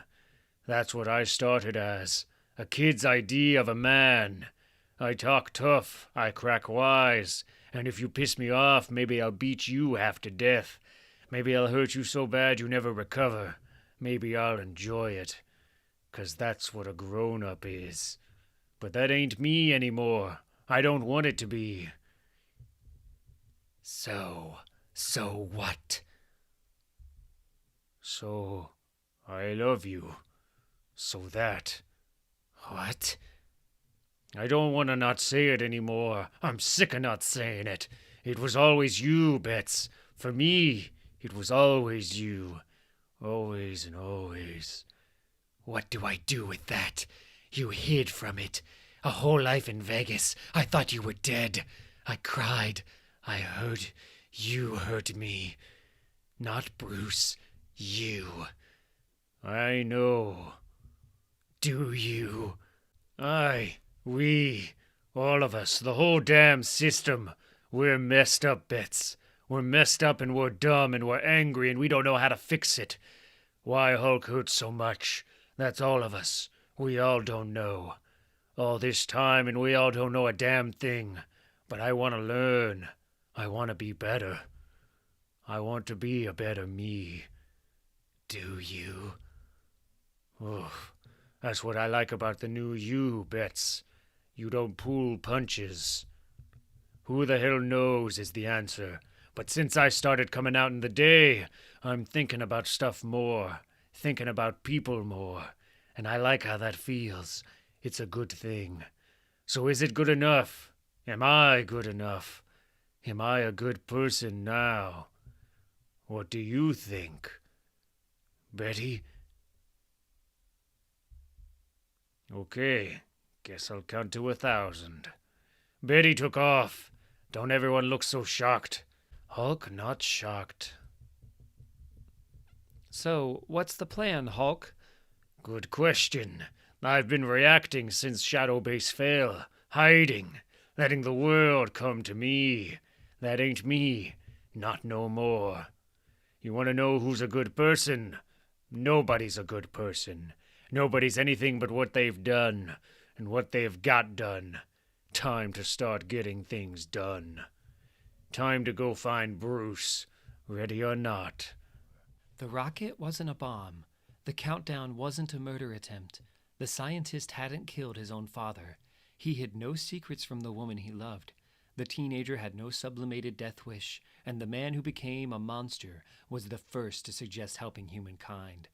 That's what I started as. A kid's idea of a man. I talk tough, I crack wise, and if you piss me off, maybe I'll beat you half to death. Maybe I'll hurt you so bad you never recover. Maybe I'll enjoy it. 'Cause that's what a grown-up is. But that ain't me anymore. I don't want it to be. So what? So, I love you. So that. What? I don't want to not say it anymore. I'm sick of not saying it. It was always you, Bets. For me, it was always you. Always and always. What do I do with that? You hid from it. A whole life in Vegas. I thought you were dead. I cried. I hurt. You hurt me. Not Bruce. You. I know. Do you? We, all of us, the whole damn system, we're messed up, Bets. We're messed up and we're dumb and we're angry and we don't know how to fix it. Why Hulk hurts so much, that's all of us. We all don't know. All this time and we all don't know a damn thing. But I want to learn. I want to be better. I want to be a better me. Do you? Oh, that's what I like about the new you, Bets. You don't pull punches. Who the hell knows is the answer. But since I started coming out in the day, I'm thinking about stuff more. Thinking about people more. And I like how that feels. It's a good thing. So is it good enough? Am I good enough? Am I a good person now? What do you think? Betty? Okay, guess I'll count to 1,000. Betty took off. Don't everyone look so shocked. Hulk not shocked. So, what's the plan, Hulk? Good question. I've been reacting since Shadow Base fell. Hiding. Letting the world come to me. That ain't me. Not no more. You want to know who's a good person? Nobody's a good person. Nobody's anything but what they've done, and what they've got done. Time to start getting things done. Time to go find Bruce, ready or not. The rocket wasn't a bomb. The countdown wasn't a murder attempt. The scientist hadn't killed his own father. He hid no secrets from the woman he loved. The teenager had no sublimated death wish, and the man who became a monster was the first to suggest helping humankind.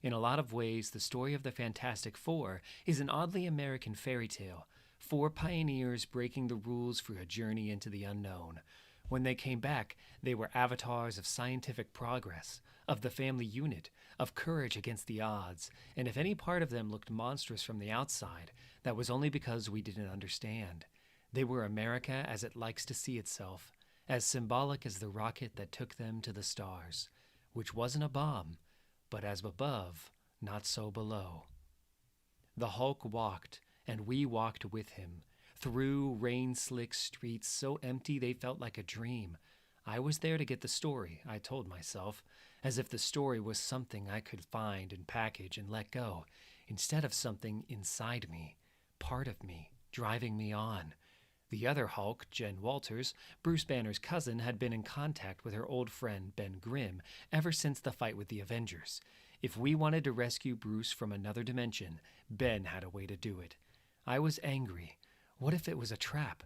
In a lot of ways, the story of the Fantastic Four is an oddly American fairy tale. 4 pioneers breaking the rules for a journey into the unknown. When they came back, they were avatars of scientific progress, of the family unit, of courage against the odds, and if any part of them looked monstrous from the outside, that was only because we didn't understand. They were America as it likes to see itself, as symbolic as the rocket that took them to the stars, which wasn't a bomb, but as above, not so below. The Hulk walked, and we walked with him, through rain-slick streets so empty they felt like a dream. I was there to get the story, I told myself, as if the story was something I could find and package and let go, instead of something inside me, part of me, driving me on. The other Hulk, Jen Walters, Bruce Banner's cousin, had been in contact with her old friend Ben Grimm ever since the fight with the Avengers. If we wanted to rescue Bruce from another dimension, Ben had a way to do it. I was angry. What if it was a trap?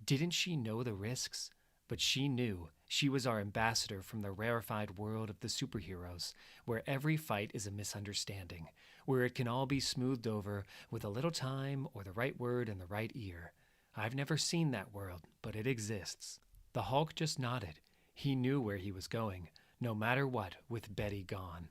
Didn't she know the risks? But she knew. She was our ambassador from the rarefied world of the superheroes, where every fight is a misunderstanding, where it can all be smoothed over with a little time or the right word in the right ear. I've never seen that world, but it exists. The Hulk just nodded. He knew where he was going, no matter what, with Betty gone.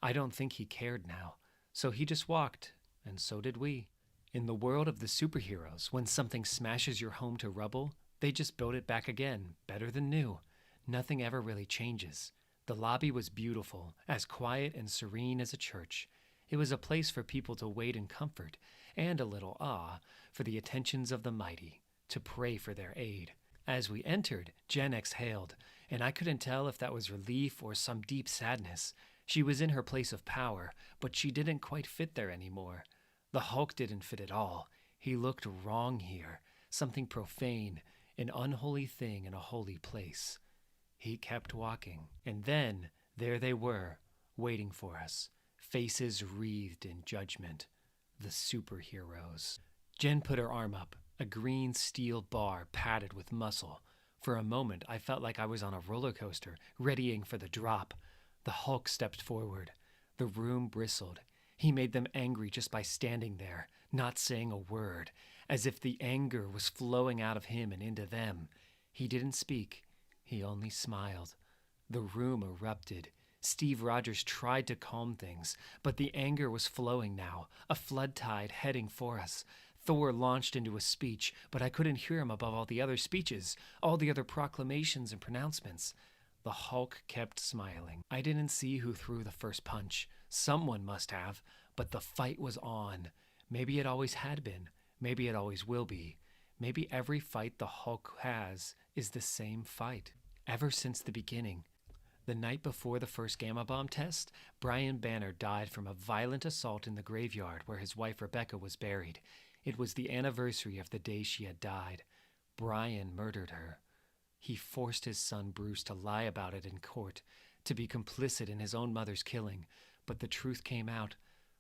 I don't think he cared now. So he just walked, and so did we. In the world of the superheroes, when something smashes your home to rubble, they just build it back again, better than new. Nothing ever really changes. The lobby was beautiful, as quiet and serene as a church. It was a place for people to wait in comfort, and a little awe, for the attentions of the mighty, to pray for their aid. As we entered, Jen exhaled, and I couldn't tell if that was relief or some deep sadness. She was in her place of power, but she didn't quite fit there anymore. The Hulk didn't fit at all. He looked wrong here, something profane, an unholy thing in a holy place. He kept walking, and then there they were, waiting for us, faces wreathed in judgment, the superheroes. Jen put her arm up, a green steel bar padded with muscle. For a moment, I felt like I was on a roller coaster, readying for the drop. The Hulk stepped forward. The room bristled. He made them angry just by standing there, not saying a word, as if the anger was flowing out of him and into them. He didn't speak. He only smiled. The room erupted. Steve Rogers tried to calm things, but the anger was flowing now, a flood tide heading for us. Thor launched into a speech, but I couldn't hear him above all the other speeches, all the other proclamations and pronouncements. The Hulk kept smiling. I didn't see who threw the first punch. Someone must have, but the fight was on. Maybe it always had been. Maybe it always will be. Maybe every fight the Hulk has is the same fight. Ever since the beginning. The night before the first gamma bomb test, Brian Banner died from a violent assault in the graveyard where his wife Rebecca was buried. It was the anniversary of the day she had died. Brian murdered her. He forced his son Bruce to lie about it in court, to be complicit in his own mother's killing, but the truth came out.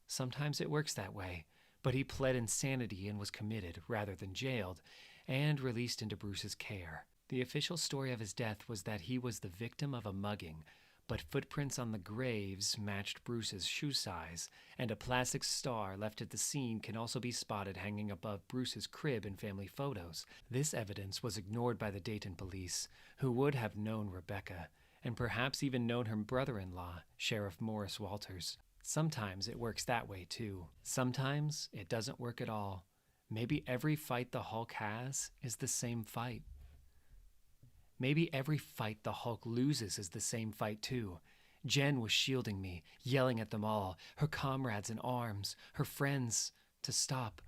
Sometimes it works that way, but he pled insanity and was committed, rather than jailed, and released into Bruce's care. The official story of his death was that he was the victim of a mugging, but footprints on the graves matched Bruce's shoe size, and a plastic star left at the scene can also be spotted hanging above Bruce's crib in family photos. This evidence was ignored by the Dayton police, who would have known Rebecca, and perhaps even known her brother-in-law, Sheriff Morris Walters. Sometimes it works that way too. Sometimes it doesn't work at all. Maybe every fight the Hulk has is the same fight. Maybe every fight the Hulk loses is the same fight too. Jen was shielding me, yelling at them all, her comrades in arms, her friends, to stop,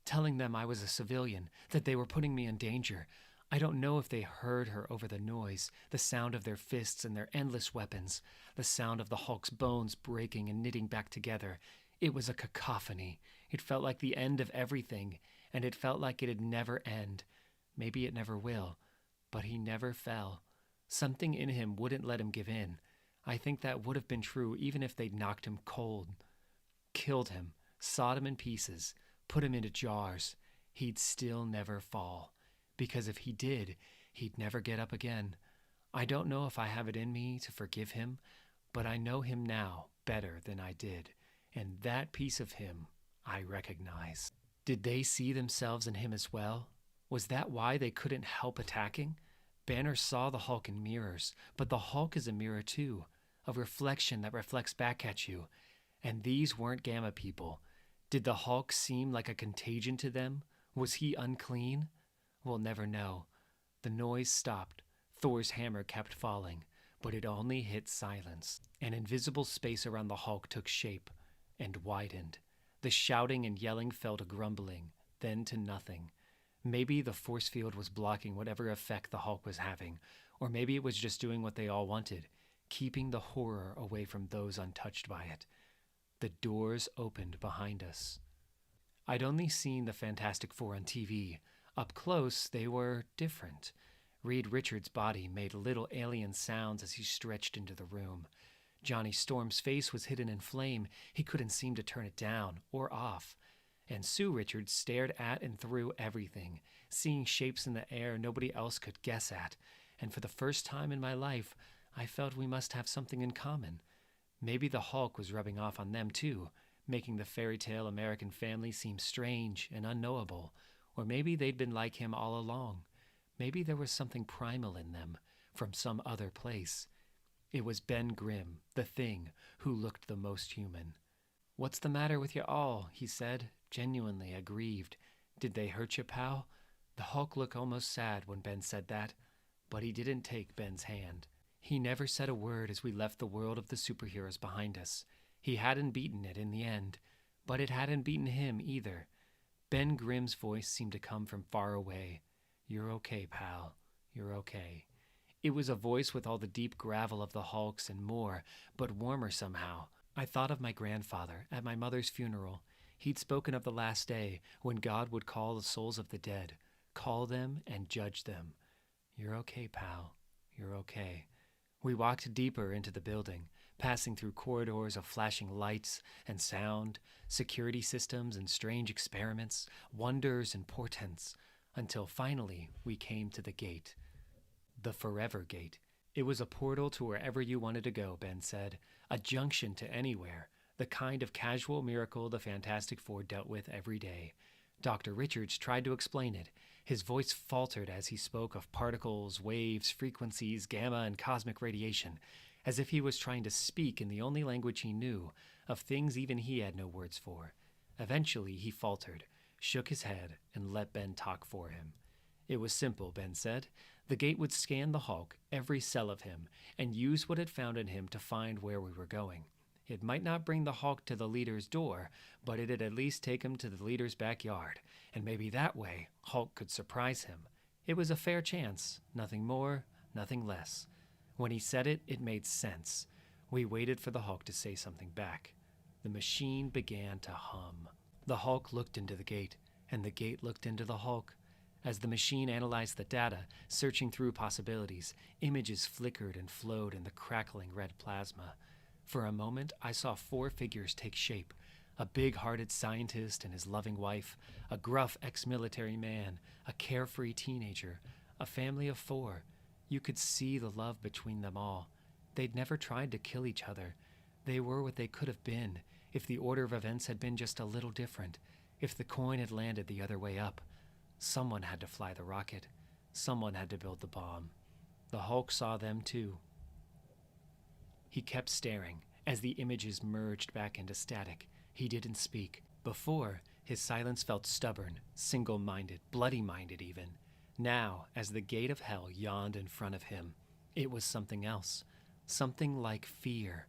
telling them I was a civilian, that they were putting me in danger. I don't know if they heard her over the noise, the sound of their fists and their endless weapons, the sound of the Hulk's bones breaking and knitting back together. It was a cacophony. It felt like the end of everything, and it felt like it'd never end. Maybe it never will. But he never fell. Something in him wouldn't let him give in. I think that would have been true even if they'd knocked him cold. Killed him, sawed him in pieces, put him into jars. He'd still never fall. Because if he did, he'd never get up again. I don't know if I have it in me to forgive him, but I know him now better than I did. And that piece of him I recognize. Did they see themselves in him as well? Was that why they couldn't help attacking? Banner saw the Hulk in mirrors, but the Hulk is a mirror too, a reflection that reflects back at you. And these weren't Gamma people. Did the Hulk seem like a contagion to them? Was he unclean? We'll never know. The noise stopped. Thor's hammer kept falling, but it only hit silence. An invisible space around the Hulk took shape and widened. The shouting and yelling fell to grumbling, then to nothing. Maybe the force field was blocking whatever effect the Hulk was having, or maybe it was just doing what they all wanted, keeping the horror away from those untouched by it. The doors opened behind us. I'd only seen the Fantastic Four on TV. Up close, they were different. Reed Richards' body made little alien sounds as he stretched into the room. Johnny Storm's face was hidden in flame. He couldn't seem to turn it down or off. And Sue Richards stared at and through everything, seeing shapes in the air nobody else could guess at. And for the first time in my life, I felt we must have something in common. Maybe the Hulk was rubbing off on them too, making the fairy tale American family seem strange and unknowable. Or maybe they'd been like him all along. Maybe there was something primal in them, from some other place. It was Ben Grimm, the Thing, who looked the most human. "What's the matter with you all?" he said, genuinely aggrieved. "Did they hurt you, pal?" The Hulk looked almost sad when Ben said that, but he didn't take Ben's hand. He never said a word as we left the world of the superheroes behind us. He hadn't beaten it in the end, but it hadn't beaten him either. Ben Grimm's voice seemed to come from far away. "You're okay, pal. You're okay." It was a voice with all the deep gravel of the Hulk's and more, but warmer somehow. I thought of my grandfather at my mother's funeral. He'd spoken of the last day when God would call the souls of the dead, call them and judge them. "You're okay, pal. You're okay." We walked deeper into the building, passing through corridors of flashing lights and sound, security systems and strange experiments, wonders and portents, until finally we came to the gate. The Forever Gate. It was a portal to wherever you wanted to go, Ben said, a junction to anywhere, the kind of casual miracle the Fantastic Four dealt with every day. Dr. Richards tried to explain it. His voice faltered as he spoke of particles, waves, frequencies, gamma, and cosmic radiation, as if he was trying to speak in the only language he knew, of things even he had no words for. Eventually, he faltered, shook his head, and let Ben talk for him. It was simple, Ben said. The gate would scan the Hulk, every cell of him, and use what it found in him to find where we were going. It might not bring the Hulk to the leader's door, but it'd at least take him to the leader's backyard, and maybe that way Hulk could surprise him. It was a fair chance, nothing more, nothing less. When he said it, it made sense. We waited for the Hulk to say something back. The machine began to hum. The Hulk looked into the gate, and the gate looked into the Hulk. As the machine analyzed the data, searching through possibilities, images flickered and flowed in the crackling red plasma. For a moment, I saw 4 figures take shape: a big-hearted scientist and his loving wife, a gruff ex-military man, a carefree teenager, a family of 4. You could see the love between them all. They'd never tried to kill each other. They were what they could have been if the order of events had been just a little different, if the coin had landed the other way up. Someone had to fly the rocket. Someone had to build the bomb. The Hulk saw them too. He kept staring as the images merged back into static. He didn't speak. Before, his silence felt stubborn, single-minded, bloody-minded even. Now, as the gate of hell yawned in front of him, it was something else. Something like fear.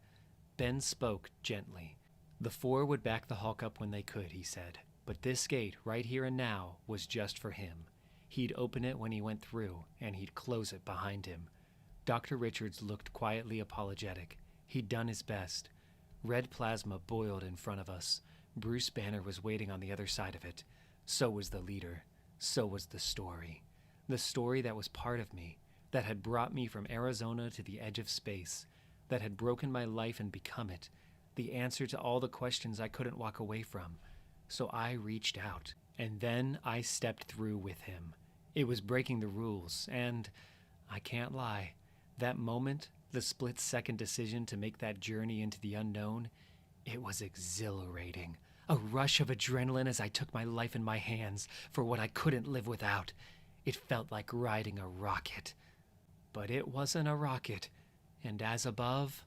Ben spoke gently. The 4 would back the Hulk up when they could, he said. But this gate, right here and now, was just for him. He'd open it when he went through, and he'd close it behind him. Dr. Richards looked quietly apologetic. He'd done his best. Red plasma boiled in front of us. Bruce Banner was waiting on the other side of it. So was the leader. So was the story. The story that was part of me, that had brought me from Arizona to the edge of space, that had broken my life and become it, the answer to all the questions I couldn't walk away from. So I reached out, and then I stepped through with him. It was breaking the rules, and I can't lie, that moment, the split-second decision to make that journey into the unknown, it was exhilarating. A rush of adrenaline as I took my life in my hands for what I couldn't live without. It felt like riding a rocket. But it wasn't a rocket, and as above,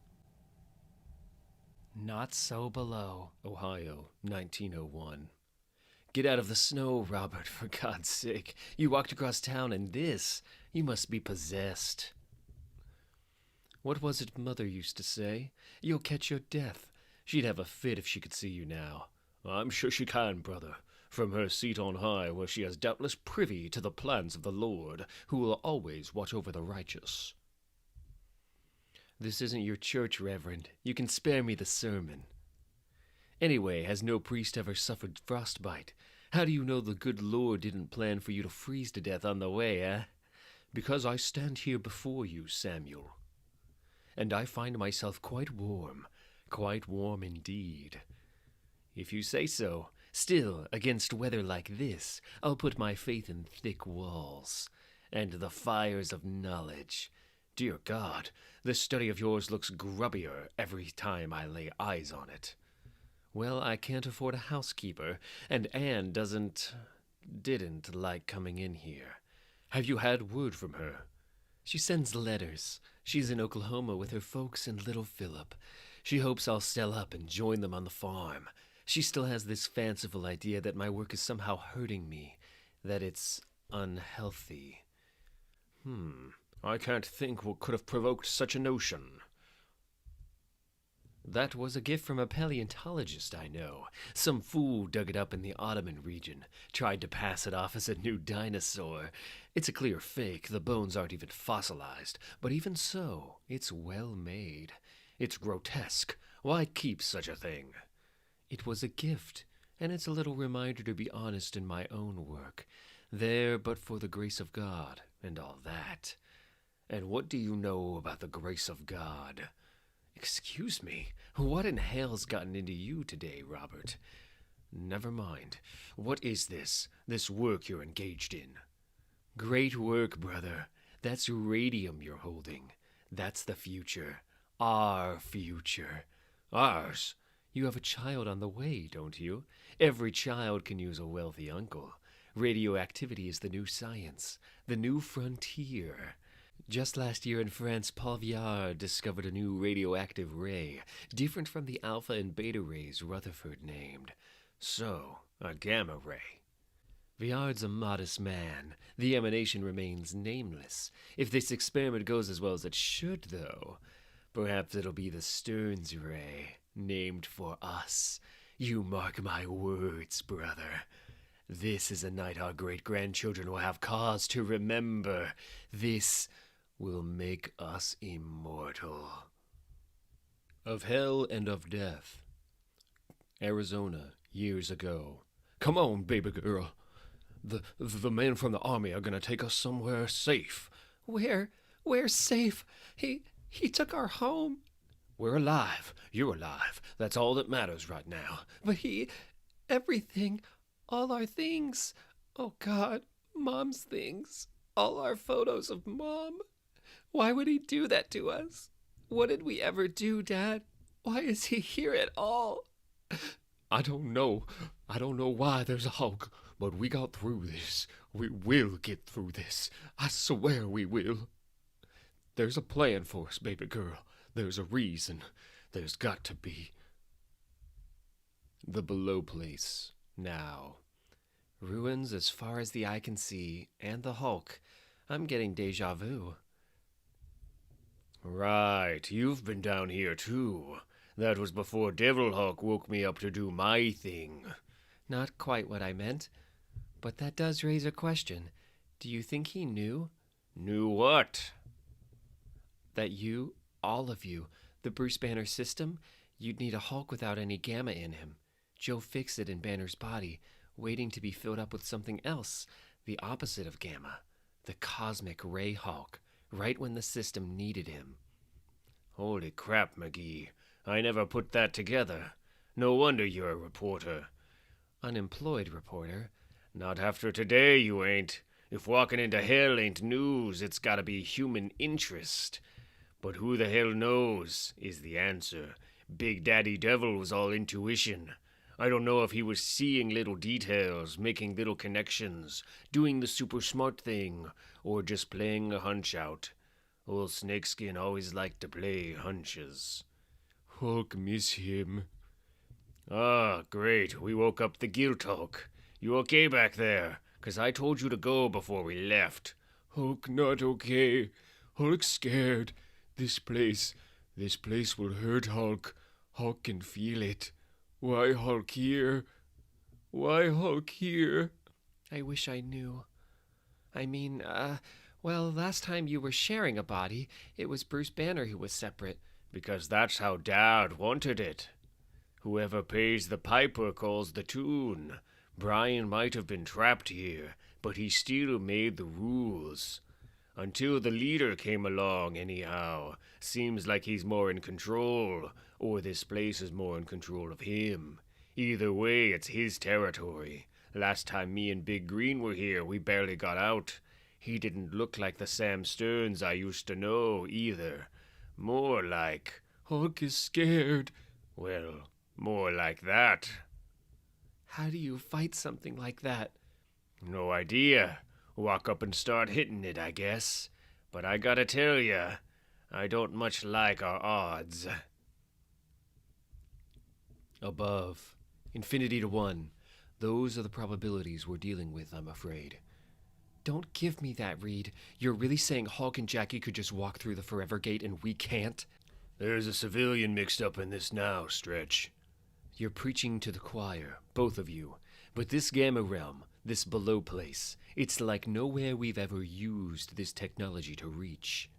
not so below. Ohio, 1901. Get out of the snow, Robert, for God's sake. You walked across town in this. You must be possessed. What was it Mother used to say? You'll catch your death. She'd have a fit if she could see you now. I'm sure she can, brother. From her seat on high, where she is doubtless privy to the plans of the Lord, who will always watch over the righteous. This isn't your church, Reverend. You can spare me the sermon. Anyway, has no priest ever suffered frostbite? How do you know the good Lord didn't plan for you to freeze to death on the way, eh? Because I stand here before you, Samuel. And I find myself quite warm indeed. If you say so. Still, against weather like this, I'll put my faith in thick walls, and the fires of knowledge. Dear God, this study of yours looks grubbier every time I lay eyes on it. Well, I can't afford a housekeeper, and Anne didn't like coming in here. Have you had word from her? She sends letters. She's in Oklahoma with her folks and little Philip. She hopes I'll sell up and join them on the farm. She still has this fanciful idea that my work is somehow hurting me, that it's unhealthy. I can't think what could have provoked such a notion. That was a gift from a paleontologist I know. Some fool dug it up in the Ottoman region, tried to pass it off as a new dinosaur. It's a clear fake, the bones aren't even fossilized, but even so, it's well made. It's grotesque. Why keep such a thing? It was a gift, and it's a little reminder to be honest in my own work. There but for the grace of God, and all that. And what do you know about the grace of God? Excuse me, what in hell's gotten into you today, Robert? Never mind. What is this work you're engaged in? Great work, brother. That's radium you're holding. That's the future. Our future. Ours? You have a child on the way, don't you? Every child can use a wealthy uncle. Radioactivity is the new science, the new frontier. Just last year in France, Paul Viard discovered a new radioactive ray, different from the alpha and beta rays Rutherford named. So, a gamma ray. Viard's a modest man. The emanation remains nameless. If this experiment goes as well as it should, though, perhaps it'll be the Stearns Ray, named for us. You mark my words, brother. This is a night our great-grandchildren will have cause to remember. This will make us immortal. Of hell and of death. Arizona, years ago. Come on, baby girl. The men from the army are gonna take us somewhere safe. Where safe? He took our home. We're alive. You're alive. That's all that matters right now. But everything, all our things. Oh God, Mom's things. All our photos of Mom. Why would he do that to us? What did we ever do, Dad? Why is he here at all? I don't know. I don't know why there's a Hulk, but we got through this. We will get through this. I swear we will. There's a plan for us, baby girl. There's a reason. There's got to be. The below place, now. Ruins as far as the eye can see, and the Hulk. I'm getting deja vu. Right, you've been down here too. That was before Devil Hulk woke me up to do my thing. Not quite what I meant, but that does raise a question. Do you think he knew? Knew what? That you, all of you, the Bruce Banner system, you'd need a Hulk without any gamma in him. Joe fixed it in Banner's body, waiting to be filled up with something else, the opposite of gamma, the cosmic ray Hulk, right when the system needed him. Holy crap, McGee. I never put that together. No wonder you're a reporter. Unemployed reporter. Not after today, you ain't. If walking into hell ain't news, it's gotta be human interest. But who the hell knows is the answer. Big Daddy Devil was all intuition. I don't know if he was seeing little details, making little connections, doing the super smart thing, or just playing a hunch out. Old Snakeskin always liked to play hunches. Hulk miss him. Ah, great. We woke up the Guilt Hulk. You okay back there? 'Cause I told you to go before we left. Hulk not okay. Hulk scared. This place will hurt Hulk. Hulk can feel it. Why Hulk here? Why Hulk here? I wish I knew. I mean, well, last time you were sharing a body, it was Bruce Banner who was separate. Because that's how Dad wanted it. Whoever pays the piper calls the tune. Brian might have been trapped here, but he still made the rules. Until the leader came along, anyhow. Seems like he's more in control, or this place is more in control of him. Either way, it's his territory. Last time me and Big Green were here, we barely got out. He didn't look like the Sam Stearns I used to know, either. More like... Hulk is scared. Well, more like that. How do you fight something like that? No idea. Walk up and start hitting it, I guess. But I gotta tell ya, I don't much like our odds. Above. Infinity to 1. Those are the probabilities we're dealing with, I'm afraid. Don't give me that, Reed. You're really saying Hulk and Jackie could just walk through the Forever Gate and we can't? There's a civilian mixed up in this now, Stretch. You're preaching to the choir, both of you. But this Gamma Realm, this below place, it's like nowhere we've ever used this technology to reach.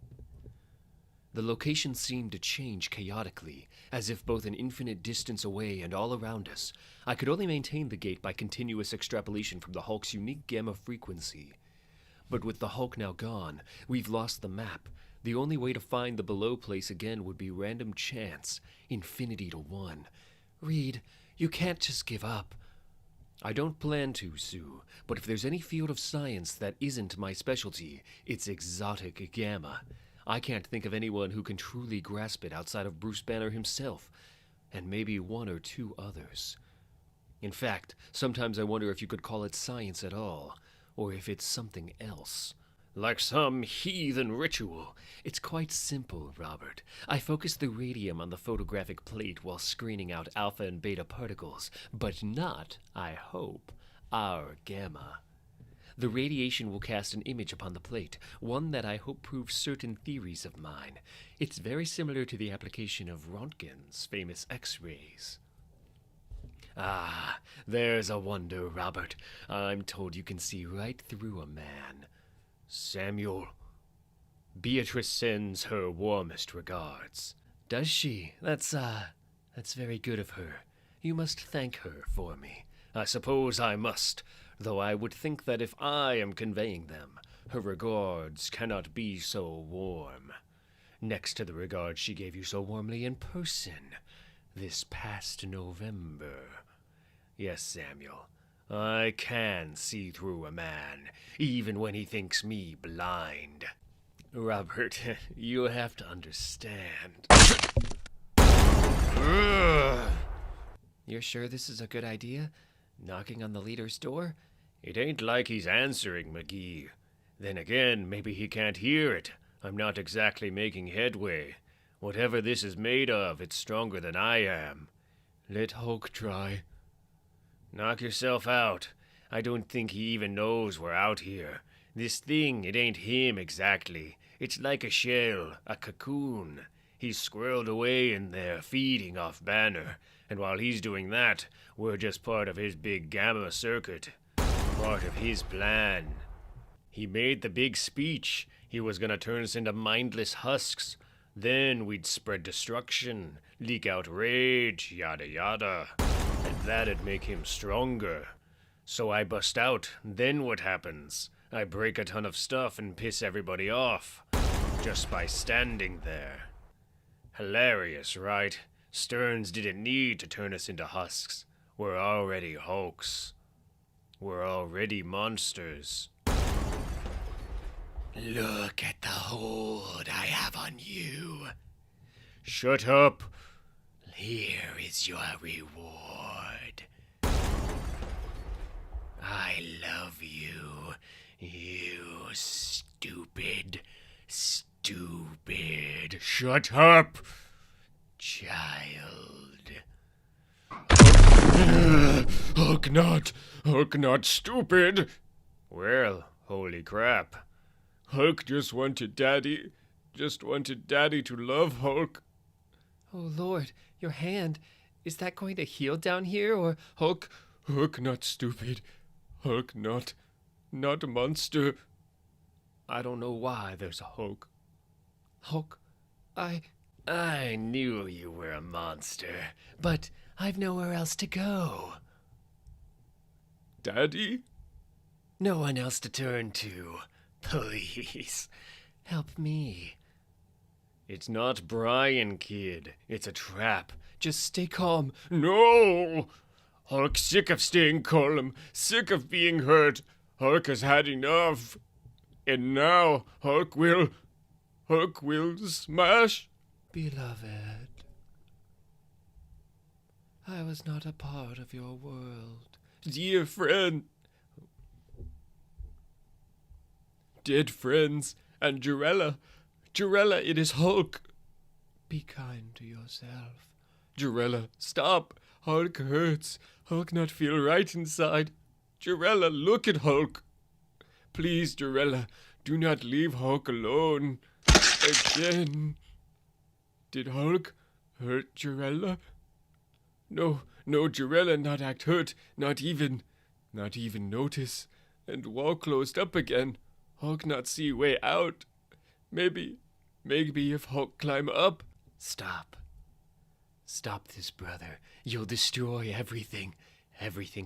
The location seemed to change chaotically, as if both an infinite distance away and all around us. I could only maintain the gate by continuous extrapolation from the Hulk's unique gamma frequency. But with the Hulk now gone, we've lost the map. The only way to find the below place again would be random chance, infinity to 1. Reed, you can't just give up. I don't plan to, Sue, but if there's any field of science that isn't my specialty, it's exotic gamma. I can't think of anyone who can truly grasp it outside of Bruce Banner himself, and maybe 1 or 2 others. In fact, sometimes I wonder if you could call it science at all, or if it's something else. Like some heathen ritual. It's quite simple, Robert. I focus the radium on the photographic plate while screening out alpha and beta particles, but not, I hope, our gamma. The radiation will cast an image upon the plate, one that I hope proves certain theories of mine. It's very similar to the application of Röntgen's famous X-rays. Ah, there's a wonder, Robert. I'm told you can see right through a man. Samuel, Beatrice sends her warmest regards. Does she? That's very good of her. You must thank her for me. I suppose I must, though I would think that if I am conveying them, her regards cannot be so warm. Next to the regards she gave you so warmly in person, this past November. Yes, Samuel, I can see through a man, even when he thinks me blind. Robert, you have to understand. You're sure this is a good idea? Knocking on the leader's door? It ain't like he's answering, McGee. Then again, maybe he can't hear it. I'm not exactly making headway. Whatever this is made of, it's stronger than I am. Let Hulk try. Knock yourself out. I don't think he even knows we're out here. This thing, it ain't him exactly. It's like a shell, a cocoon. He's squirreled away in there, feeding off Banner. And while he's doing that, we're just part of his big gamma circuit. Part of his plan. He made the big speech. He was gonna turn us into mindless husks. Then we'd spread destruction, leak out rage, yada yada. And that'd make him stronger. So I bust out. Then what happens? I break a ton of stuff and piss everybody off. Just by standing there. Hilarious, right? Stearns didn't need to turn us into husks. We're already Hulks. We're already monsters. Look at the hold I have on you. Shut up. Here is your reward. I love you, you stupid. Shut up. Child. Hulk not stupid. Well, holy crap. Hulk just wanted Daddy to love Hulk. Oh, Lord, your hand. Is that going to heal down here, or Hulk not stupid. Hulk not a monster. I don't know why there's a Hulk. Hulk? I knew you were a monster, but I've nowhere else to go. Daddy? No one else to turn to. Please, help me. It's not Brian, kid. It's a trap. Just stay calm. No! Hulk's sick of staying calm, sick of being hurt. Hulk has had enough. And now Hulk will smash. Beloved, I was not a part of your world. Dear friend. Dead friends. And Jarella, it is Hulk. Be kind to yourself. Jarella, stop. Hulk hurts. Hulk not feel right inside. Jarella, look at Hulk. Please, Jarella, do not leave Hulk alone. Again. Did Hulk hurt Jarella? No, Jarella not act hurt, not even notice, and wall closed up again. Hulk not see way out. Maybe if Hulk climb up. Stop this, brother. You'll destroy everything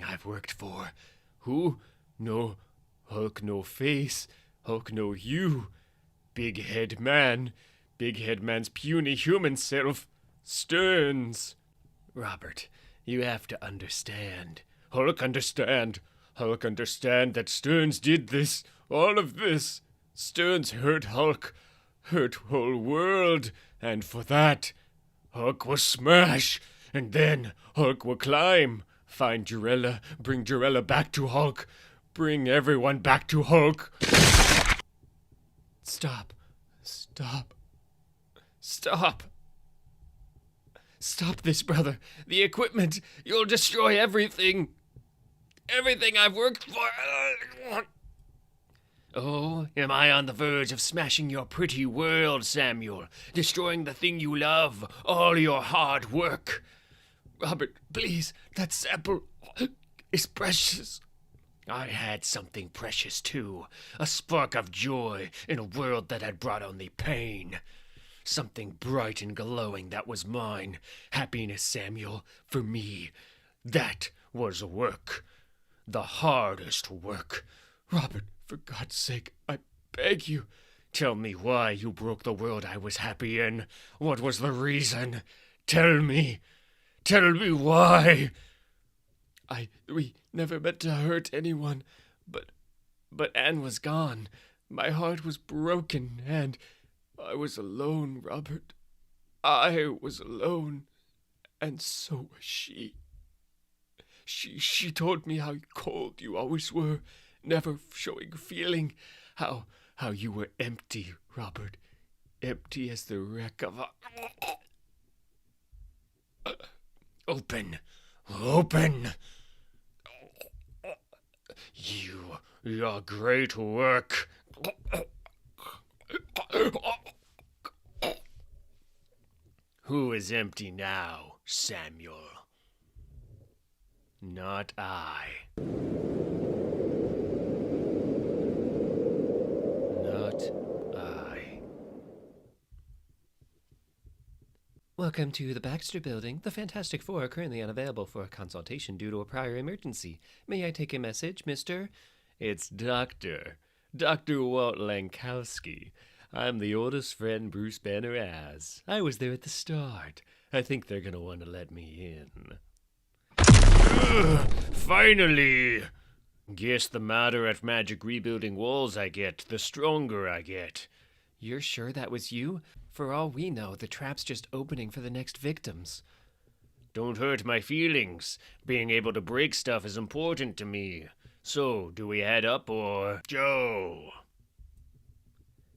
I've worked for. Who? No, Hulk no face. Hulk no you. Big head man's puny human self. Stearns. Robert, you have to understand. Hulk understand that Stearns did this, all of this. Stearns hurt Hulk, hurt whole world, and for that, Hulk will smash, and then Hulk will climb, find Jarella, bring Jarella back to Hulk, bring everyone back to Hulk. Stop. Stop this, brother. The equipment. You'll destroy everything. everything I've worked for. Oh, am I on the verge of smashing your pretty world, Samuel? Destroying the thing you love, all your hard work? Robert, please, that sample is precious. I had something precious, too. A spark of joy in a world that had brought only pain. Something bright and glowing that was mine. Happiness, Samuel, for me. That was work. The hardest work. Robert, for God's sake, I beg you, tell me why you broke the world I was happy in. What was the reason? Tell me. Tell me why. We never meant to hurt anyone, but Anne was gone. My heart was broken, and I was alone, Robert. I was alone, and so was she. She told me how cold you always were, never showing feeling, how you were empty, Robert, empty as the wreck of a... Open. Your great work. Who is empty now, Samuel? Not I. Not I. Welcome to the Baxter Building. The Fantastic Four are currently unavailable for a consultation due to a prior emergency. May I take a message, Mr.? It's Dr. Walt Lankowski. I'm the oldest friend Bruce Banner has. I was there at the start. I think they're gonna want to let me in. Finally! Guess the madder at magic rebuilding walls I get, the stronger I get. You're sure that was you? For all we know, the trap's just opening for the next victims. Don't hurt my feelings. Being able to break stuff is important to me. So, do we head up or... Joe!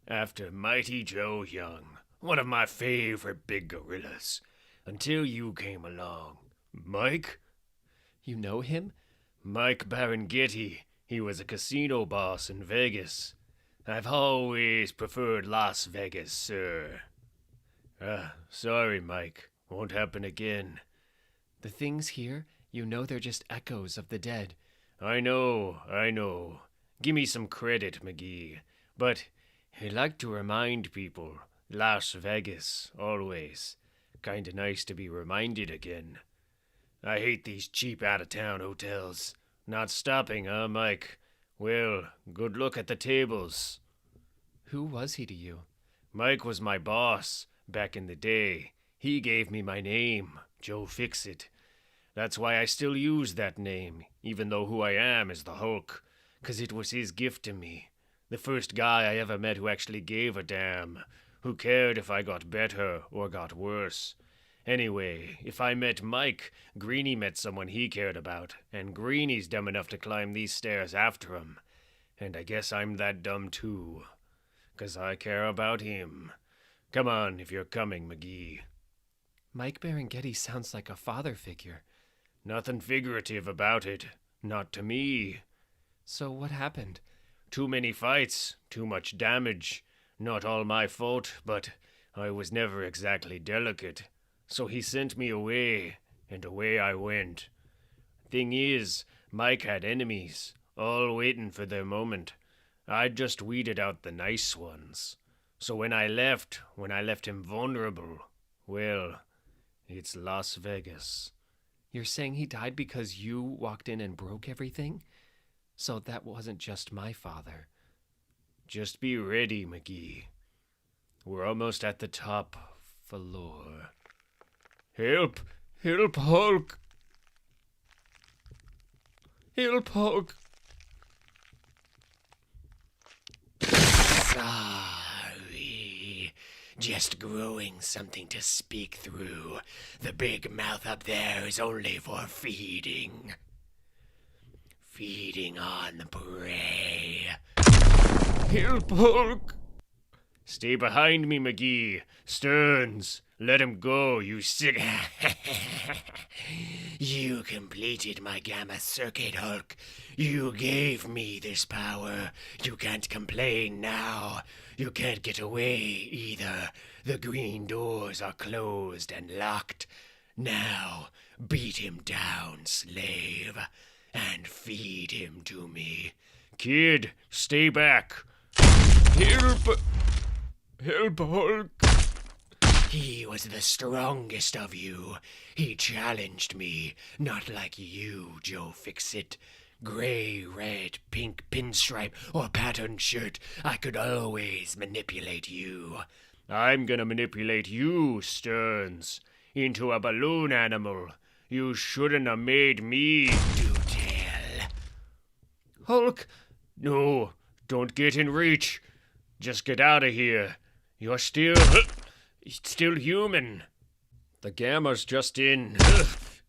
After Mighty Joe Young, one of my favorite big gorillas. Until you came along. Mike? You know him? Mike Barangetti. He was a casino boss in Vegas. I've always preferred Las Vegas, sir. Sorry, Mike. Won't happen again. The things here, you know they're just echoes of the dead. I know. Gimme some credit, McGee. But I like to remind people, Las Vegas, always. Kinda nice to be reminded again. I hate these cheap out-of-town hotels. Not stopping, huh, Mike? Well, good look at the tables. Who was he to you? Mike was my boss, back in the day. He gave me my name, Joe Fixit. That's why I still use that name, even though who I am is the Hulk. 'Cause it was his gift to me. The first guy I ever met who actually gave a damn. Who cared if I got better or got worse. Anyway, if I met Mike, Greenie met someone he cared about, and Greenie's dumb enough to climb these stairs after him. And I guess I'm that dumb too. 'Cause I care about him. Come on, if you're coming, McGee. Mike Barangetti sounds like a father figure. Nothing figurative about it. Not to me. So what happened? Too many fights, too much damage. Not all my fault, but I was never exactly delicate. So he sent me away, and away I went. Thing is, Mike had enemies, all waiting for their moment. I just weeded out the nice ones. So when I left him vulnerable, well, it's Las Vegas. You're saying he died because you walked in and broke everything? So that wasn't just my father. Just be ready, McGee. We're almost at the top floor. Help! Help, Hulk! Help, Hulk! Sorry. Just growing something to speak through. The big mouth up there is only for feeding. Feeding on the prey. Help, Hulk! Stay behind me, McGee. Stearns, let him go, you sick... You You completed my gamma circuit, Hulk. You gave me this power. You can't complain now. You can't get away either. The green doors are closed and locked. Now, beat him down, slave, and feed him to me. Kid, stay back. Help! Help, Hulk! He was the strongest of you. He challenged me, not like you, Joe Fixit. Gray, red, pink pinstripe, or patterned shirt, I could always manipulate you. I'm gonna manipulate you, Stearns, into a balloon animal. You shouldn't have made me. Do tell. Hulk! No, don't get in reach. Just get out of here. You're still human. The gamma's just in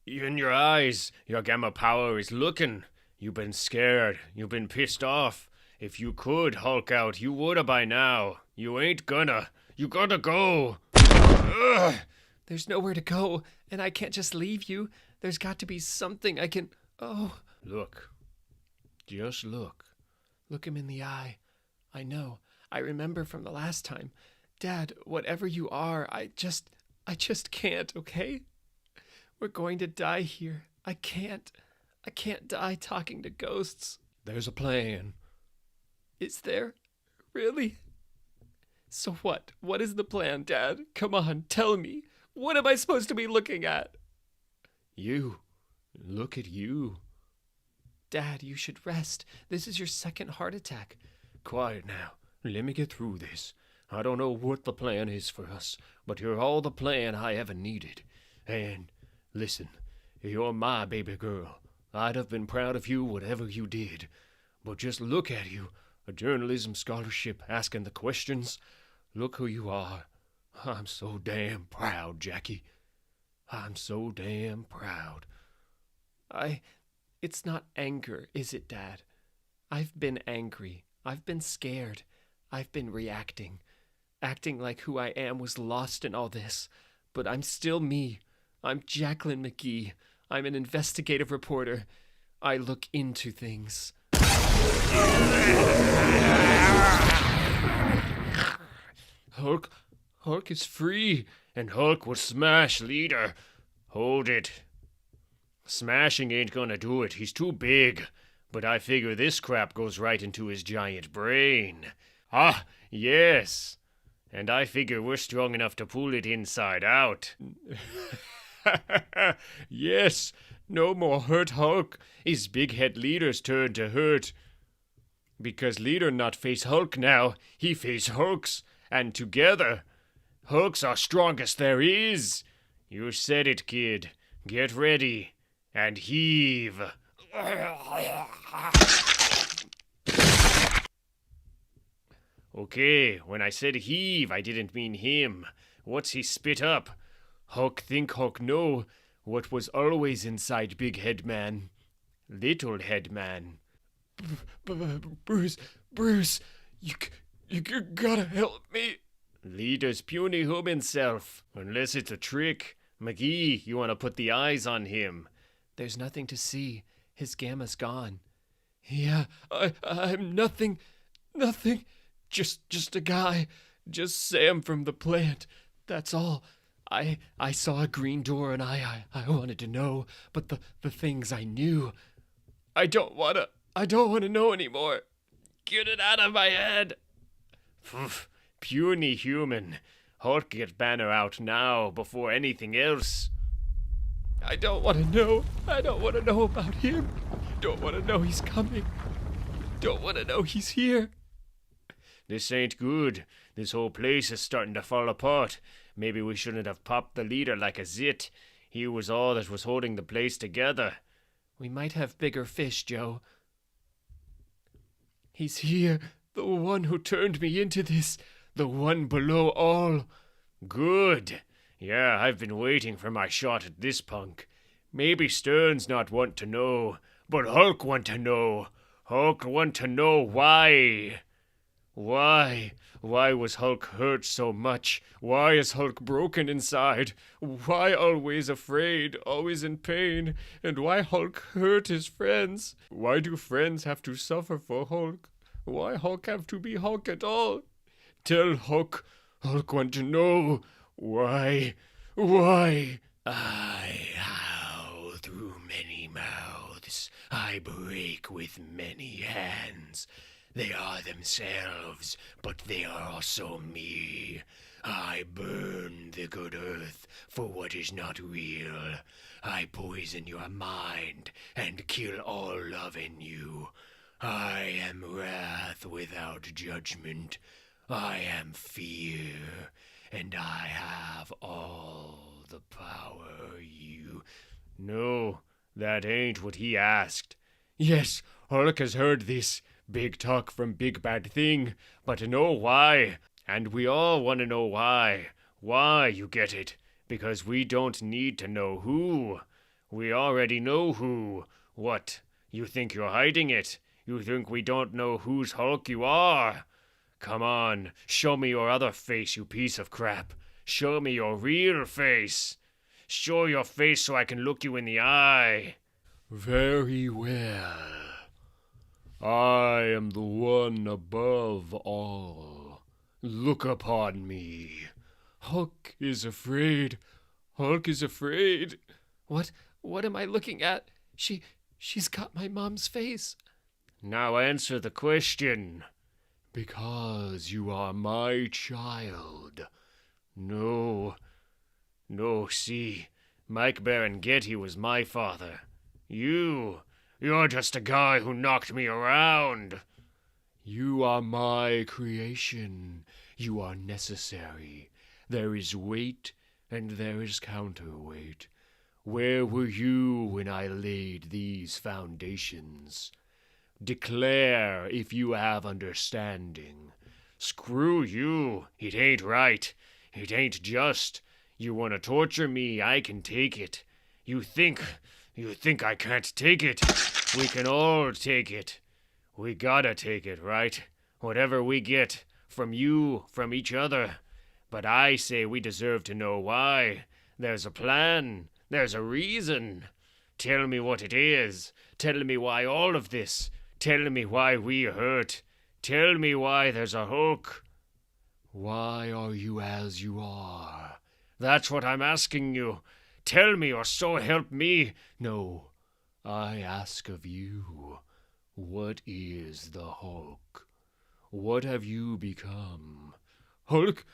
your eyes. Your gamma power is looking. You've been scared. You've been pissed off. If you could Hulk out, you woulda by now. You ain't gonna. You gotta go. Ugh. There's nowhere to go, and I can't just leave you. There's got to be something I can... Oh, Look. Just look. look him in the eye. I know. I remember from the last time. Dad, whatever you are, I just can't, okay? We're going to die here. I can't die talking to ghosts. There's a plan. Is there? Really? So what? What is the plan, Dad? Come on, tell me. What am I supposed to be looking at? You. Look at you. Dad, you should rest. This is your second heart attack. Quiet now. Let me get through this. I don't know what the plan is for us, but you're all the plan I ever needed. And, listen, you're my baby girl. I'd have been proud of you whatever you did. But just look at you, a journalism scholarship asking the questions. Look who you are. I'm so damn proud, Jackie. I'm so damn proud. It's not anger, is it, Dad? I've been angry. I've been scared. I've been reacting. Acting like who I am was lost in all this. But I'm still me. I'm Jacqueline McGee. I'm an investigative reporter. I look into things. Hulk is free, and Hulk will smash Leader. Hold it. Smashing ain't gonna do it. He's too big. But I figure this crap goes right into his giant brain. Ah, yes. And I figure we're strong enough to pull it inside out. Yes, no more hurt Hulk. It's Big Head Leader's turn to hurt. Because Leader not face Hulk now, he face Hulks. And together, Hulk's our strongest there is. You said it, kid. Get ready and heave. Okay, when I said heave, I didn't mean him. What's he spit up? Hulk think Hulk know what was always inside Big Head Man. Little Head Man. Bruce, you gotta help me. Leader's puny human self. Unless it's a trick. McGee, you want to put the eyes on him. There's nothing to see. His gamma's gone. Yeah, I'm nothing. Just a guy. Just Sam from the plant. That's all. I saw a green door and I wanted to know, but the things I knew. I don't wanna know anymore. Get it out of my head. Puny human. Hulk get Banner out now before anything else. I don't want to know. I don't want to know about him. Don't want to know he's coming. Don't want to know he's here. This ain't good. This whole place is starting to fall apart. Maybe we shouldn't have popped the Leader like a zit. He was all that was holding the place together. We might have bigger fish, Joe. He's here. The one who turned me into this. The one below all. Good. Yeah, I've been waiting for my shot at this punk. Maybe Stern's not want to know, but Hulk want to know. Hulk want to know why. Why? Why was Hulk hurt so much? Why is Hulk broken inside? Why always afraid, always in pain? And why Hulk hurt his friends? Why do friends have to suffer for Hulk? Why Hulk have to be Hulk at all? Tell Hulk. Hulk want to know. Why? Why? I howl through many mouths. I break with many hands. They are themselves, but they are also me. I burn the good earth for what is not real. I poison your mind and kill all love in you. I am wrath without judgment. I am fear, and I have all the power you... No, that ain't what he asked. Yes, Hulk has heard this. Big talk from Big Bad Thing, but know why. And we all want to know why. Why, you get it? Because we don't need to know who. We already know who. What? You think you're hiding it? You think we don't know whose Hulk you are? Come on, show me your other face, you piece of crap. Show me your real face. Show your face so I can look you in the eye. Very well. I am the one above all. Look upon me. Hulk is afraid. Hulk is afraid. What am I looking at? She's got my mom's face. Now answer the question. Because you are my child. No, see, Mike Berengetti was my father. You're just a guy who knocked me around. You are my creation. You are necessary. There is weight and there is counterweight. Where were you when I laid these foundations? Declare if you have understanding. Screw you. It ain't right. It ain't just. You want to torture me, I can take it. You think I can't take it? We can all take it. We gotta take it, right? Whatever we get, from you, from each other. But I say we deserve to know why. There's a plan. There's a reason. Tell me what it is. Tell me why all of this. Tell me why we hurt. Tell me why there's a Hulk. Why are you as you are? That's what I'm asking you. Tell me, or so help me. No, I ask of you, what is the Hulk? What have you become? Hulk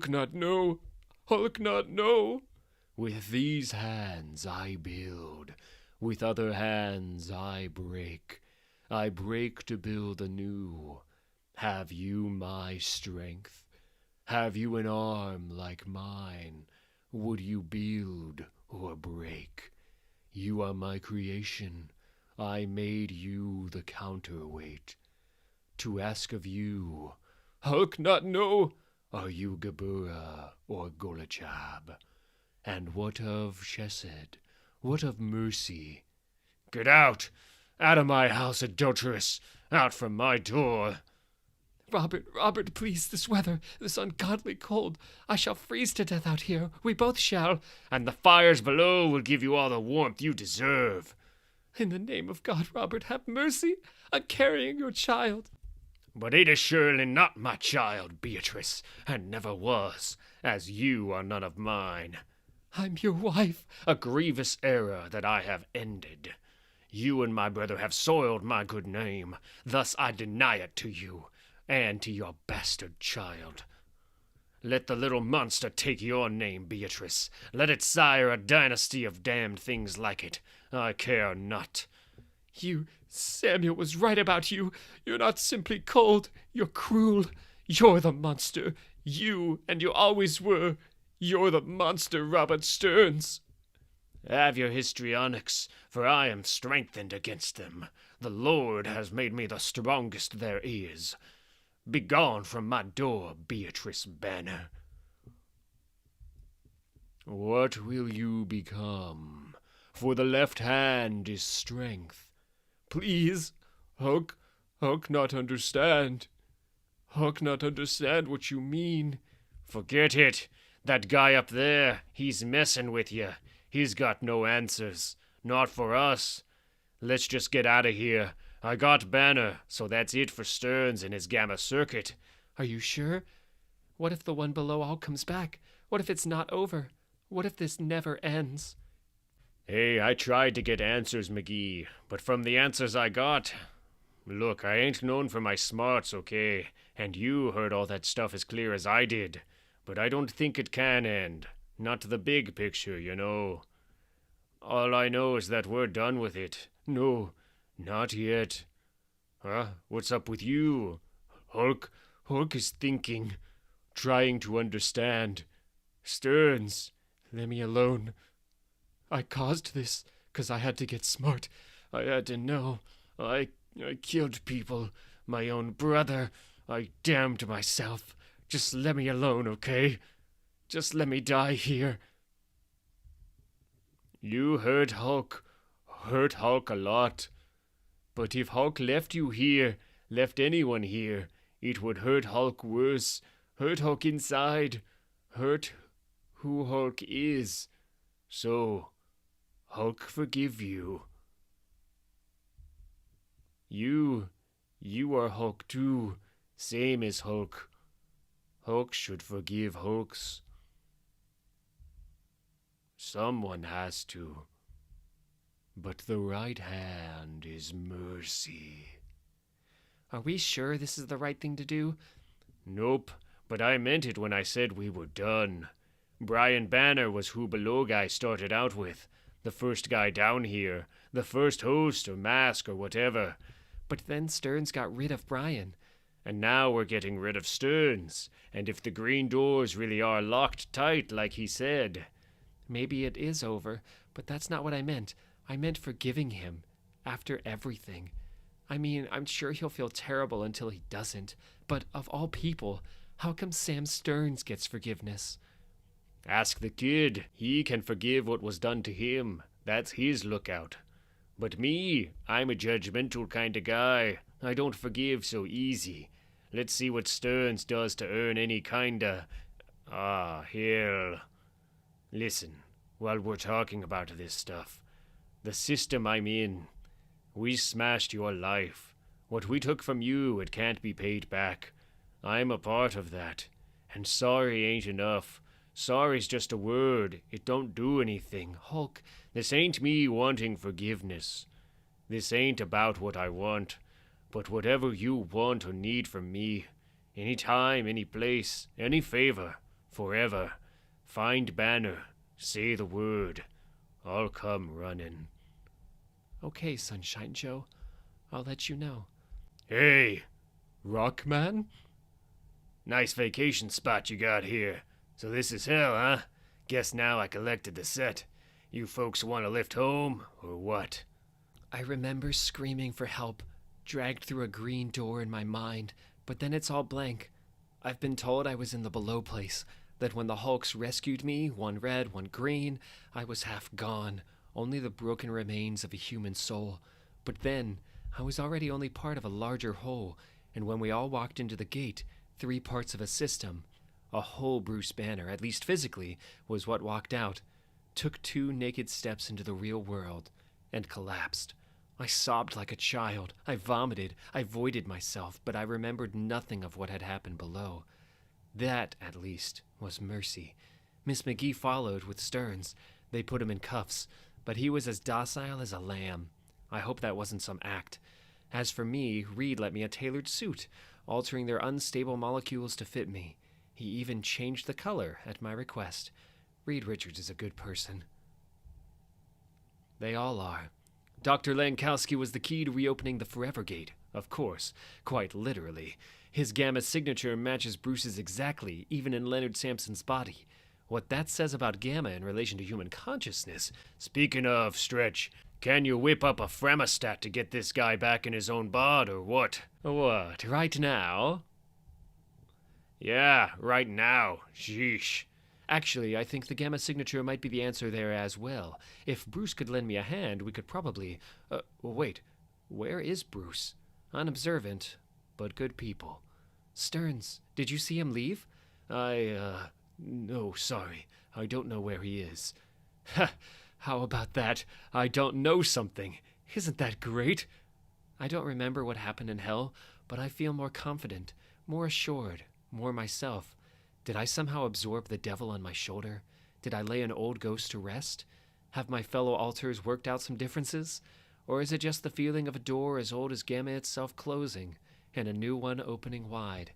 not know. Hulk not know. With these hands I build, with other hands I break. I break to build anew. Have you my strength? Have you an arm like mine? Would you build or break? You are my creation. I made you the counterweight. To ask of you, Hulk not know. Are you Gabura or Golachab? And what of Chesed? What of mercy? Get out! Out of my house, adulteress! Out from my door! Robert, please, this weather, this ungodly cold. I shall freeze to death out here. We both shall. And the fires below will give you all the warmth you deserve. In the name of God, Robert, have mercy. I'm carrying your child. But it is surely not my child, Beatrice, and never was, as you are none of mine. I'm your wife. A grievous error that I have ended. You and my brother have soiled my good name, thus I deny it to you, and to your bastard child. Let the little monster take your name, Beatrice. Let it sire a dynasty of damned things like it. I care not. Samuel was right about you. You're not simply cold, you're cruel. You're the monster. You, and you always were. You're the monster, Robert Stearns. Have your histrionics, for I am strengthened against them. The Lord has made me the strongest there is. Begone from my door, Beatrice Banner. What will you become? For the left hand is strength. Please, Hulk not understand. Hulk not understand what you mean. Forget it. That guy up there, he's messing with you. He's got no answers. Not for us. Let's just get out of here. I got Banner, so that's it for Stearns and his Gamma Circuit. Are you sure? What if the one below all comes back? What if it's not over? What if this never ends? Hey, I tried to get answers, McGee, but from the answers I got... Look, I ain't known for my smarts, okay? And you heard all that stuff as clear as I did. But I don't think it can end. Not the big picture, you know. All I know is that we're done with it. No, not yet. Huh? What's up with you? Hulk is thinking, trying to understand. Stearns, Let me alone. I caused this because I had to get smart. I had to know. I killed people. My own brother. I damned myself. Just let me alone, okay? Just let me die here. you hurt Hulk a lot. But if Hulk left you here, left anyone here, it would hurt Hulk worse. Hurt Hulk inside. Hurt who Hulk is. So, Hulk forgive you. You are Hulk too, same as Hulk. Hulk should forgive Hulks. Someone has to. But the right hand is mercy. Are we sure this is the right thing to do? Nope, but I meant it when I said we were done. Brian Banner was who Below Guy started out with. The first guy down here. The first host or mask or whatever. But then Stearns got rid of Brian. And now we're getting rid of Stearns. And if the green doors really are locked tight like he said... Maybe it is over, but that's not what I meant. I meant forgiving him. After everything. I mean, I'm sure he'll feel terrible until he doesn't. But of all people, how come Sam Stearns gets forgiveness? Ask the kid. He can forgive what was done to him. That's his lookout. But me, I'm a judgmental kind of guy. I don't forgive so easy. Let's see what Stearns does to earn any kinda... hell. Listen, while we're talking about this stuff, the system I'm in, we smashed your life. What we took from you, it can't be paid back. I'm a part of that. And sorry ain't enough. Sorry's just a word. It don't do anything. Hulk, This ain't me wanting forgiveness. This ain't about what I want. But whatever you want or need from me, any time, any place, any favor, forever, find Banner, say the word. I'll come running. okay, Sunshine Joe. I'll let you know. Hey, Rockman? Nice vacation spot you got here. So this is hell, huh? Guess now I collected the set. You folks want to lift home, or what? I remember screaming for help, dragged through a green door in my mind, but then it's all blank. I've been told I was in the below place, that when the Hulks rescued me, one red, one green, I was half gone, only the broken remains of a human soul. But then, I was already only part of a larger whole, and when we all walked into the gate, 3 parts of a system, a whole Bruce Banner, at least physically, was what walked out, took 2 naked steps into the real world, and collapsed. I sobbed like a child. I vomited. I voided myself, but I remembered nothing of what had happened below. That, at least, was mercy. Miss McGee followed with Stearns. They put him in cuffs, but he was as docile as a lamb. I hope that wasn't some act. As for me, Reed let me a tailored suit, altering their unstable molecules to fit me. He even changed the color at my request. Reed Richards is a good person. They all are. Dr. Lankowski was the key to reopening the Forever Gate, of course, quite literally. His gamma signature matches Bruce's exactly, even in Leonard Sampson's body. What that says about gamma in relation to human consciousness... Speaking of, Stretch, can you whip up a Fremistat to get this guy back in his own bod, or what? What, right now? Yeah, right now. Sheesh. Actually, I think the gamma signature might be the answer there as well. If Bruce could lend me a hand, we could probably... wait, where is Bruce? Unobservant, but good people. Stearns, did you see him leave? No, sorry. I don't know where he is. Ha! How about that? I don't know something. Isn't that great? I don't remember what happened in hell, but I feel more confident, more assured, more myself. Did I somehow absorb the devil on my shoulder? Did I lay an old ghost to rest? Have my fellow alters worked out some differences? Or is it just the feeling of a door as old as Gamma itself closing, and a new one opening wide?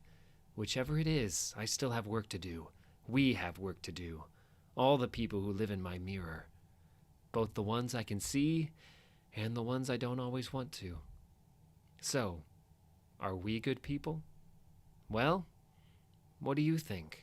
Whichever it is, I still have work to do. We have work to do. All the people who live in my mirror. Both the ones I can see, and the ones I don't always want to. So, are we good people? Well, what do you think?